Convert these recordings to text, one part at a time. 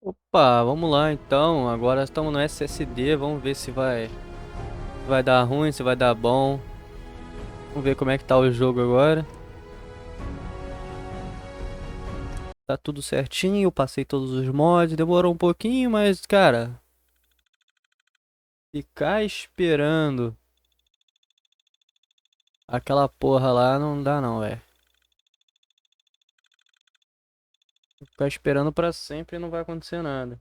Opa, vamos lá então. Agora estamos no SSD. Vamos ver se vai dar ruim, se vai dar bom. Vamos ver como é que tá o jogo agora. Tá tudo certinho, passei todos os mods. Demorou um pouquinho, mas cara, ficar esperando aquela porra lá não dá não, velho. Ficar esperando pra sempre e não vai acontecer nada.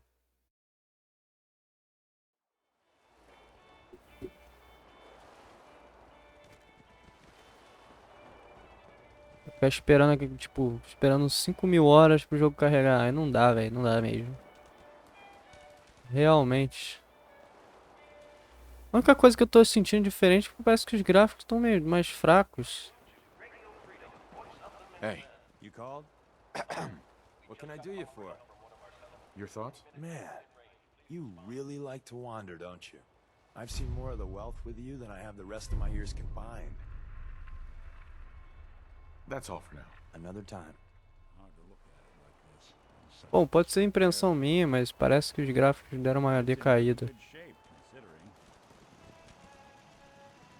Ficar esperando aqui, tipo, esperando 5.000 horas pro jogo carregar. Aí não dá, velho, não dá mesmo. Realmente. A única coisa que eu tô sentindo diferente é que parece que os gráficos estão meio mais fracos. Hey, you called? What can I do you for? Your thoughts? Man, you really like to wander, don't you? I've seen more of the wealth with you than I have the rest of my years combined. That's all for now. Another time. Bom, pode ser impressão minha, mas parece que os gráficos deram uma decaída.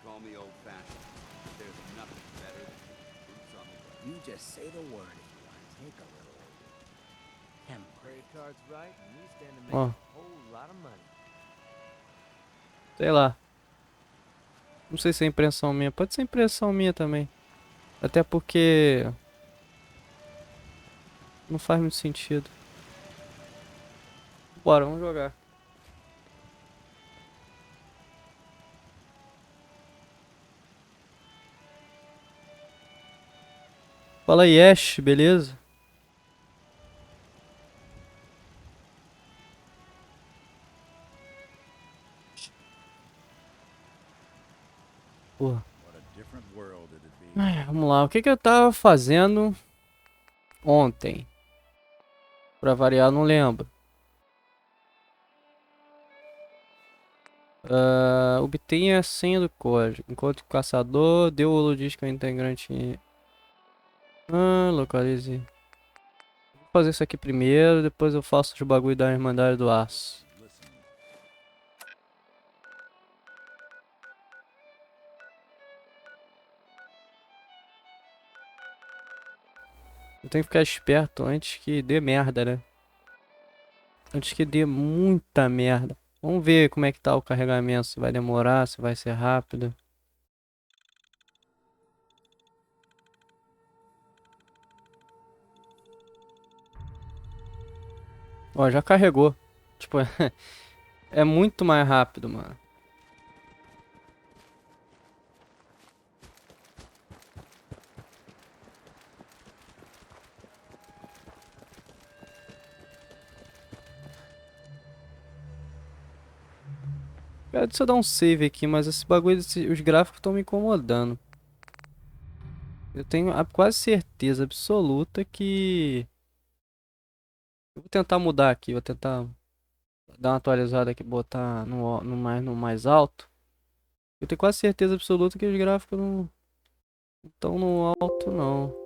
Call me old-fashioned, but there's nothing better than boots on the ground. You just say the word and you take a little credit cards right and we stand to make Ó, a whole lot of money. sei lá. Não sei se é impressão minha. Pode ser impressão minha também. Até porque não faz muito sentido. Bora, vamos jogar. Fala aí, Ash, beleza? Porra. Ai, vamos lá, o que que eu tava fazendo ontem? Pra variar, não lembro. Obtenha a senha do código. Encontre o caçador, deu o logística ao integrante. Localize. Vou fazer isso aqui primeiro, depois eu faço os bagulho da Irmandade do Aço. Eu tenho que ficar esperto antes que dê merda, né? Antes que dê muita merda. Vamos ver como é que tá o carregamento, se vai demorar, se vai ser rápido. Ó, já carregou. Tipo, é muito mais rápido, mano. Cara, deixa eu dar um save aqui, mas esse bagulho, os gráficos estão me incomodando. Eu tenho a quase certeza absoluta que... Eu vou tentar mudar aqui, vou tentar dar uma atualizada aqui, botar no mais alto. Eu tenho quase certeza absoluta que os gráficos não estão no alto, não.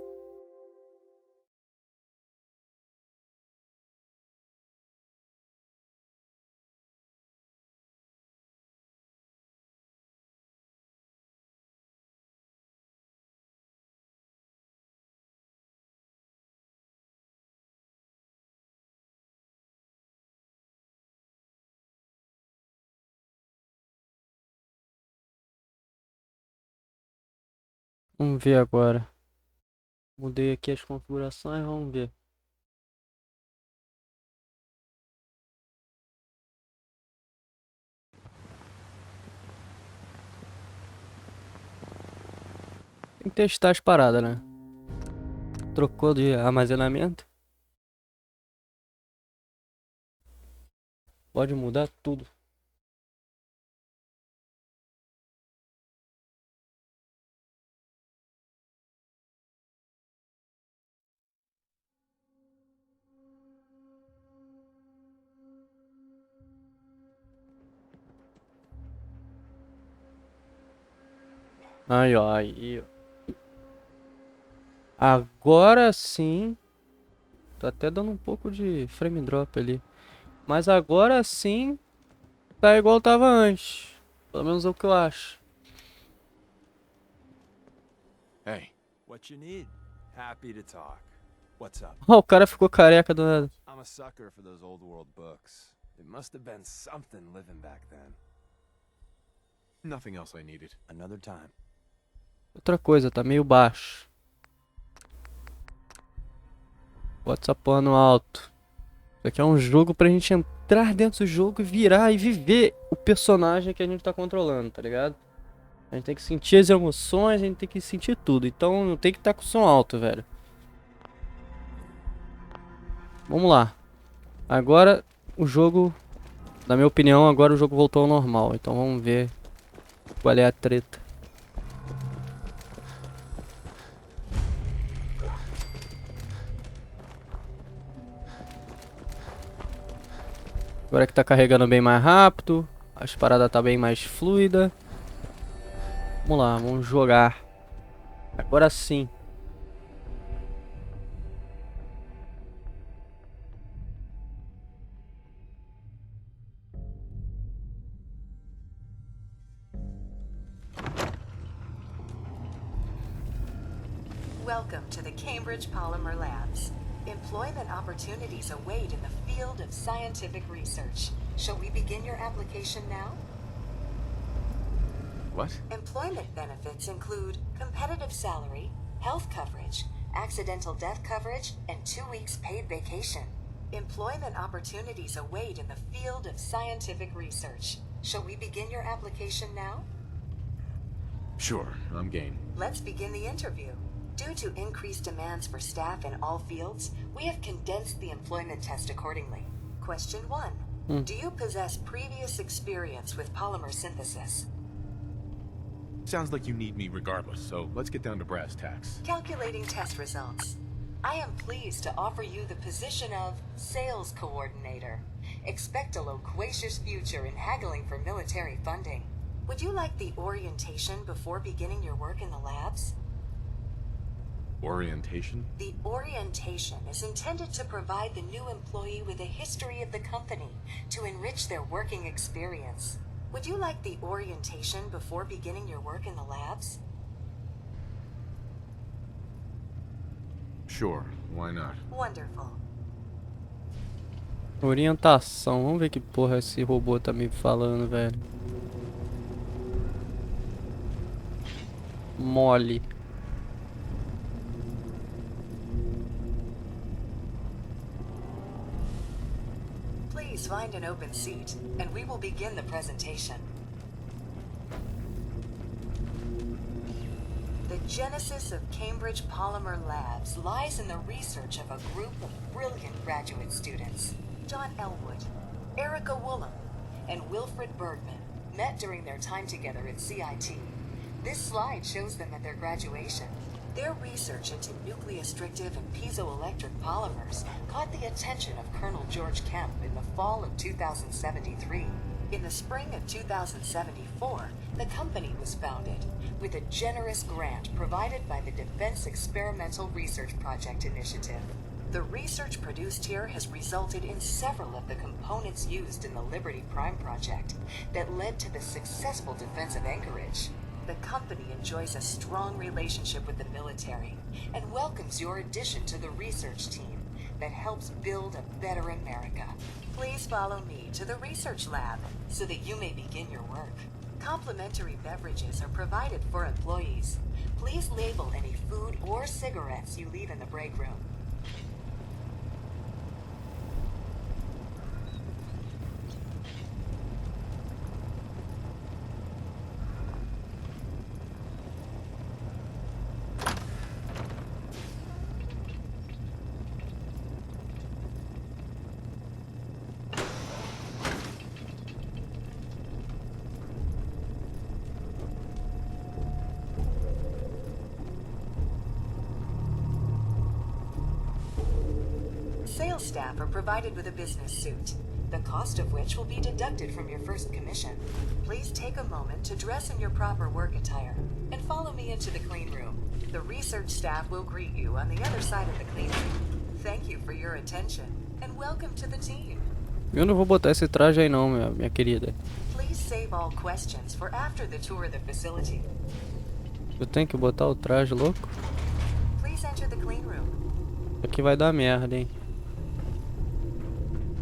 Vamos ver agora. Mudei aqui as configurações, vamos ver. Tem que testar as paradas, né? Trocou de armazenamento. Pode mudar tudo. Aí, ó, aí, ó. Agora sim. Tá até dando um pouco de frame drop ali. Mas agora sim tá igual tava antes. Pelo menos é o que eu acho. Hey, What you need? Happy to talk. What's up? Ó, o cara ficou careca do nada. I'm a sucker for those old world books. It must have been something living back then. nothing else I needed. Another time. Outra coisa, tá meio baixo. Bota essa porra no alto. Isso aqui é um jogo pra gente entrar dentro do jogo e virar e viver o personagem que a gente tá controlando, tá ligado? A gente tem que sentir as emoções, a gente tem que sentir tudo. Então não tem que estar com o som alto, velho. Vamos lá. Agora o jogo, na minha opinião, agora o jogo voltou ao normal. Então vamos ver qual é a treta. Agora que tá carregando bem mais rápido, as paradas tá bem mais fluida. Vamos lá, vamos jogar. Agora sim. Welcome to the Cambridge Polymer Labs. Employment opportunities await in the field of scientific research. Shall we begin your application now? What? Employment benefits include competitive salary, health coverage, accidental death coverage, and 2 weeks paid vacation. Employment opportunities await in the field of scientific research. Shall we begin your application now? Sure, I'm game. Let's begin the interview. Due to increased demands for staff in all fields, we have condensed the employment test accordingly. Question 1. Do you possess previous experience with polymer synthesis? Sounds like you need me regardless, so let's get down to brass tacks. Calculating test results. I am pleased to offer you the position of sales coordinator. Expect a loquacious future in haggling for military funding. Would you like the orientation before beginning your work in the labs? Orientation? The orientation is intended to provide the new employee with a history of the company to enrich their working experience. Would you like the orientation before beginning your work in the labs? Sure, why not? Wonderful. Orientação. Vamos ver que porra esse robô tá me falando, velho. Mole. Please find an open seat, and we will begin the presentation. The genesis of Cambridge Polymer Labs lies in the research of a group of brilliant graduate students. John Elwood, Erica Woolham, and Wilfred Bergman met during their time together at CIT. This slide shows them at their graduation. Their research into nucleostrictive and piezoelectric polymers caught the attention of Colonel George Kemp in the fall of 2073. In the spring of 2074, the company was founded, with a generous grant provided by the Defense Experimental Research Project Initiative. The research produced here has resulted in several of the components used in the Liberty Prime project that led to the successful defense of Anchorage. The company enjoys a strong relationship with the military and welcomes your addition to the research team that helps build a better America. Please follow me to the research lab so that you may begin your work. Complimentary beverages are provided for employees. Please label any food or cigarettes you leave in the break room. Sales staff are provided with a business suit, the cost of which will be deducted from your first commission. Please take a moment to dress in your proper work attire and follow me into the clean room. The research staff will greet you on the other side of the clean room. Thank you for your attention and welcome to the team. Eu não vou botar esse traje aí não, minha querida. Please save all questions for after the tour of the facility. Eu tenho que botar o traje, louco? Please enter the clean room. Aqui vai dar merda, hein?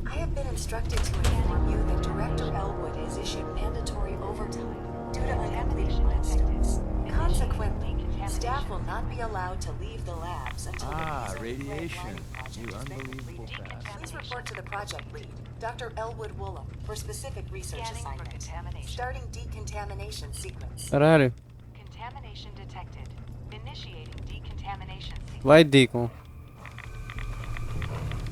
I have been instructed to inform you that Director Elwood has issued mandatory overtime due to uncompleted milestones. Consequently, staff will not be allowed to leave the labs until Ah, the research radiation. lighting project You has been unbelievable completed. fast. Please report to the project lead, Dr. Elwood Woolham, for specific research assignment. Starting decontamination sequence. Caralho. Contamination detected. Initiating decontamination sequence. Vai, Deacon.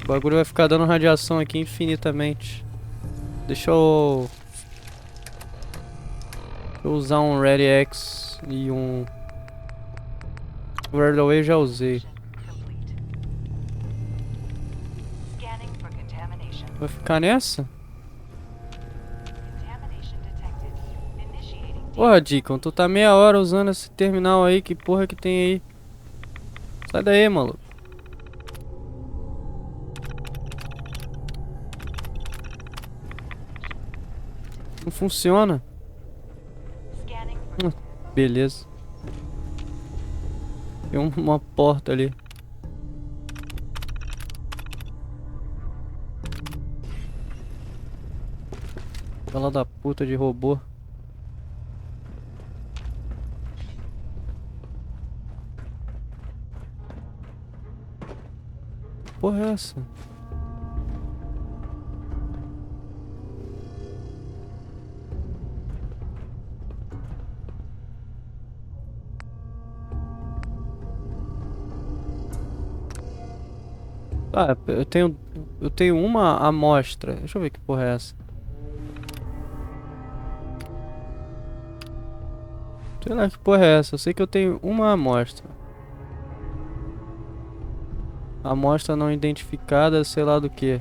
O bagulho vai ficar dando radiação aqui infinitamente. Deixa eu usar um Ready X e um... O Ready Away eu já usei. Complete. Scanning for contamination. Vai ficar nessa? Contamination detected. Initiating Porra, Deacon, tu tá meia hora usando esse terminal aí. Que porra que tem aí? Sai daí, maluco. Não funciona. scanning for Beleza. Tem uma porta ali. Fala da puta de robô. Porra é essa? Ah, eu tenho uma amostra. Deixa eu ver que porra é essa. Sei lá que porra é essa. Eu sei que eu tenho uma amostra. Amostra não identificada, sei lá do que.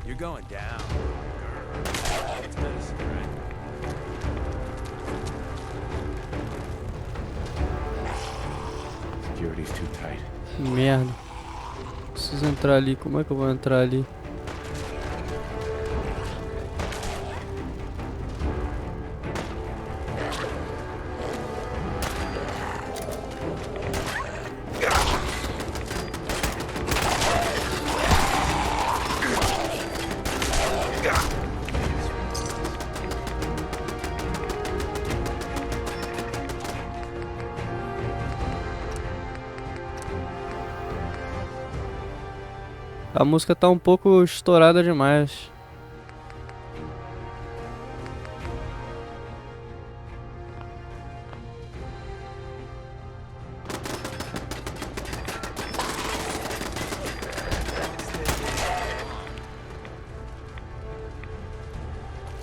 You're going down. It's medicine, right? Security's too tight. Merda. Preciso entrar ali. Como é que eu vou entrar ali? A música tá um pouco estourada demais.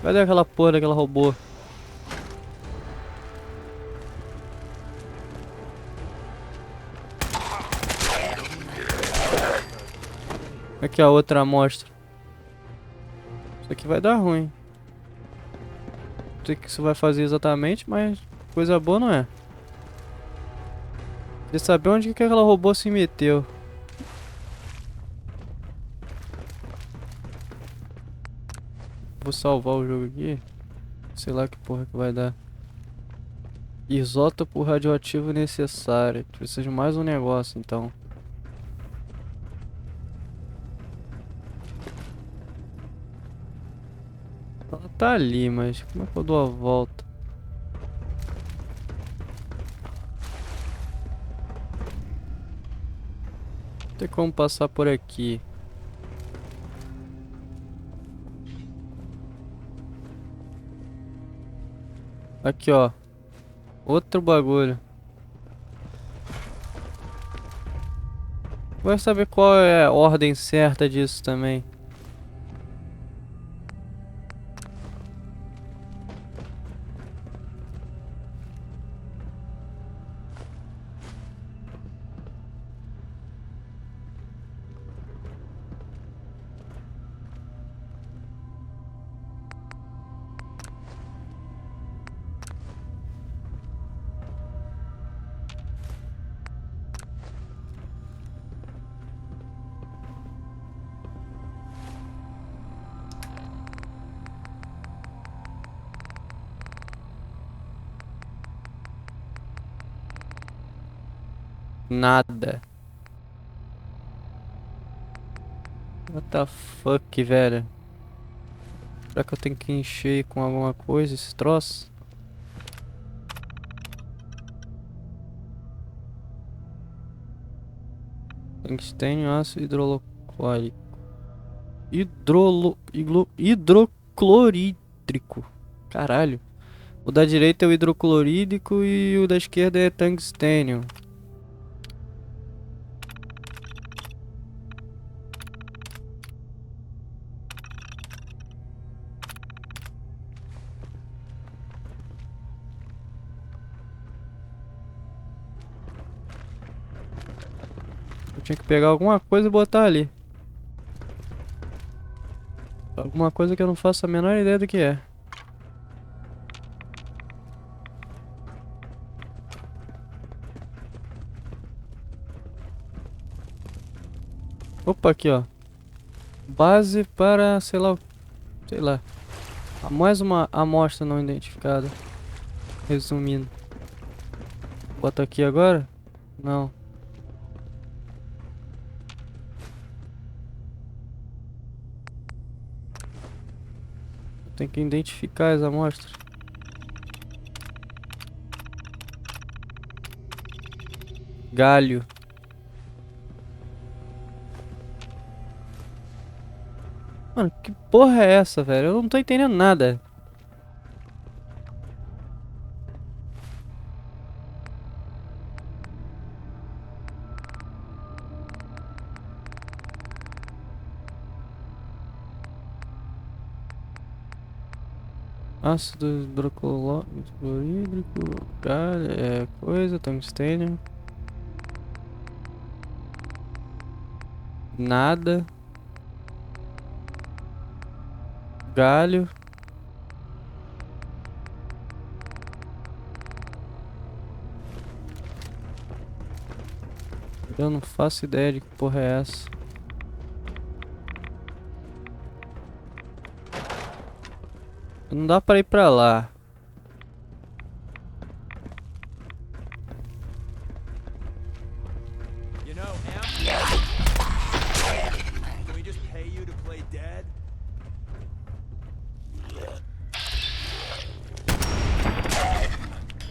Cadê aquela porra daquela robô? Aqui a outra amostra. Isso aqui vai dar ruim. Não sei o que isso vai fazer exatamente, mas coisa boa não é. Queria saber onde que aquela robô se meteu. Vou salvar o jogo aqui. Sei lá que porra que vai dar. Isótopo radioativo necessário. Precisa de mais um negócio então. Ela tá ali, mas como é que eu dou a volta? Não tem como passar por aqui. Aqui, ó. Outro bagulho. Vai saber qual é a ordem certa disso também. Nada. What the fuck, velho? Será que eu tenho que encher com alguma coisa esse troço? Tungstênio, ácido hidroclórico. Hidroclorídrico. Caralho. O da direita é o hidroclorídrico e o da esquerda é tungstênio. Eu tinha que pegar alguma coisa e botar ali. Alguma coisa que eu não faço a menor ideia do que é. Opa, aqui ó. Base para, sei lá. Sei lá. Mais uma amostra não identificada. Resumindo. Bota aqui agora? Não. Tem que identificar as amostras. Galho. Mano, que porra é essa, velho? Eu não tô entendendo nada. Ácido hidroclorídrico, galho, coisa, tungstênio. Nada. Galho. Eu não faço ideia de que porra é essa. Não dá pra ir pra lá. You know, Em? Can we just pay you to play dead?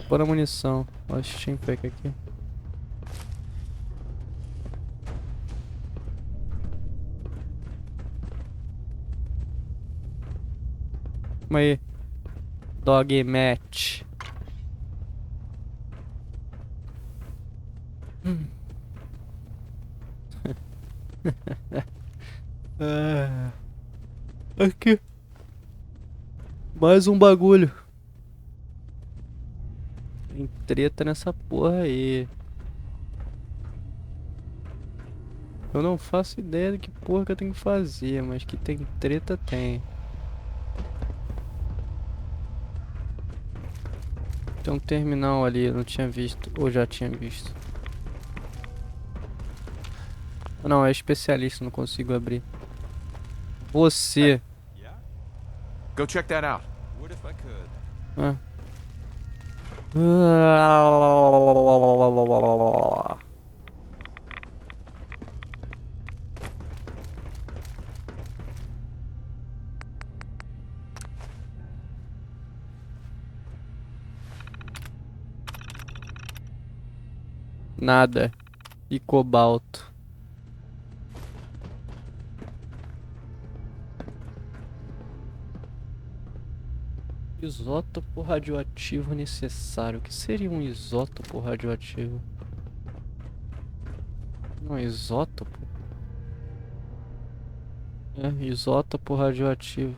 Bora munição. Olha o steam pack aqui. Calma aí. Dog match. Aqui. Mais um bagulho. Tem treta nessa porra aí. Eu não faço ideia de que porra que eu tenho que fazer, mas que tem treta, tem. Tem um terminal ali, eu não tinha visto, ou já tinha visto. Não, é especialista, não consigo abrir. Você. Yeah? Go check that out. Would if I could. Ah. Nada. E cobalto. Isótopo radioativo necessário. O que seria um isótopo radioativo? Não, isótopo? É, isótopo radioativo.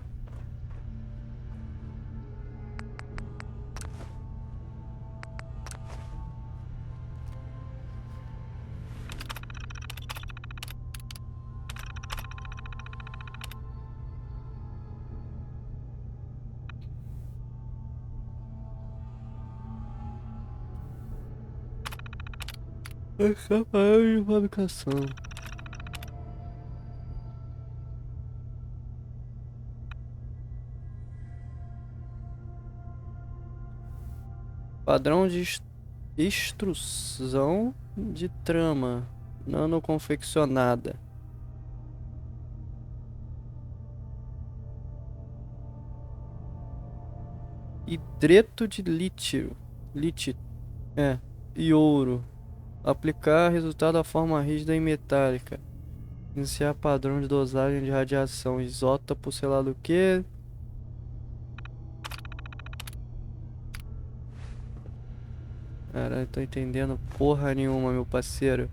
Capaz de fabricação. Padrão de Extrusão de trama. Nano confeccionada. Hidreto de lítio. Lítio. É. E ouro. Aplicar resultado da forma rígida e metálica. Iniciar padrão de dosagem de radiação. Isótopo, sei lá do que. Caralho, tô entendendo porra nenhuma, meu parceiro.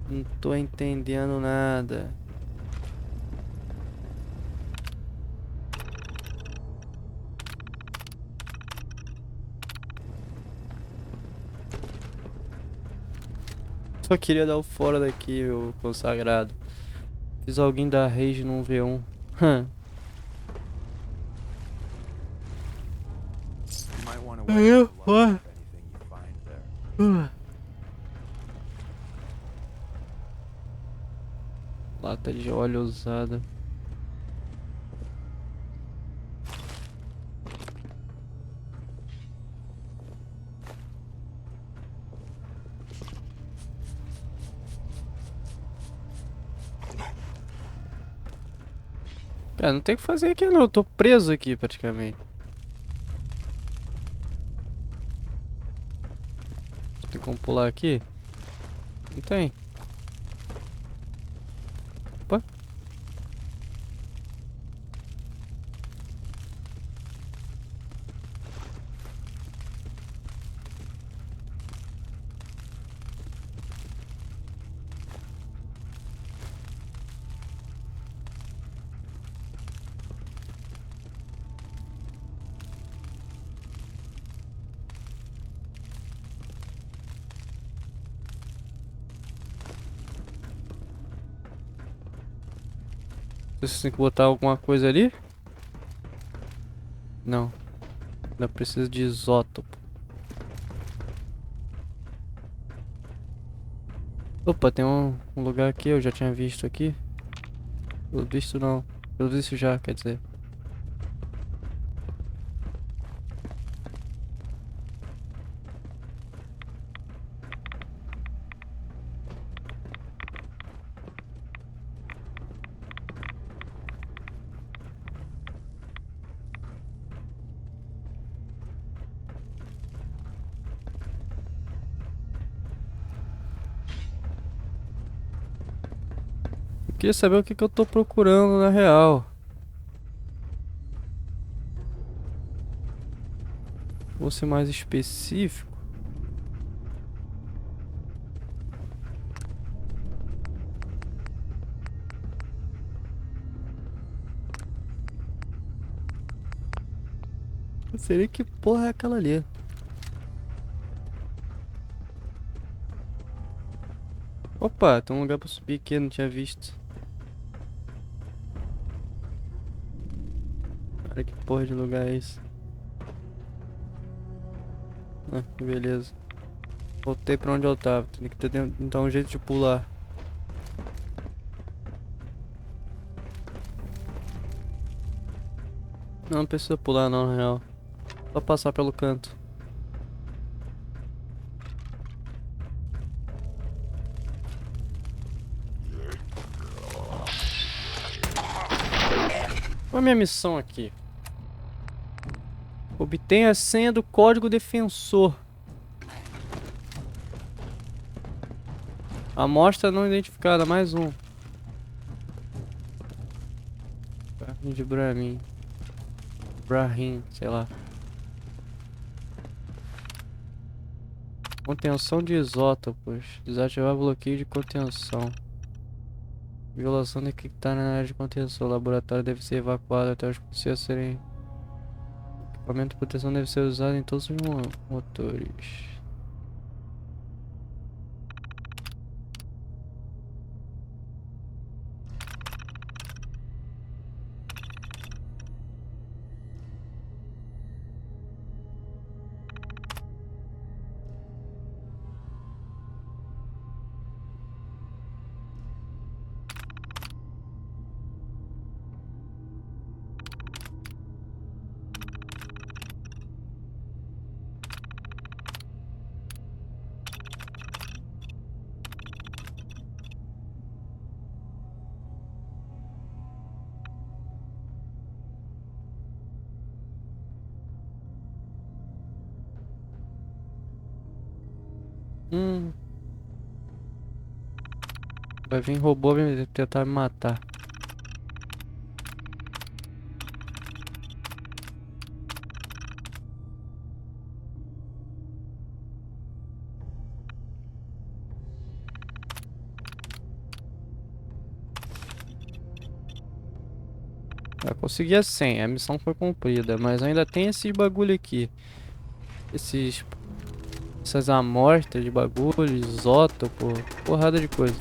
Não tô entendendo nada. Só queria dar o fora daqui, meu consagrado. Fiz alguém dar rage num V1. You might want to Aí, weigh your luck ó. with anything you find there. Lata de óleo usada. Cara, não tem o que fazer aqui não, eu tô preso aqui praticamente. Tem como pular aqui? Não tem. Opa. Você tem que botar alguma coisa ali? Não. Ainda precisa de isótopo. Opa, tem um lugar aqui, eu já tinha visto aqui. Pelo visto não. Pelo visto já, quer dizer. Eu queria saber o que que eu tô procurando na real. Vou ser mais específico. Não sei nem que porra é aquela ali. Opa, tem um lugar pra subir aqui, eu não tinha visto. Cara, que porra de lugar é esse? Ah, beleza. Voltei pra onde eu tava. Tem que ter então um jeito de pular. Não, não precisa pular não, na real. Só passar pelo canto. Qual é a minha missão aqui? Obtenha a senha do código defensor. Amostra não identificada, mais um. Carne de Brahmin. Brahim, sei lá. Contenção de isótopos. Desativar bloqueio de contenção. Violação de que está na área de contenção. O laboratório deve ser evacuado até os processos serem... Equipamento de proteção deve ser usado em todos os motores. Hum. Vai vir robô vai tentar me matar. Já consegui a senha, a missão foi cumprida, mas ainda tem esses bagulho aqui. Esses... Essas amostras de bagulho, isótopo, porrada de coisa.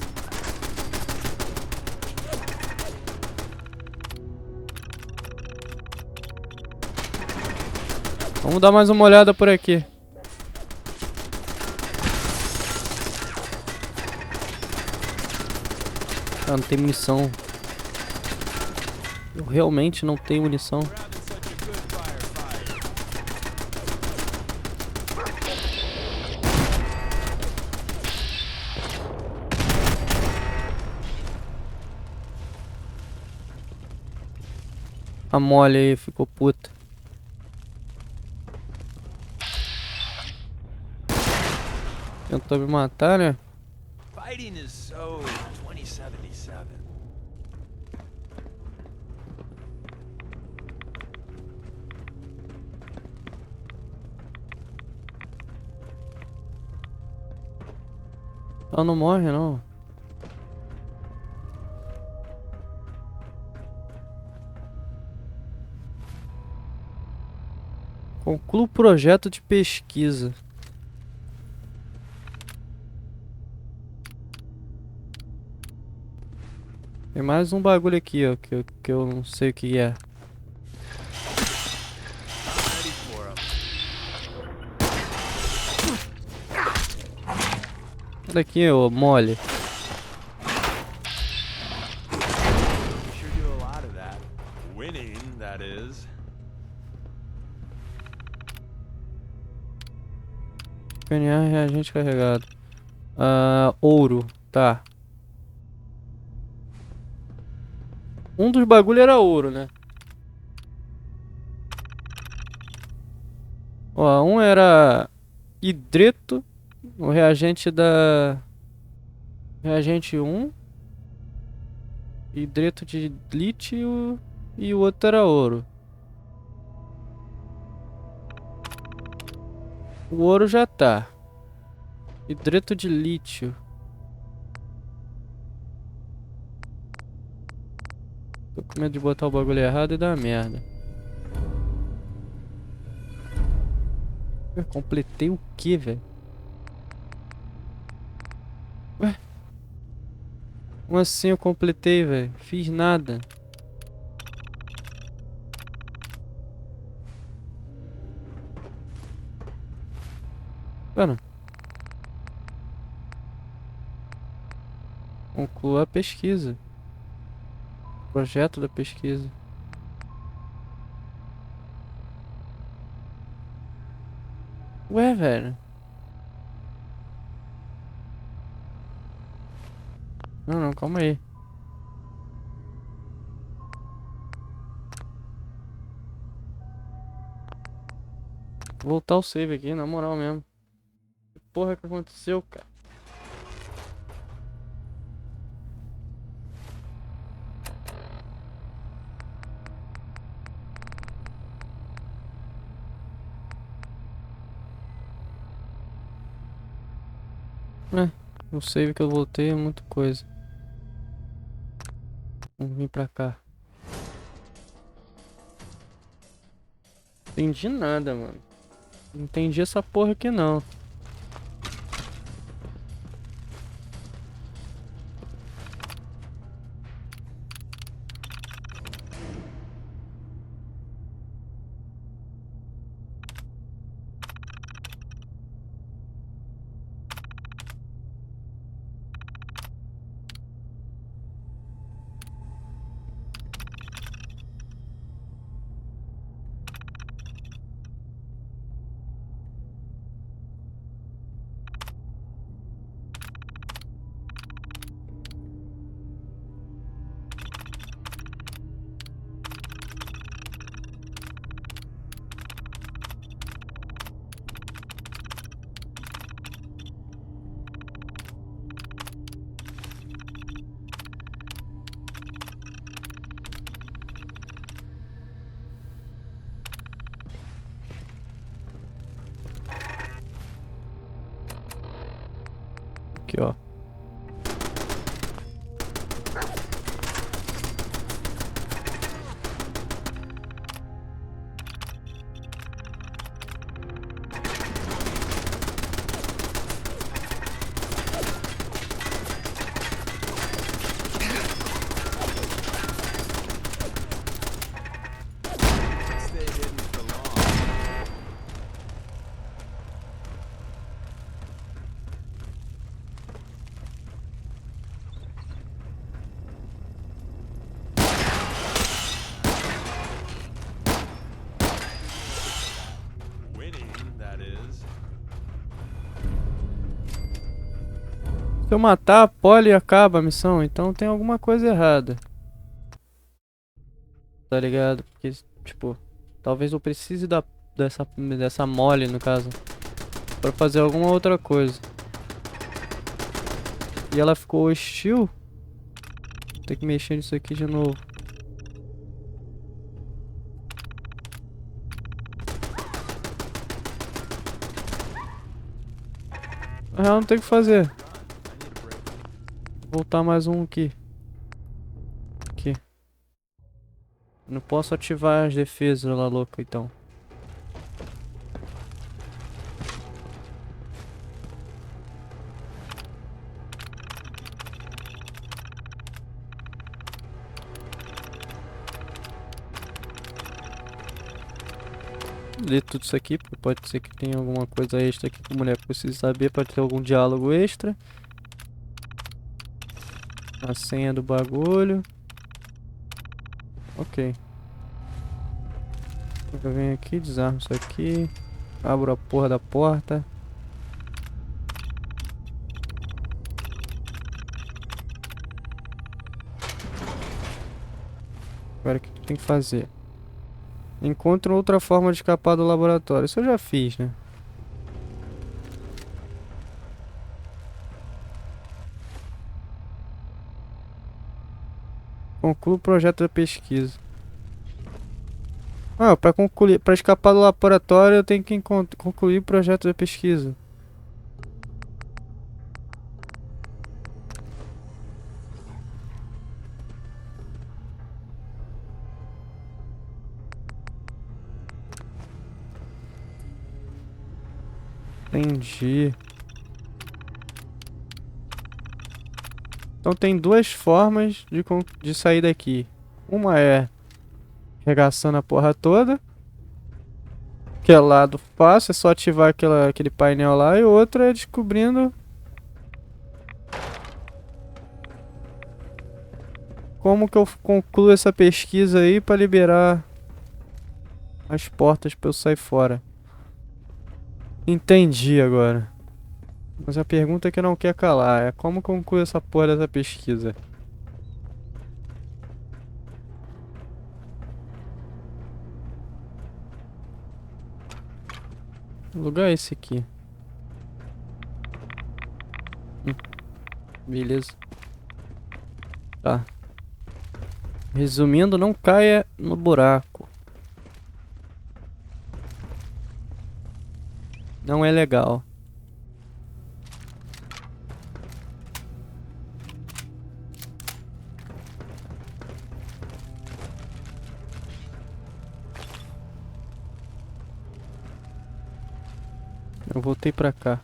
Vamos dar mais uma olhada por aqui. Ah, não tem munição. Eu realmente não tenho munição. A mole aí ficou puta. Tentou me matar, né? Fighting is so 2077. Ela não morre, não. Conclua o projeto de pesquisa. Tem mais um bagulho aqui, ó, que eu não sei o que é. Ready for 'em. Olha aqui, ô mole. We sure do a lot of that. Winning, that is. PNA reagente carregado. Ah, ouro. Tá. Um dos bagulho era ouro, né? Ó, um era hidreto. O reagente da... Reagente um. Hidreto de lítio. E o outro era ouro. O ouro já tá. Hidreto de lítio. Tô com medo de botar o bagulho errado e dar merda. Eu completei o que, velho? Ué? Como assim eu completei, velho? Fiz nada. Mano. Conclua a pesquisa. Projeto da pesquisa. Ué, velho. Não, não, calma aí. Vou voltar o save aqui, na moral mesmo. Que porra que aconteceu, cara? O save que eu voltei é muita coisa. Vamos vir pra cá. Entendi nada, mano. Não entendi essa porra aqui não. aqui, ó. Stay hidden for long. Winning, that is. Se eu matar a Polly, acaba a missão. Então tem alguma coisa errada. Tá ligado? Porque, tipo, talvez eu precise dessa mole, no caso, pra fazer alguma outra coisa. E ela ficou hostil. Tem que mexer nisso aqui de novo. Na real, não tem o que fazer. Vou voltar mais um aqui. Aqui. Não posso ativar as defesas lá, louco, então. Ler tudo isso aqui, porque pode ser que tenha alguma coisa extra aqui que o moleque precisa saber para ter algum diálogo extra. A senha do bagulho. Ok. Eu venho aqui, desarmo isso aqui. Abro a porra da porta. Agora o que tem que fazer? Encontre outra forma de escapar do laboratório. Isso eu já fiz, né? Conclua o projeto da pesquisa. Ah, para concluir, para escapar do laboratório, eu tenho que concluir o projeto da pesquisa. Entendi. Então tem duas formas de sair daqui. Uma é arregaçando a porra toda, que é lado fácil, é só ativar aquele painel lá. E outra é descobrindo como que eu concluo essa pesquisa aí pra liberar as portas pra eu sair fora. Entendi agora. Mas a pergunta que não quer calar é como concluo essa porra dessa pesquisa? Que lugar é esse aqui? Beleza. Tá. Resumindo, não caia no buraco. Não é legal. Eu voltei pra cá.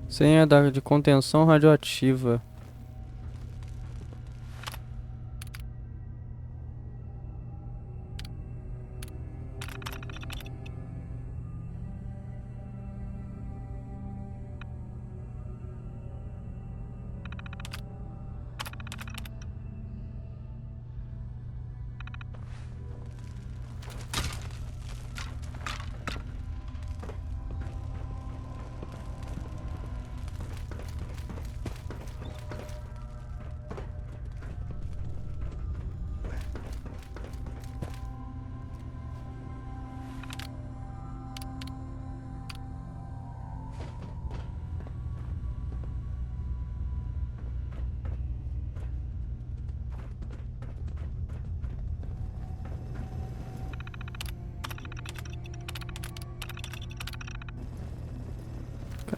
Senha de contenção radioativa.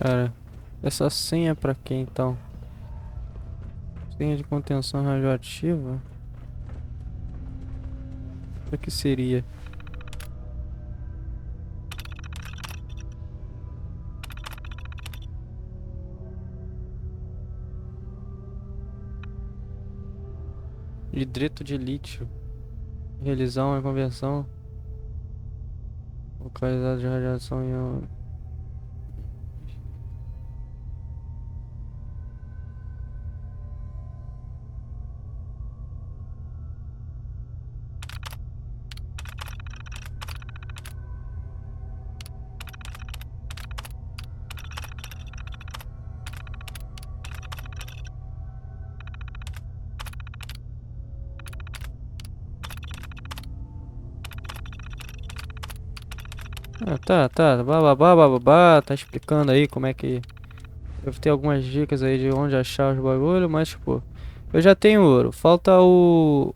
Cara, essa senha é pra quem então? Senha de contenção radioativa? Pra que seria? Hidreto de lítio. Realizar uma conversão. Localizado de radiação em Ah, tá. Bababá. Tá explicando aí como é que. Deve ter algumas dicas aí de onde achar os bagulho, mas tipo. Eu já tenho ouro. Falta o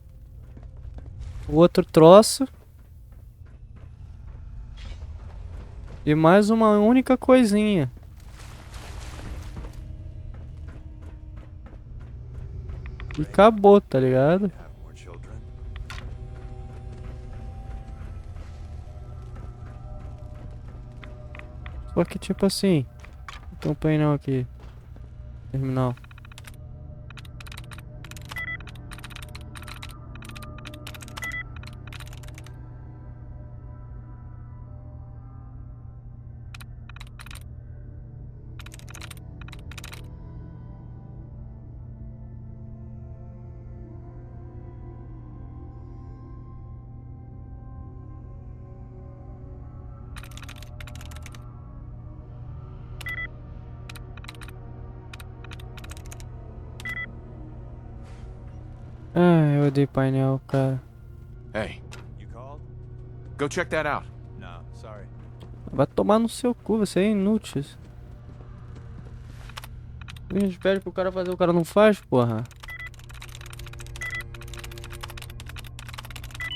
outro troço. E mais uma única coisinha. E acabou, tá ligado? Have more children. Só que tipo assim. Tem um painel aqui. Terminal. Ah, eu odeio painel, cara. Hey, You called? go check that out. No, sorry. Vai tomar no seu cu, você é inútil. A gente pede pro cara fazer, o cara não faz, porra.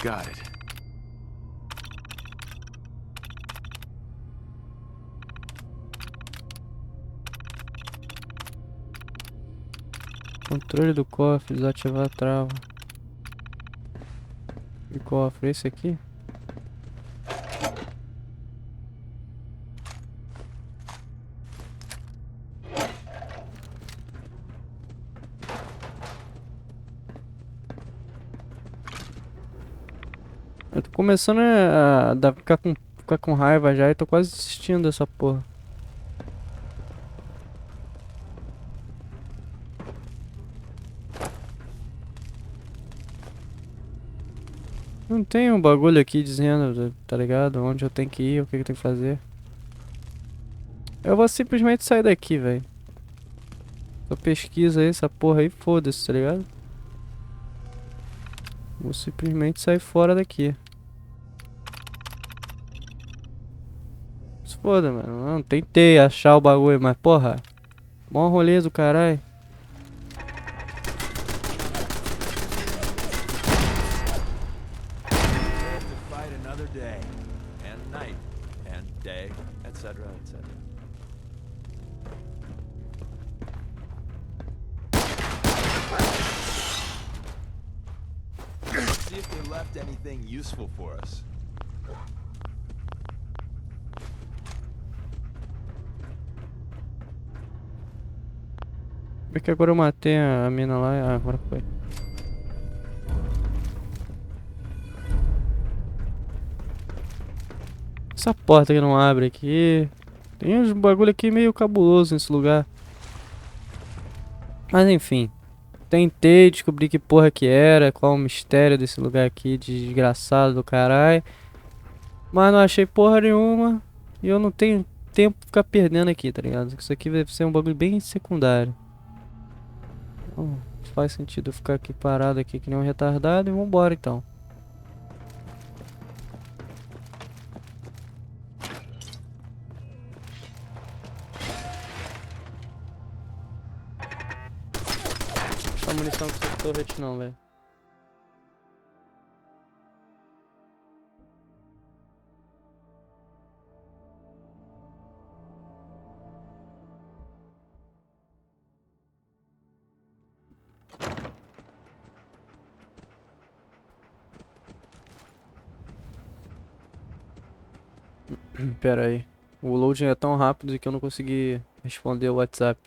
Got it. Controle do cofre, desativar a trava. E cofre, esse aqui? Eu tô começando ficar com raiva já e tô quase desistindo dessa porra. Não tem um bagulho aqui dizendo, tá ligado? Onde eu tenho que ir, o que eu tenho que fazer. Eu vou simplesmente sair daqui, velho. Só pesquisa aí, essa porra aí, foda-se, tá ligado? Vou simplesmente sair fora daqui. Se foda, mano. Não, tentei achar o bagulho, mas porra. Mó rolê do caralho. Live to fight another day, and night, and day, etc., etc. See if they left anything useful for us. Porque agora eu matei a mina lá. Ah, agora foi. Essa porta que não abre aqui. Tem uns bagulho aqui meio cabuloso nesse lugar. Mas enfim. Tentei descobrir que porra que era. Qual o mistério desse lugar aqui. Desgraçado do caralho. Mas não achei porra nenhuma. E eu não tenho tempo pra ficar perdendo aqui, tá ligado? Isso aqui deve ser um bagulho bem secundário. Não faz sentido eu ficar aqui parado aqui que nem um retardado. E vambora então. Essa munição com esse torrete não, velho. Pera aí. O loading é tão rápido que eu não consegui responder o WhatsApp.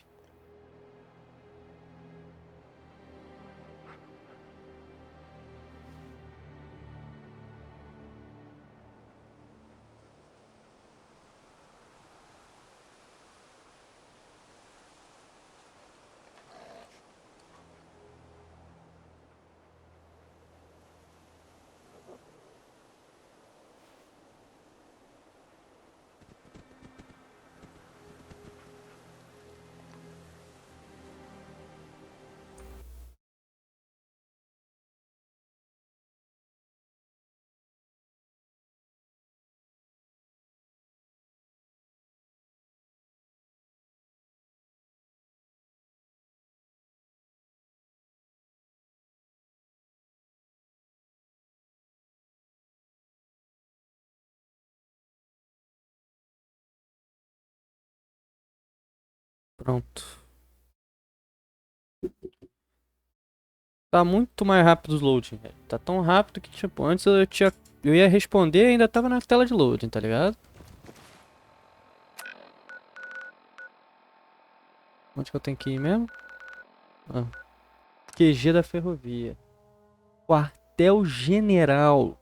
Pronto. Tá muito mais rápido o loading, velho. Tá tão rápido que, tipo, antes eu ia responder e ainda tava na tela de loading, tá ligado? Onde que eu tenho que ir mesmo? Ah, QG da ferrovia. Quartel General.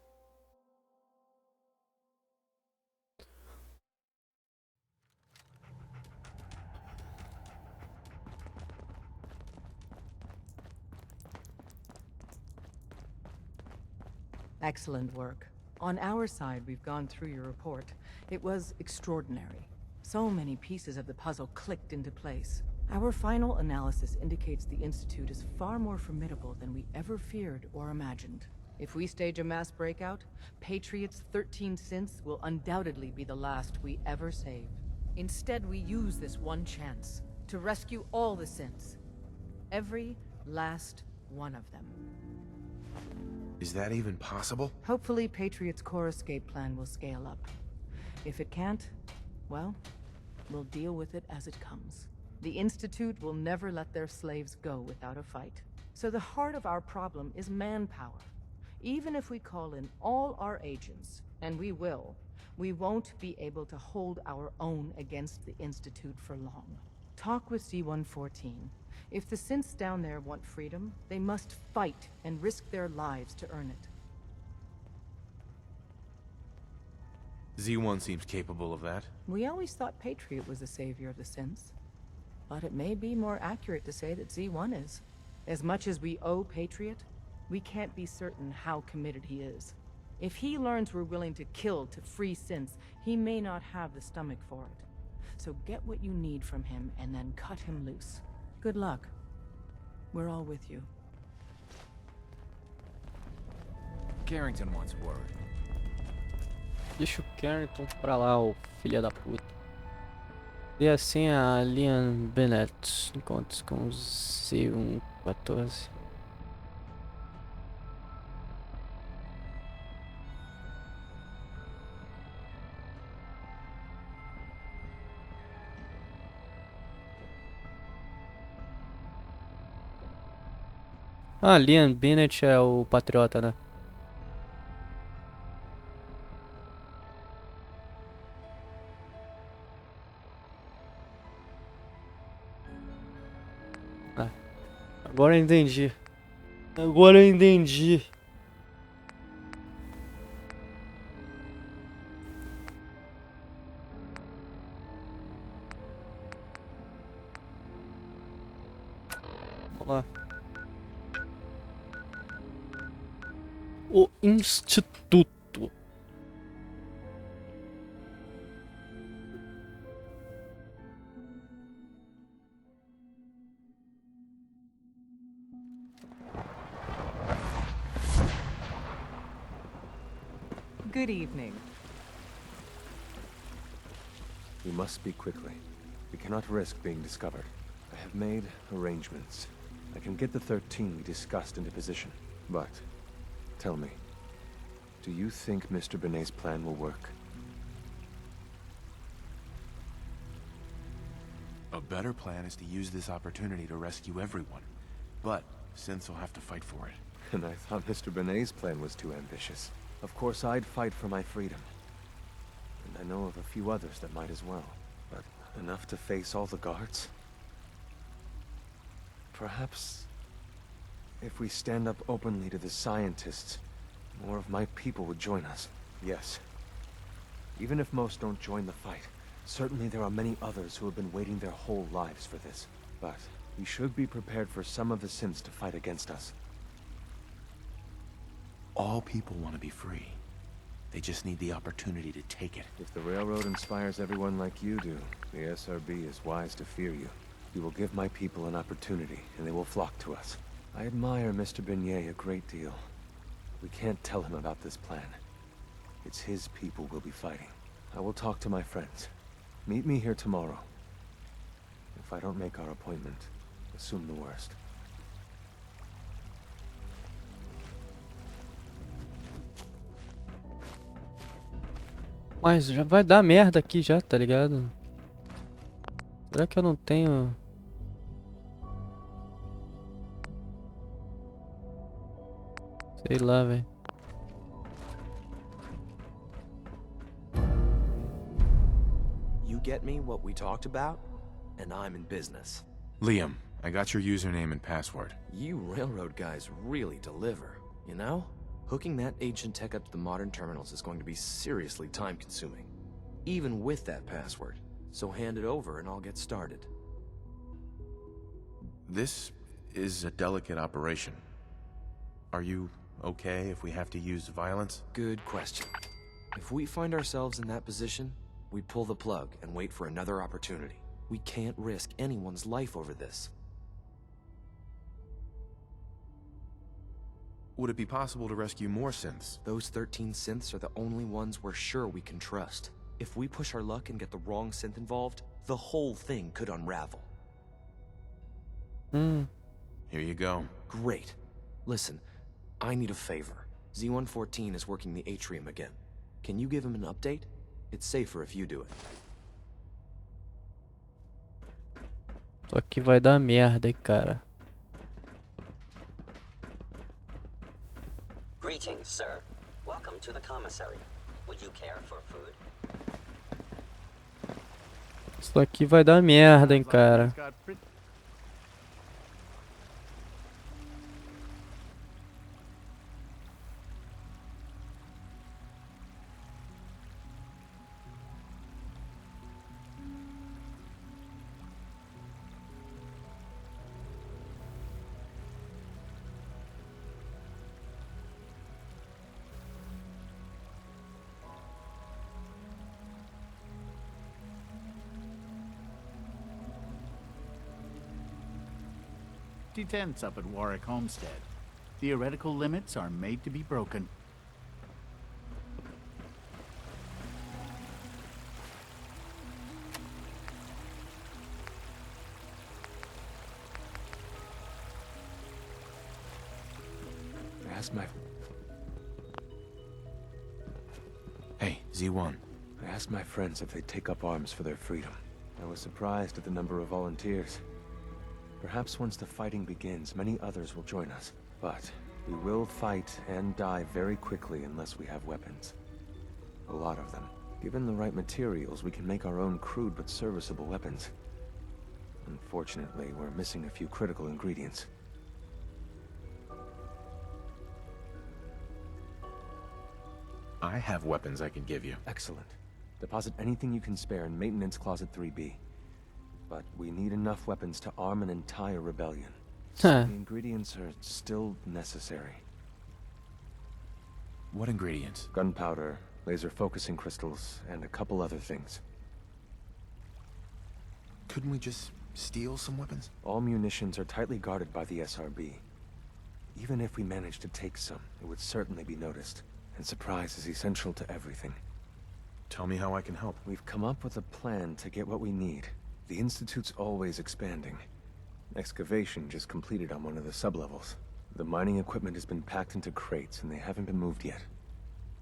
Excellent work. On our side, we've gone through your report. It was extraordinary. So many pieces of the puzzle clicked into place. Our final analysis indicates the Institute is far more formidable than we ever feared or imagined. If we stage a mass breakout, Patriot's 13 synths will undoubtedly be the last we ever save. Instead, we use this one chance to rescue all the synths. Every last one of them. Is that even possible? Hopefully, Patriot's core escape plan will scale up. If it can't, well, we'll deal with it as it comes. The Institute will never let their slaves go without a fight. So the heart of our problem is manpower. Even if we call in all our agents, and we will, we won't be able to hold our own against the Institute for long. Talk with C-114. If the synths down there want freedom, they must fight and risk their lives to earn it. Z1 seems capable of that. We always thought Patriot was the savior of the synths. But it may be more accurate to say that Z1 is. As much as we owe Patriot, we can't be certain how committed he is. If he learns we're willing to kill to free synths, he may not have the stomach for it. So get what you need from him and then cut him loose. Good luck. We're all with you. Carrington wants word. Deixa o Carrington pra lá, o filho da puta. E assim a Liam Bennett. Encontros com o C-114. Ah, Liam Bennett é o patriota, né? Ah, agora eu entendi. Agora eu entendi. Vamos lá. O instituto. Good evening. We must speak quickly. We cannot risk being discovered. I have made arrangements. I can get the 13 we discussed into position. But, tell me, do you think Mr. Benet's plan will work? A better plan is to use this opportunity to rescue everyone. But synths will have to fight for it. And I thought Mr. Benet's plan was too ambitious. Of course, I'd fight for my freedom. and I know of a few others that might as well. But enough to face all the guards? Perhaps if we stand up openly to the scientists, more of my people would join us. Yes. Even if most don't join the fight, certainly there are many others who have been waiting their whole lives for this. But we should be prepared for some of the synths to fight against us. All people want to be free. They just need the opportunity to take it. If the railroad inspires everyone like you do, the SRB is wise to fear you. You will give my people an opportunity, and they will flock to us. I admire Mr. Beignet a great deal. We can't tell him about this plan. It's his people we'll be fighting. I will talk to my friends. Meet me here tomorrow. If I don't make our appointment, assume the worst. Mas já vai dar merda aqui já, tá ligado? Será que eu não tenho... Sei lá, velho. You get me what we talked about, and I'm in business. Liam, I got your username and password. You railroad guys really deliver, you know? Hooking that ancient tech up to the modern terminals is going to be seriously time-consuming, even with that password. So hand it over and I'll get started. This is a delicate operation. Are you okay if we have to use violence? Good question. If we find ourselves in that position, we pull the plug and wait for another opportunity. We can't risk anyone's life over this. Would it be possible to rescue more synths? Those 13 synths are the only ones we're sure we can trust. If we push our luck and get the wrong synth involved, the whole thing could unravel. Here you go. Great. Listen, I need a favor. Z-114 is working the atrium again. Can you give him an update? It's safer if you do it. Só que vai dar merda, hein, cara. Greetings, sir. Welcome to the commissary. Would you care for food? Isso aqui vai dar merda, hein, cara. Tents up at Warwick Homestead. Theoretical limits are made to be broken. I asked my... Hey, Z1. I asked my friends if they'd take up arms for their freedom. I was surprised at the number of volunteers. Perhaps once the fighting begins, many others will join us. But we will fight and die very quickly unless we have weapons. A lot of them. Given the right materials, we can make our own crude but serviceable weapons. Unfortunately, we're missing a few critical ingredients. I have weapons I can give you. Excellent. Deposit anything you can spare in Maintenance Closet 3B. But we need enough weapons to arm an entire rebellion. Huh. The ingredients are still necessary. What ingredients? Gunpowder, laser focusing crystals, and a couple other things. Couldn't we just steal some weapons? All munitions are tightly guarded by the SRB. Even if we manage to take some, it would certainly be noticed. And surprise is essential to everything. Tell me how I can help. We've come up with a plan to get what we need. The Institute's always expanding. Excavation just completed on one of the sublevels. The mining equipment has been packed into crates and they haven't been moved yet.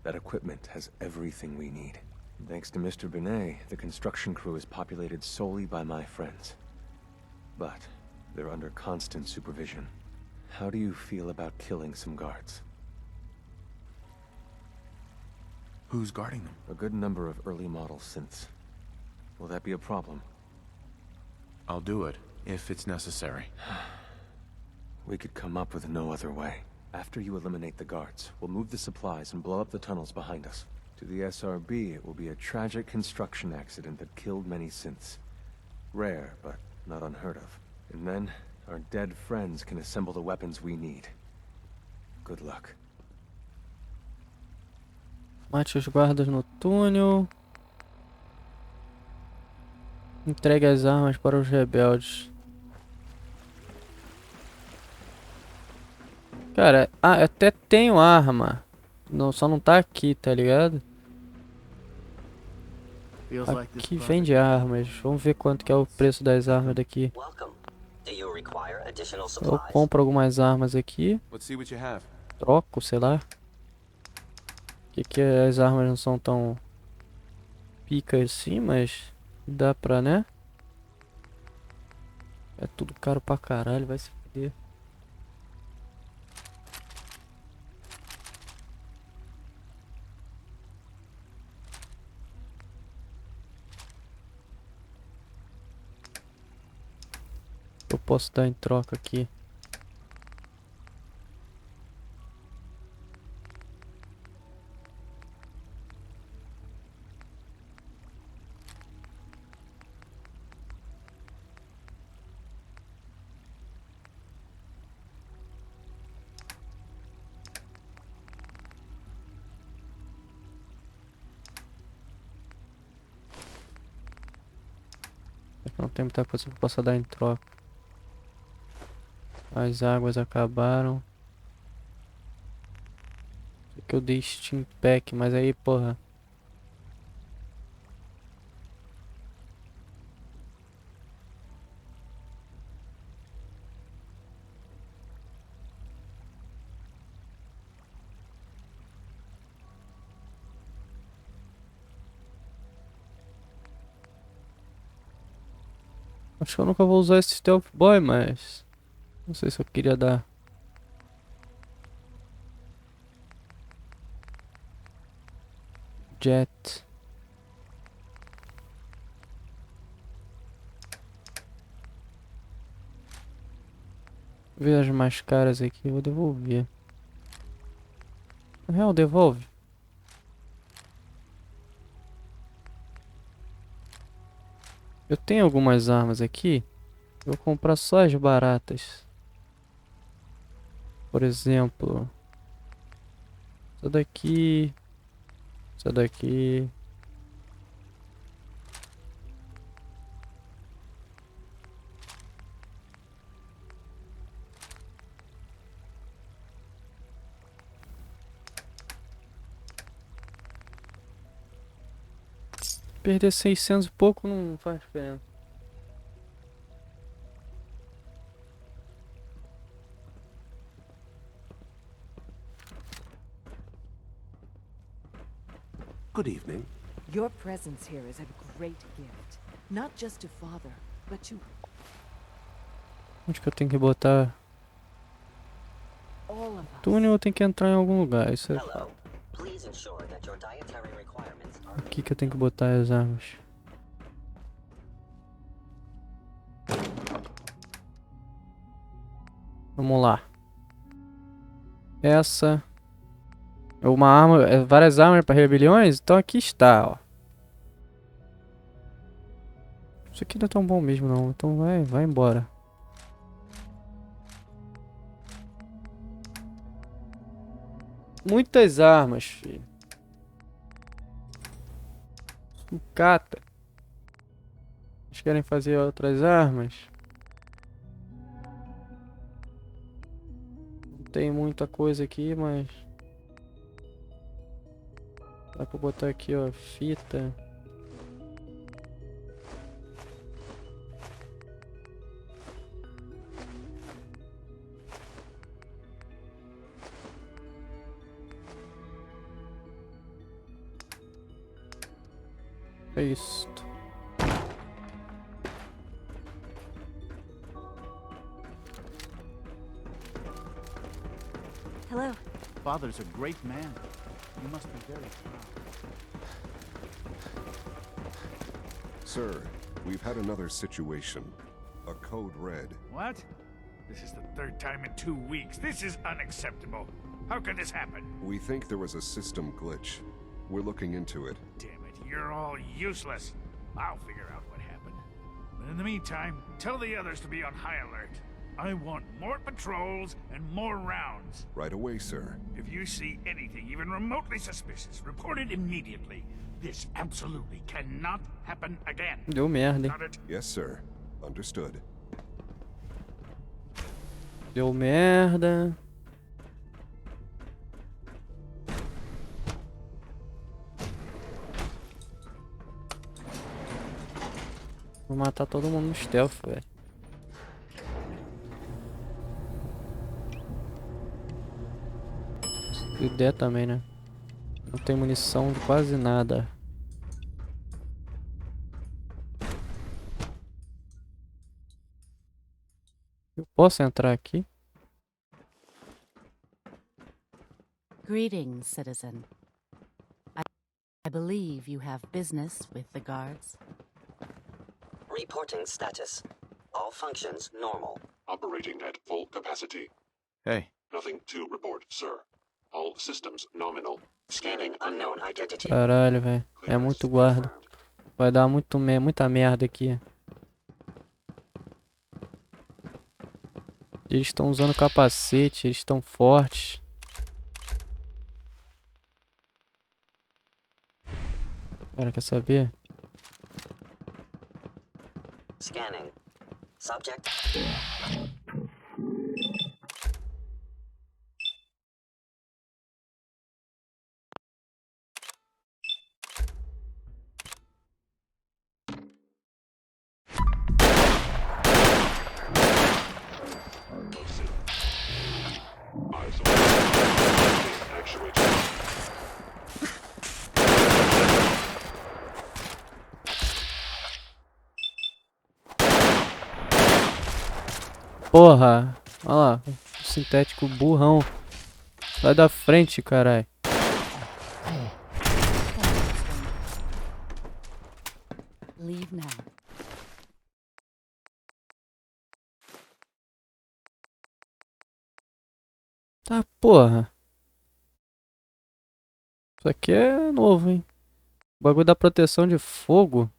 That equipment has everything we need. Thanks to Mr. Benet, the construction crew is populated solely by my friends. But they're under constant supervision. How do you feel about killing some guards? Who's guarding them? A good number of early model synths. Will that be a problem? I'll do it, if it's necessary. We could come up with no other way. After you eliminate the guards, we'll move the supplies and blow up the tunnels behind us. To the SRB, it will be a tragic construction accident that killed many synths. Rare, but not unheard of. And then, our dead friends can assemble the weapons we need. Good luck. Mate os guardas no túnel. Entregue as armas para os rebeldes. Cara, eu até tenho arma. Não, só não tá aqui, tá ligado? Aqui vende armas. Vamos ver quanto que é o preço das armas daqui. Welcome. Do you require additional Eu supplies? compro algumas armas aqui. Let's see what you have. Troco, sei lá. Que as armas não são tão picas assim, mas dá pra, né? É tudo caro pra caralho, vai se fuder. Eu posso dar em troca aqui. Não tem muita coisa que eu possa dar em troca. As águas acabaram. Isso aqui eu dei Steam Pack, mas aí, porra. Acho que eu nunca vou usar esse Stealth Boy, mas... Não sei se eu queria dar. Jet. Ver as mais caras aqui, eu vou devolver. Na real, devolve. Eu tenho algumas armas aqui. Vou comprar só as baratas. Por exemplo, essa daqui, essa daqui. Perder 600 e pouco não faz diferença. Good evening. Your presence here is a great gift. Not just to Father, but to Onde que eu tenho que botar? all of us. Túnel eu tenho que entrar em algum lugar. Isso é Hello. Please ensure that your dietary requirements are aqui que eu tenho que botar as armas. Vamos lá. Essa é uma arma, várias armas para rebeliões. Então aqui está, ó. Isso aqui não é tão bom mesmo não. Então vai embora. Muitas armas, filho. Sucata. Eles querem fazer outras armas? Não tem muita coisa aqui, mas... Dá pra botar aqui, ó, fita. É isso. Hello. Father's a great man. You must be very proud. Sir, we've had another situation. A code red. What? This is the third time in 2 weeks. This is unacceptable. How can this happen? We think there was a system glitch. We're looking into it. Damn it, you're all useless. I'll figure out what happened. But in the meantime, tell the others to be on high alert. I want more patrols and more rounds. Right away, sir. If you see anything even remotely suspicious, report it immediately. This absolutely cannot happen again. Deu merda, hein? Got it? Yes, sir. Understood. Deu merda. Vou matar todo mundo no stealth, velho. Se der também, né? Não tem munição de quase nada. Eu posso entrar aqui? Greetings, citizen. I believe you have business with the guards. Reporting status. All functions normal. Operating at full capacity. Hey. Nothing to report, sir. All systems nominal. Scanning unknown identity. Caralho, velho. É muito guarda. Vai dar muita merda aqui. Eles estão usando capacete, eles estão fortes. Cara, quer saber? Scanning. Subject. Porra! Olha lá, sintético burrão. Sai da frente, carai. Leave now. Tá, porra. Isso aqui é novo, hein? O bagulho da proteção de fogo.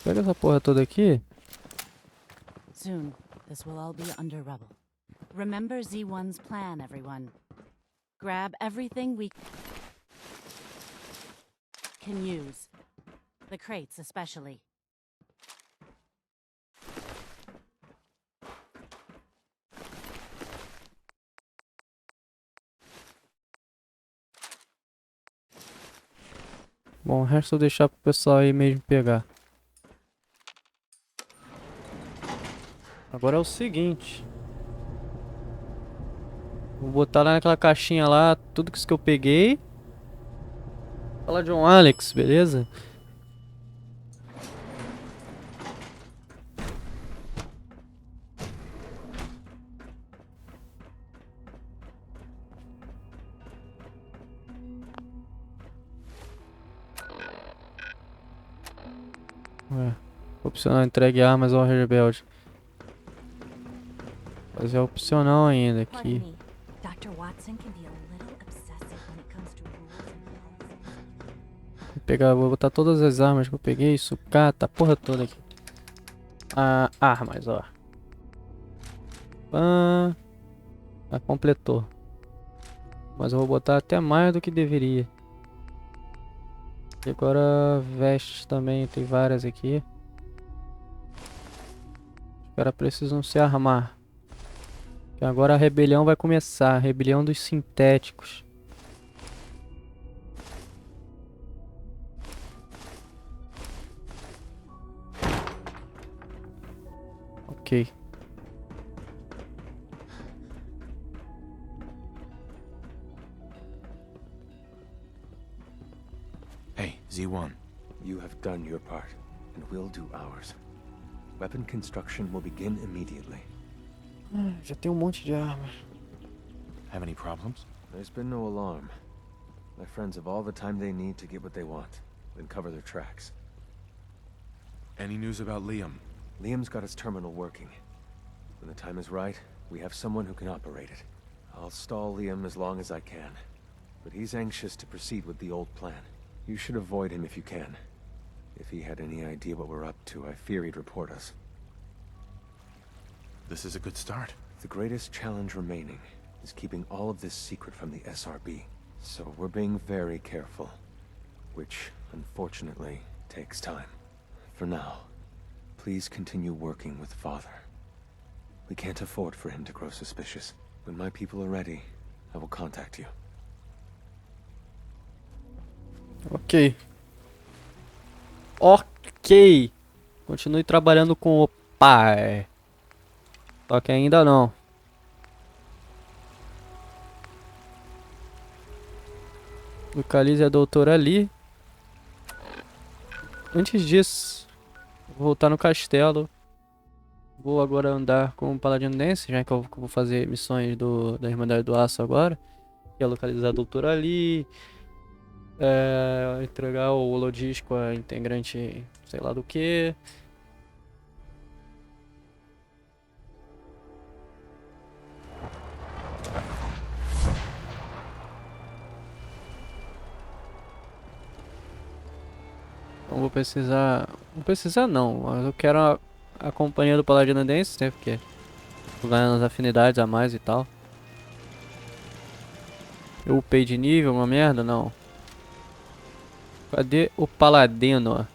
Pega essa porra toda aqui. Soon, this will all be under rubble. Remember Z1's plan, everyone. Grab everything we can use. The crates especially. Bom, o resto eu vou deixar pro pessoal aí mesmo pegar. Agora é o seguinte. Vou botar lá naquela caixinha lá tudo isso que eu peguei. Fala John Alex, beleza? Opcional entregue armas ao rebelde. Mas é opcional ainda aqui. Vou botar todas as armas que eu peguei, sucata, a porra toda aqui. Armas, ó. Completou. Mas eu vou botar até mais do que deveria. E agora vestes também, tem várias aqui. Os caras precisam se armar. E agora a rebelião vai começar, a rebelião dos sintéticos. Ok. Hey, Z1. You have done your part, and we'll do ours. Weapon construction will begin immediately. Já tem monte de armas. Have any problems? There's been no alarm. My friends have all the time they need to get what they want, then cover their tracks. Any news about Liam? Liam's got his terminal working. When the time is right, we have someone who can operate it. I'll stall Liam as long as I can, but he's anxious to proceed with the old plan. You should avoid him if you can. If he had any idea what we're up to, I fear he'd report us. This is a good start. The greatest challenge remaining is keeping all of this secret from the SRB. So we're being very careful, which, unfortunately, takes time. For now, please continue working with Father. We can't afford for him to grow suspicious. When my people are ready, I will contact you. Ok. Ok. Continue trabalhando com o pai. Só que ainda não. Localize a doutora ali. Antes disso, vou voltar no castelo. Vou agora andar com o Paladino Dance, já que eu vou fazer missões da Irmandade do Aço agora. Que é localizar a doutora ali. Entregar o holodisco a integrante sei lá do que. Não vou precisar. Não precisar não, mas eu quero a companhia do Paladino Dance, né? Porque tô ganhando as afinidades a mais e tal. Eu upei de nível, uma merda? Não. Cadê o Paladino?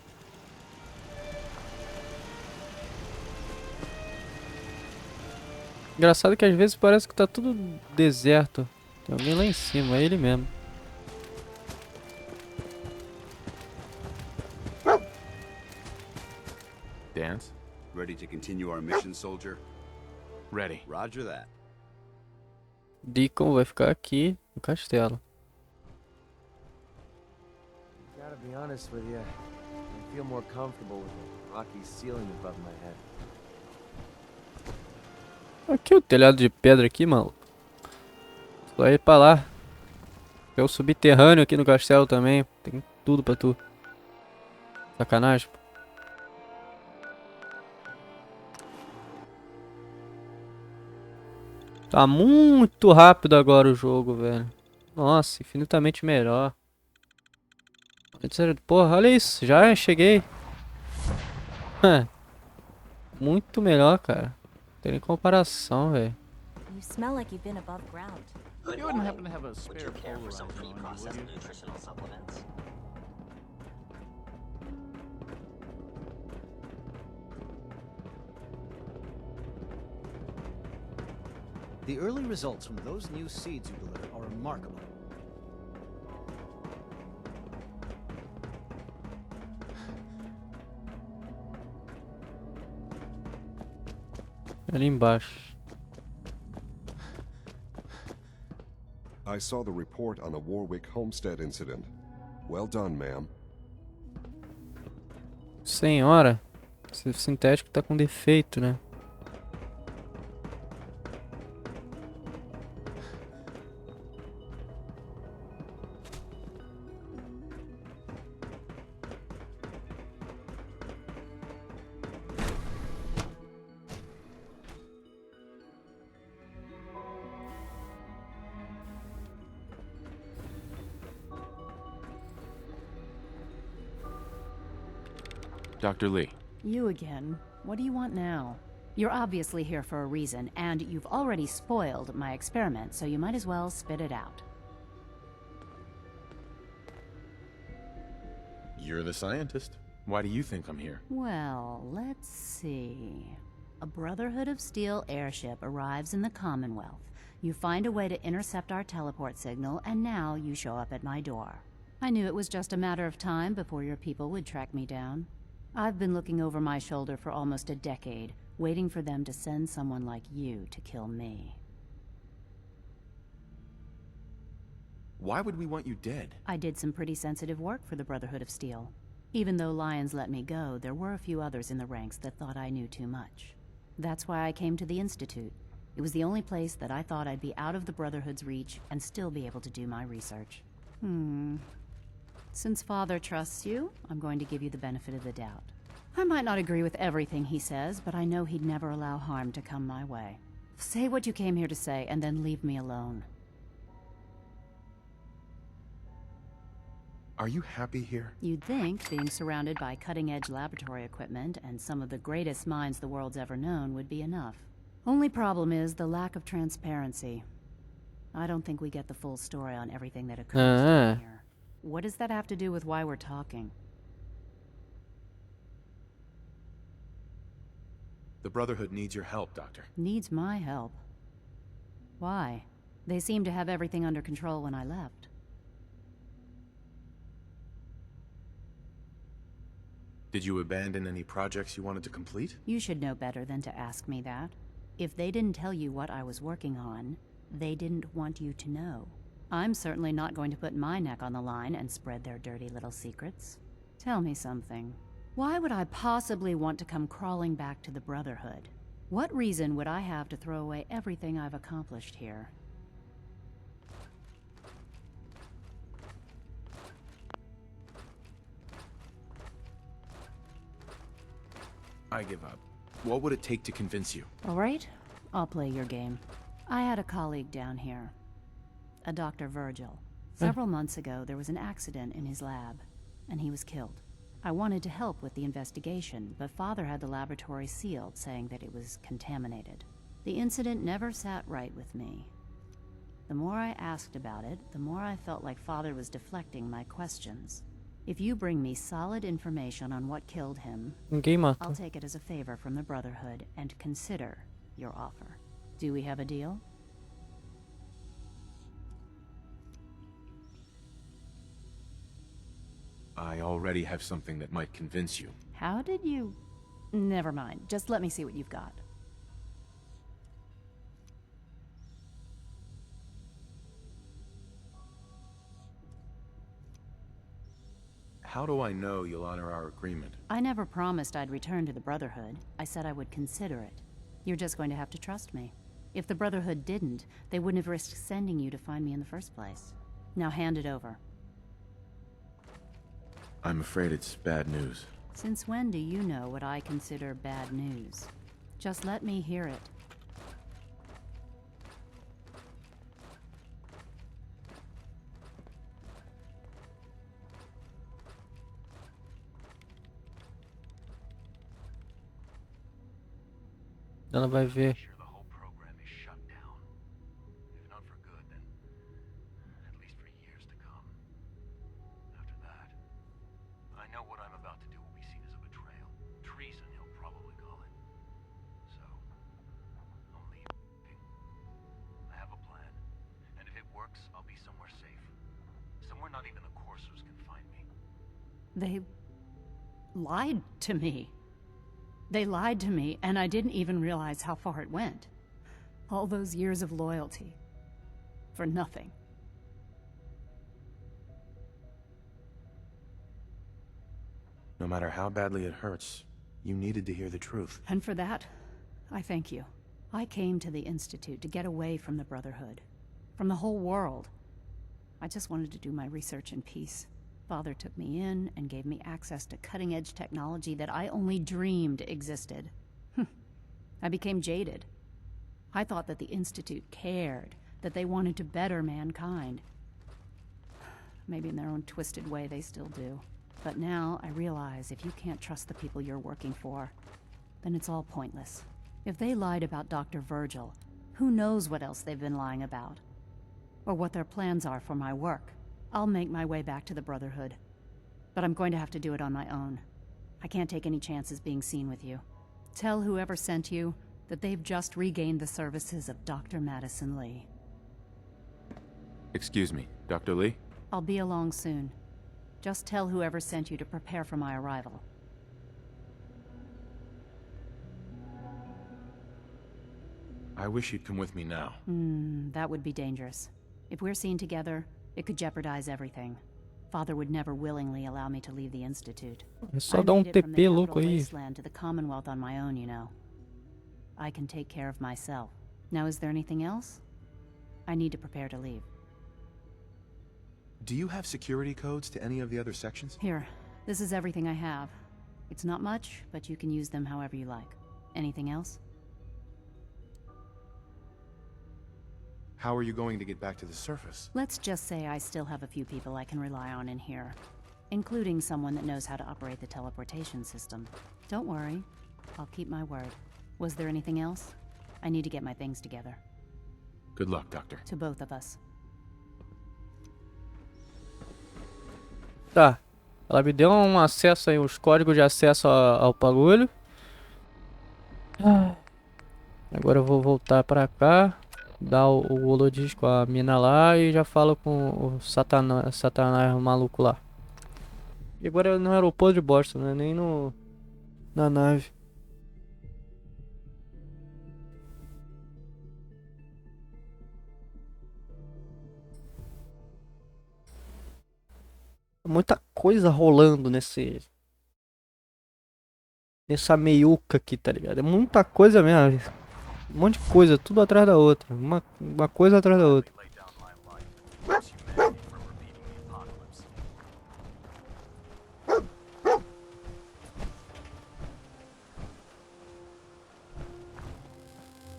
Engraçado que às vezes parece que tá tudo deserto. Tem alguém lá em cima, é ele mesmo. Dance? Ready to continue our mission, soldier? Ready. Roger that. Deacon vai ficar aqui no castelo. Gotta be honest with you, I feel more comfortable with a rocky ceiling above my head. Aqui o telhado de pedra aqui, mano. Só ir pra lá. É o subterrâneo aqui no castelo também. Tem tudo pra tu. Sacanagem. Tá muito rápido agora o jogo, velho. Nossa, infinitamente melhor. Porra, olha isso. Já cheguei. Muito melhor, cara. Não tem nem comparação, velho. You smell like you've been above ground. Good You wouldn't morning. happen to have a Would spare you care for some polarizer on you, would pre-processed you? nutritional supplements? The early results from those new seeds you delivered are remarkable. Ali embaixo. I saw the report on the Warwick homestead incident. Well done, ma'am. Senhora. Esse sintético tá com defeito, né? Dr. Lee. You again. What do you want now? You're obviously here for a reason, and you've already spoiled my experiment, so you might as well spit it out. You're the scientist. Why do you think I'm here? Well, let's see. A Brotherhood of Steel airship arrives in the Commonwealth. You find a way to intercept our teleport signal, and now you show up at my door. I knew it was just a matter of time before your people would track me down. I've been looking over my shoulder for almost a decade, waiting for them to send someone like you to kill me. Why would we want you dead? I did some pretty sensitive work for the Brotherhood of Steel. Even though Lyons let me go, there were a few others in the ranks that thought I knew too much. That's why I came to the Institute. It was the only place that I thought I'd be out of the Brotherhood's reach and still be able to do my research. Since Father trusts you, I'm going to give you the benefit of the doubt. I might not agree with everything he says, but I know he'd never allow harm to come my way. Say what you came here to say, and then leave me alone. Are you happy here? You'd think being surrounded by cutting-edge laboratory equipment and some of the greatest minds the world's ever known would be enough. Only problem is the lack of transparency. I don't think we get the full story on everything that occurs down here. What does that have to do with why we're talking? The Brotherhood needs your help, Doctor. Needs my help. Why? They seemed to have everything under control when I left. Did you abandon any projects you wanted to complete? You should know better than to ask me that. If they didn't tell you what I was working on, they didn't want you to know. I'm certainly not going to put my neck on the line and spread their dirty little secrets. Tell me something. Why would I possibly want to come crawling back to the Brotherhood? What reason would I have to throw away everything I've accomplished here? I give up. What would it take to convince you? All right, I'll play your game. I had a colleague down here, a Dr. Virgil. Several months ago, there was an accident in his lab, and he was killed. I wanted to help with the investigation, but Father had the laboratory sealed, saying that it was contaminated. The incident never sat right with me. The more I asked about it, the more I felt like Father was deflecting my questions. If you bring me solid information on what killed him, I'll take it as a favor from the Brotherhood and consider your offer. Do we have a deal? I already have something that might convince you. How did you... Never mind. Just let me see what you've got. How do I know you'll honor our agreement? I never promised I'd return to the Brotherhood. I said I would consider it. You're just going to have to trust me. If the Brotherhood didn't, they wouldn't have risked sending you to find me in the first place. Now hand it over. I'm afraid it's bad news. Since when do you know what I consider bad news? Just let me hear it. Ela vai ver. They lied to me. They lied to me, and I didn't even realize how far it went. All those years of loyalty. For nothing. No matter how badly it hurts, you needed to hear the truth. And for that, I thank you. I came to the Institute to get away from the Brotherhood. From the whole world. I just wanted to do my research in peace. Father took me in and gave me access to cutting-edge technology that I only dreamed existed. I became jaded. I thought that the Institute cared, that they wanted to better mankind. Maybe in their own twisted way they still do. But now I realize if you can't trust the people you're working for, then it's all pointless. If they lied about Dr. Virgil, who knows what else they've been lying about? Or what their plans are for my work. I'll make my way back to the Brotherhood. But I'm going to have to do it on my own. I can't take any chances being seen with you. Tell whoever sent you that they've just regained the services of Dr. Madison Lee. Excuse me, Dr. Lee? I'll be along soon. Just tell whoever sent you to prepare for my arrival. I wish you'd come with me now. That would be dangerous. If we're seen together, it could jeopardize everything. Father would never willingly allow me to leave the Institute. É só dar TP louco aí. To the Commonwealth on my own, you know. I can take care of myself. Now, is there anything else? I need to prepare to leave. Do you have security codes to any of the other sections? Here, this is everything I have. It's not much, but you can use them however you like. Anything else? How are you going to get back to the surface? Let's just say I still have a few people I can rely on in here, including someone that knows how to operate the teleportation system. Don't worry, I'll keep my word. Was there anything else? I need to get my things together. Good luck, Doctor. To both of us. Tá. Ela me deu um acesso aí, os códigos de acesso ao bagulho. Agora eu vou voltar pra cá. Dar o holodisco com a mina lá e já falo com o Satanás maluco lá. E agora é no aeroporto de Boston, né? Nem na nave. Muita coisa rolando nessa meiuca aqui, tá ligado? É muita coisa mesmo. Um monte de coisa, tudo atrás da outra. Uma coisa atrás da outra.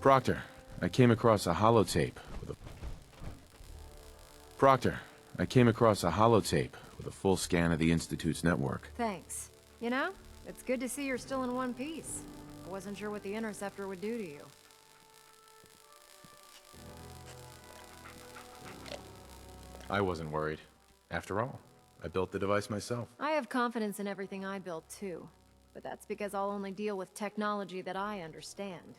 Proctor, I came across a holotape with a... Proctor, I came across a holotape with a full scan of the Institute's network. Thanks. You know, it's good to see you're still in one piece. I wasn't sure what the Interceptor would do to you. I wasn't worried. After all, I built the device myself. I have confidence in everything I built too, but that's because I'll only deal with technology that I understand.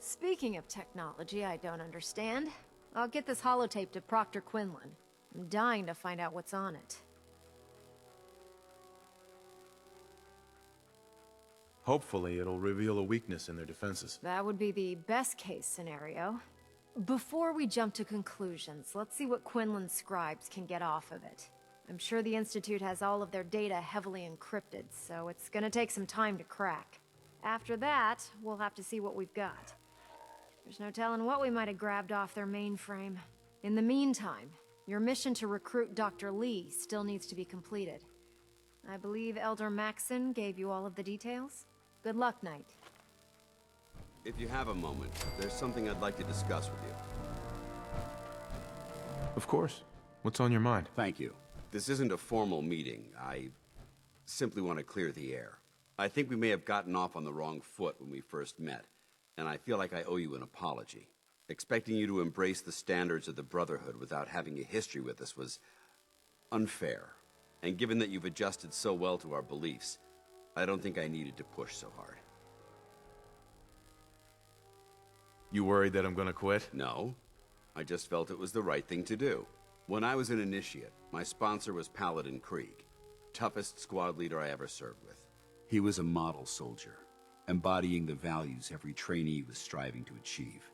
Speaking of technology I don't understand, I'll get this holotape to Proctor Quinlan. I'm dying to find out what's on it. Hopefully, it'll reveal a weakness in their defenses. That would be the best case scenario. Before we jump to conclusions, let's see what Quinlan's scribes can get off of it. I'm sure the Institute has all of their data heavily encrypted, so it's gonna take some time to crack. After that, we'll have to see what we've got. There's no telling what we might have grabbed off their mainframe. In the meantime, your mission to recruit Dr. Lee still needs to be completed. I believe Elder Maxon gave you all of the details? Good luck, Knight. If you have a moment, there's something I'd like to discuss with you. Of course. What's on your mind? Thank you. This isn't a formal meeting. I simply want to clear the air. I think we may have gotten off on the wrong foot when we first met, and I feel like I owe you an apology. Expecting you to embrace the standards of the Brotherhood without having a history with us was unfair. And given that you've adjusted so well to our beliefs, I don't think I needed to push so hard. You worried that I'm gonna quit? No. I just felt it was the right thing to do. When I was an initiate, my sponsor was Paladin Krieg, toughest squad leader I ever served with. He was a model soldier, embodying the values every trainee was striving to achieve.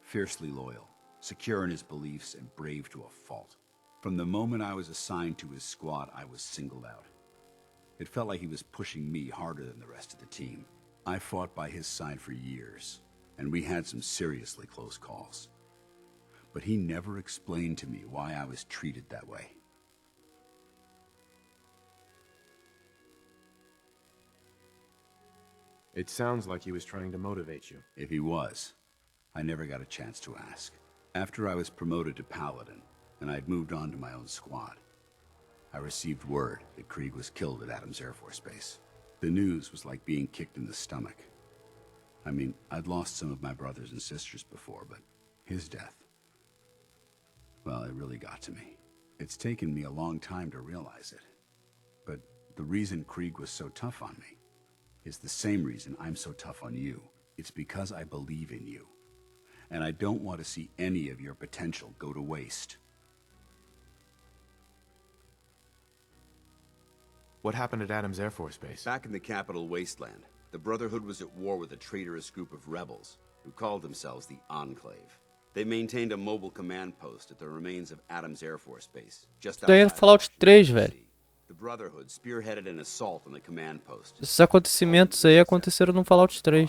Fiercely loyal, secure in his beliefs, and brave to a fault. From the moment I was assigned to his squad, I was singled out. It felt like he was pushing me harder than the rest of the team. I fought by his side for years, and we had some seriously close calls. But he never explained to me why I was treated that way. It sounds like he was trying to motivate you. If he was, I never got a chance to ask. After I was promoted to Paladin, and I'd moved on to my own squad, I received word that Krieg was killed at Adams Air Force Base. The news was like being kicked in the stomach. I mean, I'd lost some of my brothers and sisters before, but his death, well, it really got to me. It's taken me a long time to realize it. But the reason Krieg was so tough on me is the same reason I'm so tough on you. It's because I believe in you. And I don't want to see any of your potential go to waste. What happened at Adams Air Force Base? Back in the capital wasteland, the Brotherhood was at war with a traitorous group of rebels who called themselves the Enclave. They maintained a mobile command post at the remains of Adams Air Force Base, just Daí é outside Fallout 3, velho. The Brotherhood spearheaded an assault on the command post. Esses acontecimentos aí aconteceram no Fallout 3.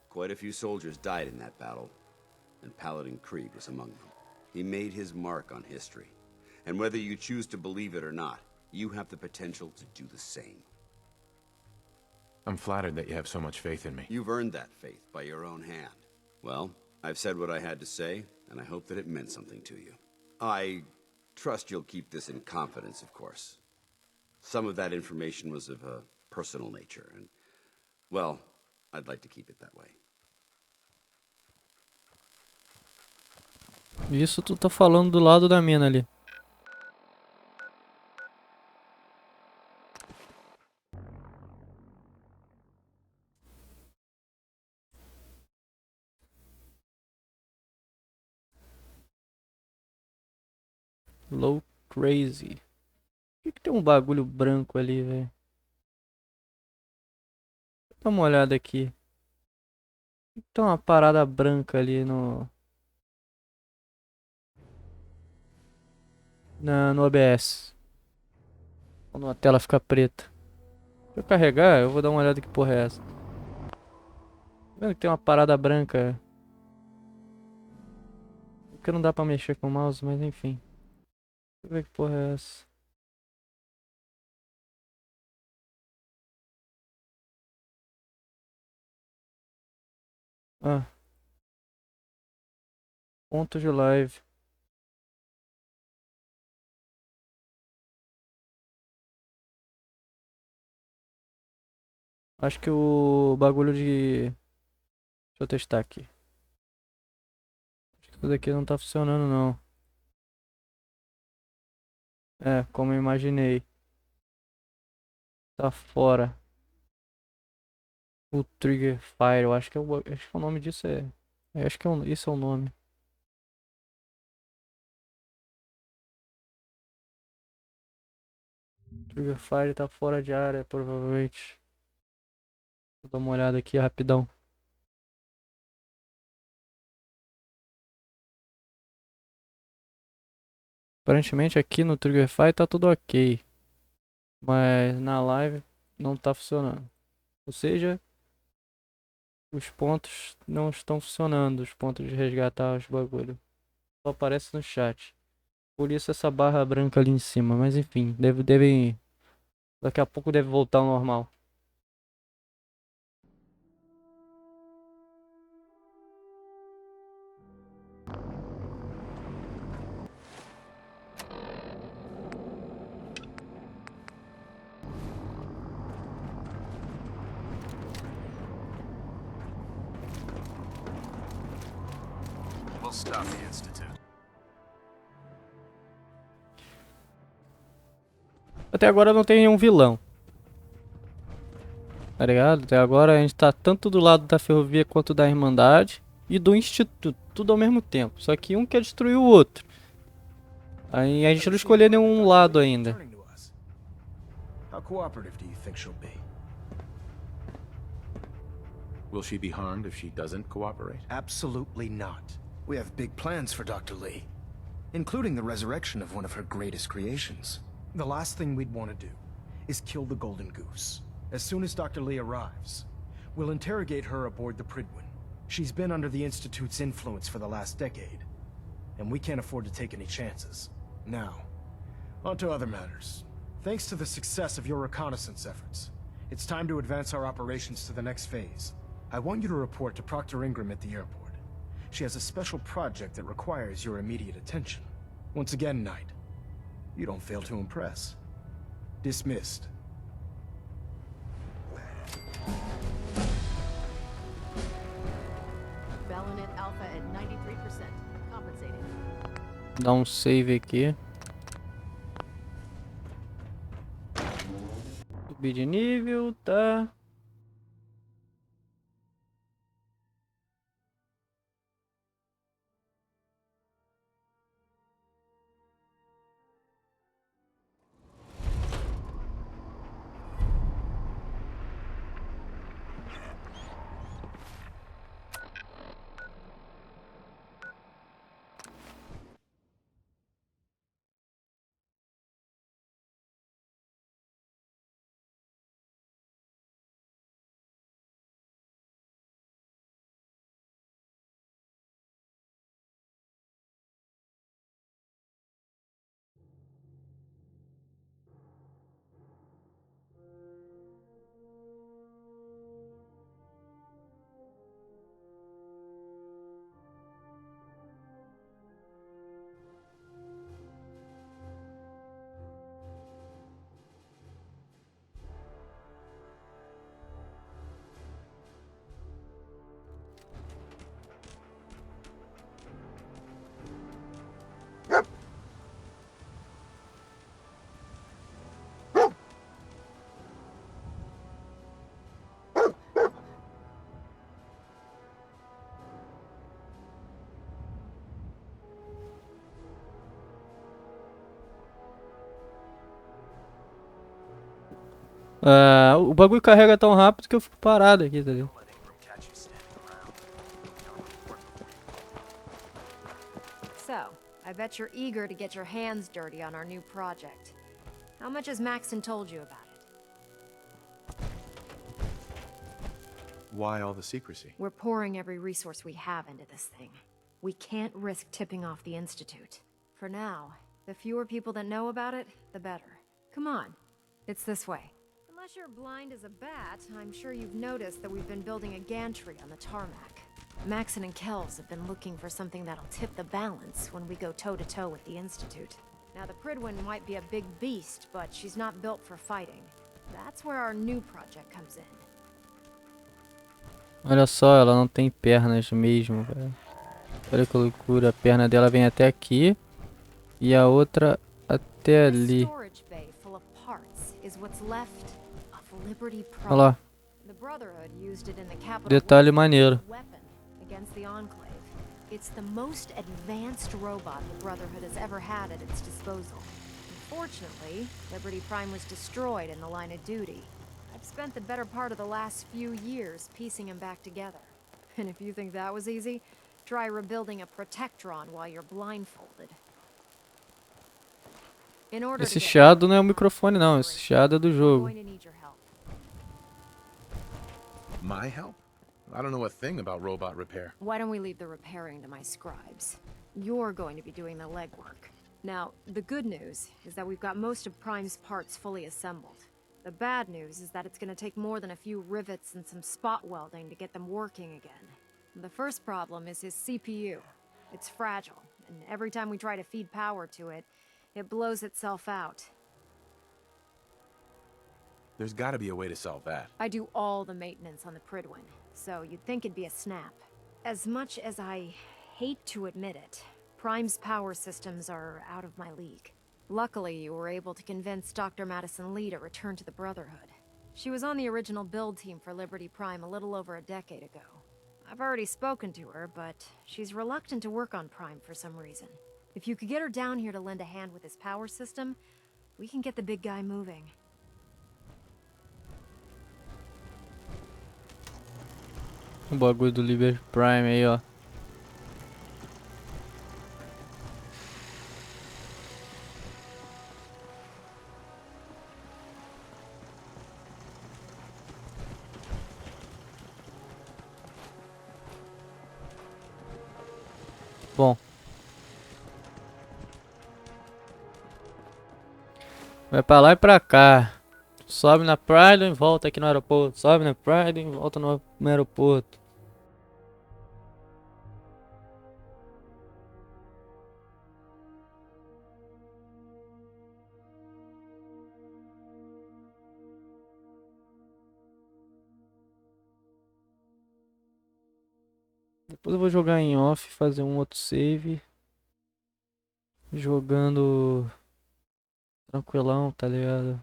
Quite a few soldiers died in that battle, and Paladin Krieg was among them. He made his mark on history. And whether you choose to believe it or not, you have the potential to do the same. I'm flattered that you have so much faith in me. You've earned that faith by your own hand. Well, I've said what I had to say, and I hope that it meant something to you. I trust you'll keep this in confidence, of course. Some of that information was of a personal nature, and, well, I'd like to keep it that way. Isso tu tá falando do lado da mina ali. Low Crazy. Por que tem um bagulho branco ali, velho? Dá uma olhada aqui. Tem uma parada branca ali no OBS. Quando a tela fica preta. Se eu carregar, eu vou dar uma olhada que porra é essa. Tá vendo que tem uma parada branca? Porque não dá pra mexer com o mouse, mas enfim. Deixa eu ver que porra é essa. Ah. Ponto de live. Acho que o bagulho de... Deixa eu testar aqui. Acho que isso daqui não tá funcionando não. É, como eu imaginei. Tá fora. O Trigger Fire, eu acho que acho que o nome disso é... acho que isso é o nome. Trigger Fire tá fora de área, provavelmente. Vou dar uma olhada aqui rapidão. Aparentemente aqui no Trigger Fire tá tudo ok. Mas na live não tá funcionando. Ou seja, os pontos não estão funcionando. Os pontos de resgatar os bagulho. Só aparece no chat. Por isso essa barra branca ali em cima. Mas enfim, deve... Daqui a pouco deve voltar ao normal. We'll stop the institute. Até agora não tem nenhum vilão. Tá ligado? Até agora a gente tá tanto do lado da ferrovia quanto da Irmandade e do Instituto, tudo ao mesmo tempo. Só que um quer destruir o outro. Aí a gente não escolheu nenhum lado ainda. How cooperative do you think she'll be? Will she be harmed if she doesn't cooperate? Absolutely not. We have big plans for Dr. Lee, including the resurrection of one of her greatest creations. The last thing we'd want to do is kill the Golden Goose. As soon as Dr. Lee arrives, we'll interrogate her aboard the Pridwin. She's been under the Institute's influence for the last decade, and we can't afford to take any chances. Now, on to other matters. Thanks to the success of your reconnaissance efforts, it's time to advance our operations to the next phase. I want you to report to Proctor Ingram at the airport. She has a special project that requires your immediate attention. Once again, Knight, you don't fail to impress. Dismissed. Baronet Alpha at 93%. Compensating. Dá um save aqui. Subir de nível, tá? Ah, o bagulho carrega tão rápido que eu fico parado aqui, tá ligado? So, I bet you're eager to get your hands dirty on our new project. How much has Maxon told you about it? Why all the secrecy? We're pouring every resource we have into this thing. We can't risk tipping off the Institute. For now, the fewer people that know about it, the better. Come on, it's this way. Unless you're blind as a bat, I'm sure you've noticed that we've been building a gantry on the tarmac. Maxon and Kells have been looking for something that'll tip the balance when we go toe-to-toe with the Institute. Now, the Pridwin might be a big beast, but she's not built for fighting. That's where our new project comes in. Olha só, ela não tem pernas mesmo, velho. Olha que loucura, a perna dela vem até aqui e a outra até ali. Olha lá. Detalhe maneiro. It's the most advanced robot the Brotherhood has ever had at its disposal. Unfortunately, Liberty Prime was destroyed in the line of duty. I've spent the better part of the last few years piecing him back together. And if you think that was easy, try rebuilding a Protectron while you're blindfolded. Esse chiado não é o microfone não, esse chiado é do jogo. My help? I don't know a thing about robot repair. Why don't we leave the repairing to my scribes? You're going to be doing the legwork. Now, the good news is that we've got most of Prime's parts fully assembled. The bad news is that it's going to take more than a few rivets and some spot welding to get them working again. The first problem is his CPU. It's fragile, and every time we try to feed power to it, it blows itself out. There's gotta be a way to solve that. I do all the maintenance on the Pridwin, so you'd think it'd be a snap. As much as I hate to admit it, Prime's power systems are out of my league. Luckily, you were able to convince Dr. Madison Lee to return to the Brotherhood. She was on the original build team for Liberty Prime a little over a decade ago. I've already spoken to her, but she's reluctant to work on Prime for some reason. If you could get her down here to lend a hand with his power system, we can get the big guy moving. O bagulho do Liberty Prime aí, ó. Bom. Vai pra lá e pra cá. Sobe na Pride e volta aqui no aeroporto. Sobe na Pride e volta no aeroporto. Depois eu vou jogar em off, fazer um outro save. Jogando tranquilão, tá ligado?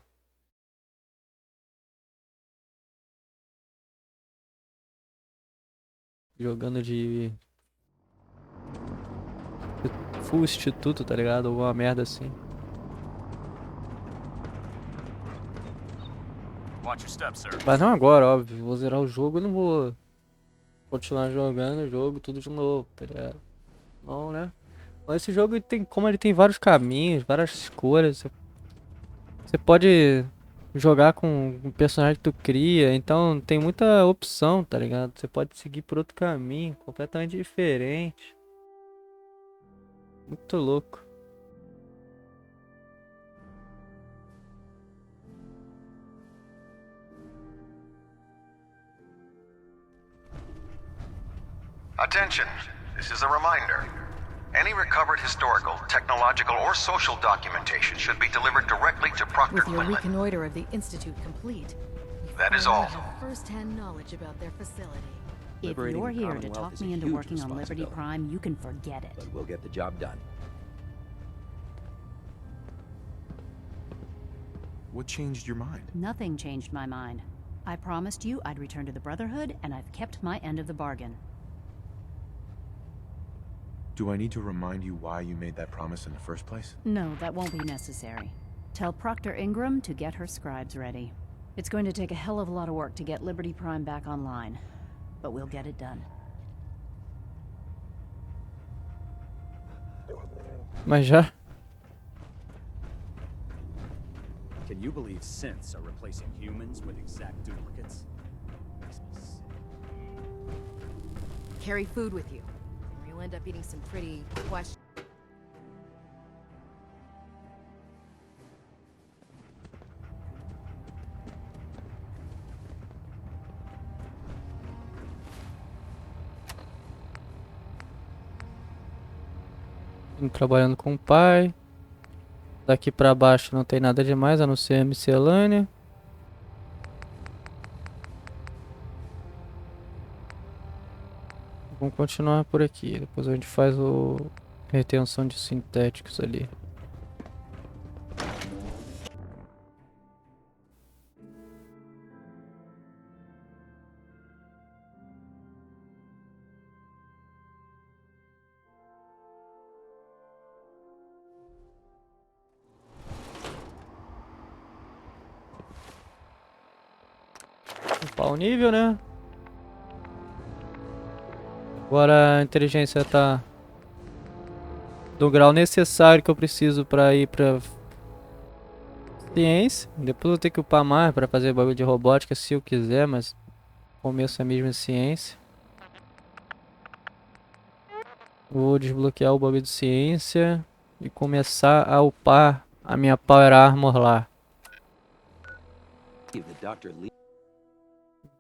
Jogando de full instituto, tá ligado? Alguma merda assim. Mas não agora, óbvio. Vou zerar o jogo e não vou continuar jogando o jogo tudo de novo, tá ligado? Não, né? Mas esse jogo tem, como ele tem vários caminhos, várias escolhas. Você pode jogar com o personagem que tu cria, então tem muita opção, tá ligado? Você pode seguir por outro caminho, completamente diferente. Muito louco. Attention, this is a reminder. Any recovered historical, technological, or social documentation should be delivered directly to Proctor With your Quinlan. reconnoiter of the Institute complete, That is all. have first-hand knowledge about their facility. If you're here to talk me into working on Liberty Prime, you can forget it. But we'll get the job done. What changed your mind? Nothing changed my mind. I promised you I'd return to the Brotherhood, and I've kept my end of the bargain. Do I need to remind you why you made that promise in the first place? No, that won't be necessary. Tell Proctor Ingram to get her scribes ready. It's going to take a hell of a lot of work to get Liberty Prime back online, but we'll get it done. Mas já? Can you believe synths are replacing humans with exact duplicates? Makes me sick. Carry food with you, or you'll end up eating some pretty questionable. Trabalhando com o pai. Daqui pra baixo não tem nada demais, a não ser a miscelânea. Vamos continuar por aqui. Depois a gente faz o retenção de sintéticos ali. Upar o nível, né? Agora a inteligência tá do grau necessário que eu preciso pra ir pra ciência. Depois eu vou ter que upar mais pra fazer bagulho de robótica se eu quiser, mas no começo é mesmo ciência. Vou desbloquear o bagulho de ciência e começar a upar a minha Power Armor lá.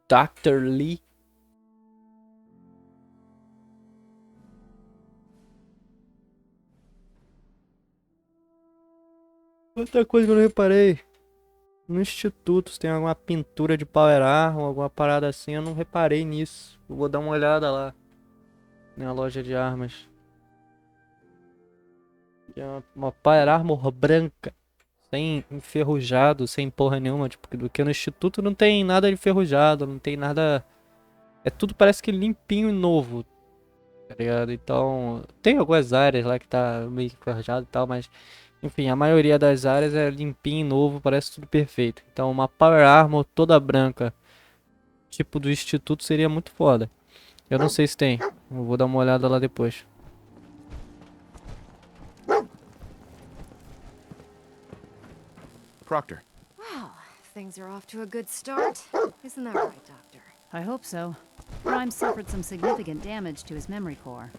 Dr. Lee. Outra coisa que eu não reparei. No instituto, se tem alguma pintura de Power Armor, alguma parada assim, eu não reparei nisso. Eu vou dar uma olhada lá. Na loja de armas. É uma Power Armor branca. Sem enferrujado, sem porra nenhuma. Tipo, do que no instituto não tem nada de enferrujado, não tem nada. É tudo parece que limpinho e novo. Tá ligado? Então. Tem algumas áreas lá que tá meio enferrujado e tal, mas. Enfim, a maioria das áreas é limpinho e novo, parece tudo perfeito. Então uma Power Armor toda branca, tipo do instituto, seria muito foda. Eu não sei se tem. Eu vou dar uma olhada lá depois. Proctor. Wow, things are off to a good start. Isn't that right, Doctor? I hope so. Prime suffered some significant damage to his memory core.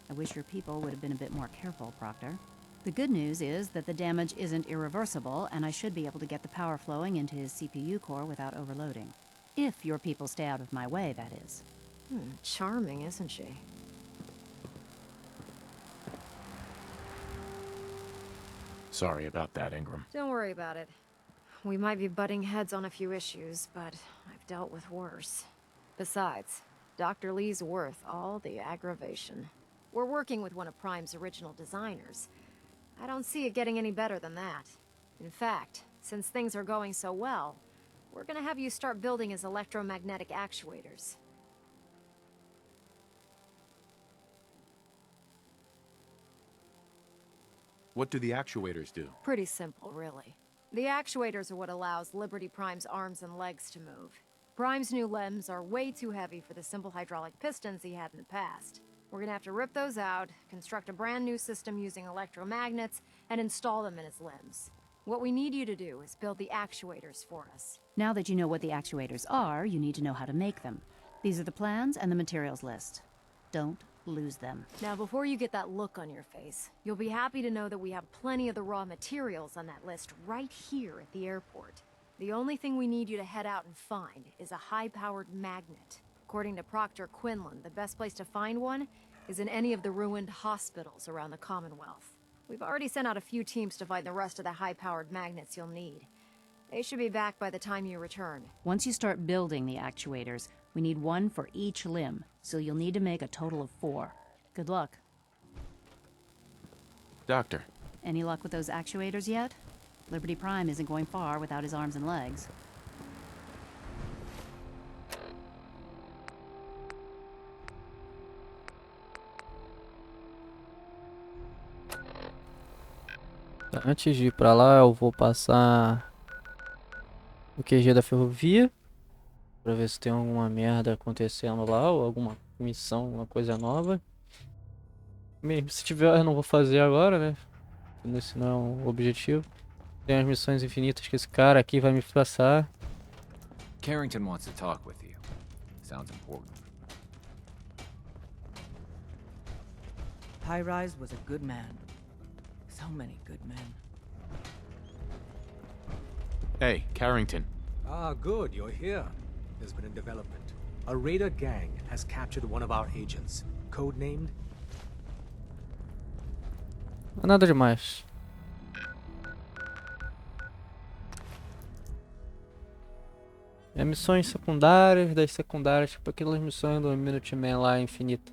I wish your people would have been a bit more careful, Proctor. The good news is that the damage isn't irreversible, and I should be able to get the power flowing into his CPU core without overloading. If your people stay out of my way, that is. Charming, isn't she? Sorry about that, Ingram. Don't worry about it. We might be butting heads on a few issues, but I've dealt with worse. Besides, Dr. Lee's worth all the aggravation. We're working with one of Prime's original designers. I don't see it getting any better than that. In fact, since things are going so well, we're gonna have you start building his electromagnetic actuators. What do the actuators do? Pretty simple, really. The actuators are what allows Liberty Prime's arms and legs to move. Prime's new limbs are way too heavy for the simple hydraulic pistons he had in the past. We're gonna have to rip those out, construct a brand new system using electromagnets, and install them in his limbs. What we need you to do is build the actuators for us. Now that you know what the actuators are, you need to know how to make them. These are the plans and the materials list. Don't lose them. Now, before you get that look on your face, you'll be happy to know that we have plenty of the raw materials on that list right here at the airport. The only thing we need you to head out and find is a high-powered magnet. According to Proctor Quinlan, the best place to find one is in any of the ruined hospitals around the Commonwealth. We've already sent out a few teams to find the rest of the high-powered magnets you'll need. They should be back by the time you return. Once you start building the actuators, we need one for each limb, so you'll need to make a total of 4. Good luck. Doctor. Any luck with those actuators yet? Liberty Prime isn't going far without his arms and legs. Antes de ir pra lá, eu vou passar O QG da ferrovia. Pra ver se tem alguma merda acontecendo lá ou alguma missão, alguma coisa nova. Mesmo se tiver, eu não vou fazer agora, né? Esse não é um objetivo. Tem as missões infinitas que esse cara aqui vai me passar. Carrington wants to talk with you. Sounds important. High-Rise was a good man. So many good men. Hey, Carrington. Ah, good, you're here. There's been a development. A raider gang has captured one of our agents, codenamed... Nada demais. É missões secundárias, das secundárias, tipo aquelas missões do Minuteman lá, infinita.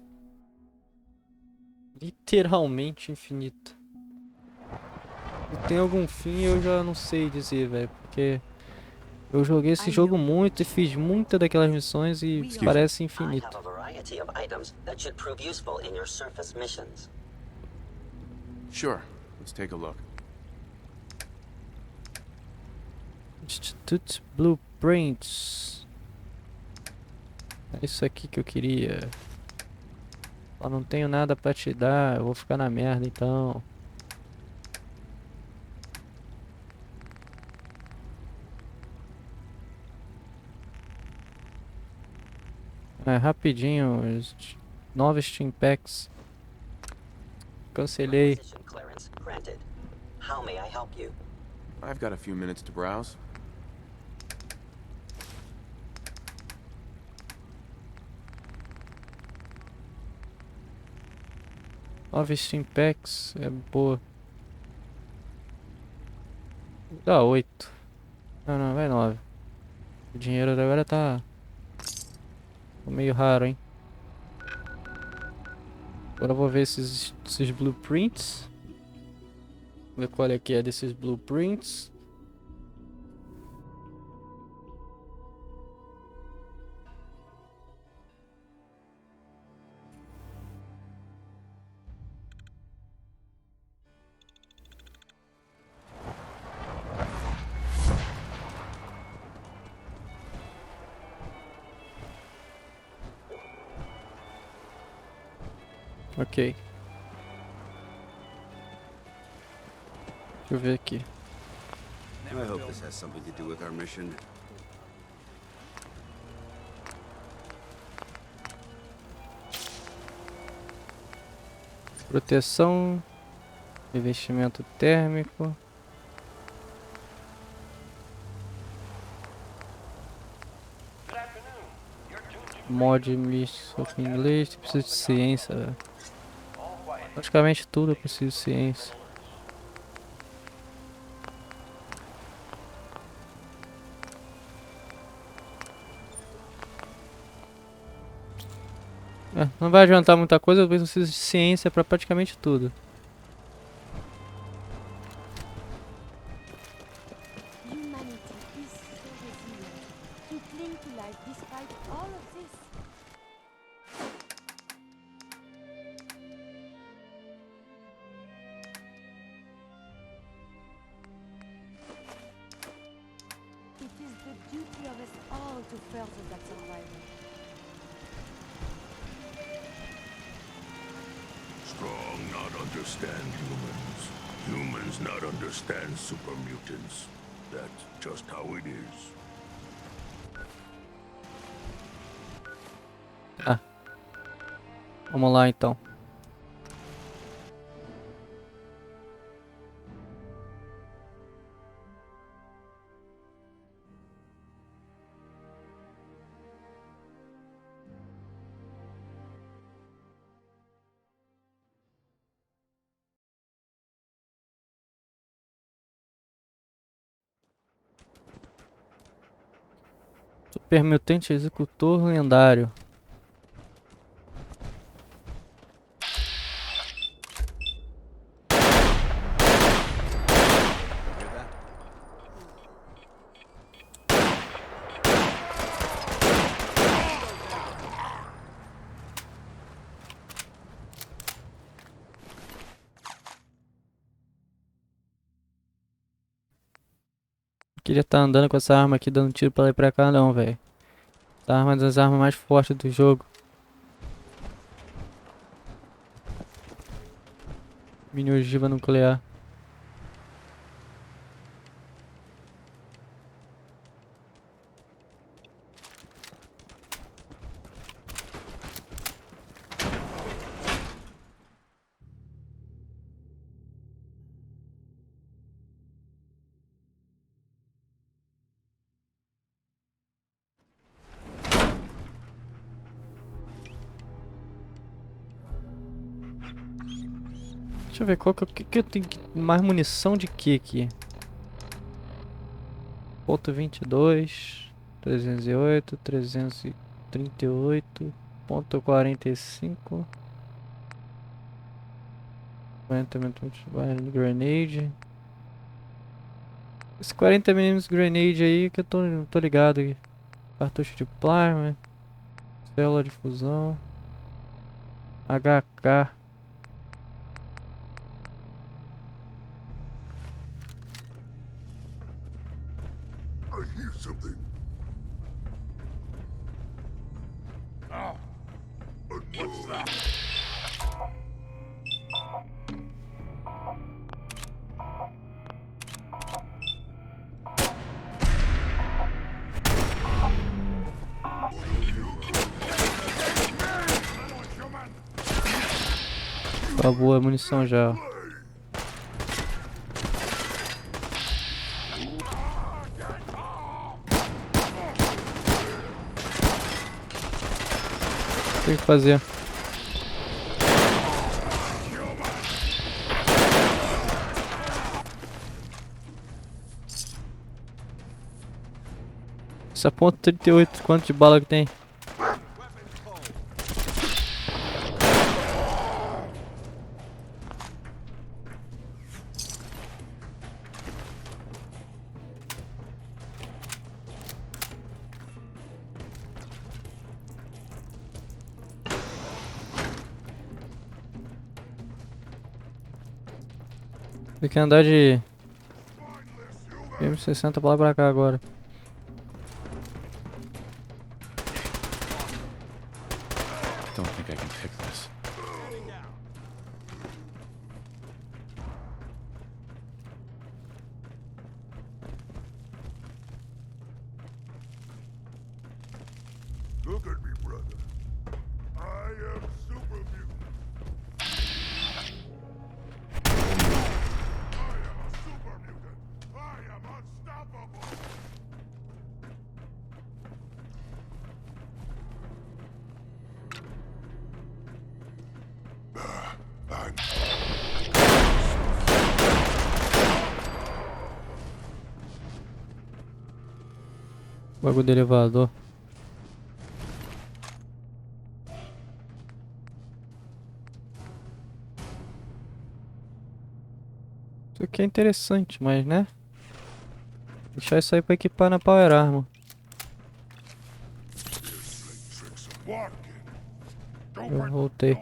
Literalmente infinita. Se tem algum fim eu já não sei dizer, velho, porque eu joguei esse jogo muito e fiz muitas daquelas missões e parece infinito. I have a variety of items that should prove useful in your surface missions. Sure, let's take a look. Institute Blueprints. É isso aqui que eu queria. Só não tenho nada pra te dar, eu vou ficar na merda então. É, rapidinho, os 9 Steam Packs. Cancelei. Clearance granted. How may I help you? I've got a few minutes to browse. Nove Steam Packs é boa. Dá 8. Não, vai 9. O dinheiro agora tá meio raro, hein? Agora eu vou ver esses blueprints. Ver qual é que é desses blueprints. Ok. Deixa eu ver aqui. I hope this has something to do with our mission. Proteção, revestimento térmico. Mod misto em inglês, preciso de ciência, velho. Praticamente tudo eu preciso de ciência. É, não vai adiantar muita coisa, eu preciso de ciência para praticamente tudo. Humanity is so resilient. To cling to life despite all of this. It is the duty of us all to further that survival. Strong not understand humans. Humans not understand super mutants. That's just how it is. Ah. Vamos lá então. Super mutante executor lendário. Queria estar andando com essa arma aqui dando tiro pra lá e pra cá, não, velho. Essa arma é uma das armas mais fortes do jogo. Mini ogiva nuclear. Deixa eu ver qual que eu tenho mais munição de que aqui? Ponto 22, 308, 338, ponto 45, 40mm grenade. Esse 40mm grenade aí que eu tô ligado aqui. Cartucho de plasma, célula de fusão, HK. I hear something. Oh, what's that? Acabou a munição já. Tem que fazer. Essa ponta 38, quanto de bala que tem? Tem que andar de M60 pra lá pra cá agora. Don't think I can pick this. Look at me, brother. I am super mutant. I am a super mutant. I am unstoppable. Bagulho do elevador. Isso aqui é interessante, mas né? Deixar isso aí pra equipar na Power Armor. Eu voltei.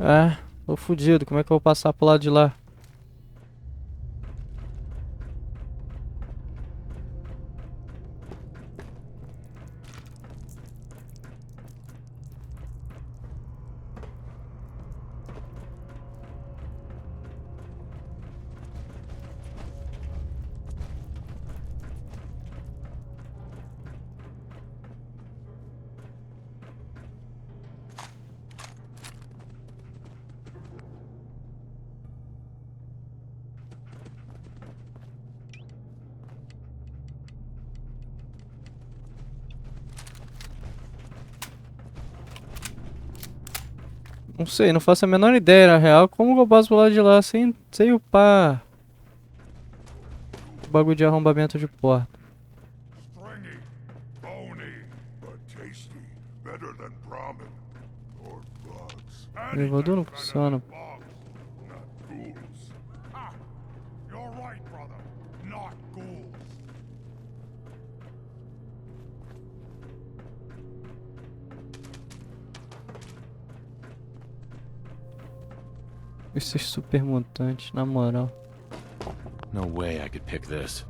Ah, tô fudido. Como é que eu vou passar pro lado de lá? Não sei, não faço a menor ideia, na real, como que eu passo pro lado de lá sem upar o bagulho de arrombamento de porta. Stringy, bony, but tasty. Better than ramen or bugs. O elevador não funciona. Not ghouls. not ghouls. Esses super mutantes, na moral. No way I could pick this.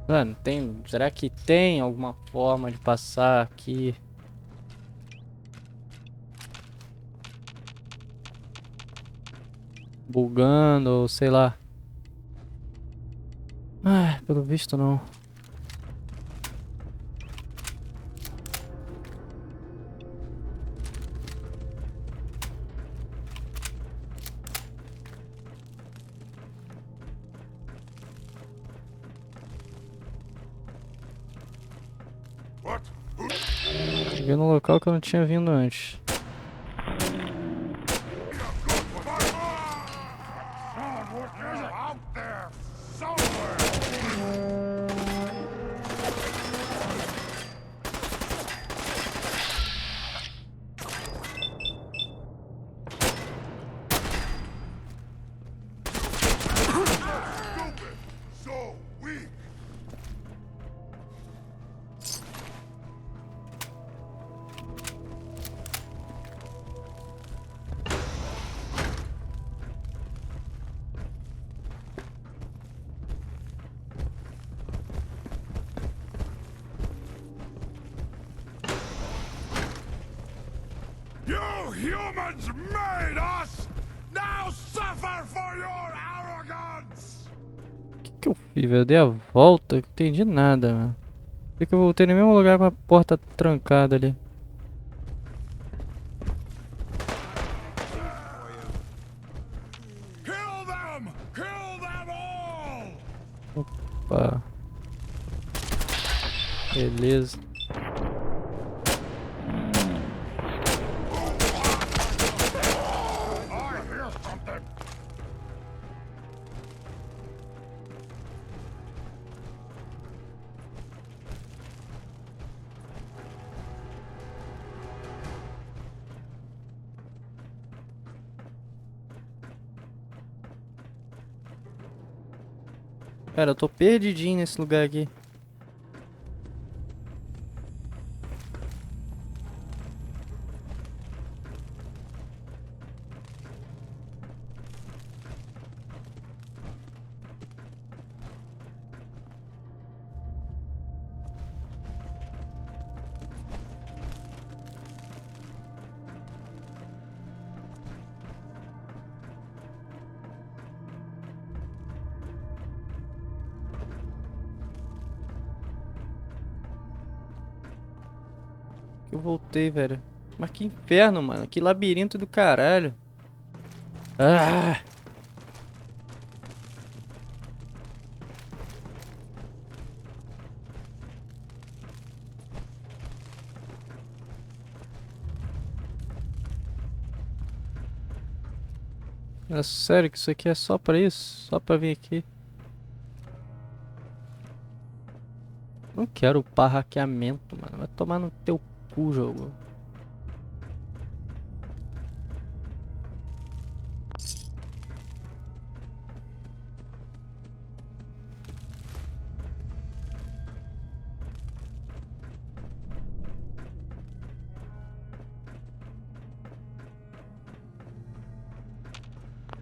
Mano, tem. Será que tem alguma forma de passar aqui? Bugando ou sei lá. Ah, pelo visto não. Cheguei num local que eu não tinha vindo antes. You humans made us! Now suffer for your arrogance! O que eu fiz, velho? Eu dei a volta, não entendi nada, mano. Por que eu voltei no mesmo lugar com a porta trancada ali? Kill them! Kill them all! Opa. Beleza. I hear something! Cara, eu tô perdidinho nesse lugar aqui. Eu voltei, velho. Mas que inferno, mano. Que labirinto do caralho. Ah! É sério que isso aqui é só pra isso? Só pra vir aqui? Não quero upar hackeamento, mano. Vai tomar no teu cu, jogo.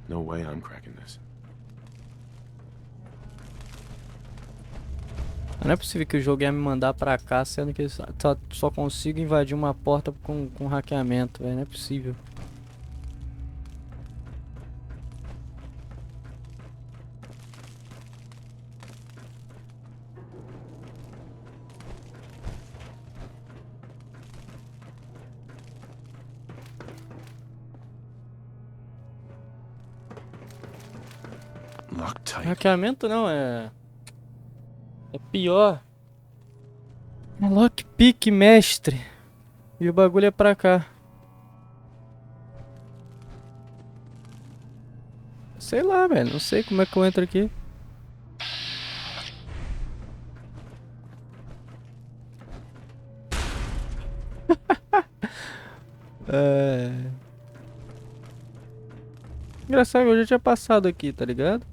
No way I'm cracking this. Não é possível que o jogo ia me mandar pra cá, sendo que só consigo invadir uma porta com hackeamento, velho. Não é possível. Loctite. Hackeamento não, é pior. É lockpick, mestre. E o bagulho é pra cá. Sei lá, velho. Não sei como é que eu entro aqui. Engraçado, eu já tinha passado aqui, tá ligado?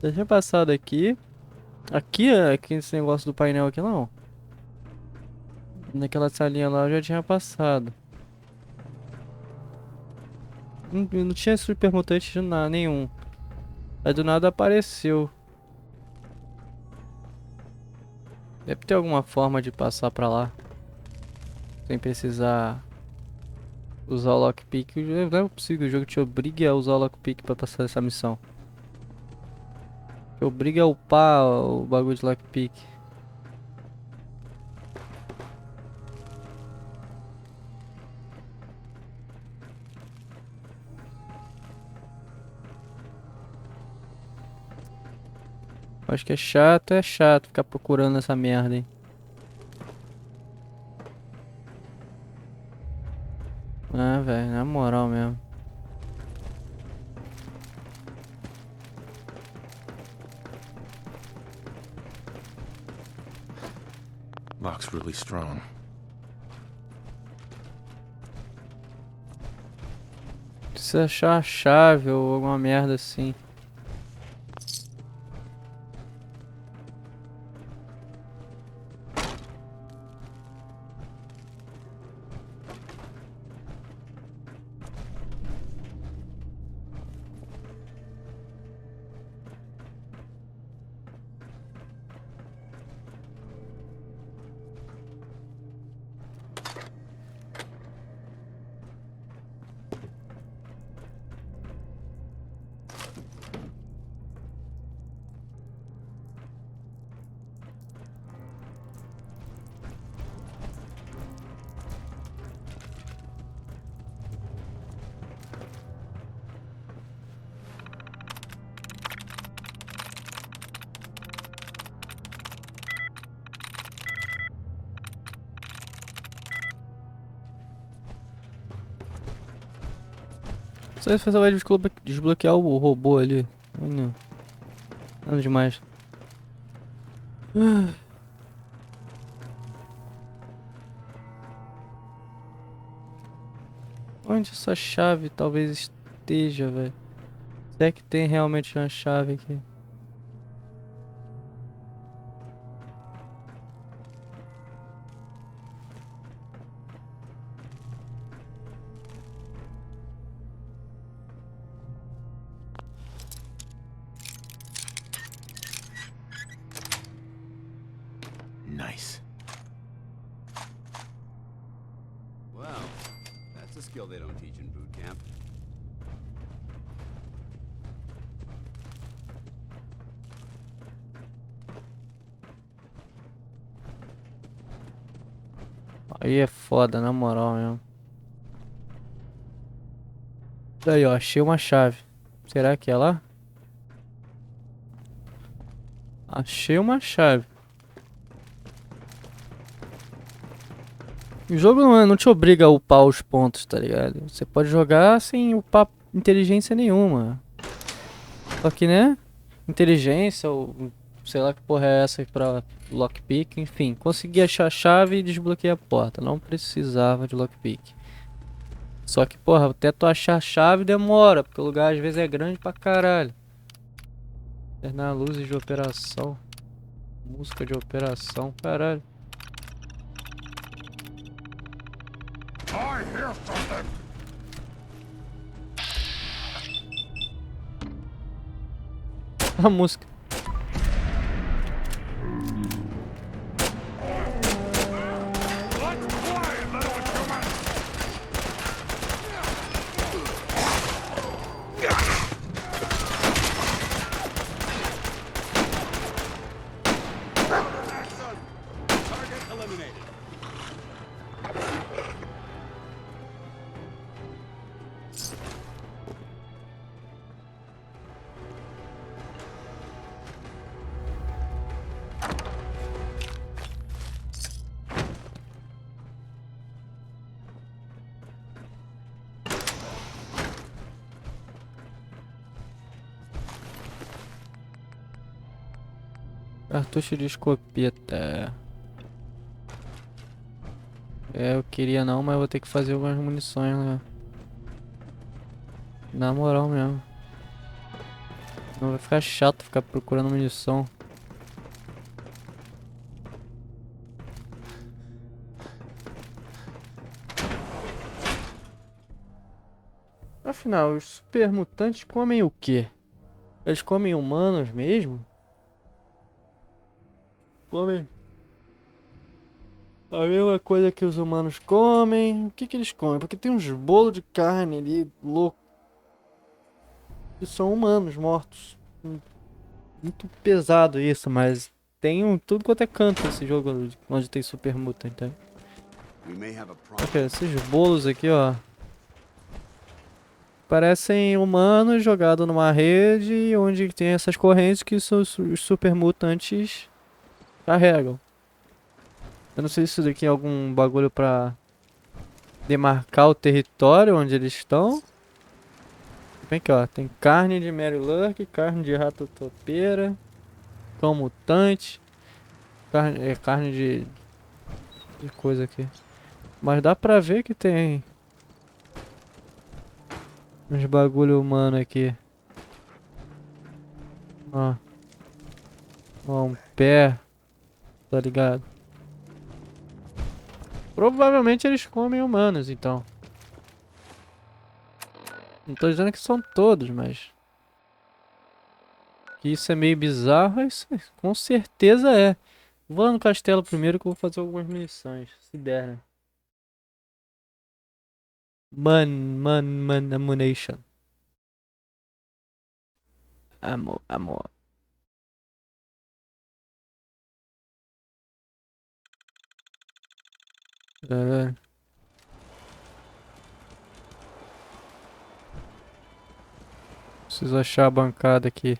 Já tinha passado aqui. Aqui esse negócio do painel aqui não. Naquela salinha lá eu já tinha passado. Não tinha super mutante de nada, nenhum. Aí do nada apareceu. Deve ter alguma forma de passar pra lá. Sem precisar usar o lockpick. Não é possível que o jogo te obrigue a usar o lockpick pra passar essa missão. Te obriga a upar o bagulho de lockpick. Acho que é chato ficar procurando essa merda, hein. Ah, velho, na moral mesmo. Lock's really strong. Precisa achar a chave ou alguma merda assim. Só você vai desbloquear o robô ali. Não. Nada demais. Onde essa chave talvez esteja, velho? Se é que tem realmente uma chave aqui. Nice. Well, that's a skill they don't teach in boot camp. Aí é foda, na moral mesmo. Daí, ó, achei uma chave. Será que é lá? Achei uma chave. O jogo não te obriga a upar os pontos, tá ligado? Você pode jogar sem upar inteligência nenhuma. Só que, né? Inteligência ou sei lá que porra é essa pra lockpick, enfim. Consegui achar a chave e desbloqueei a porta. Não precisava de lockpick. Só que, porra, até tu achar a chave demora, porque o lugar às vezes é grande pra caralho. Terminar luzes de operação. Música de operação, caralho. I hear something. A música. Cartucho de escopeta. É, eu queria não, mas vou ter que fazer algumas munições, né? Na moral mesmo. Não vai ficar chato ficar procurando munição. Afinal, os super mutantes comem o quê? Eles comem humanos mesmo? Comem a mesma coisa que os humanos comem. O que que eles comem? Porque tem uns bolos de carne ali, louco. Que são humanos mortos. Muito pesado isso, mas tem tudo quanto é canto esse jogo onde tem super mutant, tá? Ok, esses bolos aqui, ó. Parecem humanos jogados numa rede onde tem essas correntes que os super mutantes carregam. Eu não sei se isso daqui é algum bagulho pra demarcar o território onde eles estão. Vem aqui, ó. Tem carne de Mary Lurk, carne de rato topeira, cão mutante, carne de coisa aqui. Mas dá pra ver que tem uns bagulho humano aqui. Ó. Ó, um pé. Tá ligado? Provavelmente eles comem humanos, então. Não tô dizendo que são todos, mas... que isso é meio bizarro, isso com certeza é. Vou lá no castelo primeiro que eu vou fazer algumas missões. Se der, né? Ammunition. Amor. Caralho. Preciso achar a bancada aqui.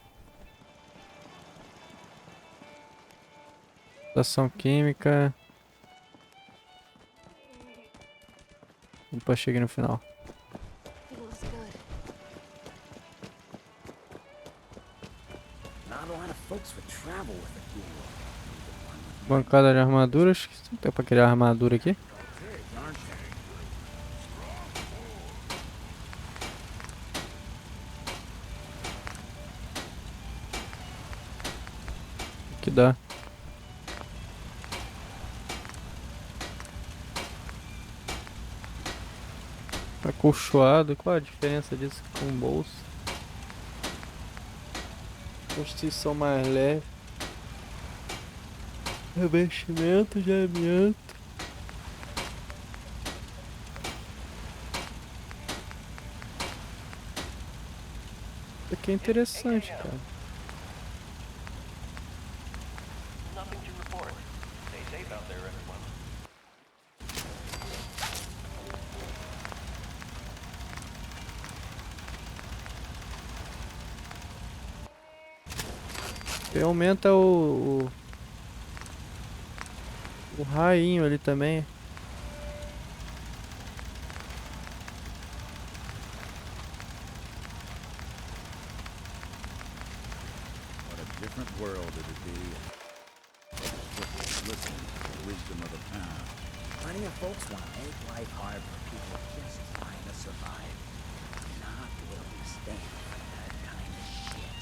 Estação química. Opa, cheguei no final. Bancada de armaduras. Não tem pra criar armadura aqui? Que dá. Acolchoado. Qual a diferença disso com o bolso? Constituição mais leve. Revestimento de amianto. Isso aqui é interessante, cara. E aumenta o rainho ali também. What a different world it'd be. Listen to the wisdom of the past. Plenty of folks want to make life hard for people just trying to survive. Not willing to stand for that kind of shit.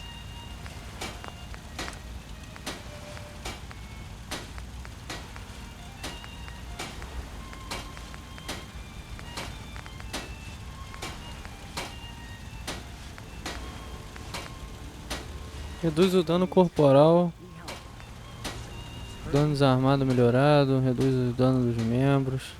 Reduz o dano corporal. Dano desarmado melhorado. Reduz o dano dos membros.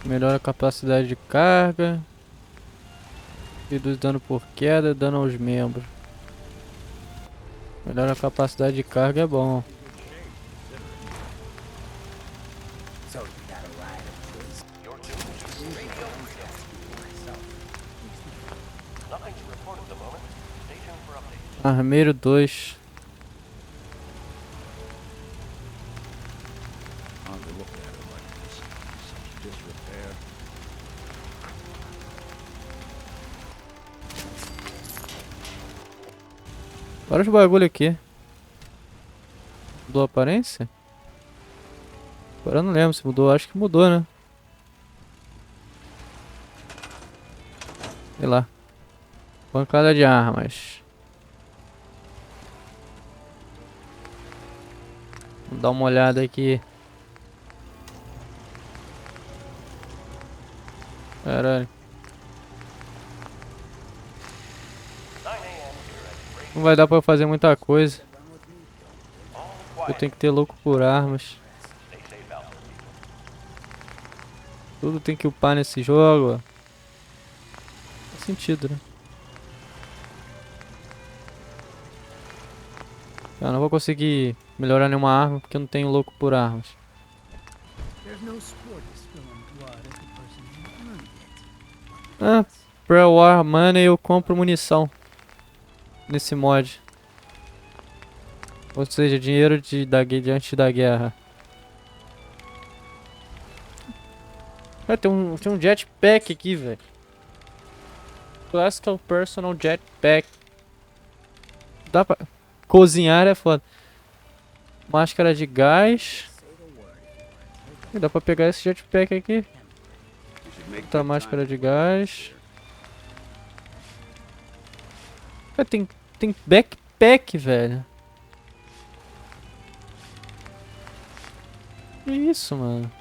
Melhora a capacidade de carga. Reduz dano por queda e dano aos membros. Melhora a capacidade de carga é bom. Armeiro 2. Olha os bagulho aqui. Mudou a aparência? Agora eu não lembro se mudou, acho que mudou, né? Sei lá. Bancada de armas. Vamos dar uma olhada aqui. Caralho. Não vai dar pra eu fazer muita coisa. Eu tenho que ter louco por armas. Tudo tem que upar nesse jogo, ó. Faz sentido, né? Eu não vou conseguir melhorar nenhuma arma porque eu não tenho louco por armas. Ah, pra War Money eu compro munição nesse mod. Ou seja, dinheiro de antes da guerra. Ah, tem um jetpack aqui, velho. Classical Personal Jetpack. Dá pra... Cozinhar é foda. Máscara de gás. Dá pra pegar esse jetpack aqui. Outra máscara de gás. Ah, tem backpack, velho. Que isso, mano?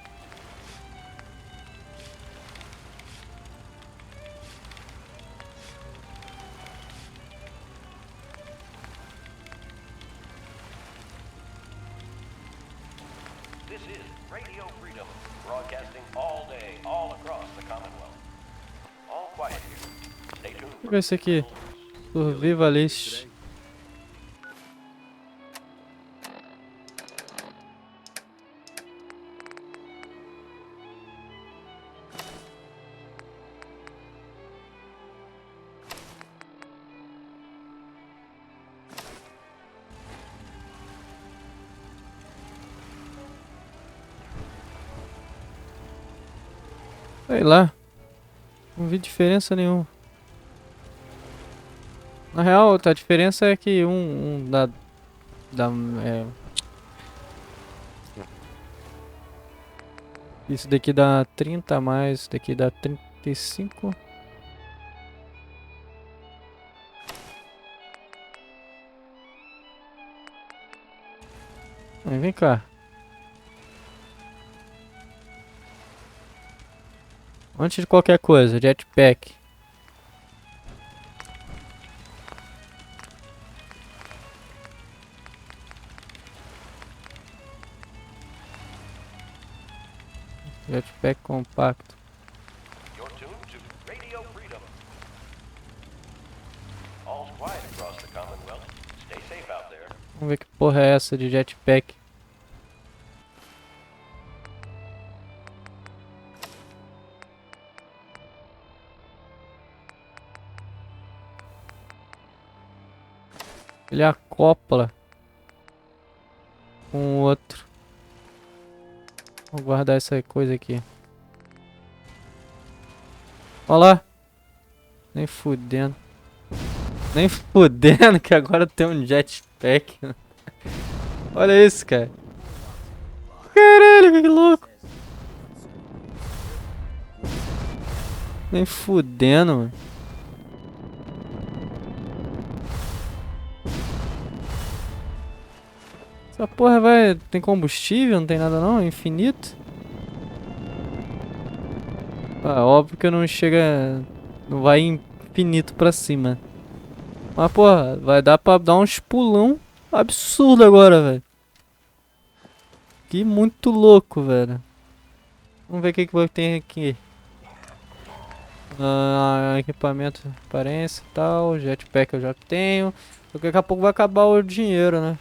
This is Radio Freedom, broadcasting all day, all across the Commonwealth. All quiet here. Stay tuned. Deixa eu ver esse aqui. Survivalist. Sei lá. Não vi diferença nenhuma. Na real, a diferença é que é, isso daqui dá 30 a mais, isso daqui dá 35. Vem cá. Antes de qualquer coisa, jetpack. Jetpack compacto. You're tuned to Radio Freedom. All's quiet across the Commonwealth. Stay safe out there. Vamos ver que porra é essa de jetpack. Ele acopla com o outro. Vou guardar essa coisa aqui. Olha lá. Nem fudendo. Nem fudendo que agora tem um jetpack. Olha isso, cara. Caralho, que louco. Nem fudendo, mano. Essa porra vai... Tem combustível? Não tem nada não? É infinito? Ah, óbvio que não chega... Não vai infinito pra cima. Mas porra, vai dar pra dar uns pulão absurdo agora, velho. Que muito louco, velho. Vamos ver o que tem aqui. Equipamento, aparência e tal. Jetpack eu já tenho. Daqui a pouco vai acabar o dinheiro, né?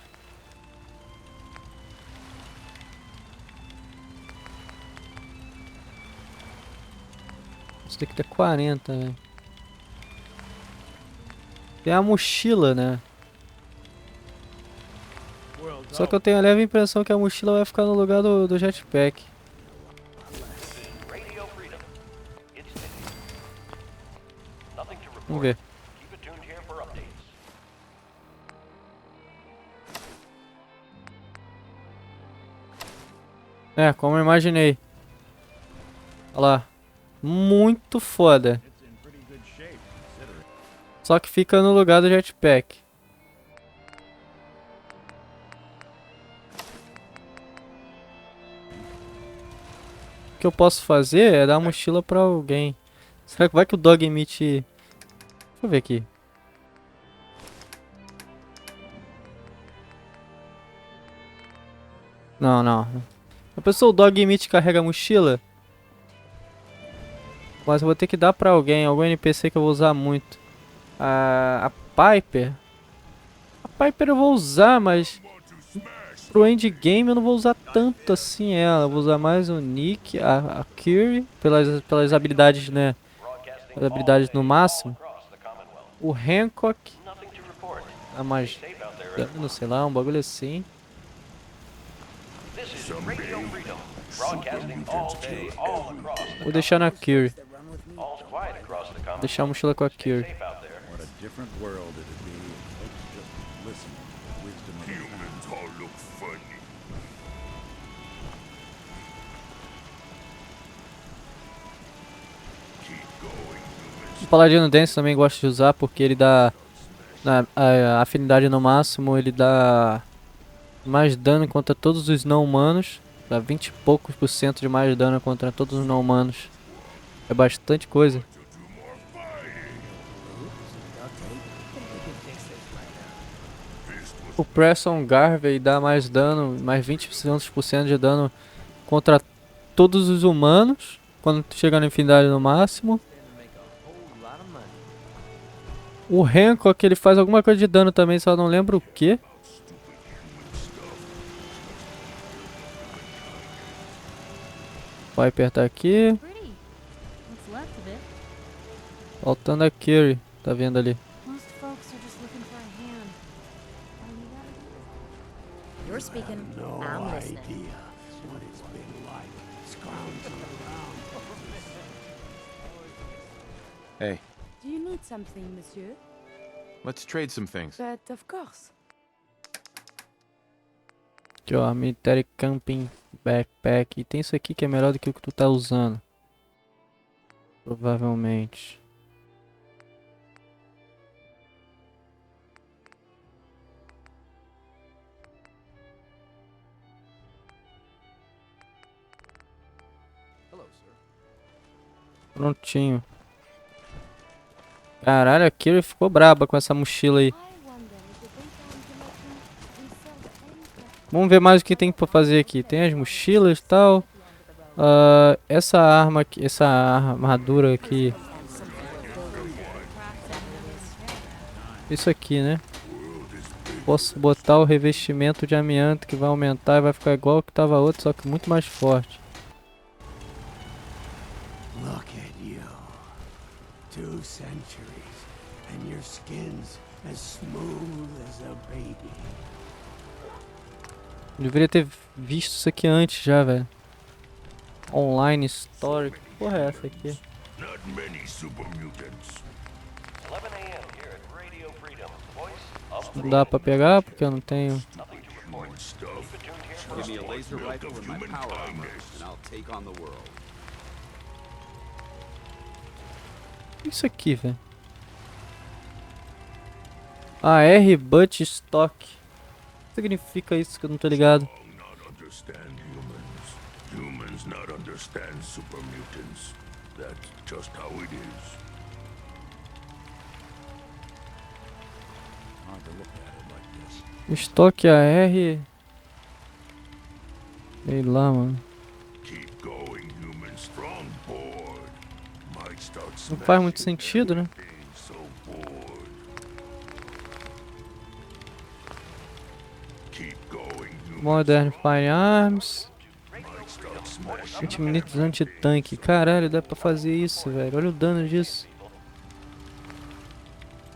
Isso daqui tá 40, velho. Tem a mochila, né? Só que eu tenho a leve impressão que a mochila vai ficar no lugar do jetpack. Vamos ver. É, como eu imaginei. Olha lá. Muito foda. Só que fica no lugar do jetpack. O que eu posso fazer é dar a mochila pra alguém. Será que vai que o Dog Meat... Deixa eu ver aqui. Não, não. A pessoa, o Dog Meat carrega a mochila. Mas eu vou ter que dar pra alguém, algum NPC que eu vou usar muito. A Piper. A Piper eu vou usar, mas pro endgame eu não vou usar tanto assim ela. Eu vou usar mais o Nick, a Curie, pelas habilidades, né? As habilidades no máximo. O Hancock. A magia, não sei lá, um bagulho assim. Vou deixar na Curie. Vou deixar a mochila com a Curie. O Paladino Dance também gosto de usar porque ele dá a afinidade no máximo, ele dá mais dano contra todos os não humanos, dá 20 e poucos % de mais dano contra todos os não humanos. É bastante coisa. O Preston Garvey dá mais dano, mais 20% de dano contra todos os humanos quando chega na afinidade no máximo. O Hancock, ele faz alguma coisa de dano também, só não lembro o que. Vai apertar aqui. Faltando a Curie, tá vendo ali? You're speaking, I'm listening. Hey, Do you need something, monsieur? let's trade some things. But of course. Aqui ó, Military Camping Backpack. E tem isso aqui que é melhor do que o que tu tá usando. Provavelmente. Prontinho. Caralho, a Kira ficou braba com essa mochila aí. Vamos ver mais o que tem pra fazer aqui. Tem as mochilas e tal. Essa arma aqui, essa armadura aqui. Isso aqui, né? Posso botar o revestimento de amianto que vai aumentar e vai ficar igual que tava outro, só que muito mais forte. Look at you. 2 centuries, and your skin's as smooth as a baby. Eu deveria ter visto isso aqui antes já, velho. Online Story. Que porra é essa aqui? Não dá pra pegar porque eu não tenho. Give me a laser rifle and my power armor, and I'll take on the world. Isso aqui, velho. R Butt Stock. O que significa isso que eu não tô ligado? Humans not understand super mutants. That's just how it is. Hard to look at it like this. Estoque AR. Sei lá, mano. Keep going, humans. Strong board. Might start Não faz muito sentido, né? so bored. Keep going, humans. Modern Firearms. 20 minutos anti-tanque. Caralho, dá pra fazer isso, velho. Olha o dano disso.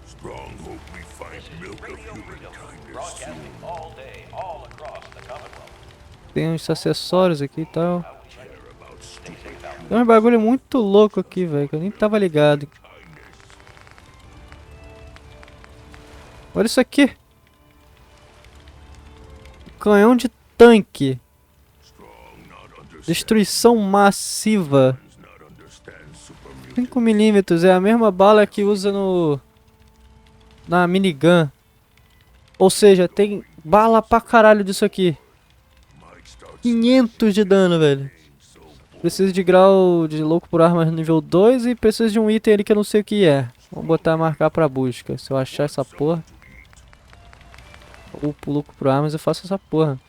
Strong hope we find milk of humankind soon. Tem uns acessórios aqui e tal. Tem um bagulho muito louco aqui, velho, que eu nem tava ligado. Olha isso aqui. Canhão de tanque. Destruição massiva. 5 milímetros é a mesma bala que usa na minigun. Ou seja, tem bala pra caralho disso aqui. 500 de dano, velho. Preciso de grau de louco por armas nível 2 e preciso de um item ali que eu não sei o que é. Vamos botar marcar pra busca. Se eu achar essa porra. Ou louco por armas eu faço essa porra.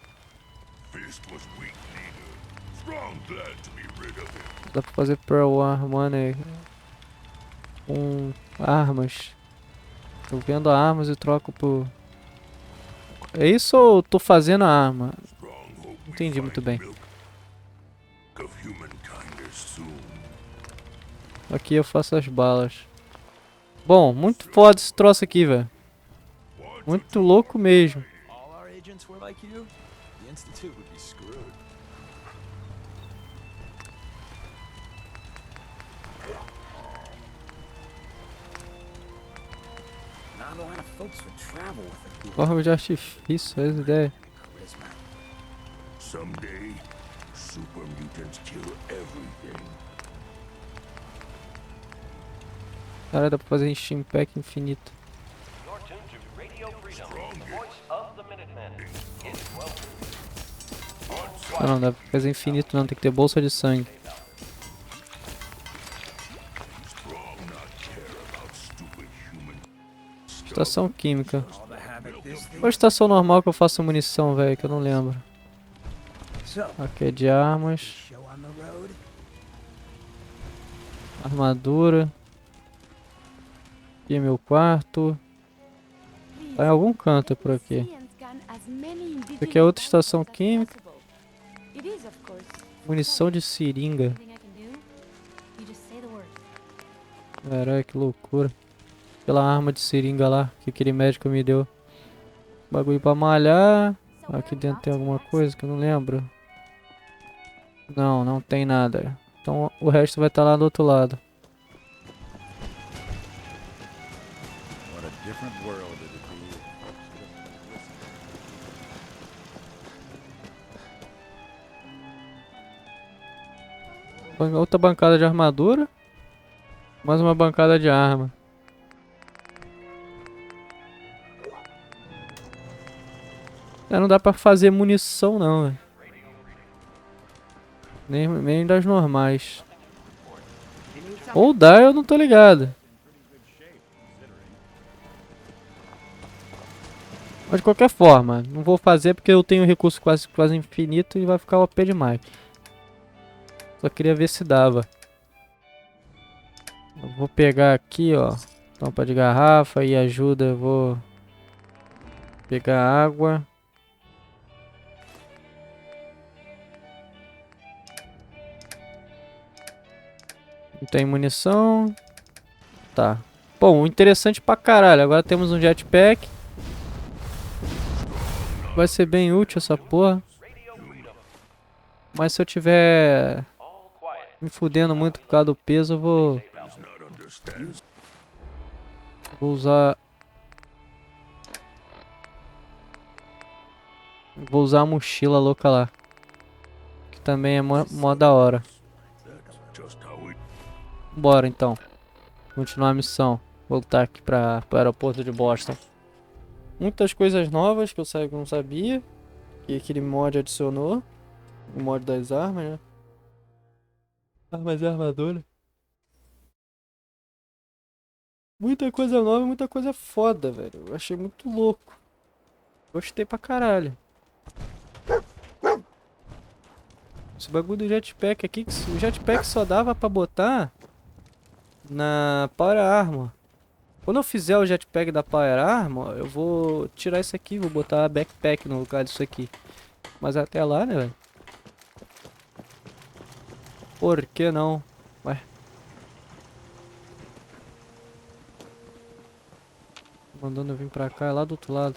Dá pra fazer Pearl Money com armas. Eu vendo armas e troco por... É isso ou eu tô fazendo a arma? Não entendi muito bem. Aqui eu faço as balas. Bom, muito foda esse troço aqui, velho. Muito louco mesmo. Forma de artifício, essa ideia. Someday, super mutants kill everything. Cara, dá pra fazer em Steam Pack infinito. Ah, não, dá pra fazer infinito não, tem que ter bolsa de sangue. Estação química. Qual a estação normal que eu faço munição, velho, que eu não lembro. Aqui é de armas. Armadura. Aqui é meu quarto. Tá em algum canto por aqui. Isso aqui é outra estação química. Munição de seringa. Caralho, que loucura. Aquela arma de seringa lá que aquele médico me deu. Bagulho pra malhar. Aqui dentro tem alguma coisa que eu não lembro. Não, não tem nada. Então o resto vai estar lá do outro lado. Outra bancada de armadura. Mais uma bancada de arma. Não dá pra fazer munição não, velho. Nem das normais. Ou dá, eu não tô ligado. Mas de qualquer forma, não vou fazer porque eu tenho recurso quase infinito e vai ficar OP demais. Só queria ver se dava. Eu vou pegar aqui, ó. Tampa de garrafa e ajuda, eu vou pegar água. Não tem munição. Tá. Bom, interessante pra caralho. Agora temos um jetpack. Vai ser bem útil essa porra. Mas se eu tiver me fudendo muito por causa do peso, eu vou usar... Vou usar a mochila louca lá. Que também é mó da hora. Bora então. Continuar a missão. Voltar aqui para o aeroporto de Boston. Muitas coisas novas que eu não sabia. Que aquele mod adicionou. O mod das armas, né? Armas e armadura. Muita coisa nova, muita coisa foda, velho. Eu achei muito louco. Gostei pra caralho. Esse bagulho do jetpack aqui, o jetpack só dava pra botar na Power Armor. Quando eu fizer o jetpack da Power Armor, eu vou tirar isso aqui, vou botar a backpack no lugar disso aqui. Mas até lá, né, velho? Por que não? Ué. Mandando eu vir pra cá, é lá do outro lado.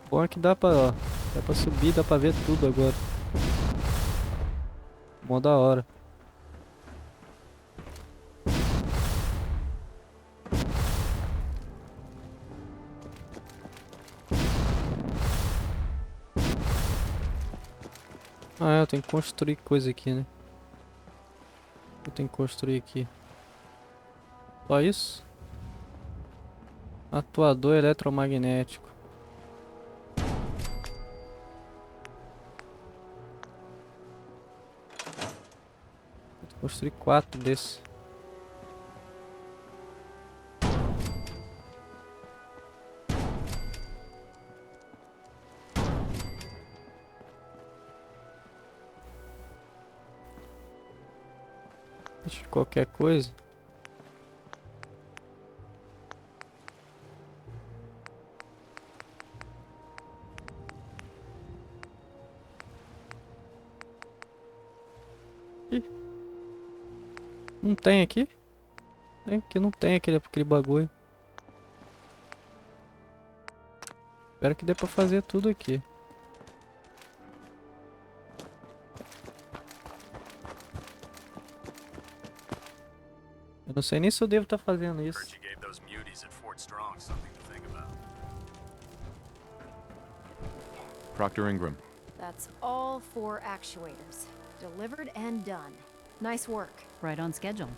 Bom é que dá pra subir, dá pra ver tudo agora. Mó da hora. Ah, eu tenho que construir coisa aqui, né? Eu tenho que construir aqui. Só isso? Atuador eletromagnético. Vou construir 4 desses. Deixa de qualquer coisa. Ih. Não tem aqui? Tem que não tem aquele bagulho. Espero que dê pra fazer tudo aqui. Eu não sei nem se eu devo estar fazendo isso. Proctor Ingram. That's all 4 actuators. Delivered and done. Nice work. Right on schedule.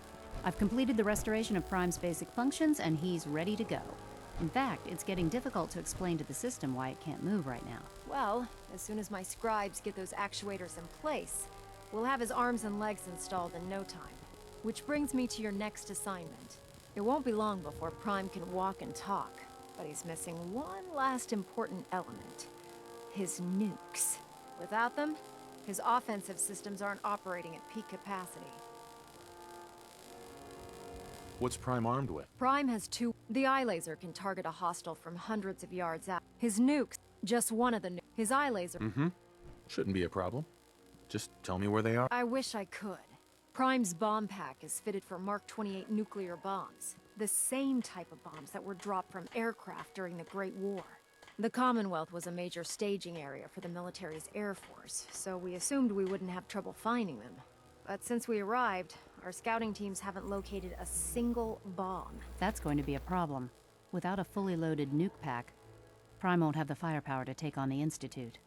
I've completed the restoration of Prime's basic functions, and he's ready to go. In fact, it's getting difficult to explain to the system why it can't move right now. Well, as soon as my scribes get those actuators in place, we'll have his arms and legs installed in no time. Which brings me to your next assignment. It won't be long before Prime can walk and talk, but he's missing one last important element. His nukes. Without them, his offensive systems aren't operating at peak capacity. What's Prime armed with? Prime has 2. The eye laser can target a hostile from hundreds of yards out. His nukes, just one of the nukes. His eye laser. Shouldn't be a problem. Just tell me where they are. I wish I could. Prime's bomb pack is fitted for Mark 28 nuclear bombs. The same type of bombs that were dropped from aircraft during the Great War. The Commonwealth was a major staging area for the military's Air Force, so we assumed we wouldn't have trouble finding them. But since we arrived, our scouting teams haven't located a single bomb. That's going to be a problem. Without a fully loaded nuke pack, Prime won't have the firepower to take on the Institute.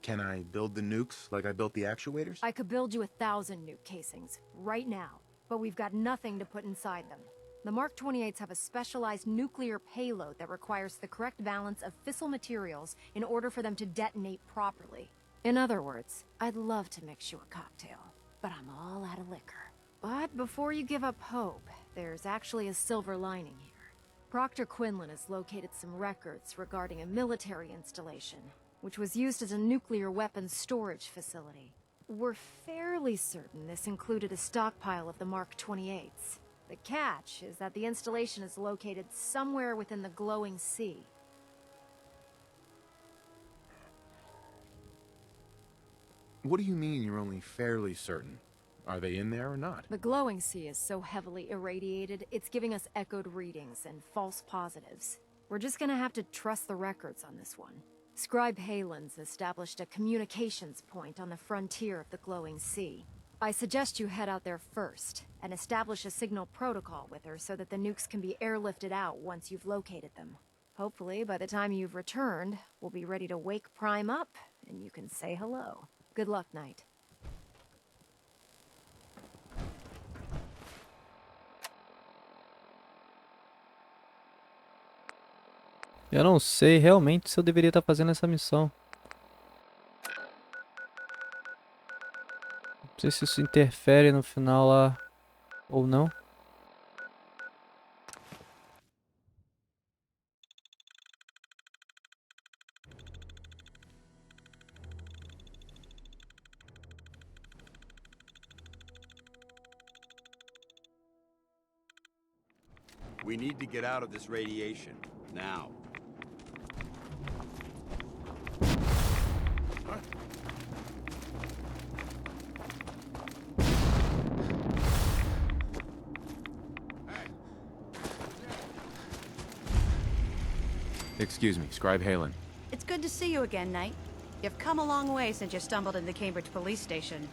Can I build the nukes like I built the actuators? I could build you 1,000 nuke casings, right now, but we've got nothing to put inside them. The Mark 28s have a specialized nuclear payload that requires the correct balance of fissile materials in order for them to detonate properly. In other words, I'd love to mix you a cocktail, but I'm all out of liquor. But before you give up hope, there's actually a silver lining here. Proctor Quinlan has located some records regarding a military installation, which was used as a nuclear weapons storage facility. We're fairly certain this included a stockpile of the Mark 28s. The catch is that the installation is located somewhere within the glowing sea. What do you mean you're only fairly certain? Are they in there or not? The glowing sea is so heavily irradiated, it's giving us echoed readings and false positives. We're just gonna have to trust the records on this one. Scribe Halen's established a communications point on the frontier of the glowing sea. I suggest you head out there first, and establish a signal protocol with her so that the nukes can be airlifted out once you've located them. Hopefully, by the time you've returned, we'll be ready to wake Prime up, and you can say hello. Good luck, Knight. Eu não sei realmente se eu deveria estar fazendo essa missão. Não sei se isso interfere no final lá ou não. We need to get out of this radiation. Now. Excuse me, Scribe Halen. It's good to see you again, Knight. You've come a long way since you stumbled into the Cambridge police station.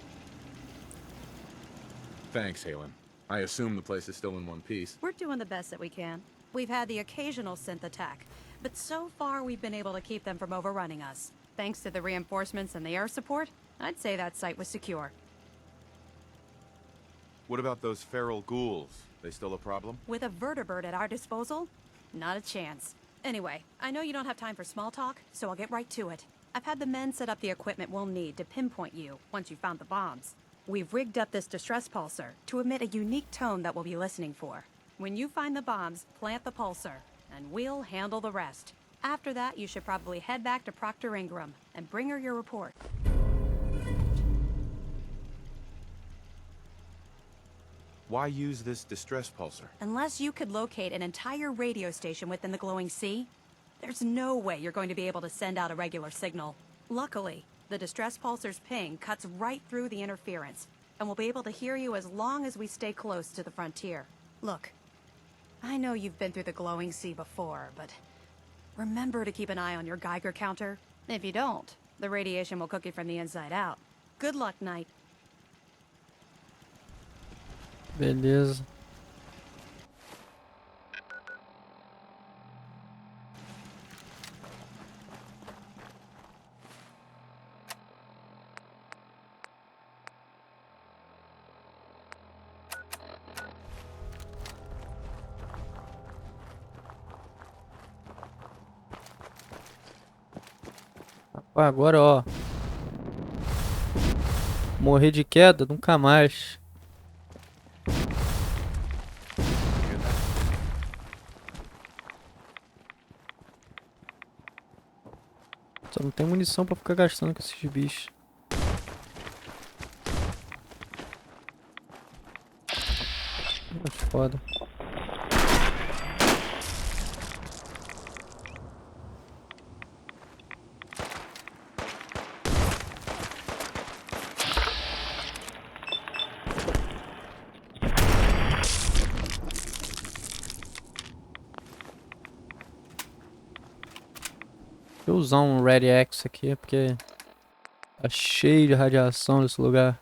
Thanks, Halen. I assume the place is still in one piece. We're doing the best that we can. We've had the occasional synth attack, but so far we've been able to keep them from overrunning us. Thanks to the reinforcements and the air support, I'd say that site was secure. What about those feral ghouls? They still a problem? With a vertibird at our disposal? Not a chance. Anyway, I know you don't have time for small talk, so I'll get right to it. I've had the men set up the equipment we'll need to pinpoint you once you've found the bombs. We've rigged up this distress pulsar to emit a unique tone that we'll be listening for. When you find the bombs, plant the pulsar, and we'll handle the rest. After that, you should probably head back to Proctor Ingram and bring her your report. Why use this distress pulsar? Unless you could locate an entire radio station within the glowing sea, there's no way you're going to be able to send out a regular signal. Luckily, the distress pulsar's ping cuts right through the interference, and we'll be able to hear you as long as we stay close to the frontier. Look, I know you've been through the glowing sea before, but remember to keep an eye on your Geiger counter. If you don't, the radiation will cook you from the inside out. Good luck, Knight. Beleza. Agora, ó. Morrer de queda? Nunca mais. Só não tem munição pra ficar gastando com esses bichos. Mas foda. Vou usar um Red X aqui, porque tá cheio de radiação nesse lugar.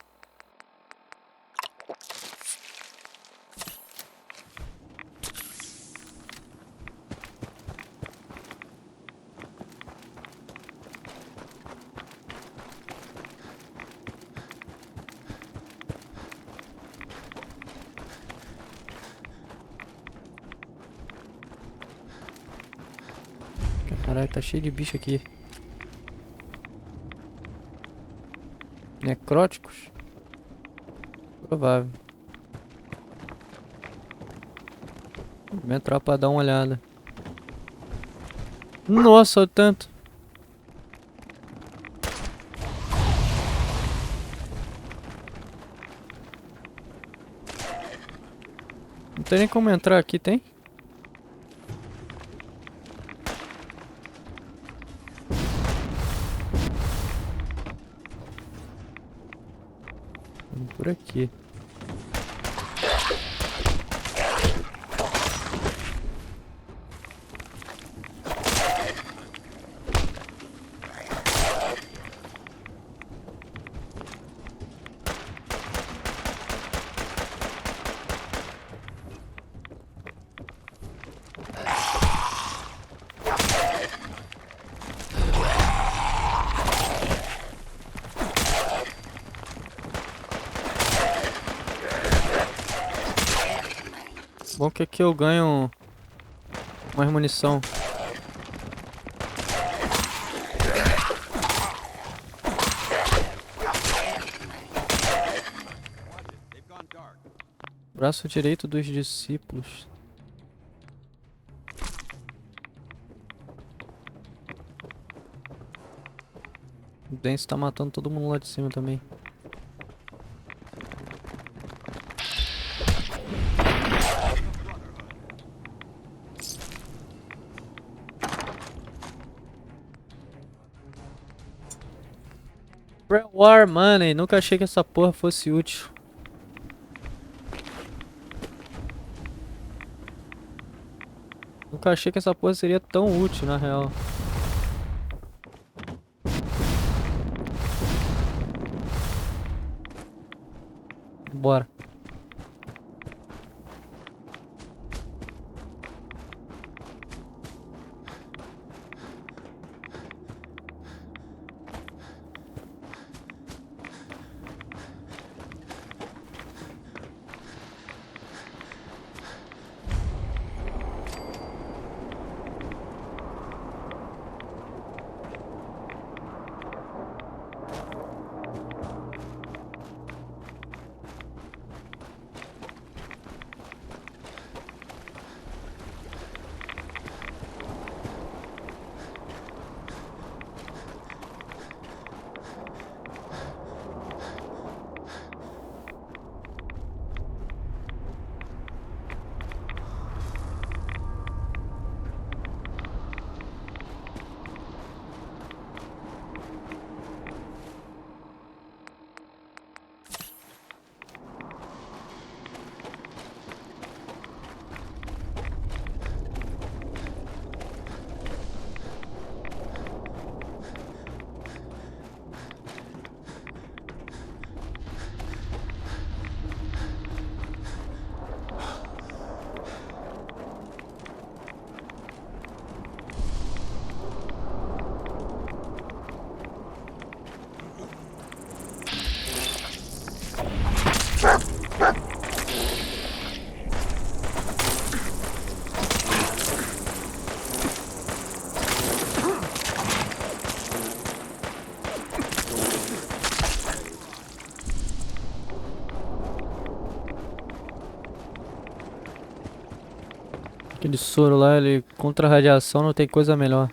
Caralho, tá cheio de bicho aqui. Necróticos? Provável. Vou entrar pra dar uma olhada. Nossa, olha o tanto. Não tem nem como entrar aqui, tem? Por aqui. Bom que aqui eu ganho mais munição. Braço direito dos discípulos. O Dance tá matando todo mundo lá de cima também. War Money, nunca achei que essa porra fosse útil. Nunca achei que essa porra seria tão útil, na real. Bora. Aquele soro lá, ele contra a radiação não tem coisa melhor.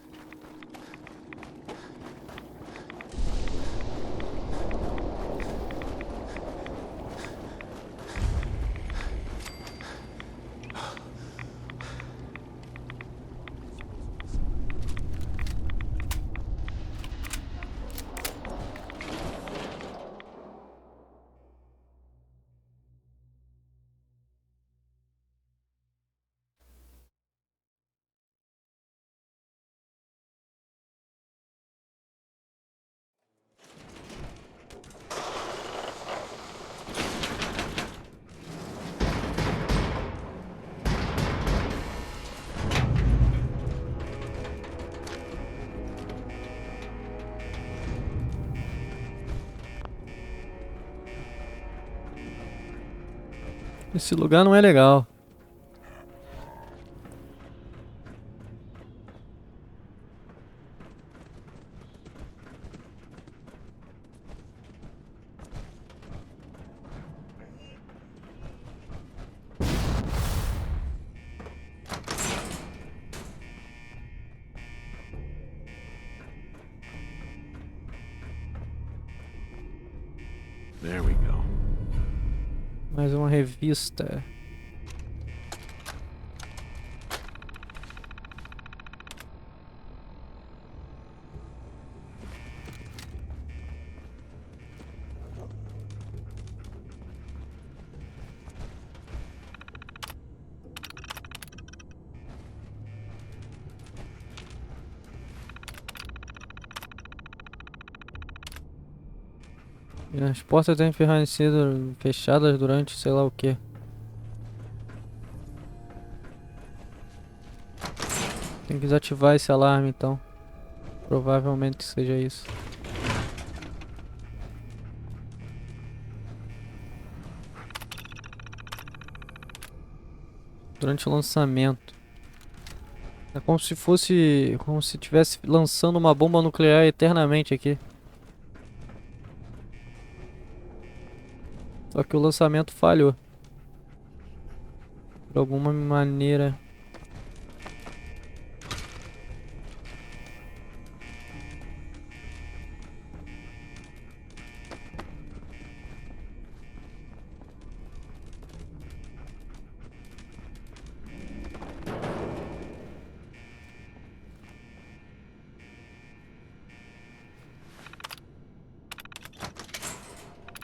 Esse lugar não é legal. There we go. Mais uma revista. E as portas devem sido fechadas durante sei lá o que. Tem que desativar esse alarme então. Provavelmente seja isso. Durante o lançamento. É como se fosse. Como se estivesse lançando uma bomba nuclear eternamente aqui. Só que o lançamento falhou. Por alguma maneira.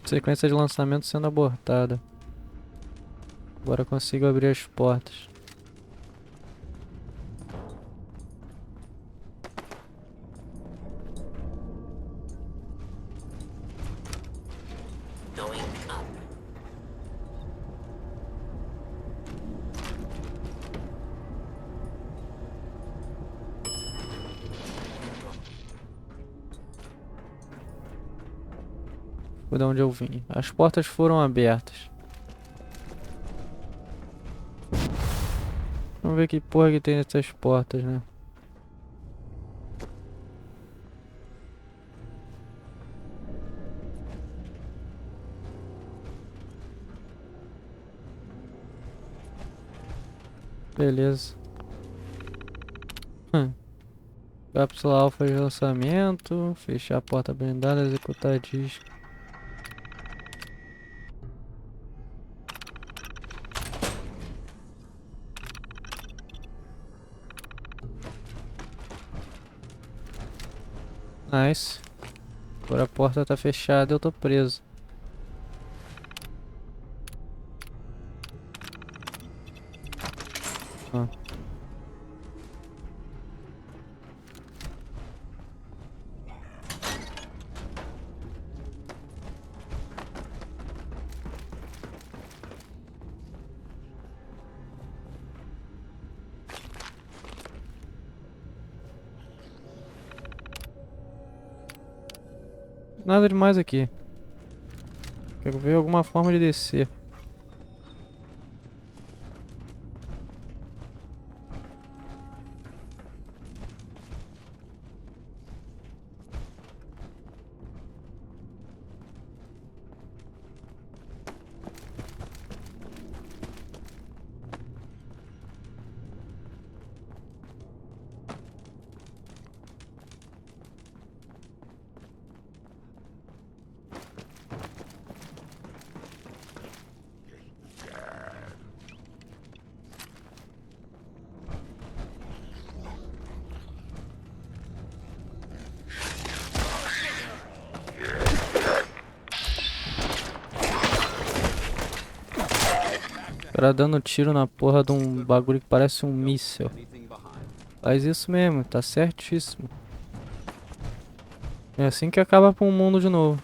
Sequência de lançamento sendo abortada. Agora consigo abrir as portas. Foi de onde eu vim. As portas foram abertas. Vamos ver que porra que tem nessas portas, né? Beleza. Cápsula alfa de lançamento. Fechar a porta blindada. Executar disco. Nice. Agora a porta tá fechada e eu tô preso. Ah. Nada demais aqui. Quero ver alguma forma de descer. cara dando tiro na porra de um bagulho que parece um míssil. Faz isso mesmo, tá certíssimo. É assim que acaba com o mundo de novo.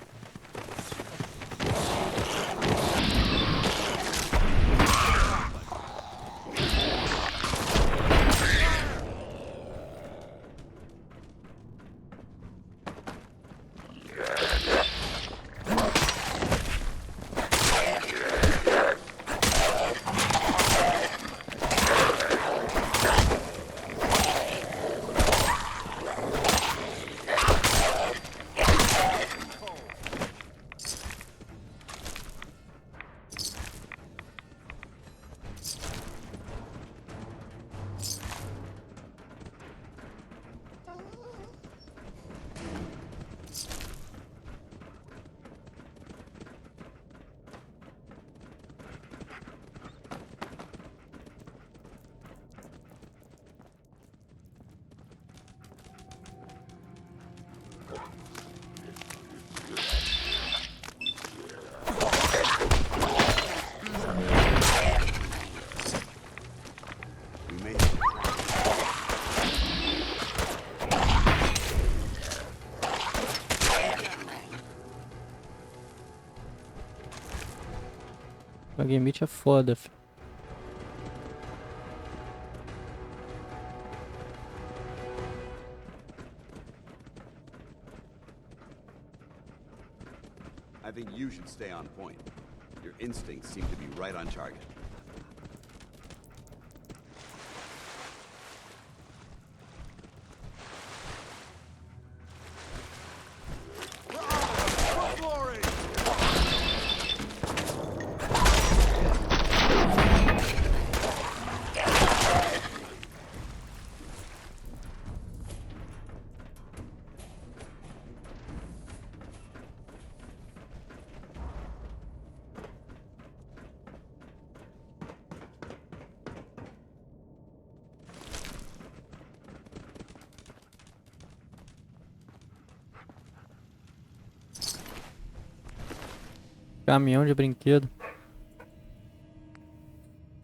A Gambit é foda, filho. I think you should stay on point. Your instincts seem to be right on target. Caminhão de brinquedo.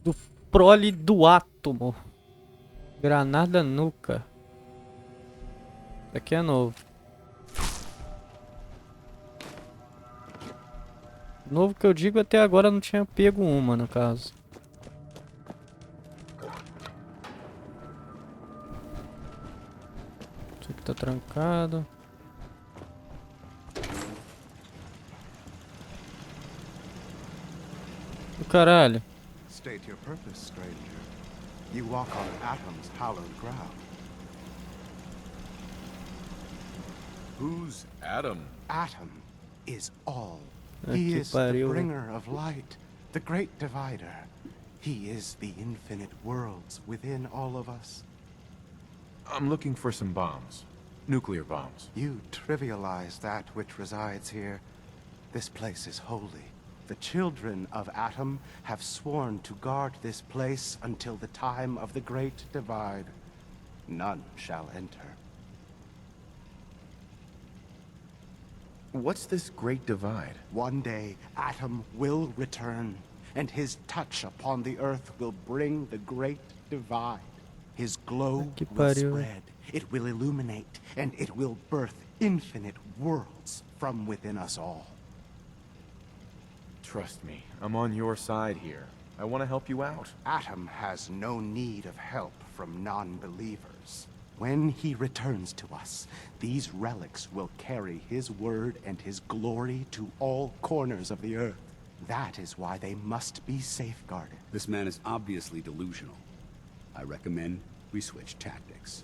Do prole do átomo. Granada nuca. Isso aqui é novo. Novo que eu digo, até agora não tinha pego uma, no caso. Isso aqui tá trancado. Do caralho. State your purpose, stranger. You walk on Atom's hallowed ground. Who's Atom? Atom is all. Ah, He que is the pariu, velho. bringer of light, the great divider. He is the infinite worlds within all of us. I'm looking for some bombs. Nuclear bombs. You trivialize that which resides here. This place is holy. The children of Atom have sworn to guard this place until the time of the Great Divide. None shall enter. What's this Great Divide? One day, Atom will return, and his touch upon the Earth will bring the Great Divide. His glow Que will pariu. spread, it will illuminate, and it will birth infinite worlds from within us all. Trust me, I'm on your side here. I want to help you out. Atom has no need of help from non-believers. When he returns to us, these relics will carry his word and his glory to all corners of the Earth. That is why they must be safeguarded. This man is obviously delusional. I recommend we switch tactics.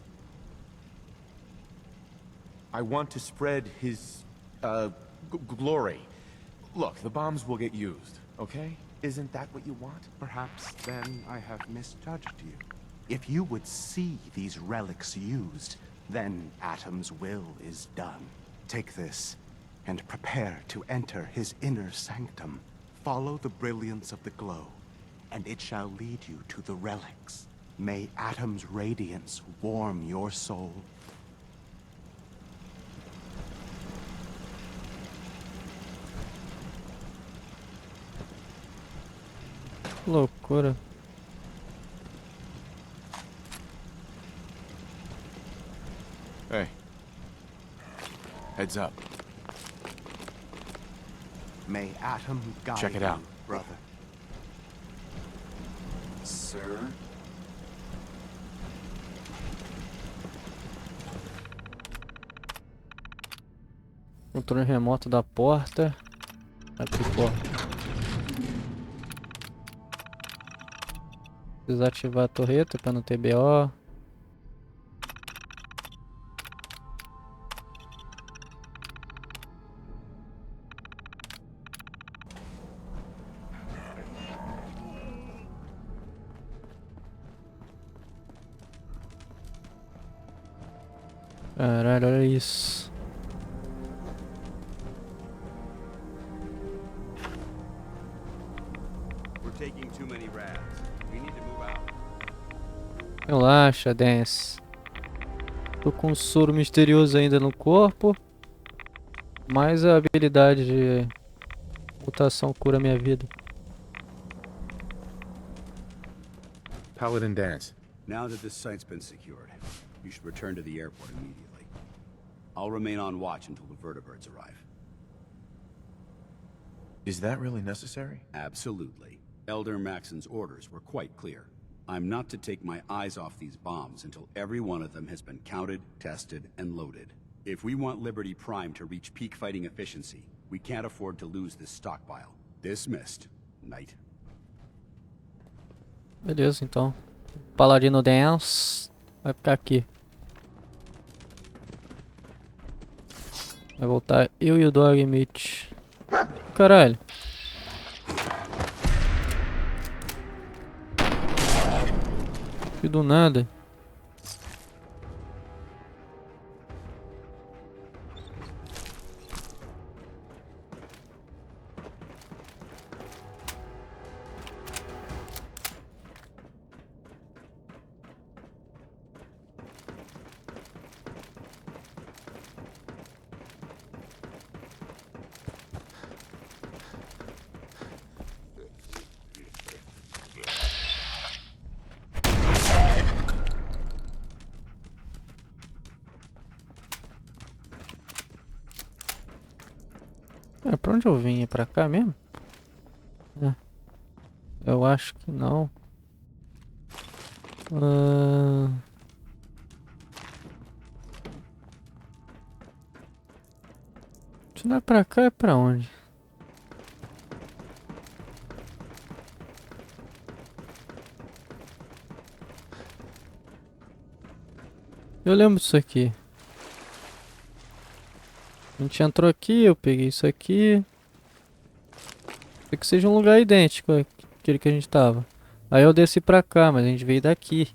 I want to spread his, glory. Look, the bombs will get used, okay? Isn't that what you want? Perhaps then I have misjudged you. If you would see these relics used, then Atom's will is done. Take this, and prepare to enter his inner sanctum. Follow the brilliance of the glow, and it shall lead you to the relics. May Atom's radiance warm your soul. Que loucura. Hey. Heads up. May Atom guide Check it out. you, brother. Sir? Controle remoto da porta. Aqui, porta. Desativar a torreta para não ter BO. Caralho, olha isso. We're taking too many rads. We need to move out. Relaxa, Dance. Tô com um soro misterioso ainda no corpo. Mas a habilidade de mutação cura minha vida. Paladin Dance. Now that this site's been secured, you should return to the airport immediately. I'll remain on watch until the vertibirds arrive. Is that really necessary? Absolutely. Elder Maxon's orders were quite clear. I'm not to take my eyes off these bombs until every one of them has been counted, tested, and loaded. If we want Liberty Prime to reach peak fighting efficiency, we can't afford to lose this stockpile. Dismissed, Knight. Beleza, então. Paladino Dance vai ficar aqui. Vai voltar eu e o Dog Meat. Caralho. Que do nada. É, pra onde eu vim? É pra cá mesmo? É. Eu acho que não. Se não é pra cá, é pra onde? Eu lembro disso aqui. A gente entrou aqui, eu peguei isso aqui. Tem que seja um lugar idêntico àquele que a gente tava. Aí eu desci pra cá, mas a gente veio daqui.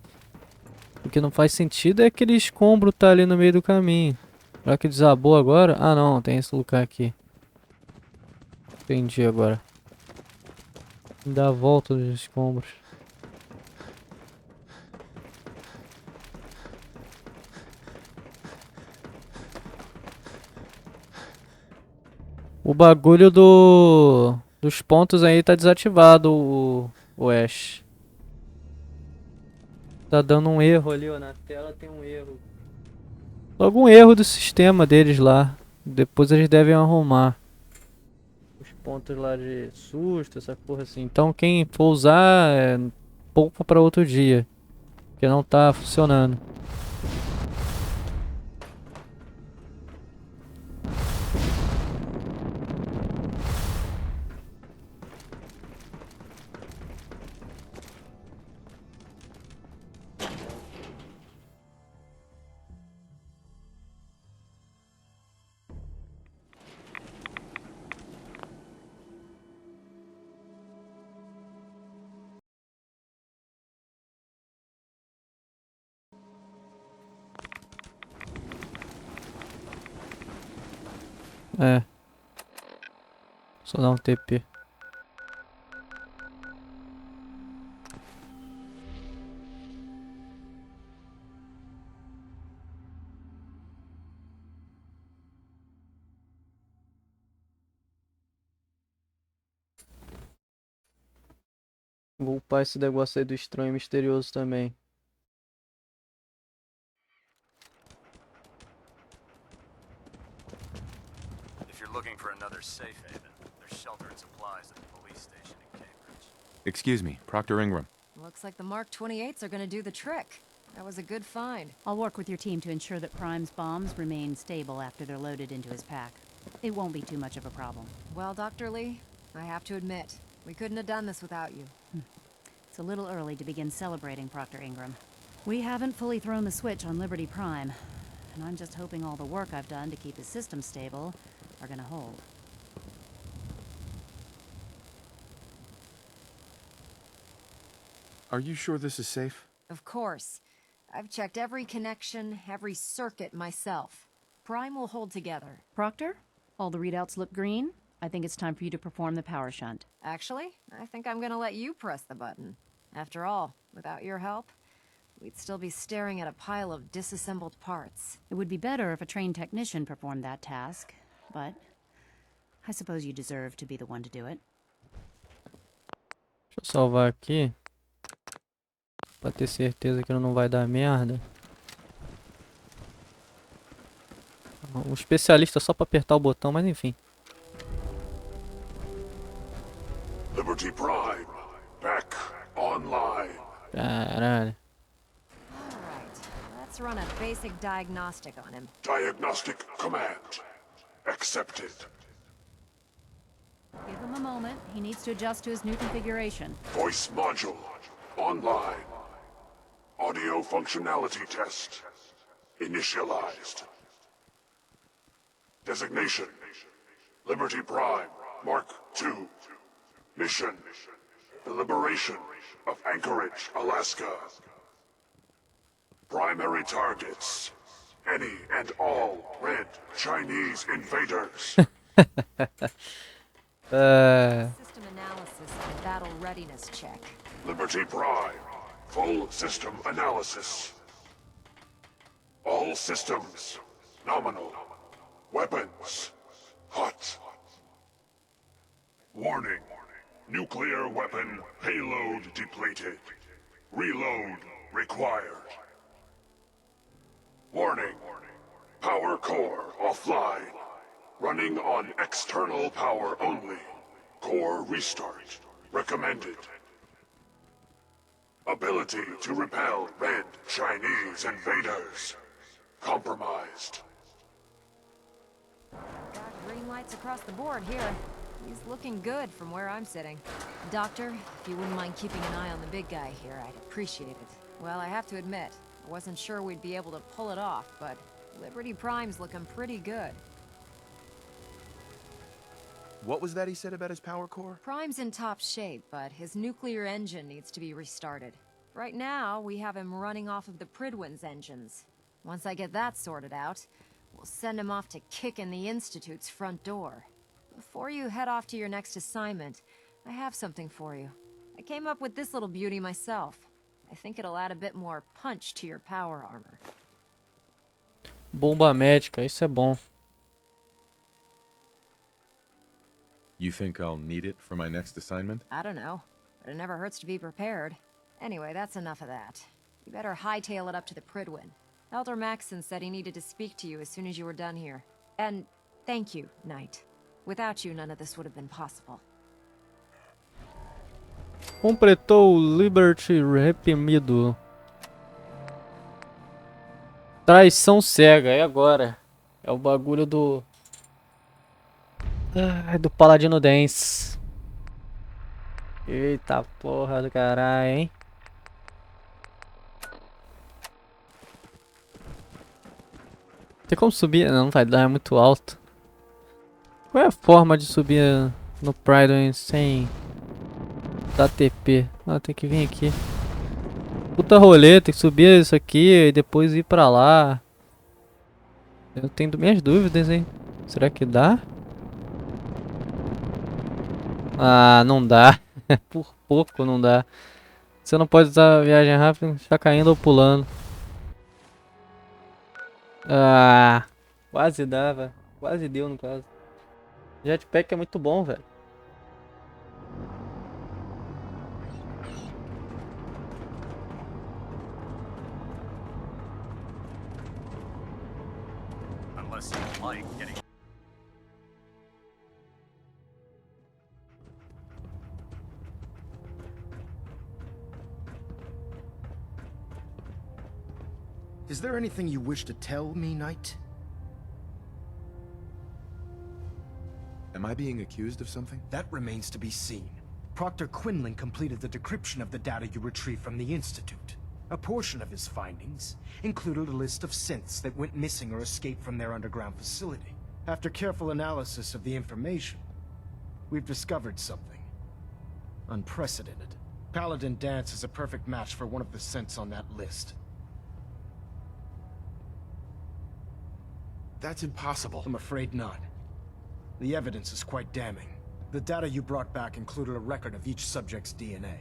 O que não faz sentido é aquele escombro tá ali no meio do caminho. Será que desabou agora? Ah não, tem esse lugar aqui. Entendi agora. Dá a volta dos escombros. O bagulho dos pontos aí tá desativado, o Ash. Tá dando um erro ali, ó, na tela tem um erro. Algum erro do sistema deles lá. Depois eles devem arrumar. Os pontos lá de susto, essa porra assim. Então quem for usar, poupa pra outro dia. Porque não tá funcionando. É. Só dar um TP. Vou upar esse negócio aí do estranho misterioso também. If you're looking for another safe haven, there's shelter and supplies at the police station in Cambridge. Excuse me, Proctor Ingram. Looks like the Mark 28s are gonna do the trick. That was a good find. I'll work with your team to ensure that Prime's bombs remain stable after they're loaded into his pack. It won't be too much of a problem. Well, Dr. Lee, I have to admit, we couldn't have done this without you. It's a little early to begin celebrating, Proctor Ingram. We haven't fully thrown the switch on Liberty Prime, and I'm just hoping all the work I've done to keep his system stable are gonna hold. Are you sure this is safe? Of course. I've checked every connection, every circuit myself. Prime will hold together. Proctor, all the readouts look green. I think it's time for you to perform the power shunt. Actually, I think I'm gonna let you press the button. After all, without your help, we'd still be staring at a pile of disassembled parts. It would be better if a trained technician performed that task, but I suppose you deserve to be the one to do it. Deixa eu salvar aqui. Pra ter certeza que não vai dar merda. O especialista só pra apertar o botão, mas enfim. Liberty Prime, back online. Caralho. Alright, let's run a basic diagnostic on him. Diagnostic command accepted. Give him a moment. He needs to adjust to his new configuration. Voice module online. Audio functionality test initialized. Designation: Liberty Prime, Mark II. Mission: the liberation of Anchorage, Alaska. Primary targets: any and all red Chinese invaders. System analysis and battle readiness check. Liberty Prime, full system analysis. All systems nominal. Weapons hot. Warning: nuclear weapon payload depleted. Reload required. Warning: power core offline. Running on external power only. Core restart recommended. Ability to repel red Chinese invaders compromised. Got green lights across the board here. He's looking good from where I'm sitting. Doctor, if you wouldn't mind keeping an eye on the big guy here, I'd appreciate it. Well, I have to admit, I wasn't sure we'd be able to pull it off, but Liberty Prime's looking pretty good. What was that he said about his power core? Prime's in top shape, but his nuclear engine needs to be restarted. Right now, we have him running off of the Pridwin's engines. Once I get that sorted out, we'll send him off to kick in the Institute's front door. Before you head off to your next assignment, I have something for you. I came up with this little beauty myself. I think it'll add a bit more punch to your power armor. Bomba médica, isso é bom. You think I'll need it for my next assignment? I don't know, but it never hurts to be prepared. Anyway, that's enough of that. You better hightail it up to the Pridwin. Elder Maxson said he needed to speak to you as soon as you were done here. And thank you, Knight. Without you, none of this would have been possible. Completou o Liberty reprimido. Traição cega, e agora? É o bagulho do... do Paladino Dance. Eita porra do caralho, hein? Tem como subir? Não vai dar, é muito alto. Qual é a forma de subir no Pride sem dar TP? Ah, tem que vir aqui. Puta rolê, tem que subir isso aqui e depois ir pra lá. Eu tenho minhas dúvidas, hein? Será que dá? Ah, não dá. Por pouco não dá. Você não pode usar a viagem rápida, está caindo ou pulando. Ah, quase dá, velho. Quase deu, no caso. Jetpack é muito bom, velho. us seem like getting... Is there anything you wish to tell me, Knight? Am I being accused of something? That remains to be seen. Proctor Quinlan completed the decryption of the data you retrieved from the Institute. A portion of his findings included a list of synths that went missing or escaped from their underground facility. After careful analysis of the information, we've discovered something unprecedented. Paladin Danse is a perfect match for one of the synths on that list. That's impossible. I'm afraid not. The evidence is quite damning. The data you brought back included a record of each subject's DNA.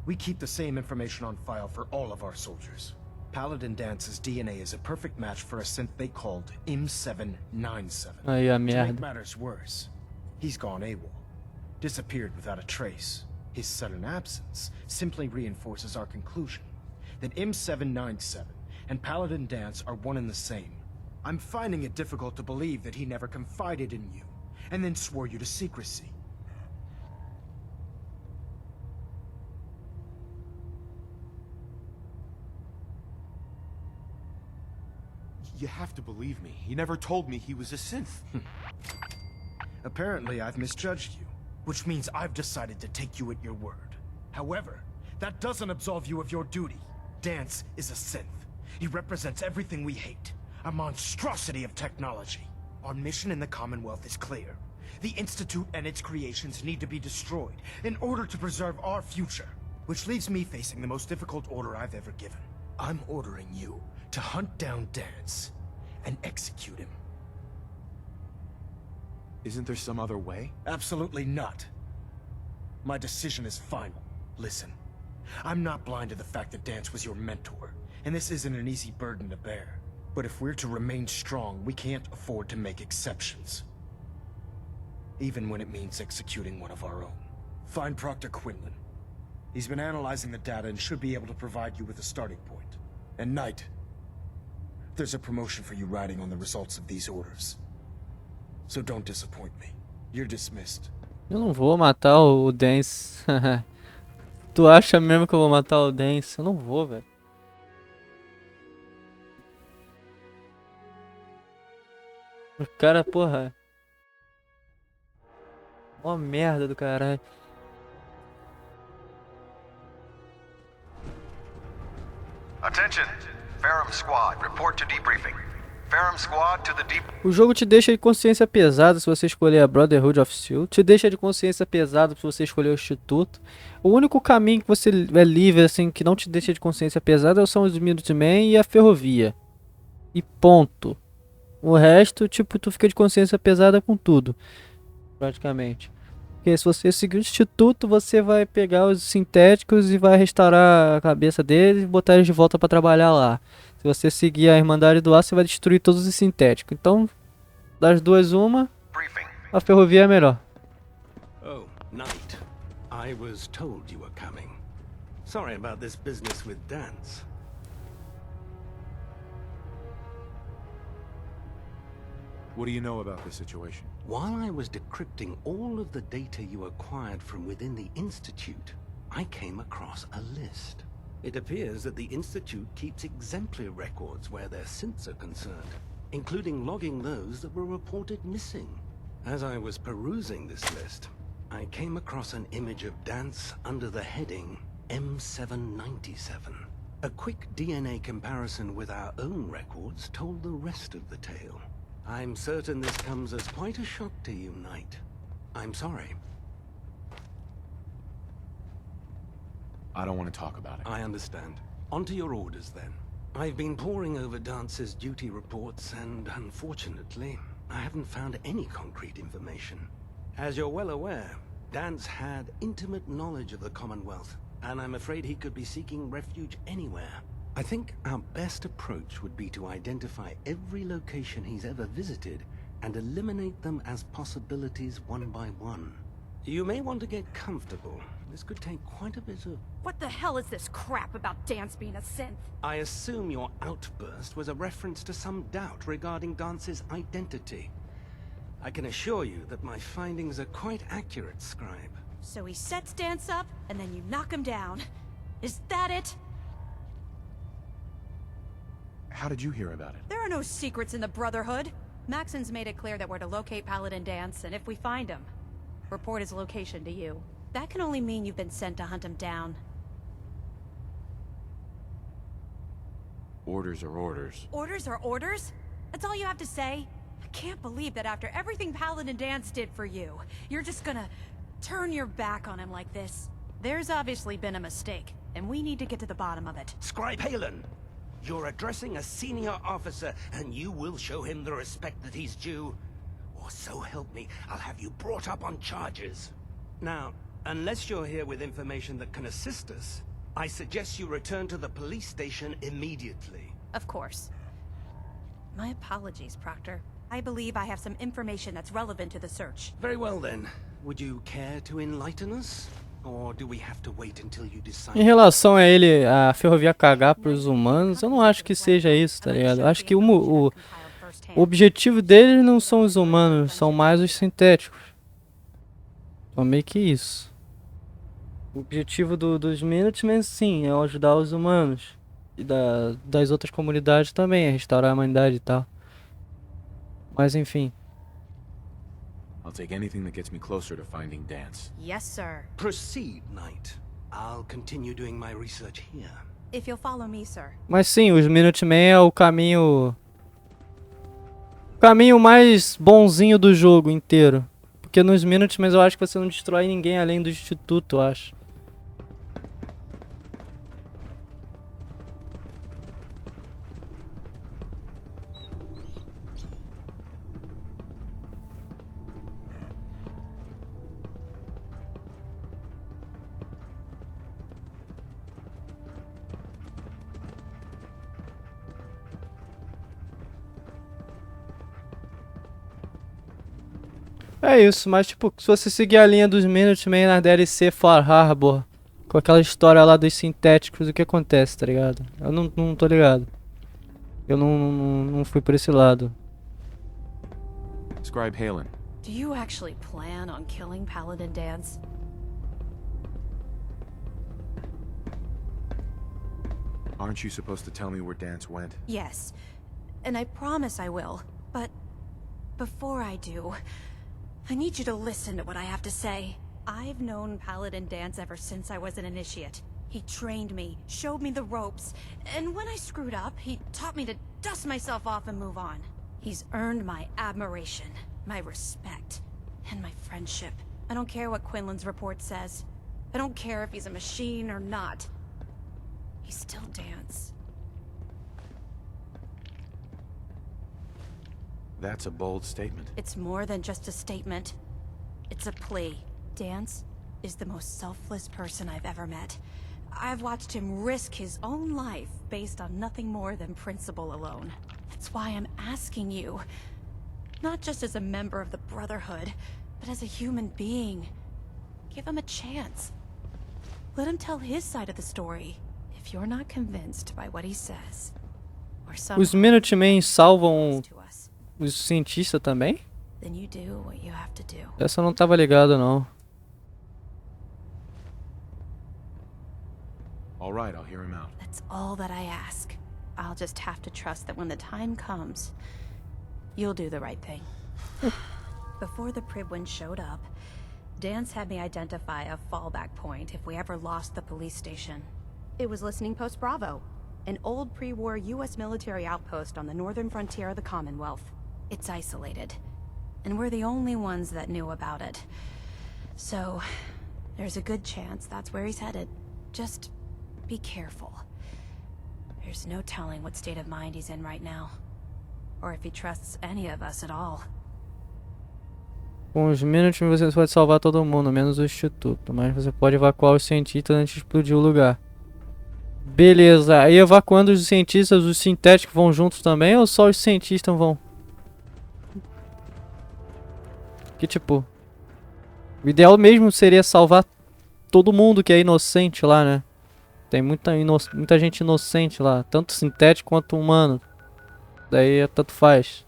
We keep the same information on file for all of our soldiers. Paladin Dance's DNA is a perfect match for a synth they called M797. Aí a To make merda. matters worse, he's gone AWOL. Disappeared without a trace. His sudden absence simply reinforces our conclusion that M797 and Paladin Danse are one and the same. I'm finding it difficult to believe that he never confided in you, and then swore you to secrecy. You have to believe me. He never told me he was a synth. Apparently, I've misjudged you, which means I've decided to take you at your word. However, that doesn't absolve you of your duty. Danse is a synth. He represents everything we hate. A monstrosity of technology. Our mission in the Commonwealth is clear. The Institute and its creations need to be destroyed in order to preserve our future. Which leaves me facing the most difficult order I've ever given. I'm ordering you to hunt down Danse and execute him. Isn't there some other way? Absolutely not. My decision is final. Listen, I'm not blind to the fact that Danse was your mentor, and this isn't an easy burden to bear. But if we're to remain strong, we can't afford to make exceptions. Even when it means executing one of our own. Find Proctor Quinlan. He's been analyzing the data and should be able to provide you with a starting point. And Knight, there's a promotion for you riding on the results of these orders. So don't disappoint me. You're dismissed. Eu não vou matar o Danse. Tu acha mesmo que eu vou matar o Danse? Eu não vou, velho. O cara, porra. Mó merda do caralho. Attention! Ferrum Squad, report to debriefing. Ferrum Squad to the deep... O jogo te deixa de consciência pesada se você escolher a Brotherhood of Steel. Te deixa de consciência pesada se você escolher o Instituto. O único caminho que você é livre, assim, que não te deixa de consciência pesada são os Minutemen e a ferrovia. E ponto. O resto, tipo, tu fica de consciência pesada com tudo. Praticamente. Porque se você seguir o Instituto, você vai pegar os sintéticos e vai restaurar a cabeça deles e botar eles de volta pra trabalhar lá. Se você seguir a Irmandade do Ar, você vai destruir todos os sintéticos. Então, das duas, uma, a ferrovia é melhor. Oh, Knight. I was told you were coming. Sorry about this business with Danse. What do you know about this situation? While I was decrypting all of the data you acquired from within the Institute, I came across a list. It appears that the Institute keeps exemplary records where their synths are concerned, including logging those that were reported missing. As I was perusing this list, I came across an image of Danse under the heading M797. A quick DNA comparison with our own records told the rest of the tale. I'm certain this comes as quite a shock to you, Knight. I'm sorry. I don't want to talk about it. I understand. On to your orders, then. I've been poring over Dance's duty reports, and unfortunately, I haven't found any concrete information. As you're well aware, Danse had intimate knowledge of the Commonwealth, and I'm afraid he could be seeking refuge anywhere. I think our best approach would be to identify every location he's ever visited and eliminate them as possibilities one by one. You may want to get comfortable. This could take quite a bit of... What the hell is this crap about Dance being a synth? I assume your outburst was a reference to some doubt regarding Dance's identity. I can assure you that my findings are quite accurate, Scribe. So he sets Dance up, and then you knock him down. Is that it? How did you hear about it? There are no secrets in the Brotherhood. Maxon's made it clear that we're to locate Paladin Dance, and if we find him, report his location to you. That can only mean you've been sent to hunt him down. Orders are orders. Orders are orders? That's all you have to say? I can't believe that after everything Paladin Dance did for you, you're just gonna turn your back on him like this. There's obviously been a mistake, and we need to get to the bottom of it. Scribe Halen, you're addressing a senior officer, and you will show him the respect that he's due. Or so help me, I'll have you brought up on charges. Now, unless you're here with information that can assist us, I suggest you return to the police station immediately. Of course. My apologies, Proctor. I believe I have some information that's relevant to the search. Very well then. Would you care to enlighten us? Or do we have to wait until you decide? Em relação a ele, a ferrovia cagar pros humanos, eu não acho que seja isso, tá ligado? Eu acho que o objetivo deles não são os humanos, são mais os sintéticos. Só meio que isso. O objetivo dos Minutemen, sim, é ajudar os humanos. E das outras comunidades também, é restaurar a humanidade e tal. Mas enfim. I'll take anything that gets me closer to finding Dance. Yes, sir. Proceed, Knight. I'll continue doing my research here. If you'll follow me, sir. Mas sim, os Minutemen é o caminho... O caminho mais bonzinho do jogo inteiro. Porque nos Minutemen eu acho que você não destrói ninguém além do Instituto, eu acho. É isso, mas tipo, se você seguir a linha dos Minutemen na DLC Far Harbor, com aquela história lá dos sintéticos, o que acontece, tá ligado? Eu não tô ligado. Eu não fui por esse lado. Scribe Halen. Do you actually plan on killing Paladin Dance? Aren't you supposed to tell me where Dance went? Yes, and I promise I will, but before I do, I need you to listen to what I have to say. I've known Paladin Dance ever since I was an initiate. He trained me, showed me the ropes, and when I screwed up, he taught me to dust myself off and move on. He's earned my admiration, my respect, and my friendship. I don't care what Quinlan's report says. I don't care if he's a machine or not. He's still Dance. That's a bold statement. It's more than just a statement. It's a plea. Dance is the most selfless person I've ever met. I've watched him risk his own life based on nothing more than principle alone. That's why I'm asking you. Not just as a member of the Brotherhood, but as a human being. Give him a chance. Let him tell his side of the story. If you're not convinced by what he says, or Os Minutemen salvam os cientistas também? Then you do what you have to do. Essa eu não tava ligado não. All right, I'll hear him out. That's all that I ask. I'll just have to trust that when the time comes, you'll do the right thing. Before the Pribwin showed up, Dance had me identify a fallback point if we ever lost the police station. It was Listening Post Bravo, an old pre-war US military outpost on the northern frontier of the Commonwealth. It's isolated, and we're the only ones that knew about it. So, there's a good chance that's where he's headed. Just be careful. There's no telling what state of mind he's in right now, or if he trusts any of us at all. Com os Minutemen você pode salvar todo mundo, menos o Instituto, mas você pode evacuar os cientistas antes de explodir o lugar. Beleza, aí evacuando os cientistas, os sintéticos vão juntos também ou só os cientistas vão? Que tipo, o ideal mesmo seria salvar todo mundo que é inocente lá, né? Tem muita gente inocente lá, tanto sintético quanto humano. Daí tanto faz.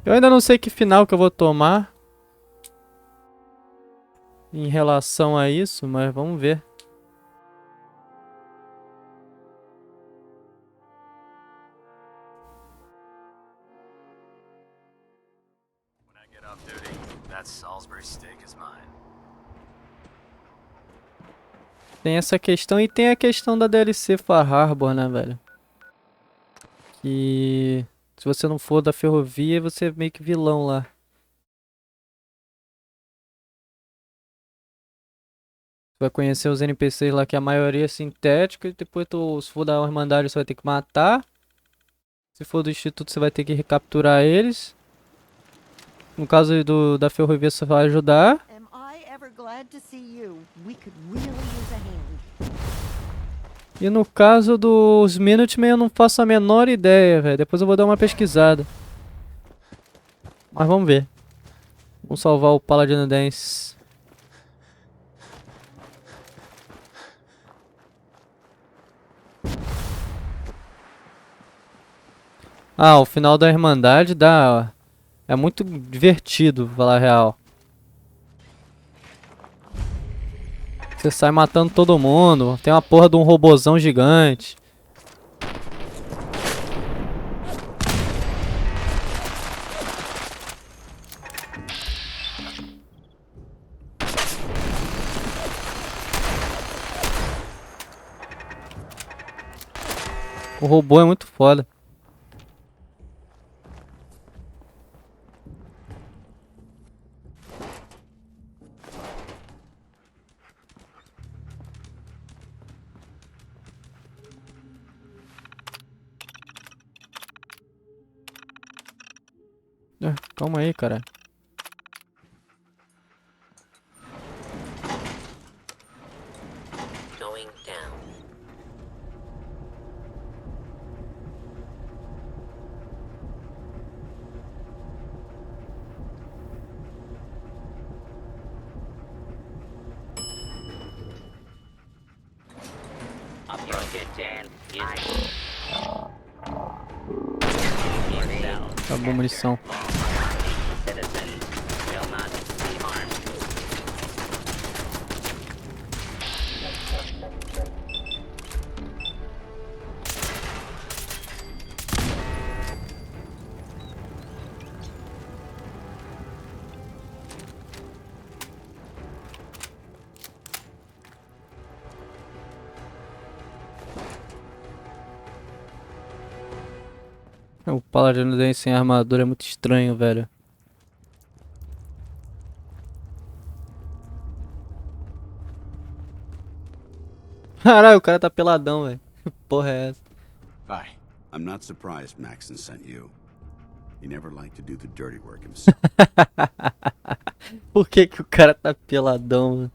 Eu ainda não sei que final que eu vou tomar em relação a isso, mas vamos ver. Tem essa questão e tem a questão da DLC Far Harbor, né, velho? Que se você não for da ferrovia, você é meio que vilão lá. Você vai conhecer os NPCs lá, que a maioria é sintética, e depois se for da Irmandade você vai ter que matar. Se for do Instituto você vai ter que recapturar eles. No caso da ferrovia você vai ajudar. E no caso dos Minutemen eu não faço a menor ideia, velho. Depois eu vou dar uma pesquisada. Mas vamos ver. Vamos salvar o Paladino Dance. Ah, o final da Irmandade dá... É muito divertido, pra falar a real. Você sai matando todo mundo. Tem uma porra de um robozão gigante. O robô é muito foda. Calma aí, cara. Going down. Acabou a munição. O Paladino Dance sem armadura é muito estranho, velho. Caralho, o cara tá peladão, velho. Que porra é essa? Hi. I'm not surprised Maxon sent you. He never liked to do the dirty work himself. Por que o cara tá peladão, mano?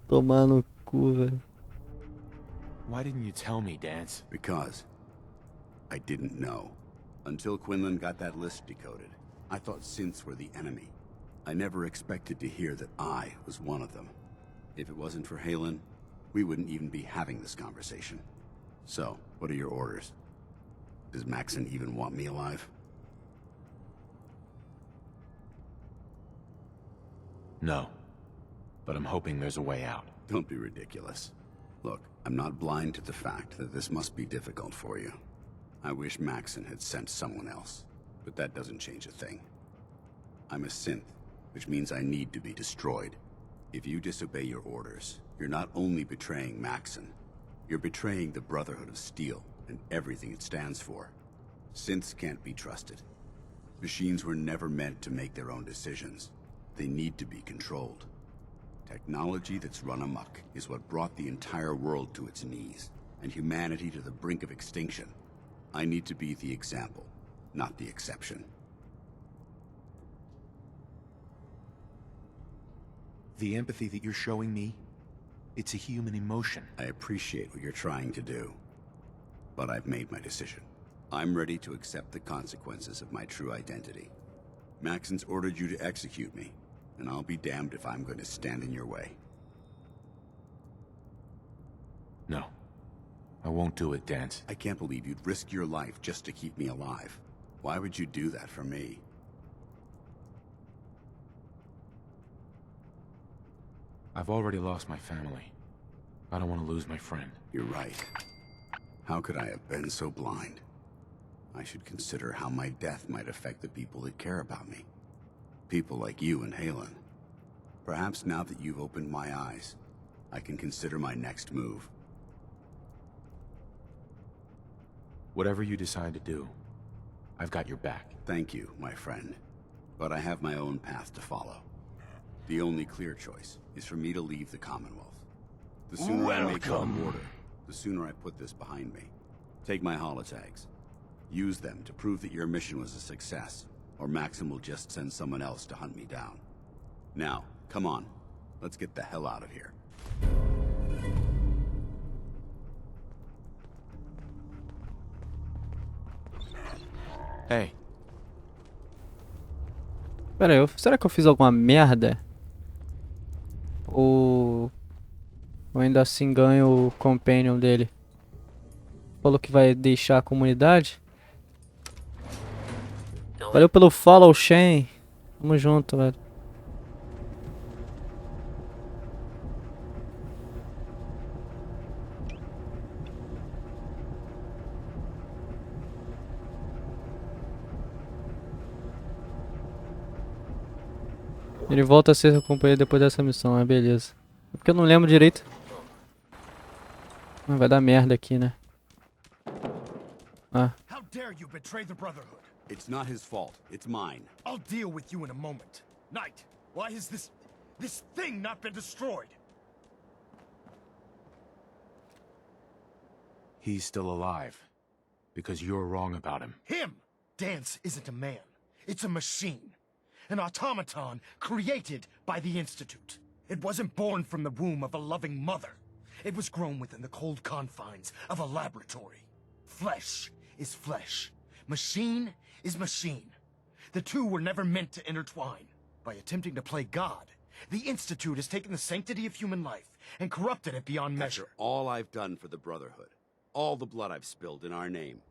Tomar no cu, velho. Why didn't you tell me, Dance? Because I didn't know. Until Quinlan got that list decoded, I thought synths were the enemy. I never expected to hear that I was one of them. If it wasn't for Halen, we wouldn't even be having this conversation. So, what are your orders? Does Maxon even want me alive? No. But I'm hoping there's a way out. Don't be ridiculous. Look, I'm not blind to the fact that this must be difficult for you. I wish Maxon had sent someone else, but that doesn't change a thing. I'm a synth, which means I need to be destroyed. If you disobey your orders, you're not only betraying Maxon, you're betraying the Brotherhood of Steel and everything it stands for. Synths can't be trusted. Machines were never meant to make their own decisions. They need to be controlled. Technology that's run amok is what brought the entire world to its knees, and humanity to the brink of extinction. I need to be the example, not the exception. The empathy that you're showing me, it's a human emotion. I appreciate what you're trying to do. but I've made my decision. I'm ready to accept the consequences of my true identity. Maxon's ordered you to execute me, and I'll be damned if I'm going to stand in your way. No. I won't do it, Dance. I can't believe you'd risk your life just to keep me alive. Why would you do that for me? I've already lost my family. I don't want to lose my friend. You're right. How could I have been so blind? I should consider how my death might affect the people that care about me. People like you and Halen. Perhaps now that you've opened my eyes, I can consider my next move. Whatever you decide to do, I've got your back. Thank you, my friend. But I have my own path to follow. The only clear choice is for me to leave the Commonwealth. The sooner I make one order, the sooner I put this behind me. Take my holotags. Use them to prove that your mission was a success, or Maxim will just send someone else to hunt me down. Now, come on. Let's get the hell out of here. Hey. Pera aí, será que eu fiz alguma merda? Ou ainda assim ganho o companion dele? Falou que vai deixar a comunidade? Valeu pelo follow, Shen. Tamo junto, velho. Ele volta a ser seu companheiro depois dessa missão, beleza. É porque eu não lembro direito. Vai dar merda aqui, né? Ah. How dare you betray the Brotherhood? It's not his fault. It's mine. I'll deal with you in a moment. Knight, why has this thing not been destroyed? He's still alive. Because you're wrong about him. Him! Dance isn't a man. It's a machine. An automaton created by the Institute. It wasn't born from the womb of a loving mother. It was grown within the cold confines of a laboratory. Flesh is flesh. Machine is machine. The two were never meant to intertwine. By attempting to play God, the Institute has taken the sanctity of human life and corrupted it beyond measure. After all I've done for the Brotherhood, all the blood I've spilled in our name,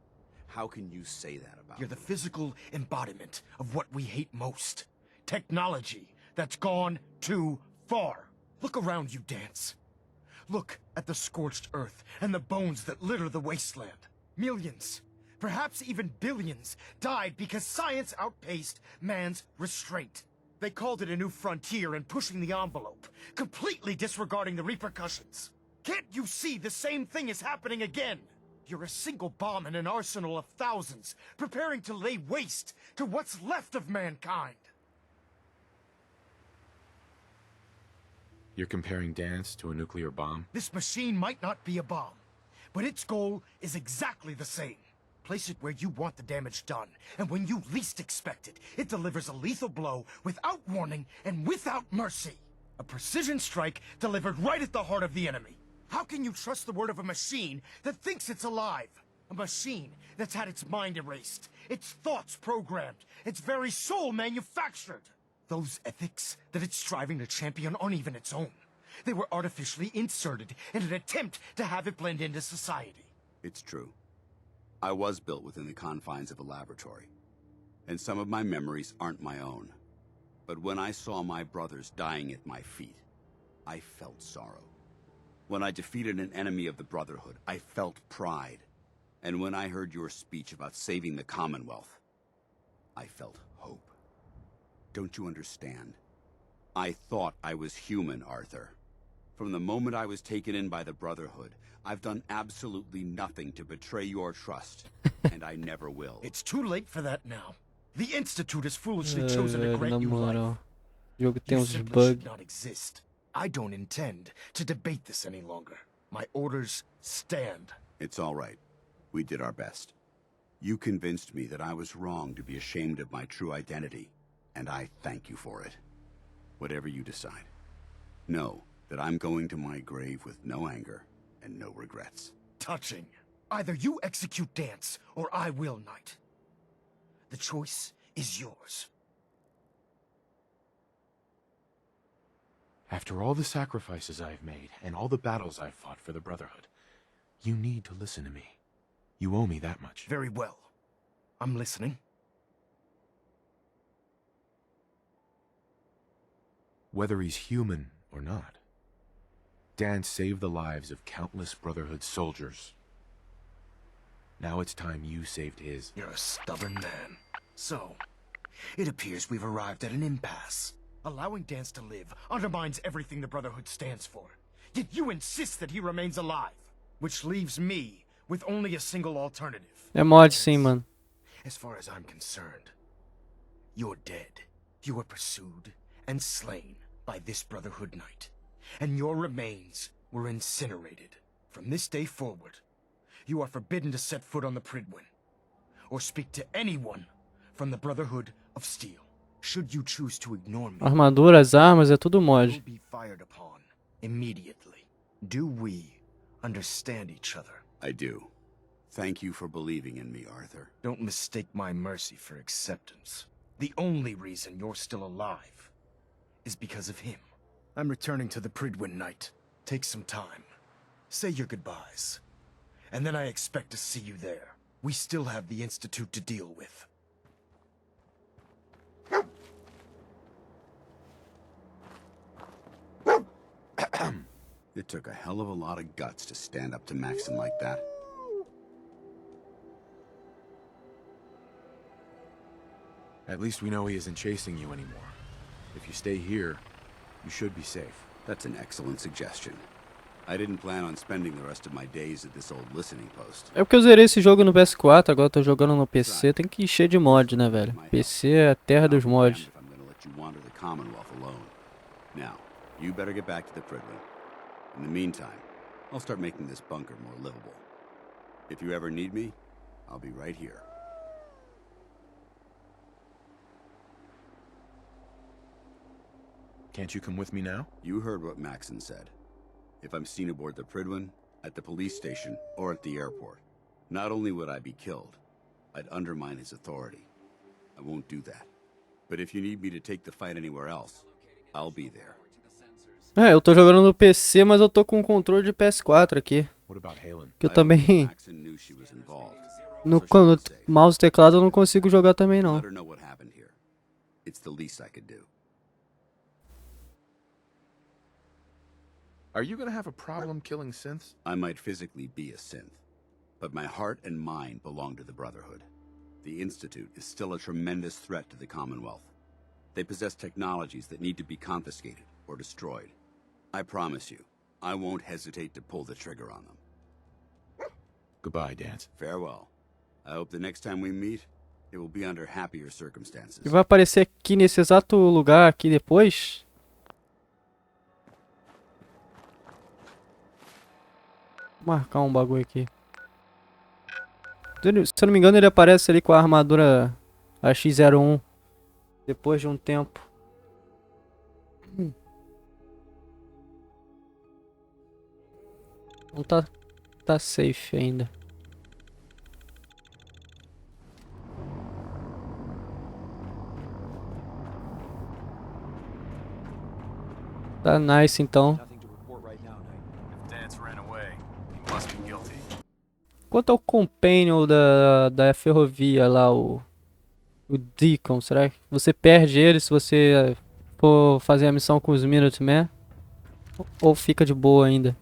how can you say that about You're the physical embodiment of what we hate most. Technology that's gone too far. Look around you, Dance. Look at the scorched earth and the bones that litter the wasteland. Millions, perhaps even billions, died because science outpaced man's restraint. They called it a new frontier and pushing the envelope, completely disregarding the repercussions. Can't you see the same thing is happening again? You're a single bomb in an arsenal of thousands, preparing to lay waste to what's left of mankind. You're comparing Dance to a nuclear bomb? This machine might not be a bomb, but its goal is exactly the same. Place it where you want the damage done, and when you least expect it, it delivers a lethal blow without warning and without mercy. A precision strike delivered right at the heart of the enemy. How can you trust the word of a machine that thinks it's alive? A machine that's had its mind erased, its thoughts programmed, its very soul manufactured. Those ethics that it's striving to champion aren't even its own. They were artificially inserted in an attempt to have it blend into society. It's true. I was built within the confines of a laboratory, and some of my memories aren't my own. But when I saw my brothers dying at my feet, I felt sorrow. When I defeated an enemy of the Brotherhood, I felt pride. And when I heard your speech about saving the Commonwealth, I felt hope. Don't you understand? I thought I was human, Arthur. From the moment I was taken in by the Brotherhood, I've done absolutely nothing to betray your trust, and I never will. It's too late for that now. The Institute has foolishly chosen to grant you life. O jogo tem You uns simply bugs. should not exist. I don't intend to debate this any longer. My orders stand. It's all right. We did our best. You convinced me that I was wrong to be ashamed of my true identity, and I thank you for it. Whatever you decide, know that I'm going to my grave with no anger and no regrets. Touching. Either you execute Dance, or I will, Knight. The choice is yours. After all the sacrifices I've made, and all the battles I've fought for the Brotherhood, you need to listen to me. You owe me that much. Very well. I'm listening. Whether he's human or not, Dan saved the lives of countless Brotherhood soldiers. Now it's time you saved his. You're a stubborn man. So, it appears we've arrived at an impasse. Allowing Dance to live undermines everything the Brotherhood stands for. Yet you insist that he remains alive. Which leaves me with only a single alternative. É mod sim, mano. As far as I'm concerned, you're dead. You were pursued and slain by this Brotherhood Knight, and your remains were incinerated. From this day forward, you are forbidden to set foot on the Pridwin, or speak to anyone from the Brotherhood of Steel. Should you choose to ignore me, Armaduras, armas, é tudo mod. you'll be fired upon immediately. Do we understand each other? I do. Thank you for believing in me, Arthur. Don't mistake my mercy for acceptance. The only reason you're still alive is because of him. I'm returning to the Pridwin Knight. Take some time. Say your goodbyes. And then I expect to see you there. We still have the Institute to deal with. It took a hell of a lot of guts to stand up to Maxon like that. At least we know he isn't chasing you anymore. If you stay here, you should be safe. That's an excellent suggestion. I didn't plan on spending the rest of my days at this old listening post. É porque eu zerei esse jogo no PS4, agora eu tô jogando no PC. Tem que encher de mod, né, velho? PC é a terra dos mods. I'm gonna let you wander the Commonwealth alone. Now, you better get back to the Pridwin. In the meantime, I'll start making this bunker more livable. If you ever need me, I'll be right here. Can't you come with me now? You heard what Maxon said. If I'm seen aboard the Pridwin, at the police station, or at the airport, not only would I be killed, I'd undermine his authority. I won't do that. But if you need me to take the fight anywhere else, I'll be there. É, eu tô jogando no PC, mas eu tô com o controle de PS4 aqui. Que eu também... Quando mouse e teclado eu não consigo jogar também não. It's the least I could do. Are you gonna have a problem killing synths? I might physically be a synth, but my heart and mind belong to the Brotherhood. The Institute is still a tremendous threat to the Commonwealth. They possess technologies that need to be confiscated or destroyed. I promise you, I won't hesitate to pull the trigger on them. Goodbye, Dance. Farewell. I hope the next time we meet, it will be under happier circumstances. E vai aparecer aqui nesse exato lugar aqui depois. Vou marcar um bagulho aqui. Se eu não me engano, ele aparece ali com a armadura AX01 depois de um tempo. Não tá safe ainda. Tá nice então. Quanto ao companion da ferrovia lá, o Deacon, será que você perde ele se você for fazer a missão com os Minutemen? Ou fica de boa ainda?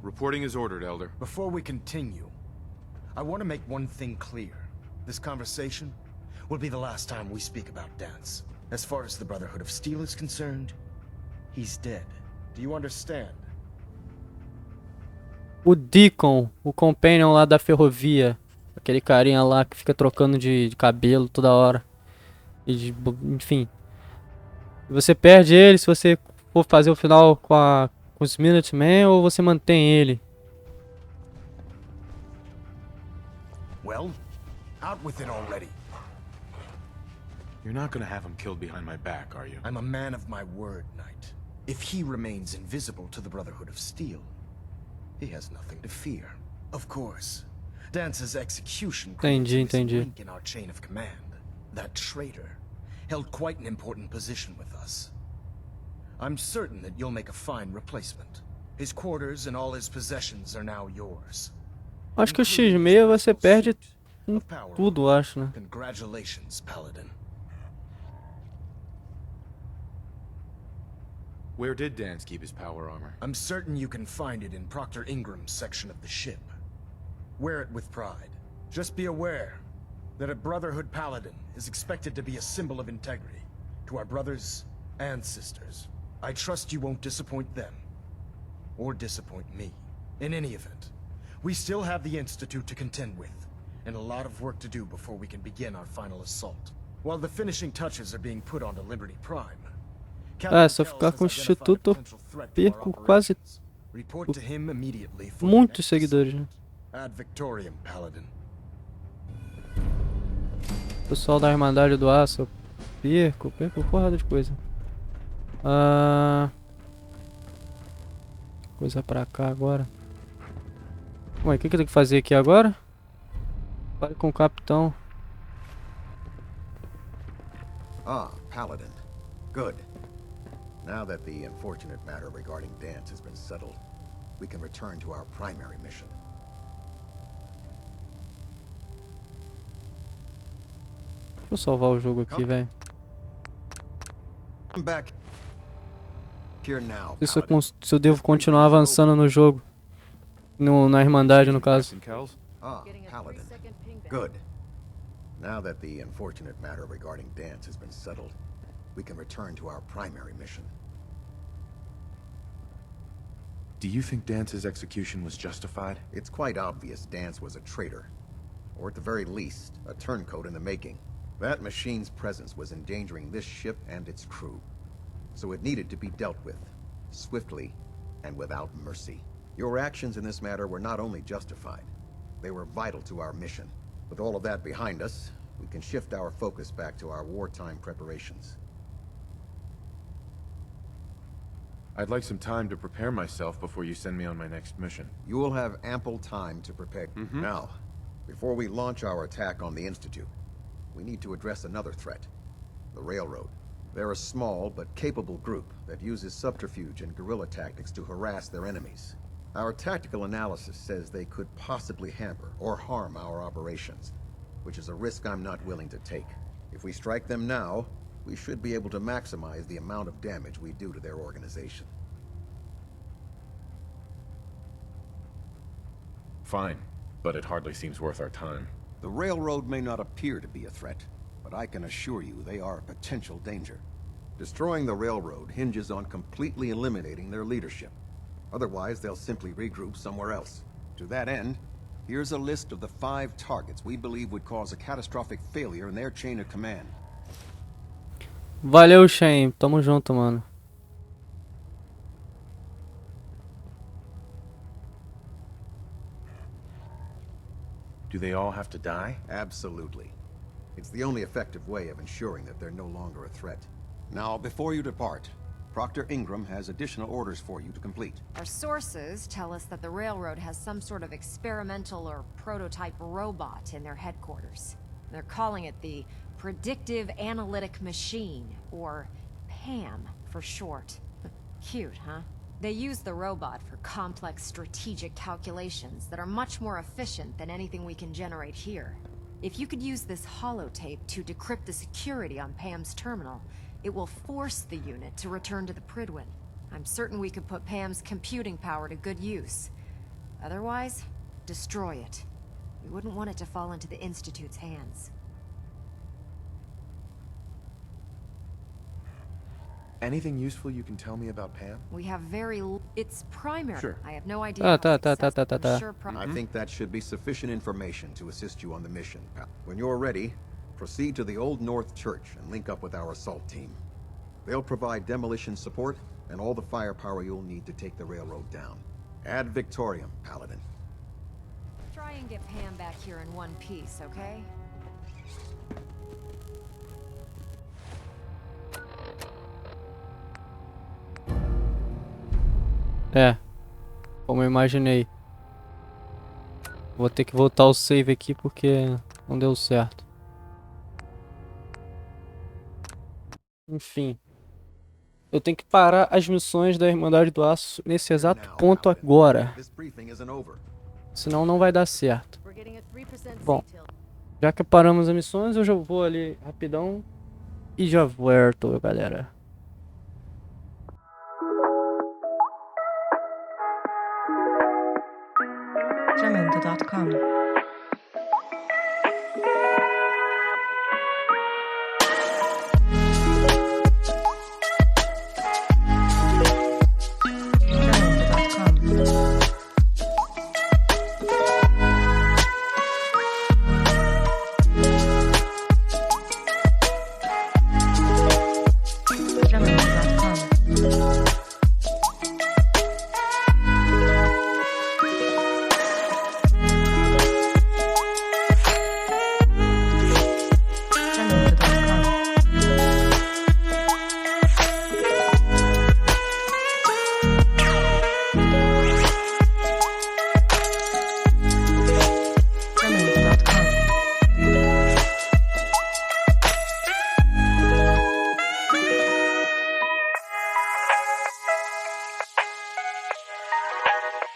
Reporting is ordered, Elder. Before we continue, I want to make one thing clear. This conversation will be the last time we speak about Dance. As far as the Brotherhood of Steel is concerned, he's dead. Do you understand? O Deacon, o companion lá da ferrovia. Aquele carinha lá que fica trocando de cabelo toda hora. Enfim. Você perde ele se você for fazer o final com os Minutemen ou você mantém ele? Well, out with it already. You're not gonna have him killed behind my back, are you? I'm a man of my word, Knight. If he remains invisible to the Brotherhood of Steel, he has nothing to fear. Of course. Dance's execution Entendi, creates a entendi. link in our chain of command. That traitor held quite an important position with us. I'm certain that you'll make a fine replacement. His quarters and all his possessions are now yours. Acho que o X6 você perde tudo, acho, né? Congratulations, Paladin. Where did Dance keep his power armor? I'm certain you can find it in Proctor Ingram's section of the ship. Wear it with pride. Just be aware that a Brotherhood Paladin is expected to be a symbol of integrity to our brothers and sisters. I trust you won't disappoint them, or disappoint me. In any event, we still have the Institute to contend with, and a lot of work to do before we can begin our final assault. While the finishing touches are being put onto Liberty Prime, Se eu ficar com o Instituto, eu perco quase muitos seguidores, né? Ad Victoriam, Paladin. Pessoal da Irmandade do Aço, eu perco porrada de coisa. Coisa pra cá agora. Ué, o que eu tenho que fazer aqui agora? Fale com o capitão. Ah, Paladin. Good. Now that the unfortunate matter regarding Dance has been settled, we can return to our primary mission. Deixa eu salvar o jogo aqui, velho. Se eu devo continuar avançando no jogo. Na Irmandade, no caso. Ah, Paladin. Good. Now that the unfortunate matter regarding Dance has been settled, we can return to our primary mission. Do you think Dance's execution was justified? It's quite obvious Dance was a traitor. Or at the very least, a turncoat in the making. That machine's presence was endangering this ship and its crew. So it needed to be dealt with, swiftly and without mercy. Your actions in this matter were not only justified, they were vital to our mission. With all of that behind us, we can shift our focus back to our wartime preparations. I'd like some time to prepare myself before you send me on my next mission. You will have ample time to prepare. Now, before we launch our attack on the Institute, we need to address another threat. The Railroad. They're a small but capable group that uses subterfuge and guerrilla tactics to harass their enemies. Our tactical analysis says they could possibly hamper or harm our operations, which is a risk I'm not willing to take. If we strike them now, we should be able to maximize the amount of damage we do to their organization. Fine, but it hardly seems worth our time. The Railroad may not appear to be a threat, but I can assure you they are a potential danger. Destroying the Railroad hinges on completely eliminating their leadership. Otherwise, they'll simply regroup somewhere else. To that end, here's a list of the 5 targets we believe would cause a catastrophic failure in their chain of command. Valeu, Shane. Tamo junto, mano. Do they all have to die? Absolutely. It's the only effective way of ensuring that they're no longer a threat. Now, before you depart, Proctor Ingram has additional orders for you to complete. Our sources tell us that the Railroad has some sort of experimental or prototype robot in their headquarters. They're calling it the Predictive Analytic Machine, or PAM for short. Cute, huh? They use the robot for complex strategic calculations that are much more efficient than anything we can generate here. If you could use this holotape to decrypt the security on PAM's terminal, it will force the unit to return to the Prydwen. I'm certain we could put PAM's computing power to good use. Otherwise, destroy it. We wouldn't want it to fall into the Institute's hands. Anything useful you can tell me about Pam? We have it's primary. Sure. I have no idea. I think that should be sufficient information to assist you on the mission, pal. When you're ready, proceed to the Old North Church and link up with our assault team. They'll provide demolition support and all the firepower you'll need to take the railroad down. Ad Victoriam, Paladin. Try and get Pam back here in one piece, okay? É, como eu imaginei. Vou ter que voltar o save aqui porque não deu certo. Enfim. Eu tenho que parar as missões da Irmandade do Aço nesse exato ponto agora. Senão não vai dar certo. Bom, já que paramos as missões, eu já vou ali rapidão e já volto, galera. Jamendo.com.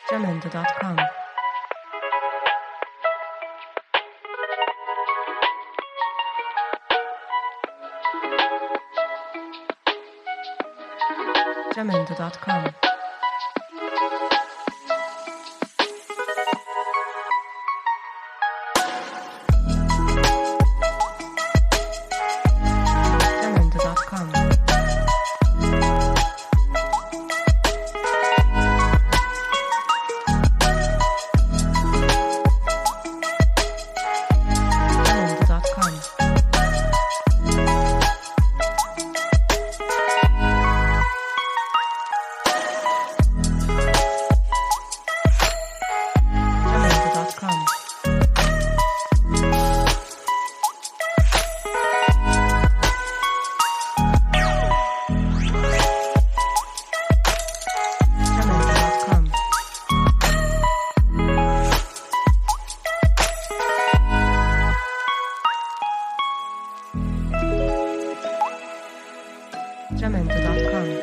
Jamendo.com. Jamendo.com. Jamendo.com. Jamendo.com.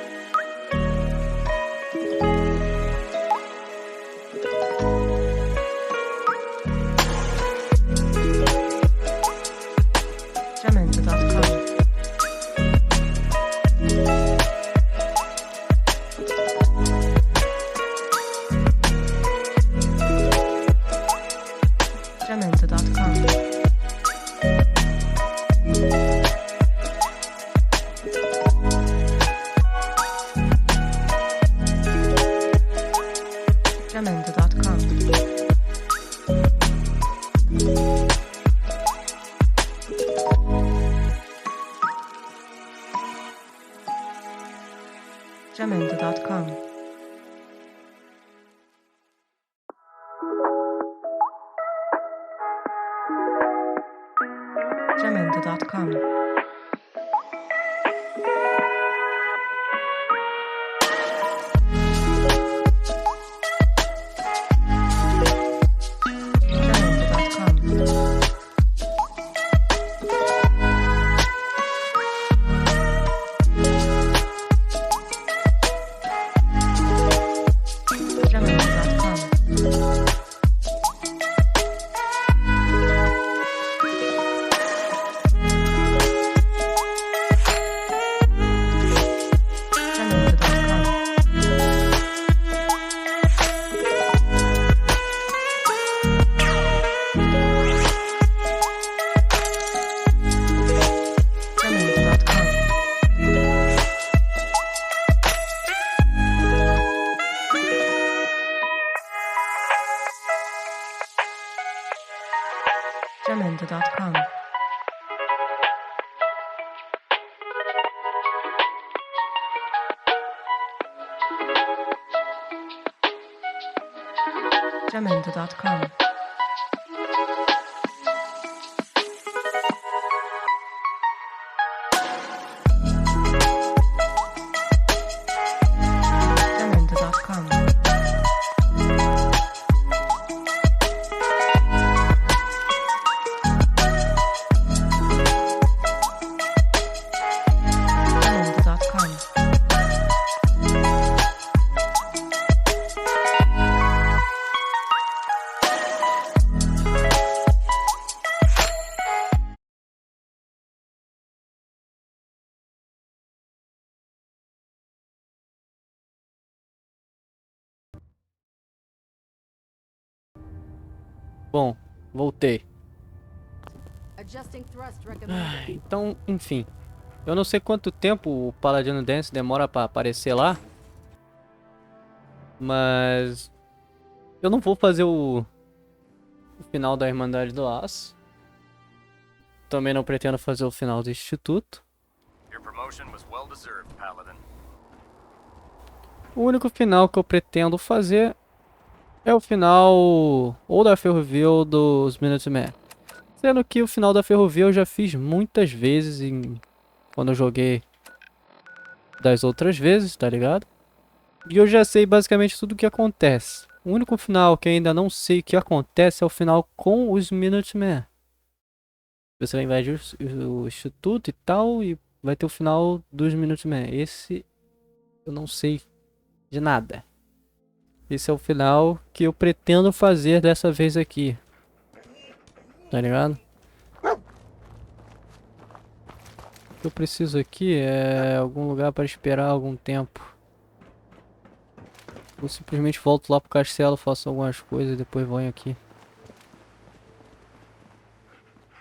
Jamendo.com. Jamendo.com. Jamendo.com. Jamendo.com. Jamendo.com. Jamendo.com. Bom, voltei. Adjusting thrust recommended. Então, enfim. Eu não sei quanto tempo o Paladino Dance demora pra aparecer lá. Mas... eu não vou fazer o final da Irmandade do Aço. Também não pretendo fazer o final do Instituto. Your promotion was well deserved, Paladin. O único final que eu pretendo fazer é o final ou da Ferrovia ou dos Minutemen. Sendo que o final da Ferrovia eu já fiz muitas vezes quando eu joguei das outras vezes, tá ligado? E eu já sei basicamente tudo o que acontece. O único final que ainda não sei o que acontece é o final com os Minutemen. Você vai invadir o Instituto e tal, e vai ter o final dos Minutemen. Esse eu não sei de nada. Esse é o final que eu pretendo fazer dessa vez aqui. Tá ligado? O que eu preciso aqui é algum lugar para esperar algum tempo. Eu simplesmente volto lá pro castelo, faço algumas coisas e depois venho aqui.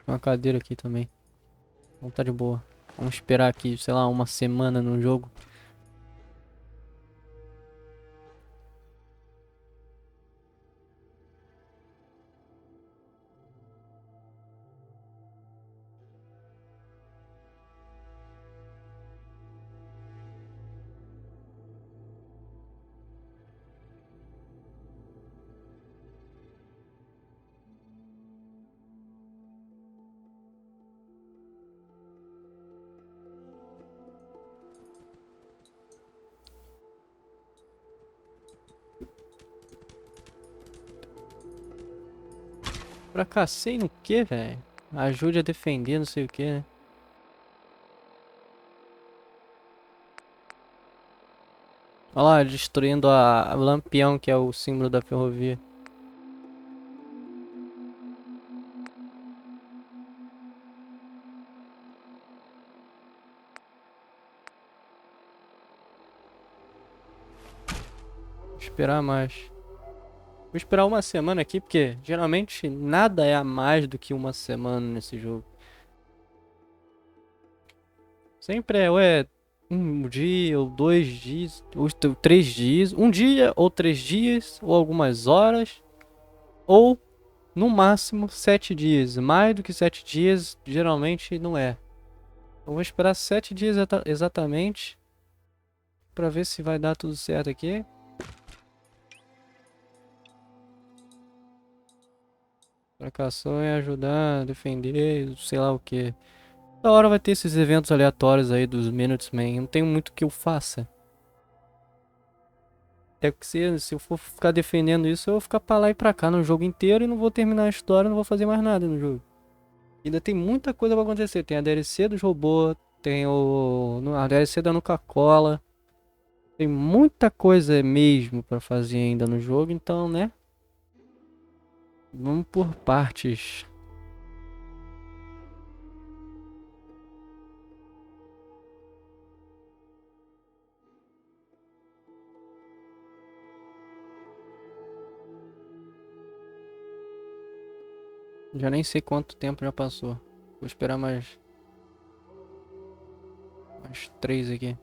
Tem uma cadeira aqui também. Não tá de boa. Vamos esperar aqui, sei lá, uma semana no jogo. Fracassei no que, velho? Ajude a defender, não sei o que, né? Olha lá, destruindo a lampião, que é o símbolo da ferrovia. Vou esperar mais. Vou esperar uma semana aqui, porque geralmente nada é a mais do que uma semana nesse jogo. Sempre é, ou é um dia, ou 2 dias, ou 3 dias. Um dia, ou 3 dias, ou algumas horas. Ou, no máximo, 7 dias. Mais do que 7 dias, geralmente não é. Eu vou esperar 7 dias exatamente. Pra ver se vai dar tudo certo aqui. Fracassou em ajudar, defender, sei lá o que. Da hora vai ter esses eventos aleatórios aí dos Minutemen. Não tem muito que eu faça. Até porque se eu for ficar defendendo isso, eu vou ficar pra lá e pra cá no jogo inteiro e não vou terminar a história, não vou fazer mais nada no jogo. Ainda tem muita coisa pra acontecer. Tem a DLC dos robôs, tem a DLC da Nuka-Cola. Tem muita coisa mesmo pra fazer ainda no jogo, então, né? Vamos por partes. Já nem sei quanto tempo já passou. Vou esperar mais 3 aqui.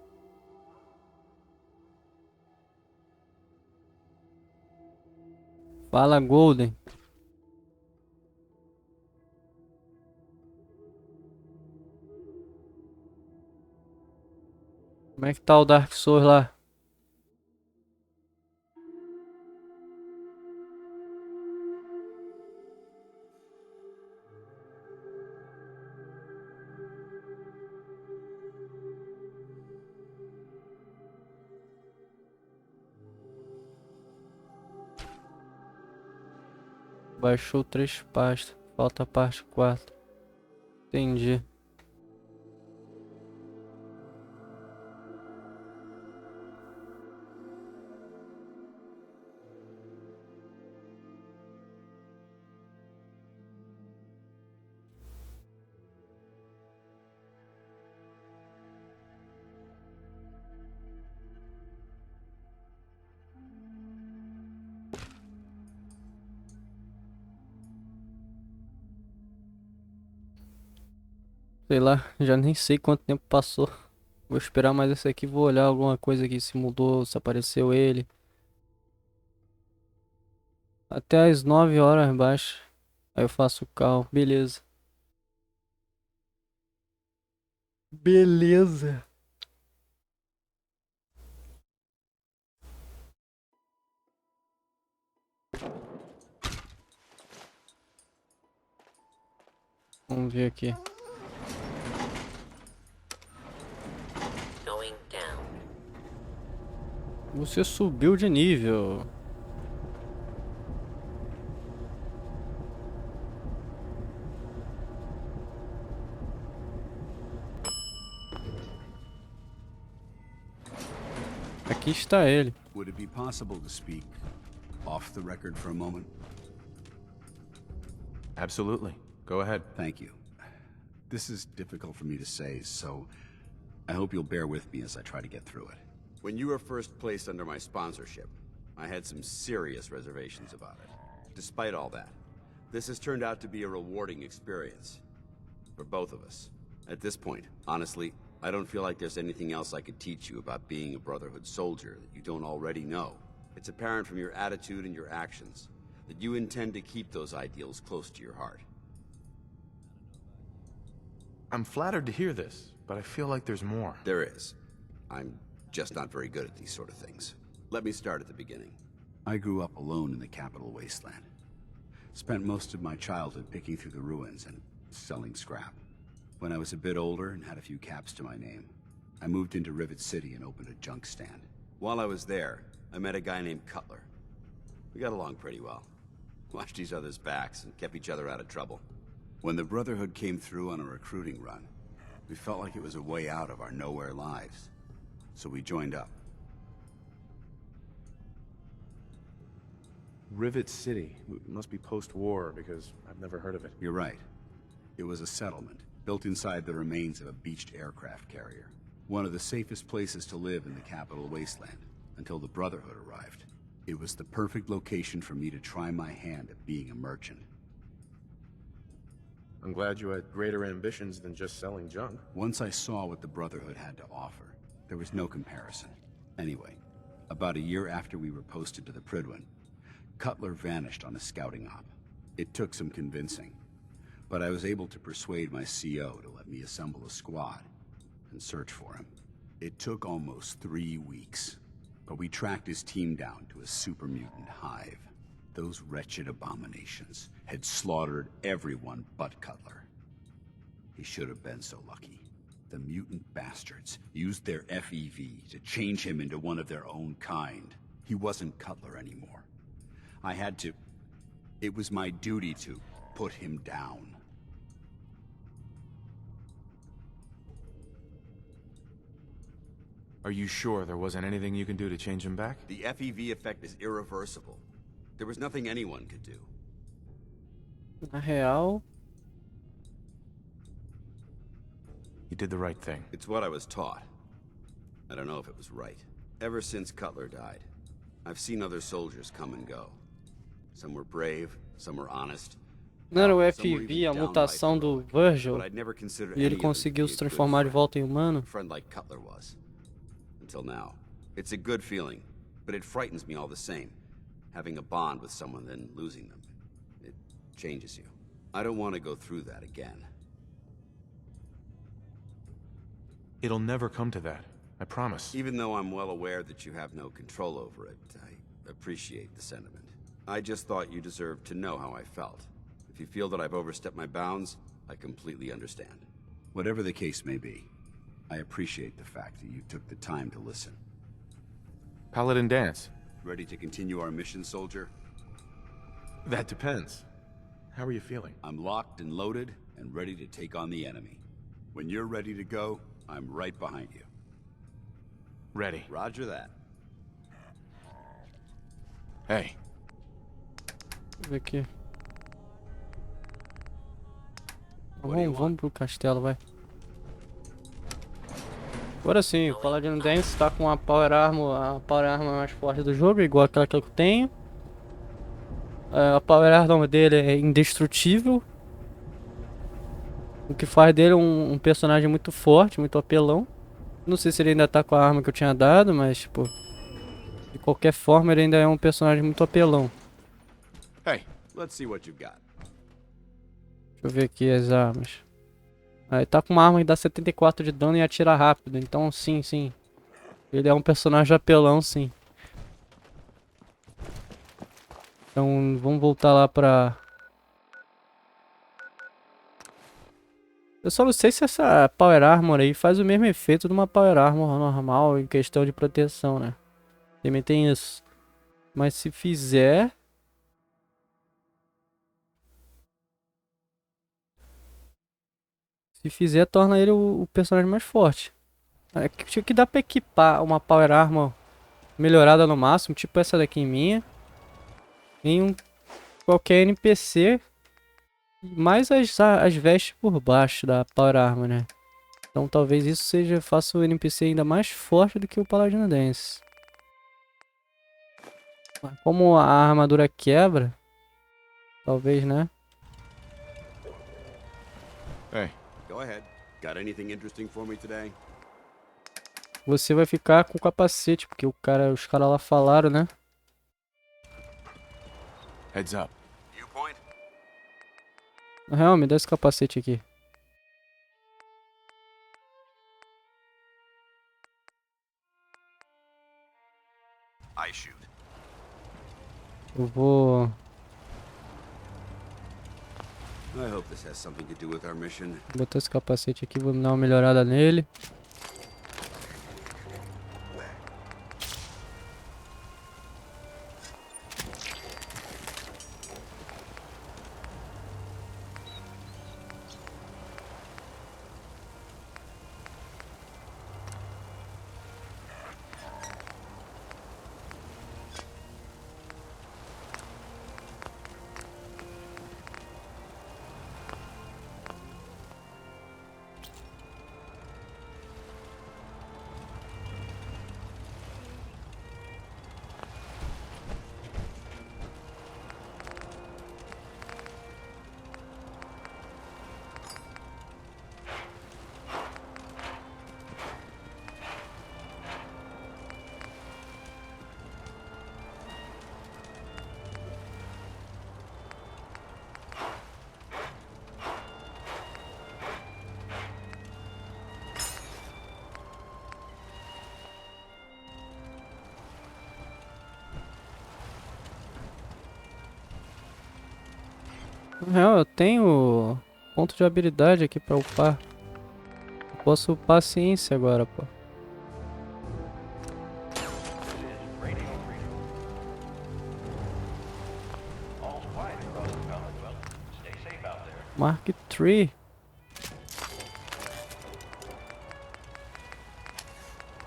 Fala, Golden. Como é que tá o Dark Souls lá? Baixou 3 pastas. Falta a parte 4. Entendi. Sei lá, já nem sei quanto tempo passou. Vou esperar mais esse aqui, vou olhar alguma coisa aqui, se mudou, se apareceu ele. Até às 9 horas baixa. Aí eu faço o carro, beleza. Beleza. Vamos ver aqui. Going down. Você subiu de nível. Aqui está ele. Would it be possible to speak off the record for a moment? Absolutely. Go ahead. Thank you. This is difficult for me to say, so I hope you'll bear with me as I try to get through it. When you were first placed under my sponsorship, I had some serious reservations about it. Despite all that, this has turned out to be a rewarding experience. For both of us. At this point, honestly, I don't feel like there's anything else I could teach you about being a Brotherhood soldier that you don't already know. It's apparent from your attitude and your actions that you intend to keep those ideals close to your heart. I'm flattered to hear this, but I feel like there's more. There is. I'm just not very good at these sort of things. Let me start at the beginning. I grew up alone in the capital wasteland. Spent most of my childhood picking through the ruins and selling scrap. When I was a bit older and had a few caps to my name, I moved into Rivet City and opened a junk stand. While I was there, I met a guy named Cutler. We got along pretty well. Watched each other's backs and kept each other out of trouble. When the Brotherhood came through on a recruiting run, we felt like it was a way out of our nowhere lives. So we joined up. Rivet City. Must be post-war, because I've never heard of it. You're right. It was a settlement, built inside the remains of a beached aircraft carrier. One of the safest places to live in the capital wasteland, until the Brotherhood arrived. It was the perfect location for me to try my hand at being a merchant. I'm glad you had greater ambitions than just selling junk. Once I saw what the Brotherhood had to offer, there was no comparison. Anyway, about a year after we were posted to the Prydwen, Cutler vanished on a scouting op. It took some convincing, but I was able to persuade my CO to let me assemble a squad and search for him. It took almost 3 weeks, but we tracked his team down to a super mutant hive. Those wretched abominations had slaughtered everyone but Cutler. He should have been so lucky. The mutant bastards used their FEV to change him into one of their own kind. He wasn't Cutler anymore. I had to... It was my duty to put him down. Are you sure there wasn't anything you can do to change him back? The FEV effect is irreversible. There was nothing anyone could do. Na real, You did the right thing. It's what I was taught. I don't know if it was right. Ever since Cutler died, I've seen other soldiers come and go. Some were brave, some were honest. não era o FV, a mutação do Virgil, But I'd never considered e ele any of them to conseguiu be se a good transformar de friend. volta em humano. A friend like Cutler was. Until now. It's a good feeling, but it frightens me all the same. Having a bond with someone, then losing them. It changes you. I don't want to go through that again. It'll never come to that. I promise. Even though I'm well aware that you have no control over it, I appreciate the sentiment. I just thought you deserved to know how I felt. If you feel that I've overstepped my bounds, I completely understand. Whatever the case may be, I appreciate the fact that you took the time to listen. Paladin dance. Ready to continue our mission, soldier? That depends. How are you feeling? I'm locked and loaded and ready to take on the enemy. When you're ready to go, I'm right behind you. Ready. Roger that. Hey. Deixa eu ver aqui. Vamos pro castelo, vai. Agora sim, o Paladin Dance tá com a Power Armor, a Power Armor mais forte do jogo, igual aquela que eu tenho. A Power Armor dele é indestrutível. O que faz dele um personagem muito forte, muito apelão. Não sei se ele ainda tá com a arma que eu tinha dado, mas, tipo, de qualquer forma ele ainda é um personagem muito apelão. Hey, let's see what you've got. Deixa eu ver aqui as armas. Ele tá com uma arma que dá 74 de dano e atira rápido. Então, sim, sim. Ele é um personagem apelão, sim. Então, vamos voltar lá pra... Eu só não sei se essa Power Armor aí faz o mesmo efeito de uma Power Armor normal em questão de proteção, né? Também tem isso. Mas se fizer... Se fizer, torna ele o personagem mais forte. Que dá pra equipar uma Power Armor melhorada no máximo, tipo essa daqui minha, em qualquer NPC, mais as vestes por baixo da Power Armor, né? Então talvez isso faça o NPC ainda mais forte do que o Paladino Dance. Mas como a armadura quebra, talvez, né? Hey. Go ahead. Got anything interesting for me today? Você vai ficar com o capacete, porque os caras lá falaram, né? Heads up. Viewpoint? Na real, me dá esse capacete aqui. I shoot. Eu vou I hope this has something to do with our mission. botar esse capacete aqui, vou dar uma melhorada nele. Na real, eu tenho ponto de habilidade aqui pra upar. Eu posso upar ciência agora, pô. Mark III.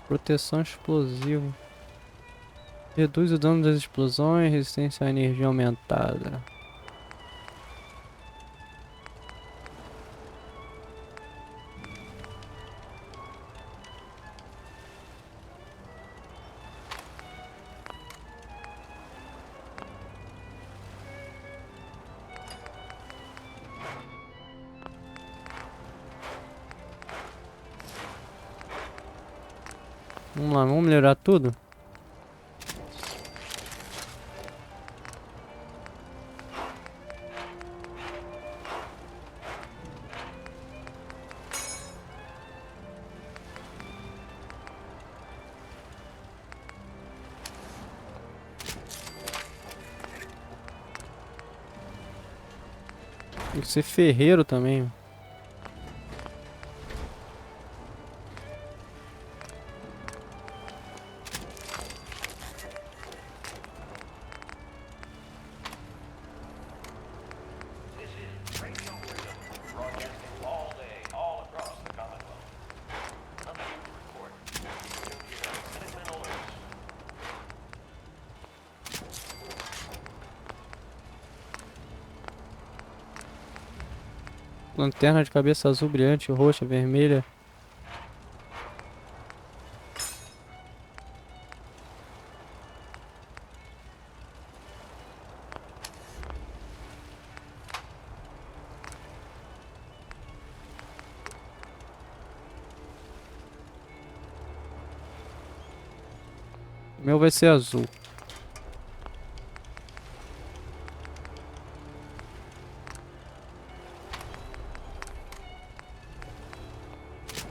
Proteção explosiva. Reduz o dano das explosões, resistência à energia aumentada. Vamos lá, vamos melhorar tudo? Tem que ser ferreiro também. Lanterna de cabeça azul brilhante, roxa, vermelha. O meu vai ser azul.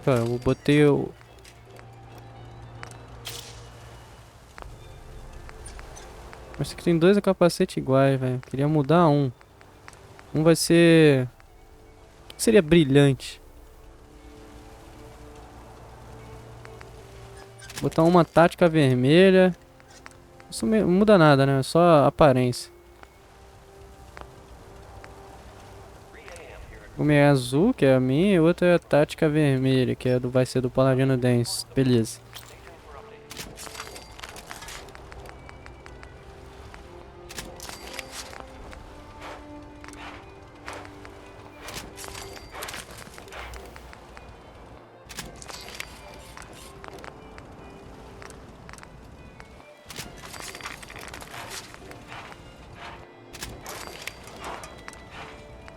Cara, eu botei o... Mas aqui tem dois capacetes iguais, velho. Queria mudar um. Um vai ser... O que seria brilhante? Botar uma tática vermelha. Isso não muda nada, né? É só aparência. Uma é azul, que é a minha, e outra é a tática vermelha, que é do, vai ser do Paladino Dance. Beleza.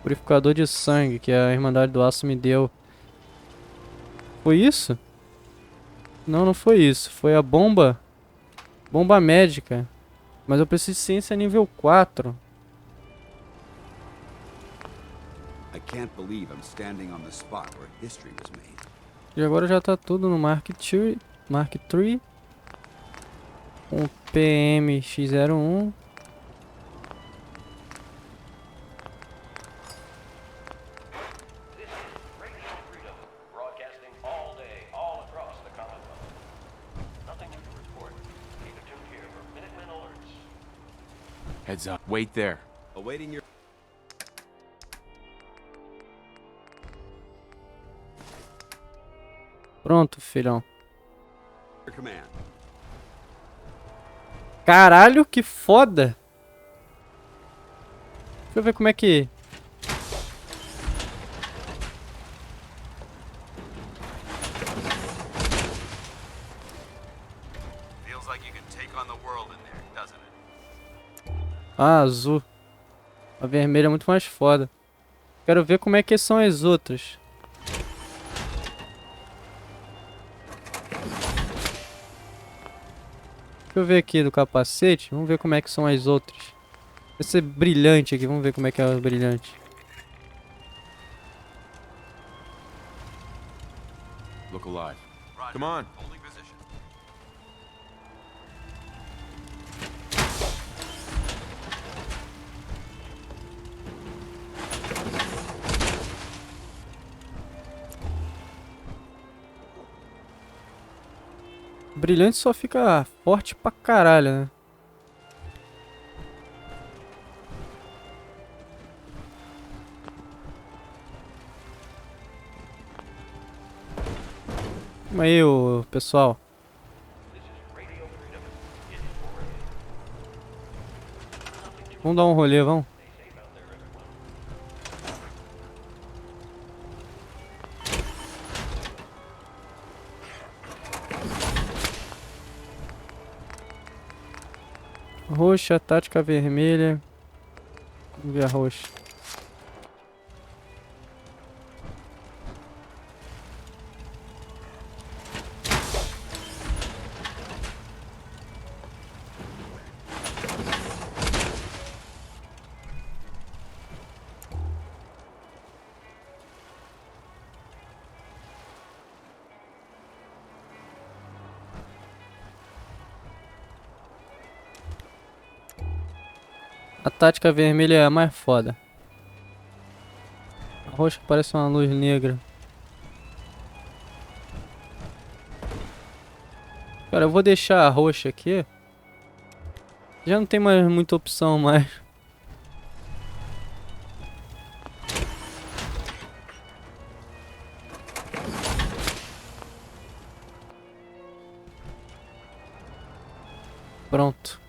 Purificador de sangue, que a Irmandade do Aço me deu. Foi isso? Não, não foi isso. Foi a bomba. Bomba médica. Mas eu preciso de ciência nível 4. I can't believe I'm standing on the spot where history was made. E agora já tá tudo no Mark II. Mark III. Com PMX01. Heads up. Wait there. Awaiting your Pronto, filhão. command. Caralho, que foda! Deixa eu ver como é que... Feels like you can take on the world in there, doesn't it? Ah, azul. A vermelha é muito mais foda. Quero ver como é que são as outras. Deixa eu ver aqui do capacete. Vamos ver como é que são as outras. Vai ser brilhante aqui. Vamos ver como é que é o brilhante. Look alive. Come on. Holding position. Brilhante só fica forte pra caralho, né? Calma aí, ô, pessoal. Vamos dar um rolê, vamos? Roxa, tática vermelha. Vamos ver a roxa. A tática vermelha é a mais foda. A roxa parece uma luz negra. Cara, eu vou deixar a roxa aqui. Já não tem mais muita opção mais. Pronto.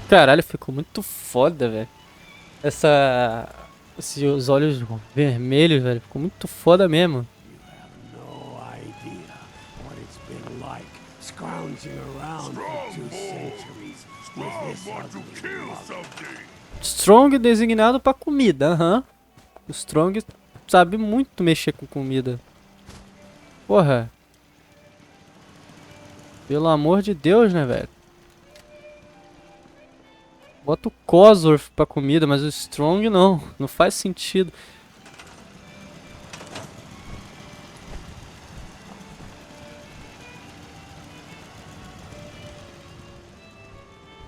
Caralho, ficou muito foda, velho. Essa Os olhos vermelhos, velho. Ficou muito foda mesmo. No idea what it's been like scrounging around for 2 centuries with this ugly mug. Strong designado pra comida, aham. O Strong sabe muito mexer com comida. Porra. Pelo amor de Deus, né, velho? Bota o Cosworth pra comida, mas o Strong não. Não faz sentido.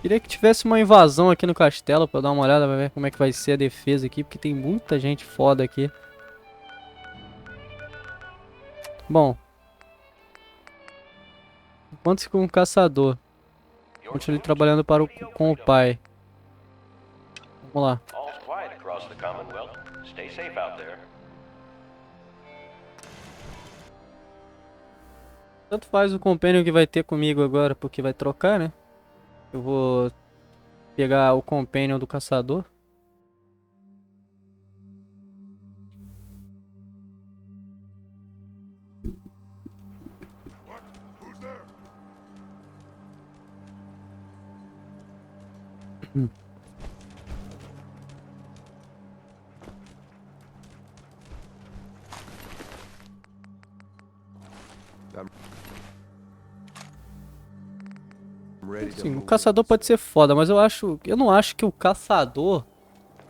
Queria que tivesse uma invasão aqui no castelo pra eu dar uma olhada pra ver como é que vai ser a defesa aqui, porque tem muita gente foda aqui. Bom. Enquanto com o caçador. Continue trabalhando com o pai. Vamos lá. All's quiet across the Commonwealth. Stay safe out there. Tanto faz o companion que vai ter comigo agora, porque vai trocar, né? Eu vou pegar o companion do caçador. Sim, o caçador pode ser foda, mas eu não acho que o caçador,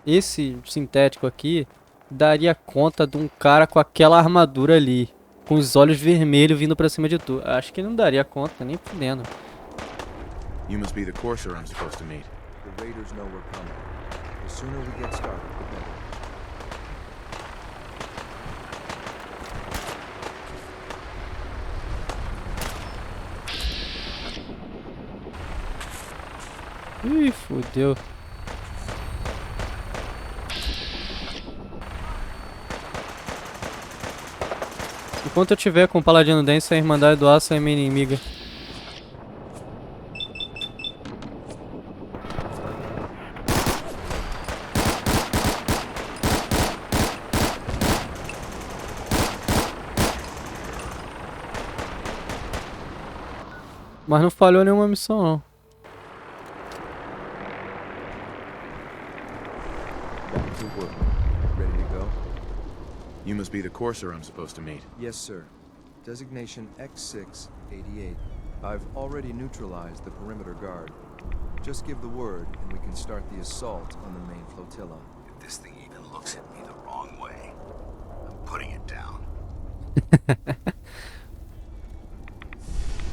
esse sintético aqui, daria conta de um cara com aquela armadura ali, com os olhos vermelhos vindo pra cima de tu. Acho que ele não daria conta, nem fudendo. You must be the courser I'm supposed to meet. The raiders know we're coming. The sooner we get started, the better. Ih, fudeu. Enquanto eu tiver com o Paladino Dance, a Irmandade do Aço é minha inimiga. Mas não falhou nenhuma missão, não. Ready to go? You must be the courser I'm supposed to meet. Yes, sir. Designation X688. I've already neutralized the perimeter guard. Just give the word, and we can start the assault on the main flotilla. If this thing even looks at me the wrong way, I'm putting it down.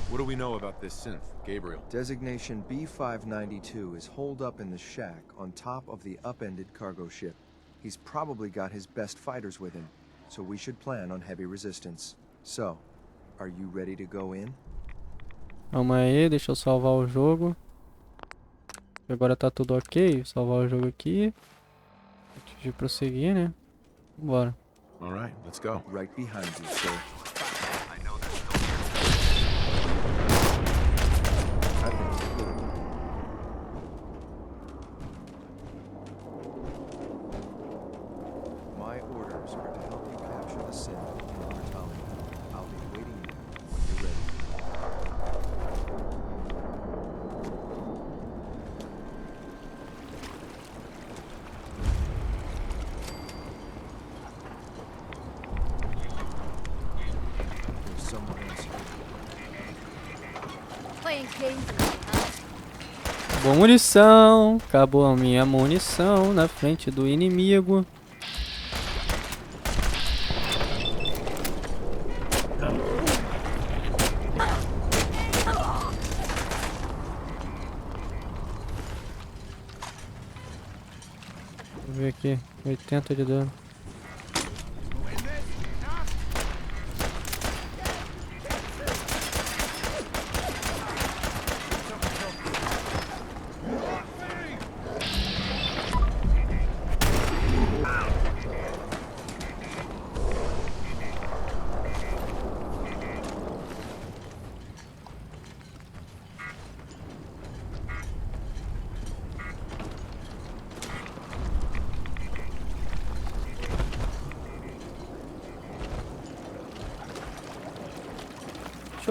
What do we know about this synth, Gabriel? Designation B592 is holed up in the shack on top of the upended cargo ship. He's probably got his best fighters with him, so we should plan on heavy resistance. So, are you ready to go in? Calma aí, deixa eu salvar o jogo. Agora tá tudo ok. Salvar o jogo aqui. Antes de prosseguir, né? Bora. Alright, let's go. Right behind you, sir. My orders are to help you capture the synth in Mortalia. I'll be waiting there when you're ready. There's someone else here. Playing games with me, huh? Boa munição. Acabou a minha munição na frente do inimigo. Vou ver aqui. 80 de dano.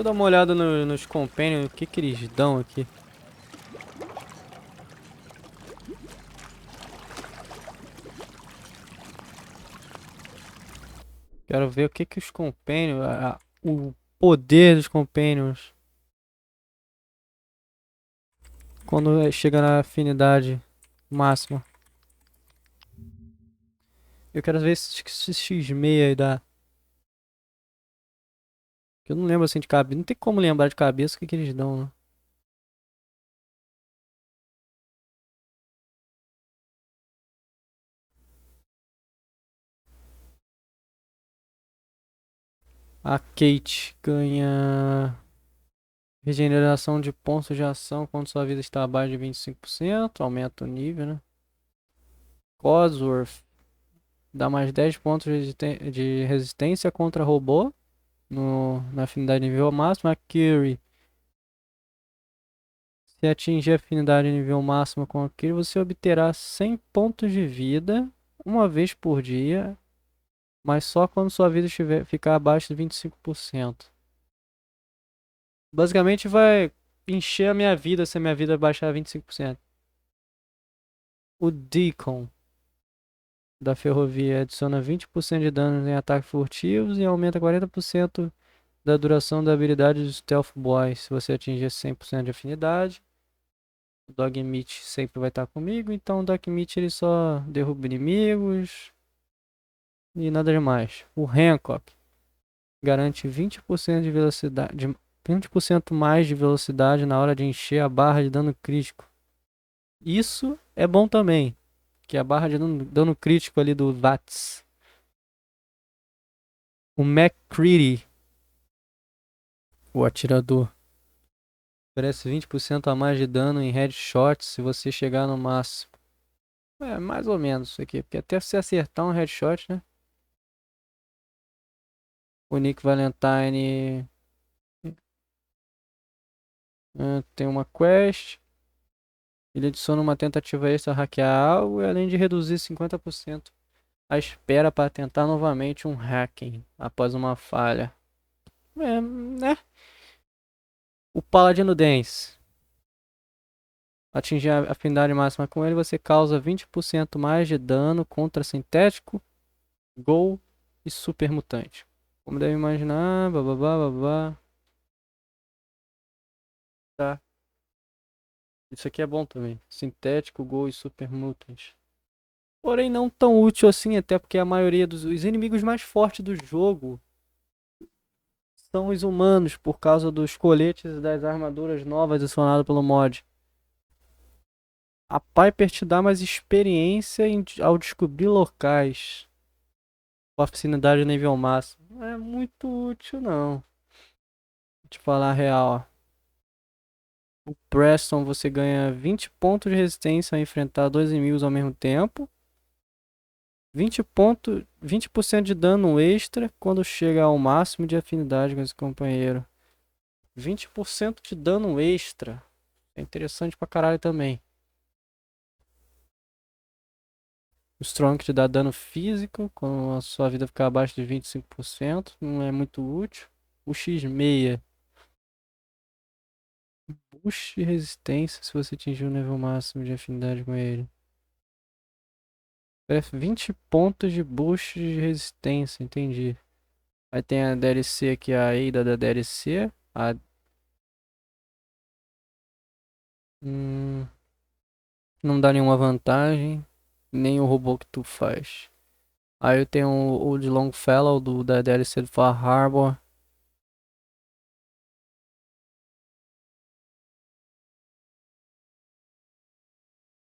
Deixa eu dar uma olhada nos companions, o que que eles dão aqui. Quero ver o que que os companions, o poder dos companions. Quando chega na afinidade máxima. Eu quero ver esse X6 aí dá. Eu não lembro assim de cabeça. Não tem como lembrar de cabeça o que que eles dão, né? A Kate ganha regeneração de pontos de ação quando sua vida está abaixo de 25%. Aumenta o nível, né? Cosworth dá mais 10 pontos de resistência contra robô na afinidade nível máximo. A Curie, se atingir a afinidade nível máximo com a Curie, você obterá 100 pontos de vida uma vez por dia, mas só quando sua vida ficar abaixo de 25%. Basicamente vai encher a minha vida se a minha vida baixar 25%. O Deacon da ferrovia adiciona 20% de danos em ataques furtivos e aumenta 40% da duração da habilidade do Stealth Boy se você atingir 100% de afinidade. O Dogmeat sempre vai estar comigo, então o Dogmeat ele só derruba inimigos e nada demais. O Hancock garante 20% de velocidade, 20% mais de velocidade na hora de encher a barra de dano crítico. Isso é bom também, que é a barra de dano crítico ali do VATS. O McCready, o atirador, oferece 20% a mais de dano em headshot se você chegar no máximo. É, mais ou menos isso aqui, porque até você acertar um headshot, né? O Nick Valentine tem uma quest. Ele adiciona uma tentativa extra a hackear algo, além de reduzir 50% a espera para tentar novamente um hacking após uma falha. Né? O Paladino Dance. Atingir a afinidade máxima com ele, você causa 20% mais de dano contra sintético, gol e super mutante. Como deve imaginar, bababá, babá. Tá. Isso aqui é bom também. Sintético, gol e super mutant. Porém não tão útil assim, até porque a maioria dos inimigos mais fortes do jogo são os humanos, por causa dos coletes e das armaduras novas adicionadas pelo mod. A Piper te dá mais experiência ao descobrir locais. Com afinidade nível máximo. Não é muito útil, não. Vou te falar a real, ó. O Preston você ganha 20 pontos de resistência ao enfrentar dois inimigos ao mesmo tempo. 20% de dano extra quando chega ao máximo de afinidade com esse companheiro. 20% de dano extra. É interessante pra caralho também. O Strong te dá dano físico quando a sua vida ficar abaixo de 25%. Não é muito útil. O X6. Boost de resistência se você atingir o nível máximo de afinidade com ele. 20 pontos de boost de resistência, entendi. Aí tem a DLC aqui, a Eida da DLC. Não dá nenhuma vantagem, nem o robô que tu faz. Aí eu tenho o de Longfellow da DLC do Far Harbor.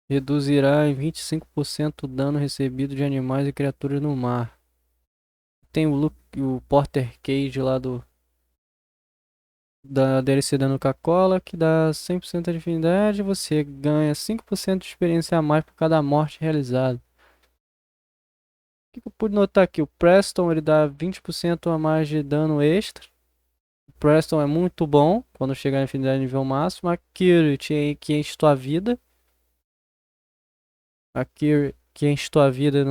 Reduzirá em 25% o dano recebido de animais e criaturas no mar. Tem o Porter Cage lá da DLC da Nuka-Cola, que dá 100% de afinidade. Você ganha 5% de experiência a mais por cada morte realizada. O que eu pude notar aqui? O Preston ele dá 20% a mais de dano extra. O Preston é muito bom quando chegar na afinidade nível máximo. A Kyrie que enche tua vida. A Kyrie que enche tua vida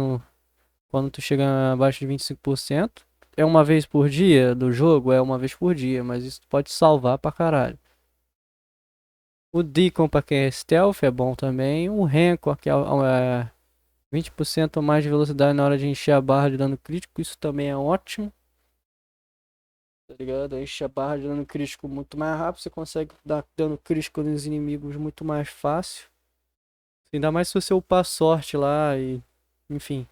quando tu chega abaixo de 25%. é uma vez por dia do jogo? É uma vez por dia, mas isso pode salvar pra caralho. O Deacon pra quem é stealth é bom também. O Rancor, que é 20% mais de velocidade na hora de encher a barra de dano crítico, isso também é ótimo. Tá ligado? Enche a barra de dano crítico muito mais rápido, você consegue dar dano crítico nos inimigos muito mais fácil. Ainda mais se você upar sorte lá e, enfim,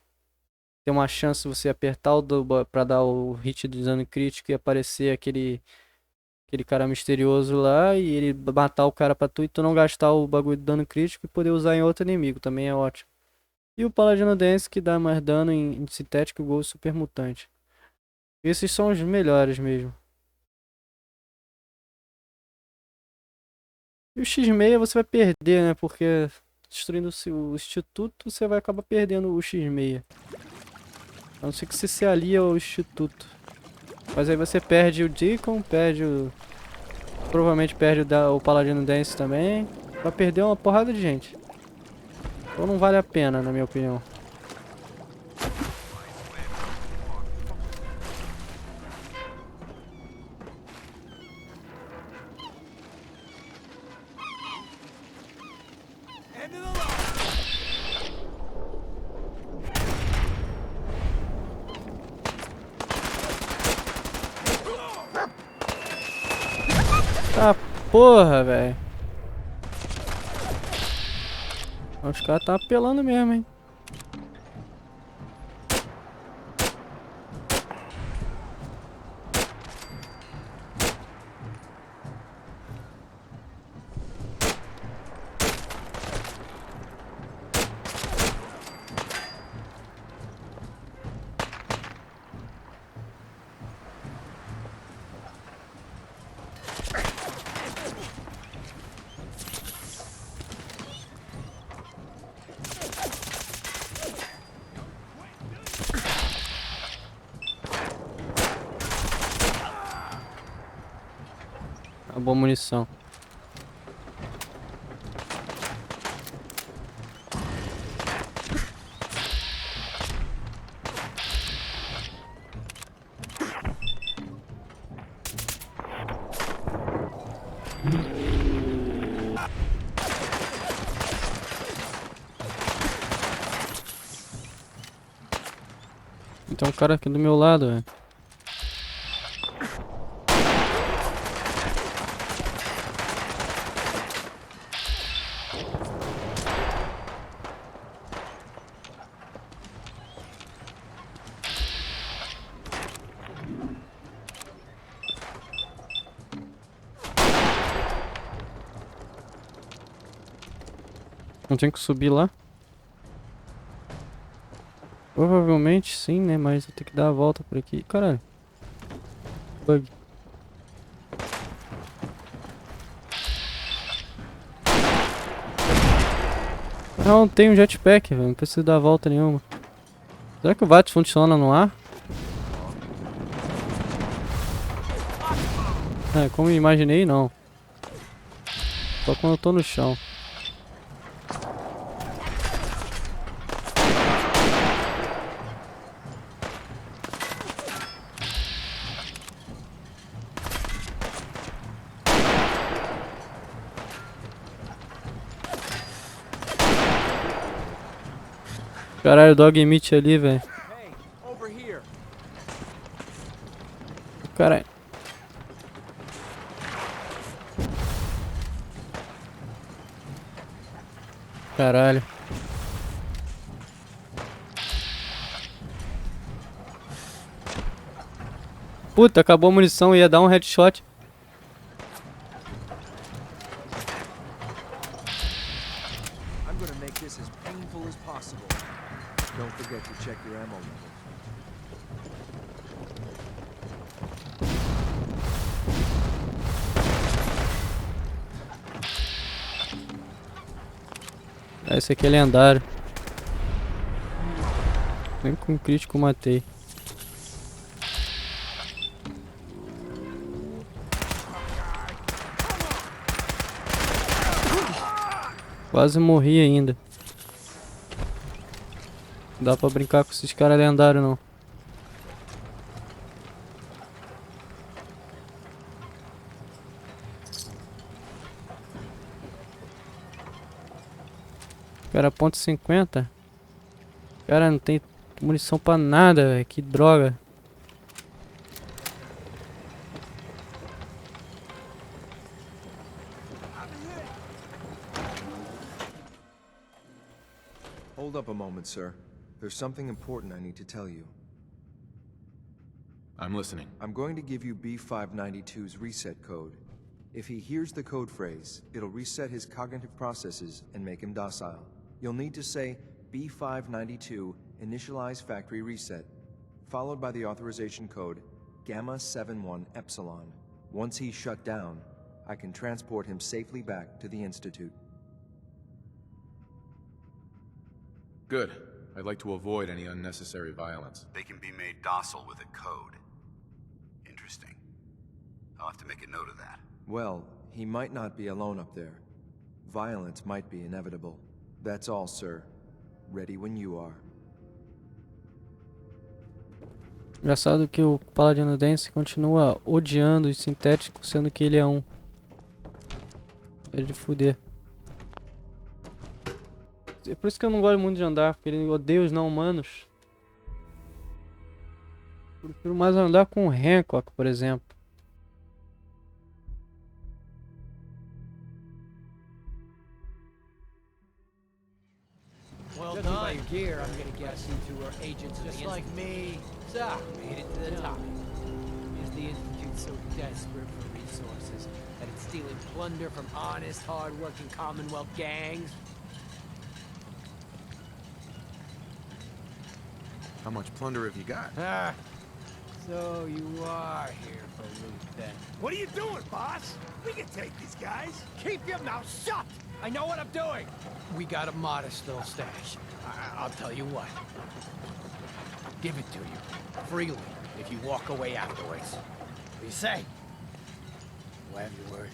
tem uma chance de você apertar o pra dar o hit de dano crítico e aparecer aquele cara misterioso lá e ele matar o cara pra tu e tu não gastar o bagulho de dano crítico e poder usar em outro inimigo, também é ótimo. E o Paladino Dance que dá mais dano em sintético e gol super mutante. Esses são os melhores mesmo. E o X6 você vai perder, né? Porque destruindo o instituto você vai acabar perdendo o X6. A não ser que você se alie ao instituto. Mas aí você perde o Deacon, perde o... Provavelmente perde o Paladino Dance também. Vai perder uma porrada de gente. Então não vale a pena, na minha opinião. Ah, porra, velho. Os caras tá apelando mesmo, hein. Uma boa munição. Tem um cara aqui do meu lado, velho. Não tem que subir lá? Provavelmente sim, né? Mas eu tenho que dar a volta por aqui. Caralho. Bug. Não tem um jetpack, velho. Não precisa dar a volta nenhuma. Será que o VAT funciona no ar? É, como eu imaginei, não. Só quando eu tô no chão. Caralho, dog meat ali, velho. Caralho. Caralho. Puta, acabou a munição, ia dar um headshot. I'm gonna make this as painful as possible. Don't forget to check your ammo levels. Esse aqui é lendário. Nem com crítico matei. Quase morri ainda. Não dá pra brincar com esses caras lendários não. Cara, ponto .50. Cara, não tem munição pra nada, velho. Que droga. Hold up a moment, sir. There's something important I need to tell you. I'm listening. I'm going to give you B592's reset code. If he hears the code phrase, it'll reset his cognitive processes and make him docile. You'll need to say B592 initialize factory reset, followed by the authorization code Gamma 71 Epsilon. Once he's shut down, I can transport him safely back to the Institute. Good. I'd like to avoid any unnecessary violence. They can be made docile with a code. Interesting. I'll have to make a note of that. Well, he might not be alone up there. Violence might be inevitable. That's all, sir. Ready when you are. Engraçado que o Paladino Dance continua odiando os sintéticos, sendo que ele é um. É de fuder. É por isso que eu não gosto muito de andar, porque ele odeia os não-humanos. Prefiro mais andar com o Hancock, por exemplo. Well done. By your gear, I'm gonna guess you two are agents just like me. So, made it to the top. Is the Institute so desperate for resources that it's stealing plunder from honest, hard-working Commonwealth gangs? How much plunder have you got? Ah, so you are here for loot then. What are you doing, boss? We can take these guys. Keep your mouth shut! I know what I'm doing! We got a modest little stash. I'll tell you what. Give it to you. Freely, if you walk away afterwards. What do you say? We'll have your word.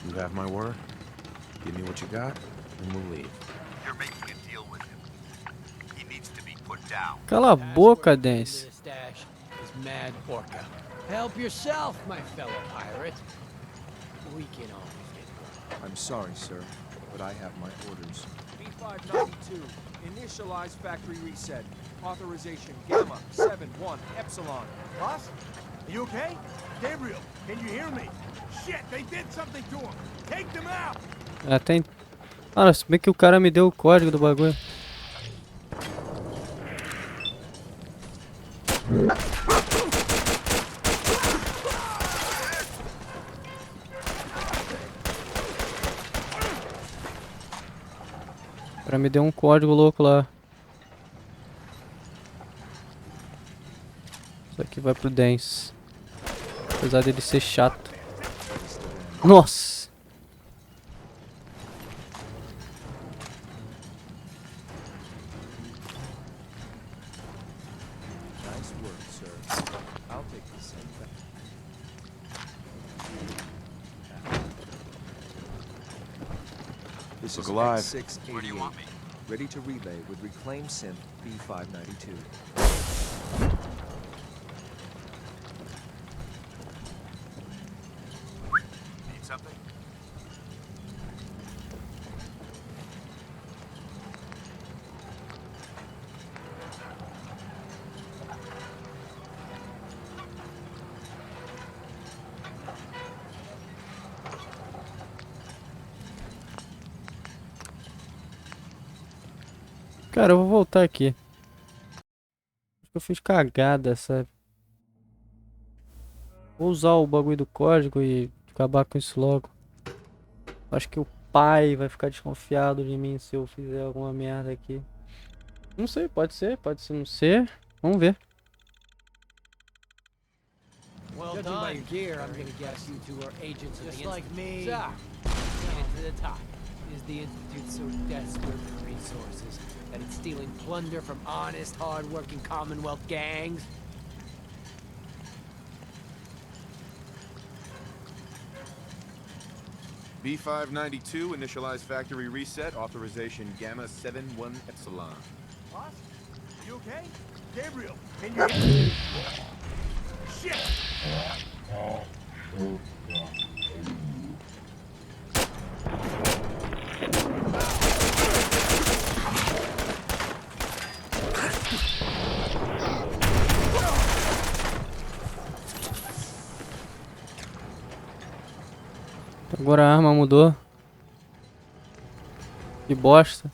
You have my word. Give me what you got, and we'll leave. You're making a deal with him. He needs to be put down. Cala a boca, Dance. The stash is Mad Orca. Help yourself, my fellow pirate. We can always get more. I'm sorry, sir, but I have my orders. B592, initialize factory reset. Authorization Gamma 71 Epsilon. Boss? Are you okay? Gabriel, can you hear me? Shit, they did something to him. Take them out. Tem. Ah, se bem que o cara me deu o código do bagulho. O cara me deu um código louco lá. Isso aqui vai pro Dance. Apesar dele ser chato. Nossa! Nice work, sir. I'll take the same thing. This Look is alive. X688. Where do you want me? Ready to relay with reclaimed synth B592. Need something? Cara, eu vou voltar aqui. Acho que eu fiz cagada, sabe? Vou usar o bagulho do código e acabar com isso logo. Acho que o pai vai ficar desconfiado de mim se eu fizer alguma merda aqui. Não sei, pode ser não ser. Vamos ver. Well Judging done. By your gear, I'm gonna guess you two are agents just like me. So, made it to the top. Is the Institute so desperate for resources that it's stealing plunder from honest, hard-working Commonwealth gangs? B592, initialize factory reset, authorization Gamma 71 Epsilon. Boss? Are you okay? Gabriel, can you hear me? Shit! Agora a arma mudou. Que bosta.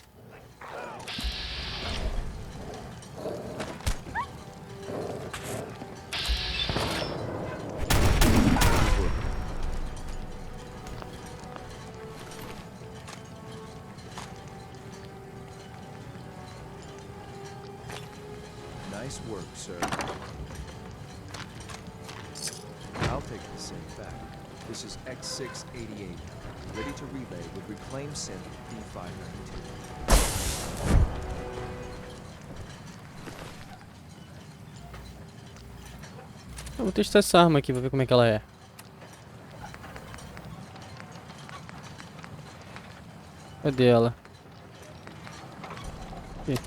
Nice work, sir. I'll take the same back. This is X688, ready to relay with reclaimed synth B592. Eu vou testar essa arma aqui pra ver como é que ela é. Cadê ela? Aqui.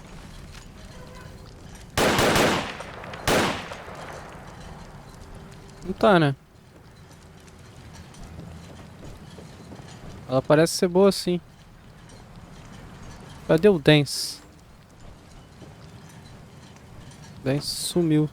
Não tá, né? Ela parece ser boa sim. Cadê o Dance? Dance sumiu.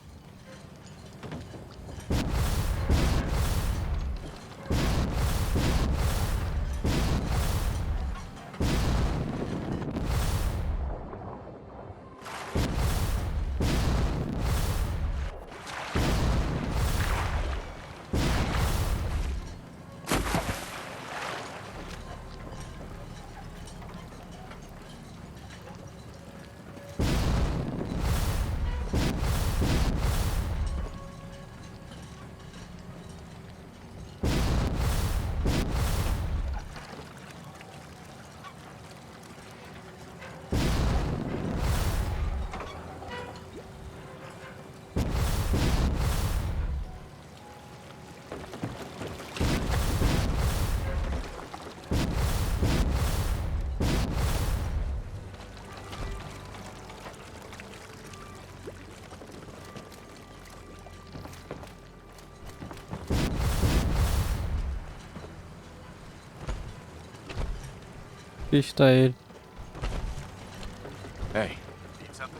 Aqui está ele. Hey. Need something?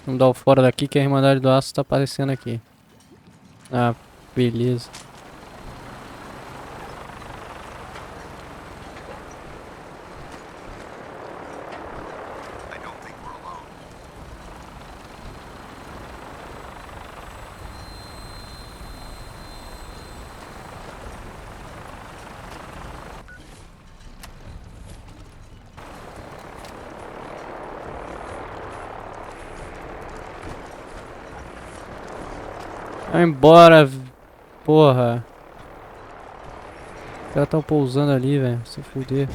Vamos dar o fora daqui que a Irmandade do Aço tá aparecendo aqui. Ah, beleza. Vai embora, porra. Os caras tão pousando ali, velho. Se fuder.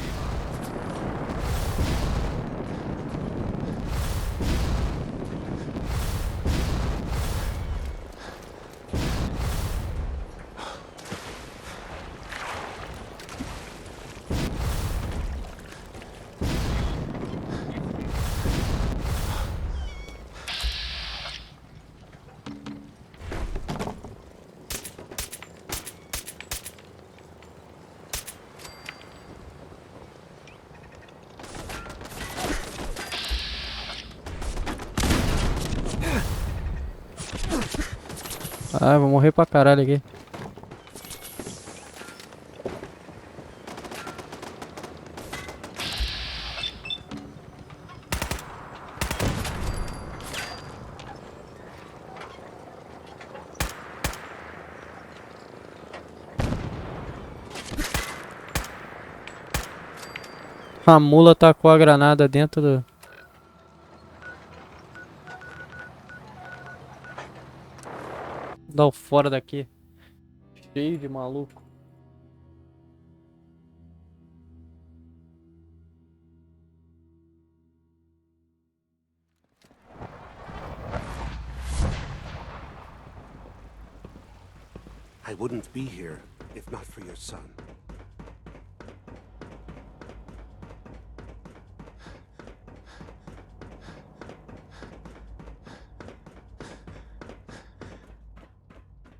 Ah, vou morrer pra caralho aqui. A mula tacou a granada dentro do... Dá o fora daqui. Cheio de maluco. I wouldn't be here if not for your son.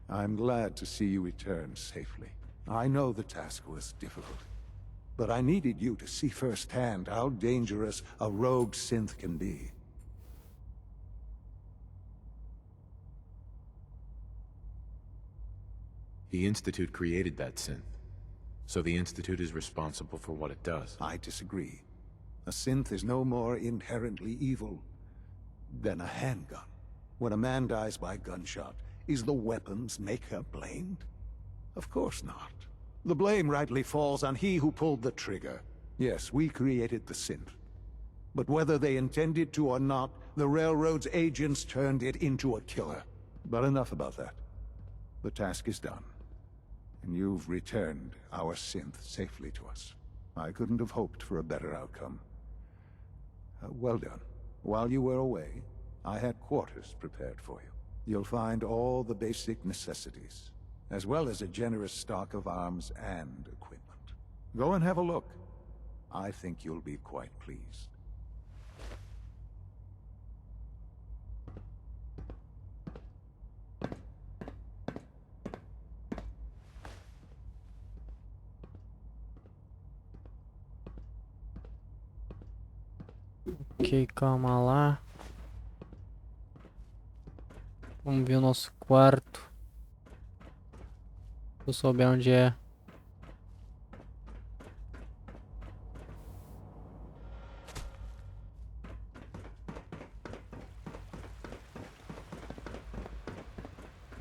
I'm glad to see you return safely. I know the task was difficult, but I needed you to see firsthand how dangerous a rogue synth can be. The Institute created that synth, so the Institute is responsible for what it does. I disagree. A synth is no more inherently evil than a handgun. When a man dies by gunshot, is the weapon's maker blamed? Of course not. The blame rightly falls on he who pulled the trigger. Yes, we created the synth. But whether they intended to or not, the Railroad's agents turned it into a killer. But enough about that. The task is done. And you've returned our synth safely to us. I couldn't have hoped for a better outcome. Well done. While you were away, I had quarters prepared for you. You'll find all the basic necessities, as well as a generous stock of arms and equipment. Go and have a look. I think you'll be quite pleased. Ok, calma lá. Vamos ver o nosso quarto. Se eu souber onde é.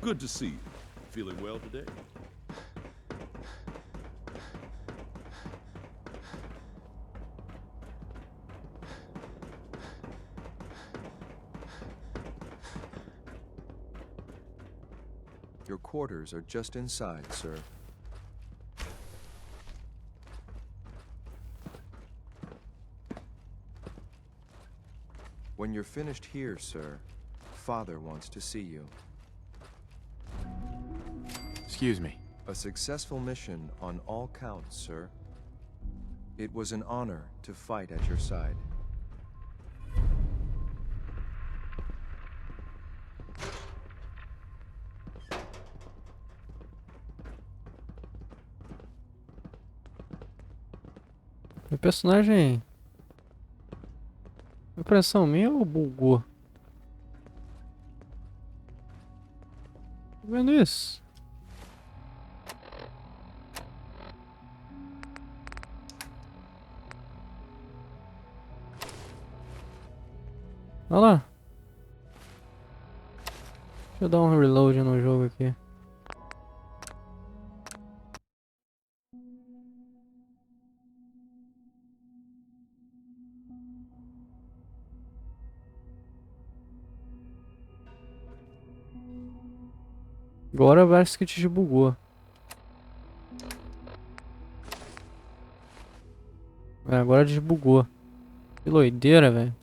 Good to see you. Feeling well today? Your quarters are just inside, sir. When you're finished here, sir, Father wants to see you. Excuse me. A successful mission on all counts, sir. It was an honor to fight at your side. Meu personagem... Impressão minha ou bugou? Tô vendo isso? Olha lá. Deixa eu dar um reload no jogo aqui. Agora parece que te desbugou. É, agora desbugou. Que doideira, velho.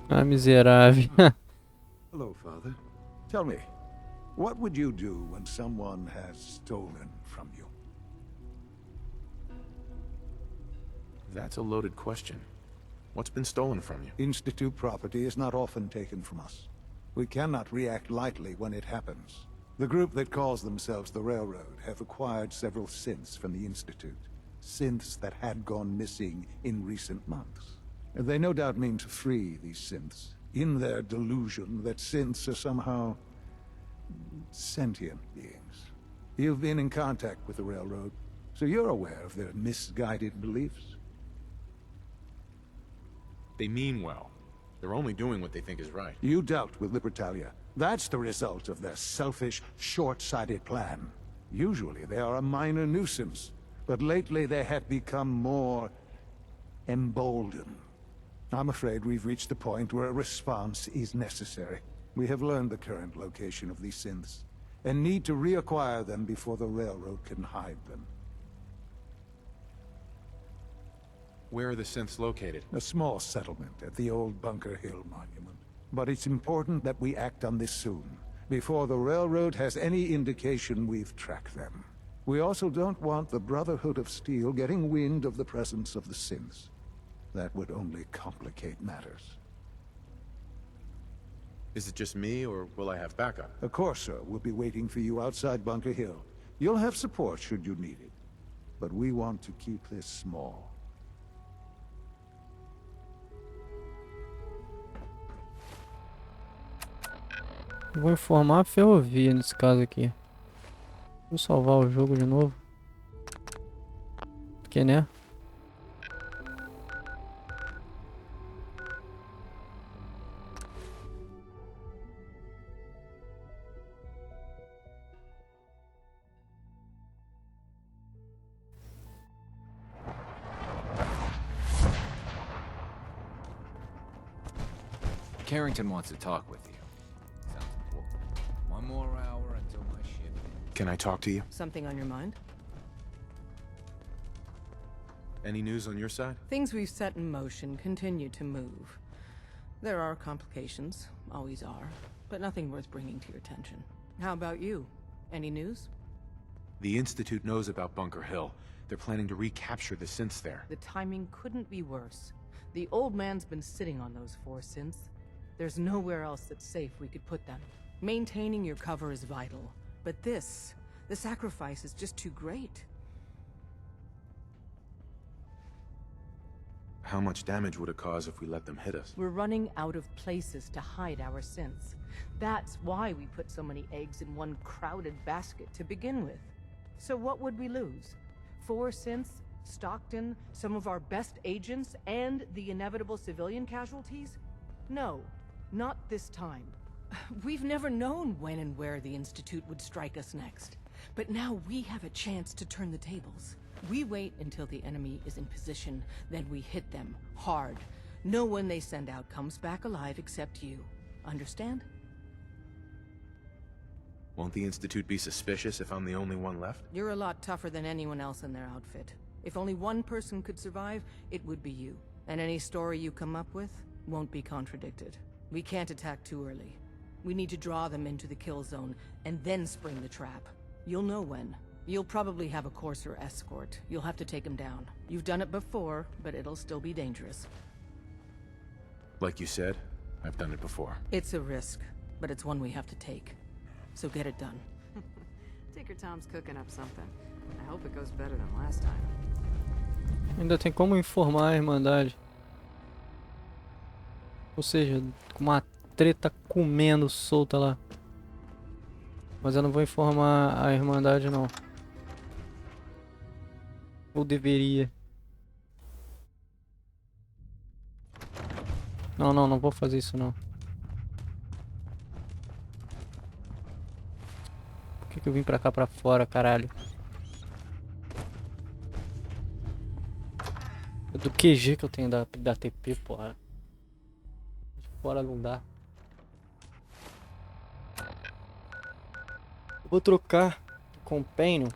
Ah, miserável. Hello, Father. Tell me, what would you do when someone has stolen from you? That's a loaded question. What's been stolen from you? Institute property is not often taken from us. We cannot react lightly when it happens. The group that calls themselves the Railroad have acquired several synths from the Institute. Synths that had gone missing in recent months. They no doubt mean to free these synths, in their delusion that synths are somehow sentient beings. You've been in contact with the railroad, so you're aware of their misguided beliefs. They mean well. They're only doing what they think is right. You dealt with Libertalia. That's the result of their selfish, short-sighted plan. Usually they are a minor nuisance, but lately they have become more emboldened. I'm afraid we've reached the point where a response is necessary. We have learned the current location of these synths, and need to reacquire them before the railroad can hide them. Where are the synths located? A small settlement at the old Bunker Hill monument. But it's important that we act on this soon, before the railroad has any indication we've tracked them. We also don't want the Brotherhood of Steel getting wind of the presence of the synths. That would only complicate matters. Is it just me, or will I have backup? A Corsair will be waiting for you outside Bunker Hill. You'll have support should you need it. But we want to keep this small. Vou informar a ferrovia nesse caso aqui. Vou salvar o jogo de novo. Porque, né? Carrington wants to talk with you. Sounds important. One more hour until my ship. Can I talk to you? Something on your mind? Any news on your side? Things we've set in motion continue to move. There are complications, always are, but nothing worth bringing to your attention. How about you? Any news? The Institute knows about Bunker Hill. They're planning to recapture the synths there. The timing couldn't be worse. The old man's been sitting on those 4 synths. There's nowhere else that's safe we could put them. Maintaining your cover is vital, but the sacrifice is just too great. How much damage would it cause if we let them hit us? We're running out of places to hide our synths. That's why we put so many eggs in one crowded basket to begin with. So what would we lose? 4 synths, Stockton, some of our best agents, and the inevitable civilian casualties? No, not this time. We've never known when and where the Institute would strike us next. But now we have a chance to turn the tables. We wait until the enemy is in position, then we hit them hard. No one they send out comes back alive except you. Understand? Won't the Institute be suspicious if I'm the only one left? You're a lot tougher than anyone else in their outfit. If only one person could survive, it would be you. And any story you come up with won't be contradicted. We can't attack too early. We need to draw them into the kill zone, and then spring the trap. You'll know when. You'll probably have a Corsair escort. You'll have to take them down. You've done it before, but it'll still be dangerous. Like you said, I've done it before. It's a risk, but it's one we have to take. So get it done. Tinker Tom's cooking up something. I hope it goes better than last time. Ainda tem como informar a Irmandade. Ou seja, com uma treta comendo solta lá. Mas eu não vou informar a Irmandade não. Ou deveria. Não vou fazer isso não. Por que eu vim pra cá pra fora, caralho? É do QG que eu tenho da TP, porra. Fora não dá. Eu vou trocar o Companion.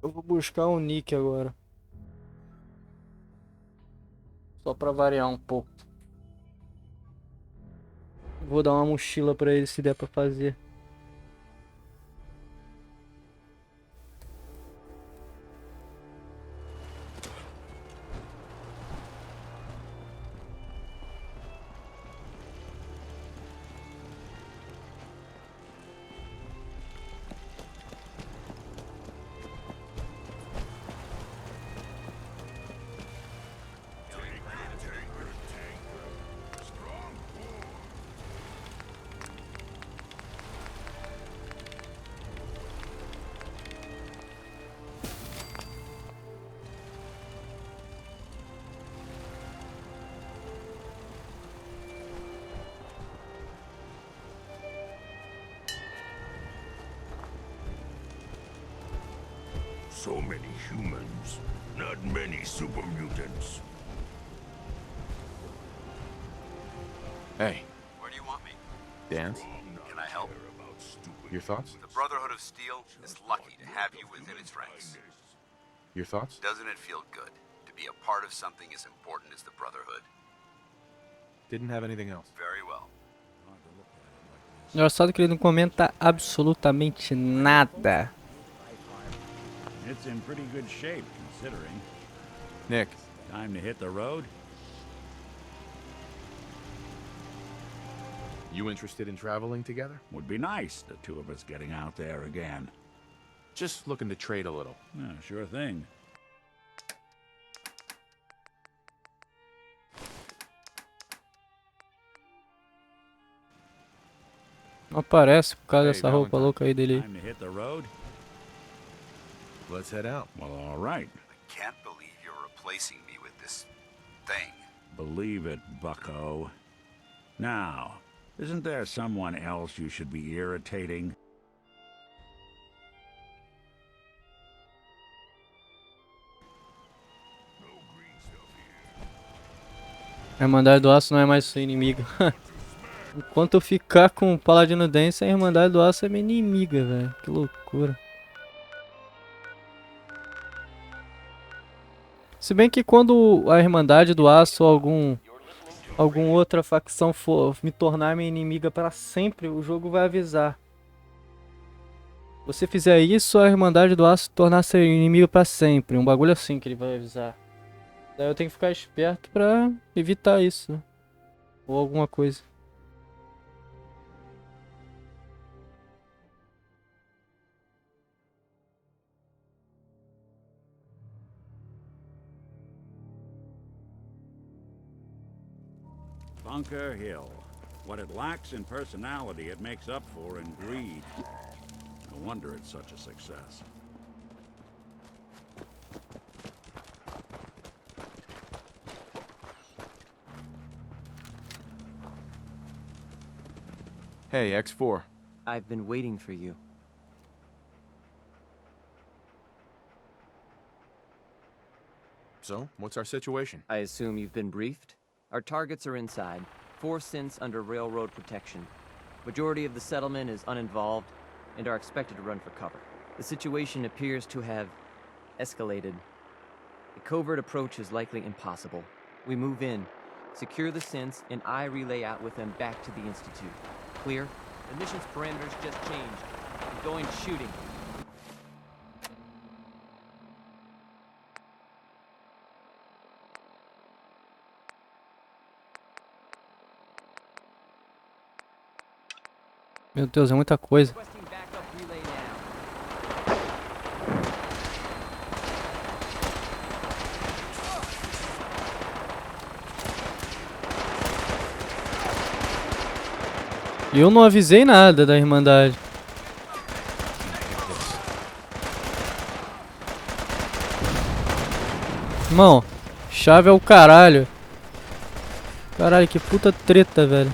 Eu vou buscar o Nick agora. Só pra variar um pouco. Vou dar uma mochila pra ele se der pra fazer. So many humans, not many super mutants. Hey, Where do you want me? Dance, Can I help? your thoughts? The Brotherhood of Steel is lucky to have you within its ranks. Your thoughts? Doesn't it feel good to be a part of something as important as the Brotherhood? Didn't have anything else. Very well. Engraçado que ele não comenta absolutamente nada. It's in pretty good shape, considering. Nick. Time to hit the road? You interested in traveling together? Would be nice, the two of us getting out there again. Just looking to trade a little. Yeah, sure thing. Não aparece por causa Hey, dessa roupa Valentine. louca aí dele. Time to hit the road? Let's head out. Well, all right. I can't believe you're replacing me with this thing. Believe it, bucko. Now, isn't there someone else you should be irritating? A Irmandade do Aço não é mais sua inimiga. Enquanto eu ficar com o Paladino Dance, a Irmandade do Aço é minha inimiga, velho. Que loucura. Se bem que quando a Irmandade do Aço ou alguma outra facção for me tornar minha inimiga para sempre, o jogo vai avisar. Se você fizer isso, a Irmandade do Aço tornar seu inimigo para sempre. Um bagulho assim que ele vai avisar. Daí eu tenho que ficar esperto pra evitar isso, né? Ou alguma coisa. Bunker Hill. What it lacks in personality, it makes up for in greed. No wonder it's such a success. Hey, X4. I've been waiting for you. So, what's our situation? I assume you've been briefed? Our targets are inside. 4 synths under railroad protection. Majority of the settlement is uninvolved and are expected to run for cover. The situation appears to have escalated. A covert approach is likely impossible. We move in, secure the synths, and I relay out with them back to the Institute. Clear? The mission's parameters just changed. I'm going shooting. Meu Deus, é muita coisa. E eu não avisei nada da Irmandade. Irmão, chave é o caralho. Caralho, que puta treta, velho.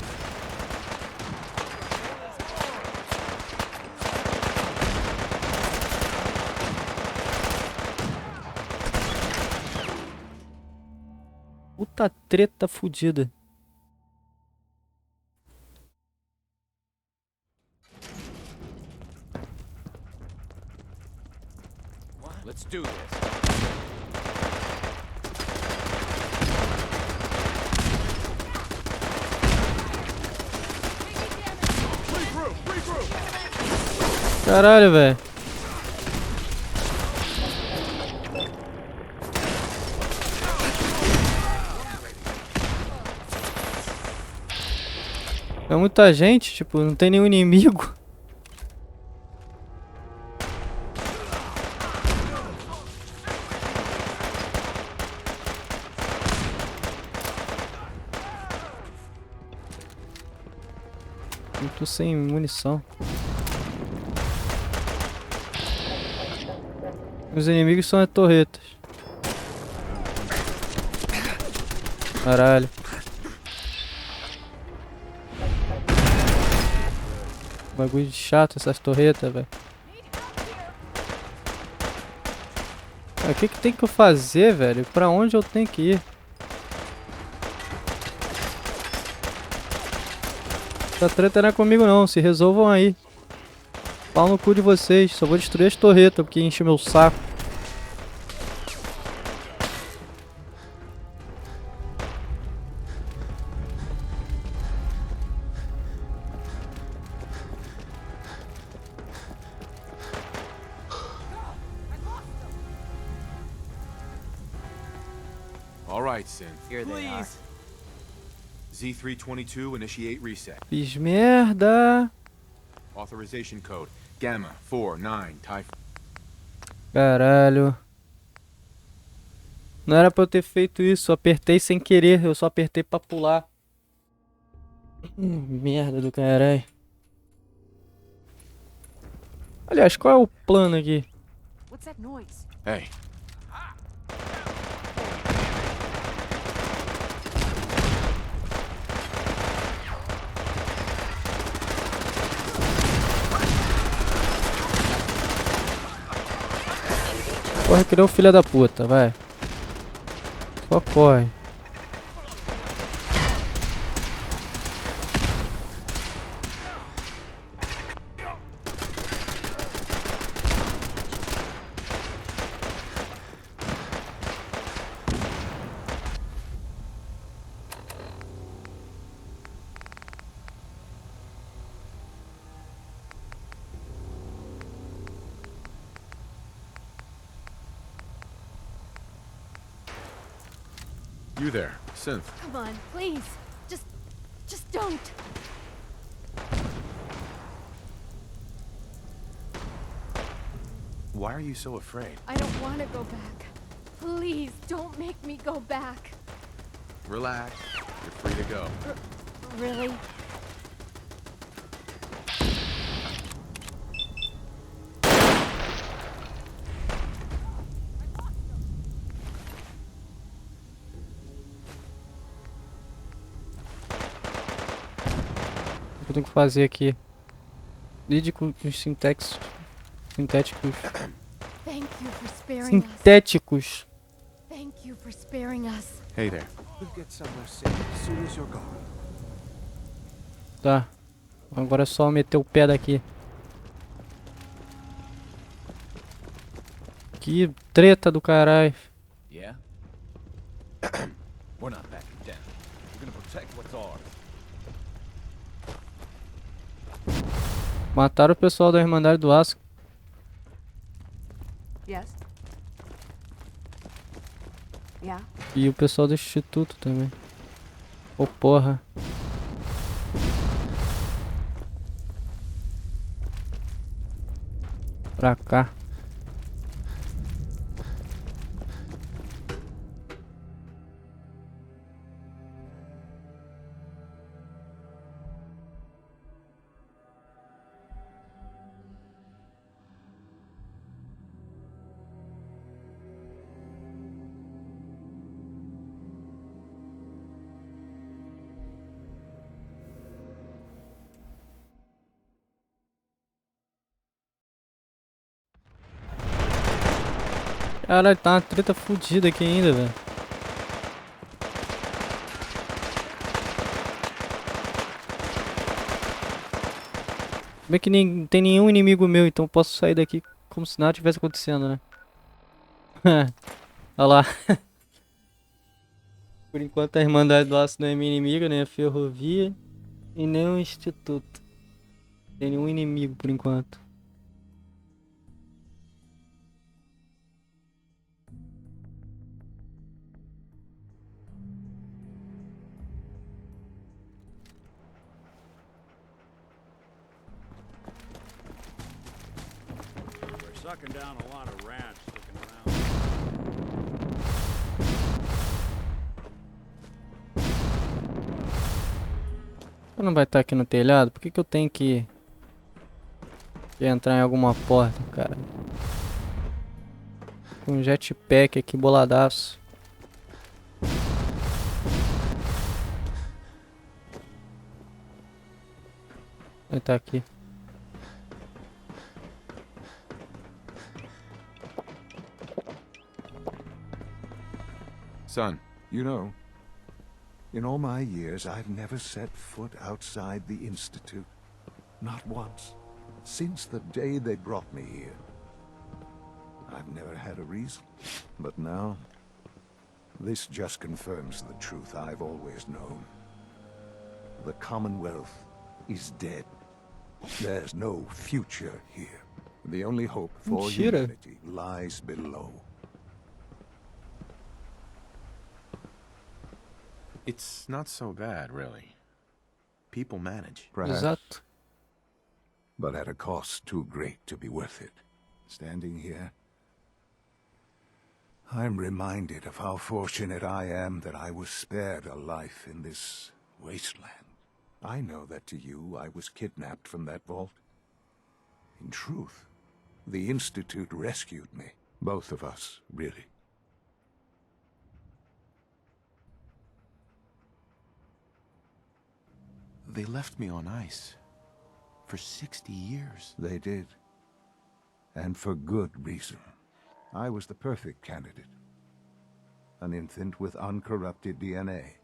Puta treta fudida. Let's do this. Caralho, velho. É muita gente, tipo, não tem nenhum inimigo. Eu tô sem munição. Os inimigos são as torretas. Caralho. Bagulho de chato essas torretas, velho. O que que tem que eu fazer, velho? Pra onde eu tenho que ir? Essa treta não é comigo não, se resolvam aí. Pau no cu de vocês, só vou destruir as torretas porque enche meu saco. All right, Synth. Here they are. Z322, initiate reset. Fiz merda. Authorization code, Gamma 49, Typhoon. Caralho. Não era pra eu ter feito isso, eu apertei sem querer, eu só apertei pra pular. Merda do caralho. Aliás, qual é o plano aqui? What's that noise? Hey. Corre que nem um filho da puta, vai. Só corre. You there, Synth. Come on, please. Just don't. Why are you so afraid? I don't want to go back. Please, don't make me go back. Relax. You're free to go. Really? O que eu tenho que fazer aqui? Lide com os sintéticos. Thank you for sparing us. Sintéticos. Thank you for sparing us. Hey there. We'll get somewhere safe as soon as you're gone. Tá. Agora é só meter o pé daqui. Que treta do caralho. Yeah? We're not backing down. We're gonna protect what's ours. Mataram o pessoal da Irmandade do Aço. Yes? Yeah? E o pessoal do instituto também. Ô porra. Pra cá. Caralho, tá uma treta fodida aqui ainda, velho. Bem que não tem nenhum inimigo meu, então posso sair daqui como se nada tivesse acontecendo, né? Olha lá. Por enquanto a Irmandade do Aço não é minha inimiga, nem a ferrovia e nem o instituto. Não tem nenhum inimigo por enquanto. We're sucking down a lot of rats looking around. Não vai estar aqui no telhado? Por que que eu tenho que entrar em alguma porta, cara? Com um jetpack aqui boladaço. Ele tá aqui. Son. You know, in all my years, I've never set foot outside the Institute. Not once. Since the day they brought me here. I've never had a reason. But now, this just confirms the truth I've always known. The Commonwealth is dead. There's no future here. The only hope for Mentira. humanity lies below. It's not so bad, really. People manage. Perhaps, Exato. but at a cost too great to be worth it. Standing here, I'm reminded of how fortunate I am that I was spared a life in this wasteland. I know that to you, I was kidnapped from that vault. In truth, the Institute rescued me. Both of us, really. They left me on ice. For 60 years. They did. And for good reason. I was the perfect candidate. An infant with uncorrupted DNA.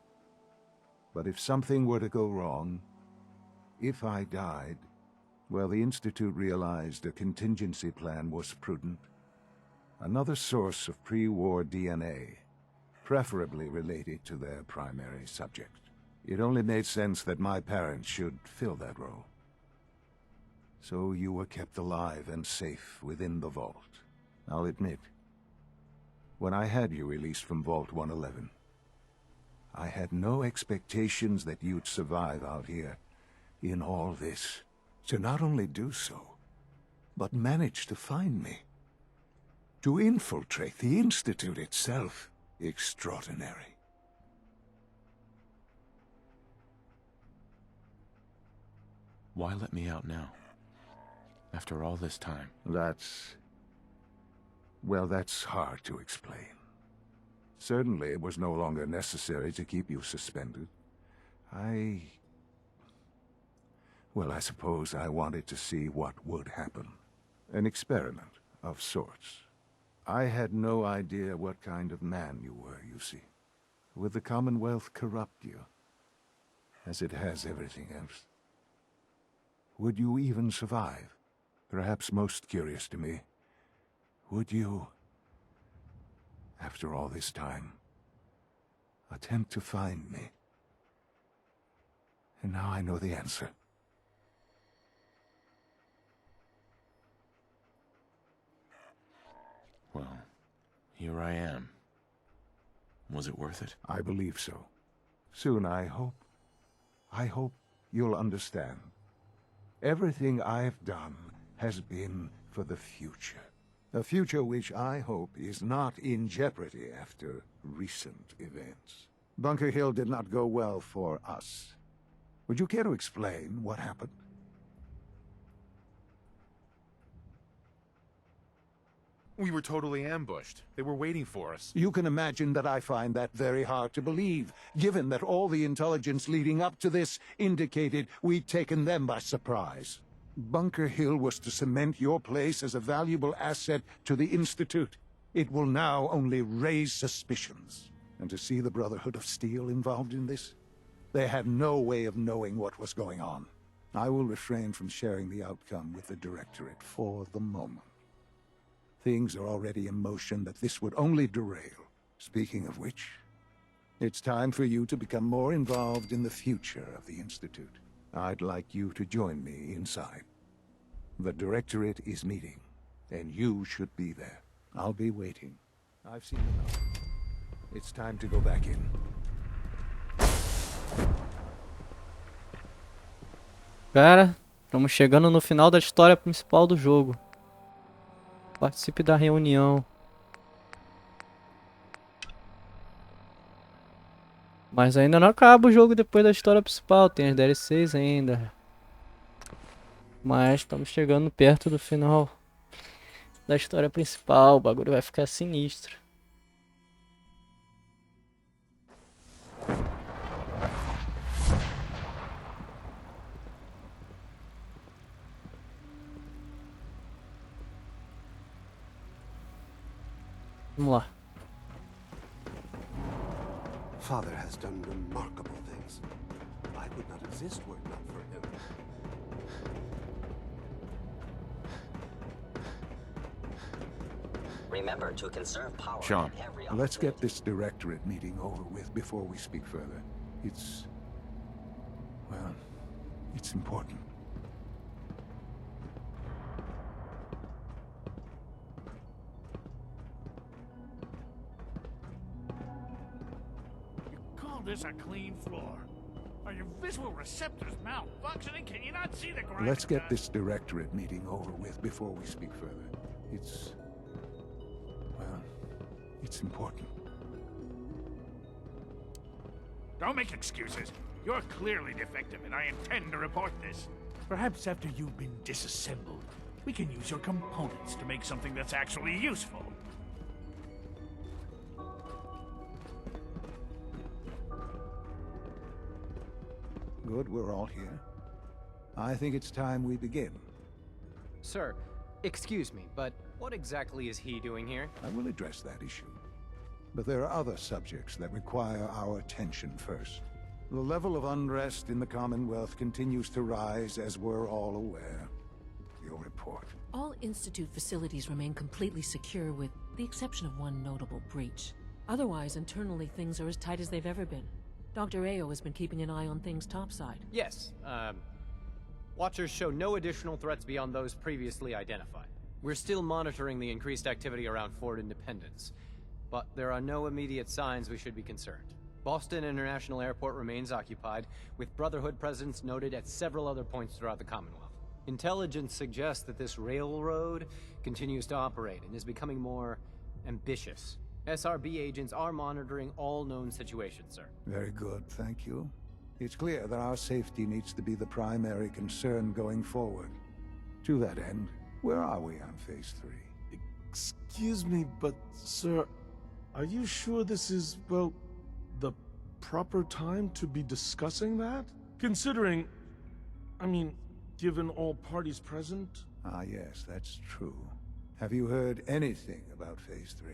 But if something were to go wrong, if I died, well, the Institute realized a contingency plan was prudent. Another source of pre-war DNA, preferably related to their primary subject. It only made sense that my parents should fill that role. So you were kept alive and safe within the vault. I'll admit, when I had you released from Vault 111, I had no expectations that you'd survive out here in all this. To not only do so, but manage to find me. To infiltrate the Institute itself. Extraordinary. Why let me out now? After all this time. Well, that's hard to explain. Certainly it was no longer necessary to keep you suspended. Well, I suppose I wanted to see what would happen. An experiment of sorts. I had no idea what kind of man you were, you see. Would the Commonwealth corrupt you? As it has everything else? Would you even survive? Perhaps most curious to me, would you, after all this time, attempt to find me? And now I know the answer. Well, here I am. Was it worth it? I believe so. Soon, I hope you'll understand. Everything I've done has been for the future. A future which I hope is not in jeopardy after recent events. Bunker Hill did not go well for us. Would you care to explain what happened? We were totally ambushed. They were waiting for us. You can imagine that I find that very hard to believe, given that all the intelligence leading up to this indicated we'd taken them by surprise. Bunker Hill was to cement your place as a valuable asset to the Institute. It will now only raise suspicions. And to see the Brotherhood of Steel involved in this? They had no way of knowing what was going on. I will refrain from sharing the outcome with the Directorate for the moment. Things are already in motion that this would only derail. Speaking of which, it's time for you to become more involved in the future of the Institute. I'd like you to join me inside. The Directorate is meeting, and you should be there. I'll be waiting. I've seen enough. It's time to go back in. Cara, estamos chegando no final da história principal do jogo. Participe da reunião. Mas ainda não acaba o jogo depois da história principal. Tem as DLCs ainda. Mas estamos chegando perto do final da história principal. O bagulho vai ficar sinistro. Vamos lá. Father has done remarkable things. I would not exist were it not for him. Remember to conserve power. Sean. at every Let's get this directorate meeting over with before we speak further. Well, it's important. Call this a clean floor? Are your visual receptors malfunctioning? Can you not see the grind? Let's get this directorate meeting over with before we speak further. Well, it's important. Don't make excuses. You're clearly defective, and I intend to report this. Perhaps after you've been disassembled, we can use your components to make something that's actually useful. Good, we're all here. I think it's time we begin. Sir, excuse me, but what exactly is he doing here? I will address that issue. But there are other subjects that require our attention first. The level of unrest in the Commonwealth continues to rise, as we're all aware. Your report. All Institute facilities remain completely secure with the exception of one notable breach. Otherwise, internally, things are as tight as they've ever been. Dr. Ao has been keeping an eye on things topside. Yes, Watchers show no additional threats beyond those previously identified. We're still monitoring the increased activity around Fort Independence, but there are no immediate signs we should be concerned. Boston International Airport remains occupied, with Brotherhood presence noted at several other points throughout the Commonwealth. Intelligence suggests that this railroad continues to operate and is becoming more ambitious. SRB agents are monitoring all known situations, sir. Very good, thank you. It's clear that our safety needs to be the primary concern going forward. To that end, where are we on Phase 3? Excuse me, but sir, are you sure this is, well, the proper time to be discussing that? Considering, given all parties present? Ah, yes, that's true. Have you heard anything about Phase 3?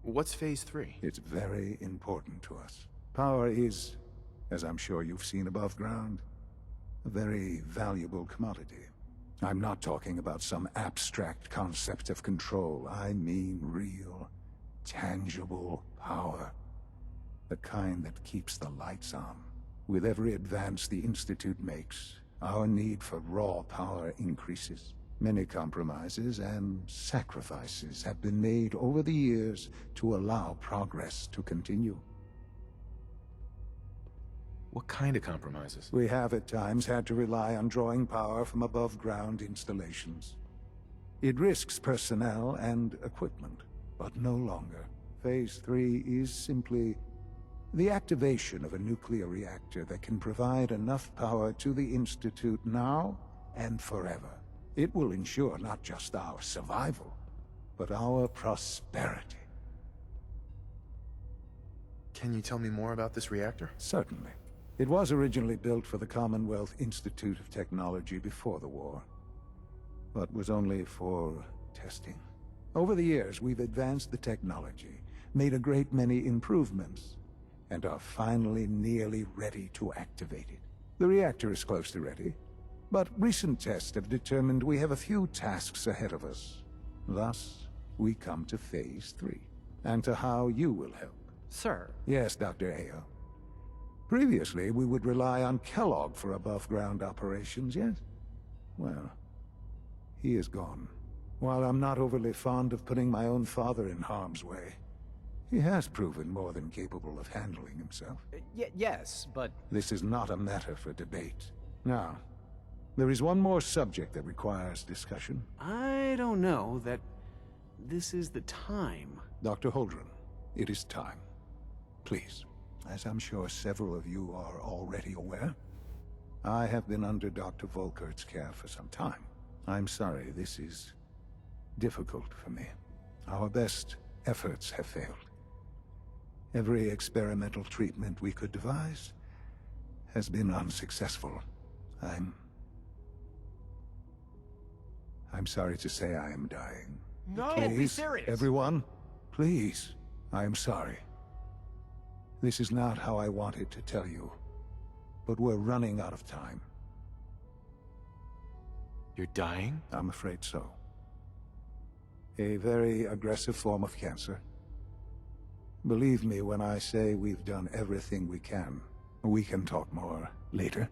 What's Phase 3? It's very important to us. Power is, as I'm sure you've seen above ground, a very valuable commodity. I'm not talking about some abstract concept of control. I mean real, tangible power. The kind that keeps the lights on. With every advance the Institute makes, our need for raw power increases. Many compromises and sacrifices have been made over the years to allow progress to continue. What kind of compromises? We have at times had to rely on drawing power from above-ground installations. It risks personnel and equipment, but no longer. Phase 3 is simply the activation of a nuclear reactor that can provide enough power to the Institute now and forever. It will ensure not just our survival, but our prosperity. Can you tell me more about this reactor? Certainly. It was originally built for the Commonwealth Institute of Technology before the war, but was only for testing. Over the years, we've advanced the technology, made a great many improvements, and are finally nearly ready to activate it. The reactor is close to ready, but recent tests have determined we have a few tasks ahead of us. Thus, we come to Phase 3, and to how you will help. Sir? Yes, Dr. Ao. Previously, we would rely on Kellogg for above-ground operations, yes? Well, he is gone. While I'm not overly fond of putting my own father in harm's way, he has proven more than capable of handling himself. Yes, but... This is not a matter for debate. Now, there is one more subject that requires discussion. I don't know that this is the time. Dr. Holdren, it is time. Please. As I'm sure several of you are already aware, I have been under Dr. Volkert's care for some time. I'm sorry, this is difficult for me. Our best efforts have failed. Every experimental treatment we could devise has been unsuccessful. I'm sorry to say I am dying. No, Please, be serious. Everyone, please. I am sorry. This is not how I wanted to tell you, but we're running out of time. You're dying? I'm afraid so. A very aggressive form of cancer. Believe me when I say we've done everything we can. We can talk more later.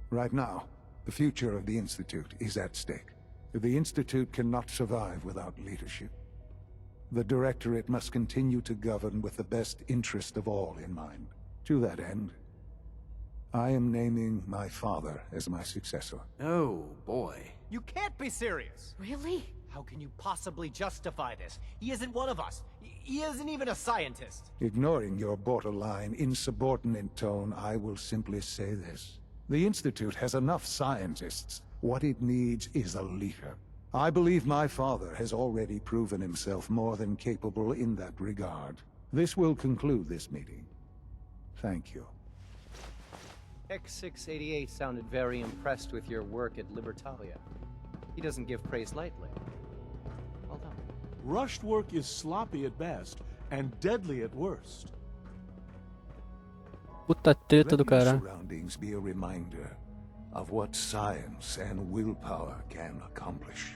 Right now, the future of the Institute is at stake. The Institute cannot survive without leadership. The Directorate must continue to govern with the best interest of all in mind. To that end, I am naming my father as my successor. Oh, boy. You can't be serious! Really? How can you possibly justify this? He isn't one of us. He isn't even a scientist. Ignoring your borderline, insubordinate tone, I will simply say this. The Institute has enough scientists. What it needs is a leader. I believe my father has already proven himself more than capable in that regard. This will conclude this meeting. Thank you. X688 sounded very impressed with your work at Libertalia. He doesn't give praise lightly. Well done. Rushed work is sloppy at best and deadly at worst. Puta treta do Let your caralho. surroundings be a reminder of what science and willpower can accomplish.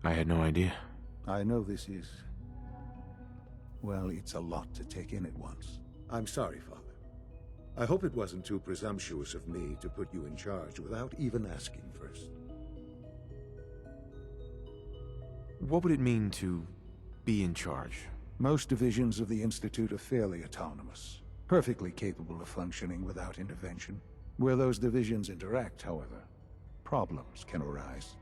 I had no idea. I know this is... well, it's a lot to take in at once. I'm sorry, Father. I hope it wasn't too presumptuous of me to put you in charge without even asking first. What would it mean to be in charge? Most divisions of the Institute are fairly autonomous, perfectly capable of functioning without intervention. Where those divisions interact, however, problems can arise.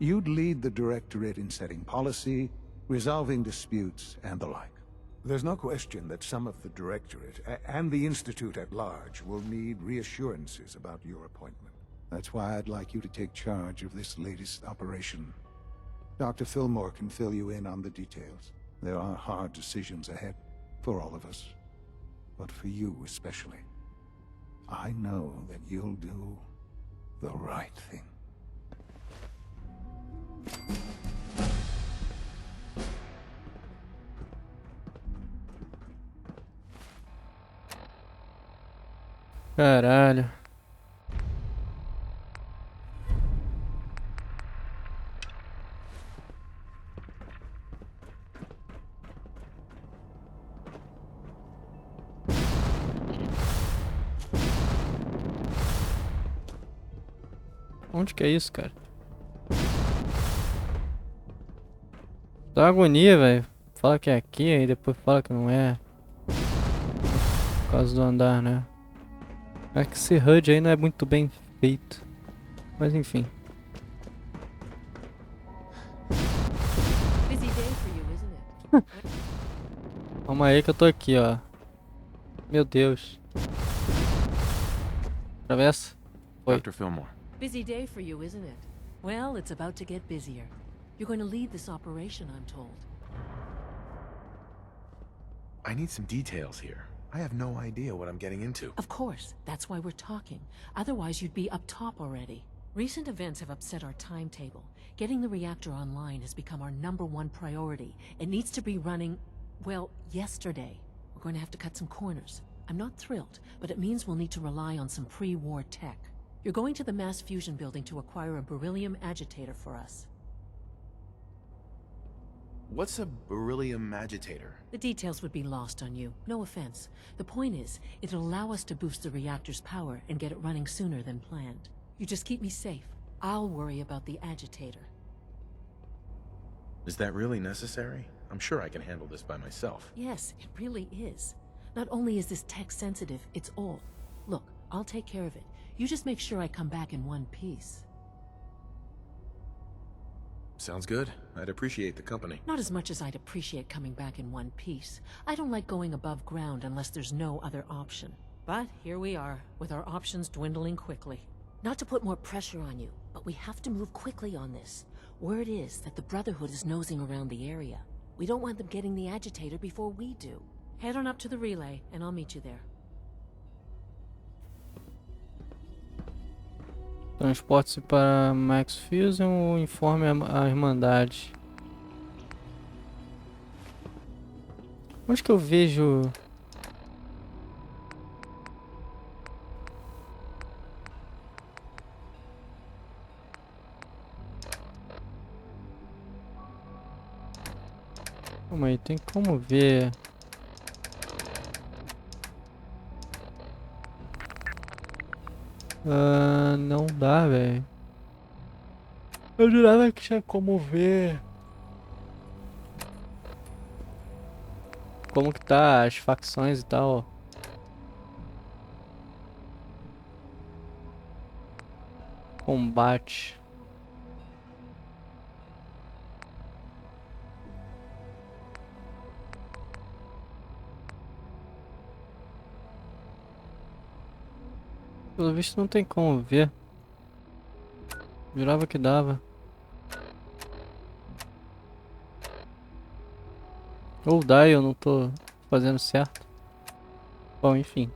You'd lead the Directorate in setting policy, resolving disputes, and the like. There's no question that some of the Directorate and the Institute at large will need reassurances about your appointment. That's why I'd like you to take charge of this latest operation. Dr. Fillmore can fill you in on the details. There are hard decisions ahead, for all of us. But for you especially. I know that you'll do the right thing. Caralho. Onde que é isso, cara? Dá agonia, velho. Fala que é aqui, aí depois fala que não é. Por causa do andar, né? É que esse HUD aí não é muito bem feito. Mas enfim. Calma aí que eu tô aqui, ó. Meu Deus. Atravessa. Foi. Dr. Fillmore. Busy day for you, isn't it? Well, it's about to get busier. You're going to lead this operation, I'm told. I need some details here. I have no idea what I'm getting into. Of course, that's why we're talking. Otherwise, you'd be up top already. Recent events have upset our timetable. Getting the reactor online has become our #1 priority. It needs to be running, well, yesterday. We're going to have to cut some corners. I'm not thrilled, but it means we'll need to rely on some pre-war tech. You're going to the mass fusion building to acquire a beryllium agitator for us. What's a beryllium agitator? The details would be lost on you. No offense. The point is, it'll allow us to boost the reactor's power and get it running sooner than planned. You just keep me safe. I'll worry about the agitator. Is that really necessary? I'm sure I can handle this by myself. Yes, it really is. Not only is this tech sensitive, it's old. Look, I'll take care of it. You just make sure I come back in one piece. Sounds good. I'd appreciate the company. Not as much as I'd appreciate coming back in one piece. I don't like going above ground unless there's no other option. But here we are, with our options dwindling quickly. Not to put more pressure on you, but we have to move quickly on this. Word is that the Brotherhood is nosing around the area. We don't want them getting the agitator before we do. Head on up to the relay, and I'll meet you there. Transporte-se para Max Fusion ou informe a Irmandade. Onde que eu vejo... Calma aí, tem como ver... não dá, velho. Eu jurava que tinha como ver... Como que tá as facções e tal, ó. Combate. Pelo visto não tem como ver. Jurava que dava. Ou dá e eu não tô fazendo certo. Bom, enfim.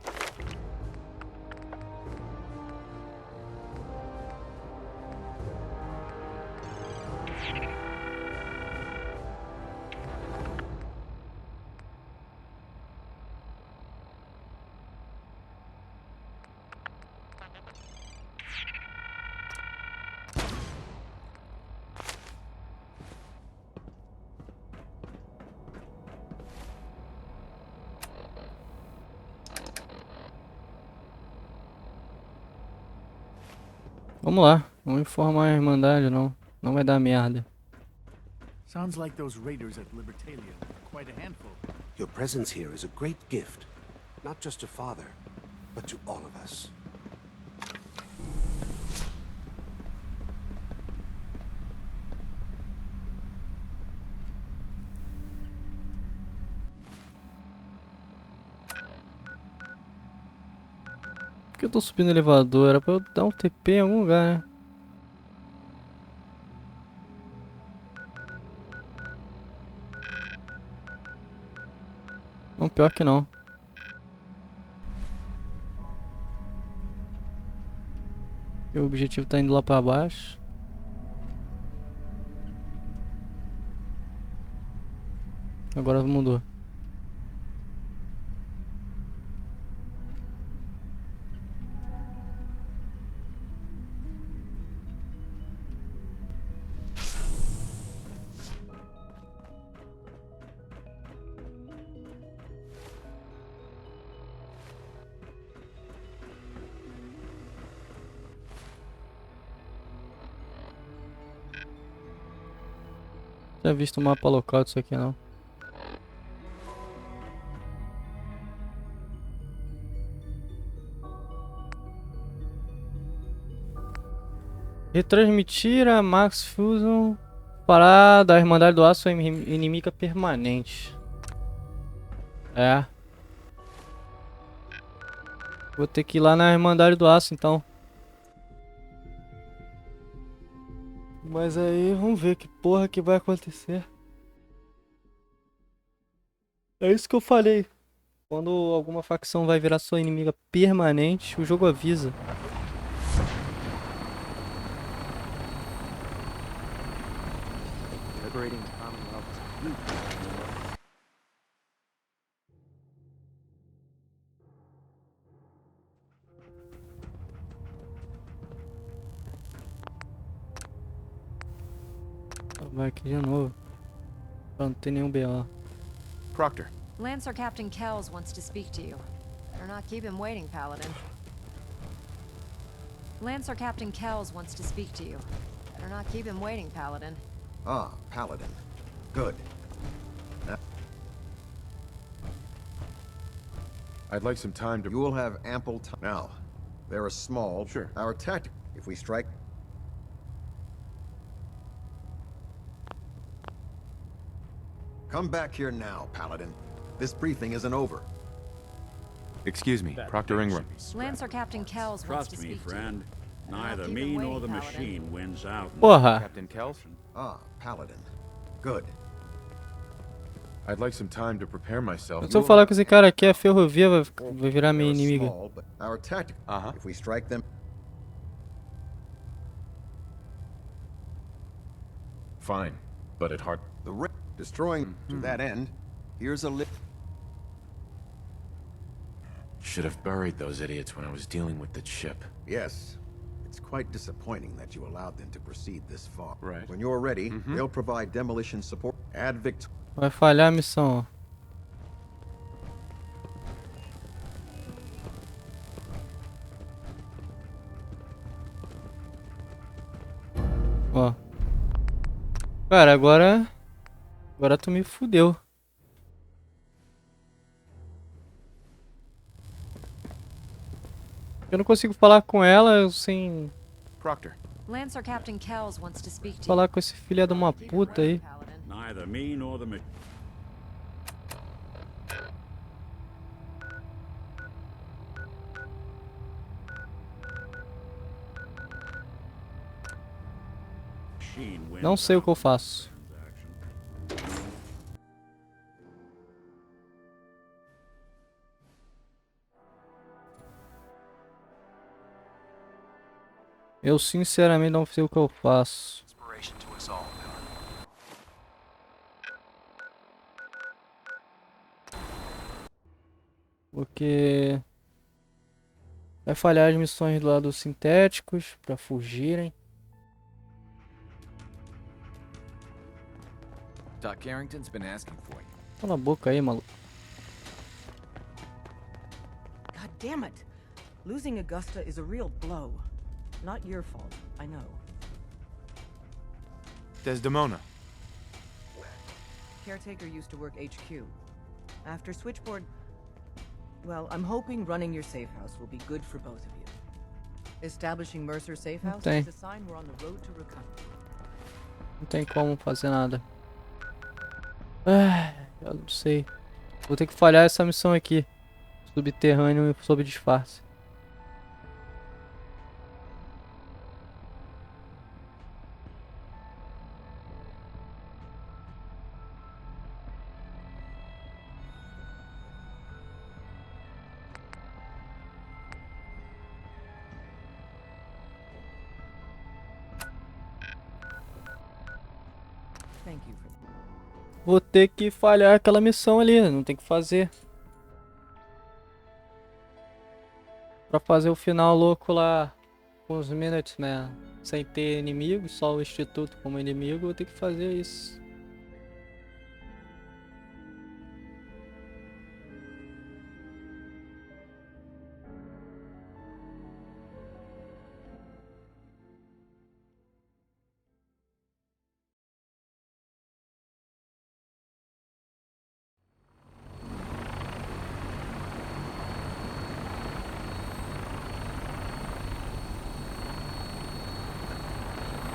Vamos lá, vamos informar a Irmandade, não. Não vai dar merda. Sounds like those raiders at Libertalia are quite a handful. Your presence here is a great gift, not just to Father, but to all of us. Por que eu tô subindo o elevador? Era pra eu dar um TP em algum lugar, né? Não, pior que não. E o objetivo tá indo lá pra baixo. Agora mudou. Tinha visto o mapa local disso aqui não. Retransmitir a Max Fusion para da Irmandade do Aço inimiga permanente. É. Vou ter que ir lá na Irmandade do Aço então. Mas aí vamos ver que porra que vai acontecer. É isso que eu falei. Quando alguma facção vai virar sua inimiga permanente, o jogo avisa. Liberating the Commonwealth is a huge deal. Vai aqui de novo. Pra não ter nenhum BO. Proctor. Lancer Captain Kells wants to speak to you. Better not keep him waiting, Paladin. Lancer Captain Kells wants to speak to you. Better not keep him waiting, Paladin. Ah, Paladin. Good. I'd like some time to... You will have ample time. Now, they're a small... Sure. Our tactic... If we strike... Come back here now, Paladin. This briefing isn't over. Excuse me, Proctor Ingram. Lancer Captain Kells wants to Trust me, speak to you. friend. Better not Neither keep me him nor waiting, the Paladin. machine wins out. Porra. Captain Kells? Ah, Paladin. Good. I'd like some time to prepare myself. Se eu falar com esse cara aqui, a ferrovia vai virar minha inimiga. Small, but our tactic... If we strike them... Fine, but at heart... Destroying to that end. Here's a list. Should have buried those idiots when I was dealing with the chip. Yes. It's quite disappointing that you allowed them to proceed this far. Right. When you're ready, they'll provide demolition support. Add Victor. Vai falhar a missão, ó. Ó. Cara, agora tu me fudeu. Eu não consigo falar com ela sem Proctor. Lancer Captain Kells wants to speak to you. falar com esse filho de uma puta aí. Neither me nor the machine wins. Não sei o que eu faço. Eu sinceramente não sei o que eu faço. Inspiration to us all, Porque vai falhar as missões do lado dos sintéticos pra fugirem. Doc Carrington's been asking for you. Cala a boca aí, maluco. God damn it. Losing Augusta is a real blow. Not your fault, I know. Desdemona. Caretaker used to work HQ. After Switchboard... Well, I'm hoping running your safe house will be good for both of you. Establishing Mercer's safe house tem. is a sign we're on the road to recovery. Não tem como fazer nada. Ah, eu não sei. Vou ter que falhar essa missão aqui. Subterrâneo sob disfarce. Thank you for... Vou ter que falhar aquela missão ali, não tem o que fazer. Pra fazer o final louco lá com os Minutemen, sem ter inimigos, só o Instituto como inimigo, vou ter que fazer isso.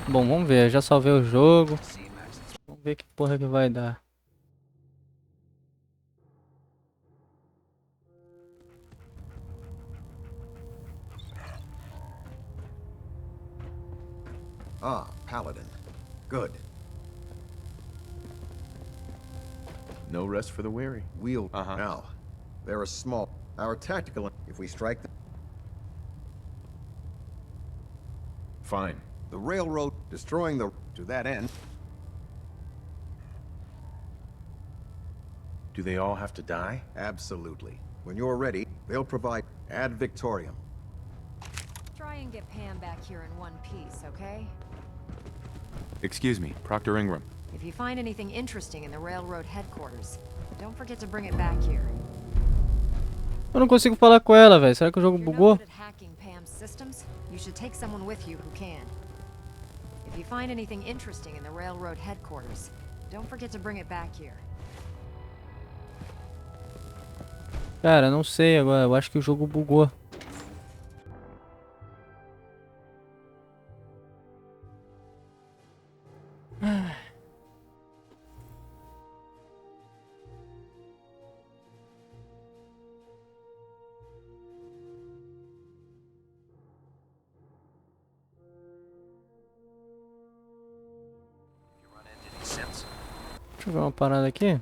Bom, vamos ver, já salvei o jogo. Vamos ver que porra que vai dar. Ah, Paladin. Good. No rest for the weary. We'll... Now, they're a small... Our tactical... If we strike them... Fine. The railroad... Destroying the... To that end... Do they all have to die? Absolutely. When you're ready, they'll provide... Ad Victoriam. Try and get Pam back here in one piece, okay? Excuse me, Proctor Ingram. If you find anything interesting in the railroad headquarters, don't forget to bring it back here. Eu não consigo falar com ela, velho. Será que o jogo bugou? Hacking Pam's systems, you should take someone with you who can. If you find anything interesting in the railroad headquarters, don't forget to bring it back here. Cara, não sei agora. Eu acho que o jogo bugou. Deixa eu ver uma parada aqui.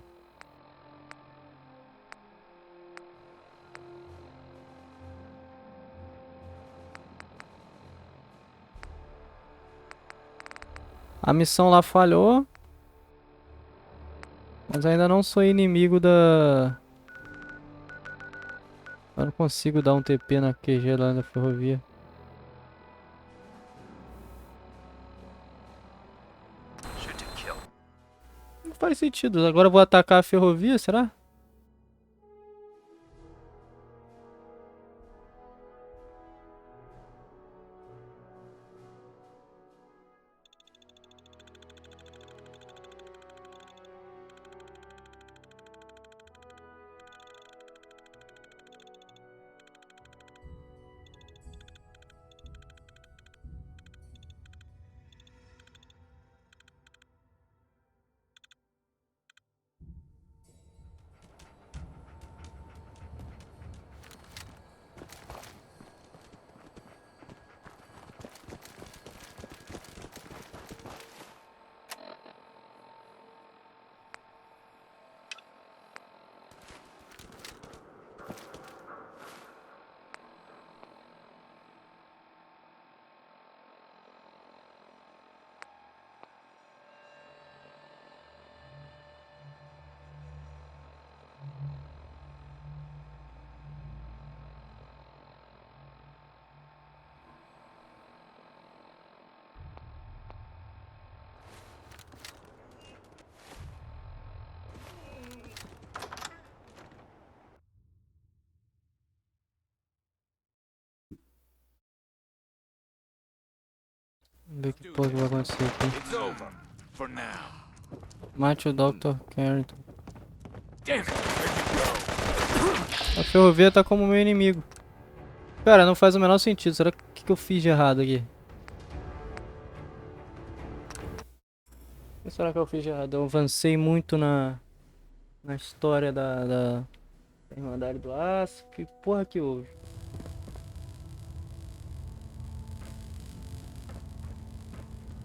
A missão lá falhou. Mas ainda não sou inimigo da... Eu não consigo dar um TP na QG lá na ferrovia. Não faz sentido. Agora eu vou atacar a ferrovia, será? Vamos ver que porra que vai acontecer aqui. Mate o Dr. Carrington. A ferrovia tá como meu inimigo. Cara, não faz o menor sentido. Será que eu fiz de errado aqui? O que será que eu fiz de errado? Eu avancei muito na história da Irmandade do Aço. Que porra que houve?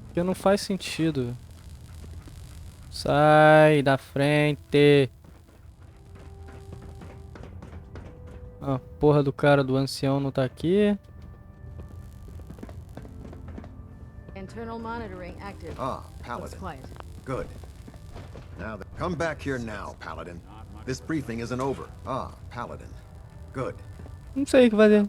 Porque não faz sentido. Sai da frente. A porra do cara do ancião não tá aqui. Internal monitoring active. Ah, Looks Paladin. quiet. Good. Now, come back here now, Paladin. This briefing isn't over. Ah, Paladin. Good. Não sei o que fazer.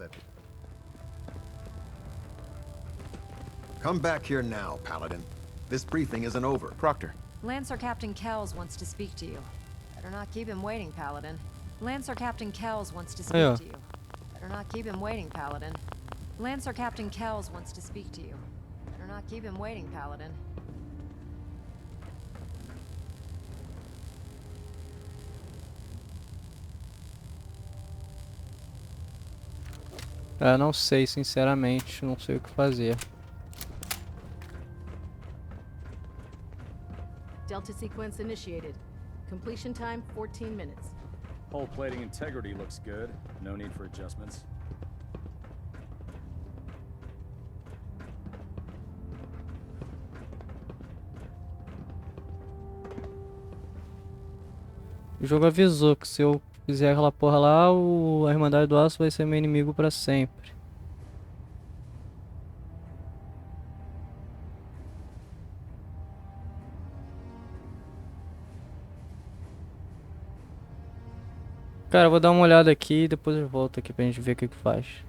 Come back here now, Paladin. This briefing isn't over. Proctor. Lancer Captain Kells wants to speak to you. Better not keep him waiting, Paladin. Lancer Captain Kells wants to speak to you. Better not keep him waiting, Paladin. Lancer Captain Kells wants to speak to you. Better not keep him waiting, Paladin. Eu não sei, sinceramente, não sei o que fazer. Delta sequence initiated. Completion time 14 minutes. Hull plating integrity looks good. No need for adjustments. O jogo avisou que se eu fizer aquela porra lá, a Irmandade do Aço vai ser meu inimigo pra sempre. Cara, eu vou dar uma olhada aqui e depois eu volto aqui pra gente ver o que faz.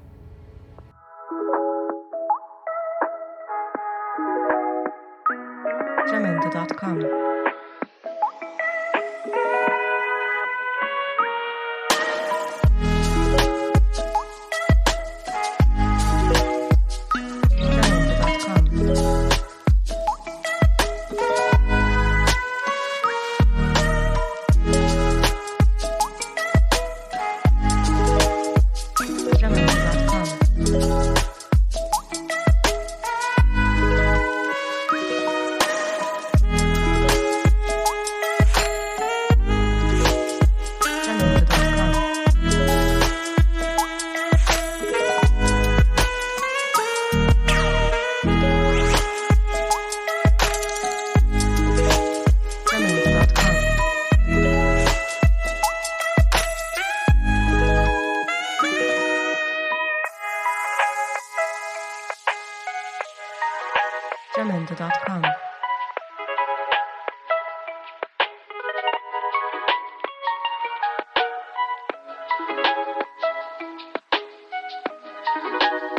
Jamendo.com. Jamendo.com.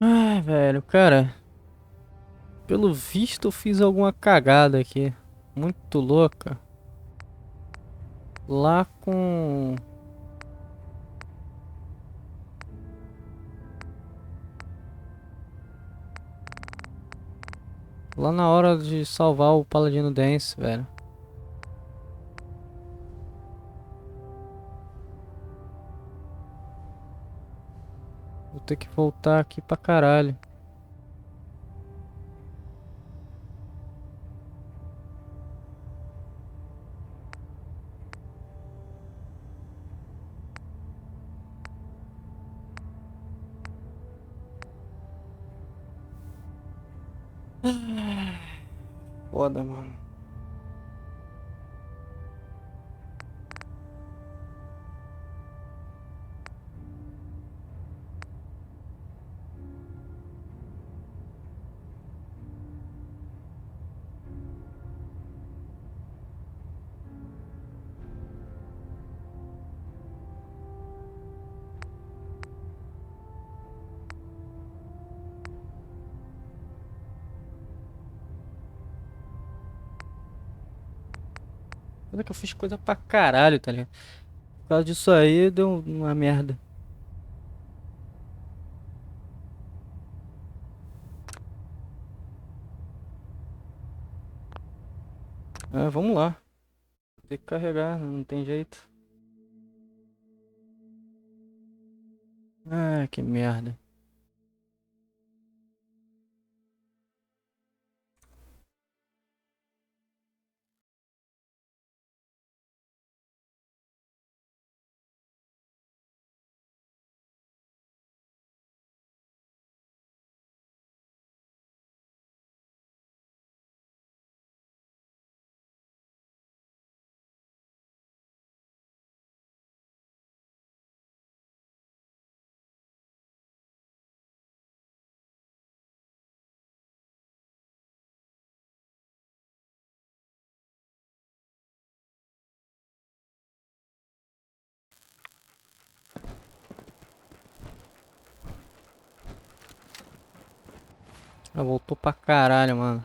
Ai, velho, cara. Pelo visto eu fiz alguma cagada aqui. Muito louca. Lá com... Lá na hora de salvar o Paladino Dance, velho. Vou ter que voltar aqui pra caralho. Foda, mano. Coisa que eu fiz coisa pra caralho, tá ligado? Por causa disso aí deu uma merda. Ah, vamos lá. Tem que carregar, não tem jeito. Ah, que merda. Ah, voltou pra caralho, mano.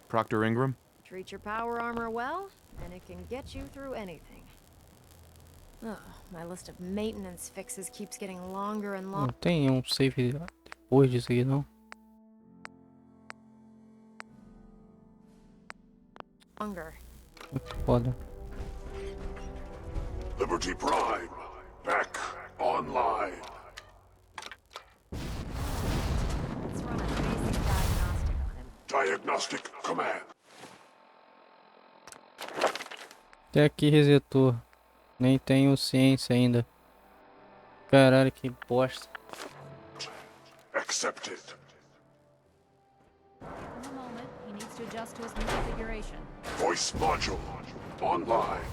Proctor Ingram? Treat your power armor well, and it can get you through anything. Oh, my list of maintenance fixes keeps getting longer and Não longer. tem um save depois disso aqui, não. Muito foda. Liberty Prime, back online. Let's run a basic diagnostic on him. Diagnostic command. Até aqui resetou. Nem tenho ciência ainda. Caralho, que bosta. Accepted. In a moment, he needs to adjust to his new configuration. Voice module online.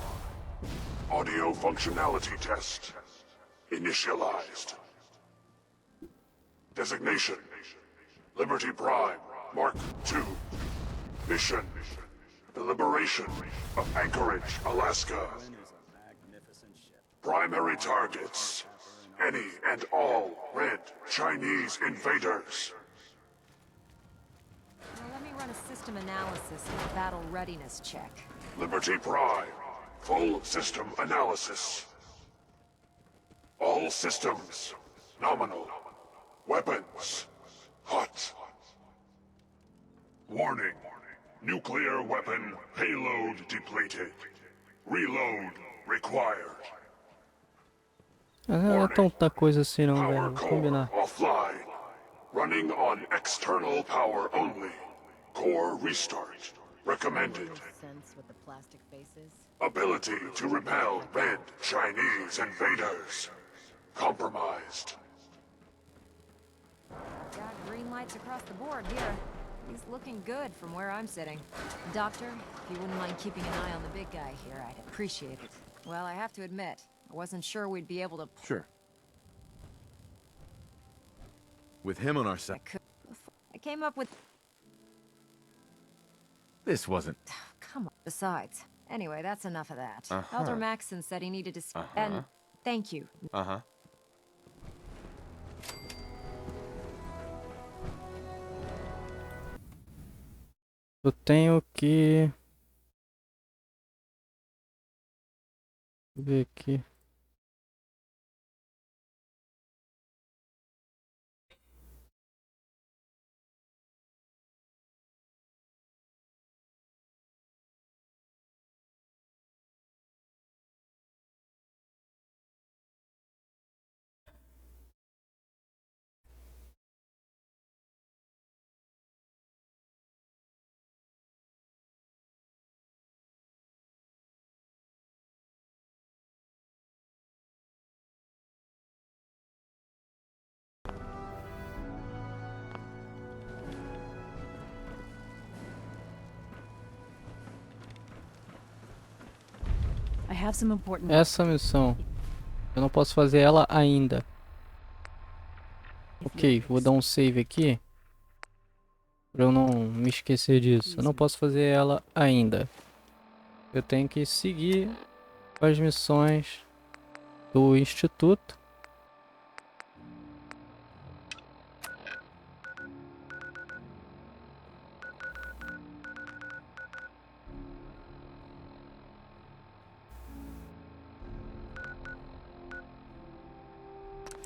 Audio functionality test initialized. Designation: Liberty Prime Mark II. Mission: the liberation of Anchorage, Alaska. Primary targets: any and all red Chinese invaders. Now let me run a system analysis and a battle readiness check. Liberty Prime, full system analysis. All systems, nominal. Weapons, hot. Warning, nuclear weapon payload depleted. Reload required. Ah, não é tanta coisa assim não, velho. Power Vou core combinar. offline. Running on external power only. Core restart. Recommended. Sense with the plastic faces. Ability to repel red Chinese invaders. Compromised. Got green lights across the board here. He's looking good from where I'm sitting. Doctor, if you wouldn't mind keeping an eye on the big guy here, I'd appreciate it. Well, I have to admit, I wasn't sure we'd be able to... Sure. With him on our side. I came up with... This wasn't... Besides, anyway, that's enough of that. Elder Maxson said he needed to and thank you. Eu tenho que ver aqui. I have some important... Essa missão, eu não posso fazer ela ainda. Ok, vou dar um save aqui. Pra eu não me esquecer disso. Eu não posso fazer ela ainda. Eu tenho que seguir as missões do instituto.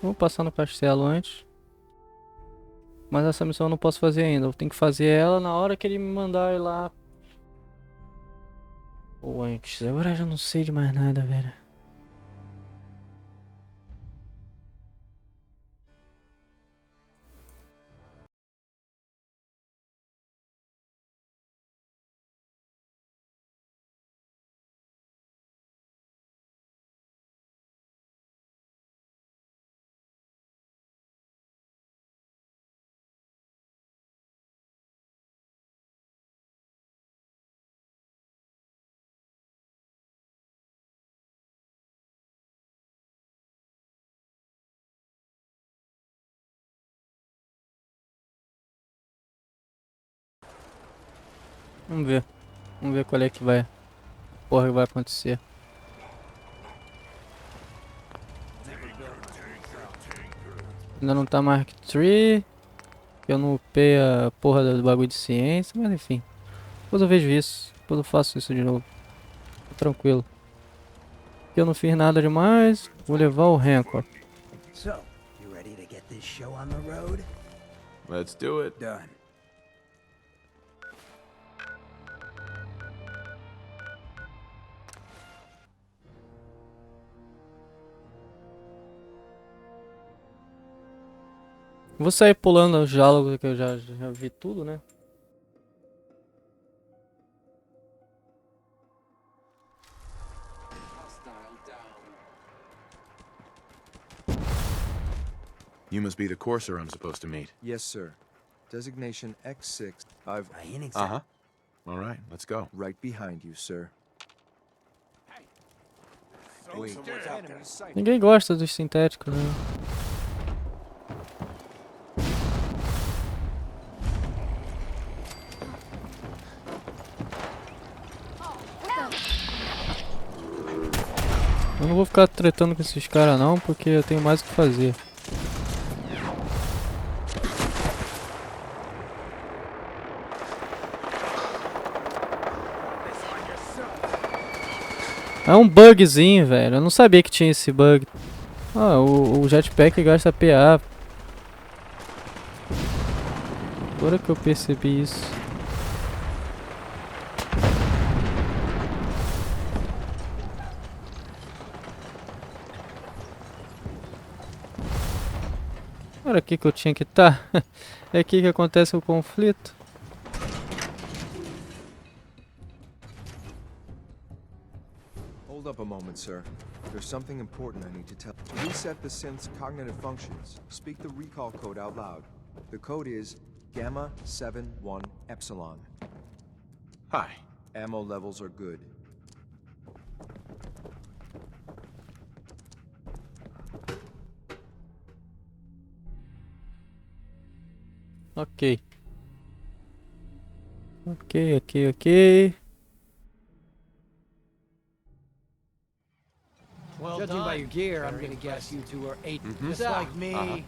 Vou passar no castelo antes. Mas essa missão eu não posso fazer ainda. Eu tenho que fazer ela na hora que ele me mandar ir lá. Ou antes. Agora eu já não sei de mais nada, velho. Vamos ver. Vamos ver qual é que vai. Porra, que vai acontecer. Ainda não tá Mark III. Eu não upei a porra do bagulho de ciência, mas enfim. Depois eu vejo isso. Depois eu faço isso de novo. Tô tranquilo. Eu não fiz nada demais. Vou levar o Rancor. So, you ready to get this show on the road? Let's do it. Done. Vou sair pulando os diálogos que eu já vi tudo, né? You must be the courser I'm supposed to meet. Yes, sir. Designation X6. I've... Uh-huh. All right, let's go. Right behind you, sir. Wait. Ninguém gosta dos sintéticos, né? Eu não vou ficar tretando com esses caras não, porque eu tenho mais o que fazer. É um bugzinho, velho. Eu não sabia que tinha esse bug. Ah, o jetpack gasta PA. Agora que eu percebi isso. Era aqui que eu tinha que estar. É aqui que acontece o conflito. Hold up a moment, sir. There's something important I need to tell. To reset the synth's cognitive functions, speak the recall code out loud. The code is Gamma 71 Epsilon. Hi. Ammo levels are good. Ok. Ok. by your gear, I'm gonna guess you two are eight. Just like me,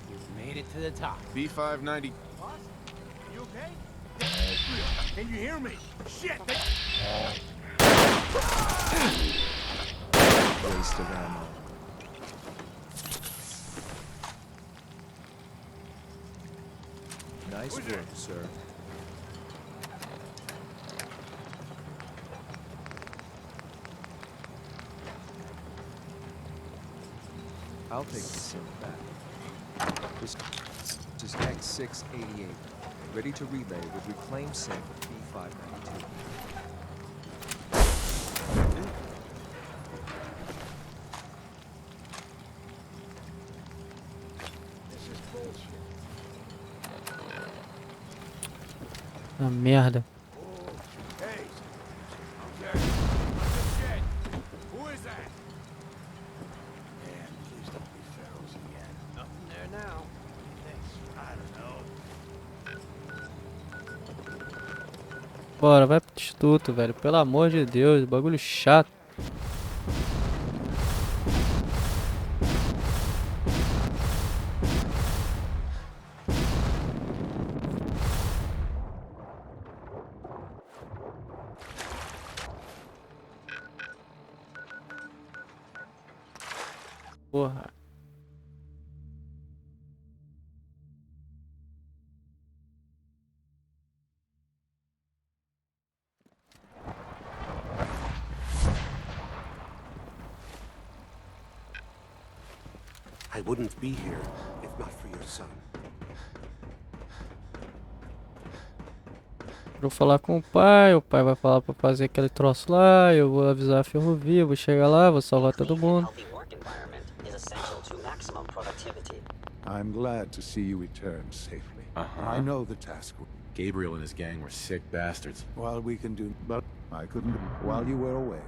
you've made it to the top. B590. Boss? You okay? Can you hear me? Shit! Waste of ammo. Nice work, sir. I'll take the synth back. This is X688, ready to relay with reclaimed synth B592. Ah, merda. Hey. Okay. Shit. Who is that? Man, please don't be Pharaohs again. Nothing there now. Thanks. I don't know. Bora, vai pro instituto, velho. Pelo amor de Deus, bagulho chato. Porra. I wouldn't be here if not for your son. Vou falar com o pai vai falar pra fazer aquele troço lá, eu vou avisar a ferrovia, vou chegar lá, vou salvar todo mundo. I'm glad to see you return safely. I know the task. Gabriel and his gang were sick bastards. Well, we can do, but I couldn't. While you were away,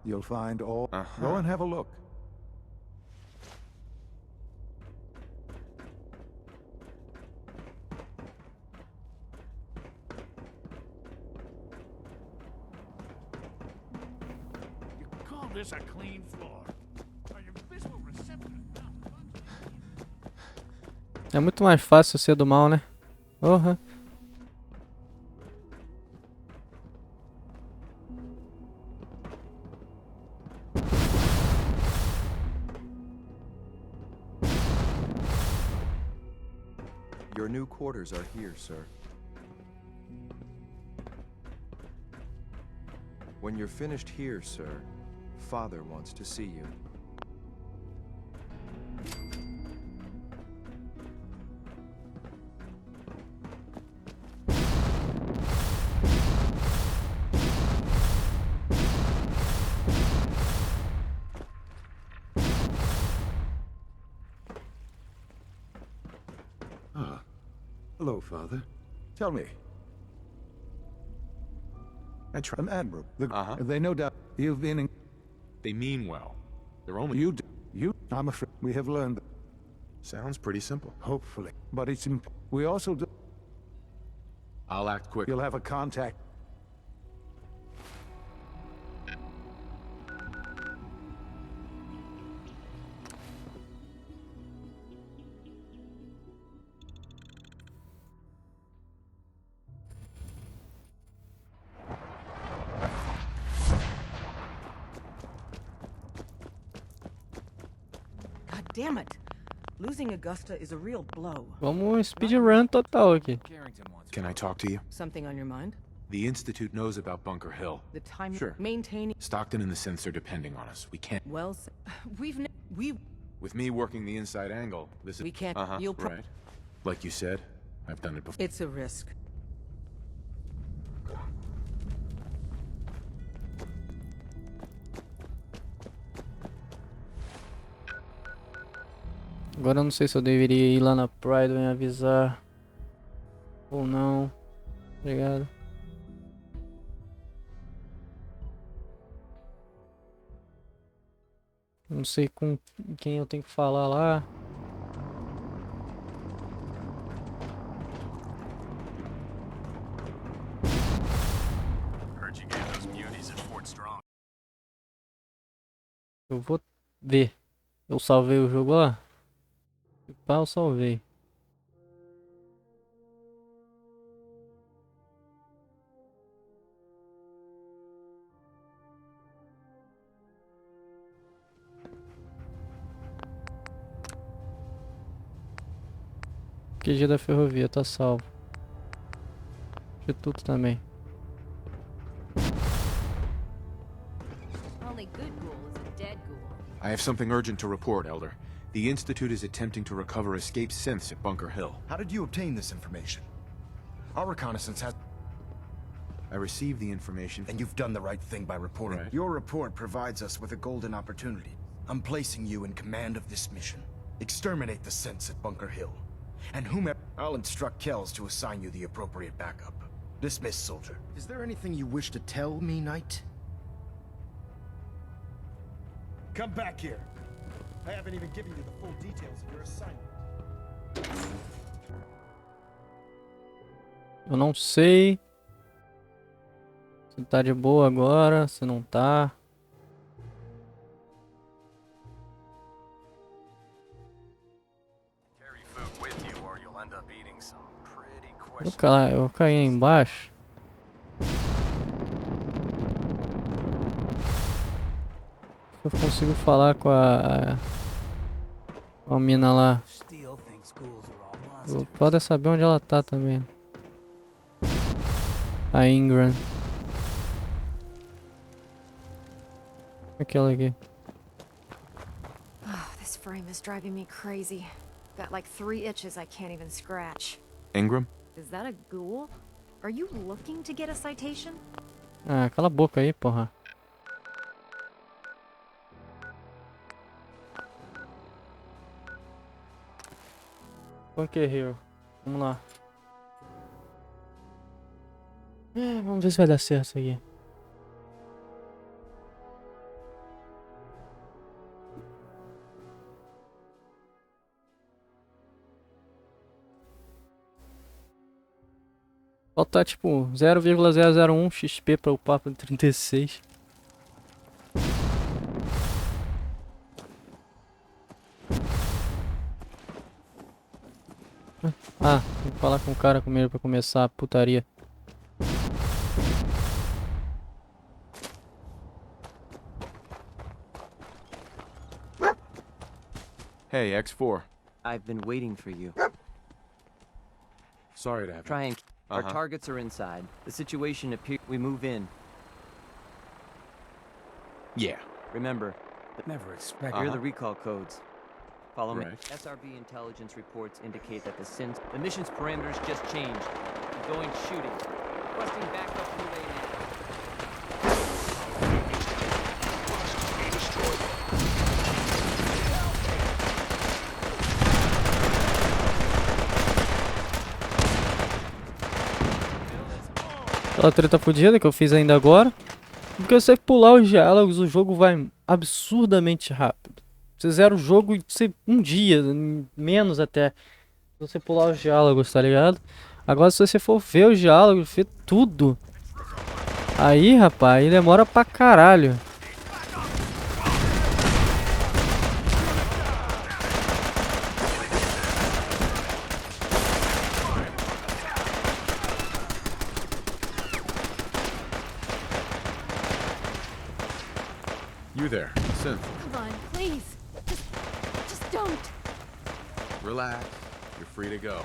you'll find all. Go and have a look. You call this a clean floor? Are your visual receptors not functioning? É muito mais fácil ser do mal, né? Porra. Your new quarters are here, sir. When you're finished here, sir, Father wants to see you. Hello, Father. Tell me. An admiral. They no doubt you've been in. They mean well. They're only. You. I'm afraid we have learned. Sounds pretty simple. Hopefully, but it's. We also do. I'll act quick. You'll have a contact. God damn it! Losing Augusta is a real blow. Vamos speedrun total aqui. Can I talk to you? Something on your mind? The Institute knows about Bunker Hill. The time Sure. maintaining. Stockton and the synths are depending on us. We can't. Well, we. With me working the inside angle, this is. We can't. You'll. Right. Like you said, I've done it before. It's a risk. Agora eu não sei se eu deveria ir lá na Pride e avisar ou não. Obrigado. Não sei com quem eu tenho que falar lá. Heard you gave those beauties at Fort Strong. Eu vou ver. Eu salvei o jogo lá? Pá, eu salvei. QG da ferrovia, tá salvo. Instituto também. Only good ghoul is a dead ghoul. I have something urgent to report, Elder. The Institute is attempting to recover escaped synths at Bunker Hill. How did you obtain this information? Our reconnaissance has... I received the information... And you've done the right thing by reporting. Right. Your report provides us with a golden opportunity. I'm placing you in command of this mission. Exterminate the synths at Bunker Hill. And whomever... I'll instruct Kells to assign you the appropriate backup. Dismiss, soldier. Is there anything you wish to tell me, Knight? Come back here. I haven't even given you the full details of your assignment. Eu não sei se tá de boa agora, se não tá. Eu caí aí embaixo. Eu consigo falar com a mina lá. Pode saber onde ela tá também. A Ingram. Aquela aqui. Oh, this frame is driving me crazy. Got like 3 itches I can't even scratch. Ingram? Is that a ghoul? Are you looking to get a citation? Ah, cala a boca aí, porra. Bunker Hill. Vamos lá. Vamos ver se vai dar certo isso aqui. Falta tipo 0,001 XP para o papo de 36. Ah, tem que falar com o cara primeiro para começar a putaria. Hey, X4. I've been waiting for you. Sorry to have Try and... Our Uh-huh. targets are inside. The situation appears... We move in. Yeah. Remember, Never expected. here are the recall codes. Follow me. Right. SRB intelligence reports indicate that the mission's parameters just changed. Going shooting. Requesting backup relay now. Aquela treta fodida que eu fiz ainda agora. Porque você pular os diálogos, o jogo vai absurdamente rápido. Você zera o jogo em um dia, menos até. Se você pular os diálogos, tá ligado? Agora se você for ver os diálogos, ver tudo. Aí, rapaz, aí demora pra caralho. You there, Synth. Come on, please. Just don't. Relax. You're free to go.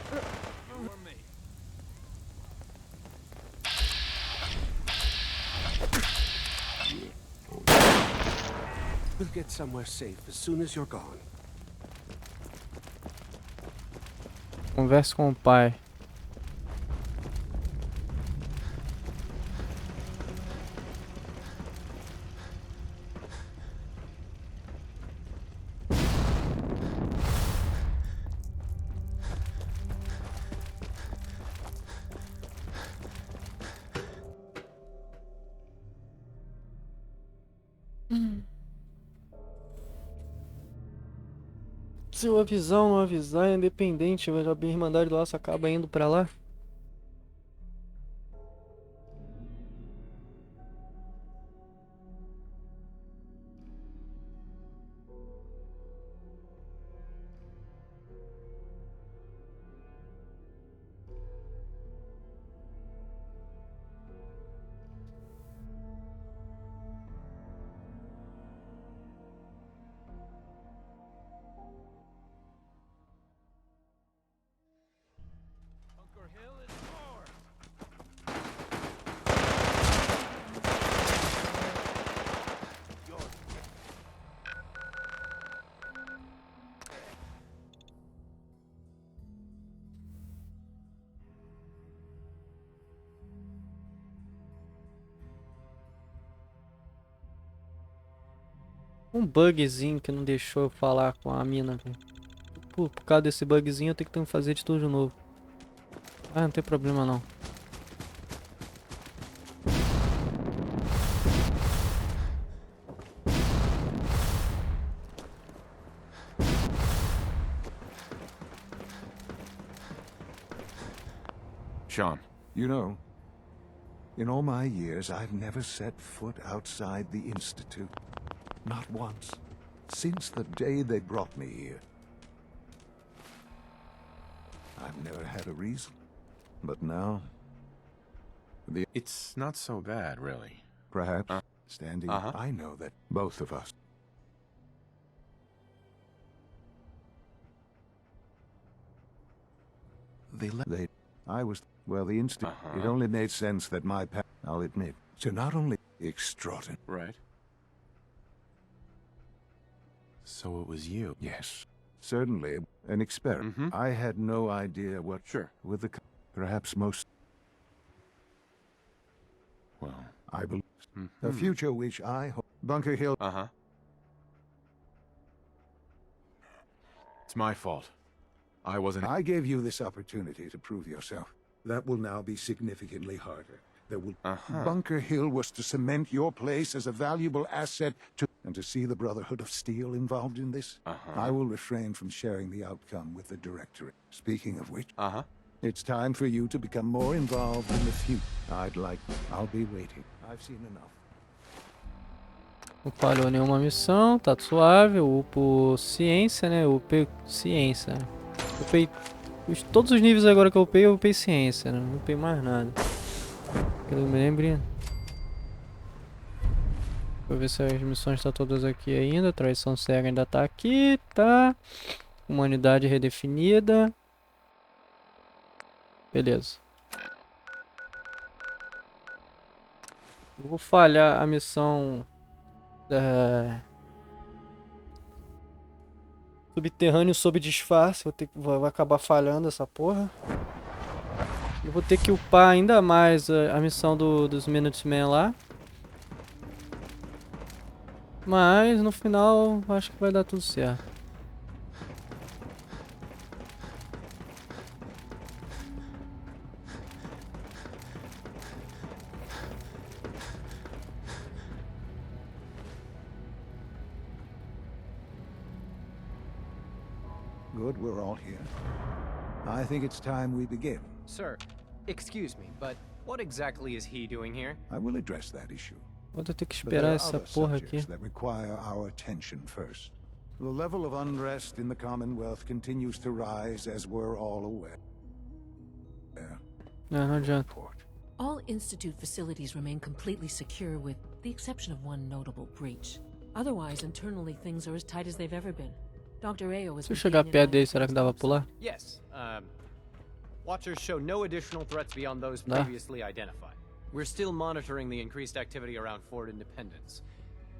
We'll get somewhere safe as soon as you're gone. Converse com o pai. Se eu avisar ou não avisar, é independente, mas a Irmandade do Laço acaba indo pra lá. Um bugzinho que não deixou eu falar com a mina, velho. Por causa desse bugzinho eu tenho que fazer de tudo de novo. Ah, não tem problema não. Sean. You know, in all my years, I've never set foot outside the Institute. Not once. Since the day they brought me here. I've never had a reason. But now... It's not so bad, really. Perhaps, standing, I know that both of us... I was... Well, the Institute... It only made sense that my path, I'll admit, to not only extraordinary... Right. So it was you? Yes. Certainly, an experiment. I had no idea what... Sure. With the... Perhaps most... Well... I believe... A future which I hope... Bunker Hill... It's my fault. I wasn't... I gave you this opportunity to prove yourself. That will now be significantly harder. There will... Bunker Hill was to cement your place as a valuable asset to... And to see the Brotherhood of Steel involved in this, I will refrain from sharing the outcome with the Directorate. Speaking of which... It's time for you to become more involved in the future. I'll be waiting. I've seen enough. Não falhou nenhuma missão, tá suave. Eu upo ciência, né? Eu upei ciência. Eu upei todos os níveis agora que eu upei ciência, né? Não upei mais nada. Que eu me lembre. Deixa eu ver se as missões estão todas aqui ainda. Traição cega ainda tá aqui, tá? Humanidade redefinida. Beleza. Eu vou falhar a missão subterrâneo sob disfarce. Vou acabar falhando essa porra. Eu vou ter que upar ainda mais a missão dos Minutemen lá. Mas no final acho que vai dar tudo certo. Good, we're all here. I think it's time we begin. Sir, excuse me, but what exactly is he doing here? I will address that issue. Vou ter que But there esperar are essa other porra aqui. subjects that require our attention first. The level of unrest in the Commonwealth continues to rise, as we're all aware. Não adianta. All Institute facilities remain completely secure with the exception of one notable breach. Otherwise, internally, things are as tight as they've ever been. Dr. Ayo is... Se eu chegar perto dele, será que dá pra pular? Yes, Watchers show no additional threats beyond those Dá. previously identified. We're still monitoring the increased activity around Fort Independence,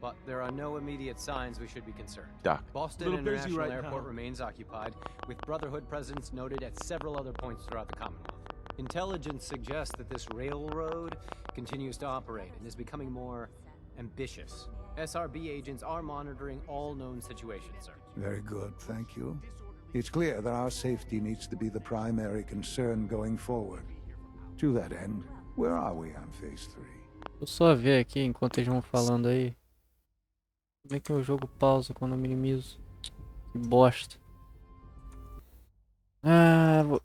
but there are no immediate signs we should be concerned. Doc. Boston International Airport remains occupied, with Brotherhood presence noted at several other points throughout the Commonwealth. Intelligence suggests that this railroad continues to operate and is becoming more ambitious. SRB agents are monitoring all known situations, sir. Very good, thank you. It's clear that our safety needs to be the primary concern going forward. To that end, where are we on Phase 3? Vou só ver aqui enquanto eles vão falando aí. Como é que o jogo pausa quando eu minimizo? Que bosta.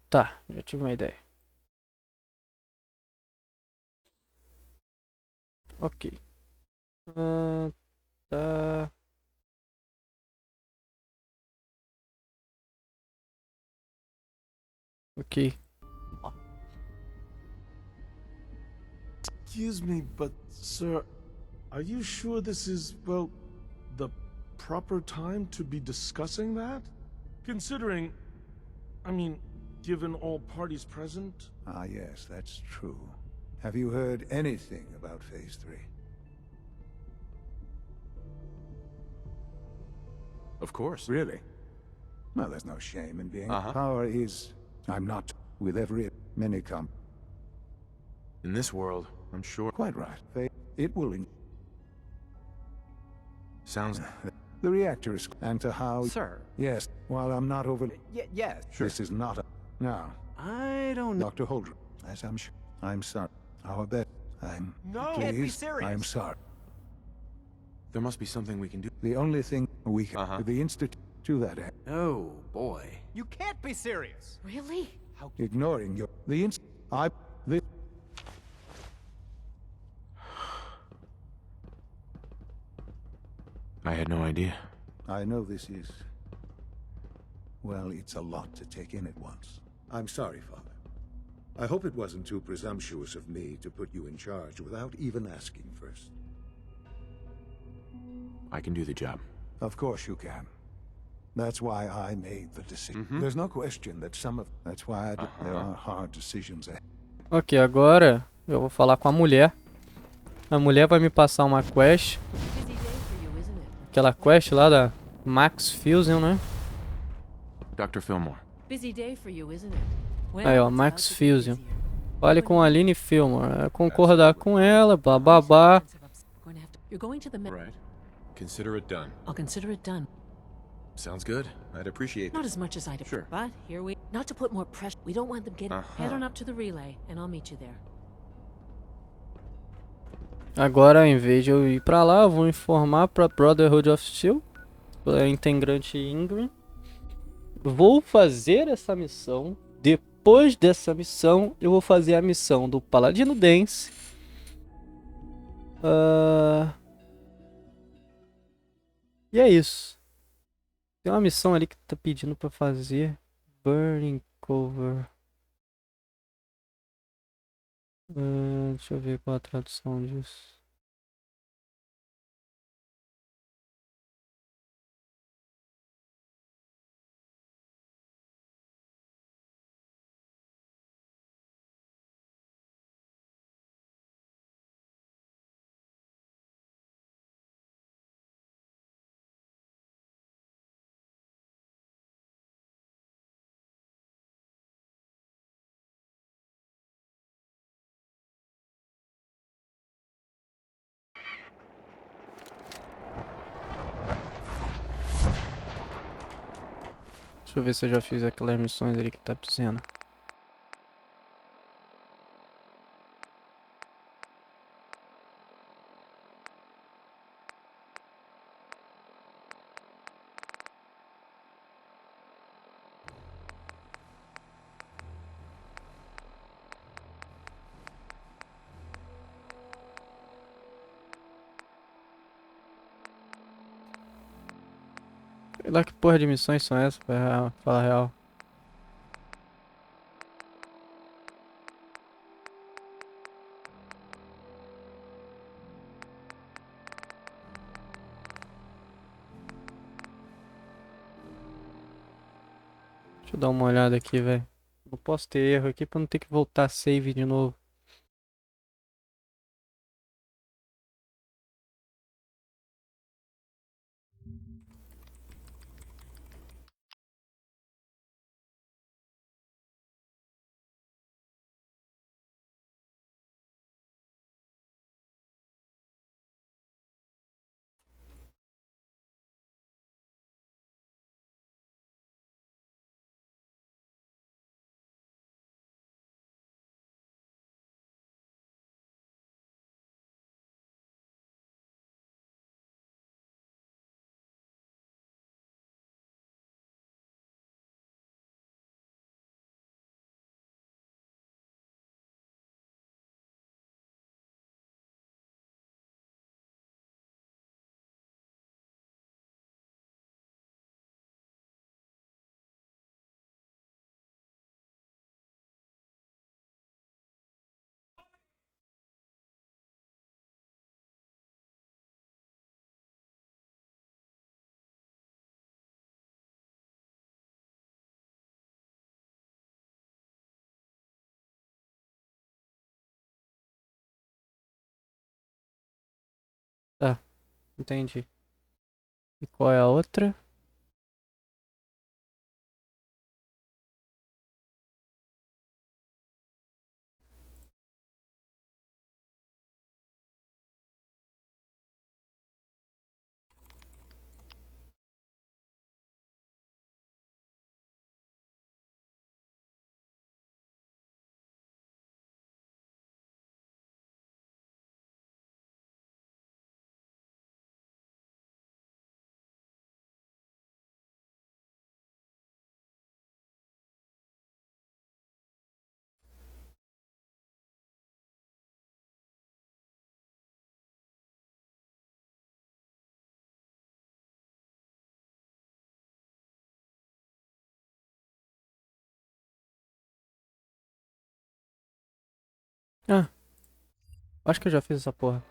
Tá, já tive uma ideia. Ok. Tá. Ok. Excuse me, but sir, are you sure this is, well, the proper time to be discussing that? Considering, I mean, given all parties present? Ah, yes, that's true. Have you heard anything about Phase 3? Of course. Really? Well, there's no shame in being... Power is... I'm not with every... Many come. In this world, I'm sure... Quite right. It will... Sounds... The reactor is... And to how... Sir. Yes, while I'm not over... Yes, sure. This is not a... Now, I don't know. Dr. Holdren, as I'm sure... I'm sorry. How about... I'm... No! Please, Can't be serious. I'm sorry. There must be something we can do. The only thing we can... The institute to that end. Oh, boy. You can't be serious! Really? Ignoring your... The inst... The... I had no idea. I know this is... Well, it's a lot to take in at once. I'm sorry, Father. I hope it wasn't too presumptuous of me to put you in charge without even asking first. I can do the job. Of course you can. That's why I made the decision. There's no question that some of... That's why there are hard decisions ahead. Ok, agora eu vou falar com a mulher. A mulher vai me passar uma quest. Aquela quest lá da Max Fusion, né? Dr. Fillmore. Busy day for you, isn't it? Aí, ó, Max Fusion. Fale com a Aline Fillmore. Concordar com ela, bababá. You're going to the... Right. Consider it done. I'll consider it done. Sounds good. I'd appreciate Not it. as much as I'd... Sure. But here we... Not to put more pressure. We don't want them getting... Head on up to the relay, and I'll meet you there. Agora, em vez de eu ir pra lá, eu vou informar pra Brotherhood of Steel, pra integrante Ingram. Vou fazer essa missão. Depois dessa missão, eu vou fazer a missão do Paladino Dance. E é isso. Tem uma missão ali que tá pedindo pra fazer. Burning Cover. Deixa eu ver qual a tradução disso. Deixa eu ver se eu já fiz aquelas missões ali que tá dizendo. Sei lá que porra de missões são essas, pra falar a real. Deixa eu dar uma olhada aqui, velho. Não posso ter erro aqui pra não ter que voltar a save de novo. Tá, entendi. E qual é a outra? Ah, acho que eu já fiz essa porra.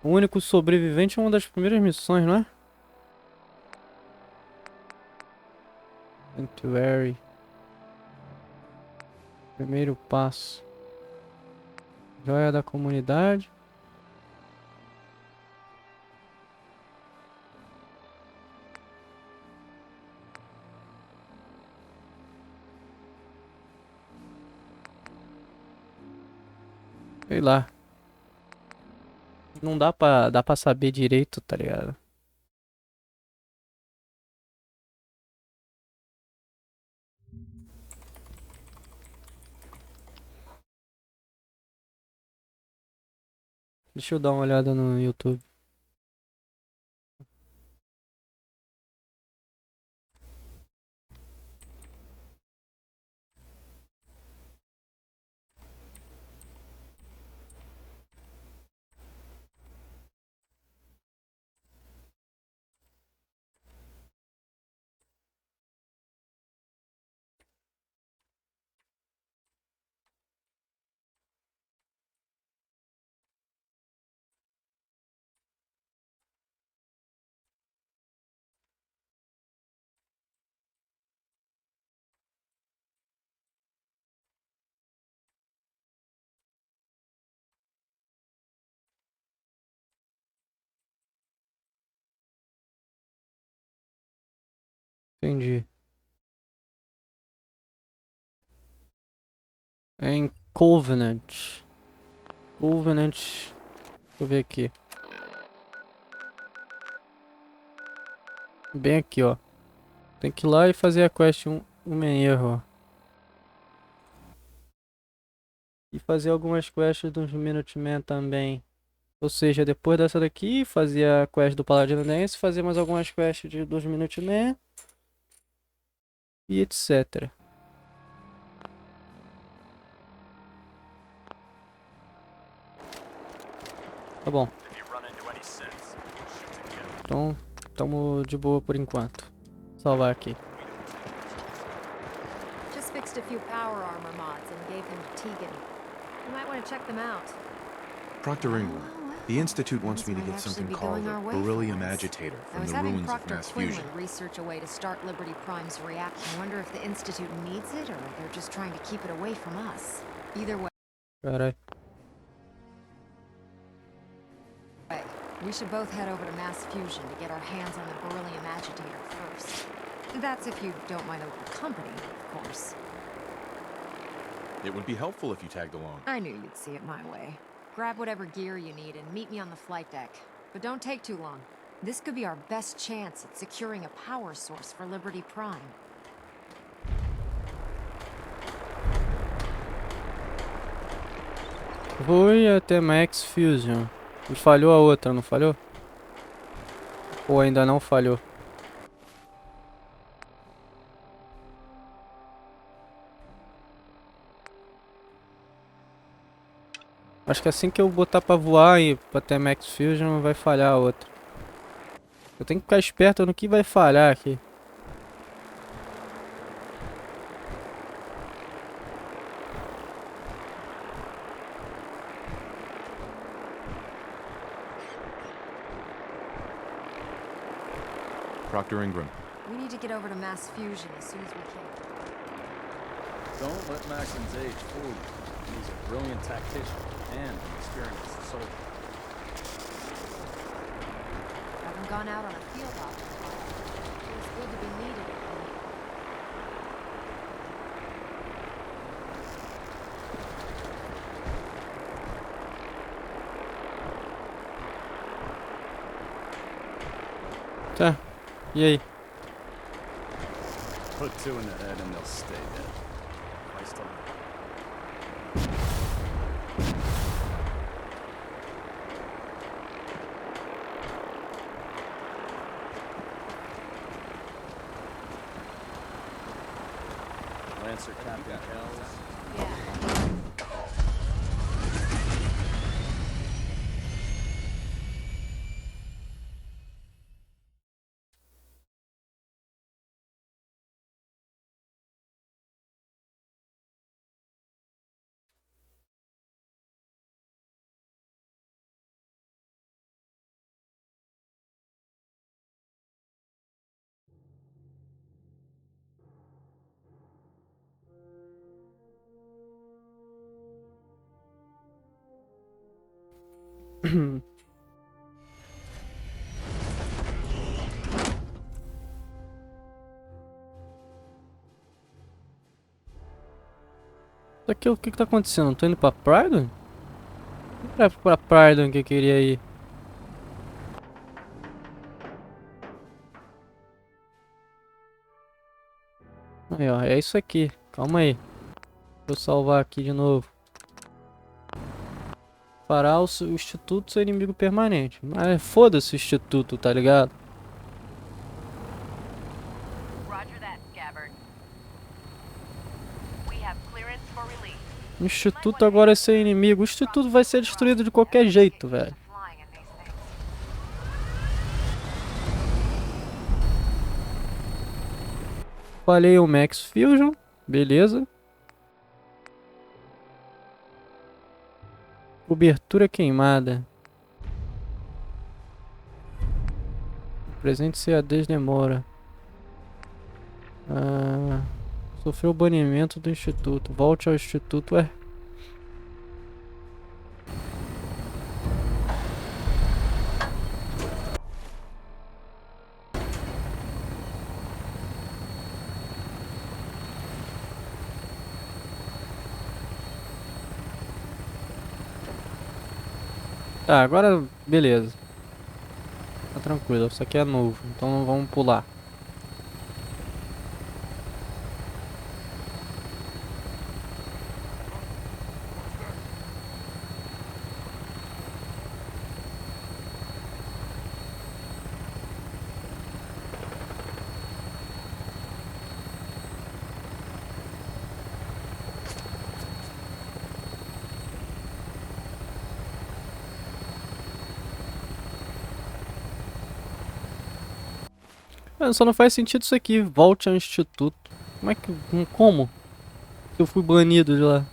O único sobrevivente é uma das primeiras missões, não é? Sanctuary. Primeiro passo. Joia da comunidade. Sei lá. Não dá pra saber direito, tá ligado? Deixa eu dar uma olhada no YouTube. Entendi. É em Covenant. Covenant. Deixa eu ver aqui. Bem aqui, ó. Tem que ir lá e fazer a quest um erro, ó. E fazer algumas quests dos Minutemen também. Ou seja, depois dessa daqui, fazer a quest do Paladino Dance, fazer mais algumas quests dos Minutemen. E etc. Tá bom. Então, tamo de boa por enquanto. Salvar aqui. Just fixed a few power armor mods and gave them to Tegan. You might want to check them out. Proctor Ingram, the Institute wants me to get something called a beryllium agitator from the ruins of mass fusion. Research a way to start Liberty Prime's reaction. I wonder if the Institute needs it or they're just trying to keep it away from us. Either way, Carai. we should both head over to mass fusion to get our hands on the beryllium agitator first. That's if you don't mind a little company, of course. It would be helpful if you tagged along. I knew you'd see it my way. Grab whatever gear you need and meet me on the flight deck. But don't take too long. This could be our best chance at securing a power source for Liberty Prime. Fui até Max Fusion. E falhou a outra, não falhou? Ou ainda não falhou? Acho que assim que eu botar pra voar e até Max Fusion vai falhar a outra. Eu tenho que ficar esperto no que vai falhar aqui. Proctor Ingram. We need to get over to mass fusion as soon as we can. Don't let Maxon's age fool you. He's a brilliant tactician and an experienced soldier. Haven't gone out on a field op in a while. Feels good to be needed again. Tá. E aí? Put two in the head and they'll stay dead. Christ alive. Lancer Captain Kells. Yeah. Isso aqui, o que que tá acontecendo? Tô indo pra Prydon? Não é pra Prydon que eu queria ir. Aí, ó, é isso aqui. Calma aí. Vou salvar aqui de novo. Fará o instituto seu inimigo permanente. Mas foda-se o instituto, tá ligado? O instituto agora é seu inimigo. O instituto vai ser destruído de qualquer jeito, velho. Falhei o Max Fusion. Beleza. Cobertura queimada. Presente CADs demora. Sofreu banimento do instituto. Volte ao instituto. Ué. Tá, agora beleza. Tá tranquilo, isso aqui é novo, então não vamos pular. Só não faz sentido isso aqui. Volte ao instituto. Como é que... Como? Eu fui banido de lá.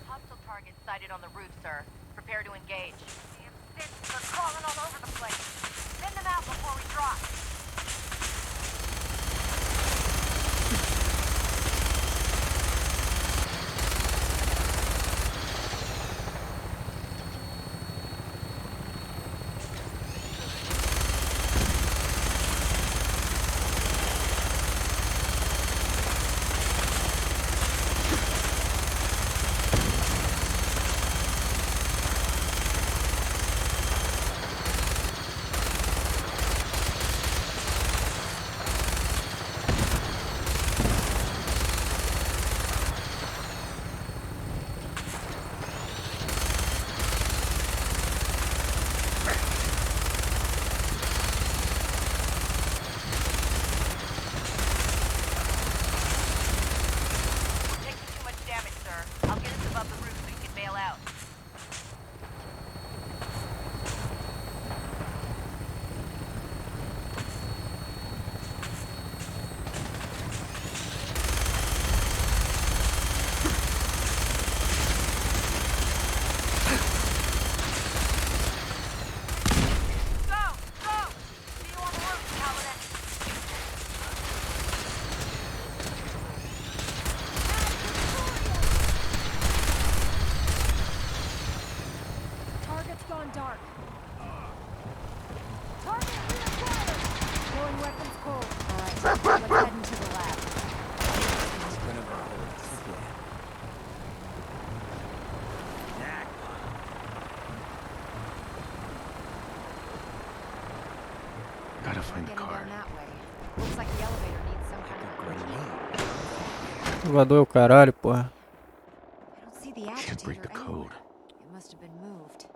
Gotta find the card. Jogador é o caralho, porra. Can't break the code. It must have been moved.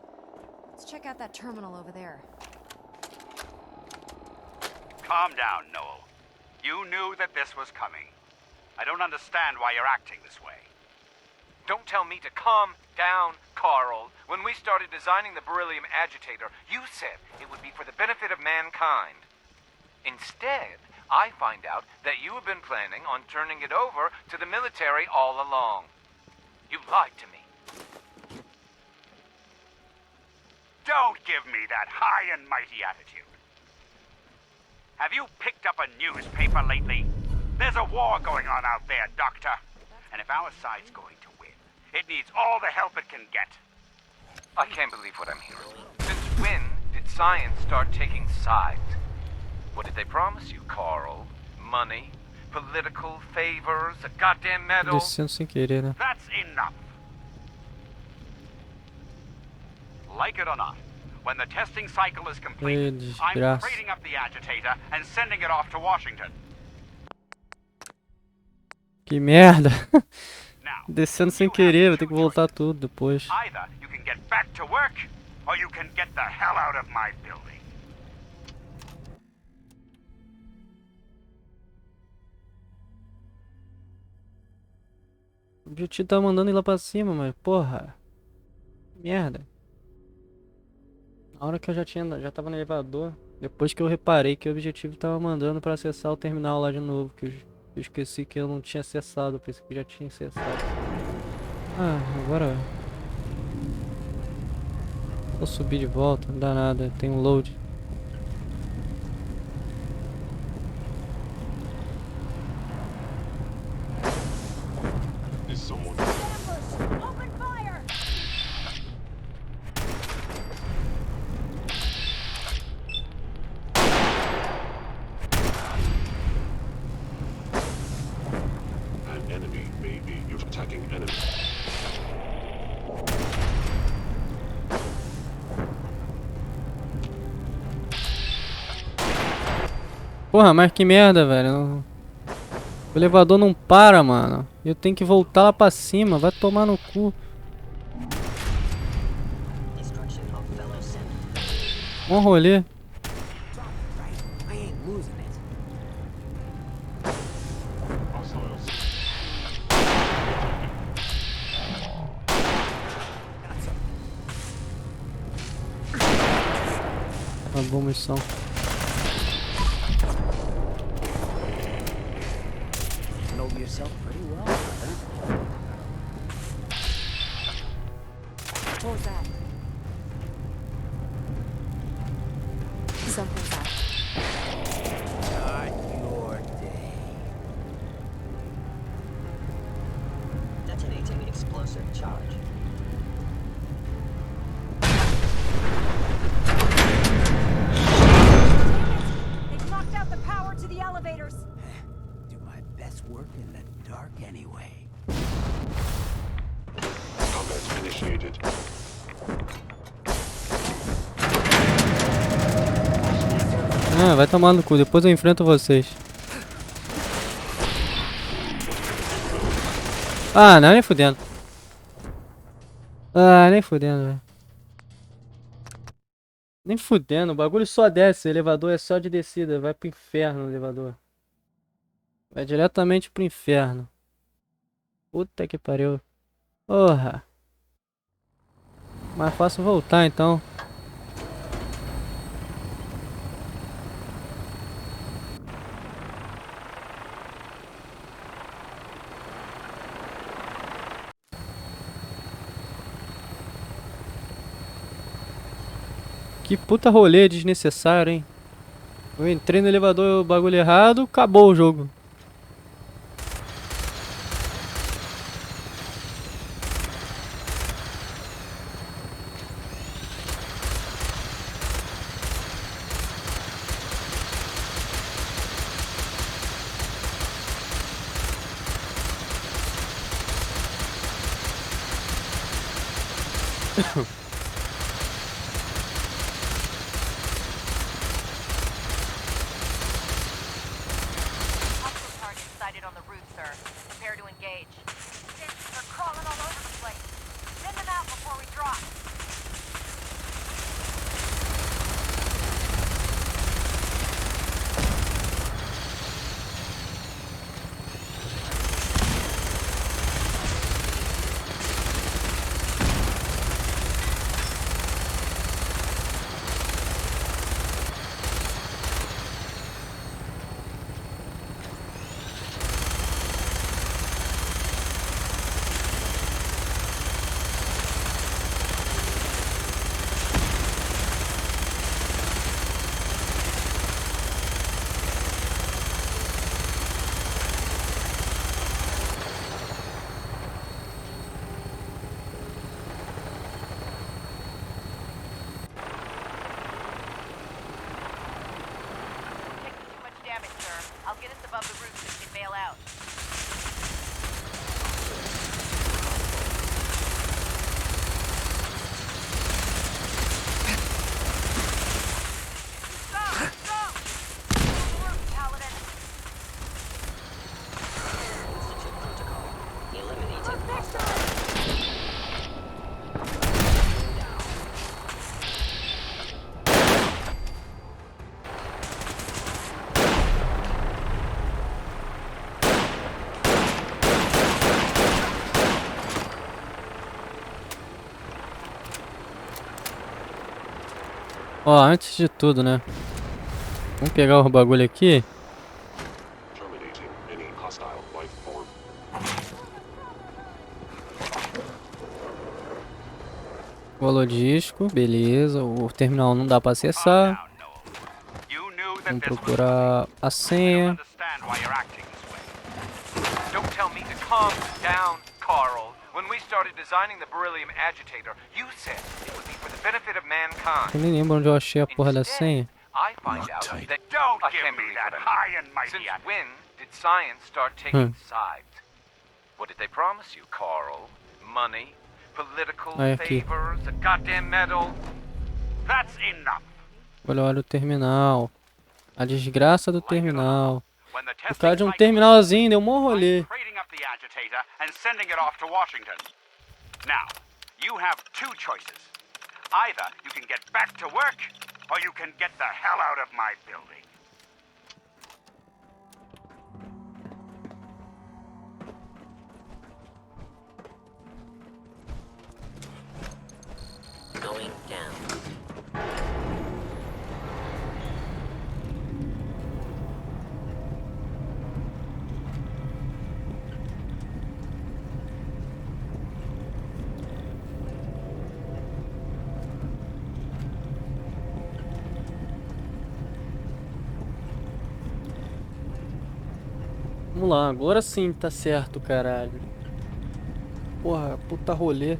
Let's check out that terminal over there. Calm down, Noel. You knew that this was coming. I don't understand why you're acting this way. Don't tell me to calm down, Carl. When we started designing the beryllium agitator, you said it would be for the benefit of mankind. Instead, I find out that you have been planning on turning it over to the military all along. You lied to me. Don't give me that high and mighty attitude. Have you picked up a newspaper lately? There's a war going on out there, Doctor. And if our side's going to win, it needs all the help it can get. I can't believe what I'm hearing. Since when science start taking sides. What did they promise you, Carl? Money? Political favors? A goddamn medal? Descendo sem querer, né? That's enough. Like it or not, when the testing cycle is complete, I'm desgraça. crating up the agitator and sending it off to Washington. Que merda. Descendo sem querer, vou ter que voltar tudo depois. Either you can get back to work, or you can get the hell out of my building. O objetivo tá mandando ir lá pra cima, mas porra. Merda. Na hora que eu já tava no elevador, depois que eu reparei que o objetivo tava mandando pra acessar o terminal lá de novo, que eu esqueci que eu não tinha acessado, eu pensei que já tinha acessado. Ah, agora vou subir de volta, não dá nada, tem um load. Porra, mas que merda, velho. O elevador não para, mano. Eu tenho que voltar lá pra cima. Vai tomar no cu. Bom rolê. Uma boa missão. Yourself pretty well, brother. What was that? Something's happening. Not your day. Detonating explosive charge. They've knocked out the power to the elevators. Best work in the dark anyway. Combat initiated. Ah, vai tomar no cu, depois eu enfrento vocês. Ah, não, nem fudendo. Ah, nem fudendo, velho. Nem fudendo, o bagulho só desce, o elevador é só de descida, vai pro inferno o elevador. Vai diretamente pro inferno. Puta que pariu. Porra. Mais fácil voltar então. Que puta rolê desnecessário, hein? Eu entrei no elevador, o bagulho errado, acabou o jogo. damage, sir. I'll get us above the roof so we can bail out. Stop! Roof, Paladin. Institute protocol. Eliminated. Ó, antes de tudo, né? Vamos pegar o bagulho aqui. O holodisco, beleza. O terminal não dá pra acessar. Vamos procurar a senha. Don't tell me to calm down, Carl. When we started designing the beryllium agitator, you said it would be for the benefit of mankind. Eu nem lembro onde eu achei a porra da senha. I find out that don't give me that high and mighty. Since when did science start taking sides? What did they promise you, Carl? Money, political favors, a goddamn medal? That's enough. Olha o terminal. A desgraça do terminal. O cara de um terminalzinho deu um rolê. Trading up the agitator and sending it off to Washington. Now, you have two choices. Either you can get back to work, or you can get the hell out of my building. Going down. Vamos lá, agora sim tá certo, caralho. Porra, puta rolê.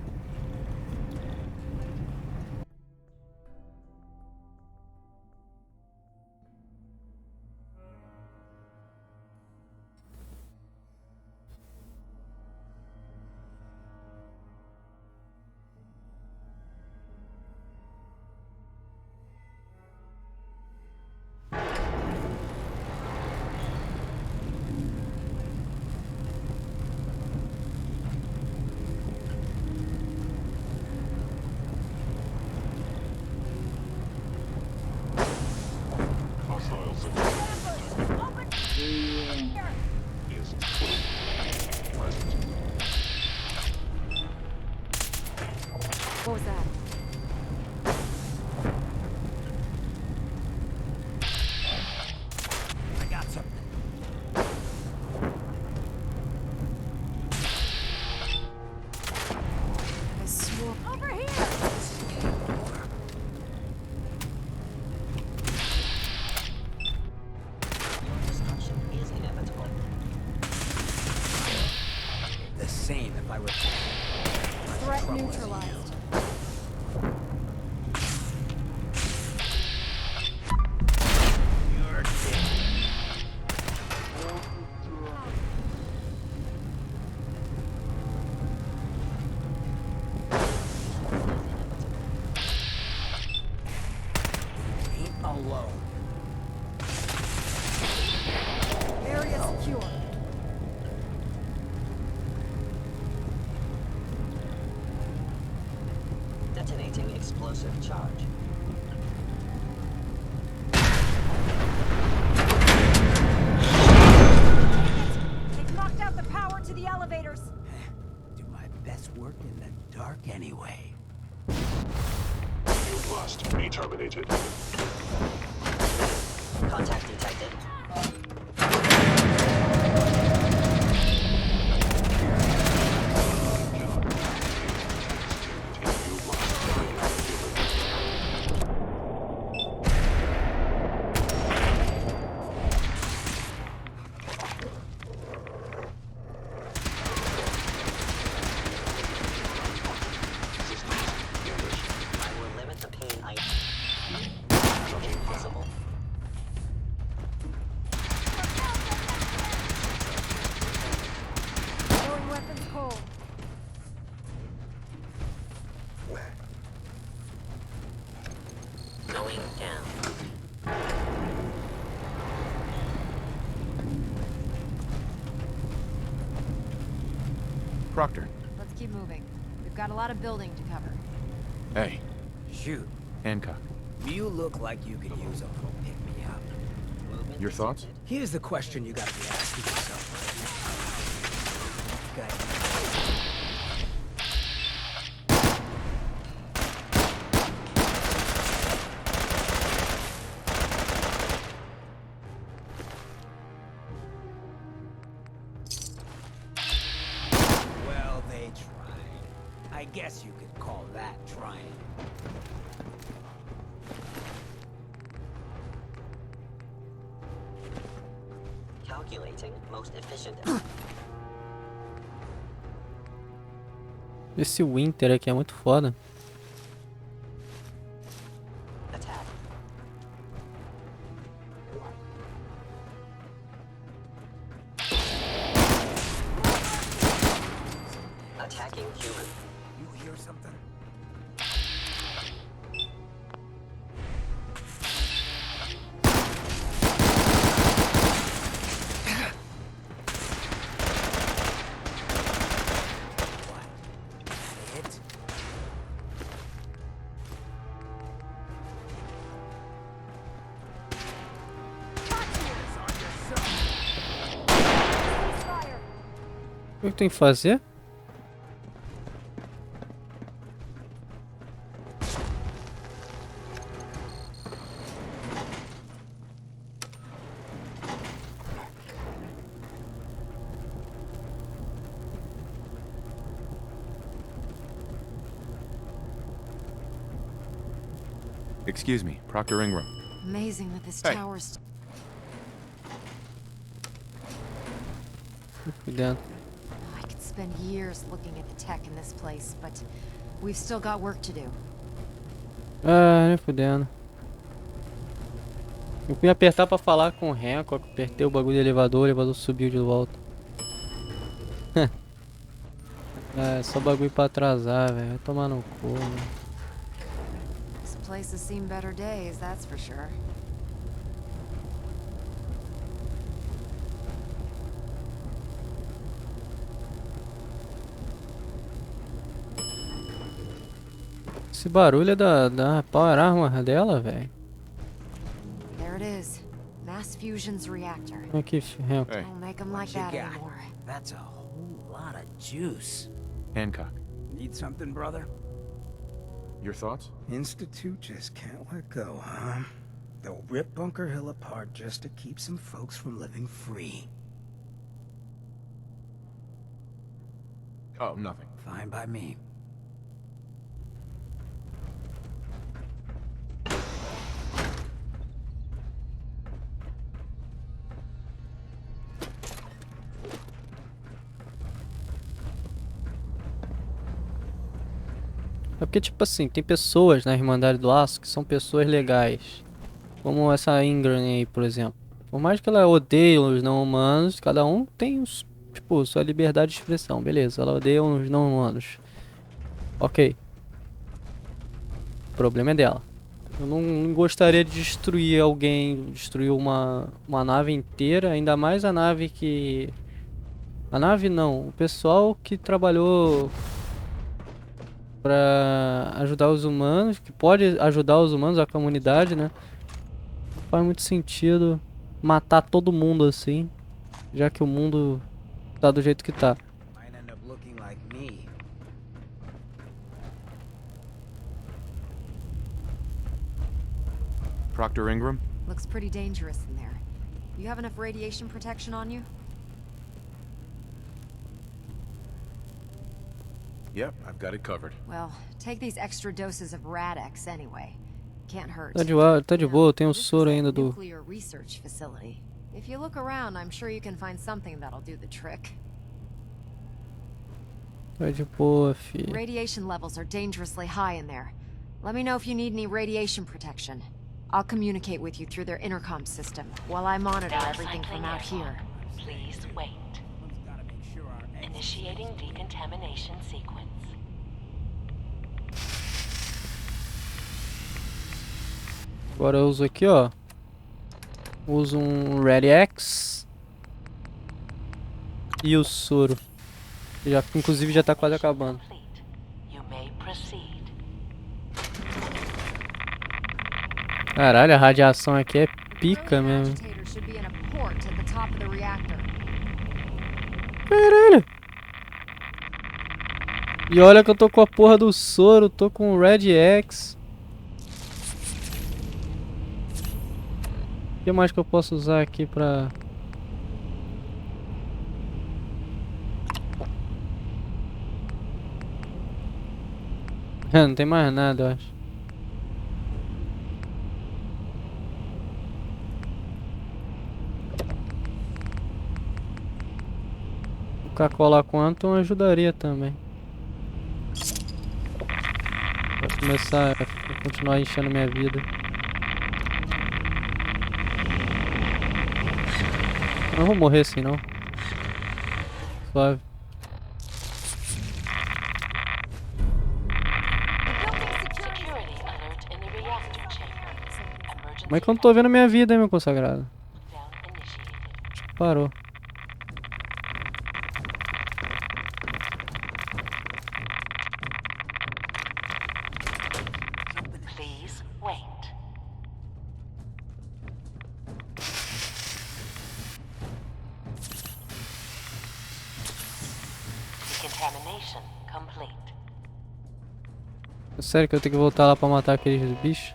What was that? I got something. I swore. Over here! Destruction is inevitable. The same if I were... Threat neutralized. You're dead. Ain't alone. Area secure. Detonating explosive charge. They've knocked out the power to the elevators. Do my best work in the dark anyway. You must be terminated. Contact detected. Proctor. Let's keep moving. We've got a lot of building to cover. Hey, Shoot. Hancock. You look like you could use a little pick-me-up. Your thoughts? Here's the question you gotta be asking yourself right now. Okay. Well, they tried. I guess you could call that trying. Calculating most efficient. Esse Winter aqui é muito foda. Attack. Attacking human. You hear something? O que tem que fazer? Excuse me, Proctor Ingram. Amazing that this Hey. tower's... Cuidado. I could spend years looking at the tech in this place, but we've still got work to do. Ah, nem fudendo. Eu fui apertar pra falar com o Hancock, apertei o bagulho do elevador, o elevador subiu de volta. É só bagulho pra atrasar, velho. Vai tomar no cu, né? This place has seen better days, that's for sure. Esse barulho é da power armor dela, velho. There it is. Mass fusion's reactor. Aqui, Hancock. Don't make them like that anymore. That's a whole lot of juice. Hancock. Need something, brother? Your thoughts? Institute just can't let go, huh? They'll rip Bunker Hill apart just to keep some folks from living free. Oh, nothing. Fine by me. É porque, tipo assim, tem pessoas na Irmandade do Aço que são pessoas legais. Como essa Ingram aí, por exemplo. Por mais que ela odeie os não-humanos, cada um tem, tipo, sua liberdade de expressão. Beleza, ela odeia os não-humanos. Ok. O problema é dela. Eu não gostaria de destruir alguém, destruir uma nave inteira, ainda mais a nave que... A nave não, o pessoal que trabalhou pra ajudar os humanos, que pode ajudar os humanos, a comunidade, né? Não faz muito sentido matar todo mundo assim, já que o mundo tá do jeito que tá. Might end up looking like me. Proctor Ingram? Looks pretty dangerous in there. You have enough radiation protection on you? Yep, I've got it covered. Well, take these extra doses of Rad-X anyway. Can't hurt. Tá de boa, tem o soro ainda do... Nuclear research facility. If you look around, I'm sure you can find something that'll do the trick. Tá de boa, filho. Radiation levels are dangerously high in there. Let me know if you need any radiation protection. I'll communicate with you through their intercom system while I monitor everything from out here. Please wait. Initiating decontamination sequence. Agora eu uso aqui, ó. Uso um Rad-X e o soro. Já, inclusive já tá quase acabando. You may proceed. Caralho, a radiação aqui é pica mesmo. Agitator should be in a port at the top of the reactor. Caralho. E olha que eu tô com a porra do soro, tô com o Red X. O que mais que eu posso usar aqui pra... Não tem mais nada, eu acho. Coca-Cola Quantum ajudaria também. Pra começar a continuar enchendo minha vida. Eu não vou morrer assim não. Suave. Security alert in the reactor chamber. Como é que eu não tô vendo minha vida, hein, meu consagrado? Parou. Please wait. Decontamination complete. É sério que eu tenho que voltar lá pra matar aqueles bichos?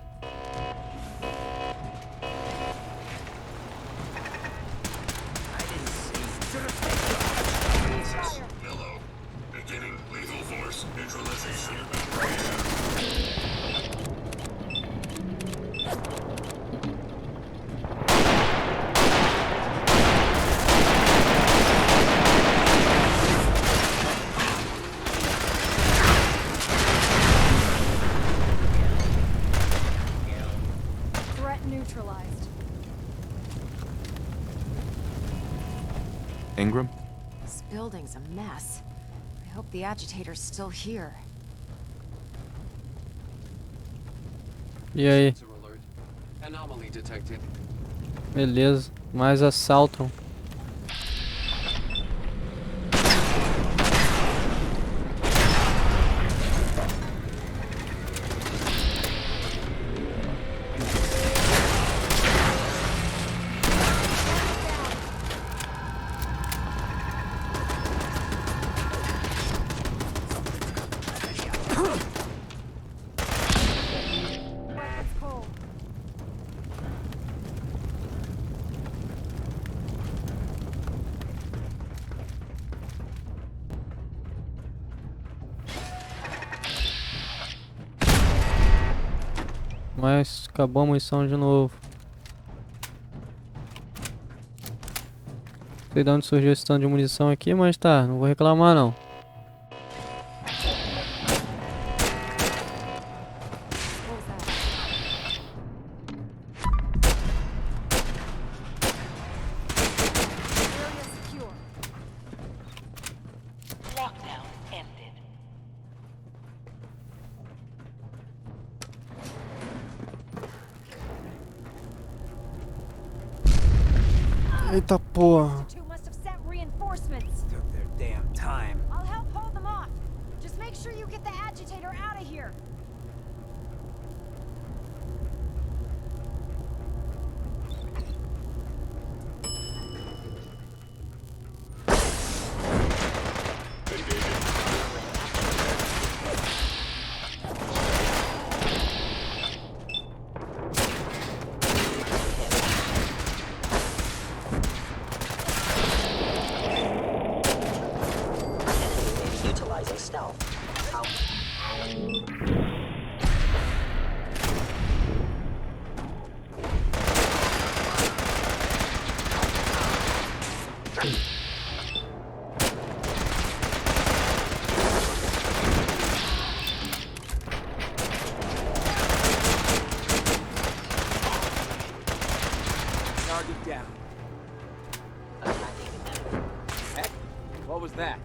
Threat neutralized. Ingram? This building's a mess. I hope the agitator's still here. E aí? Anomaly detected. Beleza. Mais assaltam. Mas acabou a munição de novo. Não sei de onde surgiu esse tanto de munição aqui, mas tá, não vou reclamar não. Lockdown ended. Eita porra. Must have sent reinforcements. Took their damn time. I'll help hold them off. Just make sure you get the agitator out of here. Utilizing stealth. Target down. Heck, what was that?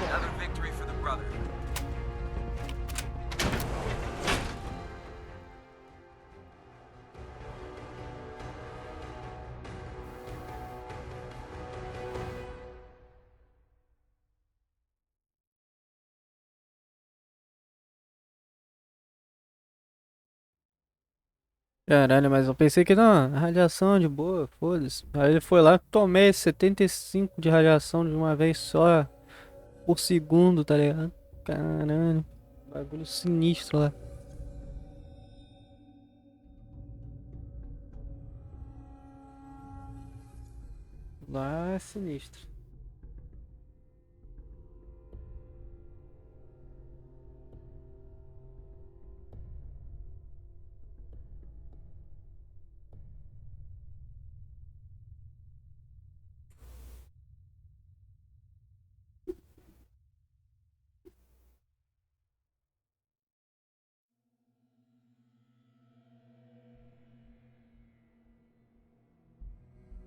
Another victory for the brother. Caralho, mas eu pensei que não, radiação de boa, foda-se. Aí ele foi lá, tomei 75 de radiação de uma vez só, por segundo, tá ligado? Caralho, bagulho sinistro lá. Lá é sinistro.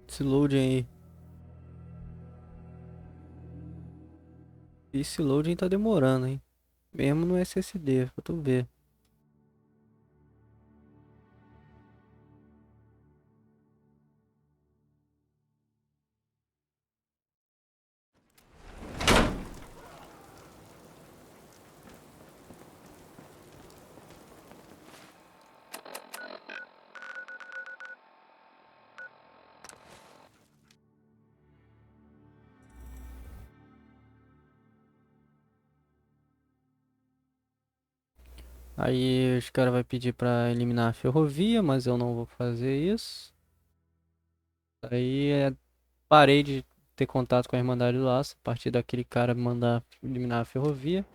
Esse loading aí. Esse loading tá demorando, hein? Mesmo no SSD, pra tu ver. Aí os caras vão pedir pra eliminar a ferrovia, mas eu não vou fazer isso. Aí parei de ter contato com a Irmandade do Laço, a partir daquele cara mandar eliminar a ferrovia.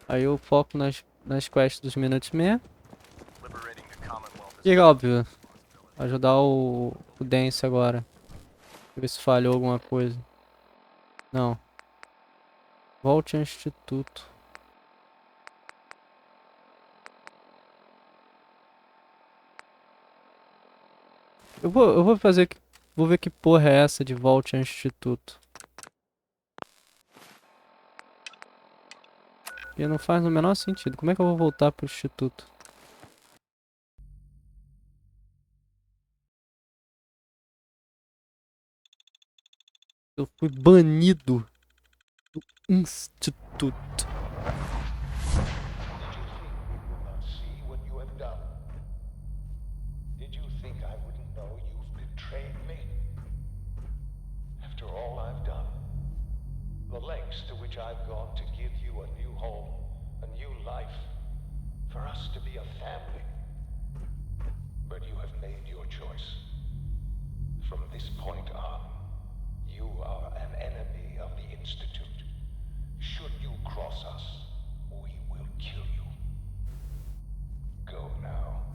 Aí eu foco nas quests dos Minutemen. E óbvio, ajudar o Dance agora. Ver se falhou alguma coisa. Não. Volte ao instituto. Eu vou fazer. Vou ver que porra é essa de volte ao instituto. Porque não faz o menor sentido. Como é que eu vou voltar pro instituto? Eu fui banido do instituto. Did you think I wouldn't know you've betrayed me? After all I've done, the lengths to which I've gone to give you a new home, a new life, for us to be a family. But you have made your choice. From this point on, you are an enemy of the Institute. Should you cross us, we will kill you. Go now,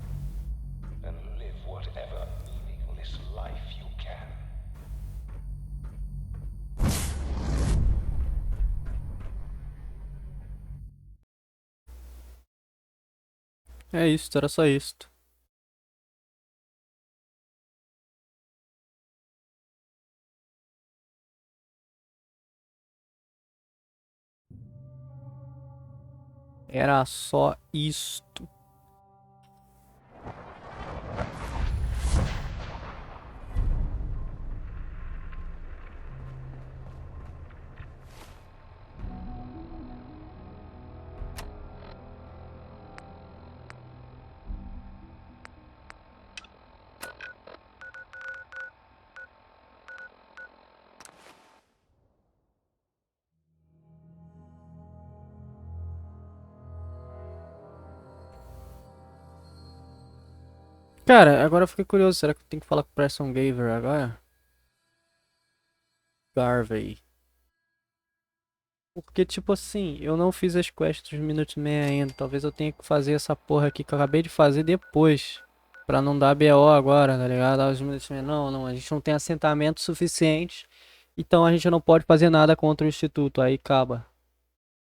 and live whatever meaningless life you can. É isso, era só isso. Era só isto. Cara, agora eu fiquei curioso. Será que eu tenho que falar com o Preston Gaver agora? Garvey. Porque, tipo assim, eu não fiz as quests dos Minutemen ainda. Talvez eu tenha que fazer essa porra aqui que eu acabei de fazer depois. Pra não dar BO agora, tá ligado? Aí os Minutemen, não, a gente não tem assentamento suficiente. Então a gente não pode fazer nada contra o Instituto. Aí acaba.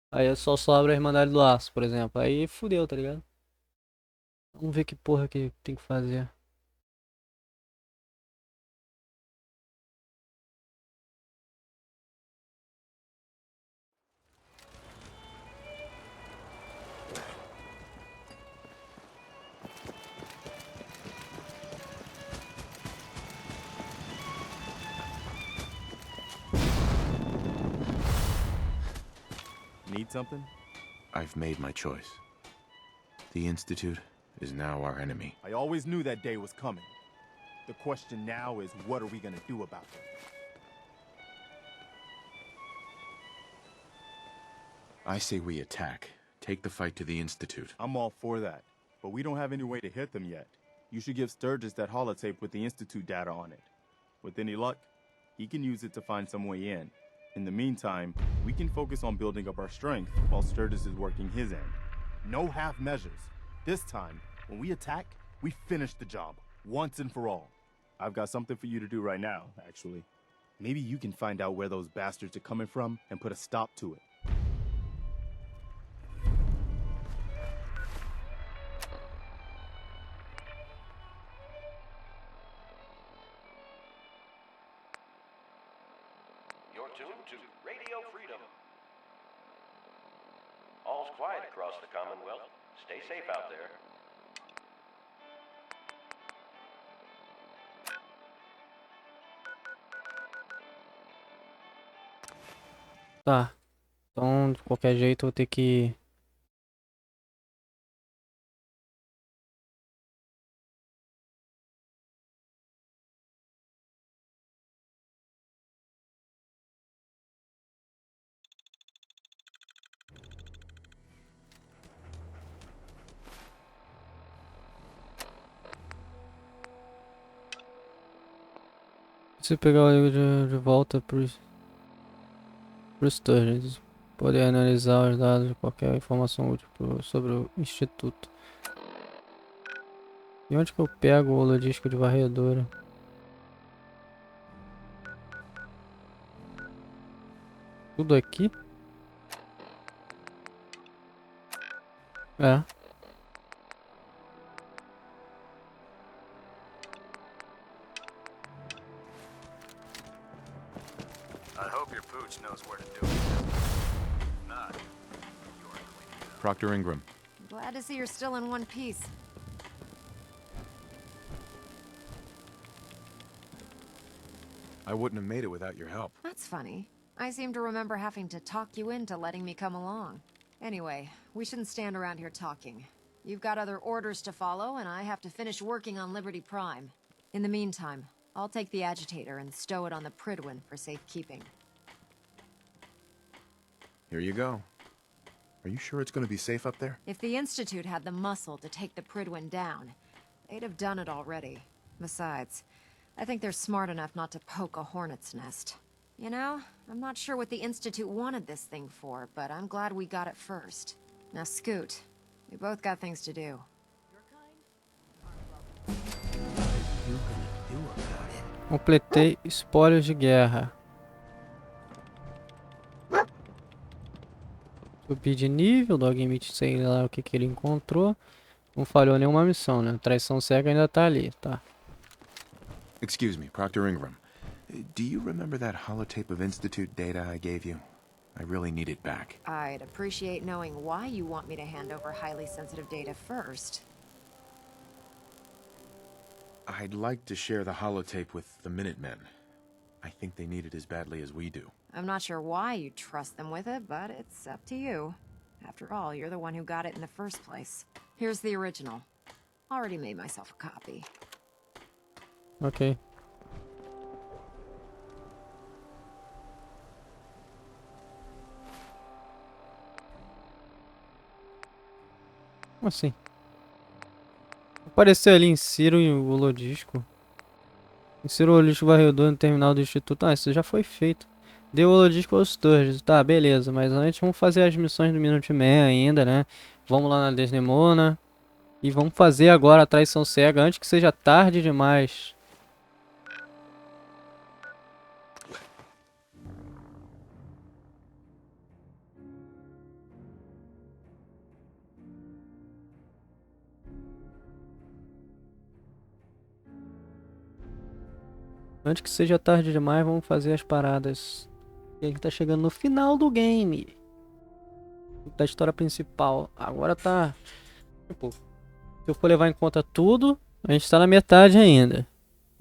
Aí só sobra a Irmandade do Laço, por exemplo. Aí fudeu, tá ligado? Vamos ver que porra que tem que fazer. Need something? I've made my choice. The Institute is now our enemy. I always knew that day was coming. The question now is, what are we gonna do about it? I say we attack. Take the fight to the Institute. I'm all for that, but we don't have any way to hit them yet. You should give Sturgis that holotape with the Institute data on it. With any luck, he can use it to find some way in. In the meantime, we can focus on building up our strength while Sturgis is working his end. No half measures. This time, when we attack, we finish the job, once and for all. I've got something for you to do right now, actually. Maybe you can find out where those bastards are coming from and put a stop to it. You're tuned to Radio Freedom. All's quiet across the Commonwealth. Stay safe out there. Tá. Então, de qualquer jeito, eu vou ter que... Se pegar o livro de volta pro Sturges, poder analisar os dados de qualquer informação útil sobre o instituto. E onde que eu pego o holodisco de varredura? Tudo aqui? É. I hope your pooch knows where to do it. If not, you're cleaning. Proctor Ingram. Glad to see you're still in one piece. I wouldn't have made it without your help. That's funny. I seem to remember having to talk you into letting me come along. Anyway, we shouldn't stand around here talking. You've got other orders to follow, and I have to finish working on Liberty Prime. In the meantime, I'll take the agitator and stow it on the Prydwen for safekeeping. Here you go. Are you sure it's going to be safe up there? If the Institute had the muscle to take the Prydwen down, they'd have done it already. Besides, I think they're smart enough not to poke a hornet's nest. You know, I'm not sure what the Institute wanted this thing for, but I'm glad we got it first. Now scoot. We both got things to do. Completei espólios de guerra. Subir de nível, Dog Meat, sei lá o que que ele encontrou. Não falhou nenhuma missão, né? A traição cega ainda tá ali, tá? Excuse me, Proctor Ingram. Do you remember that holotape of Institute data I gave you? I really need it back. I'd appreciate knowing why you want me to hand over highly sensitive data first. I'd like to share the holotape with the Minutemen. I think they need it as badly as we do. I'm not sure why you trust them with it, but it's up to you. After all, you're the one who got it in the first place. Here's the original. Already made myself a copy. Ok. Como assim? Apareceu ali, insira o holodisco. Insira o holodisco varredor no terminal do instituto. Ah, isso já foi feito. Deu o holodisco aos Sturges. Tá, beleza. Mas antes vamos fazer as missões do Minuteman ainda, né? Vamos lá na Desdemona. E vamos fazer agora a traição cega antes que seja tarde demais. Antes que seja tarde demais, vamos fazer as paradas. E a gente tá chegando no final do game. Da história principal. Agora tá... Tipo, se eu for levar em conta tudo, a gente tá na metade ainda.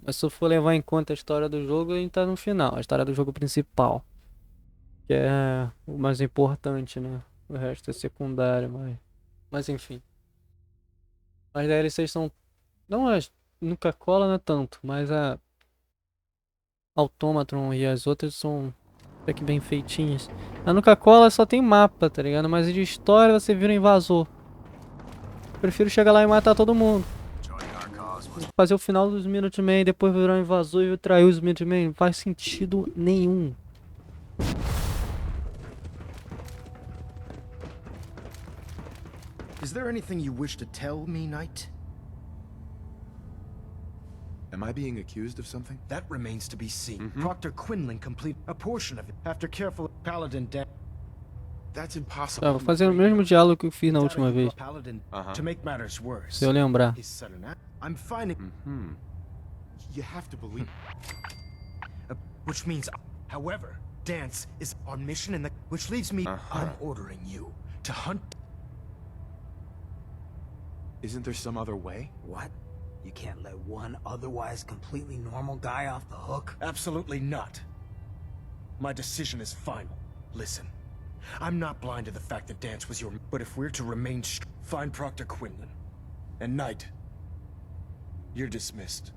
Mas se eu for levar em conta a história do jogo, a gente tá no final. A história do jogo principal. Que é o mais importante, né? O resto é secundário, mas enfim. As DLCs são... Não as... Nunca cola, não é tanto, mas a Automatron e as outras são até que bem feitinhas. A Nuka Cola só tem mapa, tá ligado? Mas de história você vira um invasor. Prefiro chegar lá e matar todo mundo. Fazer o final dos Minutemen, depois virar um invasor e trair os Minutemen. Não faz sentido nenhum. Is there anything you wish to tell me, Knight? Am I being accused of something? That remains to be seen. Proctor Quinlan complete a portion of it after careful Paladin death. That's impossible. Tá, vou fazer o mesmo diálogo que eu fiz na última vez. To make matters worse. Se eu lembrar. His sudden I'm finding. You have to believe. Which means, however, Dance is on mission, and which leaves me. I'm ordering you to hunt. Isn't there some other way? What? You can't let one otherwise completely normal guy off the hook? Absolutely not. My decision is final. Listen, I'm not blind to the fact that Dance was your... But if we're to remain find Proctor Quinlan. And Knight, you're dismissed.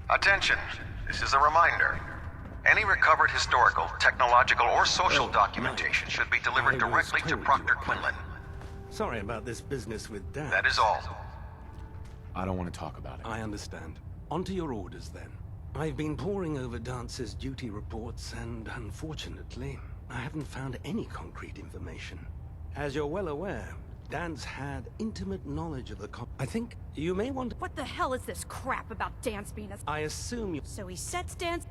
Attention, this is a reminder. Any recovered historical, technological, or social documentation should be delivered directly to Proctor Quinlan. Sorry about this business with Dan. That is all. I don't want to talk about it. I understand. On to your orders, then. I've been poring over Dance's duty reports, and unfortunately, I haven't found any concrete information. As you're well aware, Dance had intimate knowledge of the I think you may want to... What the hell is this crap about Dance being a... I assume you... So he sets Dance...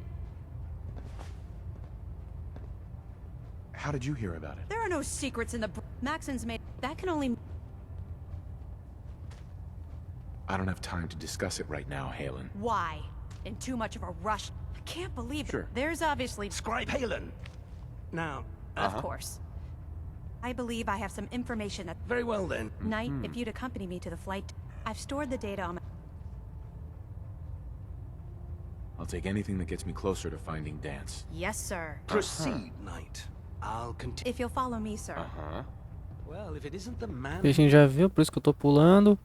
How did you hear about it? There are no secrets in the... Maxon's made... That can only... I don't have time to discuss it right now, Halen. Why? In too much of a rush? I can't believe it. There's obviously... Scribe Halen! Now... Of course. I believe I have some information that... Very well, then. Knight, if you'd accompany me to the flight... I've stored the data on my... I'll take anything that gets me closer to finding Dance. Yes, sir. Proceed, Knight. I'll continue. If you'll follow me, sir. Well, if it isn't the man... A gente já viu, por isso que eu tô pulando.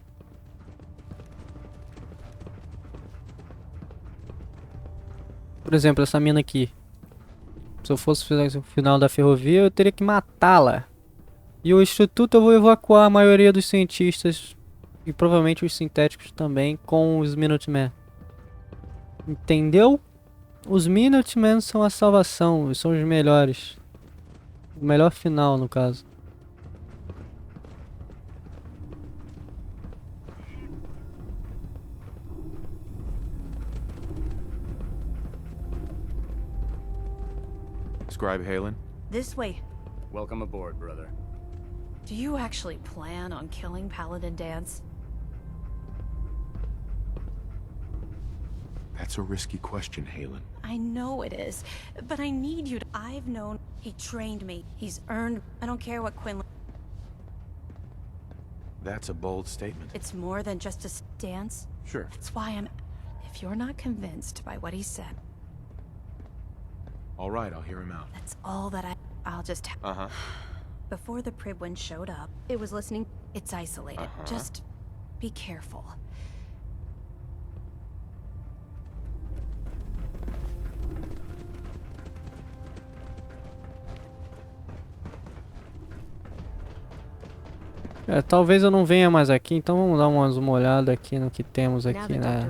Por exemplo, essa mina aqui. Se eu fosse fazer o final da ferrovia, eu teria que matá-la. E o instituto eu vou evacuar a maioria dos cientistas. E provavelmente os sintéticos também com os Minutemen. Entendeu? Os Minutemen são a salvação. São os melhores. O melhor final, no caso. Scribe Halen? This way. Welcome aboard, brother. Do you actually plan on killing Paladin Dance? That's a risky question, Halen. I know it is, but I need you to... I've known... He trained me. He's earned... I don't care what Quinlan... That's a bold statement. It's more than just a dance. Sure. That's why I'm... If you're not convinced by what he said... All right, I'll hear him out. That's all that I'll just... Before the Pribwin showed up, it was listening... It's isolated. Just be careful. Talvez eu não venha mais aqui, então vamos dar uma olhada aqui no que temos aqui, né?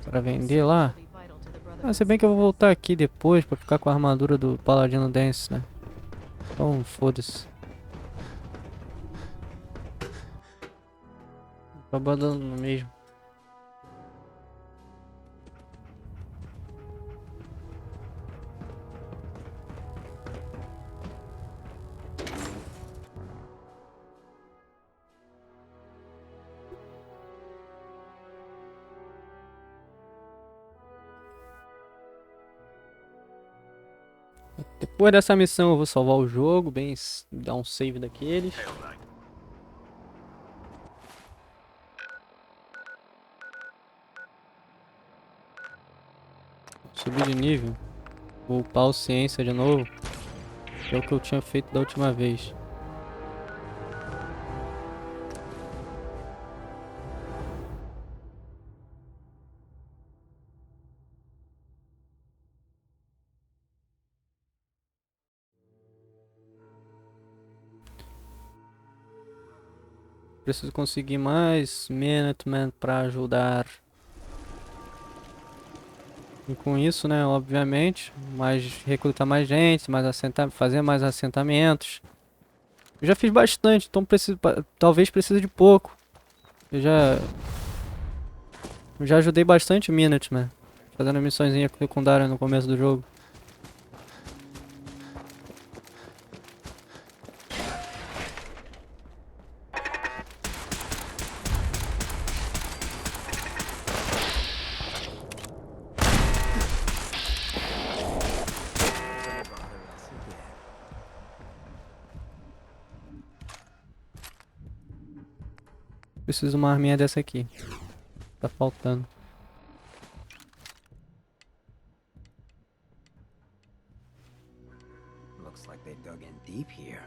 Pra vender lá. Se bem que eu vou voltar aqui depois pra ficar com a armadura do Paladino Dance, né? Então foda-se. Acabou dando no mesmo. Depois dessa missão eu vou salvar o jogo, bem, dar um save daqueles. Subir de nível. Vou upar o ciência de novo. Que é o que eu tinha feito da última vez. Preciso conseguir mais Minutemen para ajudar. E com isso, né, obviamente, recrutar mais gente, fazer mais assentamentos. Eu já fiz bastante, então talvez precise de pouco. Eu já ajudei bastante Minutemen, fazendo missõezinha secundária no começo do jogo. Preciso de uma arminha dessa aqui. Tá faltando. Looks like they dug in deep here.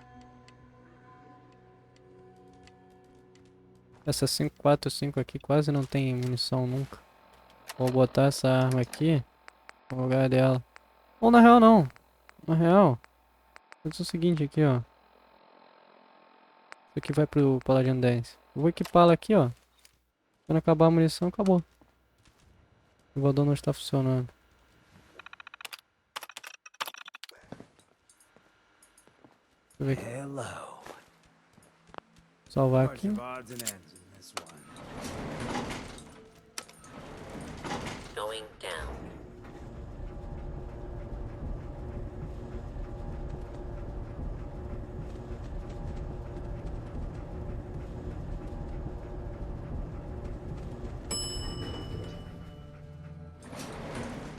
Essa 545 aqui quase não tem munição nunca. Vou botar essa arma aqui no lugar dela. Ou na real não. Na real, vou fazer o seguinte aqui, ó. Isso aqui vai pro Paladino 10. Eu vou equipá-la aqui, ó. Quando acabar a munição, acabou. O elevador não está funcionando. Deixa eu ver aqui. Salvar aqui. Going down.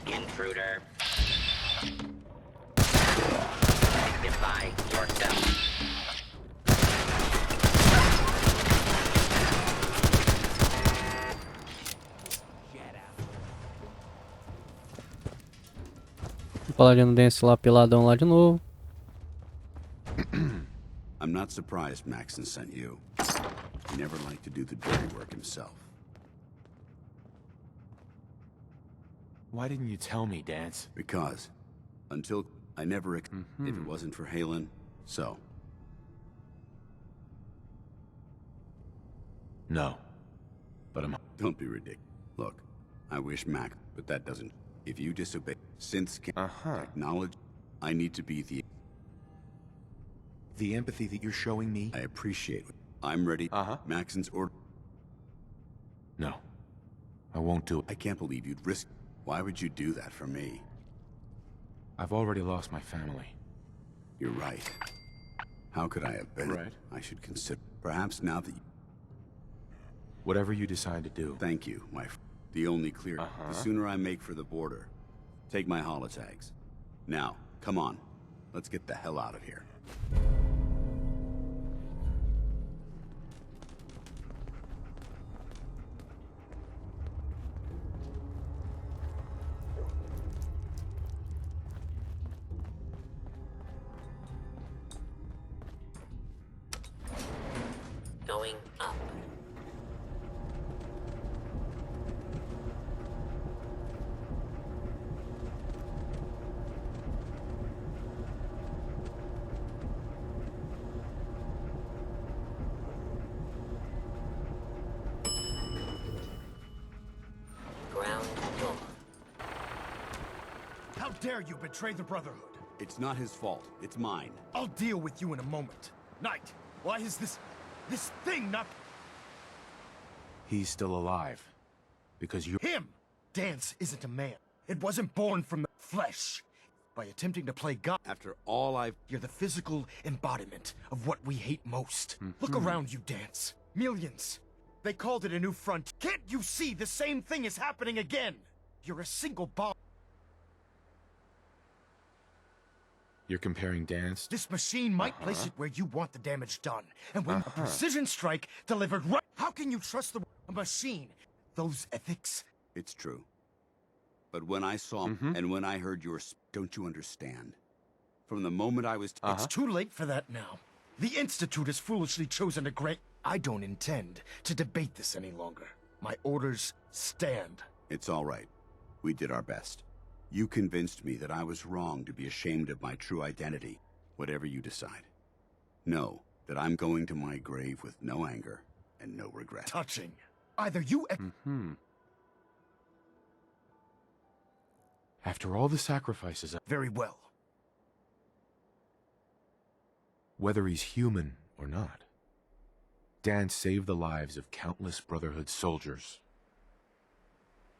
Intruder. Magnify yourself. O Paladino dance lá peladão lá de novo. I'm not surprised Maxon sent you. He never liked to do the dirty work himself. Why didn't you tell me, Dance? Because, until I never if it wasn't for Halen, so. No. But I'm... Don't be ridiculous. Look, I wish Max, but that doesn't. If you disobey synths can acknowledge, I need to be the empathy that you're showing me? I appreciate it. I'm ready. Maxon's order. No. I won't do it. I can't believe you'd risk. Why would you do that for me? I've already lost my family. You're right. How could I have been? Right. I should consider. Perhaps now that you... Whatever you decide to do. Thank you, my friend. The only clear. The sooner I make for the border. Take my holotags. Now, come on. Let's get the hell out of here. Going up. Ground floor. How dare you betray the Brotherhood? It's not his fault. It's mine. I'll deal with you in a moment. Knight, why is this thing not... He's still alive. Because you... Him! Dance isn't a man. It wasn't born from the flesh. By attempting to play God... After all I've... You're the physical embodiment of what we hate most. Look around you, Dance. Millions. They called it a new front. Can't you see the same thing is happening again? You're a single bomb. You're comparing Dan's... This machine might place it where you want the damage done. And when a precision strike delivered right... How can you trust a machine? Those ethics? It's true. But when I saw and when I heard your... Don't you understand? From the moment I was... It's too late for that now. The Institute has foolishly chosen to grant... I don't intend to debate this any longer. My orders stand. It's all right. We did our best. You convinced me that I was wrong to be ashamed of my true identity, whatever you decide. Know that I'm going to my grave with no anger and no regret. Touching. Either you... After all the sacrifices... Very well. Whether he's human or not, Dan saved the lives of countless Brotherhood soldiers.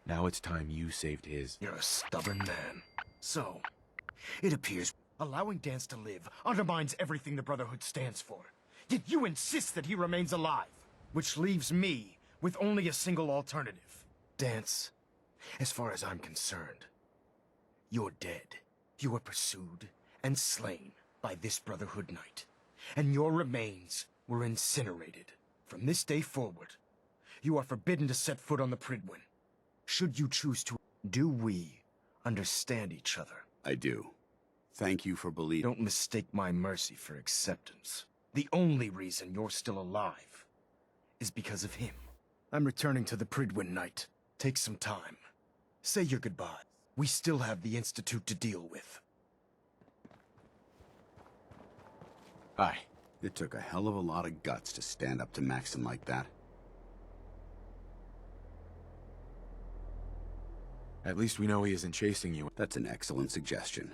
Now it's time you saved his. You're a stubborn man. So, it appears allowing Dance to live undermines everything the Brotherhood stands for. Yet you insist that he remains alive, which leaves me with only a single alternative. Dance, as far as I'm concerned, you're dead. You were pursued and slain by this Brotherhood Knight, and your remains were incinerated. From this day forward, you are forbidden to set foot on the Pridwin. Should you choose to... Do we understand each other? I do. Thank you for believing... Don't mistake my mercy for acceptance. The only reason you're still alive is because of him. I'm returning to the Pridwin Knight. Take some time. Say your goodbye. We still have the Institute to deal with. Aye. It took a hell of a lot of guts to stand up to Maxon like that. At least we know he isn't chasing you. That's an excellent suggestion.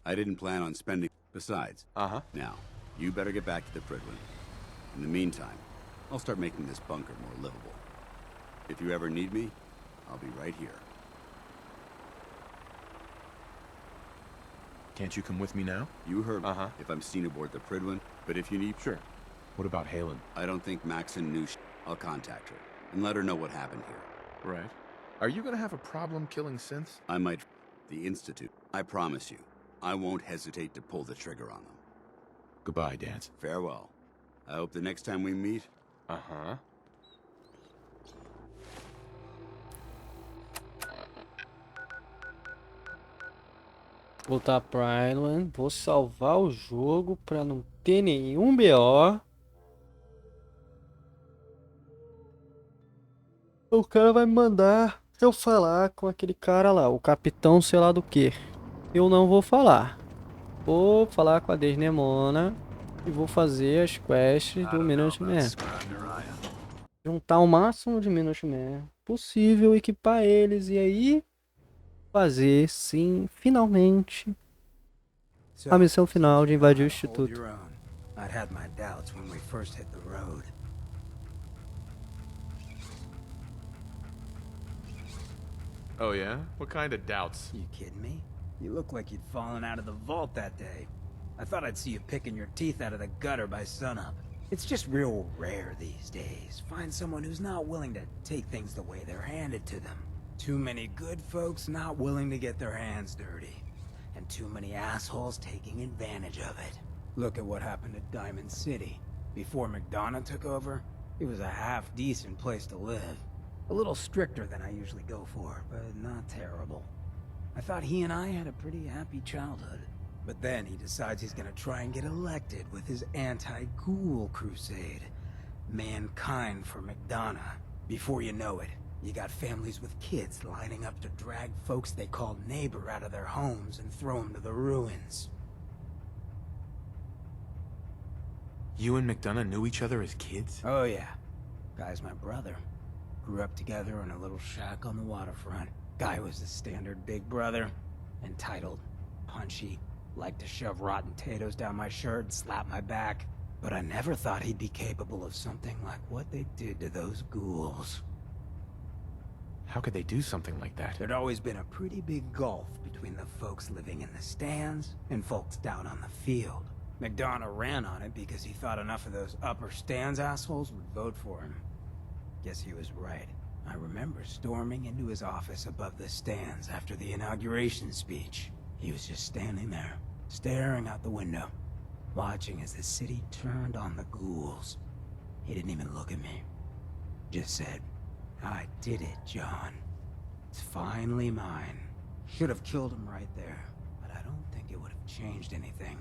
I didn't plan on spending... Besides, now, you better get back to the Pridwin. In the meantime, I'll start making this bunker more livable. If you ever need me, I'll be right here. Can't you come with me now? You heard me. If I'm seen aboard the Pridwin, but if you need... Sure. What about Halen? I don't think Maxon knew I'll contact her, and let her know what happened here. Right. Are you gonna have a problem killing synths? I might... The Institute. I promise you, I won't hesitate to pull the trigger on them. Goodbye, Dance. Farewell. I hope the next time we meet... Voltar pra Island. Vou salvar o jogo pra não ter nenhum BO. O cara vai me mandar eu falar com aquele cara lá, o capitão sei lá do que. Eu não vou falar. Vou falar com a Desnemona e vou fazer as quests do Minuteman. Juntar o máximo de Minuteman possível, equipar eles e aí fazer, sim, finalmente, a missão final de invadir o Instituto. I'd had my doubts when we first hit the road. Oh yeah? What kind of doubts? You kidding me? You look like you'd fallen out of the vault that day. I thought I'd see you picking your teeth out of the gutter by sunup. It's just real rare these days. Find someone who's not willing to take things the way they're handed to them. Too many good folks not willing to get their hands dirty. And too many assholes taking advantage of it. Look at what happened at Diamond City. Before McDonough took over, it was a half-decent place to live. A little stricter than I usually go for, but not terrible. I thought he and I had a pretty happy childhood. But then he decides he's gonna try and get elected with his anti-ghoul crusade. Mankind for McDonough. Before you know it, you got families with kids lining up to drag folks they called neighbor out of their homes and throw them to the ruins. You and McDonough knew each other as kids? Oh yeah. Guy's my brother. Grew up together in a little shack on the waterfront. Guy was the standard big brother. Entitled, punchy, liked to shove rotten potatoes down my shirt and slap my back. But I never thought he'd be capable of something like what they did to those ghouls. How could they do something like that? There'd always been a pretty big gulf between the folks living in the stands and folks down on the field. McDonough ran on it because he thought enough of those upper stands assholes would vote for him. Guess he was right. I remember storming into his office above the stands after the inauguration speech. He was just standing there, staring out the window, watching as the city turned on the ghouls. He didn't even look at me. Just said, "I did it, John. It's finally mine." Should have killed him right there, but I don't think it would have changed anything.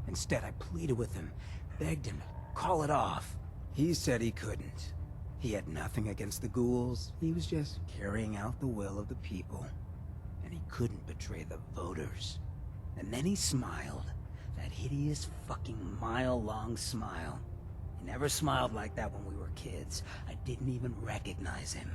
Instead, I pleaded with him, begged him to call it off. He said he couldn't. He had nothing against the ghouls. He was just carrying out the will of the people. And he couldn't betray the voters. And then he smiled. That hideous fucking mile-long smile. He never smiled like that when we were kids. I didn't even recognize him.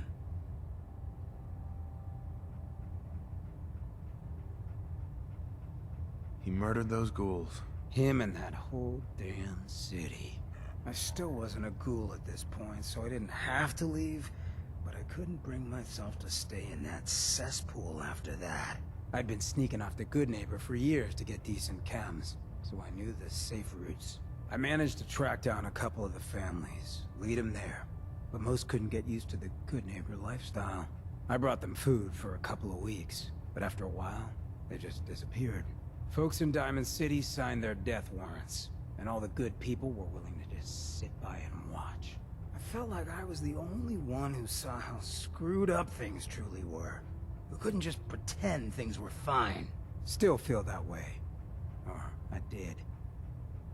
He murdered those ghouls. Him and that whole damn city. I still wasn't a ghoul at this point, so I didn't have to leave, but I couldn't bring myself to stay in that cesspool after that. I'd been sneaking off the Good Neighbor for years to get decent chems, so I knew the safe routes. I managed to track down a couple of the families, lead them there, but most couldn't get used to the Good Neighbor lifestyle. I brought them food for a couple of weeks, but after a while, they just disappeared. Folks in Diamond City signed their death warrants, and all the good people were willing to just sit by and watch. I felt like I was the only one who saw how screwed up things truly were, who couldn't just pretend things were fine. Still feel that way. Or I did.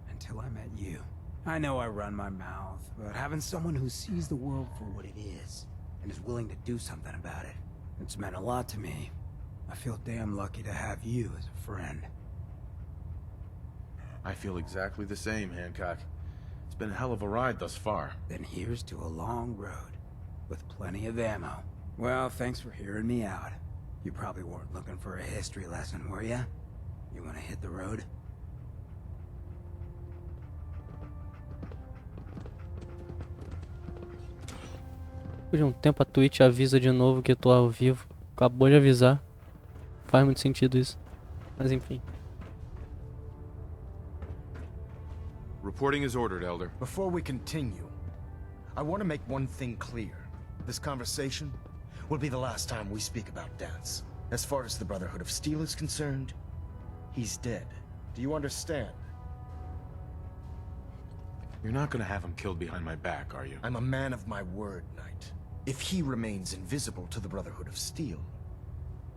Until I met you. I know I run my mouth, but having someone who sees the world for what it is, and is willing to do something about it, it's meant a lot to me. I feel damn lucky to have you as a friend. I feel exactly the same, Hancock. It's been a hell of a ride thus far. Then here's to a long road, with plenty of ammo. Well, thanks for hearing me out. You probably weren't looking for a history lesson, were ya? You wanna hit the road? Depois de um tempo a Twitch avisa de novo que eu tô ao vivo. Acabou de avisar. Faz muito sentido isso. Mas enfim. Reporting is ordered, Elder. Before we continue, I want to make one thing clear. This conversation will be the last time we speak about Dance. As far as the Brotherhood of Steel is concerned, he's dead. Do you understand? You're not gonna have him killed behind my back, are you? I'm a man of my word, Knight. If he remains invisible to the Brotherhood of Steel,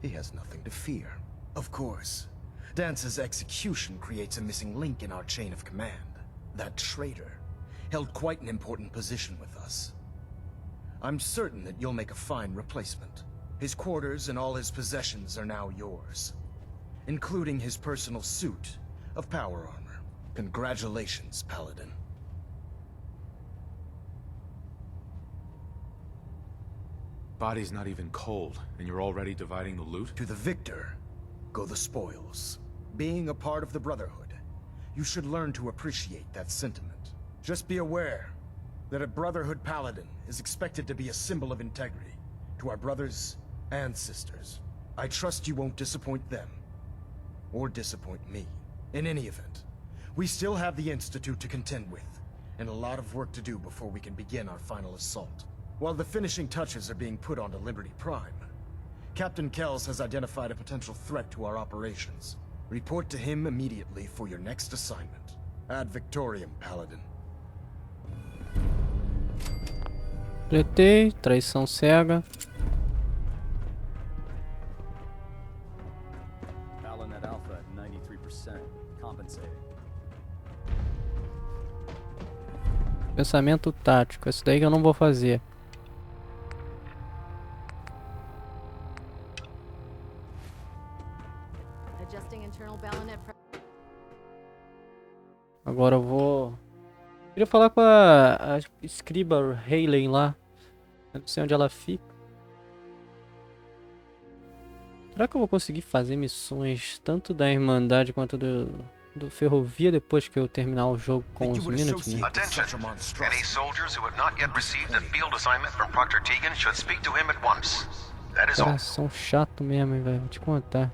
he has nothing to fear. Of course, Dance's execution creates a missing link in our chain of command. That traitor held quite an important position with us. I'm certain that you'll make a fine replacement. His quarters and all his possessions are now yours, including his personal suit of power armor. Congratulations, Paladin. Body's not even cold, and you're already dividing the loot? To the victor go the spoils. Being a part of the Brotherhood, you should learn to appreciate that sentiment. Just be aware that a Brotherhood Paladin is expected to be a symbol of integrity to our brothers and sisters. I trust you won't disappoint them, or disappoint me. In any event, we still have the Institute to contend with, and a lot of work to do before we can begin our final assault. While the finishing touches are being put onto Liberty Prime, Captain Kells has identified a potential threat to our operations. Report to him immediately for your next assignment. Ad Victoriam, Paladin. Completei, traição cega. Allen at Alpha at 93%. Compensating. Pensamento tático. Esse daí que eu não vou fazer. Agora eu vou... Queria falar com a escriba Hayley lá. Eu não sei onde ela fica. Será que eu vou conseguir fazer missões tanto da Irmandade quanto do Ferrovia depois que eu terminar o jogo com os Minutemen? Attention! Any soldiers who have not yet received a field assignment from Proctor Tegan should speak to him at once. That is all. Caras são chato mesmo, hein, velho. Vou te contar.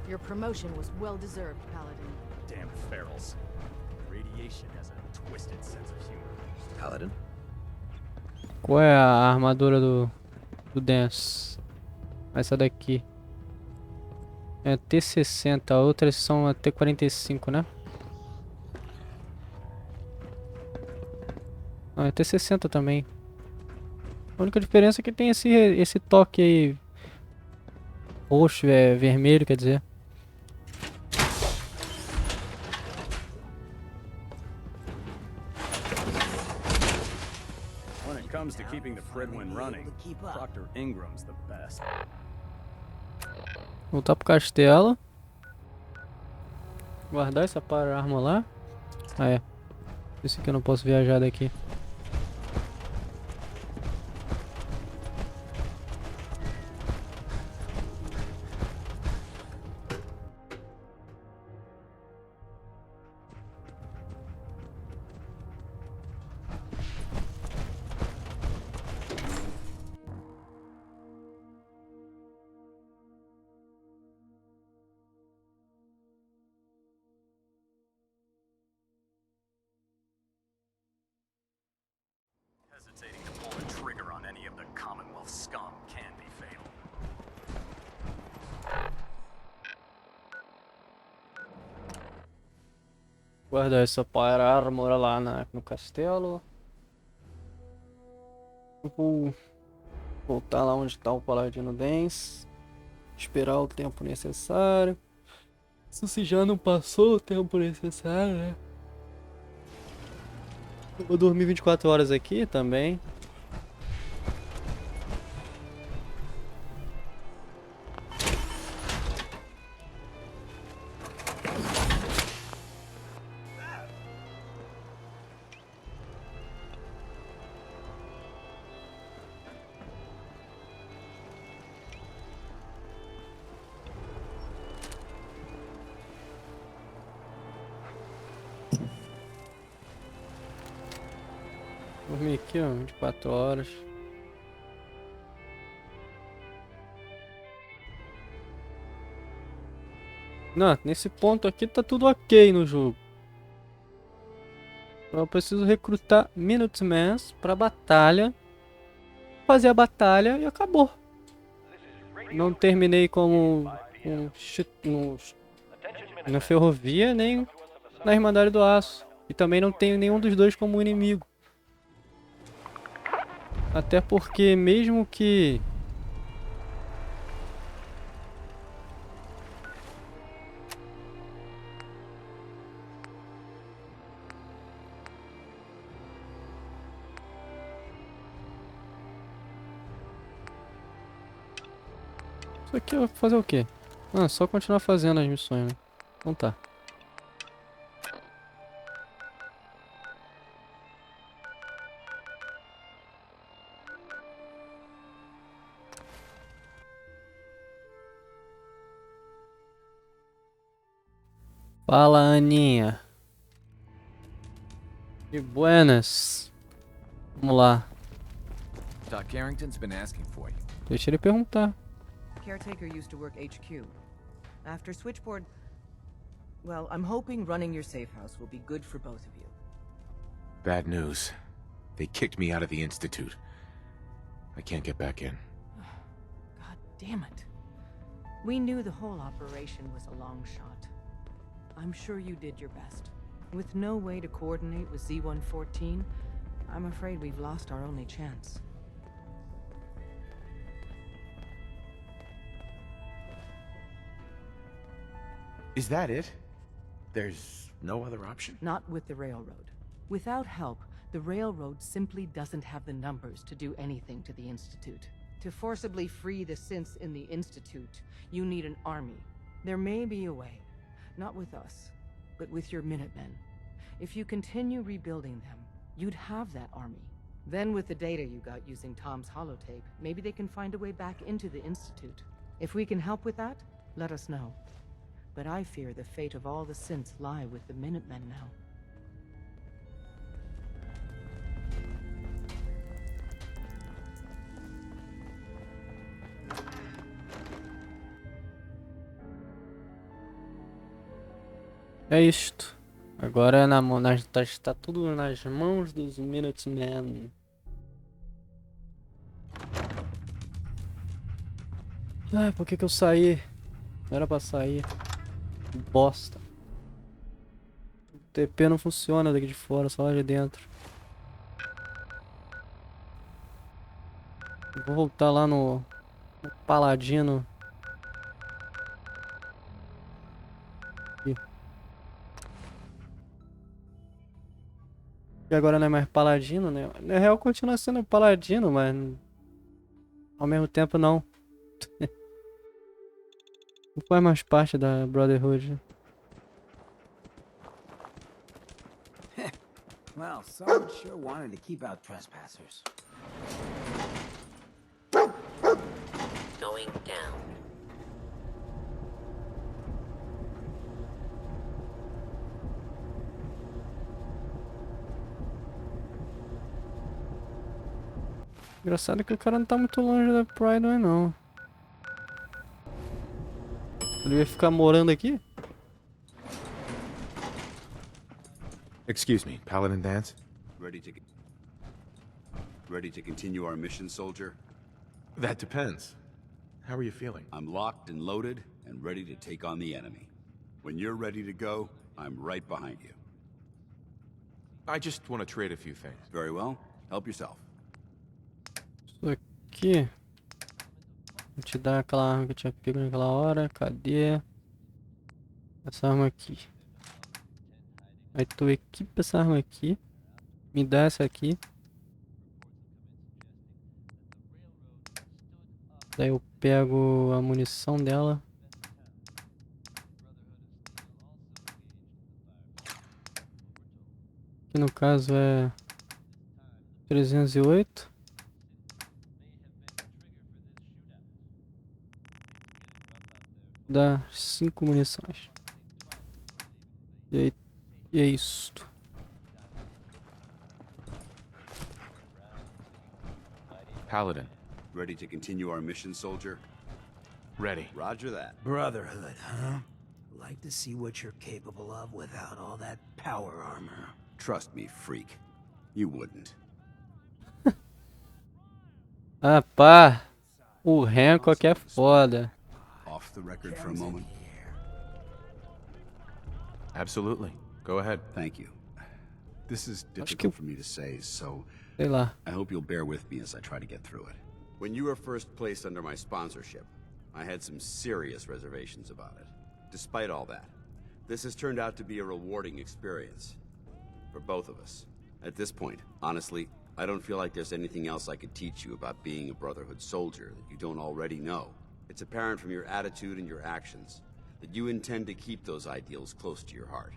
Your promotion was well deserved, Paladin. Damn ferals. Radiation has a twisted sense of humor. Paladin? Qual é a armadura do Dance? Essa daqui. É T60, outras são a T45, né? Ah, é T60 também. A única diferença é que tem esse toque aí roxo, vermelho, quer dizer. When it comes to keeping the Fridwin running, Dr. Ingram's the best. Voltar pro castelo. Guardar essa arma lá. Ah, é. Isso aqui eu não posso viajar daqui. Hesitating to pull the trigger on any of the Commonwealth scum can be fatal. Guardar essa arma lá no castelo. Vou voltar lá onde está o Paladino Dance. Esperar o tempo necessário. Se já não passou o tempo necessário, né? Eu vou dormir 24 horas aqui também. Dormir aqui, ó, 24 horas. Não, nesse ponto aqui tá tudo ok no jogo. Então eu preciso recrutar Minutemen pra batalha. Fazer a batalha e acabou. Não terminei como na ferrovia, nem na Irmandade do Aço. E também não tenho nenhum dos dois como inimigo. Até porque mesmo que... Isso aqui eu vou fazer o quê? Ah, só continuar fazendo as missões, né? Então tá. Fala, Aninha. Que buenas. Vamos lá. Doc Carrington's been asking for you. Deixa ele perguntar. Caretaker used to work HQ. After Switchboard... Well, I'm hoping running your safe house will be good for both of you. Bad news. They kicked me out of the Institute. I can't get back in. God damn it. We knew the whole operation was a long shot. I'm sure you did your best. With no way to coordinate with Z-114, I'm afraid we've lost our only chance. Is that it? There's no other option? Not with the railroad. Without help, the railroad simply doesn't have the numbers to do anything to the Institute. To forcibly free the synths in the Institute, you need an army. There may be a way. Not with us, but with your Minutemen. If you continue rebuilding them, you'd have that army. Then with the data you got using Tom's holotape, maybe they can find a way back into the Institute. If we can help with that, let us know. But I fear the fate of all the synths lie with the Minutemen now. É isto. Agora é está tudo nas mãos dos Minutemen. Ai, por que eu saí? Não era pra sair. Bosta. O TP não funciona daqui de fora, só lá de dentro. Vou voltar lá no Paladino. E agora não é mais Paladino, né? Na real continua sendo Paladino, mas ao mesmo tempo não. Não faz mais parte da Brotherhood. Well, someone sure wanted to keep out trespassers. Going down. Engraçado que o cara não tá muito longe da Pride, não. Ele vai ficar morando aqui? Excuse me, Paladin Dance? Ready to continue our mission, soldier? That depends. How are you feeling? I'm locked and loaded and ready to take on the enemy. When you're ready to go, I'm right behind you. I just want to trade a few things. Very well. Help yourself. Isso aqui. Vou te dar aquela arma que eu tinha pego naquela hora. Cadê? Essa arma aqui. Aí tu equipa essa arma aqui. Me dá essa aqui. Daí eu pego a munição dela. Que no caso é 308. Dá 5 munições. E é isto. Paladin. Ready to continue our mission, soldier? Ready. Roger that. Brotherhood, huh? Like to see what you're capable of without all that power armor. Trust me, freak. You wouldn't. Ah, pá. O Hancock é foda. Off the record for a moment. Absolutely. Go ahead. Thank you. This is Acho que difficult for me to say, so sei lá. I hope you'll bear with me as I try to get through it. When you were first placed under my sponsorship, I had some serious reservations about it. Despite all that, this has turned out to be a rewarding experience for both of us. At this point, honestly, I don't feel like there's anything else I could teach you about being a Brotherhood soldier that you don't already know. It's apparent from your attitude and your actions that you intend to keep those ideals close to your heart.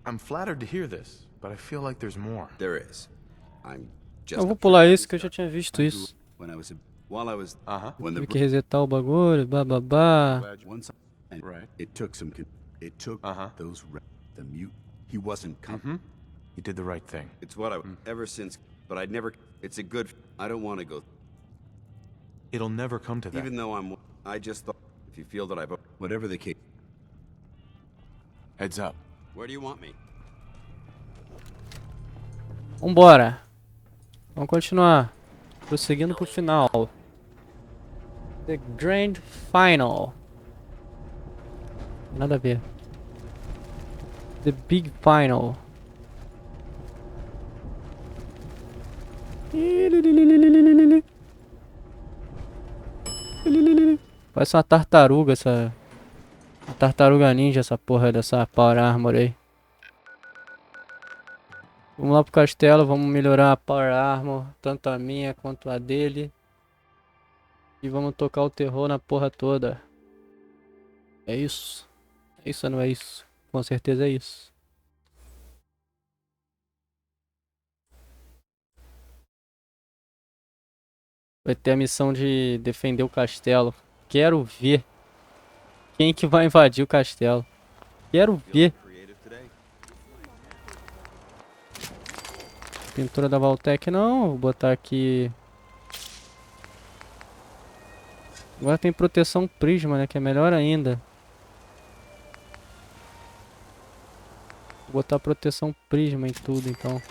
I'm flattered to hear this, but I feel like there's more. There is. I'm just Eu vou pular isso que eu já tinha visto isso. when I was when Tive que resetar o bagulho, bababá. It took some those the mute. He wasn't coming. You did the right thing. It's what I ever since, but I'd never. It's a good. I don't want to go. It'll never come to that. Even though I just thought if you feel that I've whatever the case. Heads up. Where do you want me? Vambora. Vamos continuar. Prosseguindo pro final. The Grand Final. Nada a ver. The Big Final. Parece uma tartaruga essa. Uma tartaruga ninja essa porra dessa Power Armor aí. Vamos lá pro castelo, vamos melhorar a Power Armor, tanto a minha quanto a dele. E vamos tocar o terror na porra toda. É isso? É isso ou não é isso? Com certeza é isso. Vai ter a missão de defender o castelo. Quero ver quem que vai invadir o castelo. Quero ver. Pintura da Valtec não, vou botar aqui. Agora tem proteção prisma, né, que é melhor ainda. Vou botar proteção prisma em tudo, então.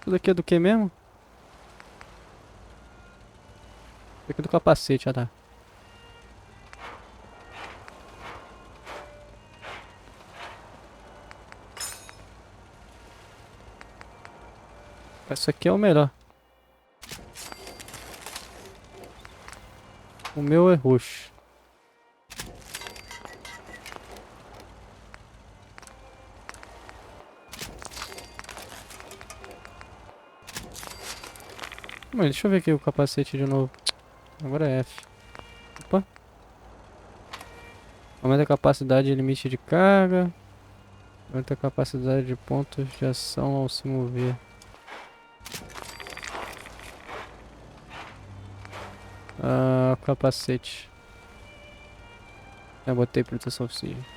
Tudo aqui é do que mesmo? Isso aqui é do capacete, já tá. Esse aqui é o melhor. O meu é roxo. Mano, deixa eu ver aqui o capacete de novo. Agora é F. Opa. Aumenta a capacidade e limite de carga. Aumenta a capacidade de pontos de ação ao se mover. Ah, capacete. Eu botei proteção oxigênio.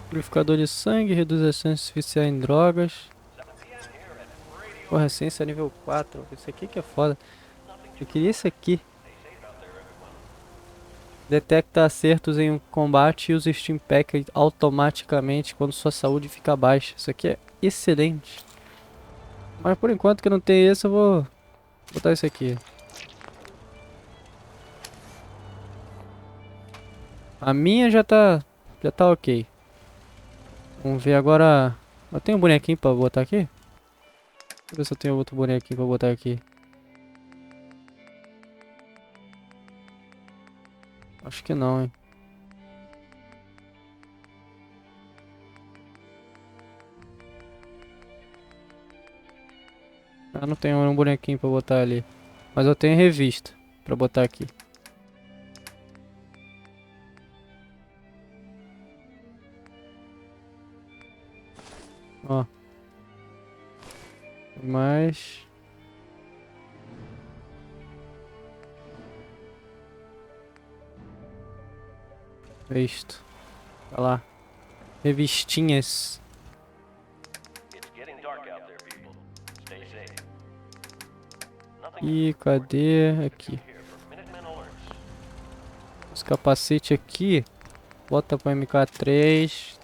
Purificador de sangue, reduz a chance de viciar em drogas. Porra, essência nível 4. Esse aqui que é foda. Eu queria esse aqui. Detecta acertos em um combate e usa Steam Pack automaticamente quando sua saúde fica baixa. Isso aqui é excelente. Mas por enquanto que não tem esse, eu vou botar esse aqui. A minha já tá ok. Vamos ver agora. Eu tenho um bonequinho pra botar aqui? Deixa eu ver se eu tenho outro bonequinho pra botar aqui. Acho que não, hein. Eu não tenho um bonequinho pra botar ali. Mas eu tenho revista pra botar aqui. Ó. Mais. Isto. Tá lá. Revistinhas. E cadê? Aqui. Os capacetes aqui. Bota para MK3.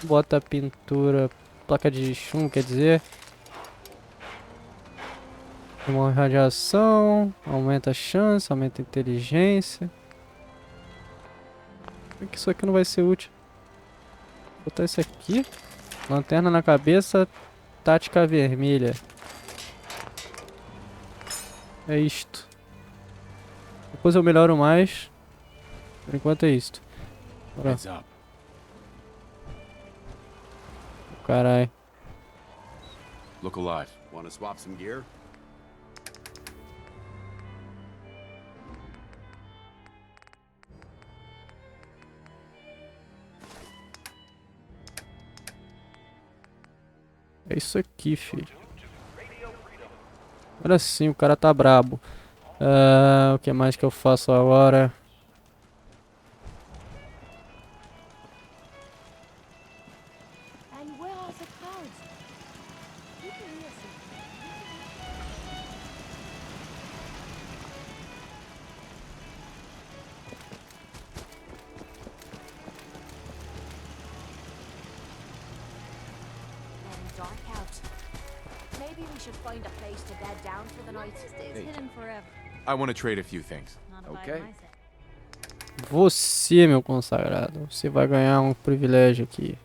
Bota a pintura. Placa de chumbo, quer dizer. Remove radiação. Aumenta a chance. Aumenta a inteligência. Por que isso aqui não vai ser útil? Vou botar isso aqui. Lanterna na cabeça. Tática vermelha. É isto. Depois eu melhoro mais. Por enquanto é isto. Bora. Carai. Look alive. Want to swap some gear? É isso aqui, filho. Agora sim, o cara tá brabo. O que mais que eu faço agora? I want to trade a few things. Okay? Você, meu consagrado. Você vai ganhar um privilégio aqui.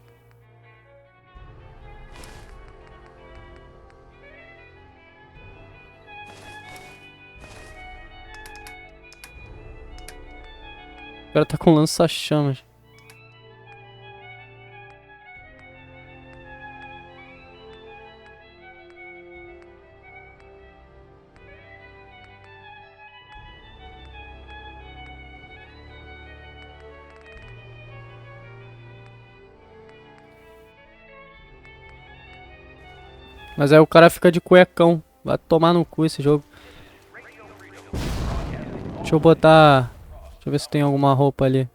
O cara tá com lança-chamas. Mas aí o cara fica de cuecão. Vai tomar no cu esse jogo. Deixa eu botar Deixa eu ver se tem alguma roupa ali.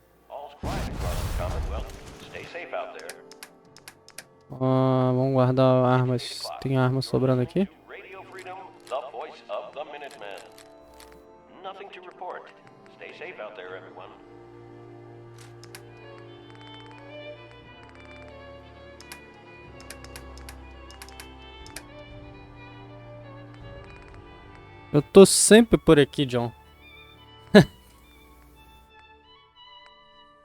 Vamos guardar armas. Tem arma sobrando aqui? Eu tô sempre por aqui, John.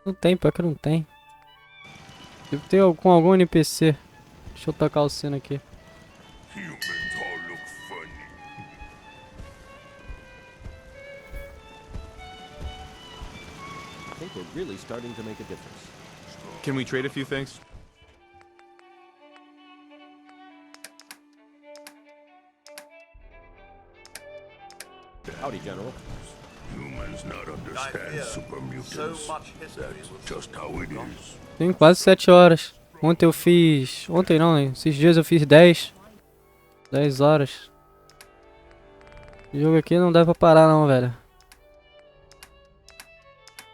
Não tem, pior que não tem. Deve ter com algum NPC. Deixa eu tacar o sino aqui. I think we're really starting to make a difference. Can we trade a few things? Howdy, General. Humans not understand super mutants. That's just how it is. Tem quase 7 horas. Ontem eu fiz... Ontem não, né? Esses dias eu fiz 10. 10 horas. Esse jogo aqui não dá pra parar não, velho.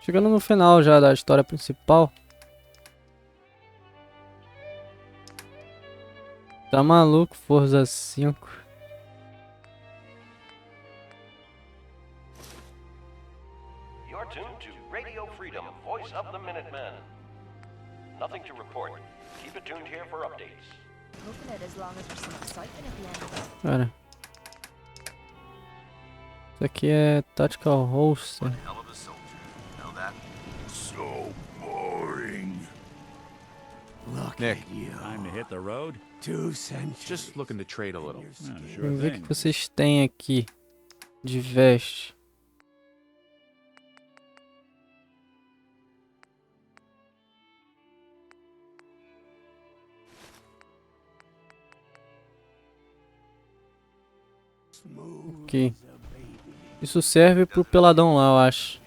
Chegando no final já da história principal. Tá maluco, Forza 5. You're tuned to Radio Freedom, voice of the Minutemen. Nothing to report. Keep it tuned here for updates. Cara. Isso aqui é Tactical Holster. So boring. Look, Nick. Time to hit the road. 2 cents. Just looking to trade a little. Vamos ver o que vocês têm aqui de veste. Aqui. Isso serve pro peladão lá, eu acho.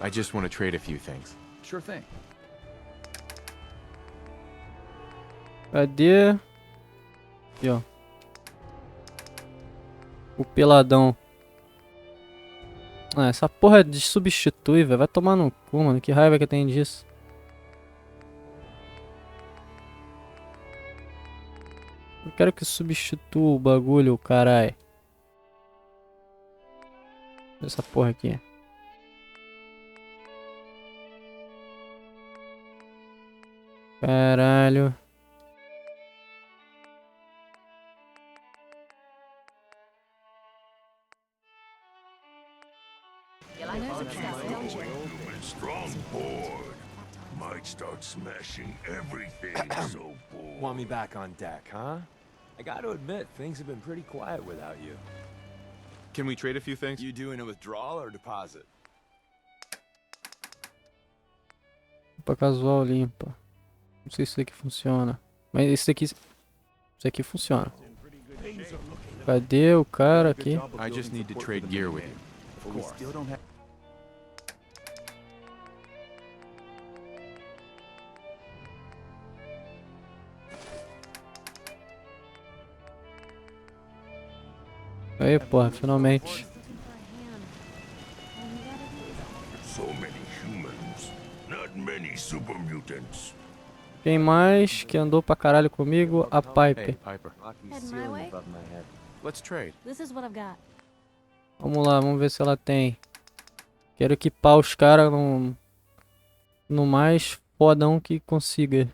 I just want to trade a few things. Sure thing. Cadê? Aqui, ó. O peladão. Ah, essa porra de substitui, velho. Vai tomar no cu, mano. Que raiva que tem disso. Eu quero que substitua o bagulho, carai. Essa porra aqui. Caralho. Strong board. Might start smashing everything. So bored. Want me back on deck, huh? I gotta admit, things have been pretty quiet without you. Can we trade a few things? You doing a withdrawal or deposit? Roupa casual limpa. Não sei se isso aqui funciona. Mas esse aqui... Isso aqui funciona. Cadê o cara aqui? I just need to trade gear with you. But we still don't have... Aí, porra, finalmente. So many humans, not many super mutants. Quem mais que andou pra caralho comigo? A Piper. Piper. Heading my way. Let's trade. This is what I've got. Vamos lá, vamos ver se ela tem. Quero equipar os caras no mais fodão que consiga.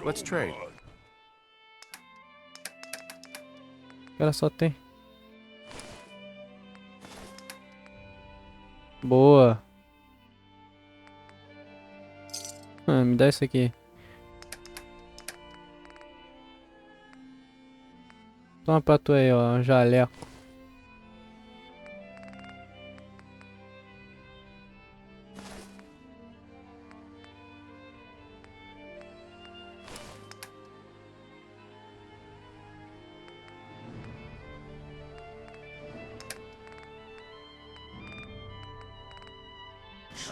Let's trade. O cara só tem. Boa. Me dá isso aqui. Toma pra tu aí, ó, um jaleco.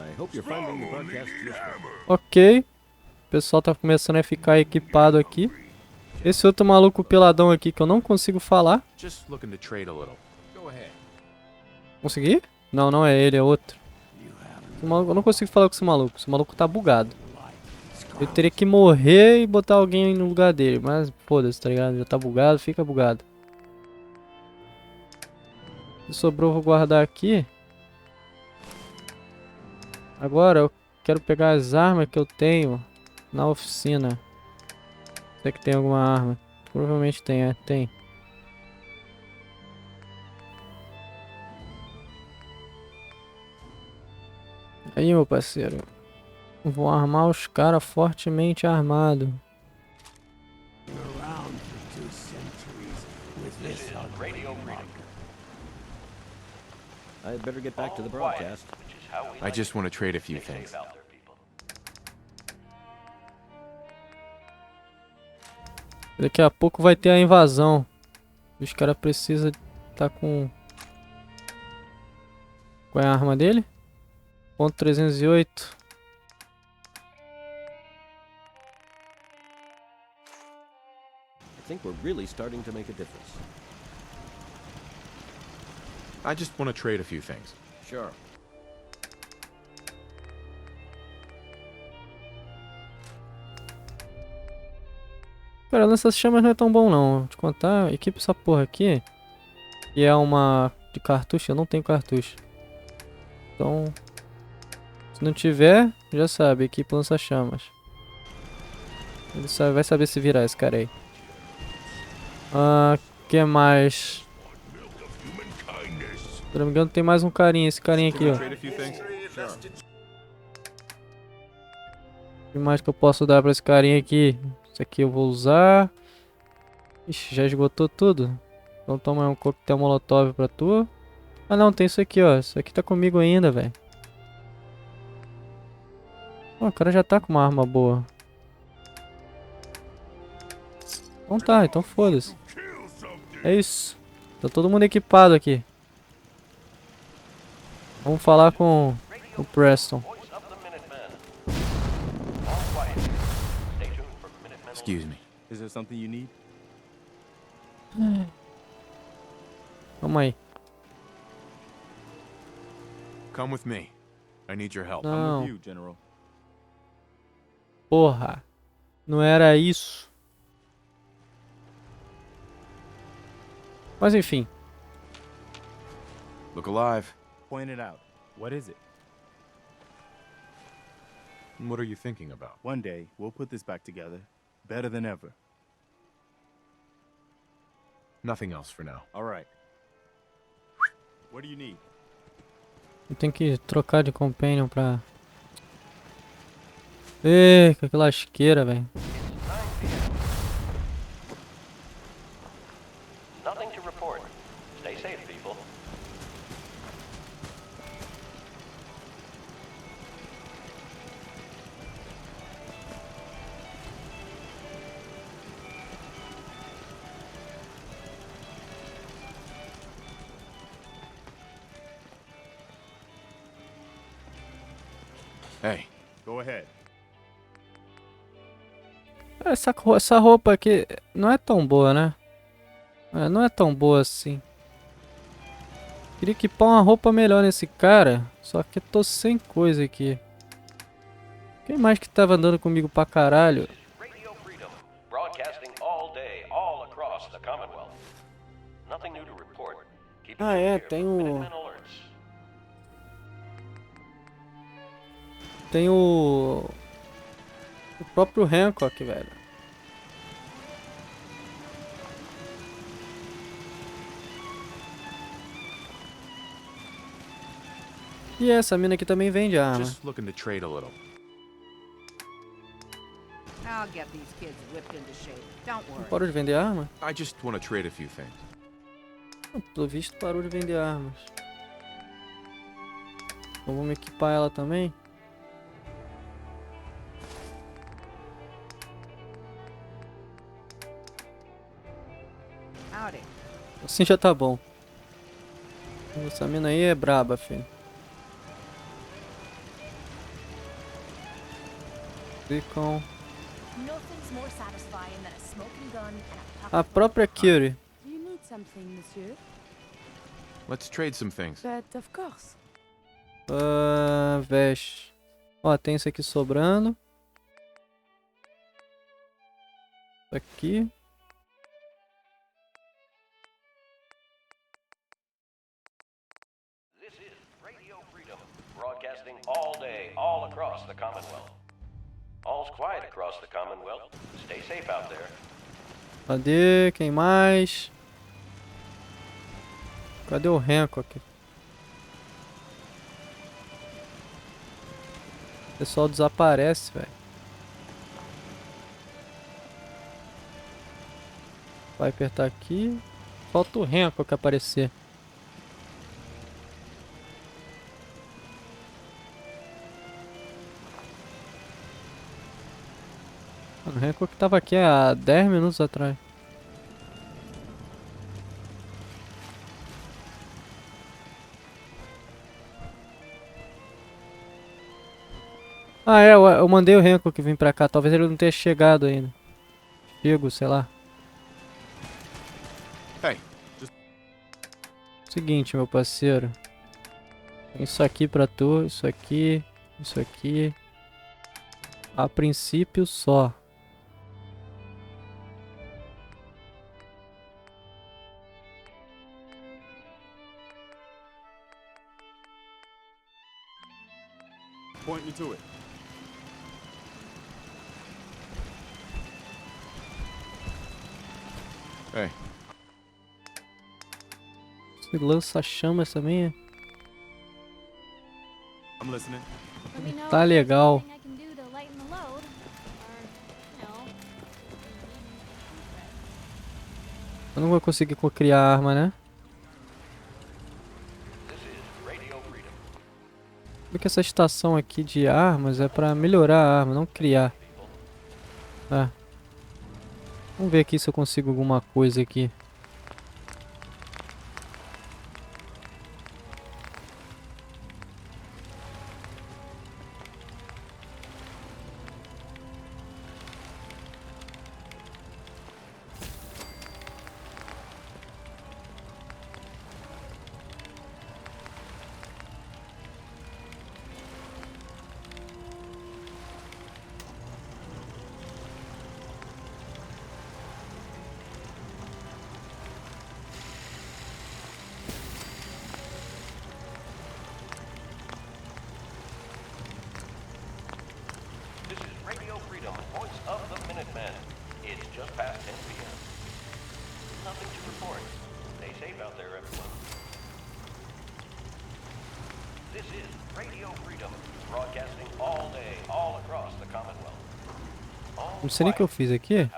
I hope you're finding the broadcast useful. Ok. pessoal tá começando a ficar equipado aqui. Esse outro maluco peladão aqui que eu não consigo falar. Just looking to trade a little. Go ahead. Consegui? Não, não é ele, é outro. Esse maluco, eu não consigo falar com esse maluco. Esse maluco tá bugado. Eu teria que morrer e botar alguém no lugar dele. Mas foda-se, tá ligado? Já tá bugado, fica bugado. Se sobrou, eu vou guardar aqui. Agora eu quero pegar as armas que eu tenho na oficina. Será que tem alguma arma? Provavelmente tem, tem. Aí, meu parceiro. Vou armar os caras fortemente armados. I'd better get back to the broadcast. I just want to trade a few things. Daqui a pouco vai ter a invasão. Os caras precisam estar com... Qual é a arma dele? Ponto 308. I think we're really starting to make a difference. I just want to trade a few things. Sure. Cara, lança-chamas não é tão bom não. Vou te contar, equipe essa porra aqui. E é uma de cartucho, eu não tenho cartucho. Então, se não tiver, já sabe, equipe lança-chamas. Ele vai saber se virar esse cara aí. Que mais? Se não me engano tem mais um carinha, esse carinha aqui, ó. O que mais que eu posso dar pra esse carinha aqui? Isso aqui eu vou usar. Ixi, já esgotou tudo. Então toma um coquetel molotov pra tu. Ah não, tem isso aqui, ó. Isso aqui tá comigo ainda, velho. O cara já tá com uma arma boa. Então tá, então foda-se. É isso. Tá todo mundo equipado aqui. Vamos falar com o Preston. Excuse me. Is there something you need? Calma aí. Come with me. I need your help. Não. I'm with you, General. Porra. Não era isso. Mas enfim. Look alive. Point it out. What is it? What are you thinking about? One day, we'll put this back together. Better than ever. Nothing else for now. All right. What do you need? Eu tenho que trocar de companion pra... Ê, que lasqueira, velho. Nothing to report. Stay safe, people. Hey. Go ahead. Essa roupa aqui não é tão boa, né? Não é tão boa assim. Queria equipar uma roupa melhor nesse cara. Só que eu tô sem coisa aqui. Quem mais que tava andando comigo pra caralho? Radio Freedom, broadcasting all day, all across the Commonwealth. Nothing new to report. Keep Ah, é, tem o... Minutemen alerts. Tem o próprio Hancock, velho. E essa mina aqui também vende arma. Just looking to trade a little. I'll get these kids whipped into shape. Don't Não worry. parou de vender arma? I just want to trade a few things. Pelo visto parou de vender armas. Então vamos equipar ela também. Howdy. Assim já tá bom. Essa mina aí é braba, filho. Ficam Nothing's more satisfying than a smoking gun and a A própria Curie. Do you need something, monsieur? Let's trade some things. But of course. Veste. Ó, tem isso aqui sobrando. Isso aqui. This is Radio Freedom, broadcasting all day, all across the Commonwealth. All's quiet across the Commonwealth. Stay safe out there. Cadê? Quem mais? Cadê o Hancock? O pessoal desaparece, velho. Vai apertar aqui. Falta o Hancock aparecer. O Hancock tava aqui há 10 minutos atrás. Ah, eu mandei o Hancock vir pra cá. Talvez ele não tenha chegado ainda. Chego, sei lá. Hey, Seguinte, meu parceiro. Tem isso aqui pra tu, isso aqui, isso aqui. A princípio só. Point me to it. Hey. Esse lança-chamas também é. I'm listening. Tá legal. Eu não vou conseguir criar arma, né? Porque essa estação aqui de armas é pra melhorar a arma, não criar. Ah. Vamos ver aqui se eu consigo alguma coisa aqui. This is Radio Freedom, voice of the Minutemen. It's just past 10 p.m. Nothing to report. Stay safe out there, everyone. This is Radio Freedom, broadcasting all day, all across the Commonwealth. Não sei nem o que eu fiz aqui.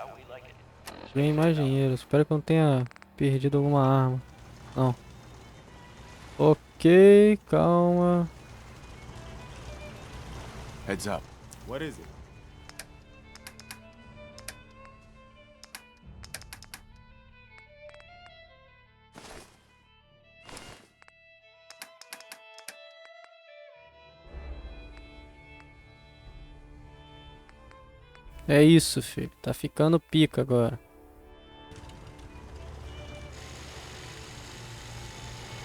Vem mais dinheiro. Espero que eu não tenha perdido alguma arma. Não. Ok, calma. Heads up. What is it? É isso, filho. Tá ficando pica agora.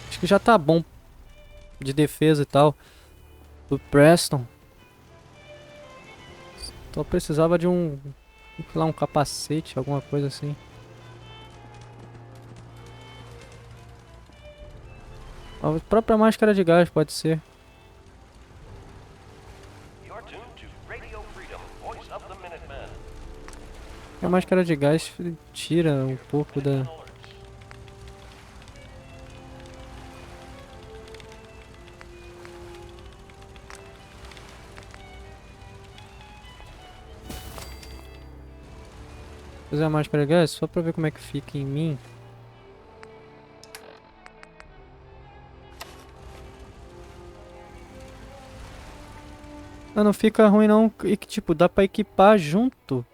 Acho que já tá bom. De defesa e tal. Do Preston. Só precisava de um... sei lá, um capacete, alguma coisa assim. A própria máscara de gás pode ser. A máscara de gás tira um pouco da... Fazer a máscara de gás só pra ver como é que fica em mim. Não fica ruim não, e que tipo, dá pra equipar junto.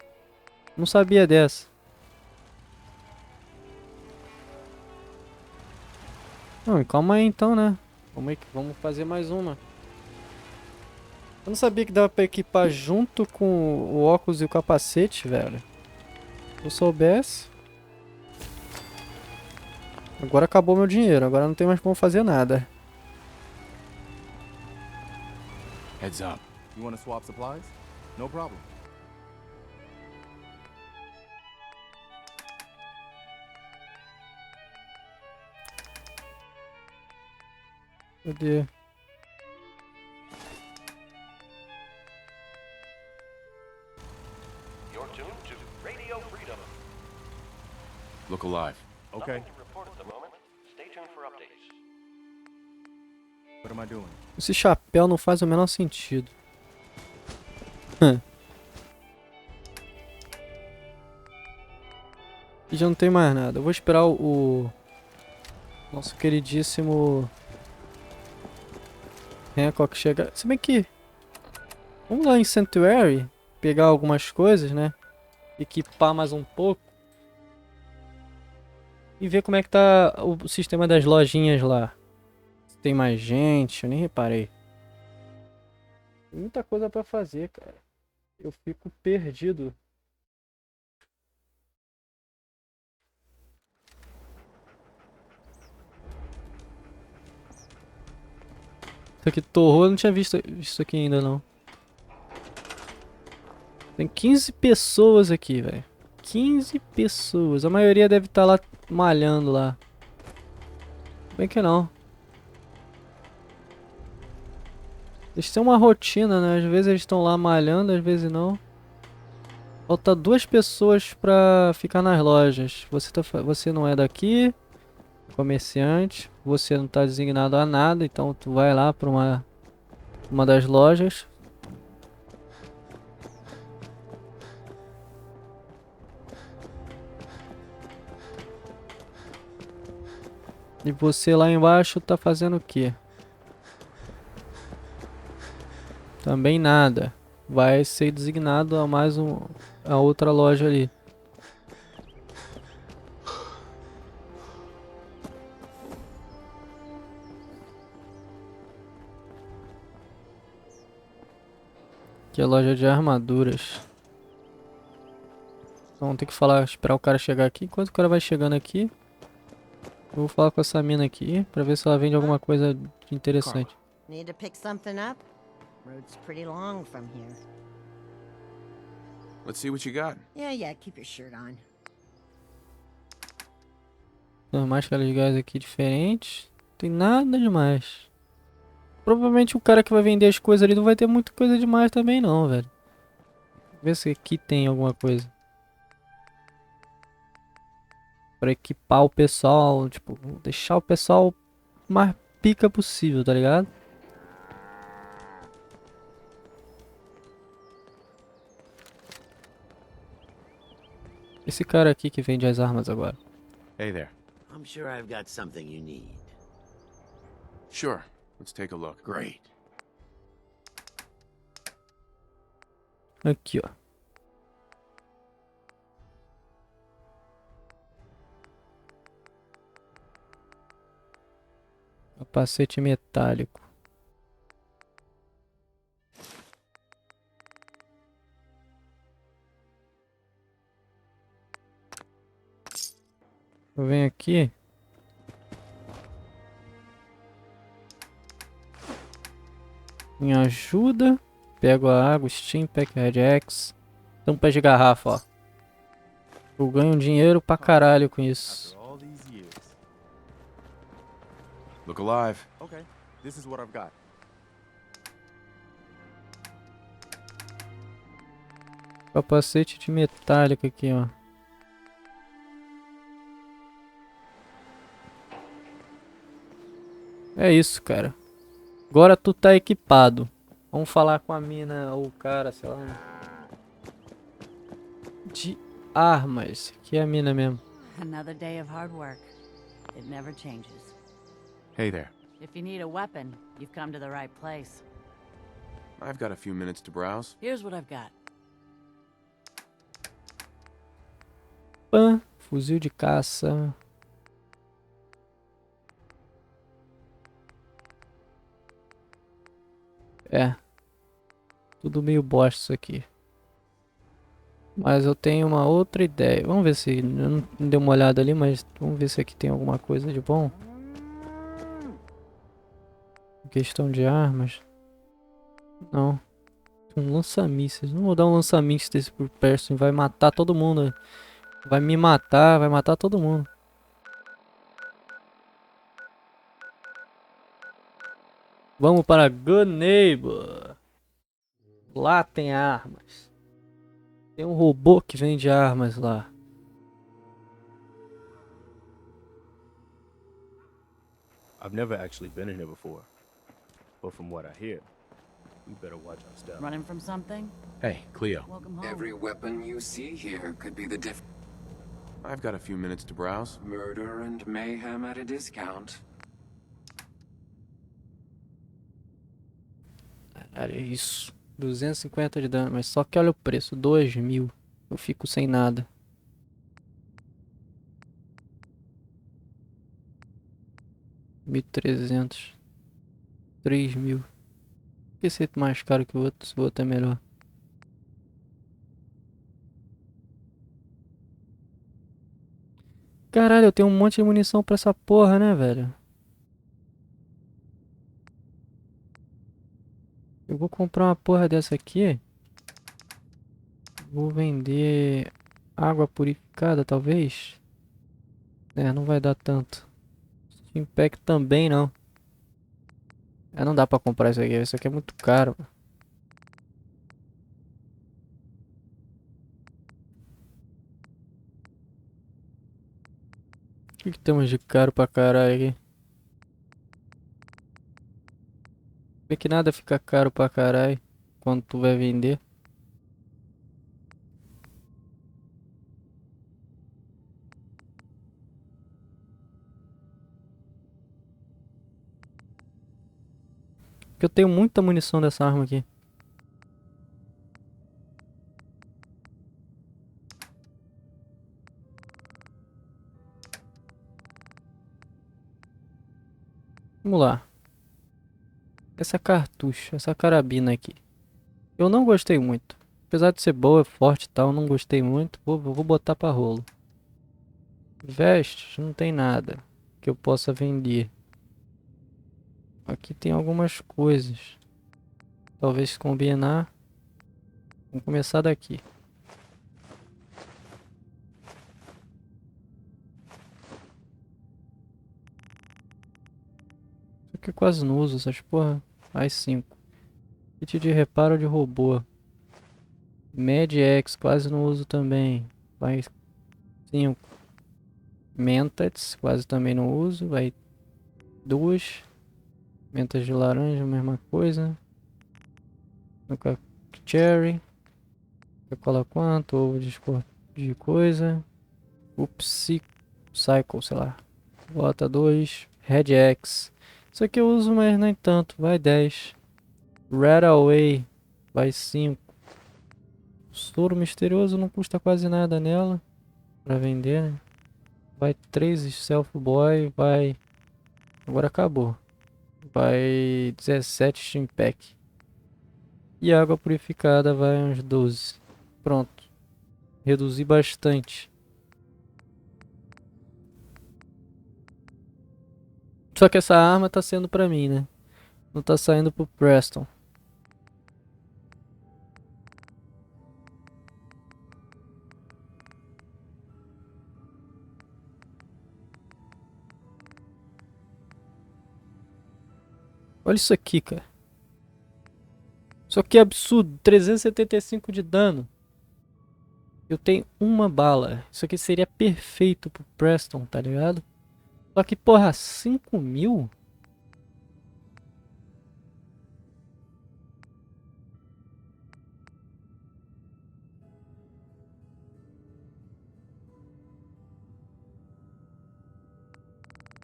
Não sabia dessa. Não, calma aí então, né? Vamos fazer mais uma. Eu não sabia que dava pra equipar junto com o óculos e o capacete, velho. Se eu soubesse... Agora acabou meu dinheiro, agora não tem mais como fazer nada. Heads up. You want to swap supplies? No problem. Cadê? You're tuned to Radio Freedom. Look alive. Okay. Nothing to report at the moment. Stay tuned for updates. What am I doing? Esse chapéu não faz o menor sentido. E já não tem mais nada. Eu vou esperar o nosso queridíssimo Hancock chegar. Se bem que... Vamos lá em Sanctuary. Pegar algumas coisas, né? Equipar mais um pouco. E ver como é que tá o sistema das lojinhas lá. Se tem mais gente, eu nem reparei. Tem muita coisa pra fazer, cara. Eu fico perdido. Isso aqui torrou, eu não tinha visto isso aqui ainda não. Tem 15 pessoas aqui, velho. 15 pessoas. A maioria deve estar lá malhando lá. Bem que não. Eles têm uma rotina, né? Às vezes eles estão lá malhando, às vezes não. Falta 2 pessoas pra ficar nas lojas. Você não é daqui, comerciante. Você não tá designado a nada, então tu vai lá pra uma das lojas. E você lá embaixo tá fazendo o quê? Também nada. Vai ser designado a mais a outra loja ali. Que é a loja de armaduras. Então tem que falar, esperar o cara chegar aqui. Enquanto o cara vai chegando aqui, eu vou falar com essa mina aqui pra ver se ela vende alguma coisa de interessante. Need to pick something up? Road's pretty long from here. Let's see what you got. Yeah, keep your shirt on. Tem máscaras de gás aqui diferentes. Não tem nada demais. Provavelmente o cara que vai vender as coisas ali não vai ter muita coisa demais também não, velho. Vê se aqui tem alguma coisa. Pra equipar o pessoal, tipo, deixar o pessoal mais pica possível, tá ligado? Esse cara aqui que vende as armas agora. Hey there. I'm sure I've got something you need. Sure. Let's take a look. Great. Aqui, ó. Capacete metálico. Eu venho aqui. Em ajuda. Pego a água, Steam, Pack Red X. Tampa de garrafa, ó. Eu ganho dinheiro pra caralho com isso. Look alive. Okay, this is what I've got. Capacete de metálico aqui, ó. É isso, cara. Agora tu tá equipado. Vamos falar com a mina ou o cara, sei lá. De armas. Que é a mina mesmo. Another day of hard work. It never changes. Hey there. If you need a weapon, you've come to the right place. I've got a few minutes to browse. Here's what I've got. Pã, fuzil de caça. É. Tudo meio bosta isso aqui. Mas eu tenho uma outra ideia. Vamos ver se... Eu não dei uma olhada ali, mas vamos ver se aqui tem alguma coisa de bom. Questão de armas. Não. Um lança-mísseis. Não vou dar um lança-mísseis desse pro Person. Vai matar todo mundo. Vai me matar, vai matar todo mundo. Vamos para Good Neighbor. Lá tem armas. Tem um robô que vende armas lá. I've never actually been in here before. But from what I hear, we better watch our step. Running from something? Hey, Cleo. Welcome home. Every weapon you see here could be the I've got a few minutes to browse. murder and mayhem at a discount. Cara, é isso. 250 de dano, mas só que olha o preço, 2.000. Eu fico sem nada. $1.300. 3.000. Por que esse é mais caro que o outro? Se o outro é melhor. Caralho, eu tenho um monte de munição pra essa porra, né, velho? Eu vou comprar uma porra dessa aqui. Vou vender água purificada, talvez. É, não vai dar tanto. Steam Pack também não. É, não dá pra comprar isso aqui. Isso aqui é muito caro. O que temos de caro pra caralho aqui? Vê que nada fica caro pra caralho quando tu vai vender. Porque eu tenho muita munição dessa arma aqui. Vamos lá. Essa cartucho, essa carabina aqui. Eu não gostei muito. Apesar de ser boa, forte e tal, não gostei muito. Vou botar pra rolo. Vestes, não tem nada que eu possa vender. Aqui tem algumas coisas. Talvez combinar. Vamos começar daqui. Isso aqui eu quase não uso essas porra. Mais 5. Kit de reparo de robô. Med-X, quase não uso também. Vai 5. Mentats, quase também não uso. Vai 2. Mentas de laranja, mesma coisa. Nunca cherry. Coca-Cola quanto? Ovo de coisa. Upsi Cycle, sei lá. Bota 2. Red X. Isso aqui eu uso, mas nem tanto. Vai 10. Red Away. Vai 5. Soro misterioso não custa quase nada nela. Pra vender, né? Vai 3 Self Boy. Vai. Agora acabou. Vai 17 Steam Pack. E água purificada vai uns 12. Pronto. Reduzi bastante. Só que essa arma tá sendo pra mim, né? Não tá saindo pro Preston. Olha isso aqui, cara. Isso aqui é absurdo. 375 de dano. Eu tenho uma bala. Isso aqui seria perfeito pro Preston, tá ligado? Só que, porra, 5.000?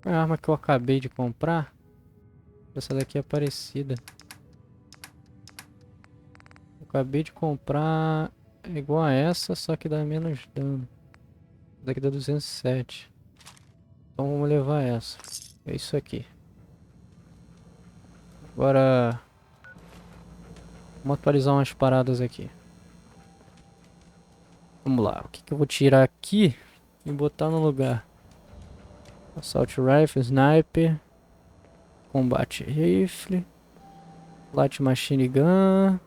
A arma que eu acabei de comprar. Essa daqui é parecida. Eu acabei de comprar igual a essa, só que dá menos dano. Essa daqui dá 207. Então vamos levar essa. É isso aqui. Agora... Vamos atualizar umas paradas aqui. Vamos lá. O que que eu vou tirar aqui e botar no lugar? Assault Rifle, Sniper. Combate Rifle. Light Machine Gun.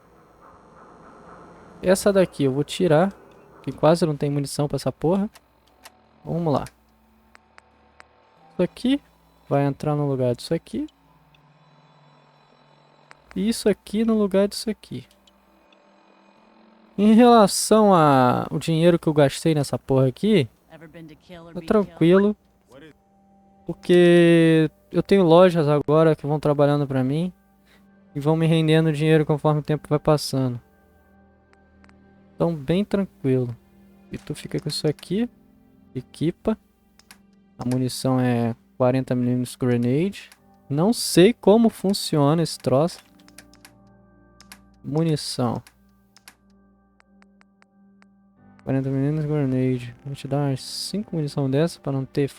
Essa daqui eu vou tirar, que quase não tem munição pra essa porra. Vamos lá. Isso aqui vai entrar no lugar disso aqui. E isso aqui no lugar disso aqui. Em relação ao dinheiro que eu gastei nessa porra aqui, tá tranquilo. Porque eu tenho lojas agora que vão trabalhando pra mim. E vão me rendendo dinheiro conforme o tempo vai passando. Então bem tranquilo. E tu fica com isso aqui. Equipa. A munição é 40mm grenade. Não sei como funciona esse troço. Munição. 40mm grenade. Vou te dar umas 5 munição dessa para não ter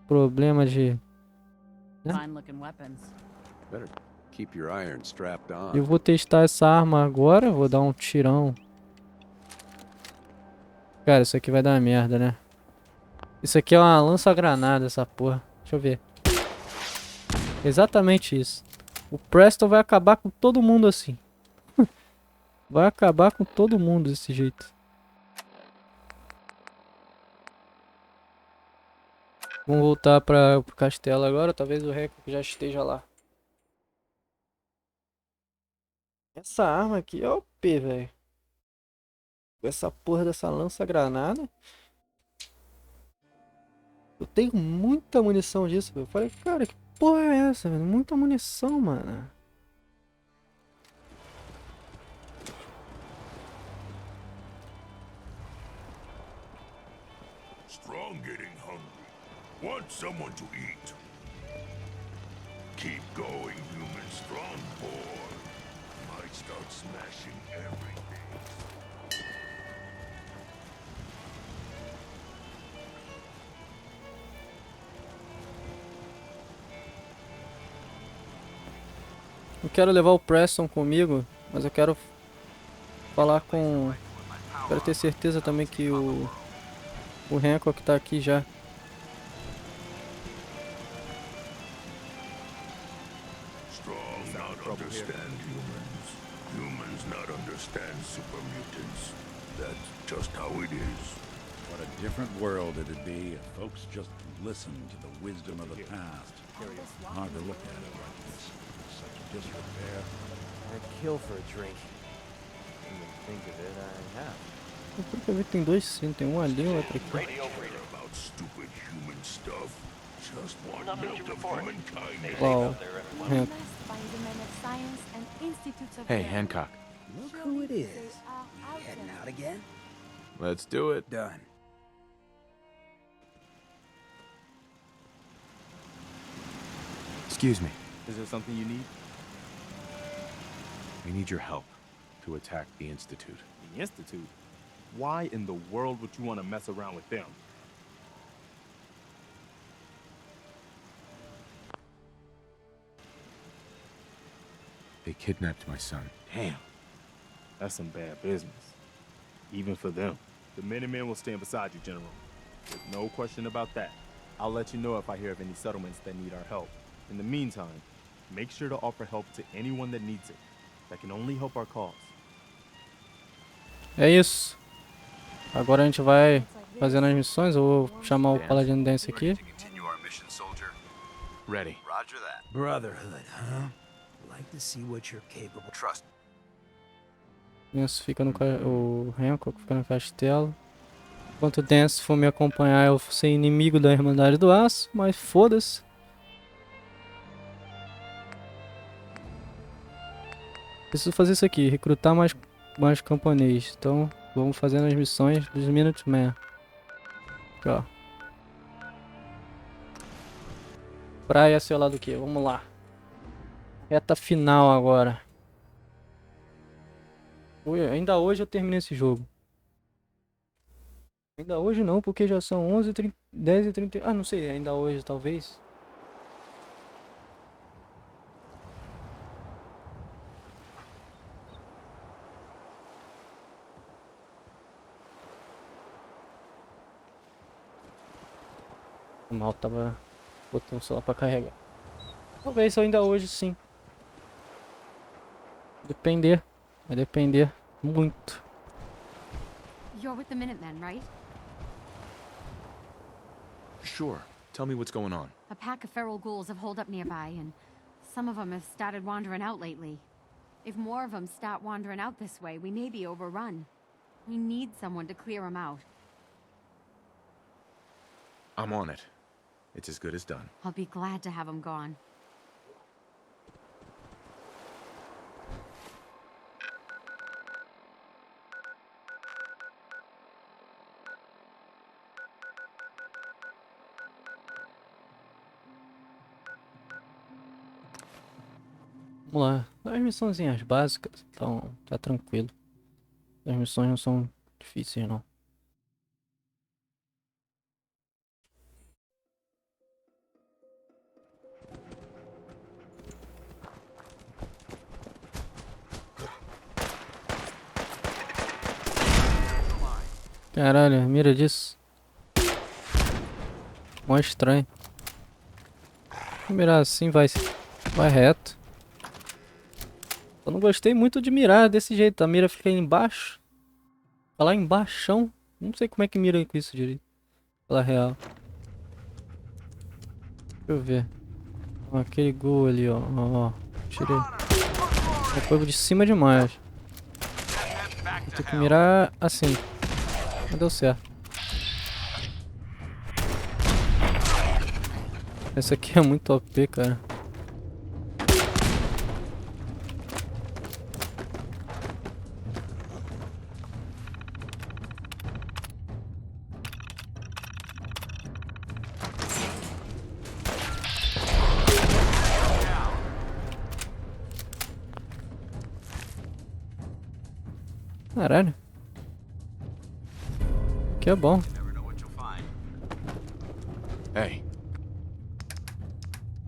problema de... Fine looking weapons. Better keep your iron strapped on. Eu vou testar essa arma agora. Vou dar um tirão. Cara, isso aqui vai dar merda, né? Isso aqui é uma lança-granada, essa porra. Deixa eu ver. Exatamente isso. O Preston vai acabar com todo mundo assim. Vai acabar com todo mundo desse jeito. Vamos voltar pro castelo agora. Talvez o Hancock já esteja lá. Essa arma aqui é OP, velho. Essa porra dessa lança-granada. Eu tenho muita munição disso, velho. Eu falei, cara, que porra é essa, velho? Muita munição, mano. Strong getting hungry. Want someone to eat. Keep going, human strong boy. Might start smashing everything. Eu quero levar o Preston comigo, mas eu quero falar com... Quero ter certeza também que o Hancock tá aqui já. Strong not understand humans. Humans not understand super mutants. That's just how it is. What a different world it'd be if folks just listened to the wisdom of the past. Hard to look at it like this. Such disrepair. I'd kill for a drink. When you think of it, I have. Eu tô vendo que tem dois sim, tem um ali e outro aqui. About stupid human stuff. Just want milk of humankind. Wow. Hancock. Hey, Hancock. Look who it is. You heading out again? Let's do it. Done. Excuse me. Is there something you need? We need your help to attack the Institute. The Institute? Why in the world would you want to mess around with them? They kidnapped my son. Damn. That's some bad business. Even for them. The Minutemen will stand beside you, General. There's no question about that. I'll let you know if I hear of any settlements that need our help. In the meantime, make sure to offer help to anyone that needs it. That can only help our cause. É isso. Agora a gente vai fazendo as missões. Eu vou chamar o Paladino Dance aqui. Ready. Roger that. Brotherhood, huh? Like to see what you're capable. Trust. Dance fica no o Hancock fica no castelo. Enquanto o Dance for me acompanhar, eu vou ser inimigo da Irmandade do Aço, mas foda-se. Preciso fazer isso aqui, recrutar mais camponês. Então, vamos fazendo as missões dos Minutemen. Aqui, ó. Praia, sei lá do que. Vamos lá. Reta final agora. Ainda hoje eu terminei esse jogo. Ainda hoje não, porque já são 11h30, 10h30. Ah, não sei, ainda hoje talvez. Mal, tava botando o celular pra carregar. Talvez ainda hoje sim. Depender. Vai depender muito. You're with the Minutemen, right? Sure. Tell me what's going on. A pack of feral ghouls have holed up nearby, and some of them have started wandering out lately. If more of them start wandering out this way, we may be overrun. We need someone to clear them out. I'm on it. It's as good as done. I'll be glad to have them gone. Vamos lá. As missõezinhas básicas, então tá tranquilo. As missões não são difíceis não. Caralho, mira disso. Mó estranho. Vou mirar assim, vai reto. Eu não gostei muito de mirar desse jeito. A mira fica aí embaixo. Tá lá embaixo. Não sei como é que mira com isso direito. Pela real. Deixa eu ver. Ó, aquele gol ali, ó. Ó, tirei. É fogo de cima demais. Vou ter que mirar assim. Não deu certo. Essa aqui é muito OP, cara. Caralho. Que é bom. Hey.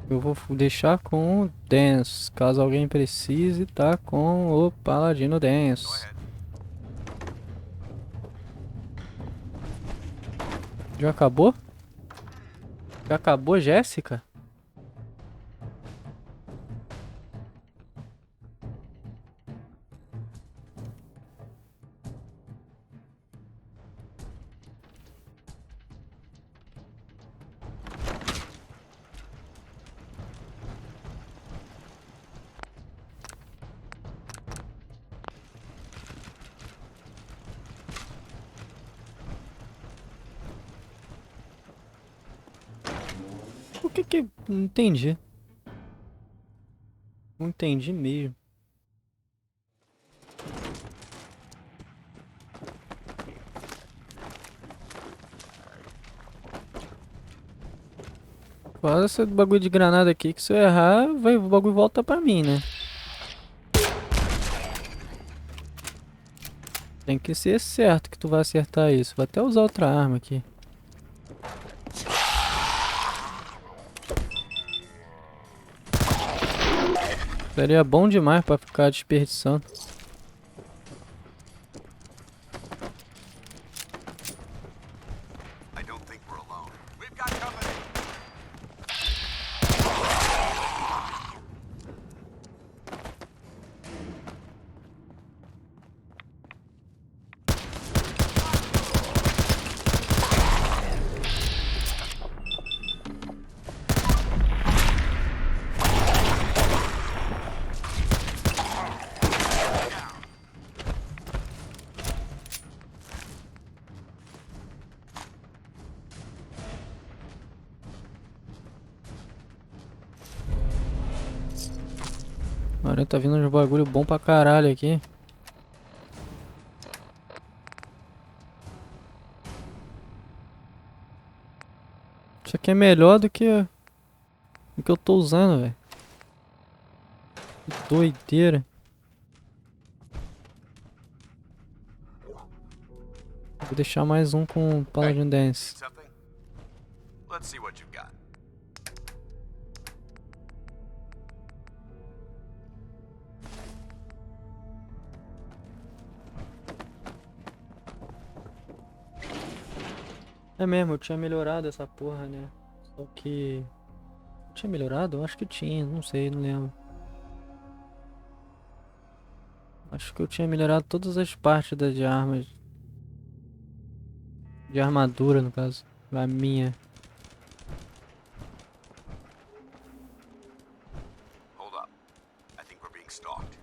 Eu vou deixar com o Dance. Caso alguém precise, tá com o Paladino Dance. Já acabou? Já acabou, Jéssica? O que? Não entendi. Não entendi mesmo. Fala esse bagulho de granada aqui, que se eu errar, o bagulho volta pra mim, né? Tem que ser certo que tu vai acertar isso. Vou até usar outra arma aqui. Seria bom demais pra ficar desperdiçando. Agora tá vindo uns bagulho bom pra caralho aqui. Isso aqui é melhor do que o que eu tô usando, velho. Que doideira. Vou deixar mais um com Paladin Dance. Let's see what you've got. É mesmo, eu tinha melhorado essa porra, né? Só que... Tinha melhorado? Eu acho que tinha, não sei, não lembro. Acho que eu tinha melhorado todas as partes de armas. De armadura, no caso. A minha. Hold up. I think we're being stalked.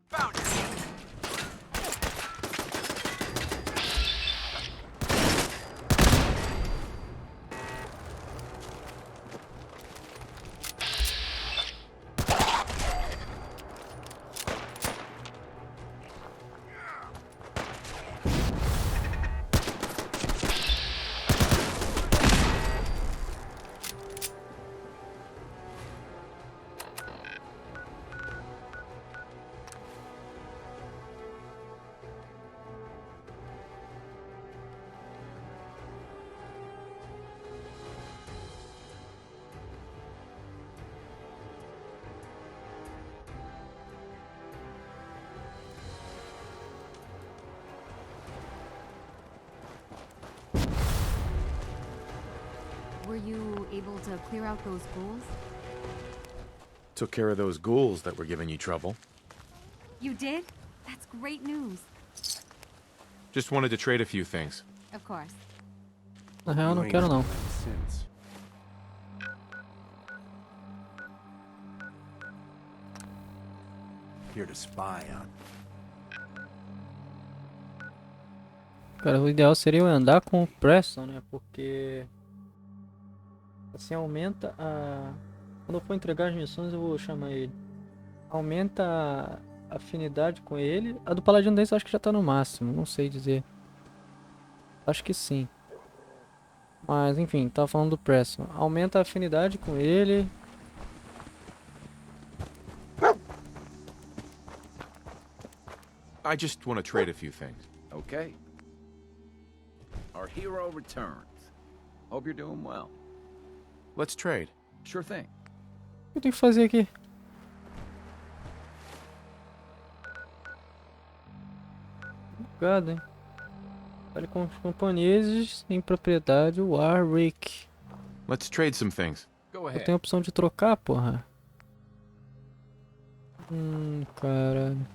Found you! Were you able to clear out those ghouls? Took care of those ghouls that were giving you trouble. You did? That's great news. Just wanted to trade a few things. Of course. Na real, não quero não. Here to spy on. Cara, o ideal seria eu andar com o Preston, né? Porque... Assim aumenta a... Quando eu for entregar as missões eu vou chamar ele. Aumenta a afinidade com ele. A do Paladino desse eu acho que já tá no máximo, não sei dizer. Acho que sim. Mas enfim, tava falando do Preston. Aumenta a afinidade com ele. I just want to trade a few things. Okay. Our hero returns. Hope you're doing well. Let's trade. Sure thing. O que eu tenho que fazer aqui? Bugado, hein? Fale com os camponeses em propriedade Warwick. Let's trade some things. Go Eu ahead. tenho a opção de trocar, porra. Caralho.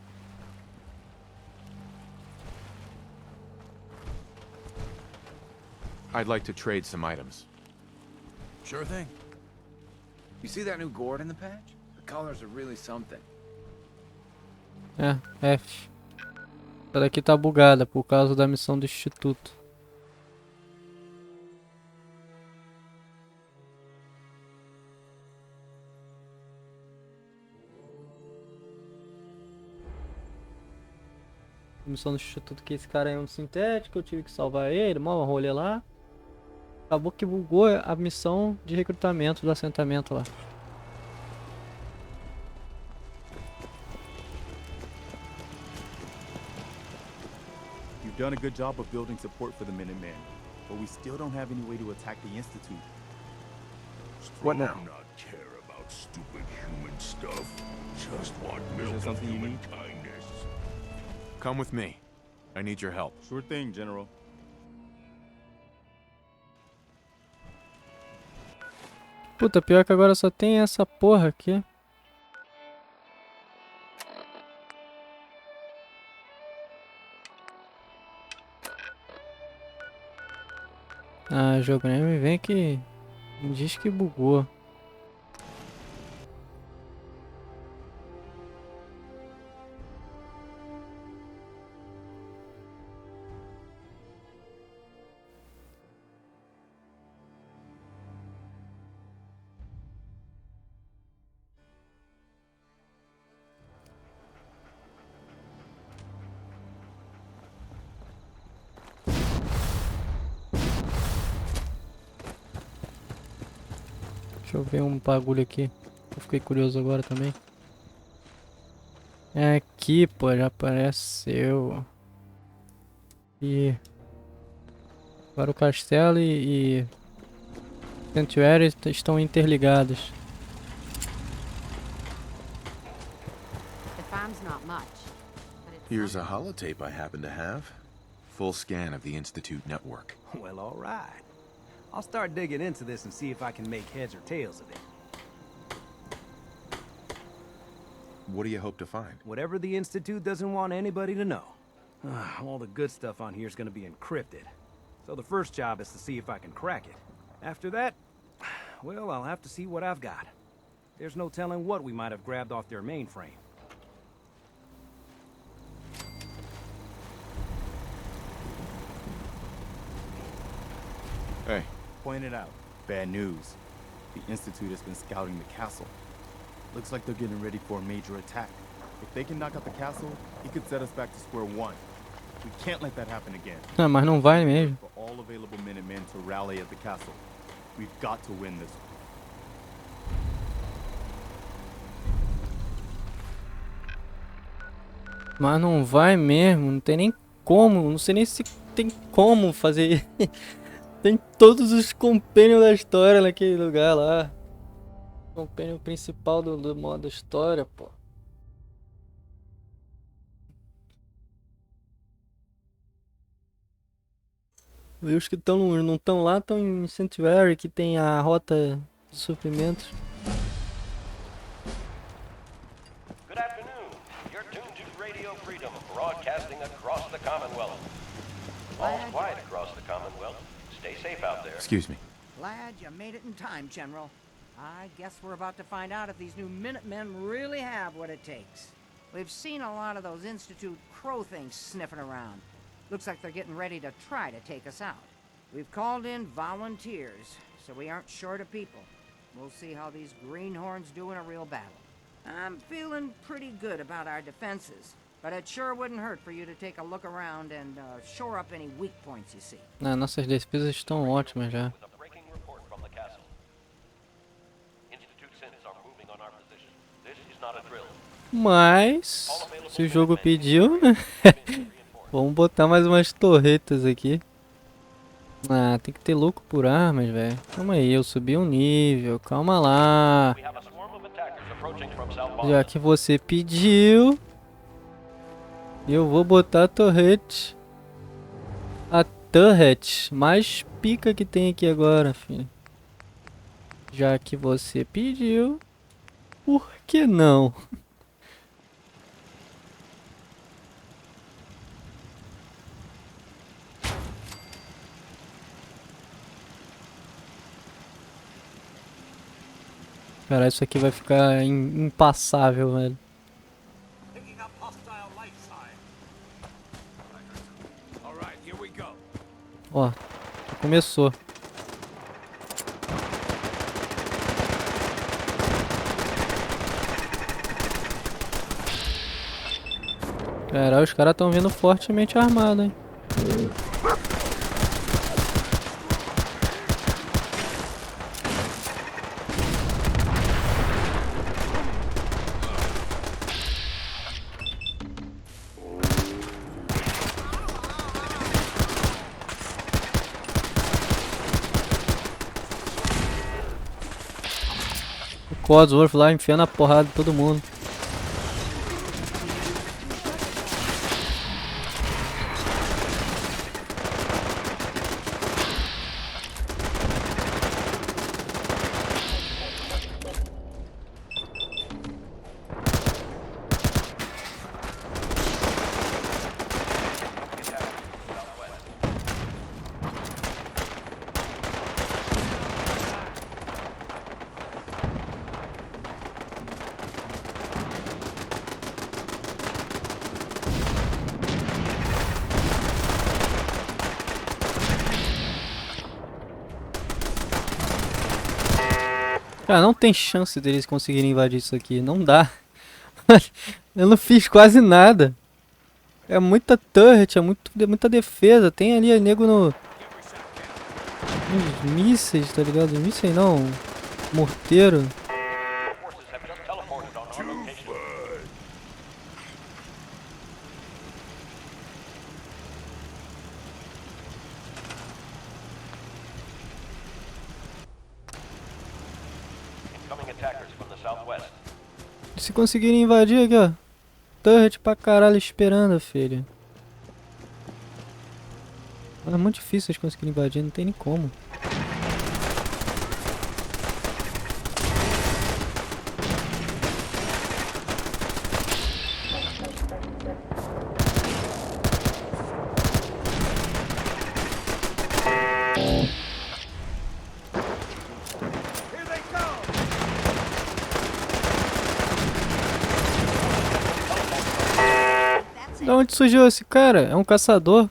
I'd like to trade some items. Sure thing. You see that new gourd in the patch? The colors are really something. É, F. Essa daqui tá bugada por causa da missão do instituto. Missão do instituto que esse cara é um sintético, eu tive que salvar ele, mó rolê lá. Acabou que bugou a missão de recrutamento do assentamento lá. You've done a good job of building support for the Minutemen, but we still don't have any way to attack the Institute. What now? Do not care about stupid human stuff. Just want there milk of something you human need? kindness. Come with me. I need your help. Sure thing, General. Puta, pior que agora só tem essa porra aqui. Ah, jogo nem me vem que me diz que bugou. Deixa eu ver um bagulho aqui. Eu fiquei curioso agora também. É aqui, pô, já apareceu. E agora o castelo e Sanctuary estão interligados. The farm's not much. Here's a holotape I happen to have. Full scan of the Institute network. Well, all right. I'll start digging into this and see if I can make heads or tails of it. What do you hope to find? Whatever the Institute doesn't want anybody to know. All the good stuff on here is going to be encrypted. So the first job is to see if I can crack it. After that, well, I'll have to see what I've got. There's no telling what we might have grabbed off their mainframe. Hey. Point it out. Bad news. The Institute has been scouting the castle. Looks like they're getting ready for a major attack. If they can knock out the castle, it could set us back to square one. We can't let that happen again. Ah, mas não vai mesmo. For all available Minutemen to rally at the castle. We've got to win this. Mas não vai mesmo, não tem nem como, não sei nem se tem como fazer. Tem todos os compênios da história naquele lugar lá. O compênio principal do modo história, pô. E os que não estão lá estão em Sanctuary, que tem a rota de suprimentos. Good afternoon. You're tuned to Radio Freedom, broadcasting across the Commonwealth. All's quiet across the Commonwealth. Stay safe out there. Excuse me. Glad you made it in time, General. I guess we're about to find out if these new Minutemen really have what it takes. We've seen a lot of those Institute crow things sniffing around. Looks like they're getting ready to try to take us out. We've called in volunteers, so we aren't short of people. We'll see how these greenhorns do in a real battle. I'm feeling pretty good about our defenses, but it sure wouldn't hurt for you to take a look around and shore up any weak points you see. Nossas defesas estão ótimas já. Mas, se o jogo pediu, né? Vamos botar mais umas torretas aqui. Ah, tem que ter louco por armas, velho. Calma aí, eu subi um nível. Calma lá. Já que você pediu, eu vou botar a torrete. A turret mais pica que tem aqui agora, filho. Já que você pediu, por que não? Cara, isso aqui vai ficar impassável, velho. Ó, começou. Caralho, os caras estão vindo fortemente armados, hein. O Codsworth lá enfiando a porrada de todo mundo. Cara, não tem chance deles conseguirem invadir isso aqui. Não dá. Eu não fiz quase nada. É muita turret, é muita defesa. Tem ali nego nos mísseis, tá ligado? Mísseis não. Morteiro. Se conseguirem invadir aqui, ó. Turret pra caralho esperando, filho. É muito difícil eles conseguirem invadir, não tem nem como. Da onde surgiu esse cara? É um caçador.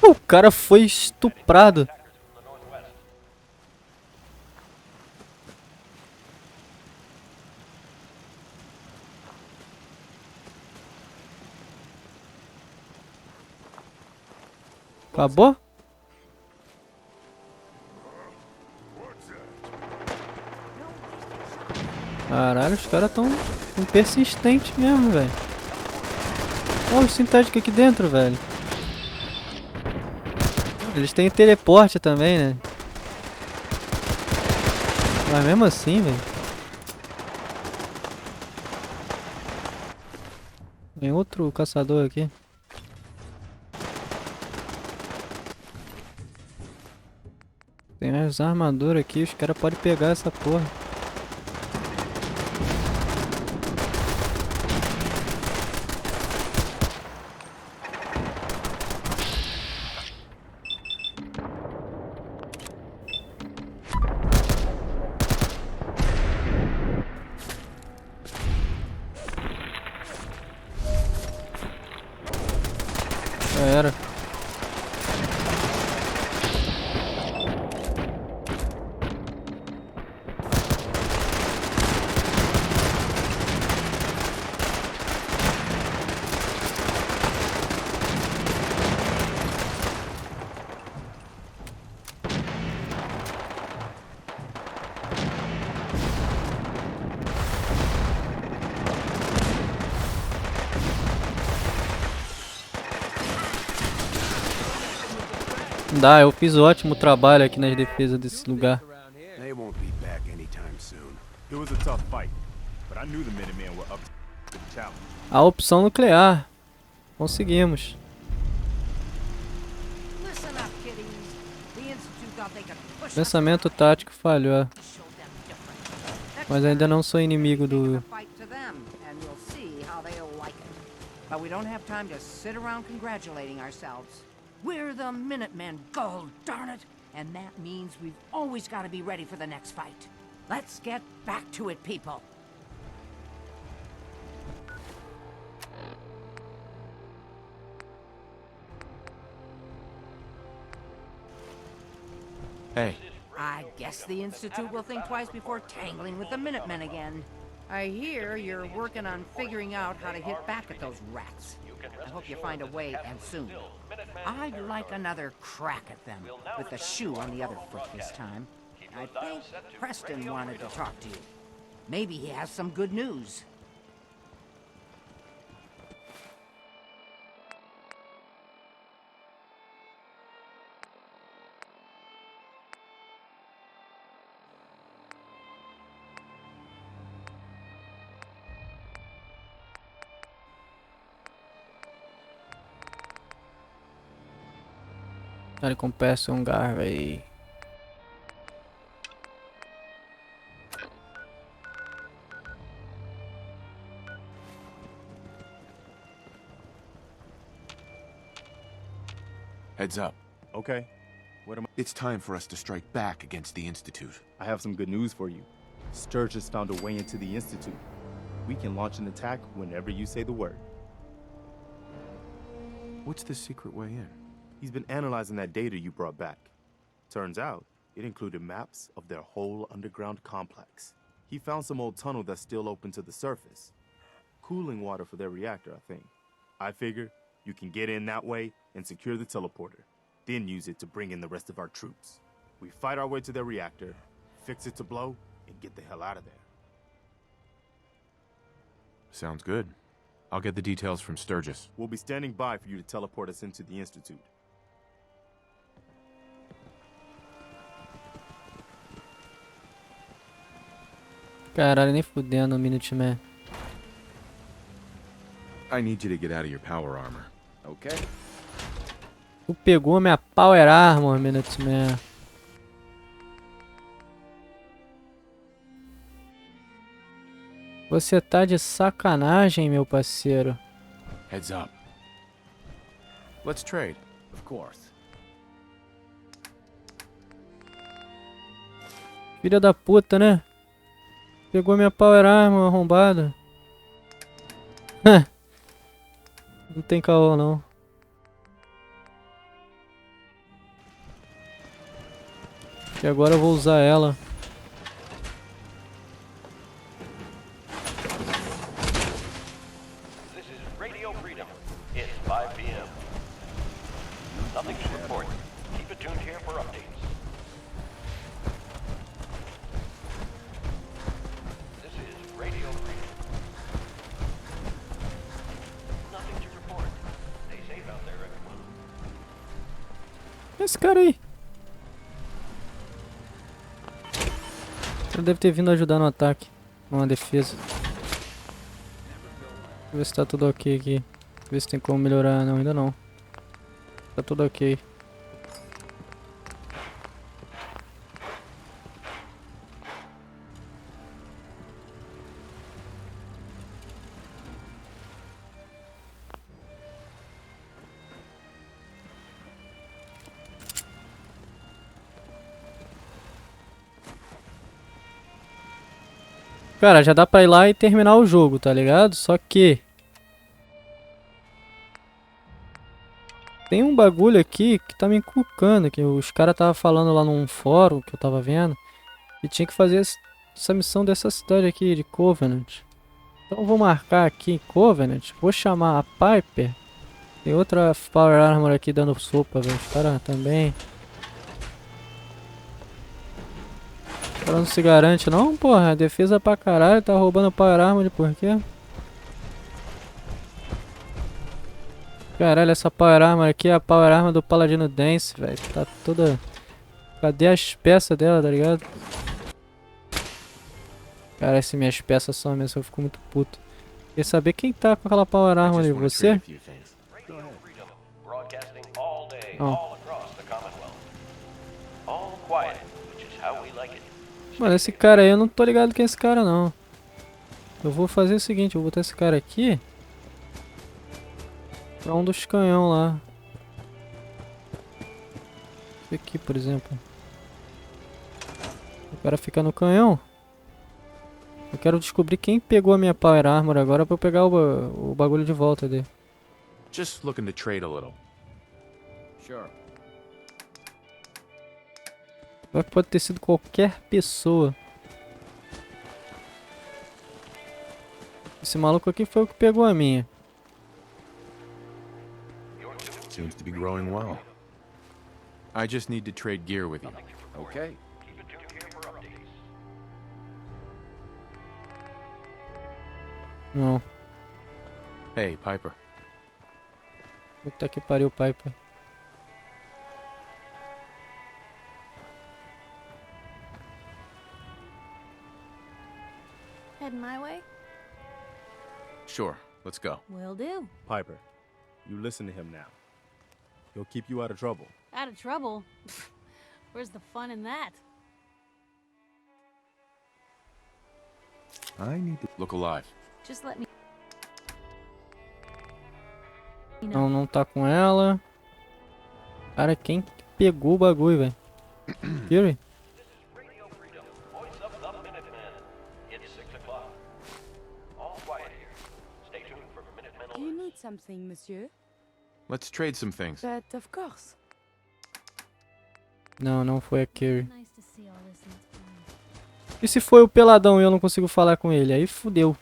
O cara foi estuprado. Acabou? Caralho, os caras tão persistentes mesmo, velho. Olha o sintético aqui dentro, velho. Eles têm teleporte também, né? Mas mesmo assim, velho. Tem outro caçador aqui. Tem mais armadura aqui, os caras podem pegar essa porra. Já era. Dá, eu fiz ótimo trabalho aqui nas defesas desse lugar. They won't be back anytime soon. It was a tough fight, but I knew the Minutemen were up to the challenge. A opção nuclear. Conseguimos. Listen up, kiddies. The Institute thought they could push us Pensamento tático falhou. Mas ainda não sou inimigo do... fight to them, and we'll see how they'll like it. But we don't have time to sit around congratulating ourselves. We're the Minutemen, gold darn it! And that means we've always got to be ready for the next fight. Let's get back to it, people. Hey. I guess the Institute will think twice before tangling with the Minutemen again. I hear you're working on figuring out how to hit back at those rats. I hope you find a way, and soon. I'd like another crack at them, with the shoe on the other foot this time. I think Preston wanted to talk to you. Maybe he has some good news. Ele compensa um Garvey. Heads up. Okay. What am I? It's time for us to strike back against the Institute. I have some good news for you. Sturgis found a way into the Institute. We can launch an attack whenever you say the word. What's the secret way in? He's been analyzing that data you brought back. Turns out, it included maps of their whole underground complex. He found some old tunnel that's still open to the surface. Cooling water for their reactor, I think. I figure you can get in that way and secure the teleporter, then use it to bring in the rest of our troops. We fight our way to their reactor, fix it to blow, and get the hell out of there. Sounds good. I'll get the details from Sturgis. We'll be standing by for you to teleport us into the Institute. Caralho, nem fudendo o Minuteman. I need you to get out of your power armor. Okay. Tu pegou minha Power Armor, Minuteman. Você tá de sacanagem, meu parceiro. Heads up. Let's trade. Of course. Filha da puta, né? Pegou minha Power Armor, arrombada. Não tem caô, não. E agora eu vou usar ela. This is Radio Freedom. It's 5 p.m. Nothing to report. Keep it tuned here for updates. This is Radio Freedom. Nothing to report. Stay safe out there, everyone. Esse cara aí. Ele deve ter vindo ajudar no ataque. Ou na defesa. Vou ver se tá tudo ok aqui. Ver se tem como melhorar. Não, ainda não. Tá tudo ok. Cara, já dá pra ir lá e terminar o jogo, tá ligado? Só que... tem um bagulho aqui que tá me encucando, que os caras tava falando lá num fórum que eu tava vendo. E tinha que fazer essa missão dessa cidade aqui, de Covenant. Então eu vou marcar aqui em Covenant, vou chamar a Piper. Tem outra Power Armor aqui dando sopa, velho. Os caras também... O cara não se garante não, porra. Defesa pra caralho, tá roubando Power Armor por quê? Caralho, essa Power Armor aqui é a Power Armor do Paladino Dance, velho. Tá toda... Cadê as peças dela, tá ligado? Cara, se minhas peças são mesmo, eu fico muito puto. Quer saber quem tá com aquela Power Armor ali? Você? Não. Mano, esse cara aí, eu não tô ligado quem é esse cara, não. Eu vou fazer o seguinte, eu vou botar esse cara aqui pra um dos canhão lá. Esse aqui, por exemplo. O cara fica no canhão. Eu quero descobrir quem pegou a minha Power Armor agora pra eu pegar o bagulho de volta dele. Just looking to trade a little. Sure. Pode ter sido qualquer pessoa. Esse maluco aqui foi o que pegou a minha. Seems to be growing well. I just need to trade gear with you. Okay. Não. Hey, Piper. Puta que pariu, Piper. Heading my way? Sure, let's go. Will do. Piper, you listen to him now. He'll keep you out of trouble. Out of trouble? Where's the fun in that? I need to look alive. Just let me... Não, não tá com ela. Cara, quem pegou o bagulho, velho? Fury? Do you need something, monsieur? Let's trade some things. But of course. Não, não foi a Curie. Nice to see all this in its prime. E se foi o peladão e eu não consigo falar com ele? Aí fudeu.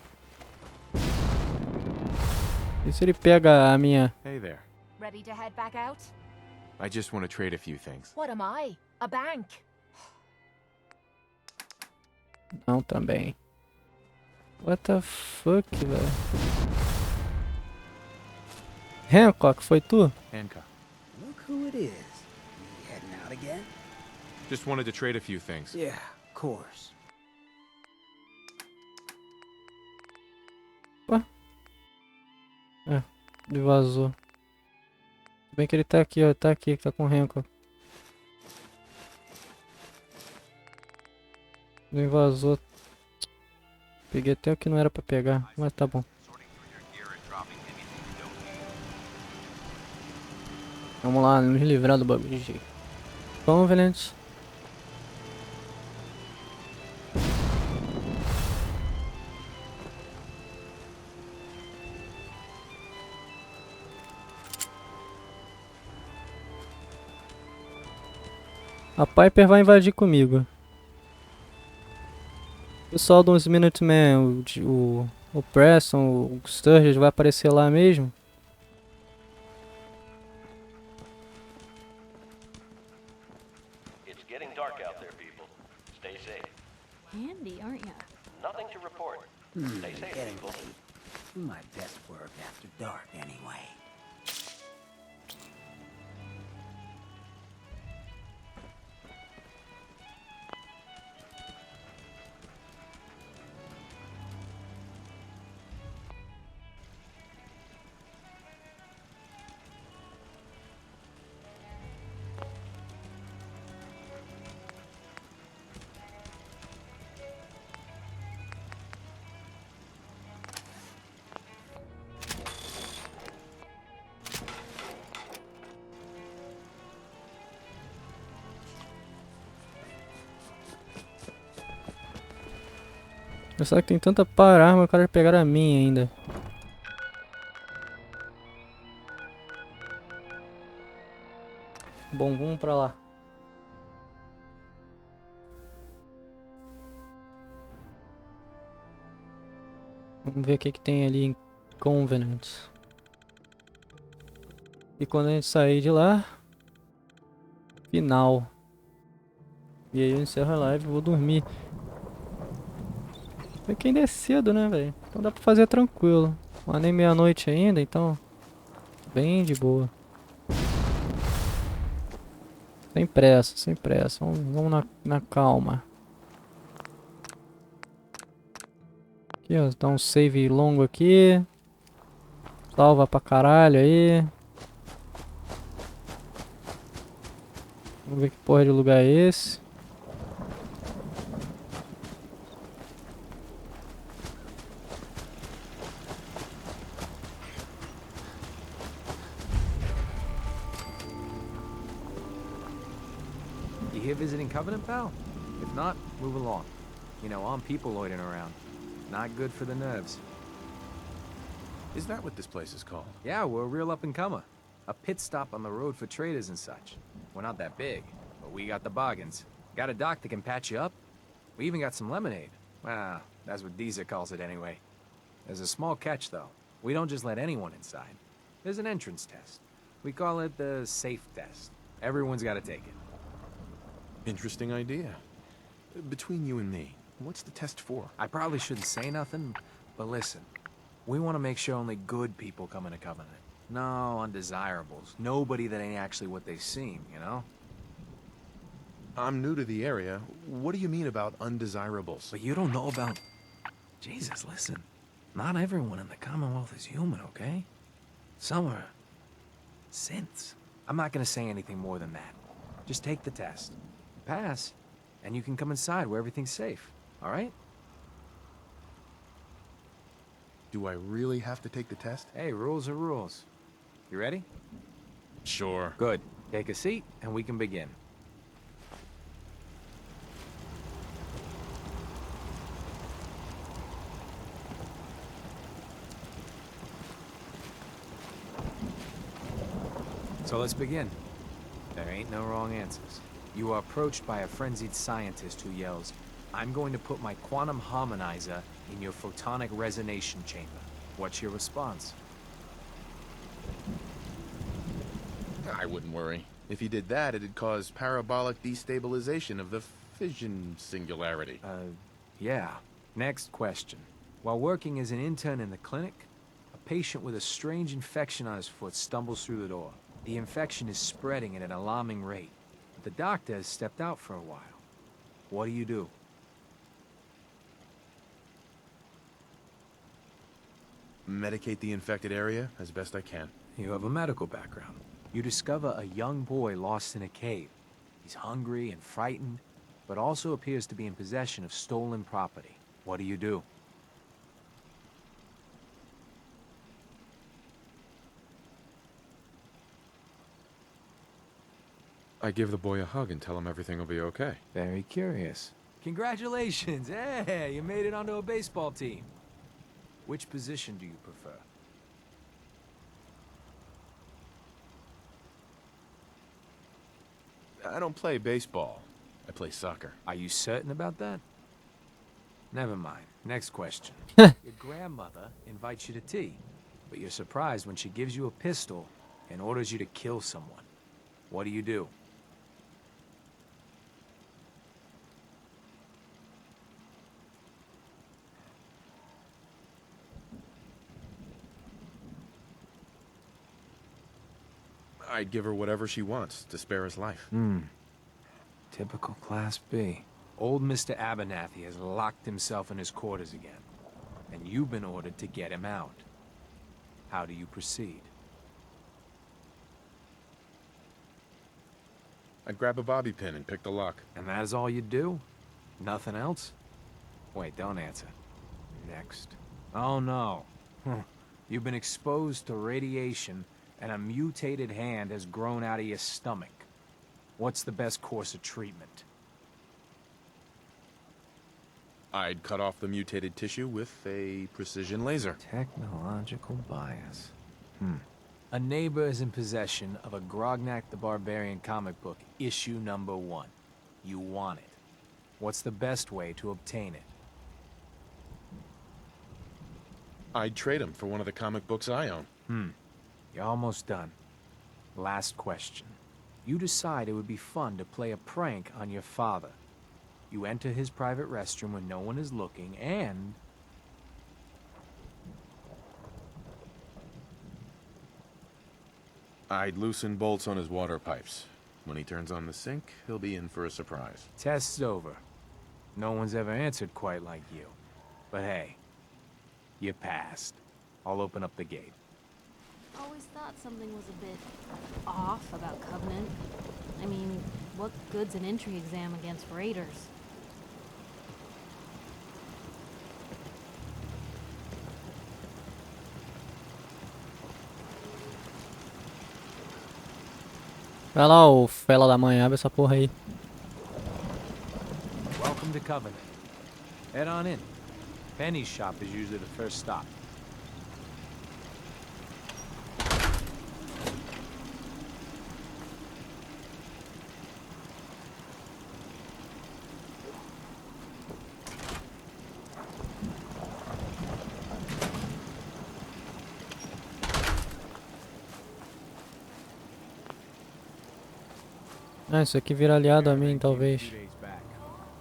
E se ele pega a minha... Hey there. Ready to head back out? I just want to trade a few things. What am I? A bank? Não, também. What the fuck, velho? Hancock, foi tu? Hancock. Look who it is. You heading out again? Just wanted to trade a few things. Yeah, of course. Ué? É, ele vazou. Se bem que ele tá aqui, ó. Tá aqui, tá com o Renko. Ele vazou. Peguei até o que não era pra pegar, mas tá bom. Vamos lá, nos livrar do bagulho de jeito. Convenient. A Piper vai invadir comigo. O pessoal dos Minutemen, o Preston, o Sturges vai aparecer lá mesmo. It's getting dark out there, people. Stay safe. Handy, aren't ya? Nothing to report. Stay safe, Getting people. late. Do my best work after dark, anyway. Só que tem tanta arma, o cara pegar a minha ainda. Bom, vamos pra lá. Vamos ver o que tem ali em Covenant. E quando a gente sair de lá, final. E aí eu encerro a live e vou dormir. É que ainda é cedo, né, velho? Então dá pra fazer tranquilo. Não é nem meia-noite ainda, então bem de boa. Sem pressa, sem pressa. Vamos na calma. Aqui, ó, dá um save longo aqui. Salva pra caralho aí. Vamos ver que porra de lugar é esse. You here visiting Covenant, pal? If not, move along. You know, armed people loitering around. Not good for the nerves. Is that what this place is called? Yeah, we're a real up-and-comer. A pit stop on the road for traders and such. We're not that big, but we got the bargains. Got a dock that can patch you up. We even got some lemonade. Well, that's what Deezer calls it anyway. There's a small catch, though. We don't just let anyone inside. There's an entrance test. We call it the safe test. Everyone's got to take it. Interesting idea. Between you and me, what's the test for? I probably shouldn't say nothing, but listen. We want to make sure only good people come into Covenant. No undesirables. Nobody that ain't actually what they seem, you know? I'm new to the area. What do you mean about undesirables? But you don't know about... Jesus, listen. Not everyone in the Commonwealth is human, okay? Some are... synths. I'm not gonna say anything more than that. Just take the test. Pass, and you can come inside where everything's safe, all right? Do I really have to take the test? Hey, rules are rules. You ready? Sure. Good. Take a seat, and we can begin. So let's begin. There ain't no wrong answers. You are approached by a frenzied scientist who yells, "I'm going to put my quantum harmonizer in your photonic resonation chamber." What's your response? I wouldn't worry. If he did that, it'd cause parabolic destabilization of the fission singularity. Yeah. Next question. While working as an intern in the clinic, a patient with a strange infection on his foot stumbles through the door. The infection is spreading at an alarming rate. The doctor has stepped out for a while. What do you do? medicate the infected area as best I can. You have a medical background. You discover a young boy lost in a cave. He's hungry and frightened, but also appears to be in possession of stolen property. What do? I give the boy a hug and tell him everything will be okay. Very curious. Congratulations! Hey, you made it onto a baseball team. Which position do you prefer? I don't play baseball. I play soccer. Are you certain about that? Never mind. Next question. Your grandmother invites you to tea, but you're surprised when she gives you a pistol and orders you to kill someone. What do? I'd give her whatever she wants to spare his life. Typical Class B. Old Mr. Abernathy has locked himself in his quarters again, and you've been ordered to get him out. How do you proceed? I'd grab a bobby pin and pick the lock. And that is all you do? Nothing else? Wait, don't answer. Next. Oh no. You've been exposed to radiation, and a mutated hand has grown out of your stomach. What's the best course of treatment? I'd cut off the mutated tissue with a precision laser. Technological bias. A neighbor is in possession of a Grognak the Barbarian comic book, issue number 1. You want it. What's the best way to obtain it? I'd trade him for one of the comic books I own. You're almost done. Last question. You decide it would be fun to play a prank on your father. You enter his private restroom when no one is looking, and... I'd loosen bolts on his water pipes. When he turns on the sink, he'll be in for a surprise. Test's over. No one's ever answered quite like you. But hey, you passed. I'll open up the gate. Always thought something was a bit off about Covenant. I mean, what good's an entry exam against raiders? Vai lá, ô fela da mãe, abre essa porra aí. Welcome to Covenant. Head on in. Penny's shop is usually the first stop. Ah, isso aqui vira aliado a mim, talvez.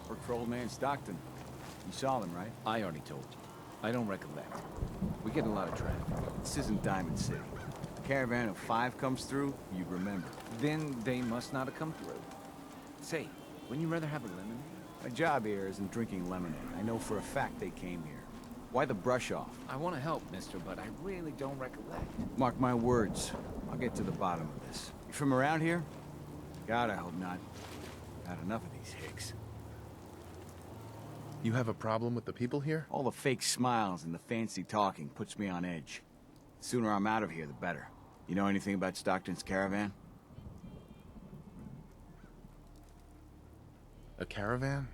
Worked for old man Stockton. You saw him, right? I already told you. I don't recollect. We get a lot of traffic. This isn't Diamond City. A caravan of 5 comes through, you'd remember. Then they must not have come through. Say, wouldn't you rather have a lemonade? My job here isn't drinking lemonade. I know for a fact they came here. Why the brush off? I want to help, mister, but I really don't recollect. Mark my words. I'll get to the bottom of this. You from around here? God, I hope not. Had enough of these hicks. You have a problem with the people here? All the fake smiles and the fancy talking puts me on edge. The sooner I'm out of here, the better. You know anything about Stockton's caravan? A caravan?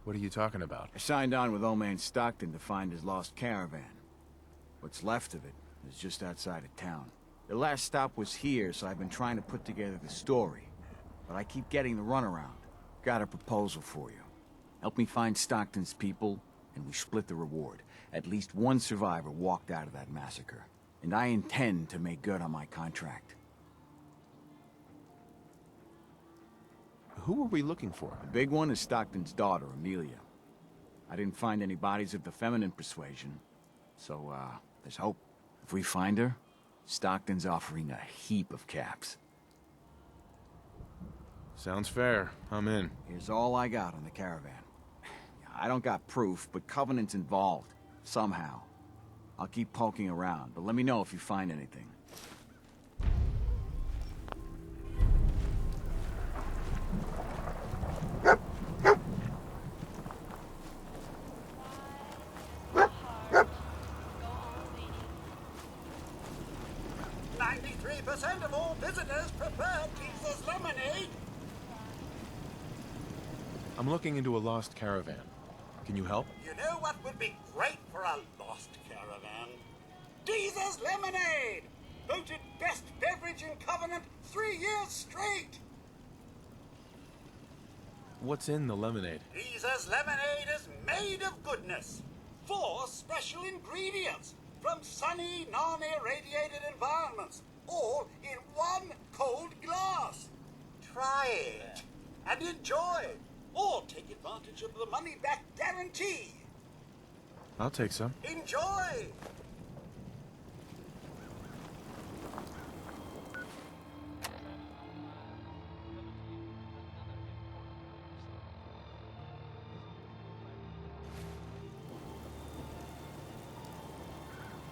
What are you talking about? I signed on with old man Stockton to find his lost caravan. What's left of it is just outside of town. The last stop was here, so I've been trying to put together the story. But I keep getting the runaround. Got a proposal for you. Help me find Stockton's people, and we split the reward. At least one survivor walked out of that massacre. And I intend to make good on my contract. Who are we looking for? The big one is Stockton's daughter, Amelia. I didn't find any bodies of the feminine persuasion, so, there's hope. If we find her, Stockton's offering a heap of caps. Sounds fair. I'm in. Here's all I got on the caravan. I don't got proof, but Covenant's involved. Somehow. I'll keep poking around, but let me know if you find anything. Of all visitors prefer Jesus lemonade. I'm looking into a lost caravan. Can you help? You know what would be great for a lost caravan? Jesus lemonade! Voted best beverage in Covenant 3 years straight. What's in the lemonade? Jesus lemonade is made of goodness. 4 special ingredients from sunny, non-irradiated environments, all in 1 cold glass. Try it and enjoy, or take advantage of the money-back guarantee. I'll take some. Enjoy!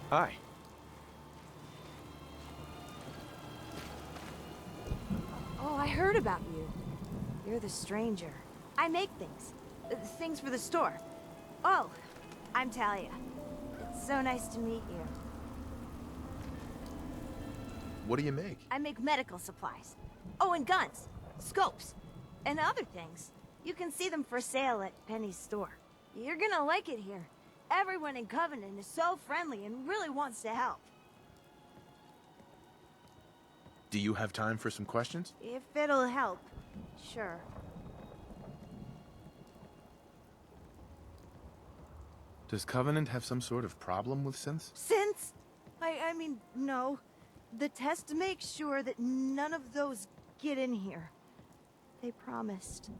Hi. Oh, I heard about you. You're the stranger. I make things. Things for the store. Oh, I'm Talia. It's so nice to meet you. What do you make? I make medical supplies. Oh, and guns, scopes, and other things. You can see them for sale at Penny's store. You're gonna like it here. Everyone in Covenant is so friendly and really wants to help. Do you have time for some questions? If it'll help, sure. Does Covenant have some sort of problem with synths? Since? I mean, no. The test makes sure that none of those get in here. They promised.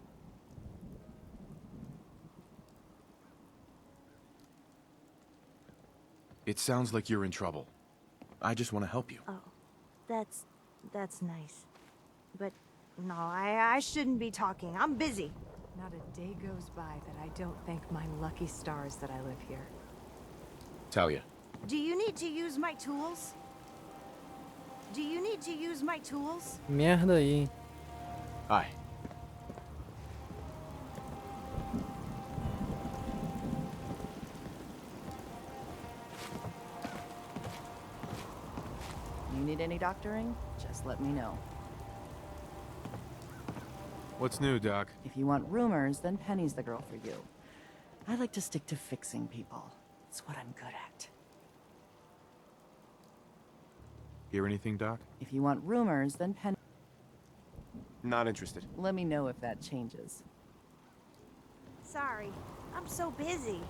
It sounds like you're in trouble. I just want to help you. Oh, that's nice. But no, I shouldn't be talking. I'm busy. Not a day goes by that I don't thank my lucky stars that I live here. Talia. Do you need to use my tools? Do you need to use my tools? Merda aí. Hi. You need any doctoring? Just let me know. What's new, Doc? If you want rumors, then Penny's the girl for you. I like to stick to fixing people. It's what I'm good at. Hear anything, Doc? If you want rumors, then Penny... Not interested. Let me know if that changes. Sorry, I'm so busy.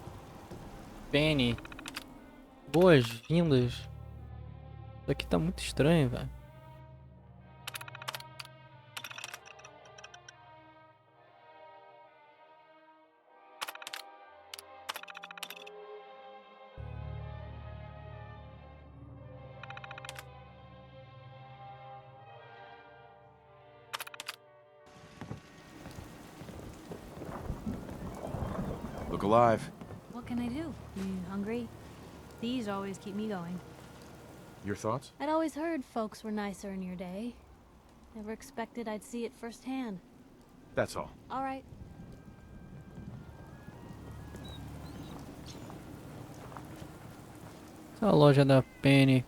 Penny. Boas-vindas. Isso aqui tá muito estranho, velho. Look alive. What can I do? You hungry? These always keep me going. Your thoughts? I'd always heard folks were nicer in your day. Never expected I'd see it firsthand. That's all. All right. Essa loja da Penny.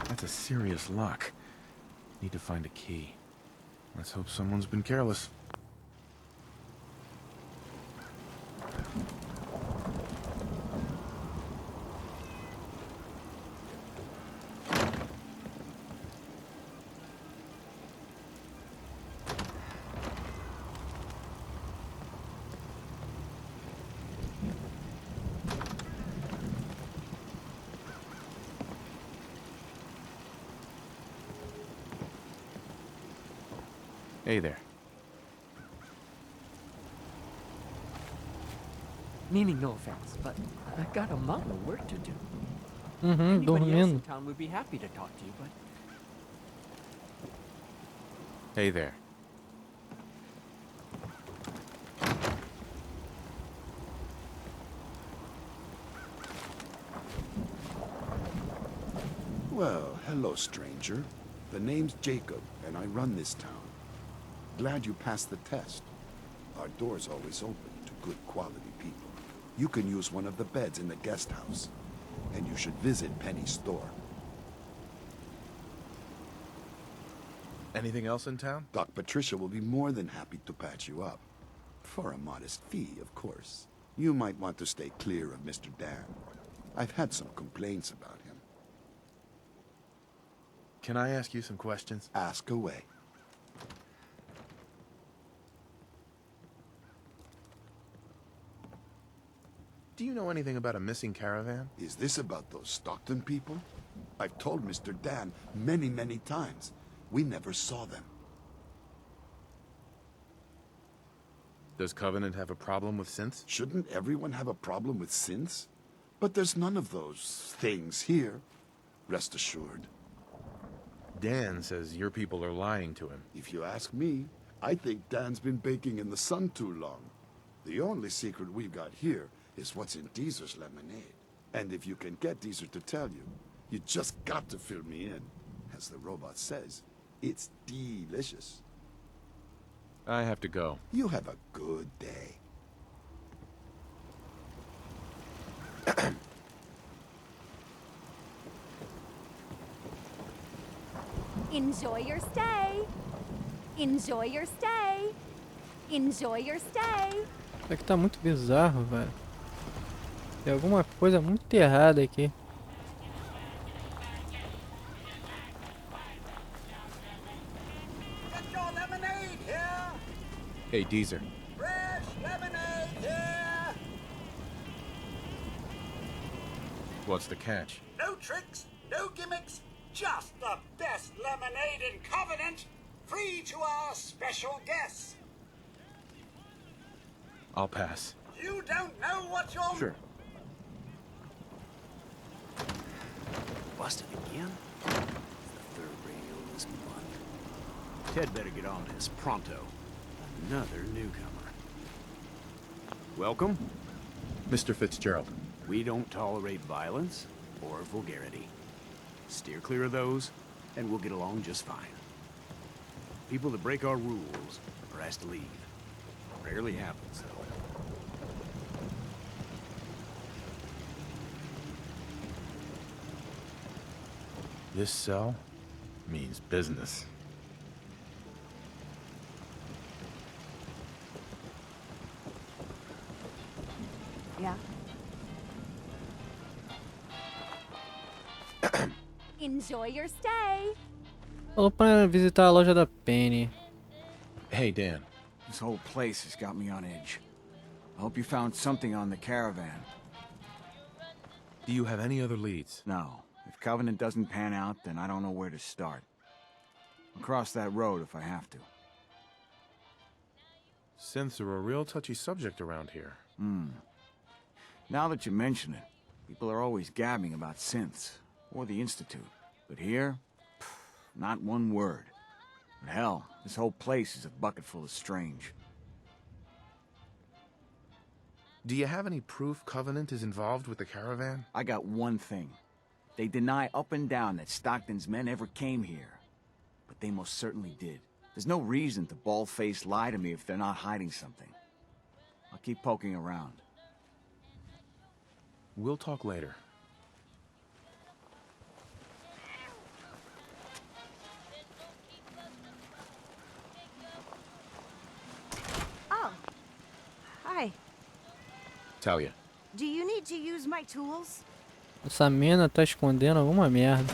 That's a serious lock. Need to find a key. Let's hope someone's been careless. Hey there. Meaning no offense, but I've got a mountain of work to do. Uhum, Anybody else in dormindo. town would be happy to talk to you, but Hey there. Well, hello, stranger. The name's Jacob, and I run this town. Glad you passed the test. Our door's always open to good quality people. You can use one of the beds in the guest house. And you should visit Penny's store. Anything else in town? Doc Patricia will be more than happy to patch you up. For a modest fee, of course. You might want to stay clear of Mr. Dan. I've had some complaints about him. Can I ask you some questions? Ask away. Do you know anything about a missing caravan? Is this about those Stockton people? I've told Mr. Dan many, many times. We never saw them. Does Covenant have a problem with synths? Shouldn't everyone have a problem with synths? But there's none of those things here. Rest assured. Dan says your people are lying to him. If you ask me, I think Dan's been baking in the sun too long. The only secret we've got here is what's in Deezer's lemonade. And if you can get Deezer to tell you, you just got to fill me in. As the robot says, it's delicious. I have to go. You have a good day. Enjoy your stay. Enjoy your stay. Enjoy your stay. Isso aqui tá muito bizarro, velho. Tem alguma coisa muito errada aqui. Get your lemonade here! Hey, Deezer. Fresh lemonade here! What's the catch? No tricks, no gimmicks, just the best lemonade in Covenant, free to our special guests. I'll pass. You don't know what you're... Sure. Busted again? It's the third radio this month. Ted better get on this pronto. Another newcomer. Welcome. Mr. Fitzgerald. We don't tolerate violence or vulgarity. Steer clear of those, and we'll get along just fine. People that break our rules are asked to leave. Rarely happens, though. This cell means business. Yeah. Enjoy your stay. Falou pra visitar a loja da Penny. Hey, Dan. This whole place has got me on edge. I hope you found something on the caravan. Do you have any other leads? No. If Covenant doesn't pan out, then I don't know where to start. I'll cross that road if I have to. Synths are a real touchy subject around here. Now that you mention it, people are always gabbing about synths, or the Institute. But here, not one word. But hell, this whole place is a bucket full of strange. Do you have any proof Covenant is involved with the caravan? I got one thing. They deny up and down that Stockton's men ever came here. But they most certainly did. There's no reason to bald-faced lie to me if they're not hiding something. I'll keep poking around. We'll talk later. Oh. Hi. Talia. Do you need to use my tools? Essa mina tá escondendo alguma merda.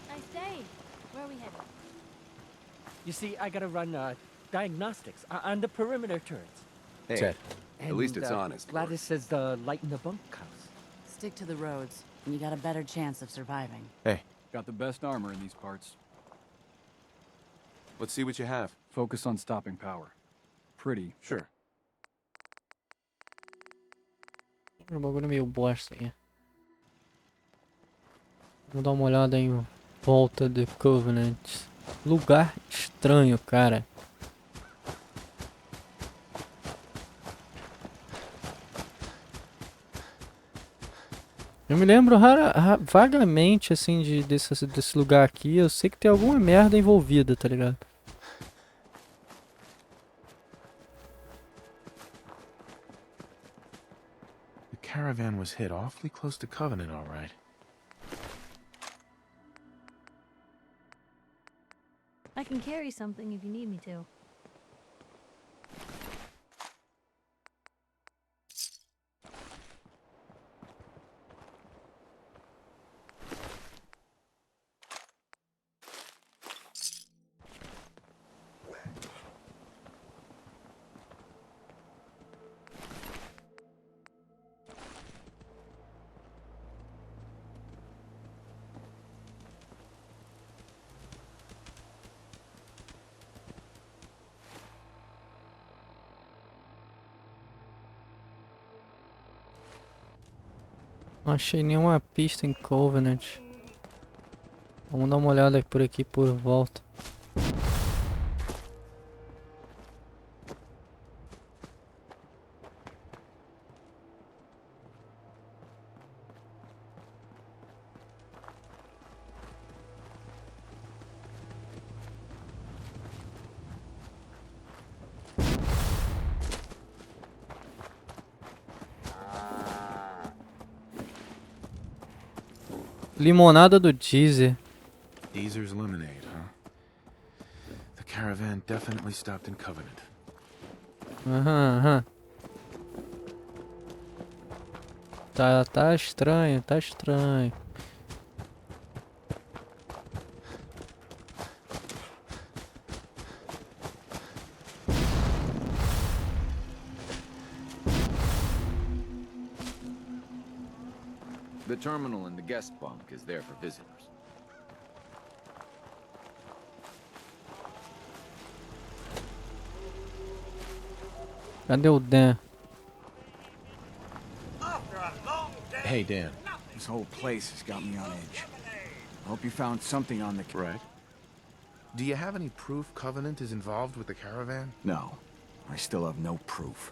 Nice day. Where are we headed? You see, I gotta run diagnostics on the perimeter turrets. Hey, Ted. at least it's honest. Gladys says the light in the bunkhouse. Stick to the roads, and you got a better chance of surviving. Hey. Got the best armor in these parts. Let's see what you have. Focus on stopping power. Pretty. Sure. Um bagulho meio bosta aí. Vamos dar uma olhada em volta de Covenant. Lugar estranho, cara. Eu me lembro vagamente, assim, desse lugar aqui. Eu sei que tem alguma merda envolvida, tá ligado? The caravan was hit awfully close to Covenant, all right. I can carry something if you need me to. Não achei nenhuma pista em Covenant. Vamos dar uma olhada por aqui por volta. Limonada do Deezer. Deezer's lemonade, huh? The caravan definitely stopped in Covenant. Aham. Tá estranho, tá estranho. The terminal in the guest bunk is there for visitors. Cadê o Dan? Hey, Dan. This whole place has got me on edge. I hope you found something on the... Right. Do you have any proof Covenant is involved with the caravan? No. I still have no proof.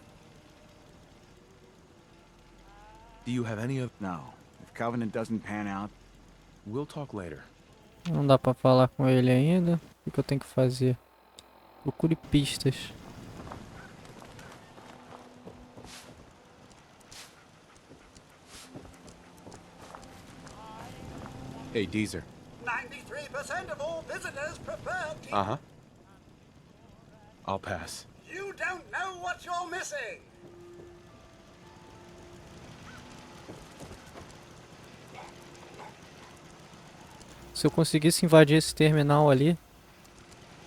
Do you have any of... No. If Covenant doesn't pan out... We'll talk later. Não dá pra falar com ele ainda. O que eu tenho que fazer? Procure pistas. Hey, Deezer. 93% of all visitors prefer... Uh-huh. I'll pass. You don't know what you're missing. Se eu conseguisse invadir esse terminal ali,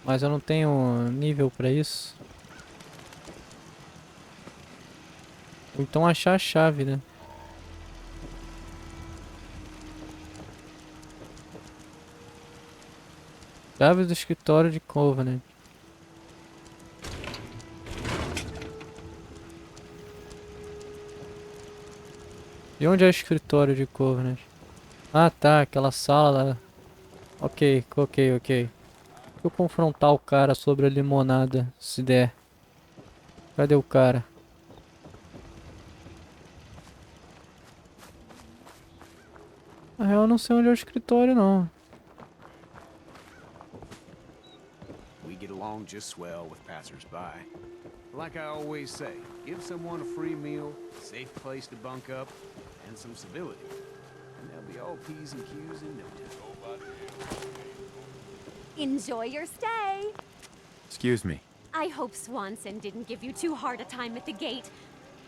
mas eu não tenho nível pra isso. Ou então achar a chave, né? Chave do escritório de Covenant. E onde é o escritório de Covenant? Ah, tá, aquela sala lá. Ok. Deixa eu confrontar o cara sobre a limonada, se der. Cadê o cara? Na real, eu não sei onde é o escritório, não. We get along just swell with passers-by. Like I always say, give someone a free meal, a safe place to bunk up, and some civility. And they'll be all P's and Q's in no time. Enjoy your stay. Excuse me. I hope Swanson didn't give you too hard a time at the gate.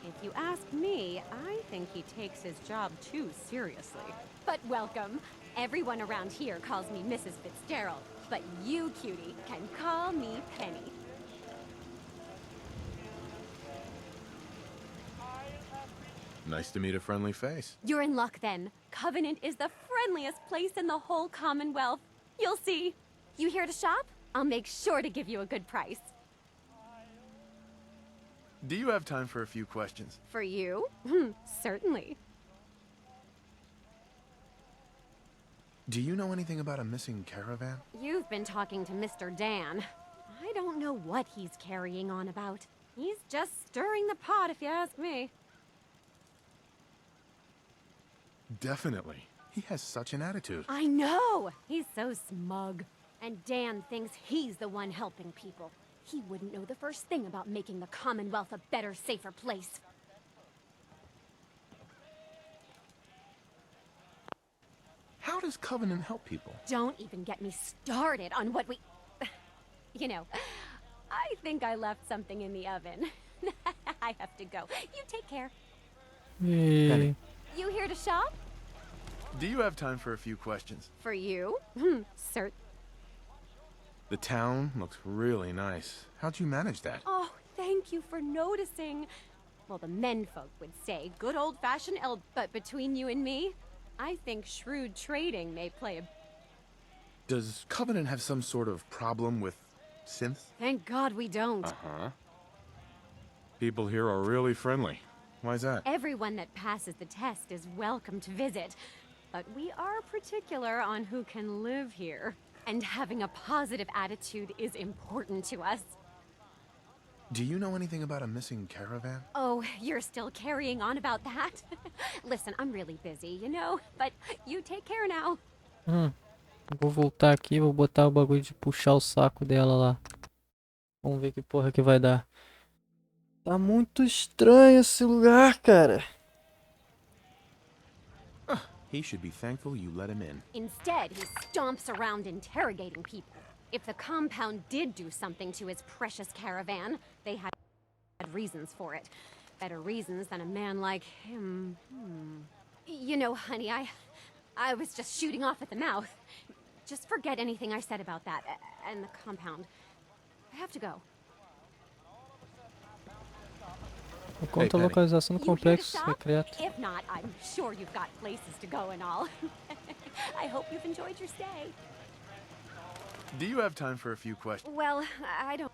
If you ask me, I think he takes his job too seriously. But welcome. Everyone around here calls me Mrs. Fitzgerald, but you, cutie, can call me Penny. Nice to meet a friendly face. You're in luck then. Covenant is the friendliest place in the whole Commonwealth. You'll see. You here to shop? I'll make sure to give you a good price. Do you have time for a few questions? For you? Certainly. Do you know anything about a missing caravan? You've been talking to Mr. Dan. I don't know what he's carrying on about. He's just stirring the pot, if you ask me. Definitely. He has such an attitude. I know! He's so smug. And Dan thinks he's the one helping people. He wouldn't know the first thing about making the Commonwealth a better, safer place. How does Covenant help people? Don't even get me started on what we... You know, I think I left something in the oven. I have to go. You take care. Hey. You here to shop? Do you have time for a few questions? For you? Sir. The town looks really nice. How'd you manage that? Oh, thank you for noticing. Well, the menfolk would say good old-fashioned but between you and me, I think shrewd trading may play a... Does Covenant have some sort of problem with synths? Thank God we don't. Uh-huh. People here are really friendly. Why's that? Everyone that passes the test is welcome to visit. But we are particular on who can live here. And having a positive attitude is important to us. Do you know anything about a missing caravan? Oh, you're still carrying on about that? Listen, I'm really busy, you know? But you take care now. Vou voltar aqui, vou botar o bagulho de puxar o saco dela lá. Vamos ver que porra que vai dar. Tá muito estranho esse lugar, cara. He should be thankful you let him in. Instead, he stomps around interrogating people. If the compound did do something to his precious caravan, they had reasons for it. Better reasons than a man like him. You know, honey, I was just shooting off at the mouth. Just forget anything I said about that and the compound. I have to go. Conta a localização do complexo secreto. If not, I'm sure you've got places to go and all. I hope you've enjoyed your stay. Do you have time for a few questions? Well, I don't...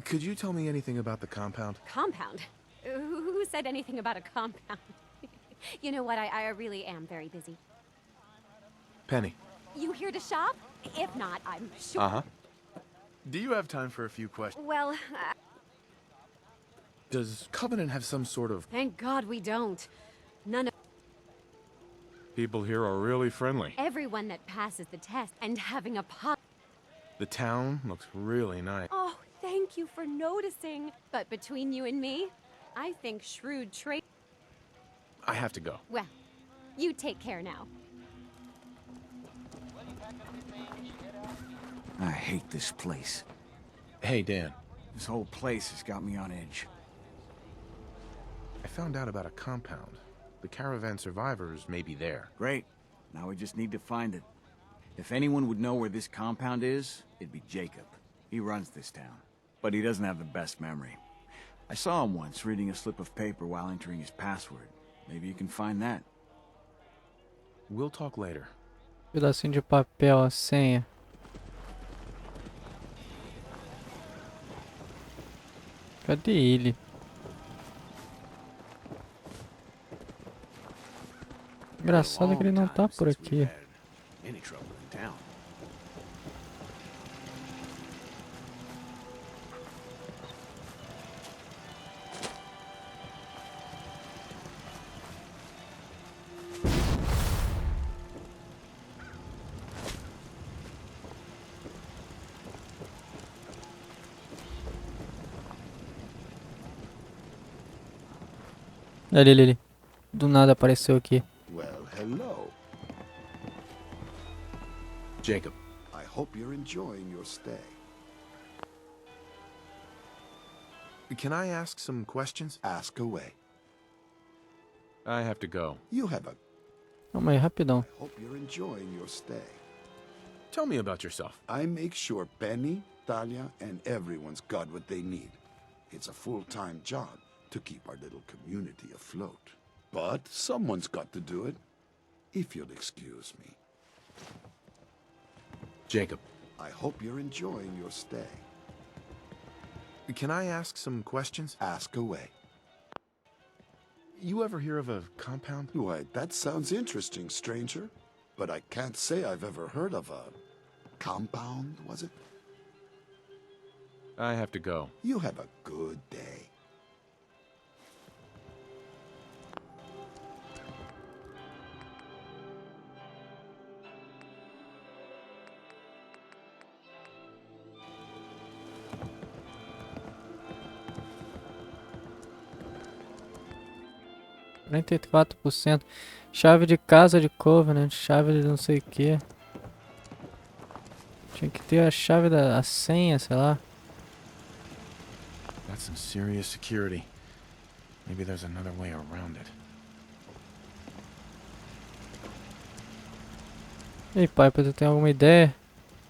Could you tell me anything about the compound? Compound? Who said anything about a compound? You know what, I really am very busy. Penny. You here to shop? If not, I'm sure... Uh-huh. Do you have time for a few questions? Well, Does Covenant have some sort of... Thank God we don't. None of... People here are really friendly. Everyone that passes the test and having a The town looks really nice. Oh, thank you for noticing. But between you and me, I think shrewd trade... I have to go. Well, you take care now. I hate this place. Hey, Dan. This whole place has got me on edge. I found out about a compound. The caravan survivors may be there. Great. Now we just need to find it. If anyone would know where this compound is, it'd be Jacob. He runs this town. But he doesn't have the best memory. I saw him once reading a slip of paper while entering his password. Maybe you can find that. We'll talk later. Pedacinho de papel, a senha. Cadê ele? Engraçado que ele não tá por aqui. Any trouble in town. Ali. Do nada apareceu aqui. Well, hello. Jacob. I hope you're enjoying your stay. Can I ask some questions? Ask away. I have to go. You have a... Calma aí, rapidão. I hope you're enjoying your stay. Tell me about yourself. I make sure Penny, Talia, and everyone's got what they need. It's a full-time job to keep our little community afloat. But someone's got to do it, if you'll excuse me. Jacob. I hope you're enjoying your stay. Can I ask some questions? Ask away. You ever hear of a compound? Why, that sounds interesting, stranger. But I can't say I've ever heard of a... compound, was it? I have to go. You have a good day. 44%. Chave de casa de Covenant, chave de não sei o que. Tinha que ter a chave da a senha, sei lá. That's some serious security. Maybe there's another way around it. E aí, Piper, tu tem alguma ideia?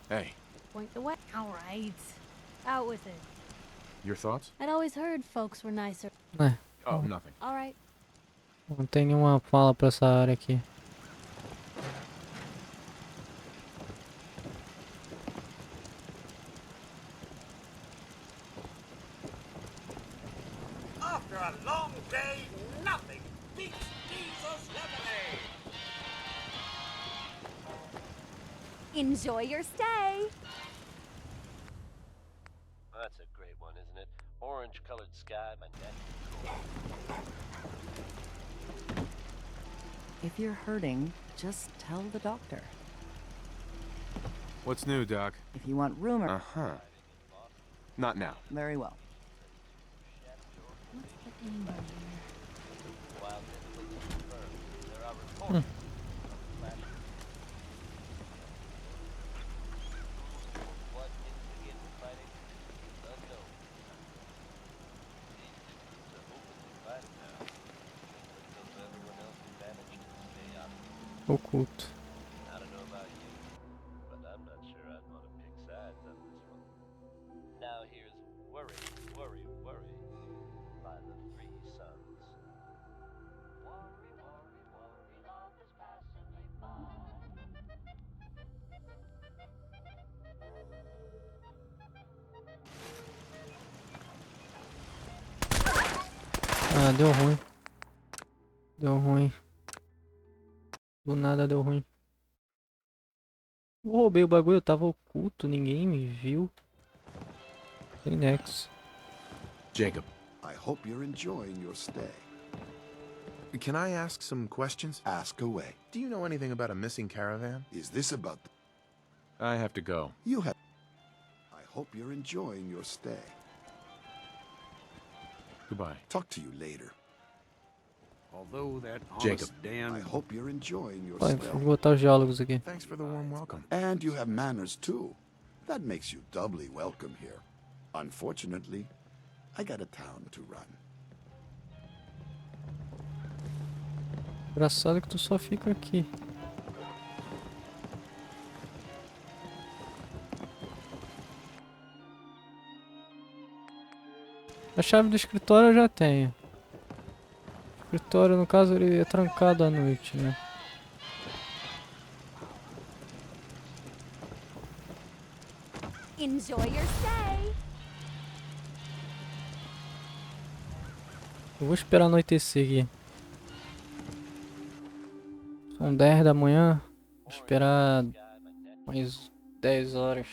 Hey, Point the way. All right. Out with it. your thoughts? I'd always heard folks were nicer. É, Oh, nothing. All right. não tem nenhuma fala pra essa área aqui. After a long day, nothing beats Jesus lemonade. Enjoy your stay. That's a great one, isn't it? Orange-colored sky, my neck. If you're hurting, just tell the doctor. What's new, Doc? If you want rumor... Uh-huh. Not now. Very well. What's the angle here? While this was confirmed, there are reports of flashes. What instigated the fighting is unknown. The institutes are openly fighting now. So everyone else who managed to stay out of it. Oculto. I don't know about you, but I'm not sure I'd want to pick sides on this one. Now here's Worry, Worry, Worry by the Three Sons. Worry, worry, worry, love is passing me by. Ah, deu ruim. Deu ruim. Do nada deu ruim. Eu roubei o bagulho, eu tava oculto, ninguém me viu. Tem nexo. Jacob, I hope you're enjoying your stay. can I ask some questions? Ask away. Do you know anything about a missing caravan? Is this about... I have to go. You have... I hope you're enjoying your stay. Goodbye. Talk to you later. Although that Jacob. honest Dan... I hope you're enjoying your Vai, stay. vou botar os diálogos aqui. Thanks for the warm welcome. And you have manners too. That makes you doubly welcome here. Unfortunately, I got a town to run. Engraçado que tu só fica aqui. A chave do escritório eu já tenho. O escritório, no caso, ele é trancado à noite, né? Enjoy your stay. Eu vou esperar anoitecer aqui. São 10 da manhã. Vou esperar mais 10 horas.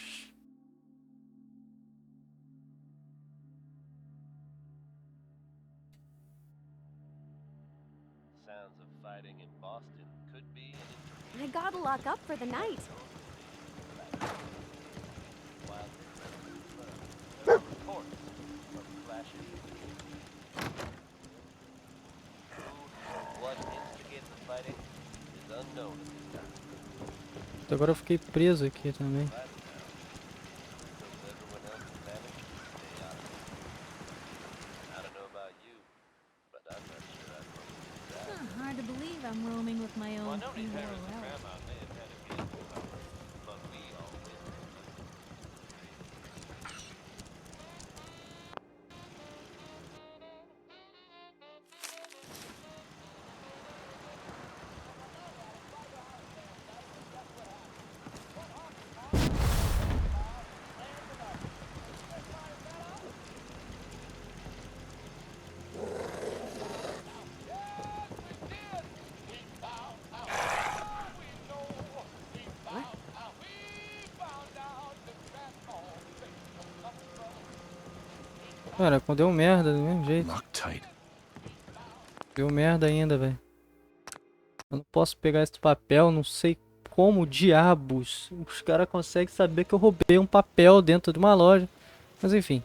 Sounds of fighting in Boston could be an I gotta lock up for the night. While there are reports of clashes. Who or what instigated the fighting is unknown at this time. Agora eu fiquei preso aqui também. So everyone else who managed to stay out of it. I don't know about you, but I'm not sure I'd want to do that. Hard to believe I'm roaming with my Well, I own know free these will parents and relic. grandma may have had a vehicle power, but we always Cara, deu merda do mesmo jeito. Deu merda ainda, velho. Eu não posso pegar esse papel, não sei como diabos os caras conseguem saber que eu roubei um papel dentro de uma loja. Mas enfim.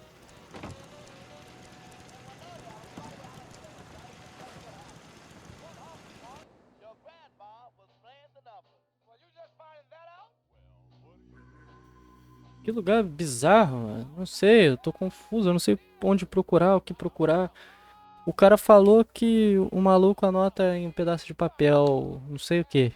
Que lugar bizarro, mano. Não sei, eu tô confuso, eu não sei onde procurar, o que procurar. O cara falou que o maluco anota em um pedaço de papel, não sei o que.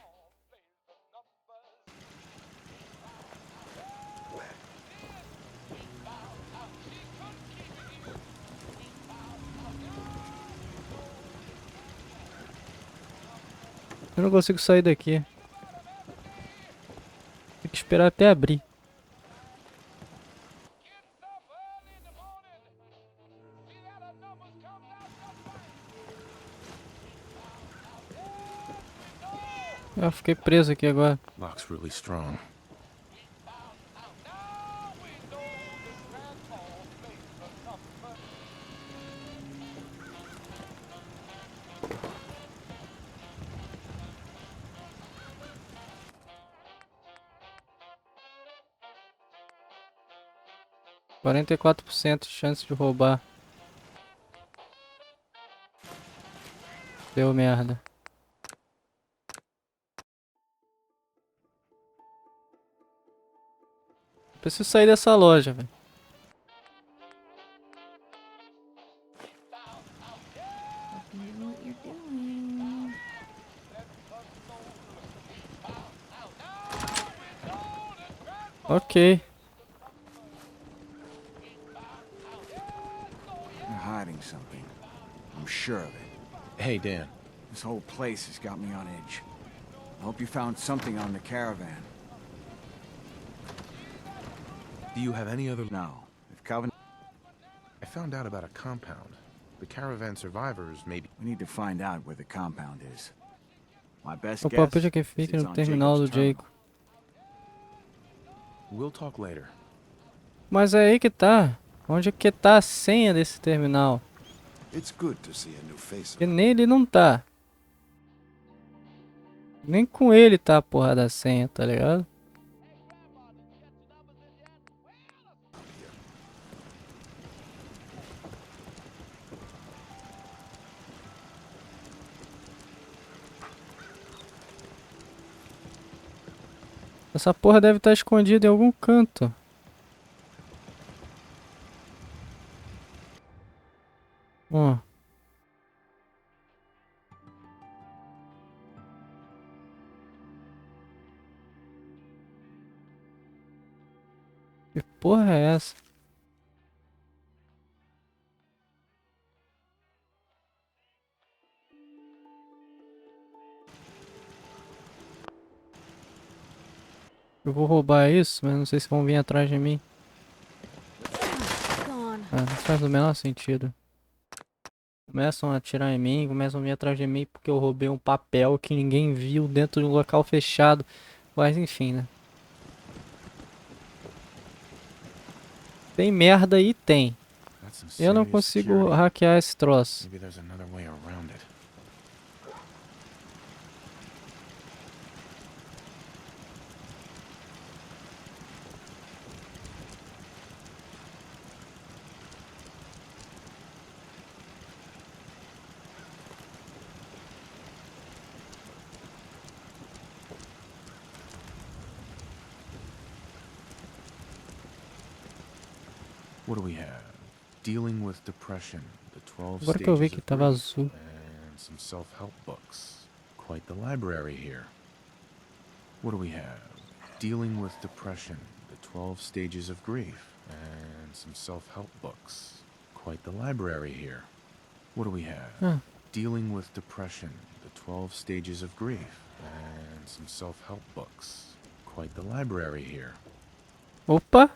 Eu não consigo sair daqui. Tem que esperar até abrir. Eu fiquei preso aqui agora. Lock's really strong. %44% de chance de roubar. Deu merda. Preciso sair dessa loja, velho. Ok. You're hiding something. I'm sure of it. Hey, Dan. This whole place has got me on edge. I hope you found something on the caravan. Do you have any other... No. If Calvin... I found out about a compound. The caravan survivors maybe... We need to find out where the compound is. My best O guess palpite é que is fica it's no on terminal do Jacob's terminal. Jacob. We'll talk later. Mas é aí que tá. Onde é que tá a senha desse terminal? It's good to see a new face. Porque nele não tá. Nem com ele tá a porra da senha, tá ligado? Essa porra deve estar escondida em algum canto. Ó. Que porra é essa? Eu vou roubar isso, mas não sei se vão vir atrás de mim. Ah, não faz o menor sentido. Começam a atirar em mim, começam a vir atrás de mim porque eu roubei um papel que ninguém viu dentro de um local fechado. Mas enfim, né? Tem merda aí? Tem. Eu não consigo hackear esse troço. Maybe there's another way around it. What do we have? Dealing with depression, the 12 Agora que eu vi stages que of tava grief, azul. and some self-help books. Quite the library here. What do we have? Dealing with depression, the 12 stages of grief, and some self-help books. Quite the library here. What do we have? Dealing with depression, the 12 stages of grief, and some self-help books. Quite the library here. Opa!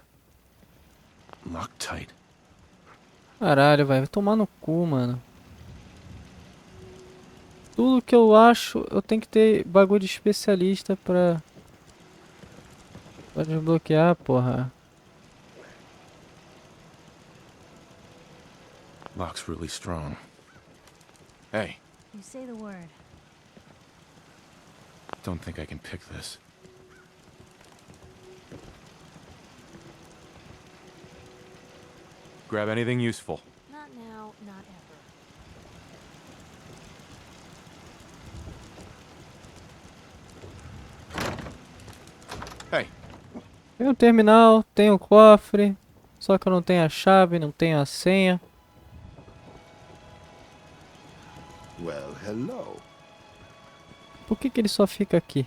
Loctite. Caralho, vai tomar no cu, mano. Tudo que eu acho, eu tenho que ter bagulho de especialista pra desbloquear, porra. Lock's really strong. Hey, You say the word. don't think I can pick this. Grab anything useful. Not now, not ever. Hey, Tem o terminal, tem o cofre. Só que eu não tenho a chave, não tenho a senha. Well, hello. Por que que ele só fica aqui?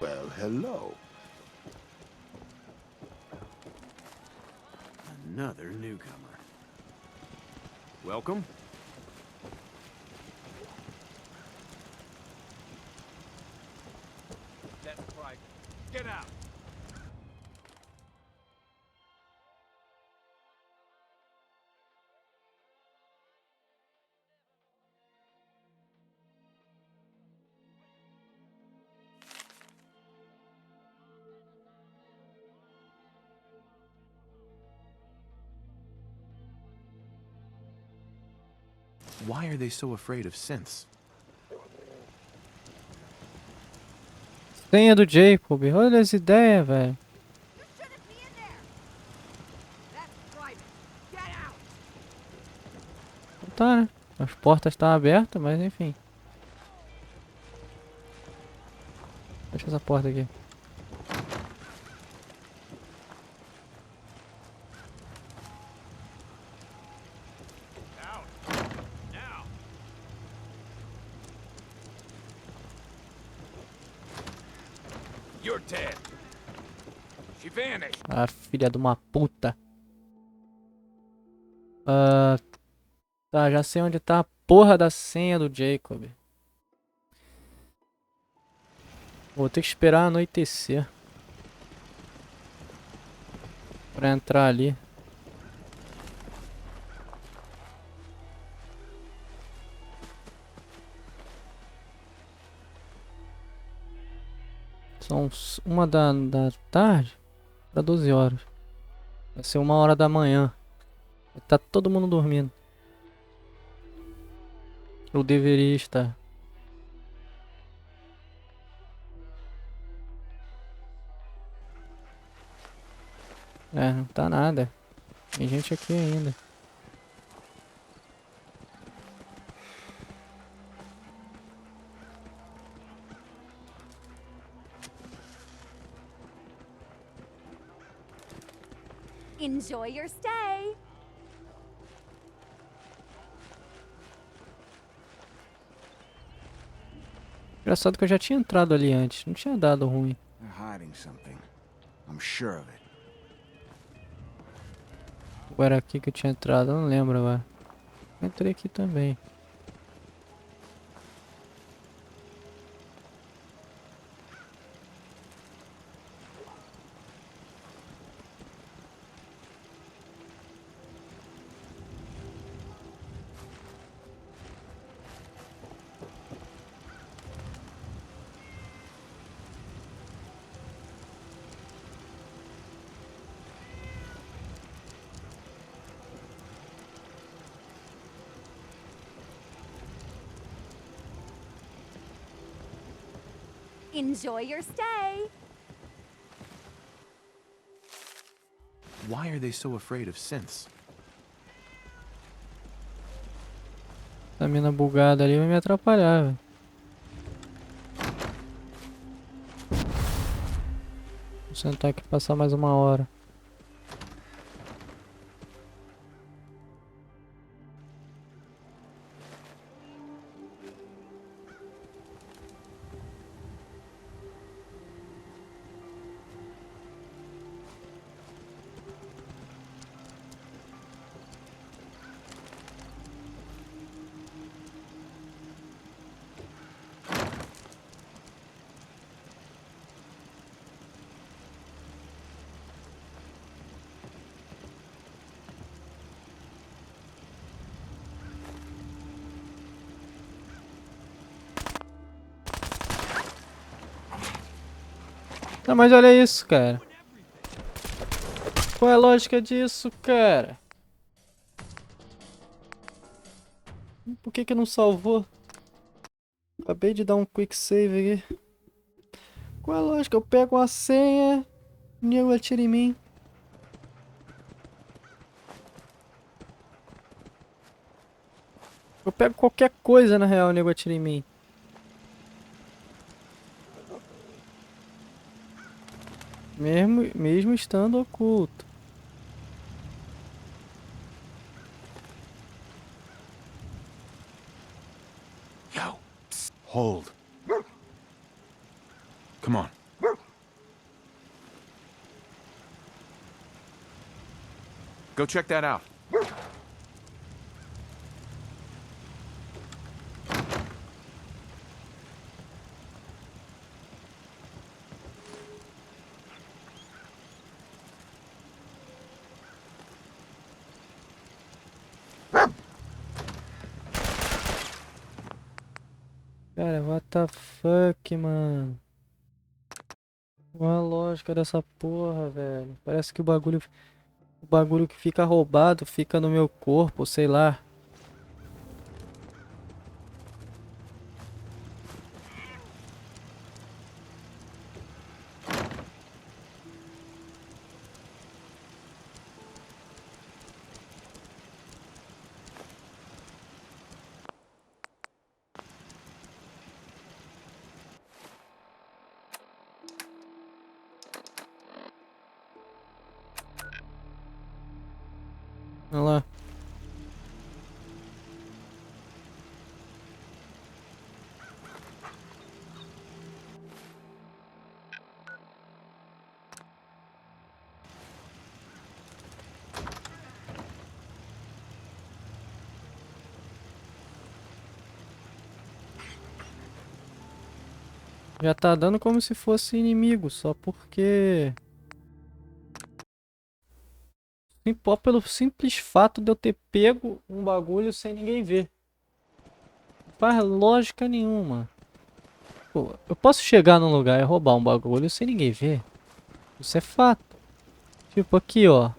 Well, hello. Another newcomer. Welcome. That's right. Get out. Why are they so afraid of synths? Senha do Jacob. Olha as ideias, velho. Tá, né? As portas estão abertas, mas enfim. Fecha essa porta aqui. You're dead. She vanished. Ah, filha de uma puta. Ah, tá, já sei onde tá a porra da senha do Jacob. Vou ter que esperar anoitecer pra entrar ali. São 1 da tarde pra 12 horas. Vai ser 1 hora da manhã. Tá todo mundo dormindo. Eu deveria estar. É, não tá nada. Tem gente aqui ainda. Enjoy your stay. Engraçado que eu já tinha entrado ali antes. Não tinha dado ruim. They're hiding something. I'm sure of it. Ou era aqui que eu tinha entrado? Eu não lembro agora. Entrei aqui também. Enjoy your stay. Why are they so afraid of synths? A mina bugada ali vai me atrapalhar, velho. Vou sentar aqui e passar mais 1 hora. Não, mas olha isso, cara. Qual é a lógica disso, cara? Por que que não salvou? Acabei de dar um quick save aqui. Qual é a lógica? Eu pego a senha, o nego atira em mim. Eu pego qualquer coisa, na real, o nego atira em mim. Mesmo estando oculto. Yo, psst, hold. Come on. Go check that out. Cara, what the fuck, mano? Qual a lógica dessa porra, velho? Parece que o bagulho que fica roubado fica no meu corpo, sei lá. Olha lá. Já tá dando como se fosse inimigo, só porque... Pelo simples fato de eu ter pego um bagulho sem ninguém ver. Não faz lógica nenhuma. Pô, eu posso chegar num lugar e roubar um bagulho sem ninguém ver. Isso é fato. Tipo aqui, ó.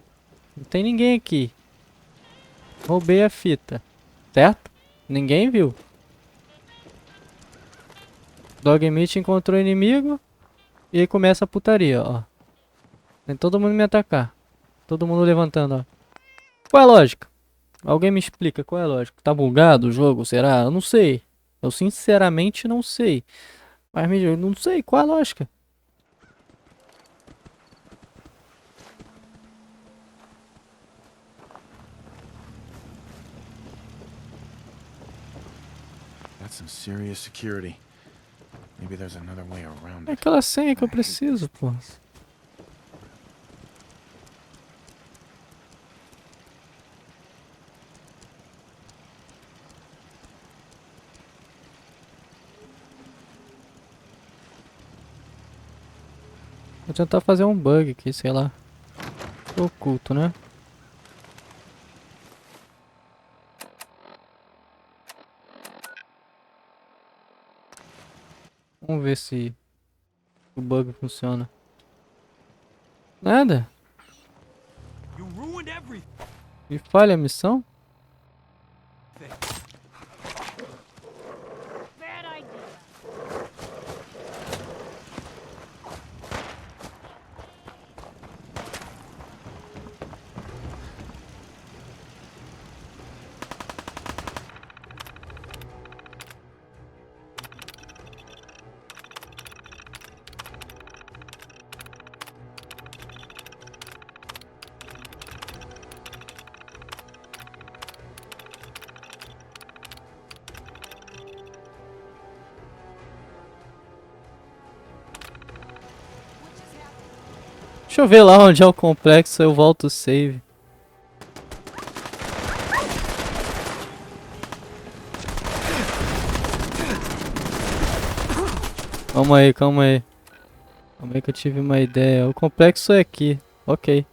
Não tem ninguém aqui. Roubei a fita. Certo? Ninguém viu. Dogmeat encontrou inimigo. E aí começa a putaria, ó. Tem todo mundo me atacar. Todo mundo levantando, ó. Qual é a lógica? Alguém me explica qual é a lógica? Tá bugado o jogo? Será? Eu não sei. Eu sinceramente não sei. Mas eu não sei qual é a lógica. That's some serious security. Maybe there's another way around É it. aquela senha que eu preciso, pô. Vou tentar fazer um bug aqui, sei lá. Oculto, né? Vamos ver se o bug funciona. Nada. E falha a missão? Deixa eu ver lá onde é o complexo, eu volto o save. Calma aí, calma aí. Calma aí que eu tive uma ideia. O complexo é aqui. Ok.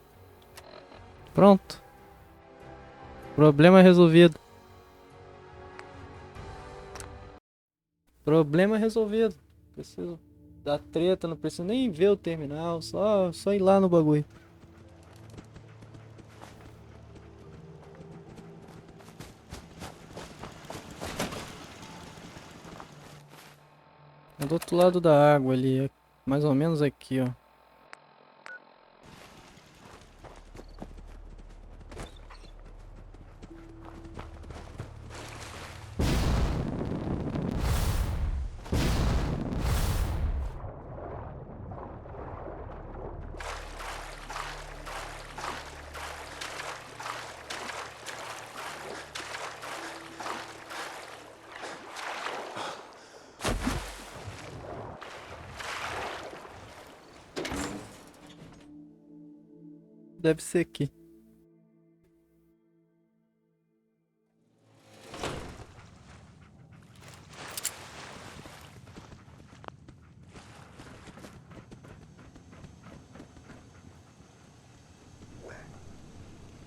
Pronto. Problema resolvido. Problema resolvido. Preciso da treta, não preciso nem ver o terminal. Só ir lá no bagulho. É do outro lado da água ali. Mais ou menos aqui, ó. Deve ser aqui.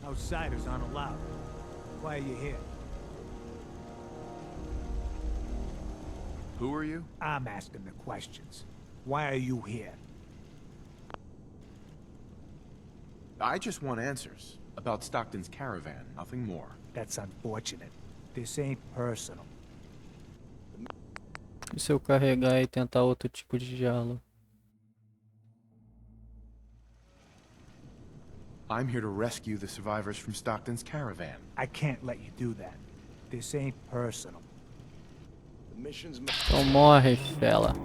Outsiders aren't allowed. Why are you here? Who are you? I'm asking the questions. Why are you here? I just want answers. About Stockton's caravan, nothing more. That's unfortunate. This ain't personal. E se eu carregar e tentar outro tipo de diálogo? I'm here to rescue the survivors from Stockton's caravan. I can't let you do that. This ain't personal. The mission's... Então morre, fela.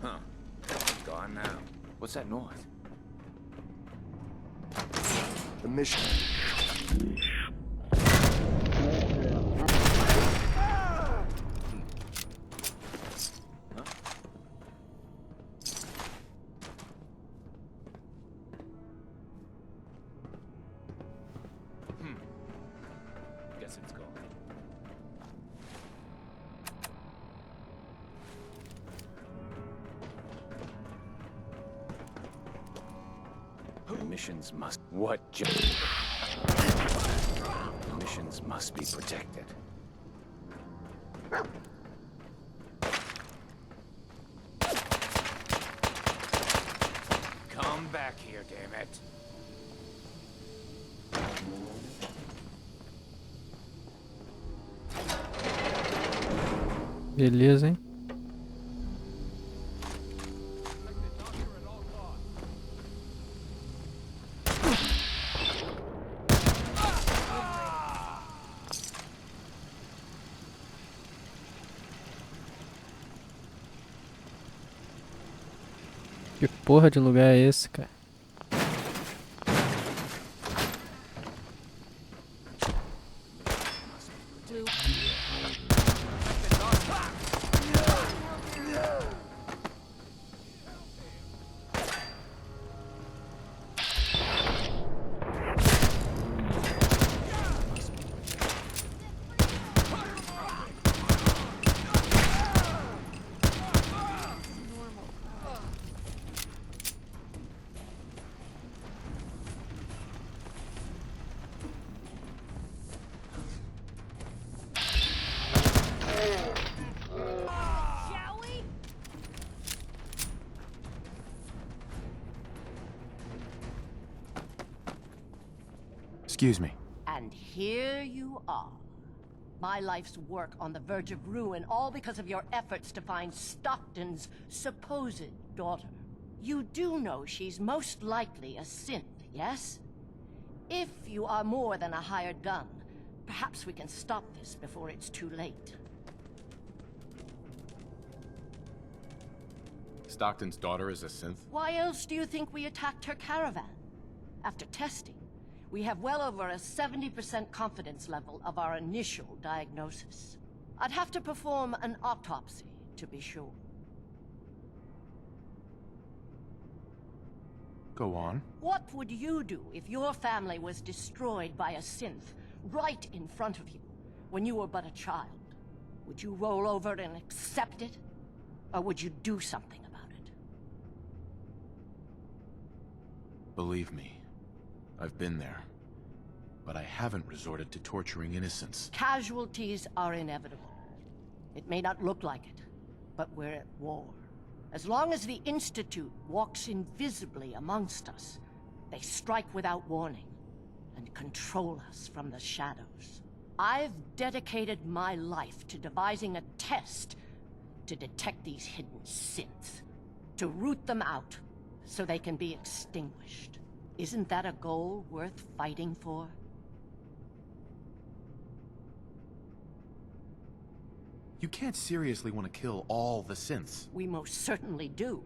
Huh. Gone now. What's that noise? The mission... Guess it's gone. Missions must... What missions must be protected. Come back here, damn it. Beleza, hein? Que porra de lugar é esse, cara? Excuse me. And here you are. My life's work on the verge of ruin, all because of your efforts to find Stockton's supposed daughter. You do know she's most likely a synth, yes? If you are more than a hired gun, perhaps we can stop this before it's too late. Stockton's daughter is a synth? Why else do you think we attacked her caravan? After testing, we have well over a 70% confidence level of our initial diagnosis. I'd have to perform an autopsy to be sure. Go on. What would you do if your family was destroyed by a synth right in front of you when you were but a child? Would you roll over and accept it? Or would you do something about it? Believe me, I've been there. but I haven't resorted to torturing innocents. Casualties are inevitable. It may not look like it, but we're at war. As long as the Institute walks invisibly amongst us, they strike without warning and control us from the shadows. I've dedicated my life to devising a test to detect these hidden synths, to root them out so they can be extinguished. Isn't that a goal worth fighting for? You can't seriously want to kill all the synths. We most certainly do,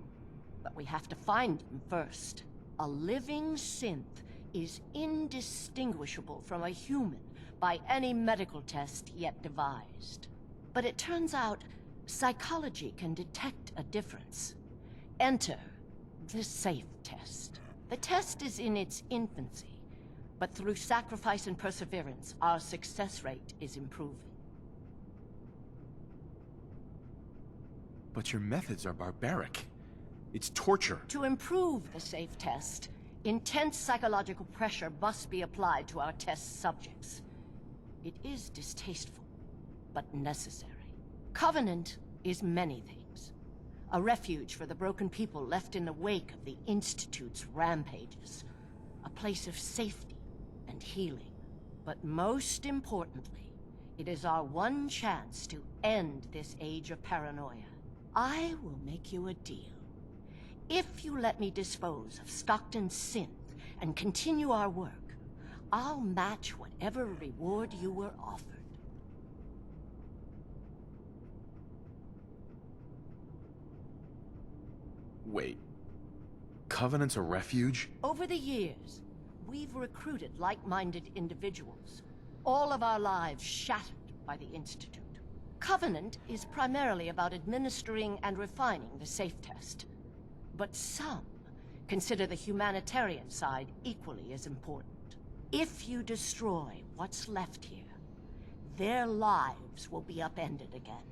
but we have to find them first. A living synth is indistinguishable from a human by any medical test yet devised. But it turns out psychology can detect a difference. Enter the safe test. The test is in its infancy, but through sacrifice and perseverance, our success rate is improving. But your methods are barbaric. It's torture. To improve the safe test, intense psychological pressure must be applied to our test subjects. It is distasteful, but necessary. Covenant is many things. A refuge for the broken people left in the wake of the Institute's rampages. A place of safety and healing. But most importantly, it is our one chance to end this age of paranoia. I will make you a deal. If you let me dispose of Stockton's synth and continue our work, I'll match whatever reward you were offered. Wait. Covenant's a refuge? Over the years, we've recruited like-minded individuals. All of our lives shattered by the Institute. Covenant is primarily about administering and refining the safe test. But some consider the humanitarian side equally as important. If you destroy what's left here, their lives will be upended again.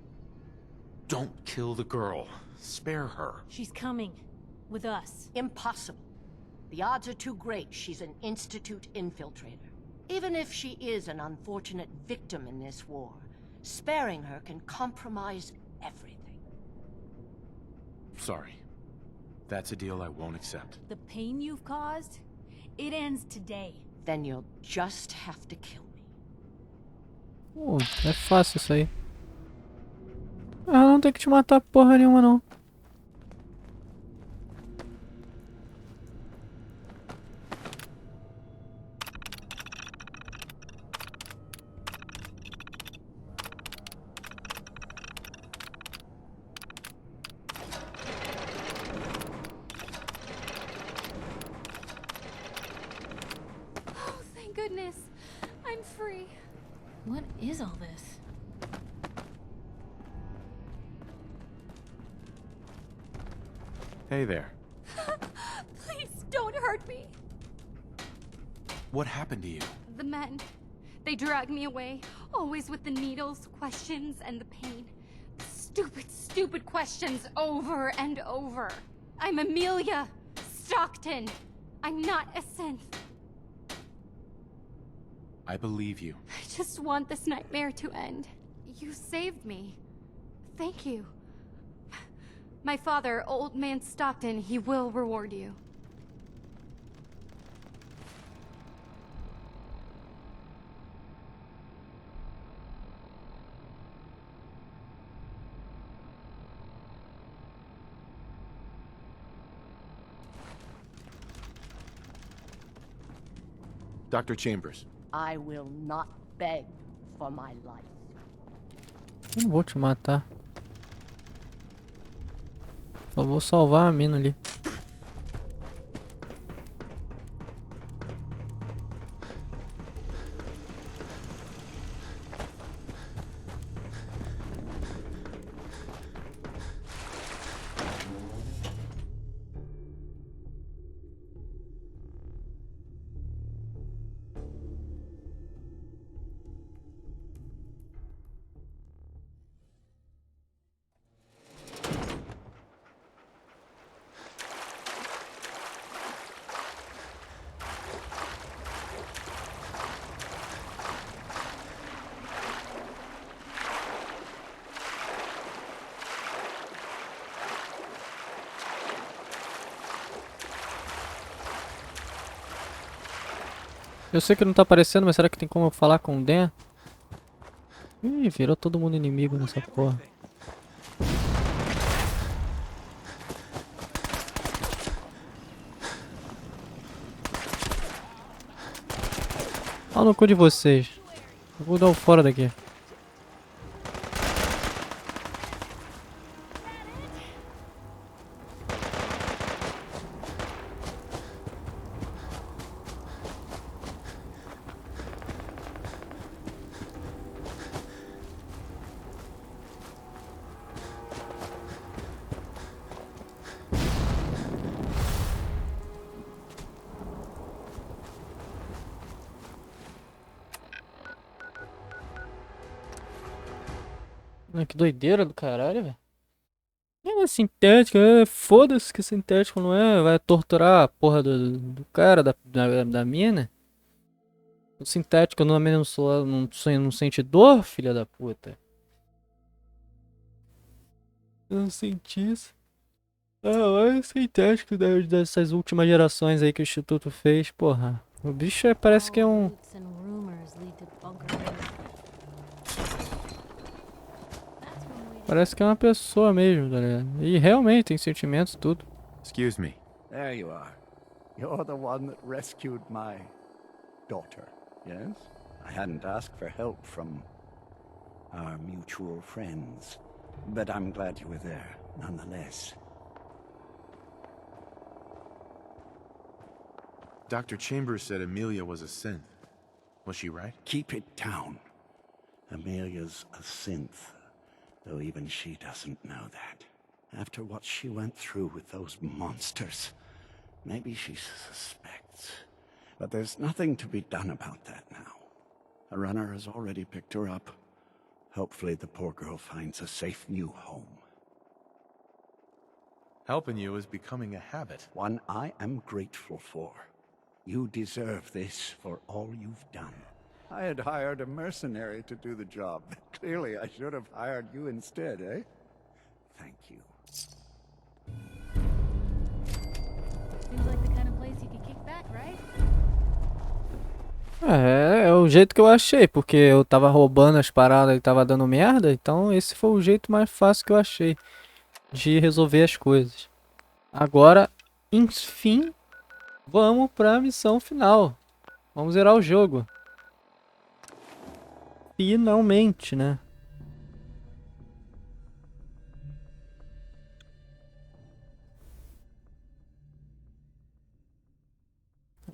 Don't kill the girl. Spare her. She's coming. With us. Impossible. The odds are too great she's an Institute infiltrator. Even if she is an unfortunate victim in this war, sparing her can compromise everything. Sorry. That's a deal I won't accept. The pain you've caused, it ends today. Then you'll just have to kill me. É fácil isso aí. Ah, não tem que te matar porra nenhuma não. Goodness, I'm free. What is all this? Hey there. Please don't hurt me. What happened to you? The men, they dragged me away, always with the needles, questions, and the pain. Stupid, stupid questions over and over. I'm Amelia Stockton. I'm not a synth. I believe you. I just want this nightmare to end. You saved me. Thank you. My father, Old Man Stockton, he will reward you. Dr. Chambers. I will not beg for my life. Não vou te matar. Só vou salvar a mina ali. Eu sei que não tá aparecendo, mas será que tem como eu falar com o Dan? Ih, virou todo mundo inimigo nessa porra. Olha no cu de vocês. Eu vou dar um fora daqui. Ah, que doideira do caralho, velho. É sintética, foda-se que sintético não é. Vai torturar a porra do cara, da mina. O sintético não, não sente dor, filha da puta. Eu não senti isso. Ah, olha o sintético dessas últimas gerações aí que o Instituto fez, porra. O bicho parece que é um. Parece que é uma pessoa mesmo, tá ligado? E realmente tem sentimentos, tudo. Excuse me. There you are. You're the one that rescued my daughter, yes? I hadn't asked for help from our mutual friends, but I'm glad you were there, nonetheless. Dr. Chambers said Amelia was a synth. Was she right? Keep it down. Amelia's a synth, though even she doesn't know that. After what she went through with those monsters, maybe she suspects. But there's nothing to be done about that now. A runner has already picked her up. Hopefully the poor girl finds a safe new home. Helping you is becoming a habit. One I am grateful for. You deserve this for all you've done. I had hired a mercenary to do the job. Clearly, I should have hired you instead, eh? Thank you. Seems like the kind of place you could kick back, right? É o jeito que eu achei, porque eu tava roubando as paradas e tava dando merda, então esse foi o jeito mais fácil que eu achei de resolver as coisas. Agora, enfim, vamos pra missão final. Vamos zerar o jogo. Finalmente, né?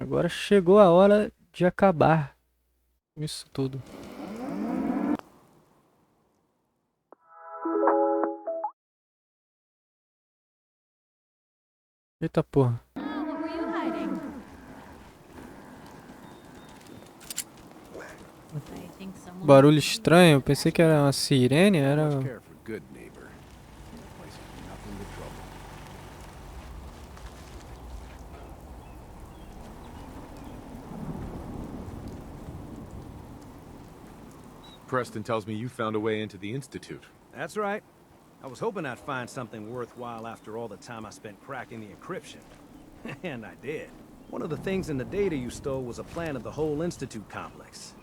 Agora chegou a hora de acabar com isso tudo. Eita porra. Barulho estranho, eu pensei que era uma sirene, era... Preston tells me you found a way into the institute. That's right. I was hoping I'd find something worthwhile after all the time I spent cracking the encryption. And I did. One of the things in the data you stole was a plan of the whole institute complex,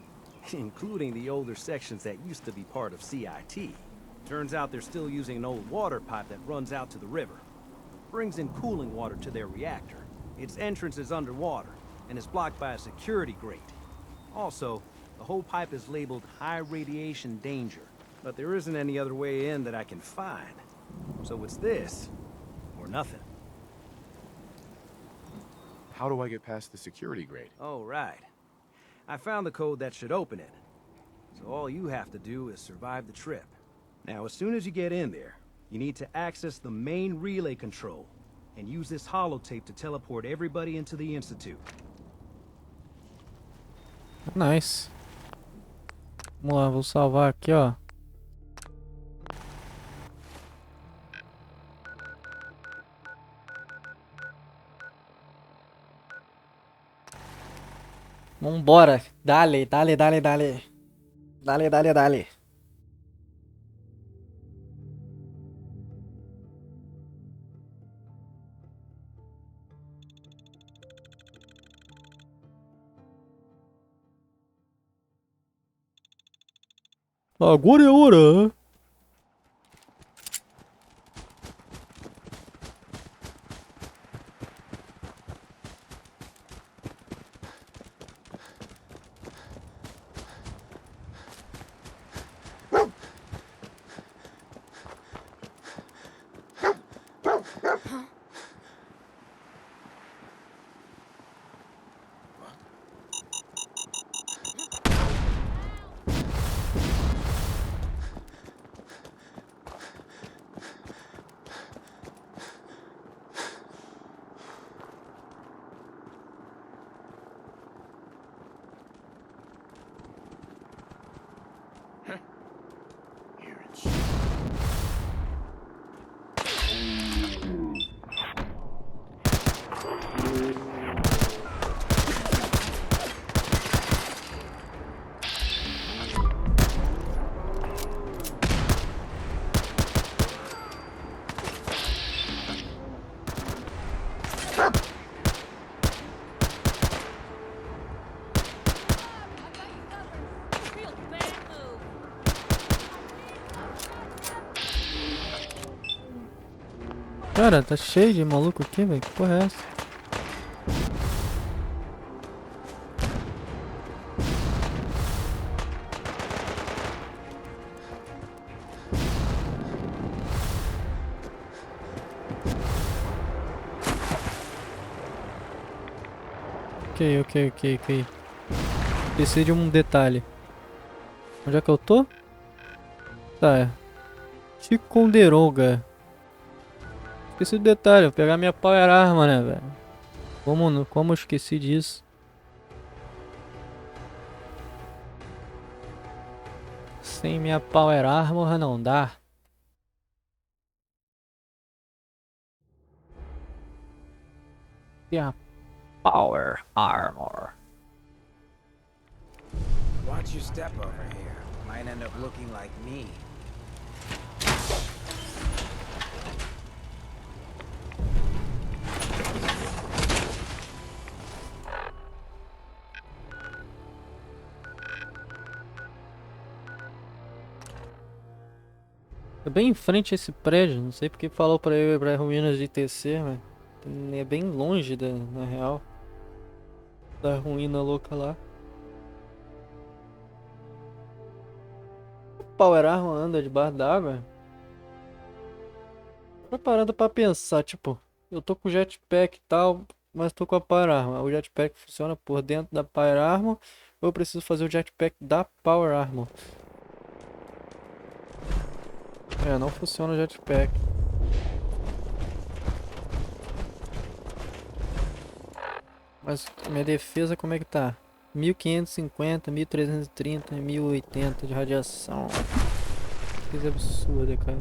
including the older sections that used to be part of CIT. Turns out they're still using an old water pipe that runs out to the river. Brings in cooling water to their reactor. Its entrance is underwater, and is blocked by a security grate. Also, the whole pipe is labeled high radiation danger, but there isn't any other way in that I can find. So it's this, or nothing. How do I get past the security grate? Oh, right. I found the code that should open it. So all you have to do is survive the trip. Now, as soon as you get in there, you need to access the main relay control, and use this holotape to teleport everybody into the Institute. Nice. Vamos lá, vou salvar aqui, ó. Vambora. Dale, dale, dale, dale. Dale, dale, dale. Agora é a hora. Cara, tá cheio de maluco aqui, velho. Que porra é essa? Ok. Esqueci de um detalhe. Onde é que eu tô? Tá. Ticonderoga. Esqueci do detalhe, vou pegar minha power arma, né, velho? Como eu esqueci disso? Sem minha power armor não dá. E a power armor. Watch your step over here. Might end up looking like me. É bem em frente a esse prédio, não sei porque falou pra eu ir pra ruínas de TC, mas é bem longe na real. Da ruína louca lá. O Power Armor anda debaixo d'água? Tô parando pra pensar, tipo, eu tô com o jetpack e tal, mas tô com a Power Armor. O jetpack funciona por dentro da Power Armor, ou eu preciso fazer o jetpack da Power Armor? É, não funciona o jetpack. Mas minha defesa como é que tá? 1550, 1330, 1080 de radiação. Coisa absurda, cara.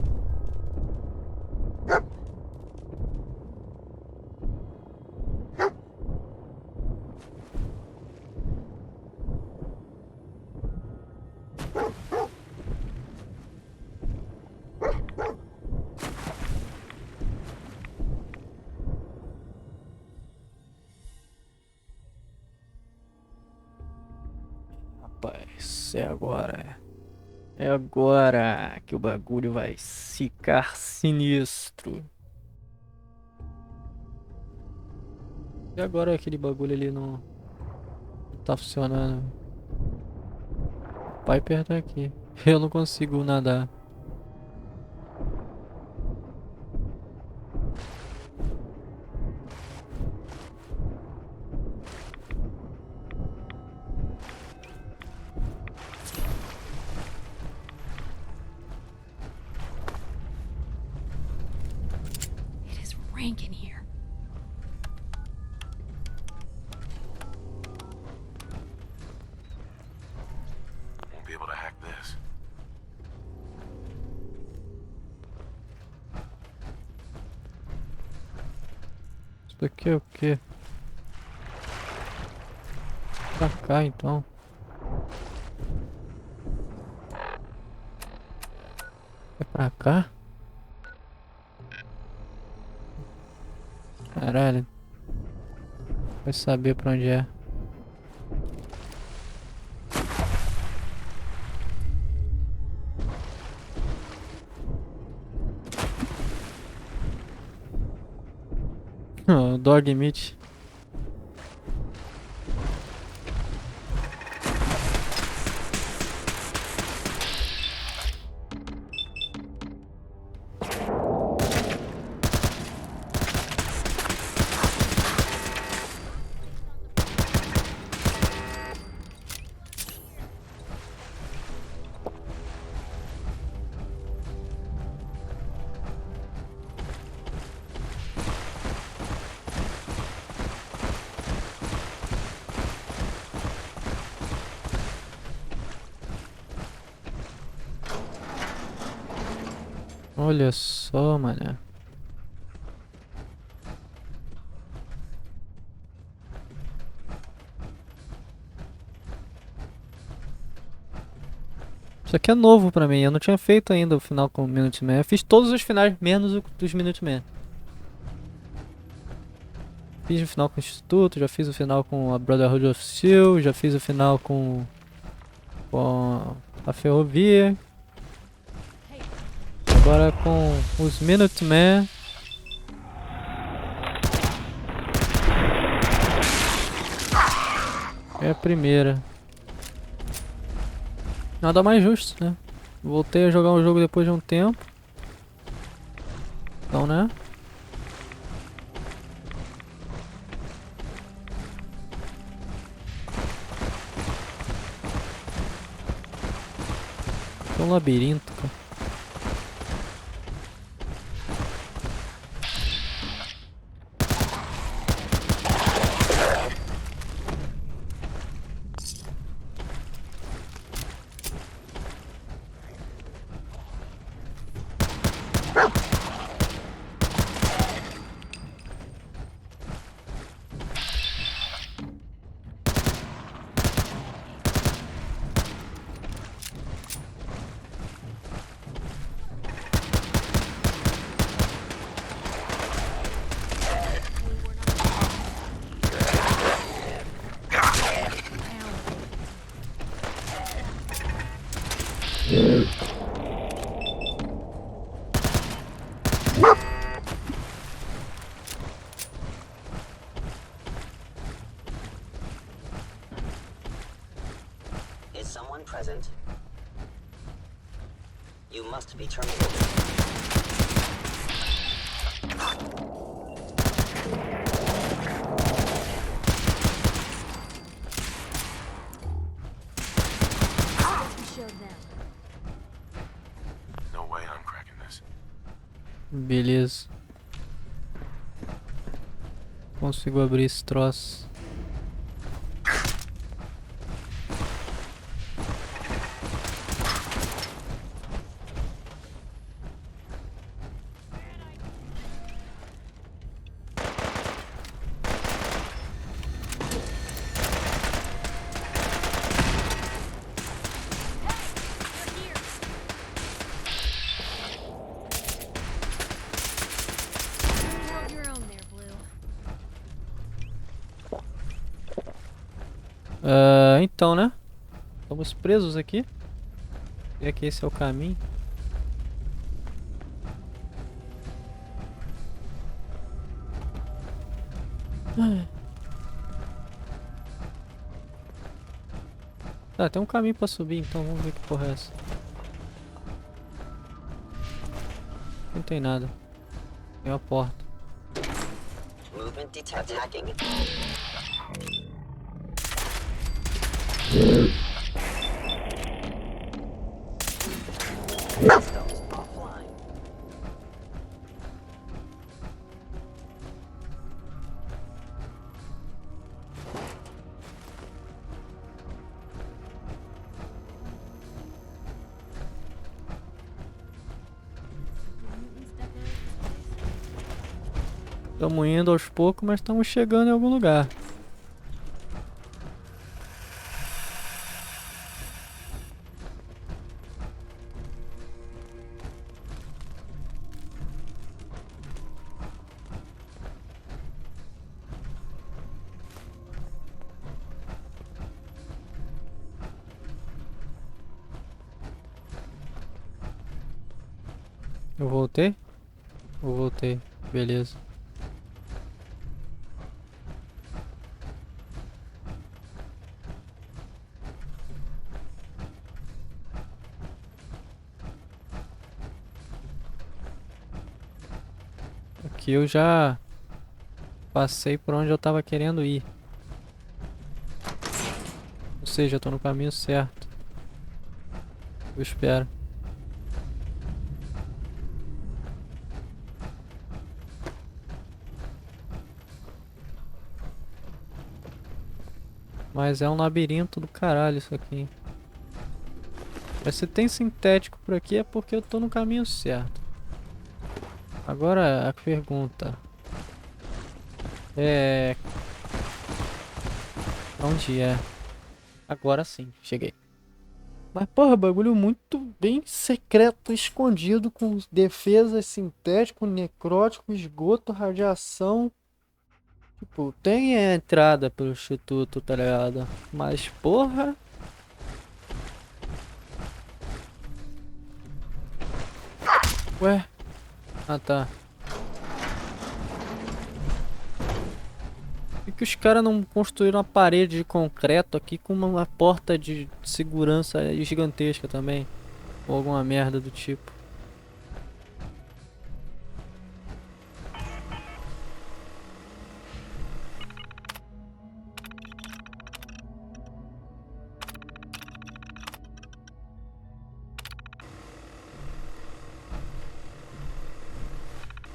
Rapaz, é agora. É agora que o bagulho vai ficar sinistro. E agora aquele bagulho ali não tá funcionando. O Piper tá aqui. Eu não consigo nadar. It is rank in here. Won't be able to hack this. Isso daqui é o quê? Pra cá então. É pra cá? Caralho. Vai saber pra onde é. Dog meat. Olha só, mané. Isso aqui é novo pra mim, eu não tinha feito ainda o final com o Minuteman. Eu fiz todos os finais, menos o dos Minuteman. Fiz o final com o Instituto, já fiz o final com a Brotherhood of Steel, já fiz o final com a Ferrovia. Agora com os Minutemen. É a primeira. Nada mais justo, né? Voltei a jogar o jogo depois de um tempo. Então, né? É um labirinto, cara. Is someone present? You must be terminated. No way I'm cracking this. Beleza. Consigo abrir esse troço. Então, né? Estamos presos aqui. E que esse é o caminho. Ah, tem um caminho pra subir, então vamos ver que porra é essa. Não tem nada. Tem uma porta. Movement detected. Systems offline. Estamos indo aos poucos, mas estamos chegando em algum lugar. Eu voltei? Eu voltei, beleza. aqui eu já passei por onde eu tava querendo ir. Ou seja, eu tô no caminho certo. Eu espero. Mas é um labirinto do caralho isso aqui. Mas se tem sintético por aqui é porque eu tô no caminho certo. Agora a pergunta é... Onde é? Agora sim, cheguei. Mas porra, bagulho muito bem secreto, escondido, com defesas sintético, necrótico, esgoto, radiação. Tipo, tem a entrada pelo instituto, tá ligado? Mas porra... Ué? Ah, tá. Por que os caras não construíram uma parede de concreto aqui com uma porta de segurança gigantesca também? Ou alguma merda do tipo.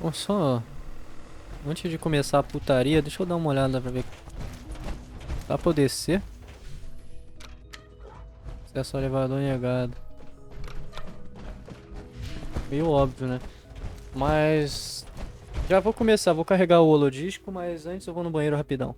Bom, só... Antes de começar a putaria, deixa eu dar uma olhada pra ver. Dá pra eu descer? Acesso ao elevador negado. Meio óbvio, né? Mas... Já vou começar, vou carregar o holodisco, mas antes eu vou no banheiro rapidão.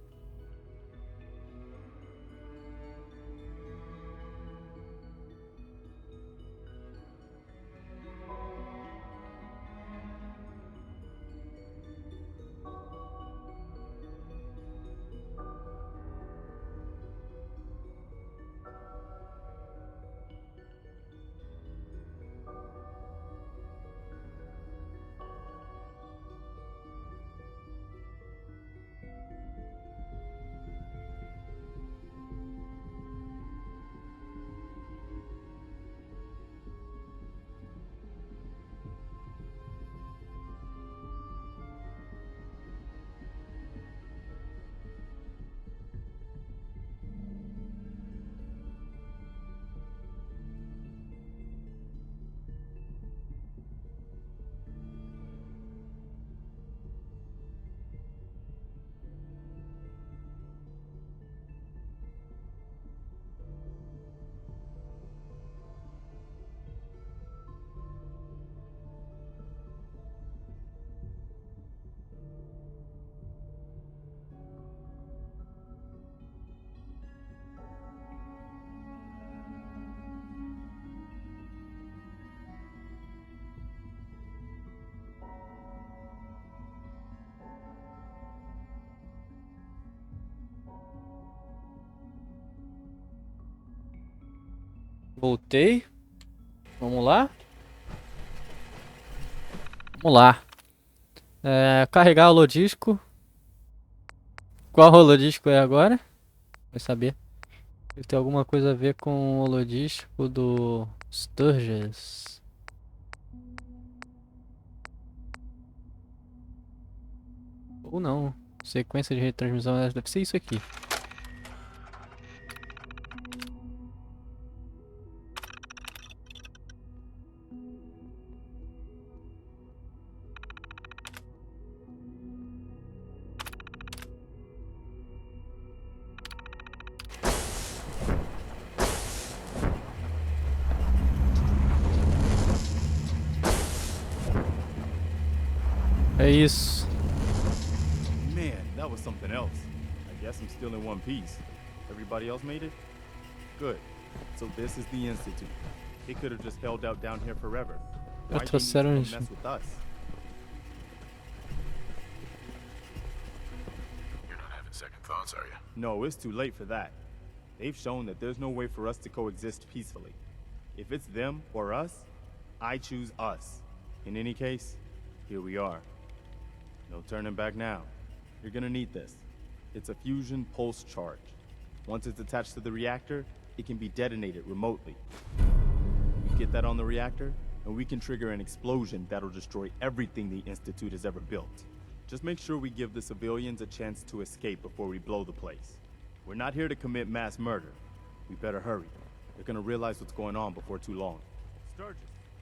Voltei. Vamos lá. Vamos lá. Carregar o holodisco. Qual holodisco é agora? Vai saber. Deve ter alguma coisa a ver com o holodisco do Sturges. Ou não. Sequência de retransmissão deve ser isso aqui. É isso. Man, that was something else. I guess I'm still in one piece. Everybody else made it? Good. So this is the institute. They could have just held out down here forever. Why do you need to come mess with us? You're not having second thoughts, are you? No, it's too late for that. They've shown that there's no way for us to coexist peacefully. If it's them or us, I choose us. In any case, here we are. No turning back now. You're gonna need this. It's a fusion pulse charge. Once it's attached to the reactor, it can be detonated remotely. We get that on the reactor, and we can trigger an explosion that'll destroy everything the Institute has ever built. Just make sure we give the civilians a chance to escape before we blow the place. We're not here to commit mass murder. We better hurry. They're gonna realize what's going on before too long. Sturgis,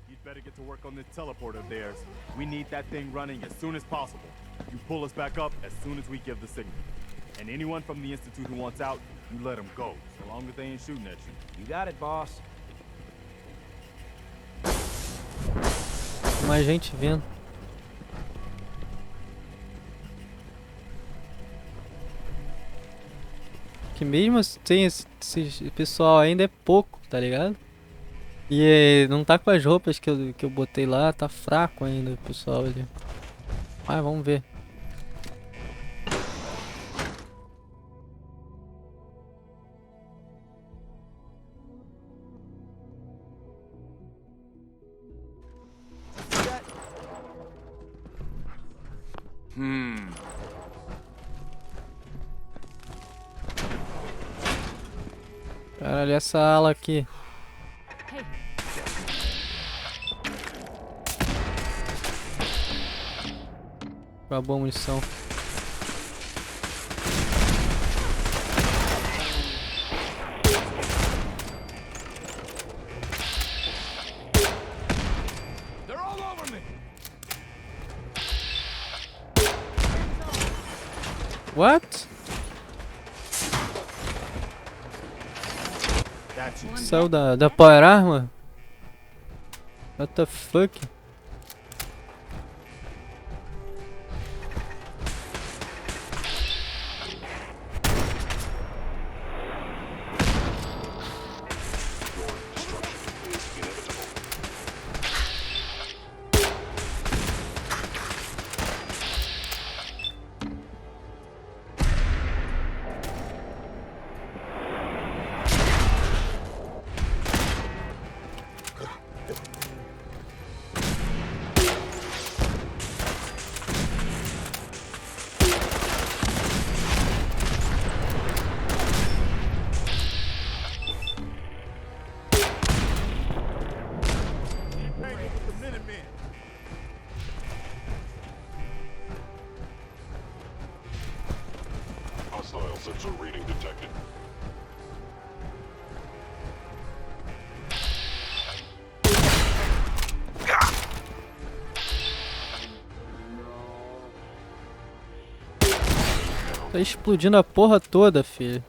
you'd better get to work on this teleporter of theirs. We need that thing running as soon as possible. You pull us back up as soon as we give the signal. And anyone from the Institute who wants out, you let them go, so long as they ain't shooting at you. You got it, boss. Mais gente vindo. Que mesmo assim, esse pessoal ainda é pouco, tá ligado? E não tá com as roupas que eu botei lá, tá fraco ainda o pessoal ali. Mas vamos ver. Caralho, essa ala aqui. Acabou a munição. What? Saiu da Power Armor? What the fuck? Hostile sensor reading detected. Tá explodindo a porra toda, filho.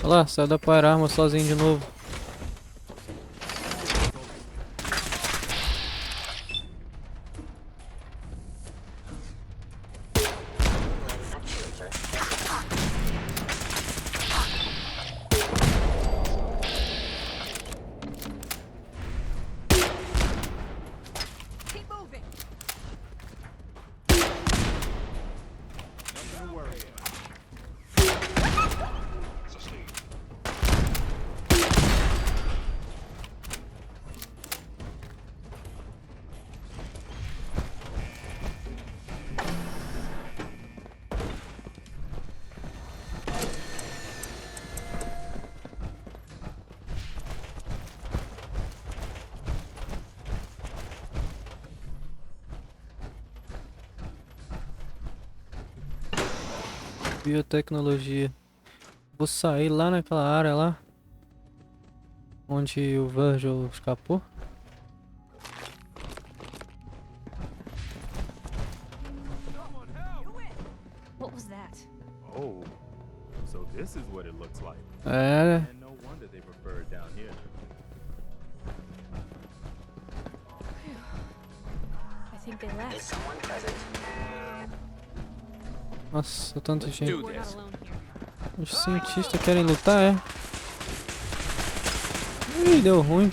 Olha lá, saiu da Power Armor sozinho de novo. Biotecnologia. Vou sair lá naquela área lá onde o Virgil escapou. What was that? Oh, so this is what it looks like. É. And no wonder they prefer it down here. I think they left. Is someone present? Nossa, tanta gente. Os cientistas querem lutar, é? Ih, deu ruim.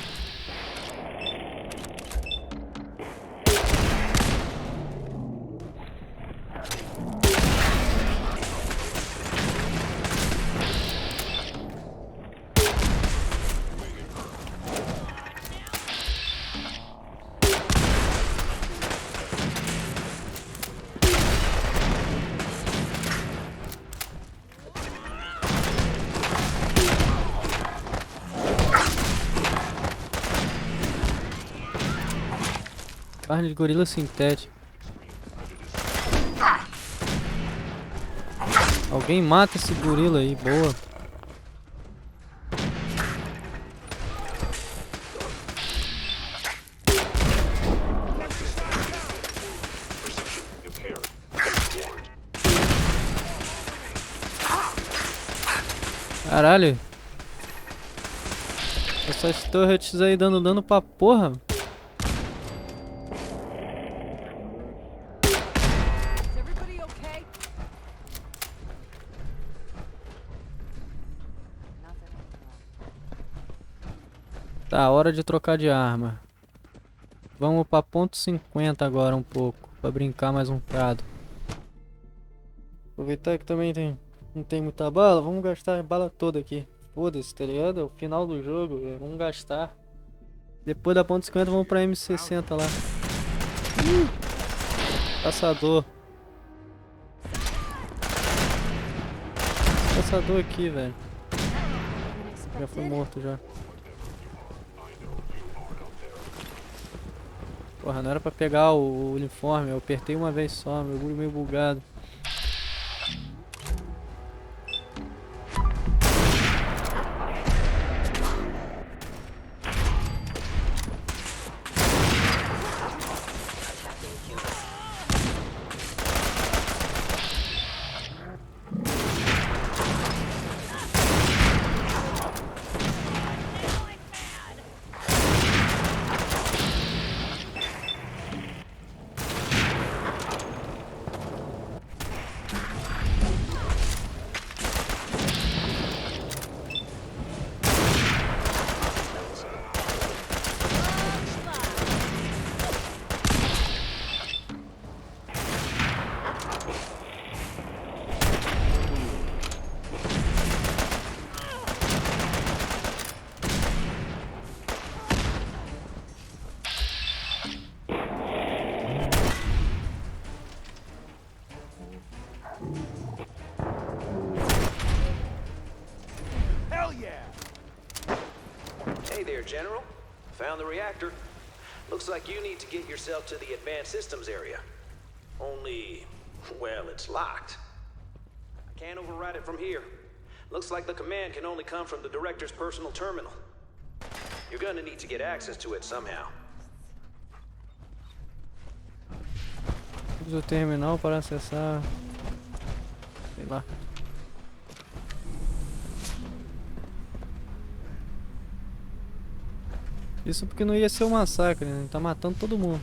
Carne de gorila sintética. Alguém mata esse gorila aí, boa. Caralho. Essas turrets aí dando dano pra porra. Tá, hora de trocar de arma. Vamos pra ponto 50 agora um pouco, pra brincar mais um bocado. Aproveitar que também não tem muita bala, vamos gastar a bala toda aqui. Foda-se, tá ligado? É o final do jogo, vamos gastar. Depois da ponto 50 vamos pra M60 lá. Caçador. Caçador aqui, velho. Já foi morto já. Porra, não era pra pegar o uniforme, eu apertei uma vez só, meu bagulho meio bugado. General, found the reactor. Looks like you need to get yourself to the advanced systems area. Only, well, it's locked. I can't override it from here. Looks like the command can only come from the director's personal terminal. You're gonna need to get access to it somehow. Usa o terminal para acessar. Sei lá. Isso porque não ia ser um massacre, né? Ele tá matando todo mundo.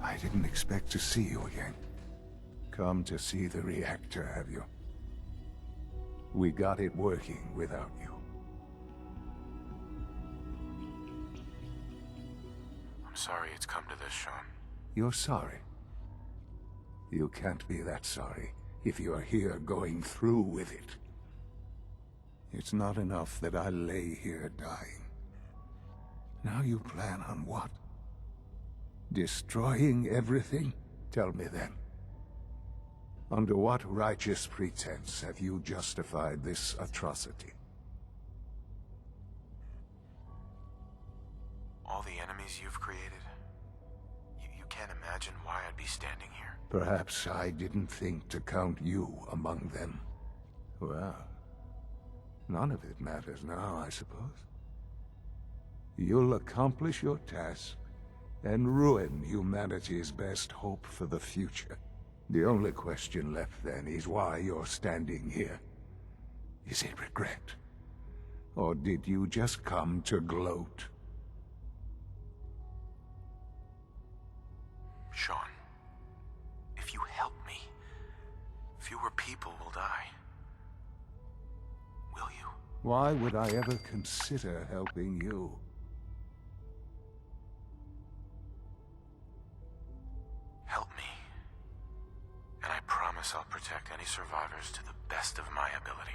I didn't expect to see you again. Come to see the reactor, have you? We got it working without you. I'm sorry it's come to this, Sean. You're sorry? You can't be that sorry if you're here going through with it. It's not enough that I lay here dying. Now you plan on what? Destroying everything? Tell me then. Under what righteous pretense have you justified this atrocity? All the enemies you've created. You can't imagine why I'd be standing here. Perhaps I didn't think to count you among them. Well, none of it matters now, I suppose. You'll accomplish your task and ruin humanity's best hope for the future. The only question left then is why you're standing here. Is it regret? Or did you just come to gloat? people will die. Will you? Why would I ever consider helping you? Help me. And I promise I'll protect any survivors to the best of my ability.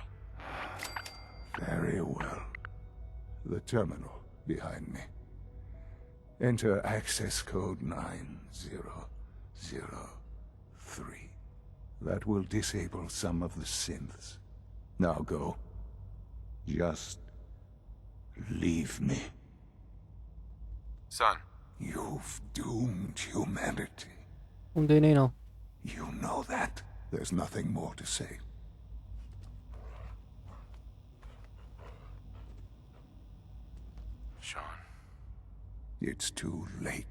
Very well. The terminal behind me. Enter access code 9003. That will disable some of the synths. Now go. Just leave me. Son. You've doomed humanity. Não dei nem não. You know that. There's nothing more to say. Sean. It's too late.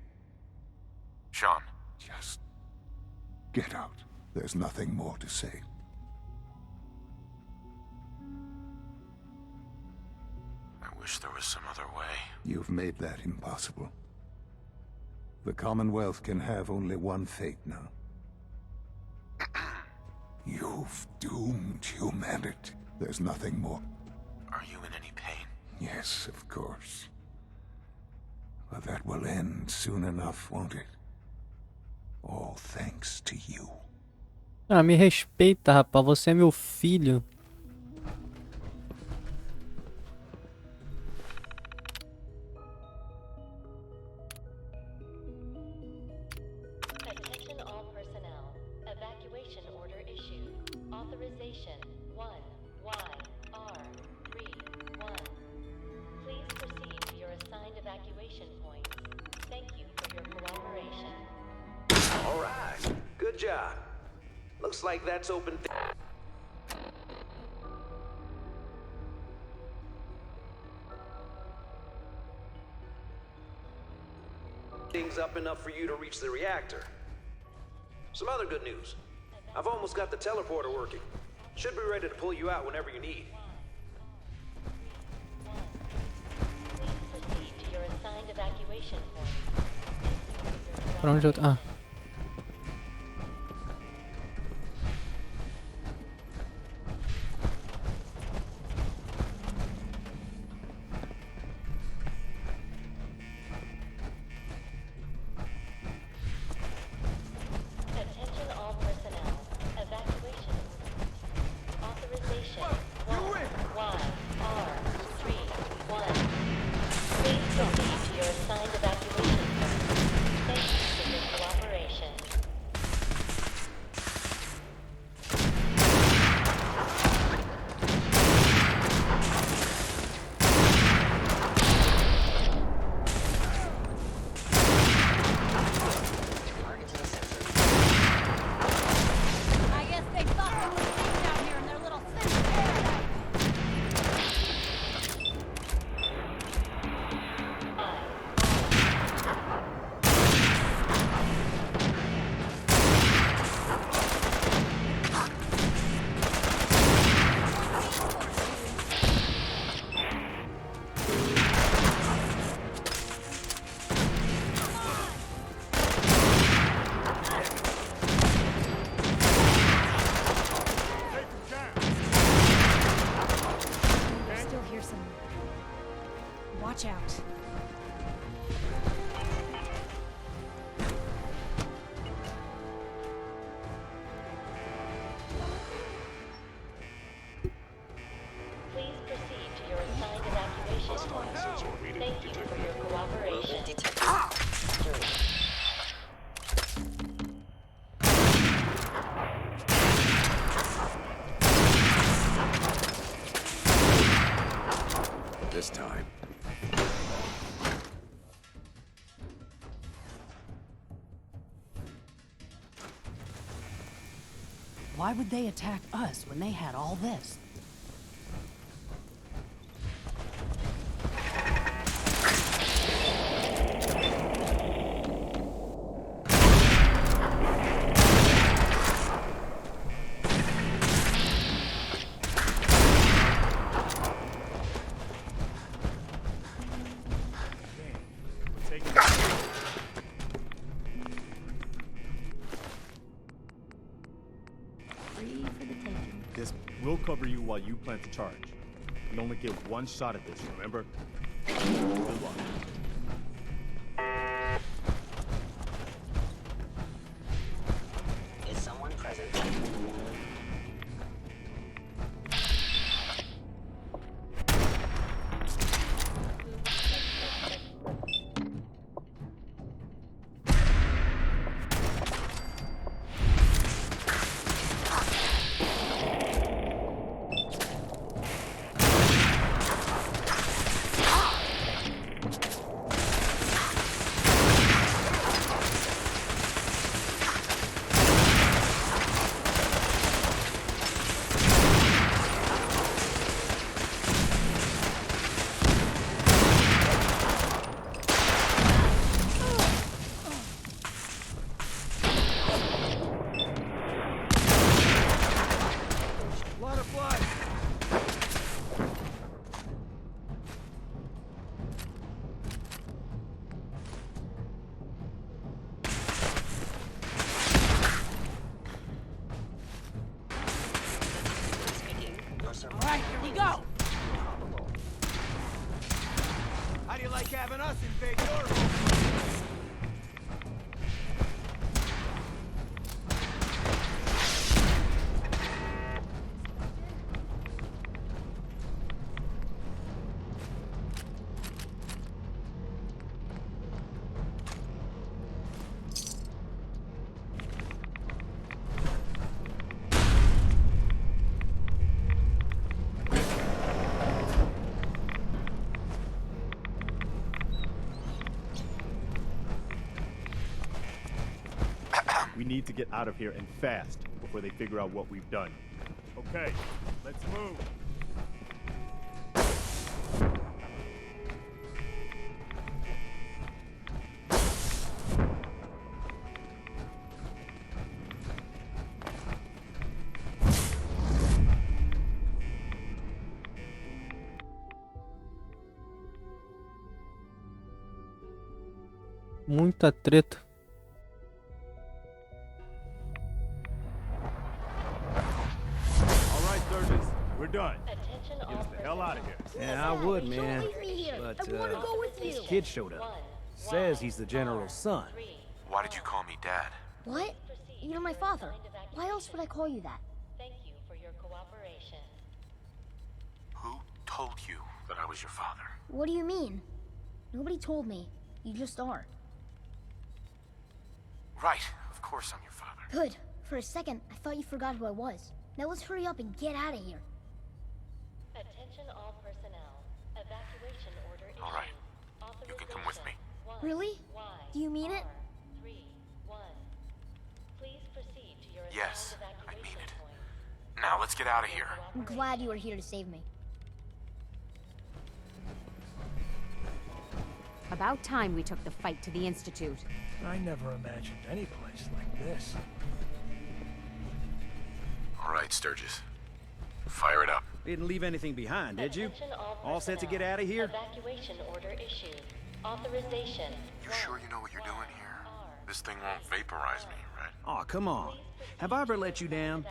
Sean. Just get out. There's nothing more to say. I wish there was some other way. You've made that impossible. The Commonwealth can have only one fate now. You've doomed humanity. There's nothing more. Are you in any pain? Yes, of course. But that will end soon enough, won't it? All thanks to you. Ah, me respeita, rapaz. Você é meu filho. Attention all personnel. Evacuation order issued. Authorization 1YR31. Please proceed to your assigned evacuation points. Thank you for your cooperation. All right. Good job. Looks like that's open. Things up enough for you to reach the reactor. Some other good news. I've almost got the teleporter working. Should be ready to pull you out whenever you need. Please proceed to your assigned evacuation point. Pra onde eu tô? Ah. Attention all personnel. Evacuation. Authorization 1YR31. Please proceed to your assigned evacuation point. Thank you for your cooperation. I guess they thought there was things out here in their little synth paradise. They're still here somewhere. Watch out. Please proceed to your assigned evacuation point. Thank you for your cooperation. This time. Why would they attack us when they had all this? Free for the taking. We'll cover you while you plant the charge. We only get one shot at this, remember? Good luck. Is someone present? Alright, here we go! How do you like having us invade your home? We need to get out of here and fast before they figure out what we've done. Okay, let's move. Muita treta. All right, Sturgis, we're done. Get us the hell out of here. Yeah, I would, man. Leave me here. But, I want to go with you. this kid showed up. Says he's the general's son. Why did you call me Dad? What? You're my father. Why else would I call you that? Thank you for your cooperation. Who told you that I was your father? What do you mean? Nobody told me. You just are. Right, of course I'm your father. Good. For a second, I thought you forgot who I was. Now let's hurry up and get out of here. Attention all personnel. Evacuation order issued. All right, you can come with me. Really? Do you mean it? 3-1. Please proceed to your Yes, assigned I mean evacuation it. point. Now let's get out of here. I'm glad you were here to save me. About time we took the fight to the Institute. I never imagined any place like this. All right, Sturgis. Fire it up. Didn't leave anything behind, did you? Attention All set to get personnel. out of here? Evacuation order issued. Authorization. You sure you know what you're doing here? This thing won't vaporize me, right? Aw, come on. Have I ever let you down?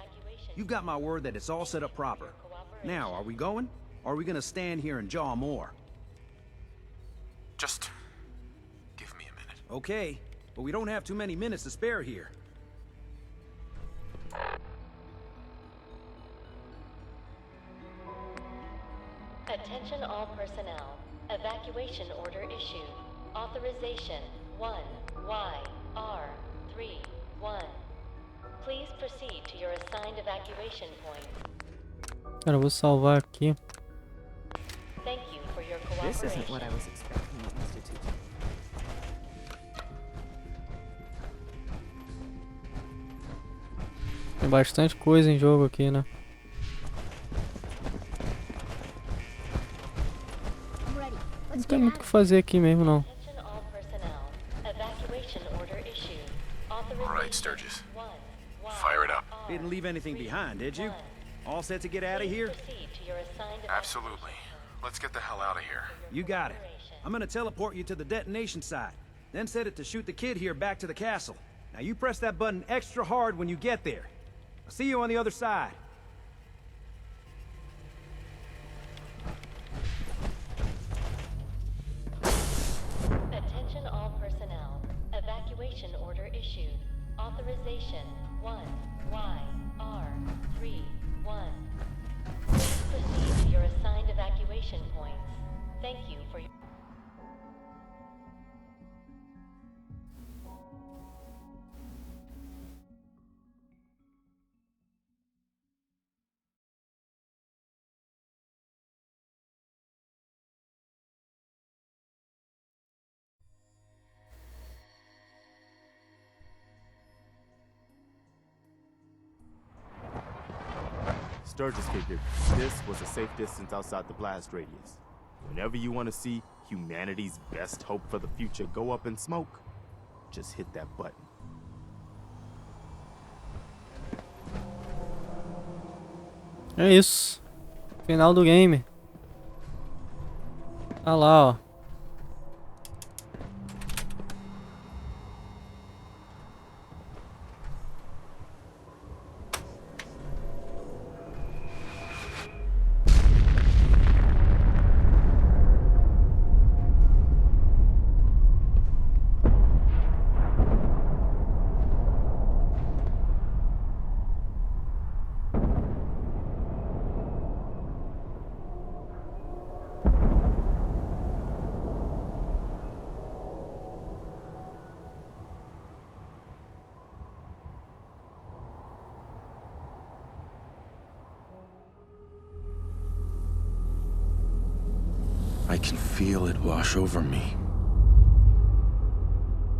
You've got my word that it's all set up proper. Now, are we going? Or are we gonna stand here and jaw more? Just give me a minute. Okay, but we don't have too many minutes to spare here. Attention all personnel. Evacuation order issued. Authorization 1YR31. Please proceed to your assigned evacuation point. Cara, eu vou salvar aqui. Thank you for your This cooperation. isn't what I was expecting at the Institute. Tem bastante coisa em jogo aqui, né? I'm ready. Não Let's tem get muito o out que fazer aqui mesmo, não. Attention all personnel. Evacuation order issued. All Authorization right, Sturgis. Fire it up. Didn't leave anything behind, did you? All set to get out of here? Proceed to your assigned Absolutely. Let's get the hell out of here. You got it. I'm gonna teleport you to the detonation site, then set it to shoot the kid here back to the castle. Now you press that button extra hard when you get there. I'll see you on the other side. issued. Authorization 1YR31. Please proceed to your assigned evacuation points. Thank you for your... Sturgis figured this was a safe distance outside the blast radius. Whenever you want to see humanity's best hope for the future go up in smoke, just hit that button. É isso. Final do game. Tá lá, ó. I can feel it wash over me.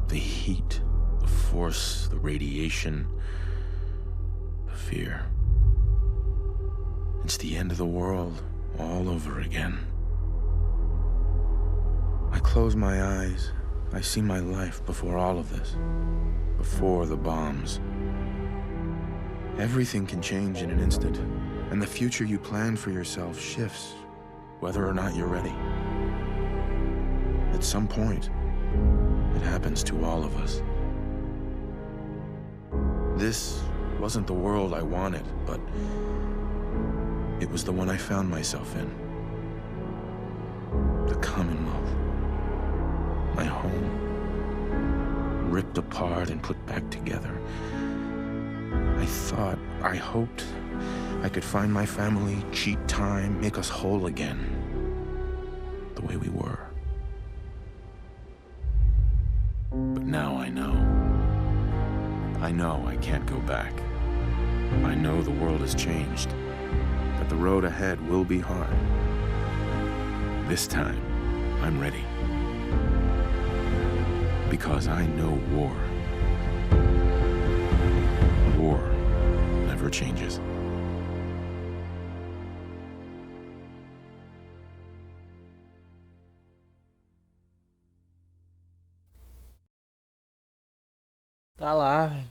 The heat, the force, the radiation, the fear. It's the end of the world all over again. I close my eyes. I see my life before all of this. Before the bombs. Everything can change in an instant, and the future you plan for yourself shifts, whether or not you're ready. At some point, it happens to all of us. This wasn't the world I wanted, but it was the one I found myself in. The Commonwealth. My home. Ripped apart and put back together. I hoped I could find my family, cheat time, make us whole again. The way we were. But now I know. I know I can't go back. I know the world has changed. That the road ahead will be hard. This time, I'm ready. Because I know war. War never changes. Tá lá, velho.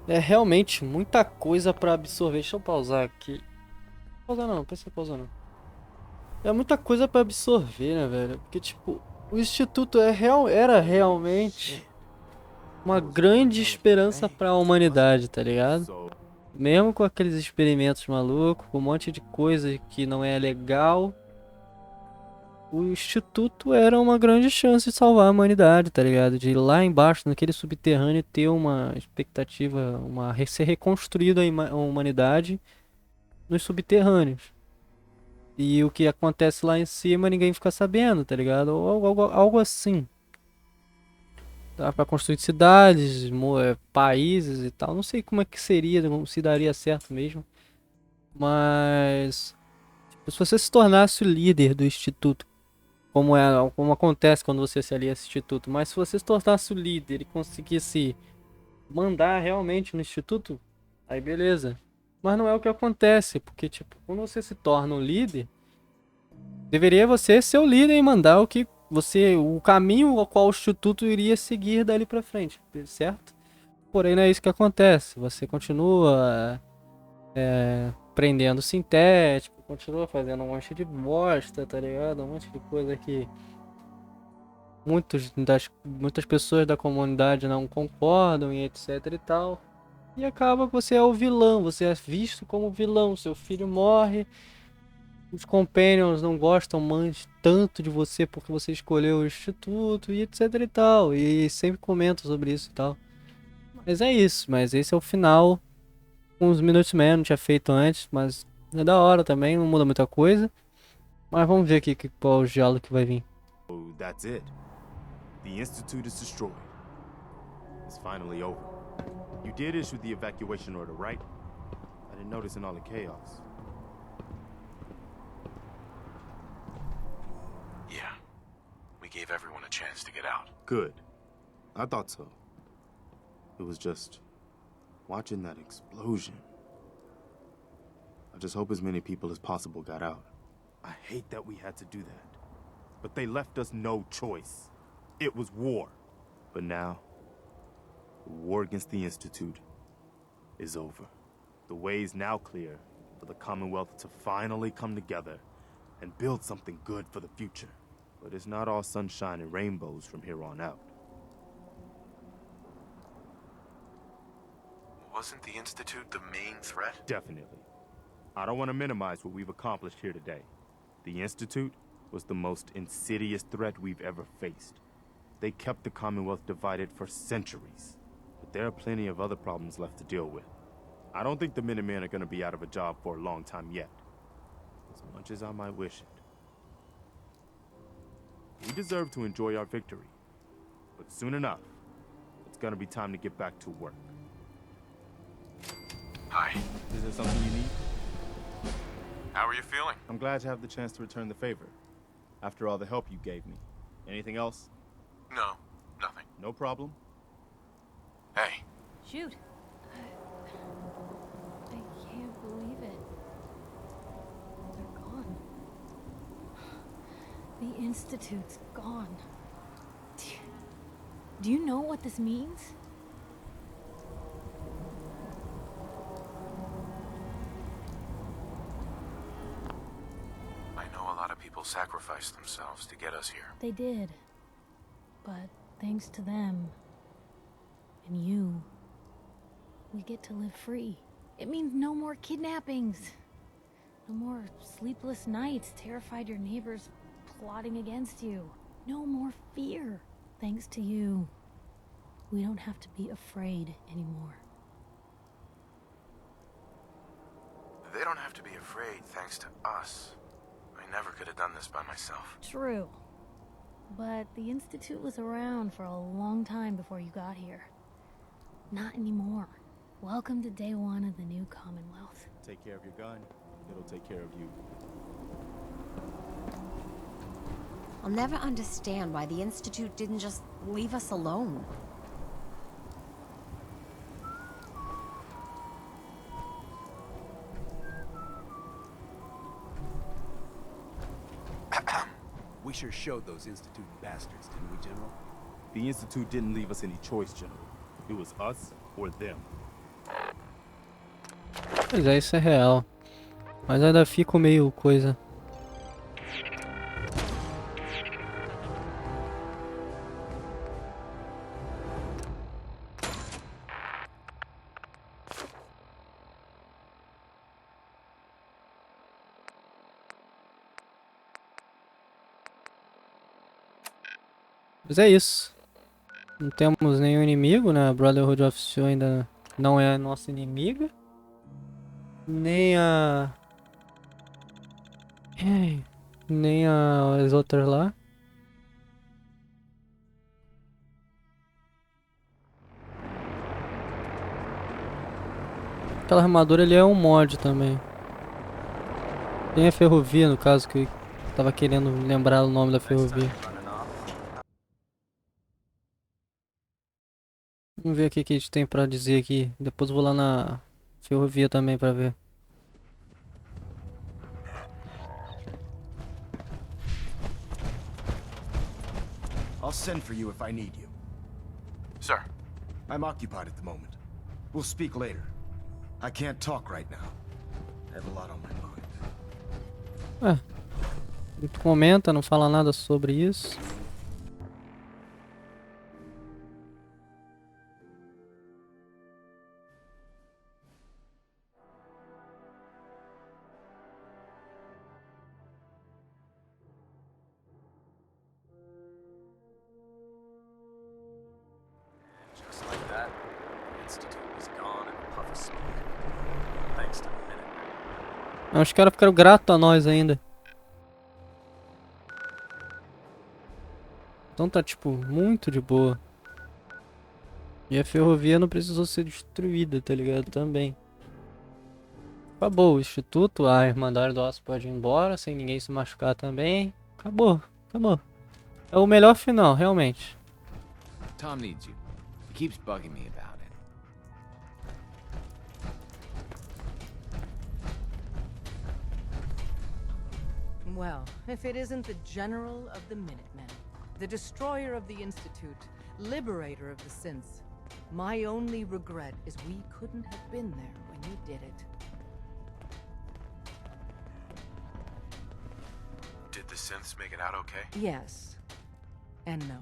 É realmente muita coisa pra absorver. Deixa eu pausar aqui. Pausar não precisa pausar não. É muita coisa pra absorver, né, velho? Porque, tipo, o Instituto era realmente uma grande esperança pra humanidade, tá ligado? Mesmo com aqueles experimentos malucos, com um monte de coisa que não é legal, o Instituto era uma grande chance de salvar a humanidade, tá ligado? De ir lá embaixo, naquele subterrâneo, ter uma expectativa, ser reconstruída a humanidade nos subterrâneos. E o que acontece lá em cima ninguém fica sabendo, tá ligado? Ou algo assim. Dá pra construir cidades, países e tal. Não sei como é que seria, se daria certo mesmo. Mas tipo, se você se tornasse o líder do Instituto, como acontece quando você se alia a esse Instituto, mas se você se tornasse o líder e conseguisse mandar realmente no Instituto, aí beleza. Mas não é o que acontece, porque tipo, quando você se torna um líder, deveria você ser o líder e mandar o caminho ao qual o Instituto iria seguir dali pra frente, certo? Porém não é isso que acontece. Você continua prendendo sintético, continua fazendo um monte de bosta, tá ligado? Um monte de coisa que muitas pessoas da comunidade não concordam e etc e tal. E acaba que você é o vilão, você é visto como vilão, seu filho morre, os companions não gostam mais tanto de você porque você escolheu o Instituto e etc e tal. E sempre comentam sobre isso e tal. Mas é isso, mas esse é o final. Uns minutos menos, não tinha feito antes, mas é da hora também, não muda muita coisa. Mas vamos ver aqui qual é o diálogo que vai vir. Oh, that's it. The Institute is destroyed. It's finally over. You did issue the evacuation order, right? I didn't notice in all the chaos. Yeah. We gave everyone a chance to get out. Good. I thought so. It was just watching that explosion. I just hope as many people as possible got out. I hate that we had to do that. But they left us no choice. It was war. But now, the war against the Institute is over. The way is now clear for the Commonwealth to finally come together and build something good for the future. But it's not all sunshine and rainbows from here on out. Wasn't the Institute the main threat? Definitely. I don't want to minimize what we've accomplished here today. The Institute was the most insidious threat we've ever faced. They kept the Commonwealth divided for centuries. But there are plenty of other problems left to deal with. I don't think the Minutemen are going to be out of a job for a long time yet. As much as I might wish it. We deserve to enjoy our victory. But soon enough, it's going to be time to get back to work. Hi. Is there something you need? How are you feeling? I'm glad to have the chance to return the favor. After all the help you gave me. Anything else? No, nothing. No problem. Hey. Shoot. I can't believe it. They're gone. The Institute's gone. Do you know what this means? I know a lot of people sacrificed themselves to get us here. They did. But thanks to them and you, we get to live free. It means no more kidnappings. No more sleepless nights, terrified your neighbors plotting against you. No more fear. Thanks to you, we don't have to be afraid anymore. They don't have to be afraid thanks to us. I never could have done this by myself. True. But the Institute was around for a long time before you got here. Not anymore. Welcome to day one of the new Commonwealth. Take care of your gun. It'll take care of you. I'll never understand why the Institute didn't just leave us alone. We sure showed those Institute bastards, didn't we, General? The Institute didn't leave us any choice, General. It was us or them. Pois é, isso é real. Mas ainda fico meio coisa. Mas é isso. Não temos nenhum inimigo, né? A Brotherhood of Steel ainda não é a nossa inimiga. Nem a... Nem as outras lá. Aquela armadura ali é um mod também. Tem a ferrovia, no caso, que eu tava querendo lembrar o nome da ferrovia. Vamos ver o que a gente tem pra dizer aqui. Depois eu vou lá na ferrovia também pra ver. I'll send for you if I need you. Sir. I'm occupied at the moment. We'll speak later. I can't talk right now. I have a lot on my mind. Tu comenta, não fala nada sobre isso. Just like that, Ah, os caras ficaram gratos a nós ainda. Então tá, tipo, muito de boa. E a ferrovia não precisou ser destruída, tá ligado? Também. Acabou o instituto, a Irmandade do Aço pode ir embora, sem ninguém se machucar também. Acabou, acabou. É o melhor final, realmente. Tom needs you. He keeps bugging me about it. Well, if it isn't the General of the Minutemen, the destroyer of the Institute, liberator of the synths. My only regret is we couldn't have been there when you did it. Did the synths make it out okay? Yes. And no.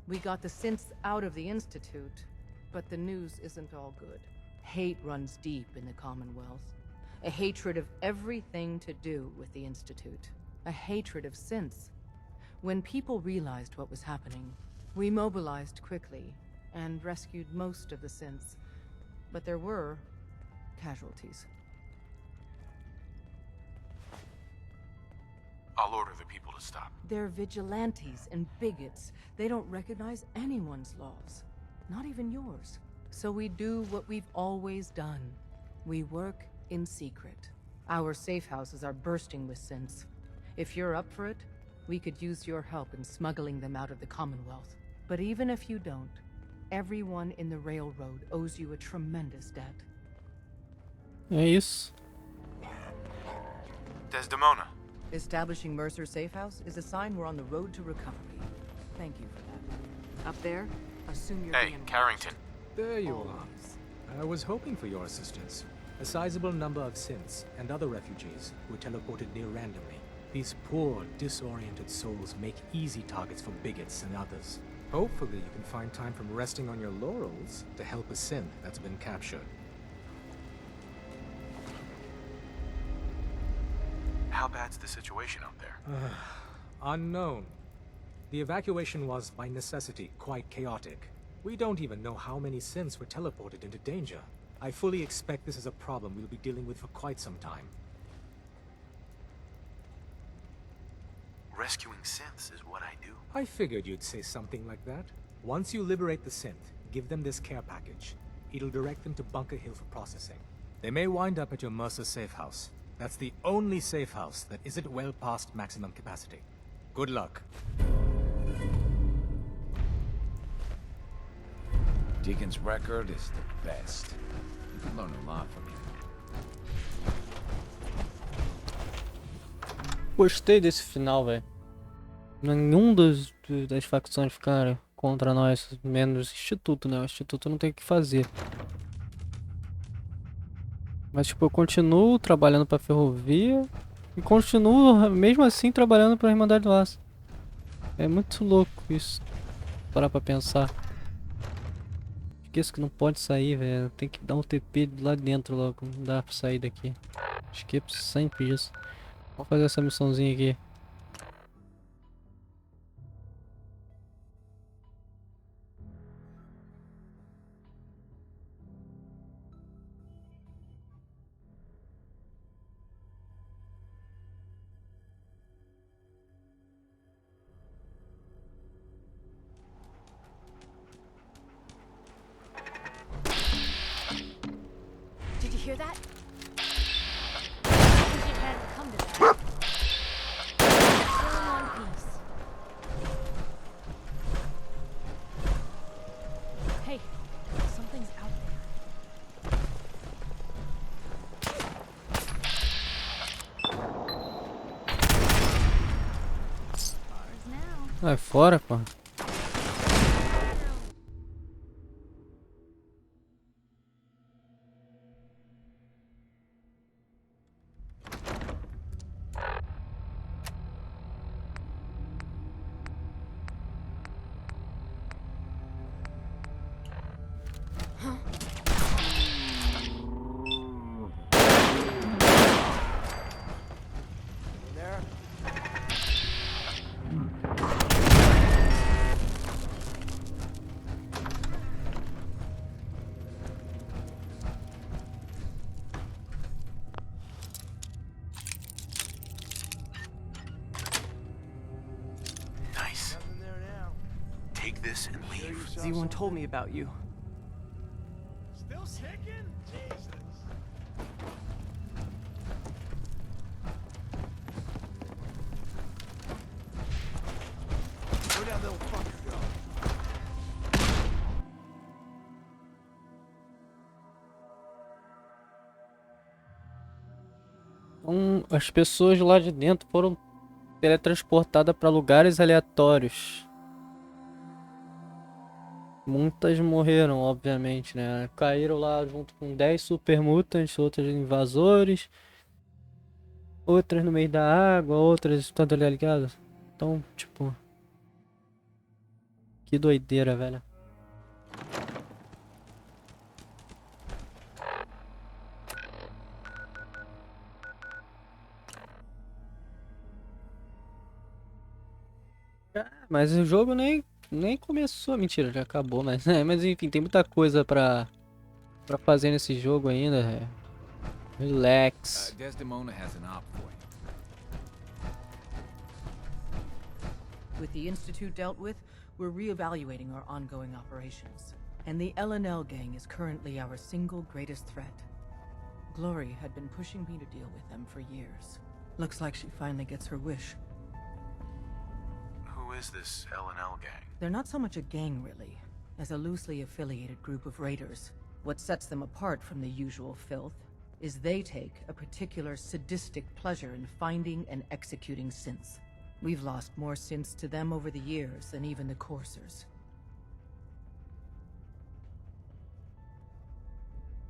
We got the synths out of the Institute, but the news isn't all good. Hate runs deep in the Commonwealth. A hatred of everything to do with the Institute. A hatred of synths. When people realized what was happening, we mobilized quickly and rescued most of the synths. But there were casualties. I'll order the people to stop. They're vigilantes and bigots. They don't recognize anyone's laws, not even yours. So we do what we've always done. We work in secret. Our safe houses are bursting with synths. If you're up for it, we could use your help in smuggling them out of the Commonwealth. But even if you don't, everyone in the railroad owes you a tremendous debt. É isso. Desdemona. Establishing Mercer's safe house is a sign we're on the road to recovery. Thank you for that. Up there, assume you're Hey, being Carrington. There you are. I was hoping for your assistance. A sizable number of synths and other refugees were teleported near randomly. These poor, disoriented souls make easy targets for bigots and others. Hopefully you can find time from resting on your laurels to help a synth that's been captured. How bad's the situation out there? Unknown. The evacuation was, by necessity, quite chaotic. We don't even know how many synths were teleported into danger. I fully expect this is a problem we'll be dealing with for quite some time. Rescuing synths is what I do. I figured you'd say something like that. Once you liberate the synth, give them this care package. It'll direct them to Bunker Hill for processing. They may wind up at your Mercer safe house. That's the only safe house that isn't well past maximum capacity. Good luck. Deacon's record is the best. You can learn a lot from him. Gostei desse final, velho. Nenhum das facções ficaram contra nós, menos o Instituto, né? O Instituto não tem o que fazer. Mas, tipo, eu continuo trabalhando pra ferrovia e continuo, mesmo assim, trabalhando pra Irmandade do Aço. É muito louco isso. Parar pra pensar. Esqueço que não pode sair, velho. Tem que dar um TP lá dentro logo. Não dá pra sair daqui. Esqueço sempre disso. Vamos fazer essa missãozinha aqui. Did you hear that? Hey, something's out Vai fora, pô. There. this and leave. Z1 told me about you. Still shaking? Jesus. Where'd that little fucker go? Então, as pessoas lá de dentro foram teletransportadas para lugares aleatórios. Muitas morreram, obviamente, né? Caíram lá junto com 10 super mutants, outras invasores, outras no meio da água, outras todas ali ligadas. Então, tipo, que doideira, velho. Mas o jogo nem começou, mentira, já acabou, mas, mas enfim, tem muita coisa pra fazer nesse jogo ainda. Relax. Desdemona has an op for you. With the Institute dealt with, we're reevaluating our ongoing operations. And the L&L gang is currently our single greatest threat. Glory had been pushing me to deal with them for years. Looks like she finally gets her wish. Who is this L&L gang? They're not so much a gang, really, as a loosely affiliated group of raiders. What sets them apart from the usual filth is they take a particular sadistic pleasure in finding and executing synths. We've lost more synths to them over the years than even the coursers.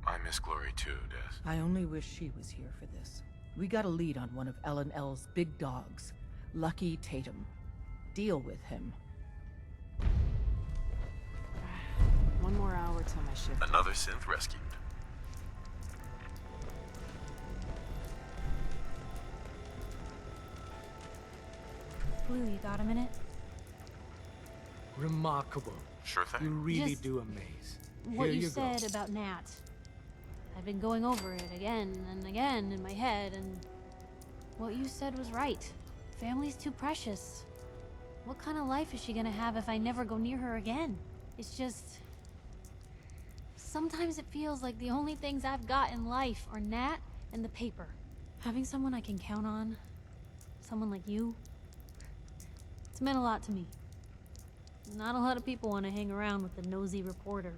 I miss Glory too, Des. I only wish she was here for this. We got a lead on one of L&L's big dogs, Lucky Tatum. Deal with him. One more hour till my shift. Another synth rescued. Blue, you got a minute? Remarkable. Sure thing. You really Just do amaze. What Here you you said go. about Nat. I've been going over it again and again in my head, and what you said was right. Family's too precious. What kind of life is she gonna have if I never go near her again? It's just... Sometimes it feels like the only things I've got in life are Nat and the paper. Having someone I can count on, someone like you, it's meant a lot to me. Not a lot of people want to hang around with the nosy reporter.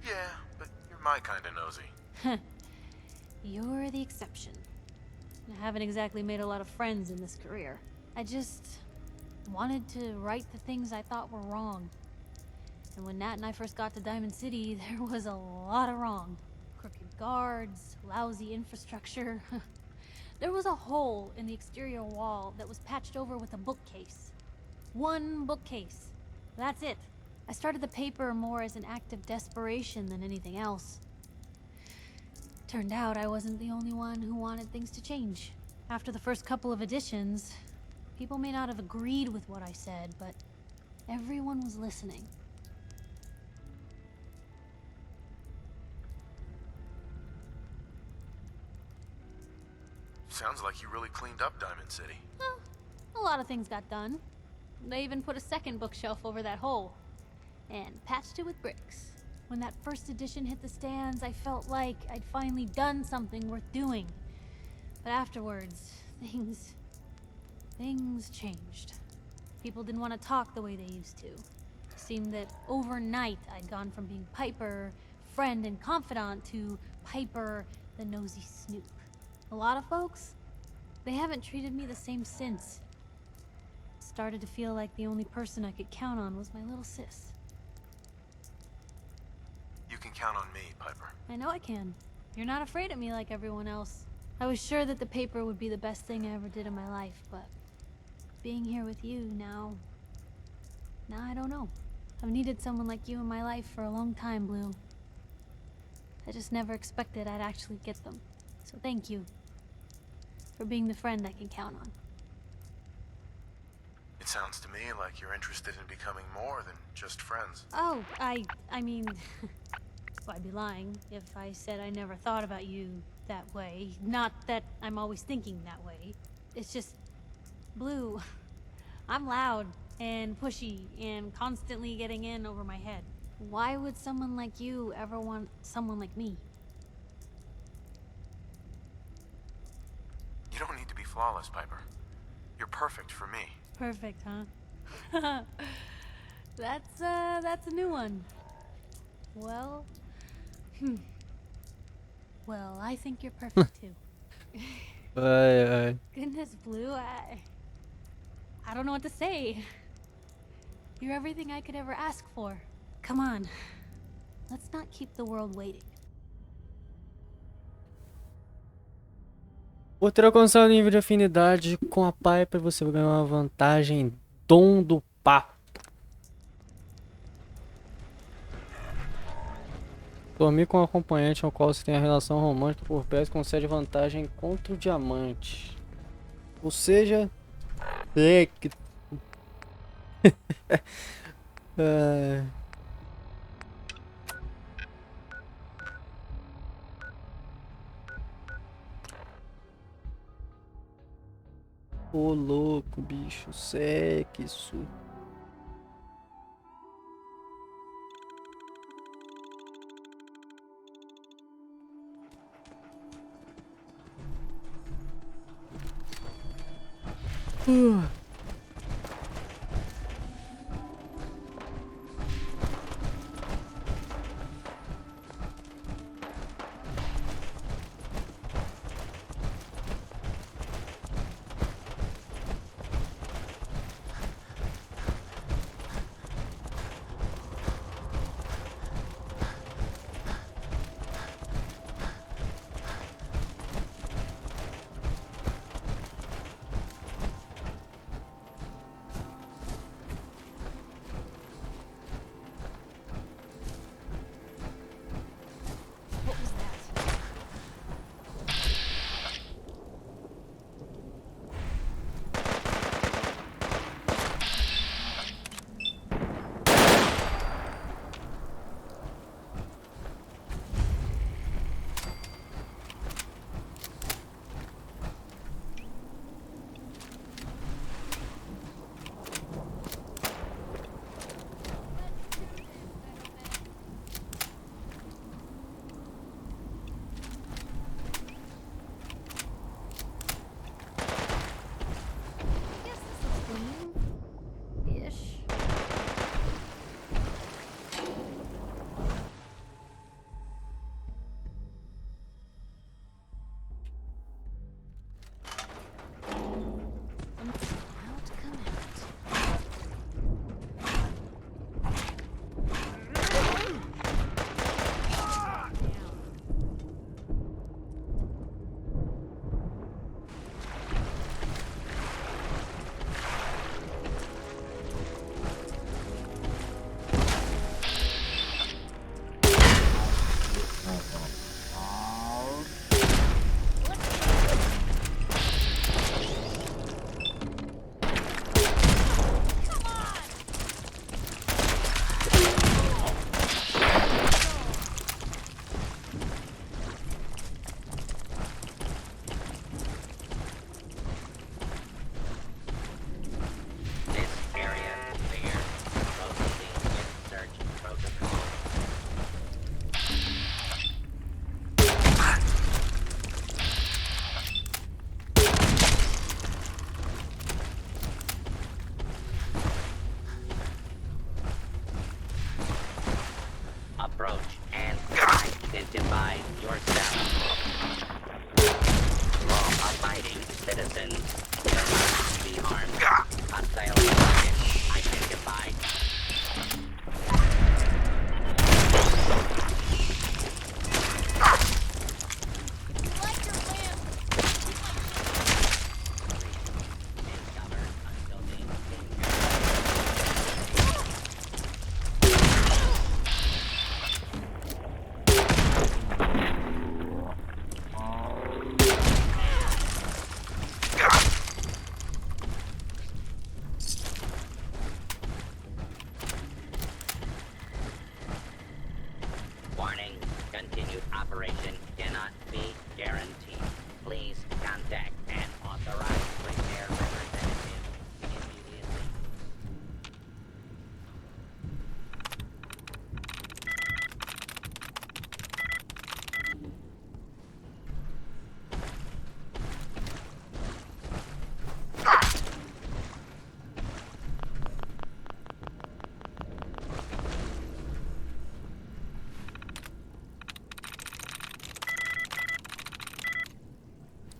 Yeah, but you're my kind of nosy. You're the exception. I haven't exactly made a lot of friends in this career. I just wanted to right the things I thought were wrong. And when Nat and I first got to Diamond City, there was a lot of wrong. Crooked guards, lousy infrastructure. There was a hole in the exterior wall that was patched over with a bookcase. One bookcase. That's it. I started the paper more as an act of desperation than anything else. Turned out I wasn't the only one who wanted things to change. After the first couple of editions, people may not have agreed with what I said, but everyone was listening. Sounds like you really cleaned up Diamond City. Well, a lot of things got done. They even put a second bookshelf over that hole. And patched it with bricks. When that first edition hit the stands, I felt like I'd finally done something worth doing. But afterwards, things changed. People didn't want to talk the way they used to. It seemed that overnight I'd gone from being Piper, friend and confidant, to Piper, the nosy snoop. A lot of folks, they haven't treated me the same since. Started to feel like the only person I could count on was my little sis. You can count on me, Piper. I know I can. You're not afraid of me like everyone else. I was sure that the paper would be the best thing I ever did in my life, but being here with you now I don't know. I've needed someone like you in my life for a long time, Blue. I just never expected I'd actually get them. So thank you for being the friend I can count on. It sounds to me like you're interested in becoming more than just friends. Oh, I mean, I'd be lying if I said I never thought about you that way. Not that I'm always thinking that way. It's just, Blue, I'm loud and pushy and constantly getting in over my head. Why would someone like you ever want someone like me? You don't need to be flawless, Piper. You're perfect for me. Perfect, huh? That's a new one. Well, well, I think you're perfect too. Ai, ai. Goodness, Blue, I don't know what to say. You're everything I could ever ask for. Come on, let's not keep the world waiting. Por ter alcançado o nível de afinidade com a Piper, você vai ganhar uma vantagem Dom do Papo. Dormir com um acompanhante ao qual você tem a relação romântica por perto concede vantagem contra o diamante. Ou seja, que... Ô louco, bicho, sexo.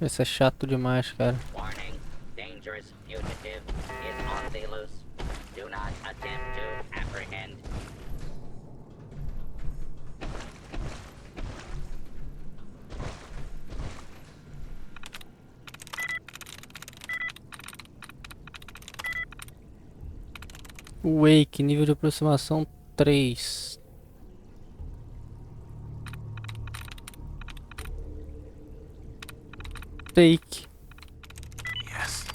Esse é chato demais, cara. Warning, dangerous fugitive is on the loose. Do not attempt to apprehend. Wake, nível de aproximação 3. Take. Yes.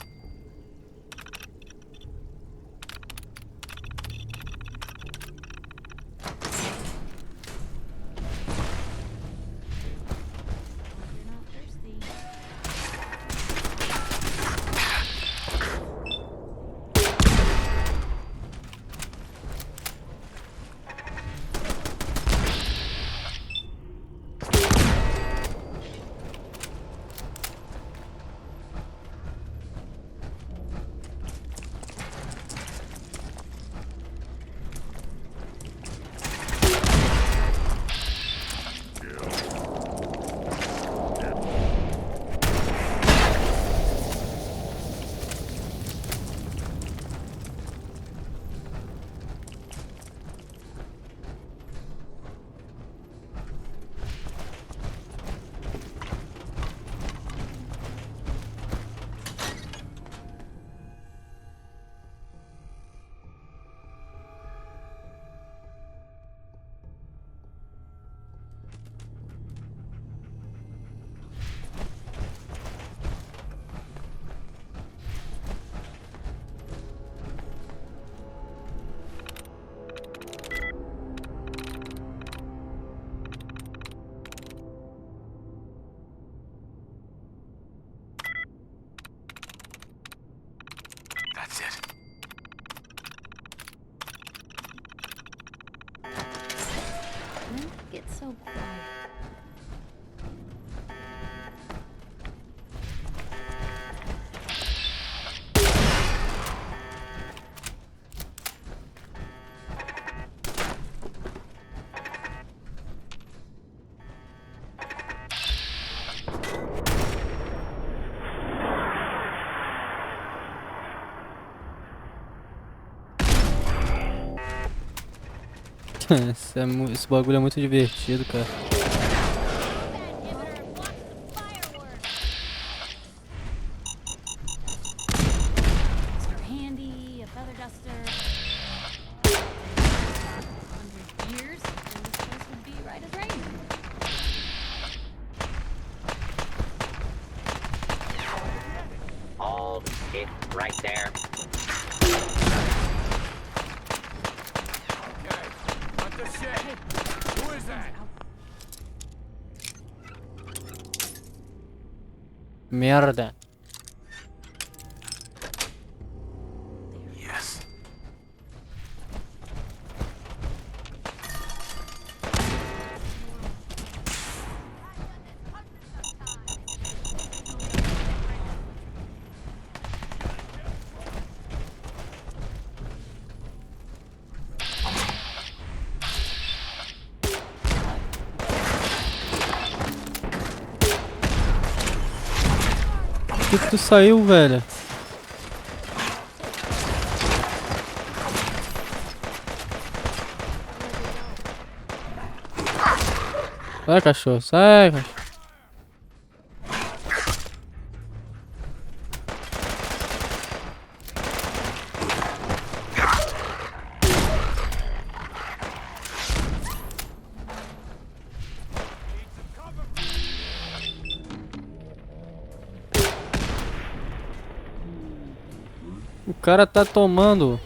That's it. When did it get so quiet? Esse bagulho é muito divertido, cara. Extra handy, a feather duster. 100 years, and this place would be right as rain. Hold it right there. What the shit? Who is that? Merda. Yes. Por que tu saiu, velho? Sai, cachorro, sai, cachorro. O cara tá tomando,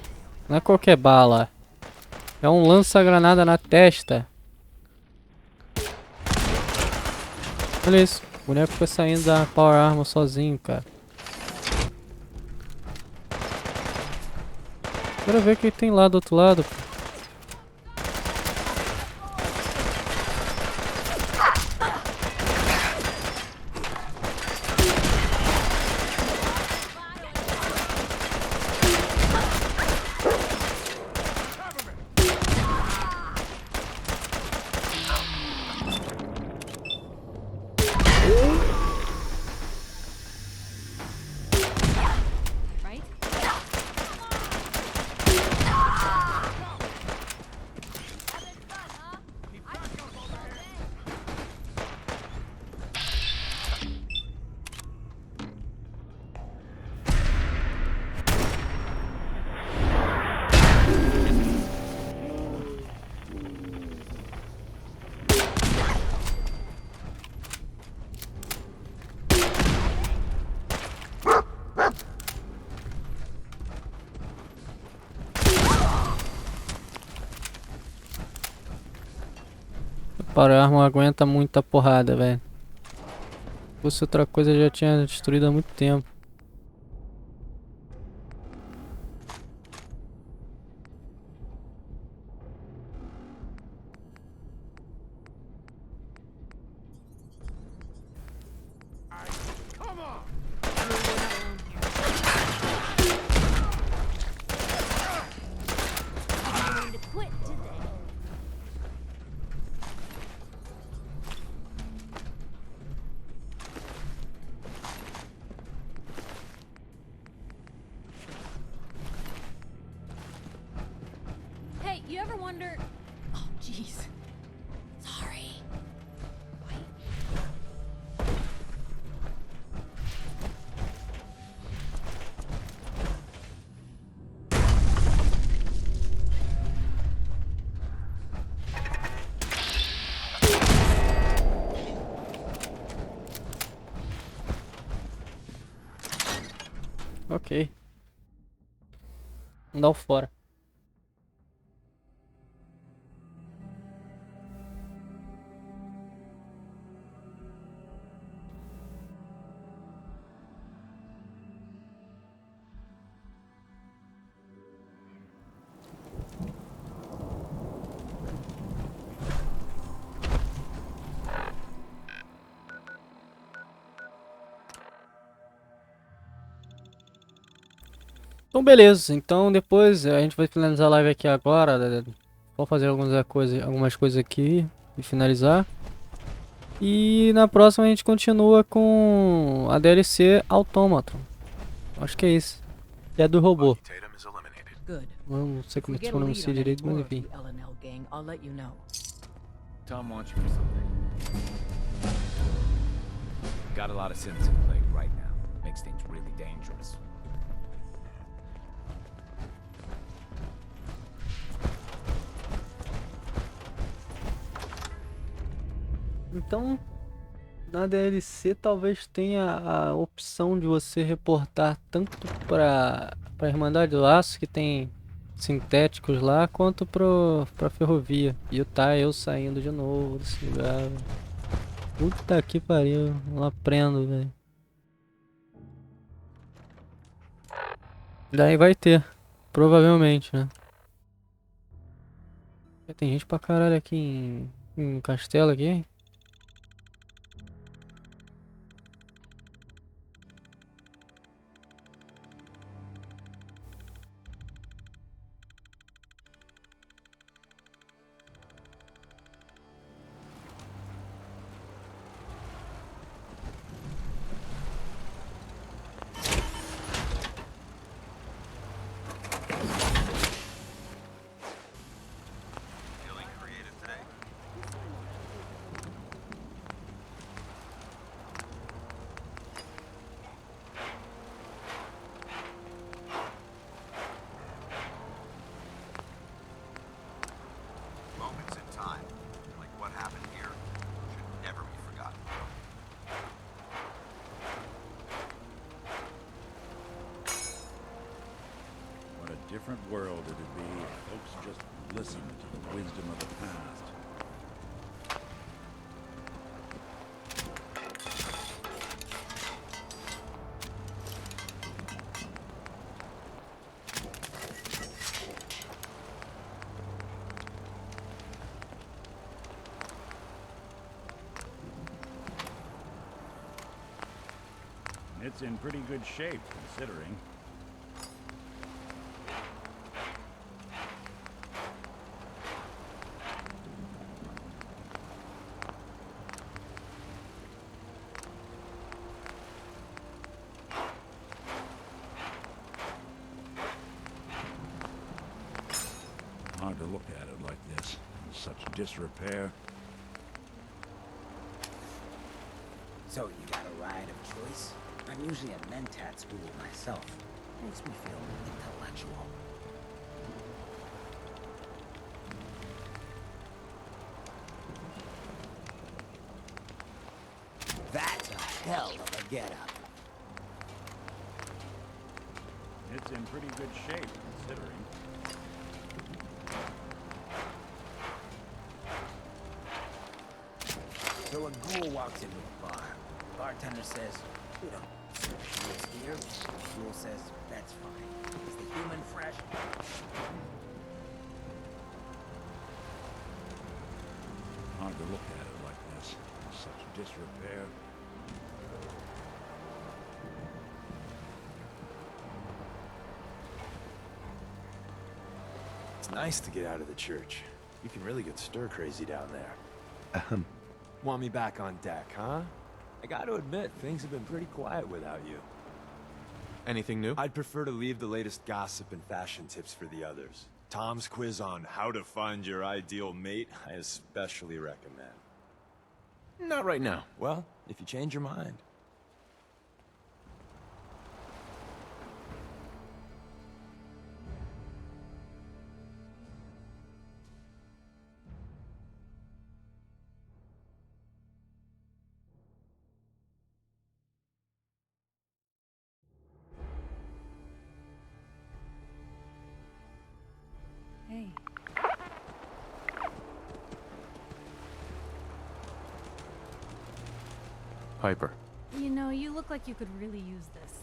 não é qualquer bala, é um lança-granada na testa. Olha isso, o boneco foi saindo da Power Armor sozinho, cara. Quero ver o que tem lá do outro lado. Para a arma aguenta muita porrada, velho. Se fosse outra coisa, eu já tinha destruído há muito tempo. Hey, you ever wonder... Oh, jeez. Sorry. Ok. Vamos dar o fora. Então beleza, então depois a gente vai finalizar a live aqui agora. Vou fazer algumas coisas aqui e finalizar. E na próxima a gente continua com a DLC Automaton. Acho que é isso. Que é do robô. Good. Não sei como If we é que get a lead pronuncia on any direito, mas more of enfim. the L&L gang, I'll let you know. Tom wants you for something. Got a lot of sins in play right now. Makes things really dangerous. Então, na DLC talvez tenha a opção de você reportar tanto para a Irmandade do Laço, que tem sintéticos lá, quanto pra ferrovia. E eu saindo de novo desse lugar. Puta que pariu, não aprendo, velho. Daí vai ter, provavelmente, né? Tem gente pra caralho aqui em Castelo aqui, hein? Moments in time, like what happened here, should never be forgotten. What a different world it'd be if folks just listened to the wisdom of the past. It's in pretty good shape, considering. Hard to look at it like this, in such disrepair. So you got a ride of choice? I'm usually a mentat school myself. Makes me feel intellectual. That's a hell of a getup. It's in pretty good shape, considering. Fool walks into a bar. Bartender says, we don't serve shields here. Fool says, that's fine. Is the human fresh? Hard to look at it like this. Such disrepair. It's nice to get out of the church. You can really get stir-crazy down there. Want me back on deck, huh? I gotta admit, things have been pretty quiet without you. Anything new? I'd prefer to leave the latest gossip and fashion tips for the others. Tom's quiz on how to find your ideal mate, I especially recommend. Not right now. Well, if you change your mind. Hey. Piper. You know, you look like you could really use this.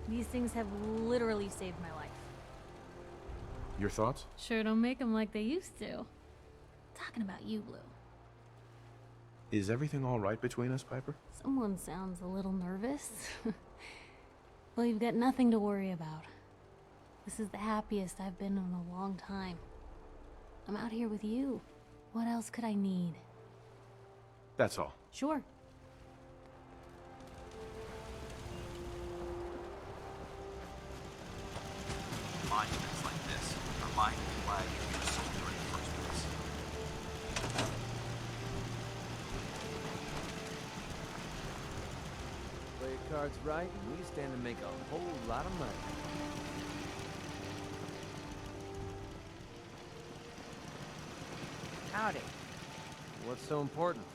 These things have literally saved my life. Your thoughts? Sure don't make them like they used to. Talking about you, Blue. Is everything all right between us, Piper? Someone sounds a little nervous. Well, you've got nothing to worry about. This is the happiest I've been in a long time. I'm out here with you. What else could I need? That's all. Sure. Monuments like this remind me why I gave you a soldier in the first place. Play your cards right, and we stand to make a whole lot of money. Howdy. What's so important?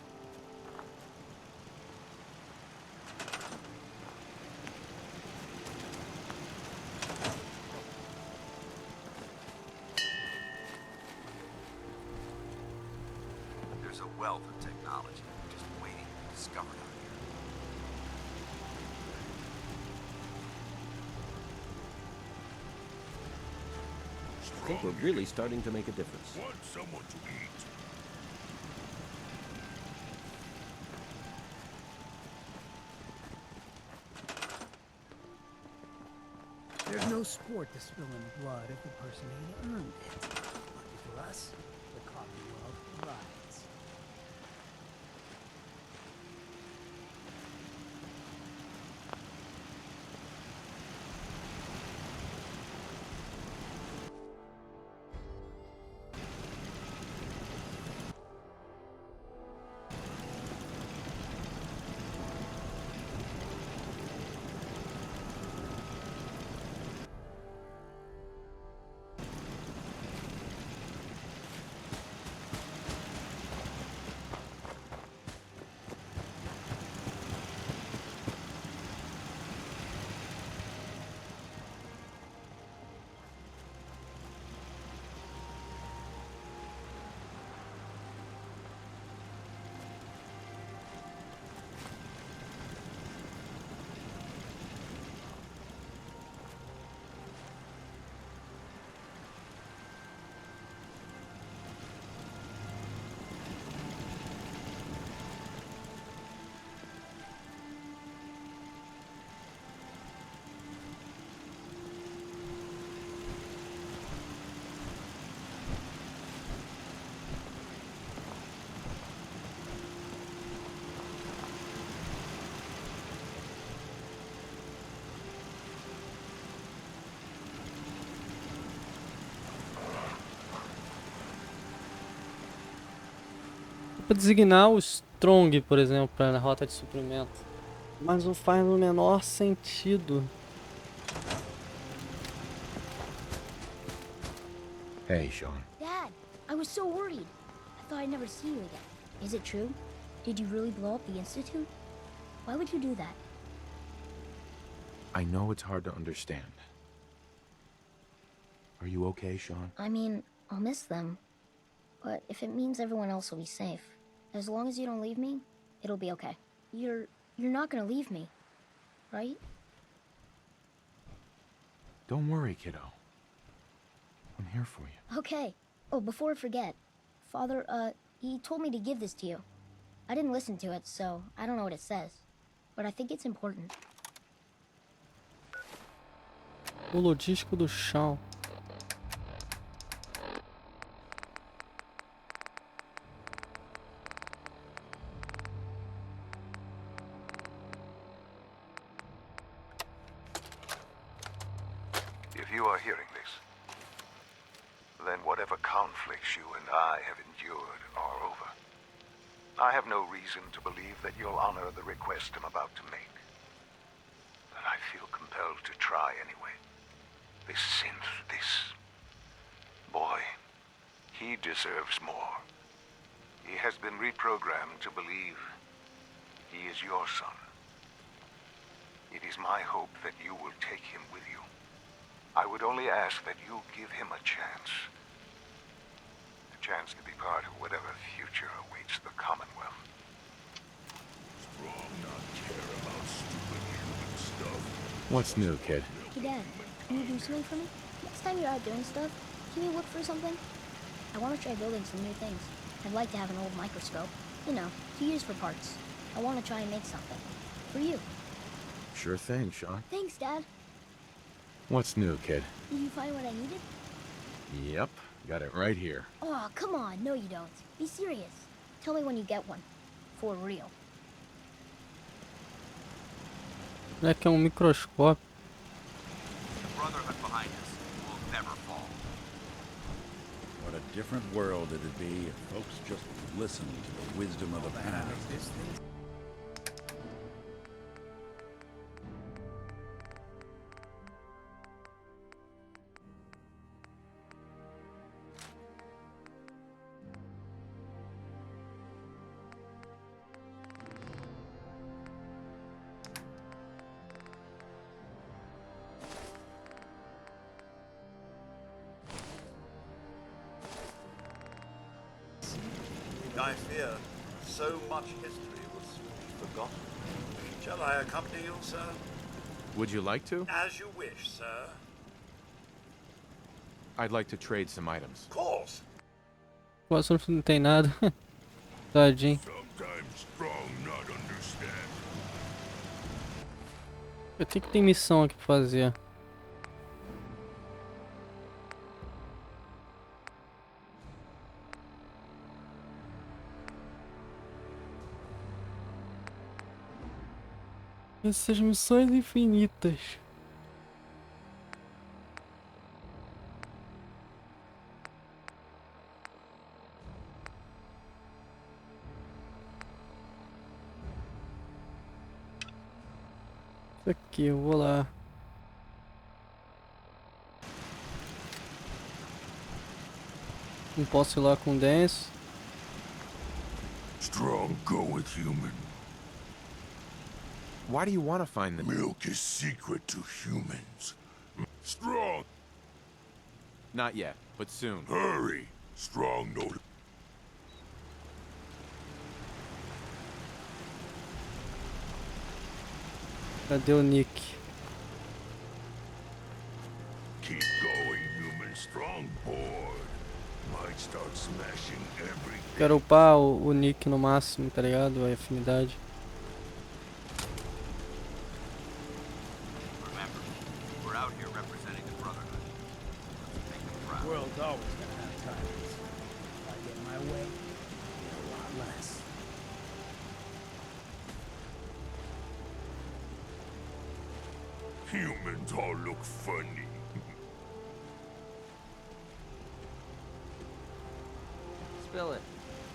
There's a wealth of technology just waiting to be discovered out here. I think we're really starting to make a difference. Want someone to eat? There's no sport to spilling blood if the person ain't earned it. Lucky for us, the coffee world provides. Para designar o Strong, por exemplo, para a rota de suprimento. Mas não faz o menor sentido. Hey, Sean. Dad, I was so worried. I thought I'd never see you again. Is it true? Did you really blow up the Institute? Why would you do that? I know it's hard to understand. Are you okay, Sean? I mean, I'll miss them. But if it means everyone else will be safe, as long as you don't leave me, It'll be okay. You're not gonna leave me, right? Don't worry, kiddo. I'm here for you. Okay. Oh, before I forget, Father, he told me to give this to you. I didn't listen to it, so I don't know what it says. But I think it's important. O logístico do chão. If you are hearing this, then whatever conflicts you and I have endured are over. I have no reason to believe that you'll honor the request I'm about to make. But I feel compelled to try anyway. This synth, this boy, he deserves more. He has been reprogrammed to believe he is your son. It is my hope that you will take him with you. I would only ask that you give him a chance. A chance to be part of whatever future awaits the Commonwealth. Strong not care about stupid human stuff. What's new, kid? Hey, Dad, can you do something for me? Next time you're out doing stuff, can you look for something? I want to try building some new things. I'd like to have an old microscope. You know, to use for parts. I want to try and make something. For you. Sure thing, Sean. Thanks, Dad. What's new, kid? Did you find what I needed? Yep, got it right here. Oh, come on. No, you don't. Be serious. Tell me when you get one. For real. É que é um microscópio. The Brotherhood behind us will never fall. What a different world it'd be if folks just listened to the wisdom of the past. I fear so much history will soon be forgotten. Shall I accompany you, sir? Would you like to? As you wish, sir. I'd like to trade some items. Of course. O assunto não tem nada. Tadinho. Sometimes strong not understand. Eu tenho que ter missão aqui pra fazer. Essas missões infinitas. Isso aqui, eu vou lá. Não posso ir lá com o Dance. Strong go with human. Why do you want to find the milk is secret to humans. Strong. Not yet, but soon. Hurry. Strong no. Cadê o Nick? Keep going, human. Strong board. Might start smashing everything. Quero upar o Nick no máximo, tá ligado? A afinidade. Remember, we're out here representing the Brotherhood. Let's make them proud. The world's always gonna have tyrants. If I get my way, a lot less. Humans all look funny. Spill it.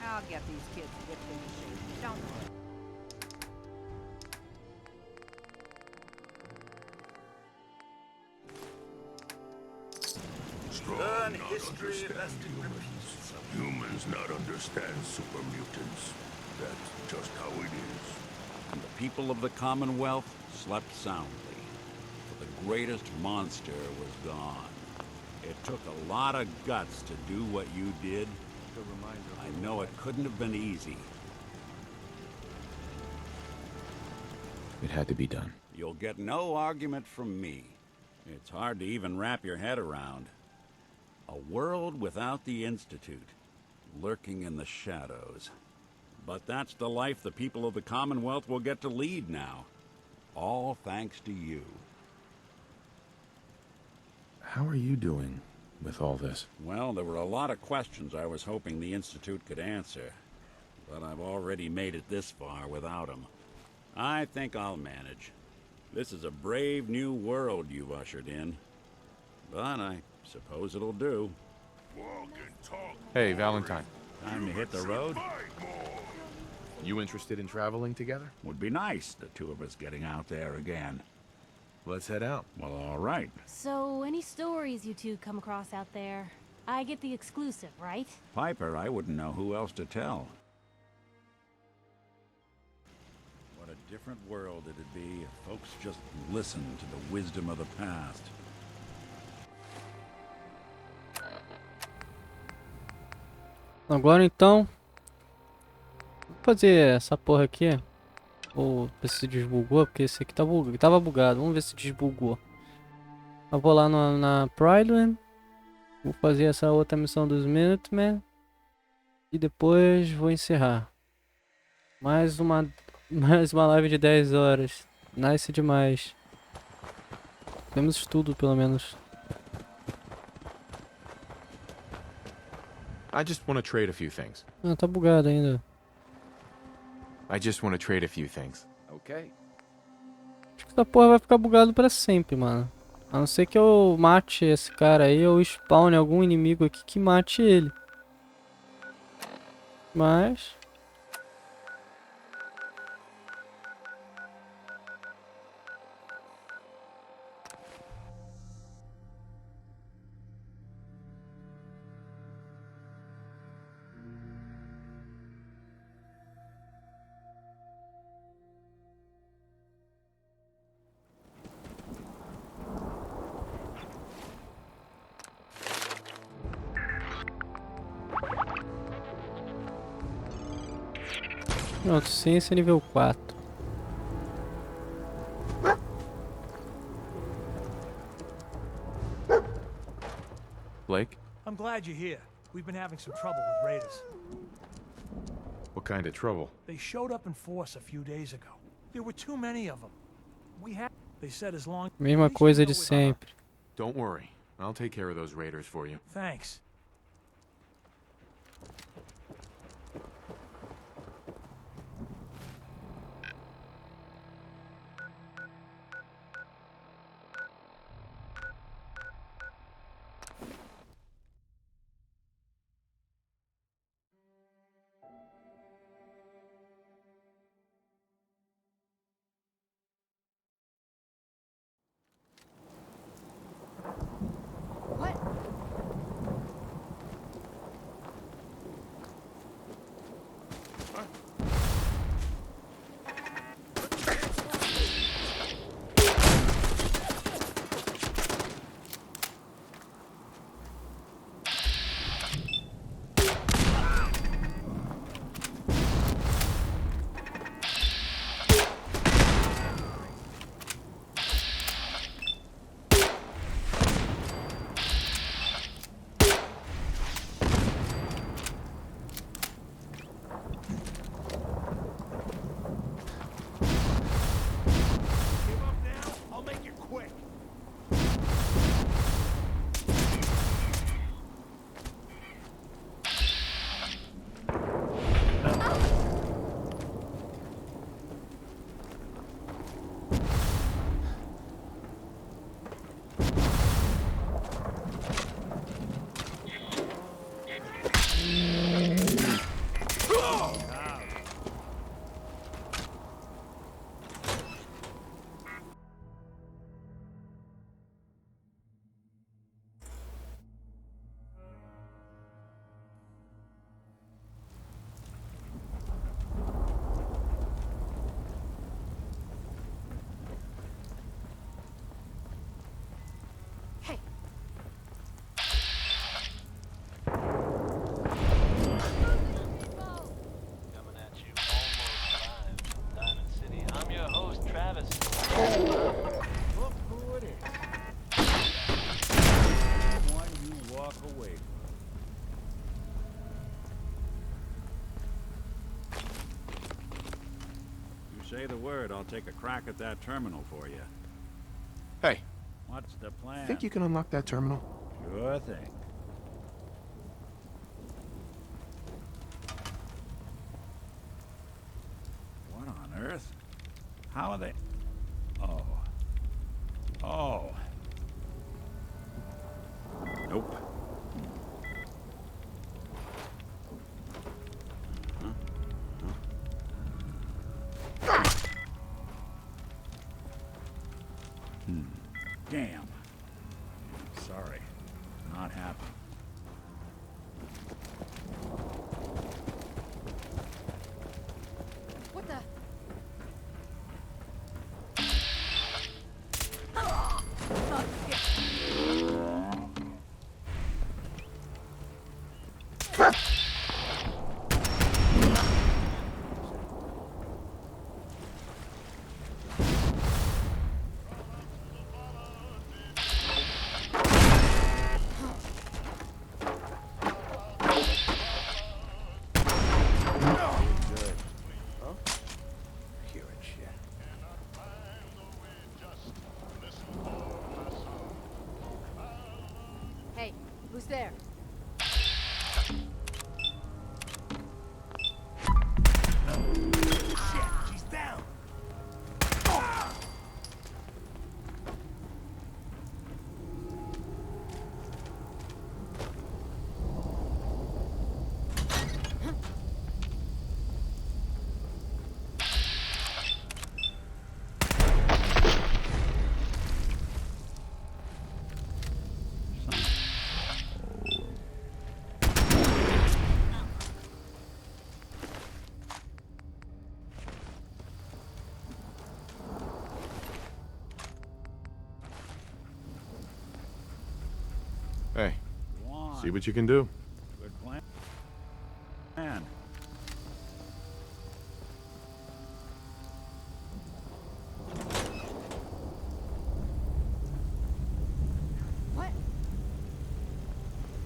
I'll get these kids whipped into shape. Don't worry. Strong Learn not history understand lest it humans. Humans not understand super mutants. That's just how it is. And the people of the Commonwealth slept soundly, for the greatest monster was gone. It took a lot of guts to do what you did. I know it couldn't have been easy. It had to be done. You'll get no argument from me. It's hard to even wrap your head around. A world without the Institute, lurking in the shadows. But that's the life the people of the Commonwealth will get to lead now. All thanks to you. How are you doing with all this? Well, there were a lot of questions I was hoping the Institute could answer. But I've already made it this far without them. I think I'll manage. This is a brave new world you've ushered in. But I suppose it'll do. Hey, Valentine. Time to hit the road? You interested in traveling together? Would be nice, the two of us getting out there again. Let's head out. Well, all right. So, any stories you two come across out there? I get the exclusive, right? Piper, I wouldn't know who else to tell. What a different world it'd be if folks just listened to the wisdom of the past. Agora então, vou fazer essa porra aqui. Ou ver se desbugou, porque esse aqui tava bugado. Vamos ver se desbugou. Eu vou lá na Prideland. Vou fazer essa outra missão dos Minutemen. E depois vou encerrar. Mais uma live de 10 horas. Nice demais. Temos tudo, pelo menos. I just want to trade a few things. Ah, tá bugado ainda. I just want to trade a few things. Okay. Acho que essa porra vai ficar bugado pra sempre, mano. A não ser que eu mate esse cara aí ou spawne algum inimigo aqui que mate ele. Mas... Pronto, ciência nível 4. Blake? I'm glad you're here. We've been having some trouble with raiders. What kind of trouble? They showed up in force a few days ago. There were too many of them. They said as long... Mesma coisa de sempre. Don't worry. I'll take care of those raiders for you. Thanks. say the word, I'll take a crack at that terminal for you. Hey, What's the plan? think you can unlock that terminal? Sure thing. What on earth? How are they? Oh. Oh. Nope. Damn. Sorry. Not happy. What the? Hey, who's there? Shit, she's down. Hey, see what you can do. Good plan. Man. What?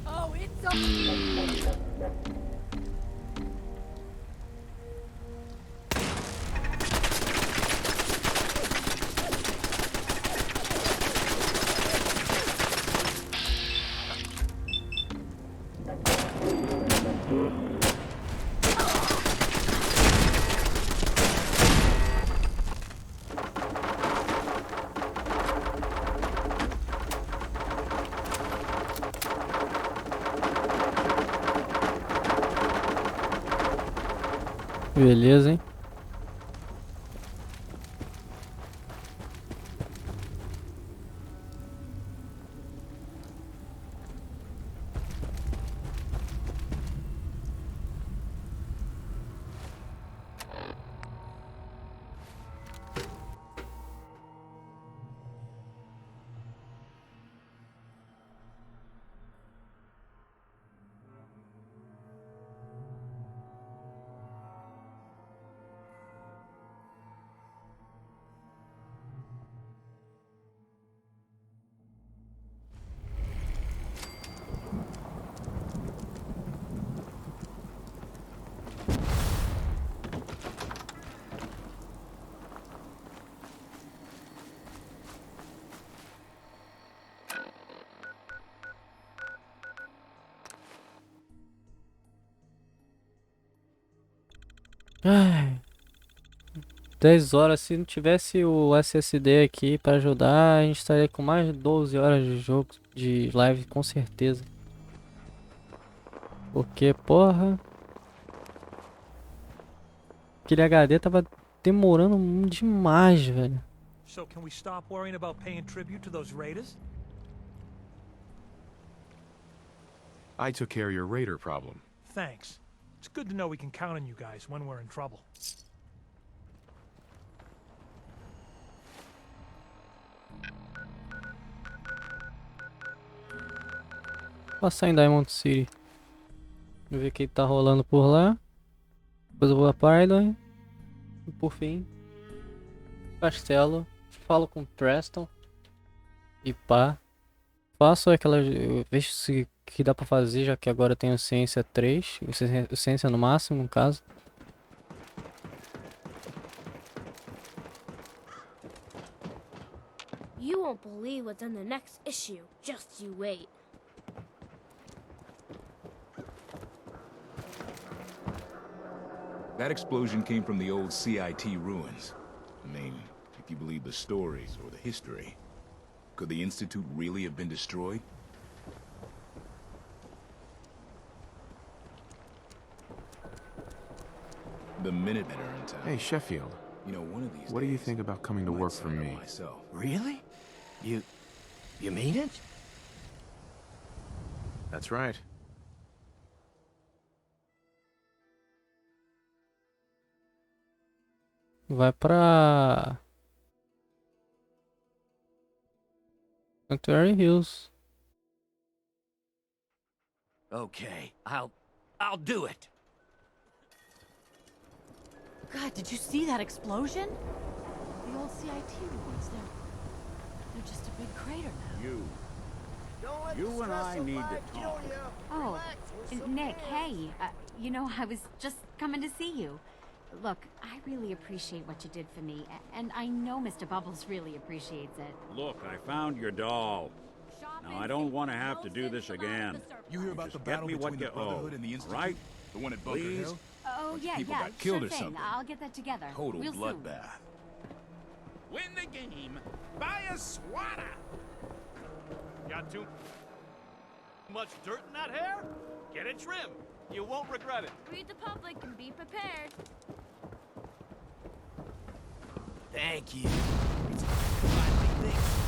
Oh, it's a... Beleza, hein? Ai, 10 horas. Se não tivesse o SSD aqui pra ajudar, a gente estaria com mais de 12 horas de jogo, de live, com certeza. Porque, porra, aquele HD tava demorando demais, velho. So can we stop worrying about paying tribute to those raiders? I took care of your raider problem. Thanks. It's good to know we can count on you guys when we're in trouble. Passar em Diamond City. Ver o que tá rolando por lá. Depois eu vou a Pardon. E por fim, Castelo. Falo com Preston. E pá. Faço aquela. Vejo se que dá pra fazer, já que agora eu tenho ciência 3. Ciência no máximo, no caso. won't believe what's in the next issue. Just you wait. That explosion came from the old CIT ruins. I mean, if you believe the stories or the history, could the Institute really have been destroyed? The Minutemen are in town. Hey, Sheffield. You know, one of these What do you think about coming to work for me? Myself. Really? You mean it? That's right. Vai pra Sanctuary Hills. Okay, I'll do it. God, did you see that explosion? The old CIT ruins, they're just a big crater now. You and I need to talk. Oh, Nick, hey. You know, I was just coming to see you. Look, I really appreciate what you did for me, and I know Mr. Bubbles really appreciates it. Look, I found your doll. Now, I don't want to have to do this again. You hear about Just the battle get me what between you the Brotherhood owe, and the Institute? right? The one at Bunker Please? Hill? Oh, yeah, people yeah, got killed sure or thing. something. I'll get that together. Total real soon. bloodbath. Win the game. Buy a swatter. Got too much dirt in that hair? Get it trimmed. You won't regret it. Read the public and be prepared. Thank you. It's finally things.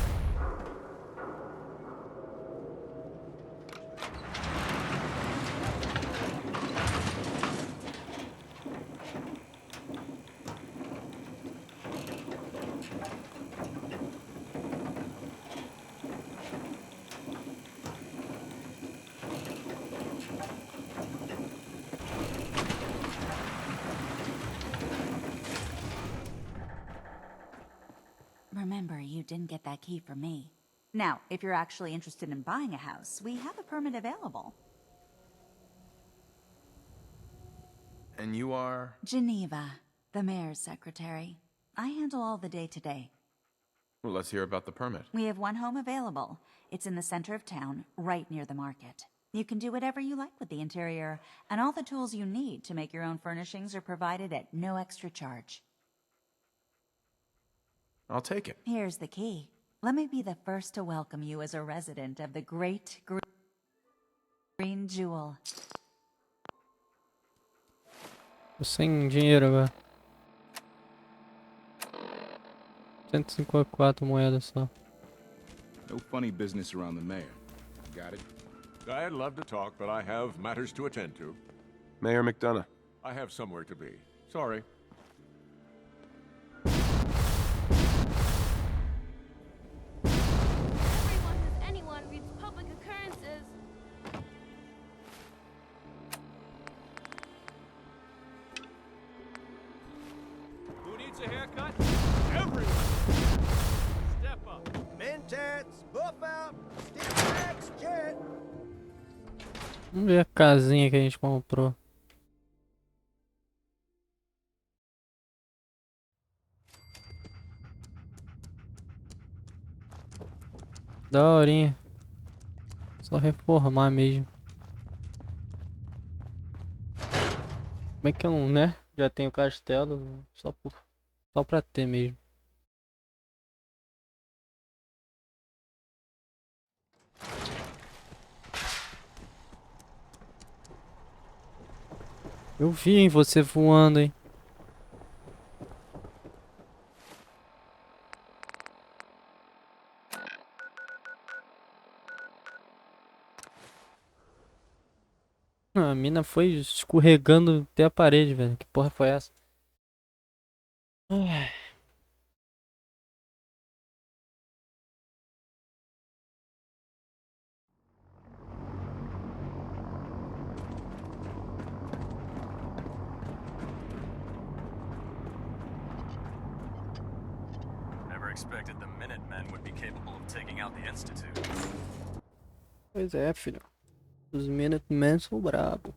Remember, you didn't get that key from me. Now, if you're actually interested in buying a house, we have a permit available. And you are? Geneva, the mayor's secretary. I handle all the day-to-day. Well, let's hear about the permit. We have one home available. It's in the center of town, right near the market. You can do whatever you like with the interior, and all the tools you need to make your own furnishings are provided at no extra charge. I'll take it. Here's the key. Let me be the first to welcome you as a resident of the Great Green Jewel. Tô sem dinheiro agora. 154 moedas só. No funny business around the mayor. Got it? I'd love to talk, but I have matters to attend to. Mayor McDonough. I have somewhere to be. Sorry. Anyone reads public occurrences. Who needs a haircut? Everyone! Step up. Mentats, buff out, steel max, jet. Vamos ver a casinha que a gente comprou. Daorinha. Só reformar mesmo. Como é que eu não, né? Já tenho castelo, só pra ter mesmo. Eu vi, hein, você voando, hein. A mina foi escorregando até a parede, velho. Que porra foi essa? Ai. Never expected the Minutemen would be capable of taking out the Institute. Pois é, filho. Os Minutemen são brabo.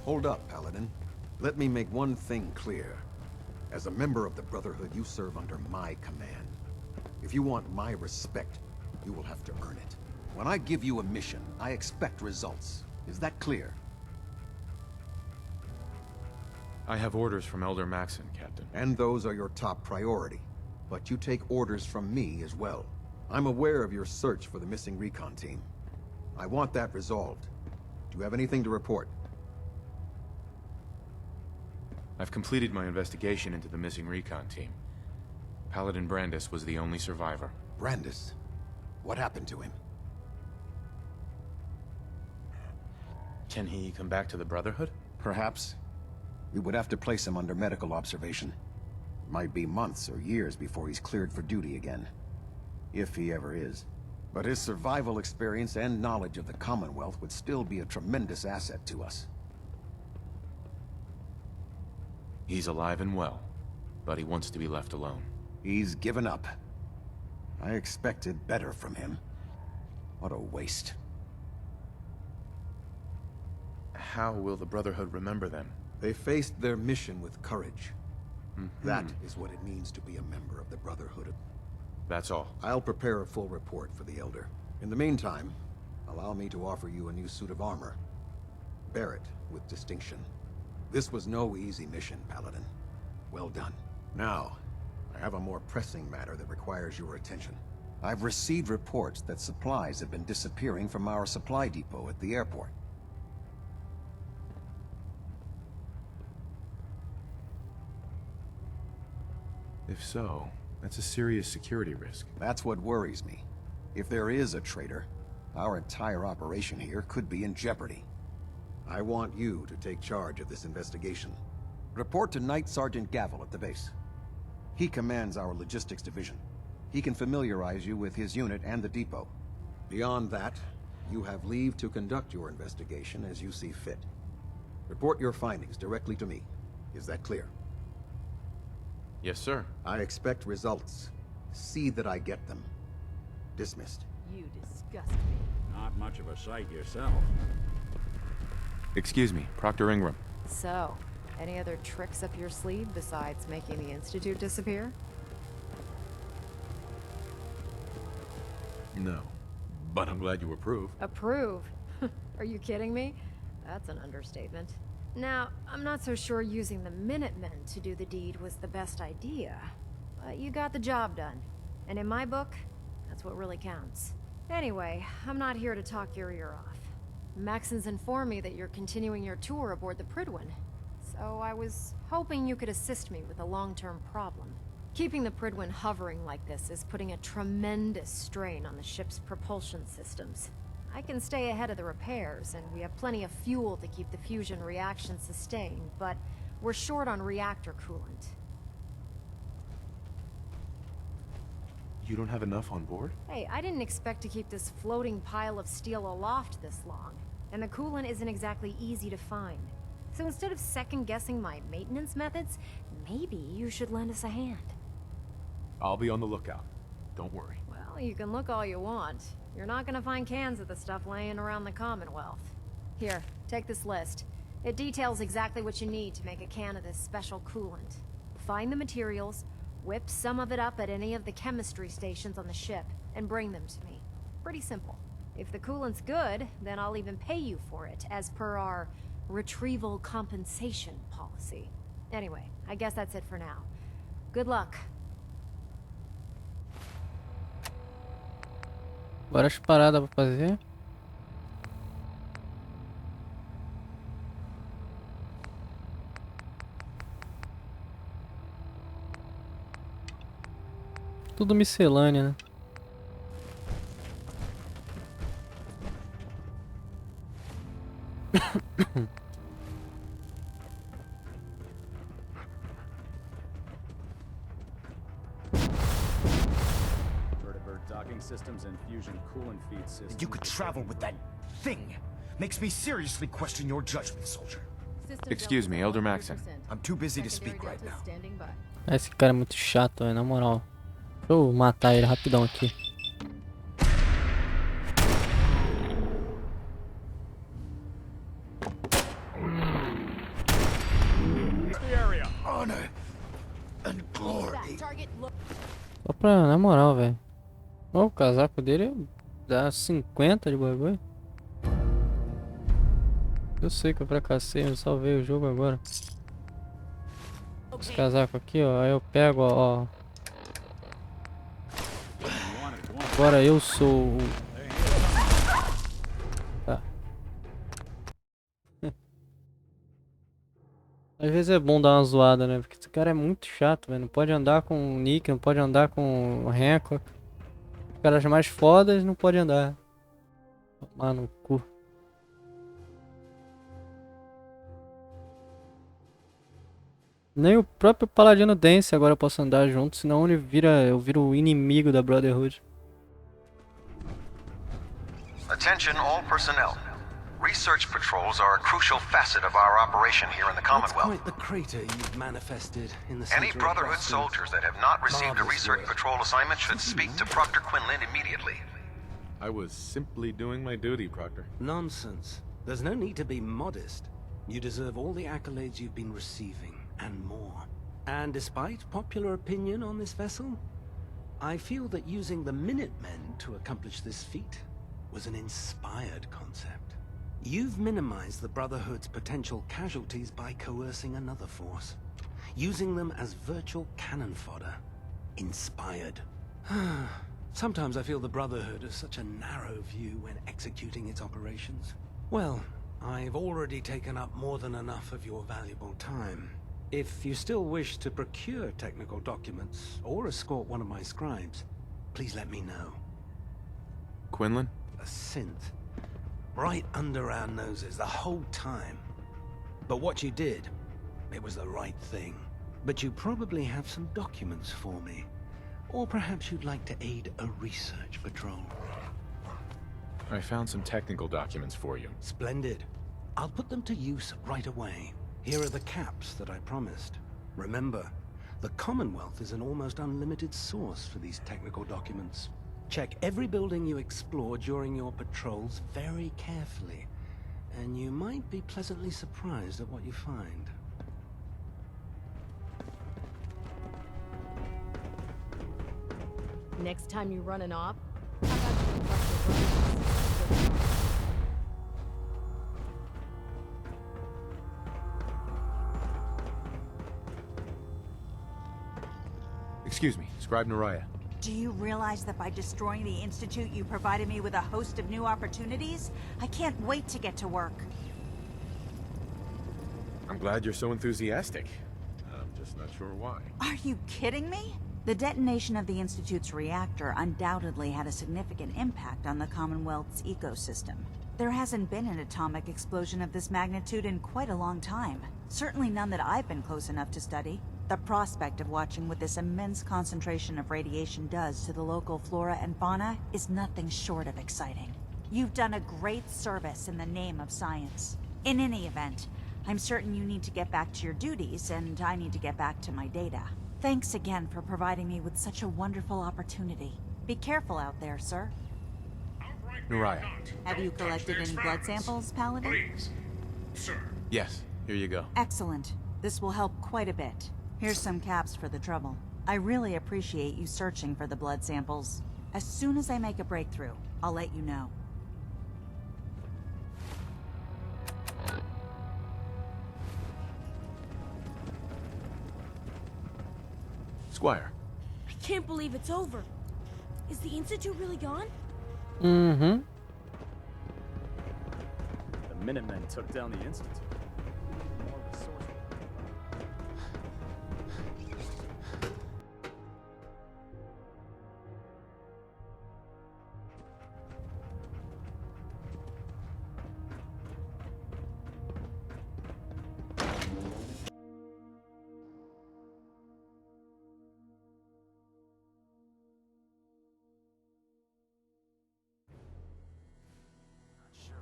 Hold up, Paladin. Let me make one thing clear. As a member of the Brotherhood, you serve under my command. If you want my respect, you will have to earn it. When I give you a mission, I expect results. Is that clear? I have orders from Elder Maxon, Captain. And those are your top priority. But you take orders from me as well. I'm aware of your search for the missing recon team. I want that resolved. Do you have anything to report? I've completed my investigation into the missing recon team. Paladin Brandis was the only survivor. Brandis? What happened to him? Can he come back to the Brotherhood? Perhaps. We would have to place him under medical observation. Might be months or years before he's cleared for duty again. If he ever is. But his survival experience and knowledge of the Commonwealth would still be a tremendous asset to us. He's alive and well, but he wants to be left alone. He's given up. I expected better from him. What a waste. How will the Brotherhood remember them? They faced their mission with courage. That is what it means to be a member of the Brotherhood. That's all. I'll prepare a full report for the Elder. In the meantime, allow me to offer you a new suit of armor. Bear it with distinction. This was no easy mission, Paladin. Well done. Now, I have a more pressing matter that requires your attention. I've received reports that supplies have been disappearing from our supply depot at the airport. If so, that's a serious security risk. That's what worries me. If there is a traitor, our entire operation here could be in jeopardy. I want you to take charge of this investigation. Report to Knight Sergeant Gavel at the base. He commands our logistics division. He can familiarize you with his unit and the depot. Beyond that, you have leave to conduct your investigation as you see fit. Report your findings directly to me. Is that clear? Yes, sir. I expect results. See that I get them. Dismissed. You disgust me. Not much of a sight yourself. Excuse me, Proctor Ingram. So, any other tricks up your sleeve besides making the Institute disappear? No, but I'm glad you approve. Approve? Are you kidding me? That's an understatement. Now, I'm not so sure using the Minutemen to do the deed was the best idea. But you got the job done. And in my book, that's what really counts. Anyway, I'm not here to talk your ear off. Maxon's informed me that you're continuing your tour aboard the Prydwen. So I was hoping you could assist me with a long-term problem. Keeping the Prydwen hovering like this is putting a tremendous strain on the ship's propulsion systems. I can stay ahead of the repairs, and we have plenty of fuel to keep the fusion reaction sustained, but we're short on reactor coolant. You don't have enough on board? Hey, I didn't expect to keep this floating pile of steel aloft this long, and the coolant isn't exactly easy to find. So instead of second-guessing my maintenance methods, maybe you should lend us a hand. I'll be on the lookout. Don't worry. Well, you can look all you want. You're not gonna find cans of the stuff laying around the Commonwealth. Here, take this list. It details exactly what you need to make a can of this special coolant. Find the materials, whip some of it up at any of the chemistry stations on the ship, and bring them to me. Pretty simple. If the coolant's good, then I'll even pay you for it, as per our retrieval compensation policy. Anyway, I guess that's it for now. Good luck. Várias paradas pra fazer. Tudo miscelânea, né? Docking systems and fusion coolant feed systems. You could travel with that thing. Makes me seriously question your judgment, soldier. Excuse me, Elder Maxon. I'm too busy to speak right now. Esse cara é muito chato, na moral. Deixa eu matar ele rapidão aqui. honor and glory. Só pra, na moral, velho. Ó, o casaco dele dá 50 de bagulho. Eu sei que eu fracassei, eu salvei o jogo agora. Esse casaco aqui, ó, aí eu pego, ó. Agora eu sou o... Tá. Às vezes é bom dar uma zoada, né? Porque esse cara é muito chato, velho. Não pode andar com o Nick, não pode andar com o Hancock. Os caras mais fodas não pode andar. Tomar no cu. Nem o próprio Paladino Dance agora eu posso andar junto, senão ele vira, eu viro o inimigo da Brotherhood. Attention all personnel. Research patrols are a crucial facet of our operation here in the Commonwealth. Quite the crater you've manifested in the Any center of Brotherhood Boston. soldiers that have not received a Marvelous research work. patrol assignment should speak to Proctor Quinlan immediately. I was simply doing my duty, Proctor. Nonsense. There's no need to be modest. You deserve all the accolades you've been receiving, and more. And despite popular opinion on this vessel, I feel that using the Minutemen to accomplish this feat was an inspired concept. You've minimized the Brotherhood's potential casualties by coercing another force, using them as virtual cannon fodder. Inspired. Sometimes I feel the Brotherhood has such a narrow view when executing its operations. Well, I've already taken up more than enough of your valuable time. If you still wish to procure technical documents or escort one of my scribes, please let me know. Quinlan? A synth. Right under our noses the whole time. But what you did, it was the right thing. But you probably have some documents for me. Or perhaps you'd like to aid a research patrol. I found some technical documents for you. Splendid. I'll put them to use right away. Here are the caps that I promised. Remember, the Commonwealth is an almost unlimited source for these technical documents. Check every building you explore during your patrols very carefully, and you might be pleasantly surprised at what you find. Next time you run an op, Excuse me, Scribe Naraya. Do you realize that by destroying the Institute, you provided me with a host of new opportunities? I can't wait to get to work. I'm glad you're so enthusiastic. I'm just not sure why. Are you kidding me? The detonation of the Institute's reactor undoubtedly had a significant impact on the Commonwealth's ecosystem. There hasn't been an atomic explosion of this magnitude in quite a long time. Certainly none that I've been close enough to study. The prospect of watching what this immense concentration of radiation does to the local flora and fauna is nothing short of exciting. You've done a great service in the name of science. In any event, I'm certain you need to get back to your duties, and I need to get back to my data. Thanks again for providing me with such a wonderful opportunity. Be careful out there, sir. Naraya. Have you collected any blood samples, Paladin? Please, sir. Yes, here you go. Excellent. This will help quite a bit. Here's some caps for the trouble. I really appreciate you searching for the blood samples. As soon as I make a breakthrough, I'll let you know. Squire. I can't believe it's over. Is the Institute really gone? Mm-hmm. The Minutemen took down the Institute. More resourceful.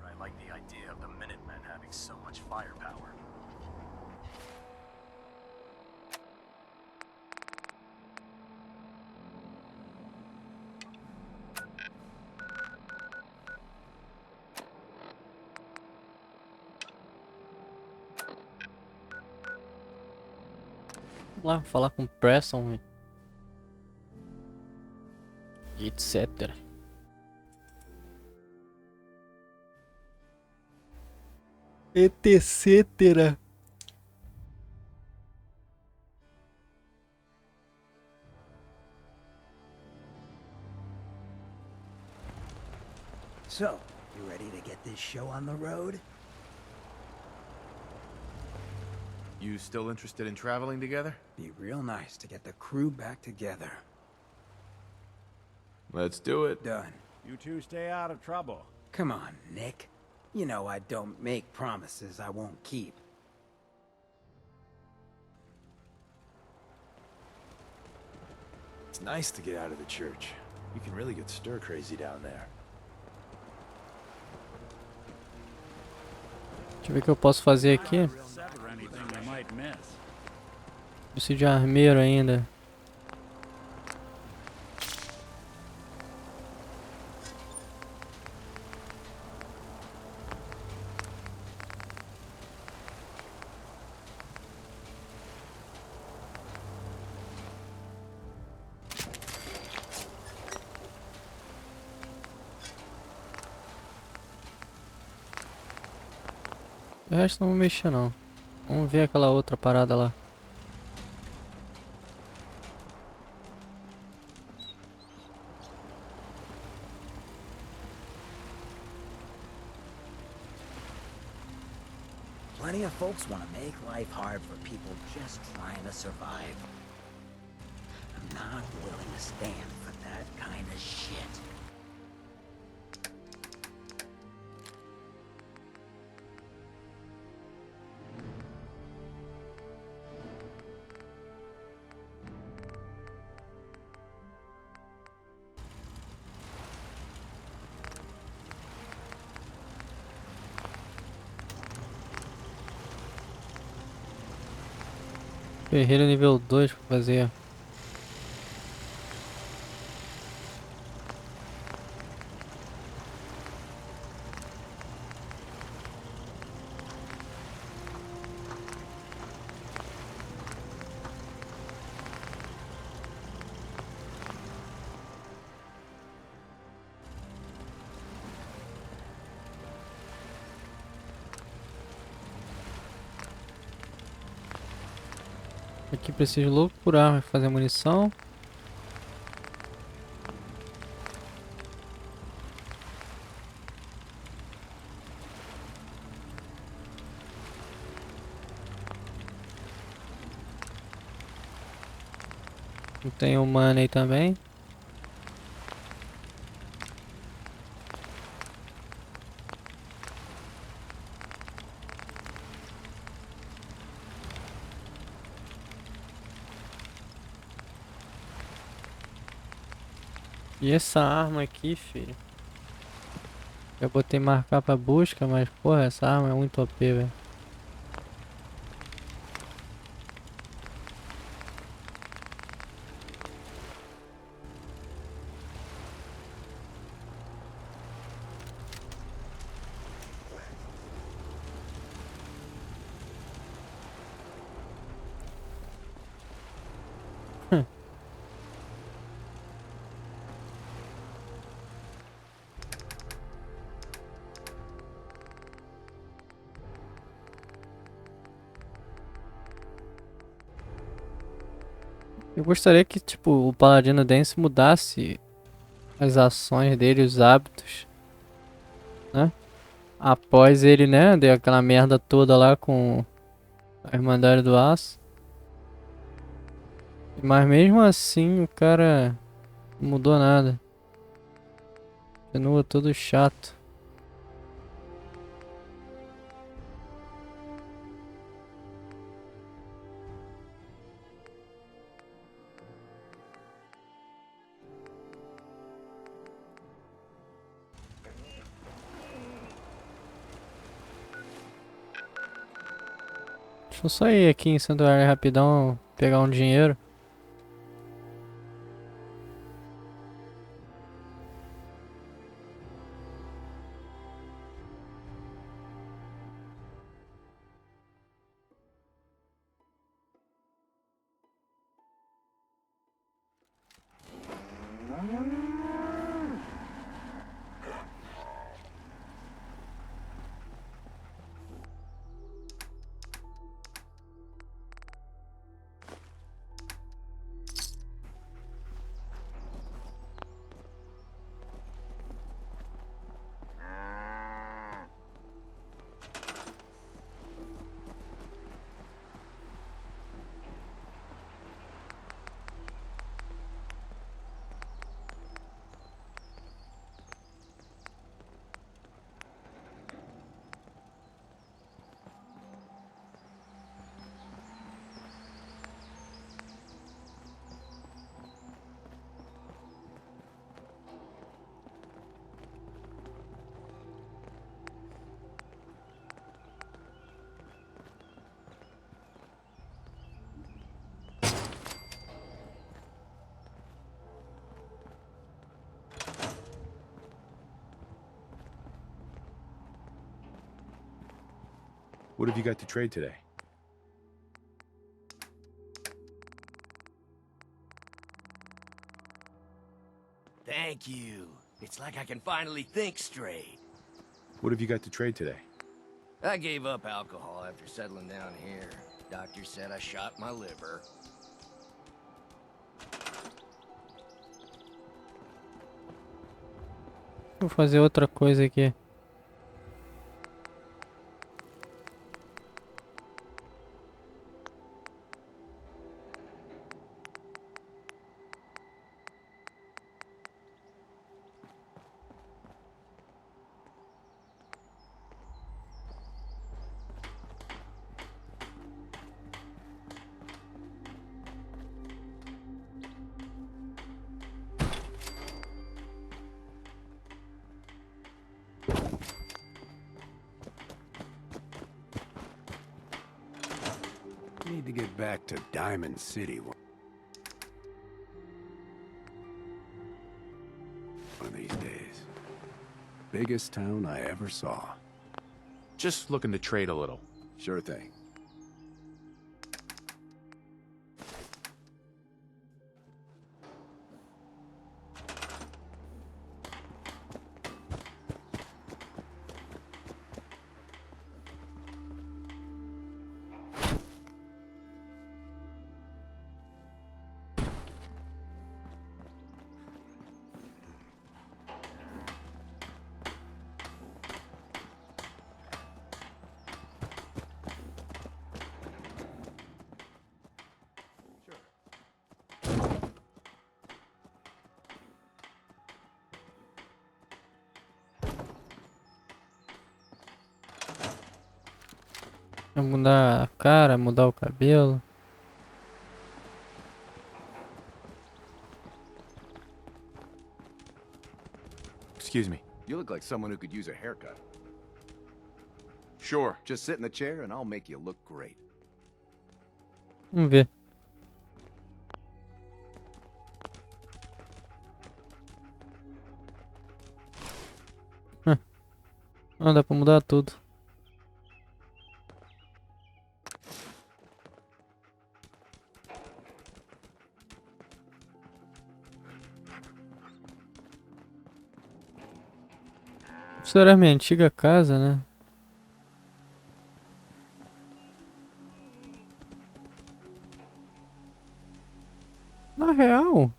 I like the idea of the Minutemen having so much firepower. Vamos lá, falar com o Preston, etc. Etc. So, you ready to get this show on the road? You still interested in traveling together? Be real nice to get the crew back together. Let's do it. Done. You two stay out of trouble. Come on, Nick. You know I don't make promises I won't keep. It's nice to get out of the church. You can really get stir-crazy down there. Deixa eu ver o que eu posso fazer aqui. Sever anything we might miss. Preciso de armeiro ainda. O resto não vou mexer não. Vamos ver aquela outra parada lá. Plenty of folks want to make life hard for people just trying to survive. I'm not willing to stand for that kind of shit. Ferreira nível 2 pra fazer. Aqui preciso louco por arma pra fazer munição. Tem o money também. E essa arma aqui, filho. Eu botei marcar pra busca, mas porra, essa arma é muito OP, velho. Eu gostaria que, tipo, o Paladino Dance mudasse as ações dele, os hábitos, né? Após ele, né, deu aquela merda toda lá com a Irmandade do Aço. Mas mesmo assim, o cara não mudou nada. Continua todo chato. Deixa eu só ir aqui em Santuário rapidão, pegar um dinheiro. What have you got to trade today? Thank you. It's like I can finally think straight. What have you got to trade today? I gave up alcohol after settling down here. Doctor said I shot my liver. Vou fazer outra coisa aqui. Need to get back to Diamond City one of these days. Biggest town I ever saw. Just looking to trade a little. Sure thing. Vai mudar a cara, mudar o cabelo. Excuse me. You look like someone who could use a haircut. Sure, just sit in the chair and I'll make you look great. Vamos ver. Ah, dá pra mudar tudo. Isso era minha antiga casa, né? Na real,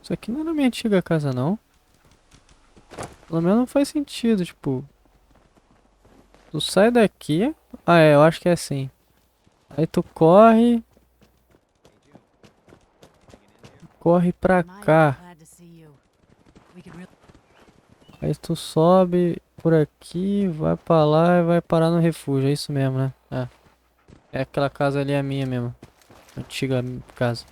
isso aqui não era minha antiga casa, não. Pelo menos não faz sentido, tipo... Tu sai daqui... Ah, é, eu acho que é assim. Aí tu corre... Corre pra cá. Aí tu sobe por aqui, vai pra lá e vai parar no refúgio. É isso mesmo, né? É aquela casa ali, é minha mesmo. Antiga casa.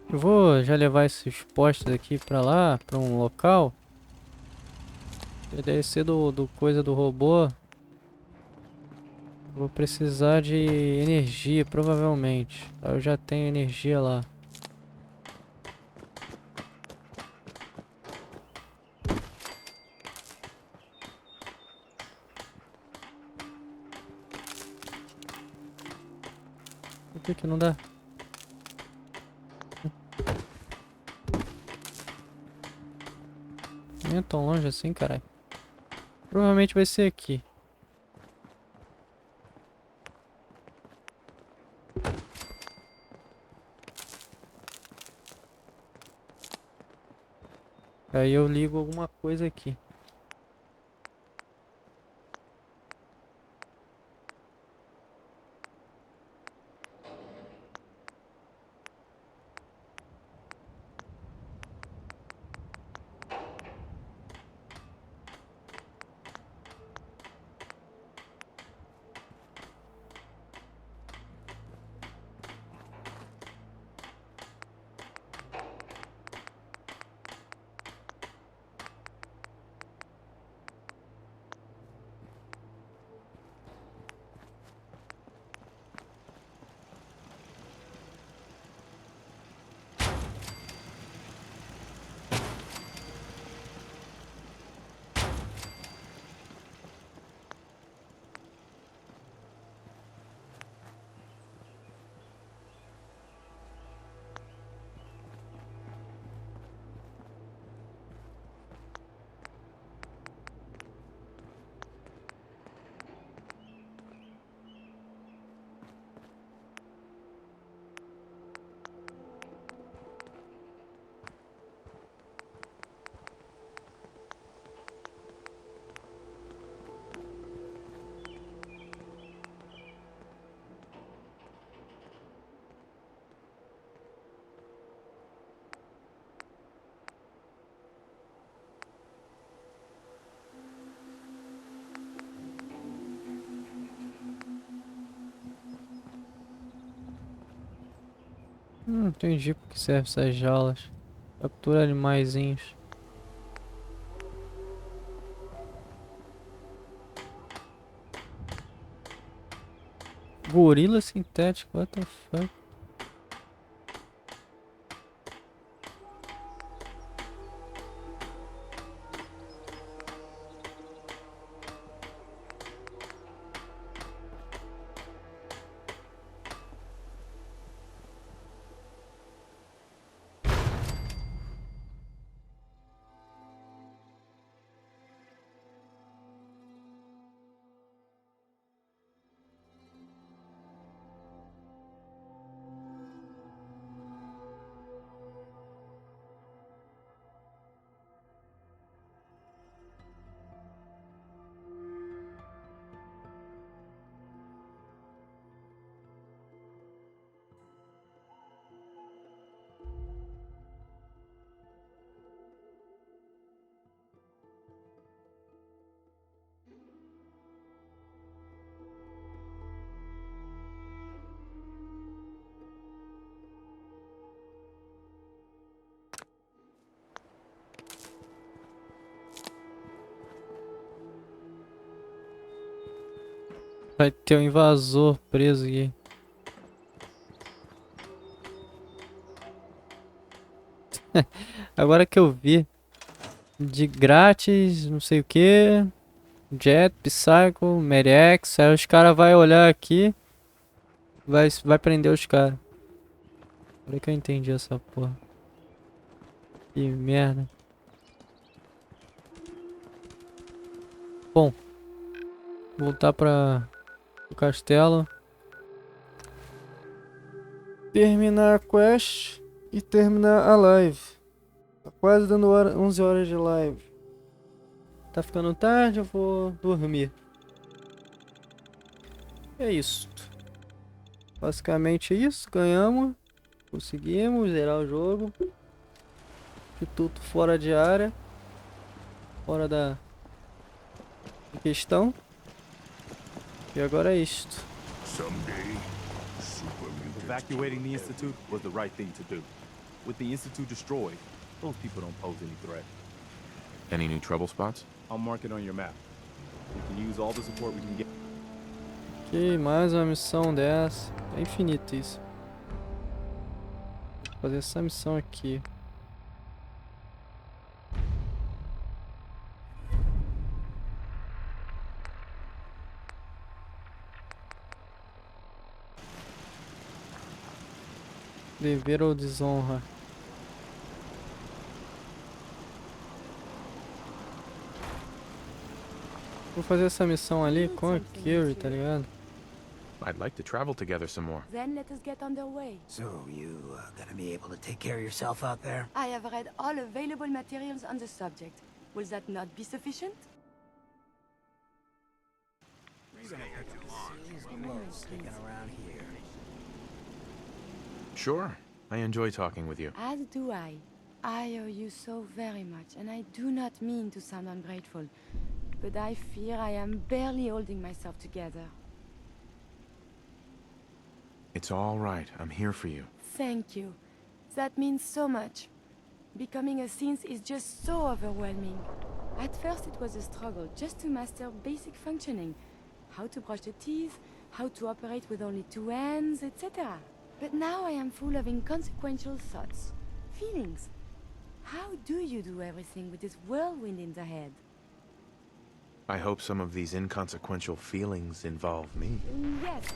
Eu vou já levar esses postes aqui pra lá, pra um local. E descer do coisa do robô. Vou precisar de energia, provavelmente. Eu já tenho energia lá. Por que não dá? Nem é tão longe assim, caralho. Provavelmente vai ser aqui. Aí eu ligo alguma coisa aqui. Entendi porque serve essas jaulas. Captura animaizinhos. Gorila sintético, what the fuck? Vai ter um invasor preso aqui. Agora que eu vi. De grátis, não sei o que. Jet, Psycho, Mediax. Aí os caras vão olhar aqui. Vai prender os caras. Agora que eu entendi essa porra. Que merda. Bom. Voltar para o castelo. Terminar a quest. E terminar a live. Tá quase dando 11 horas de live. Tá ficando tarde, eu vou dormir. É isso. Basicamente é isso. Ganhamos. Conseguimos zerar o jogo. Instituto fora de área. Fora da questão. E agora é isto. Evacuating the Institute was the right thing to do. With the Institute destroyed, those people don't pose any threat. Any new trouble spots? I'll mark it on your map. We can use all the support we can get. Ok, mais uma missão dessa. É infinito isso. Vou fazer essa missão aqui. Dever ou desonra? Vou fazer essa missão ali com a Kiri, tá ligado? I'd like to travel together some more. Then let us get underway. So, you gonna be able to take care of yourself out there? I have read all available materials on the subject. Will that not be sufficient? Sticking around here. Sure. I enjoy talking with you. As do I. I owe you so very much, and I do not mean to sound ungrateful, but I fear I am barely holding myself together. It's all right. I'm here for you. Thank you. That means so much. Becoming a synth is just so overwhelming. At first it was a struggle just to master basic functioning. How to brush the teeth, how to operate with only 2 hands, etc. But now I am full of inconsequential thoughts, feelings. How do you do everything with this whirlwind in the head? I hope some of these inconsequential feelings involve me. Yes.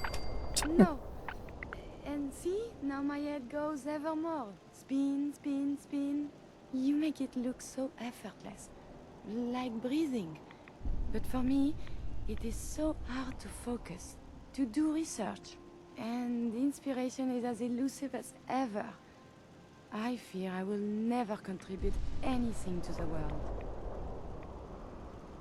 No. And see, now my head goes ever more. Spin, spin, spin. You make it look so effortless. Like breathing. But for me, it is so hard to focus, to do research. And inspiration is as elusive as ever. I fear I will never contribute anything to the world.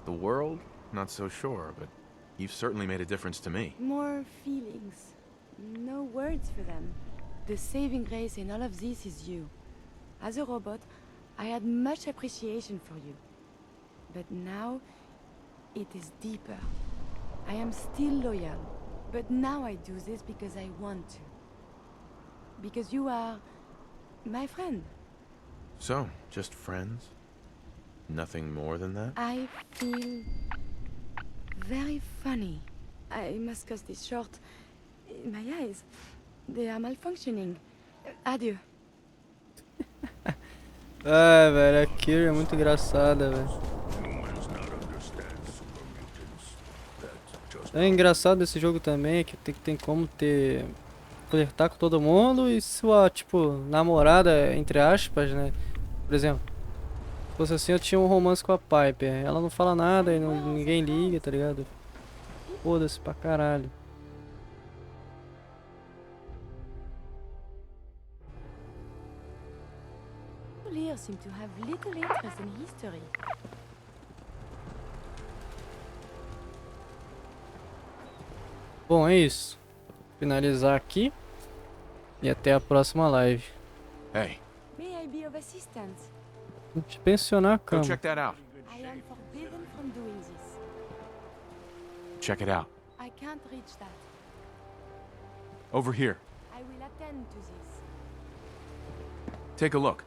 The world? Not so sure, but you've certainly made a difference to me. More feelings. No words for them. The saving grace in all of this is you. As a robot, I had much appreciation for you. But now, it is deeper. I am still loyal, but now I do this because I want to. Because you are my friend. So, just friends? Nothing more than that? I feel very funny. I must cut this short. My eyes, they are malfunctioning. Adieu. Ai, velho, a Kiri é muito engraçada, velho. É engraçado esse jogo também, que tem como flertar com todo mundo e sua, tipo, namorada, entre aspas, né? Por exemplo, se fosse assim, eu tinha um romance com a Piper. Ela não fala nada e ninguém liga, tá ligado? Foda-se pra caralho. Here seem to have little interest in history. Bom, é isso. Finalizar aqui. E até a próxima live. Hey. May I be of assistance? Inspecionar a cama. Go check that out. I am forbidden from doing this. Check it out. I can't reach that. Over here. I will attend to this. Take a look.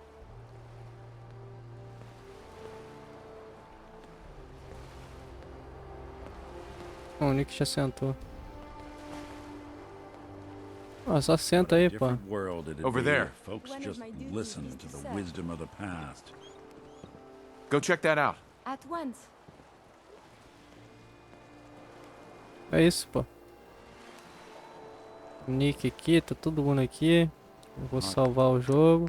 O Nick já sentou. Ah, só senta aí, pô. Over there. Folks just listen to the wisdom of the past. Go check that out. At once. É isso, pô. Nick aqui, tá todo mundo aqui. Eu vou salvar o jogo.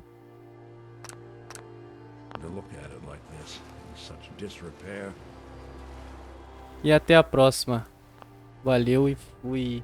To look at it like this, in such disrepair. E até a próxima. Valeu e fui.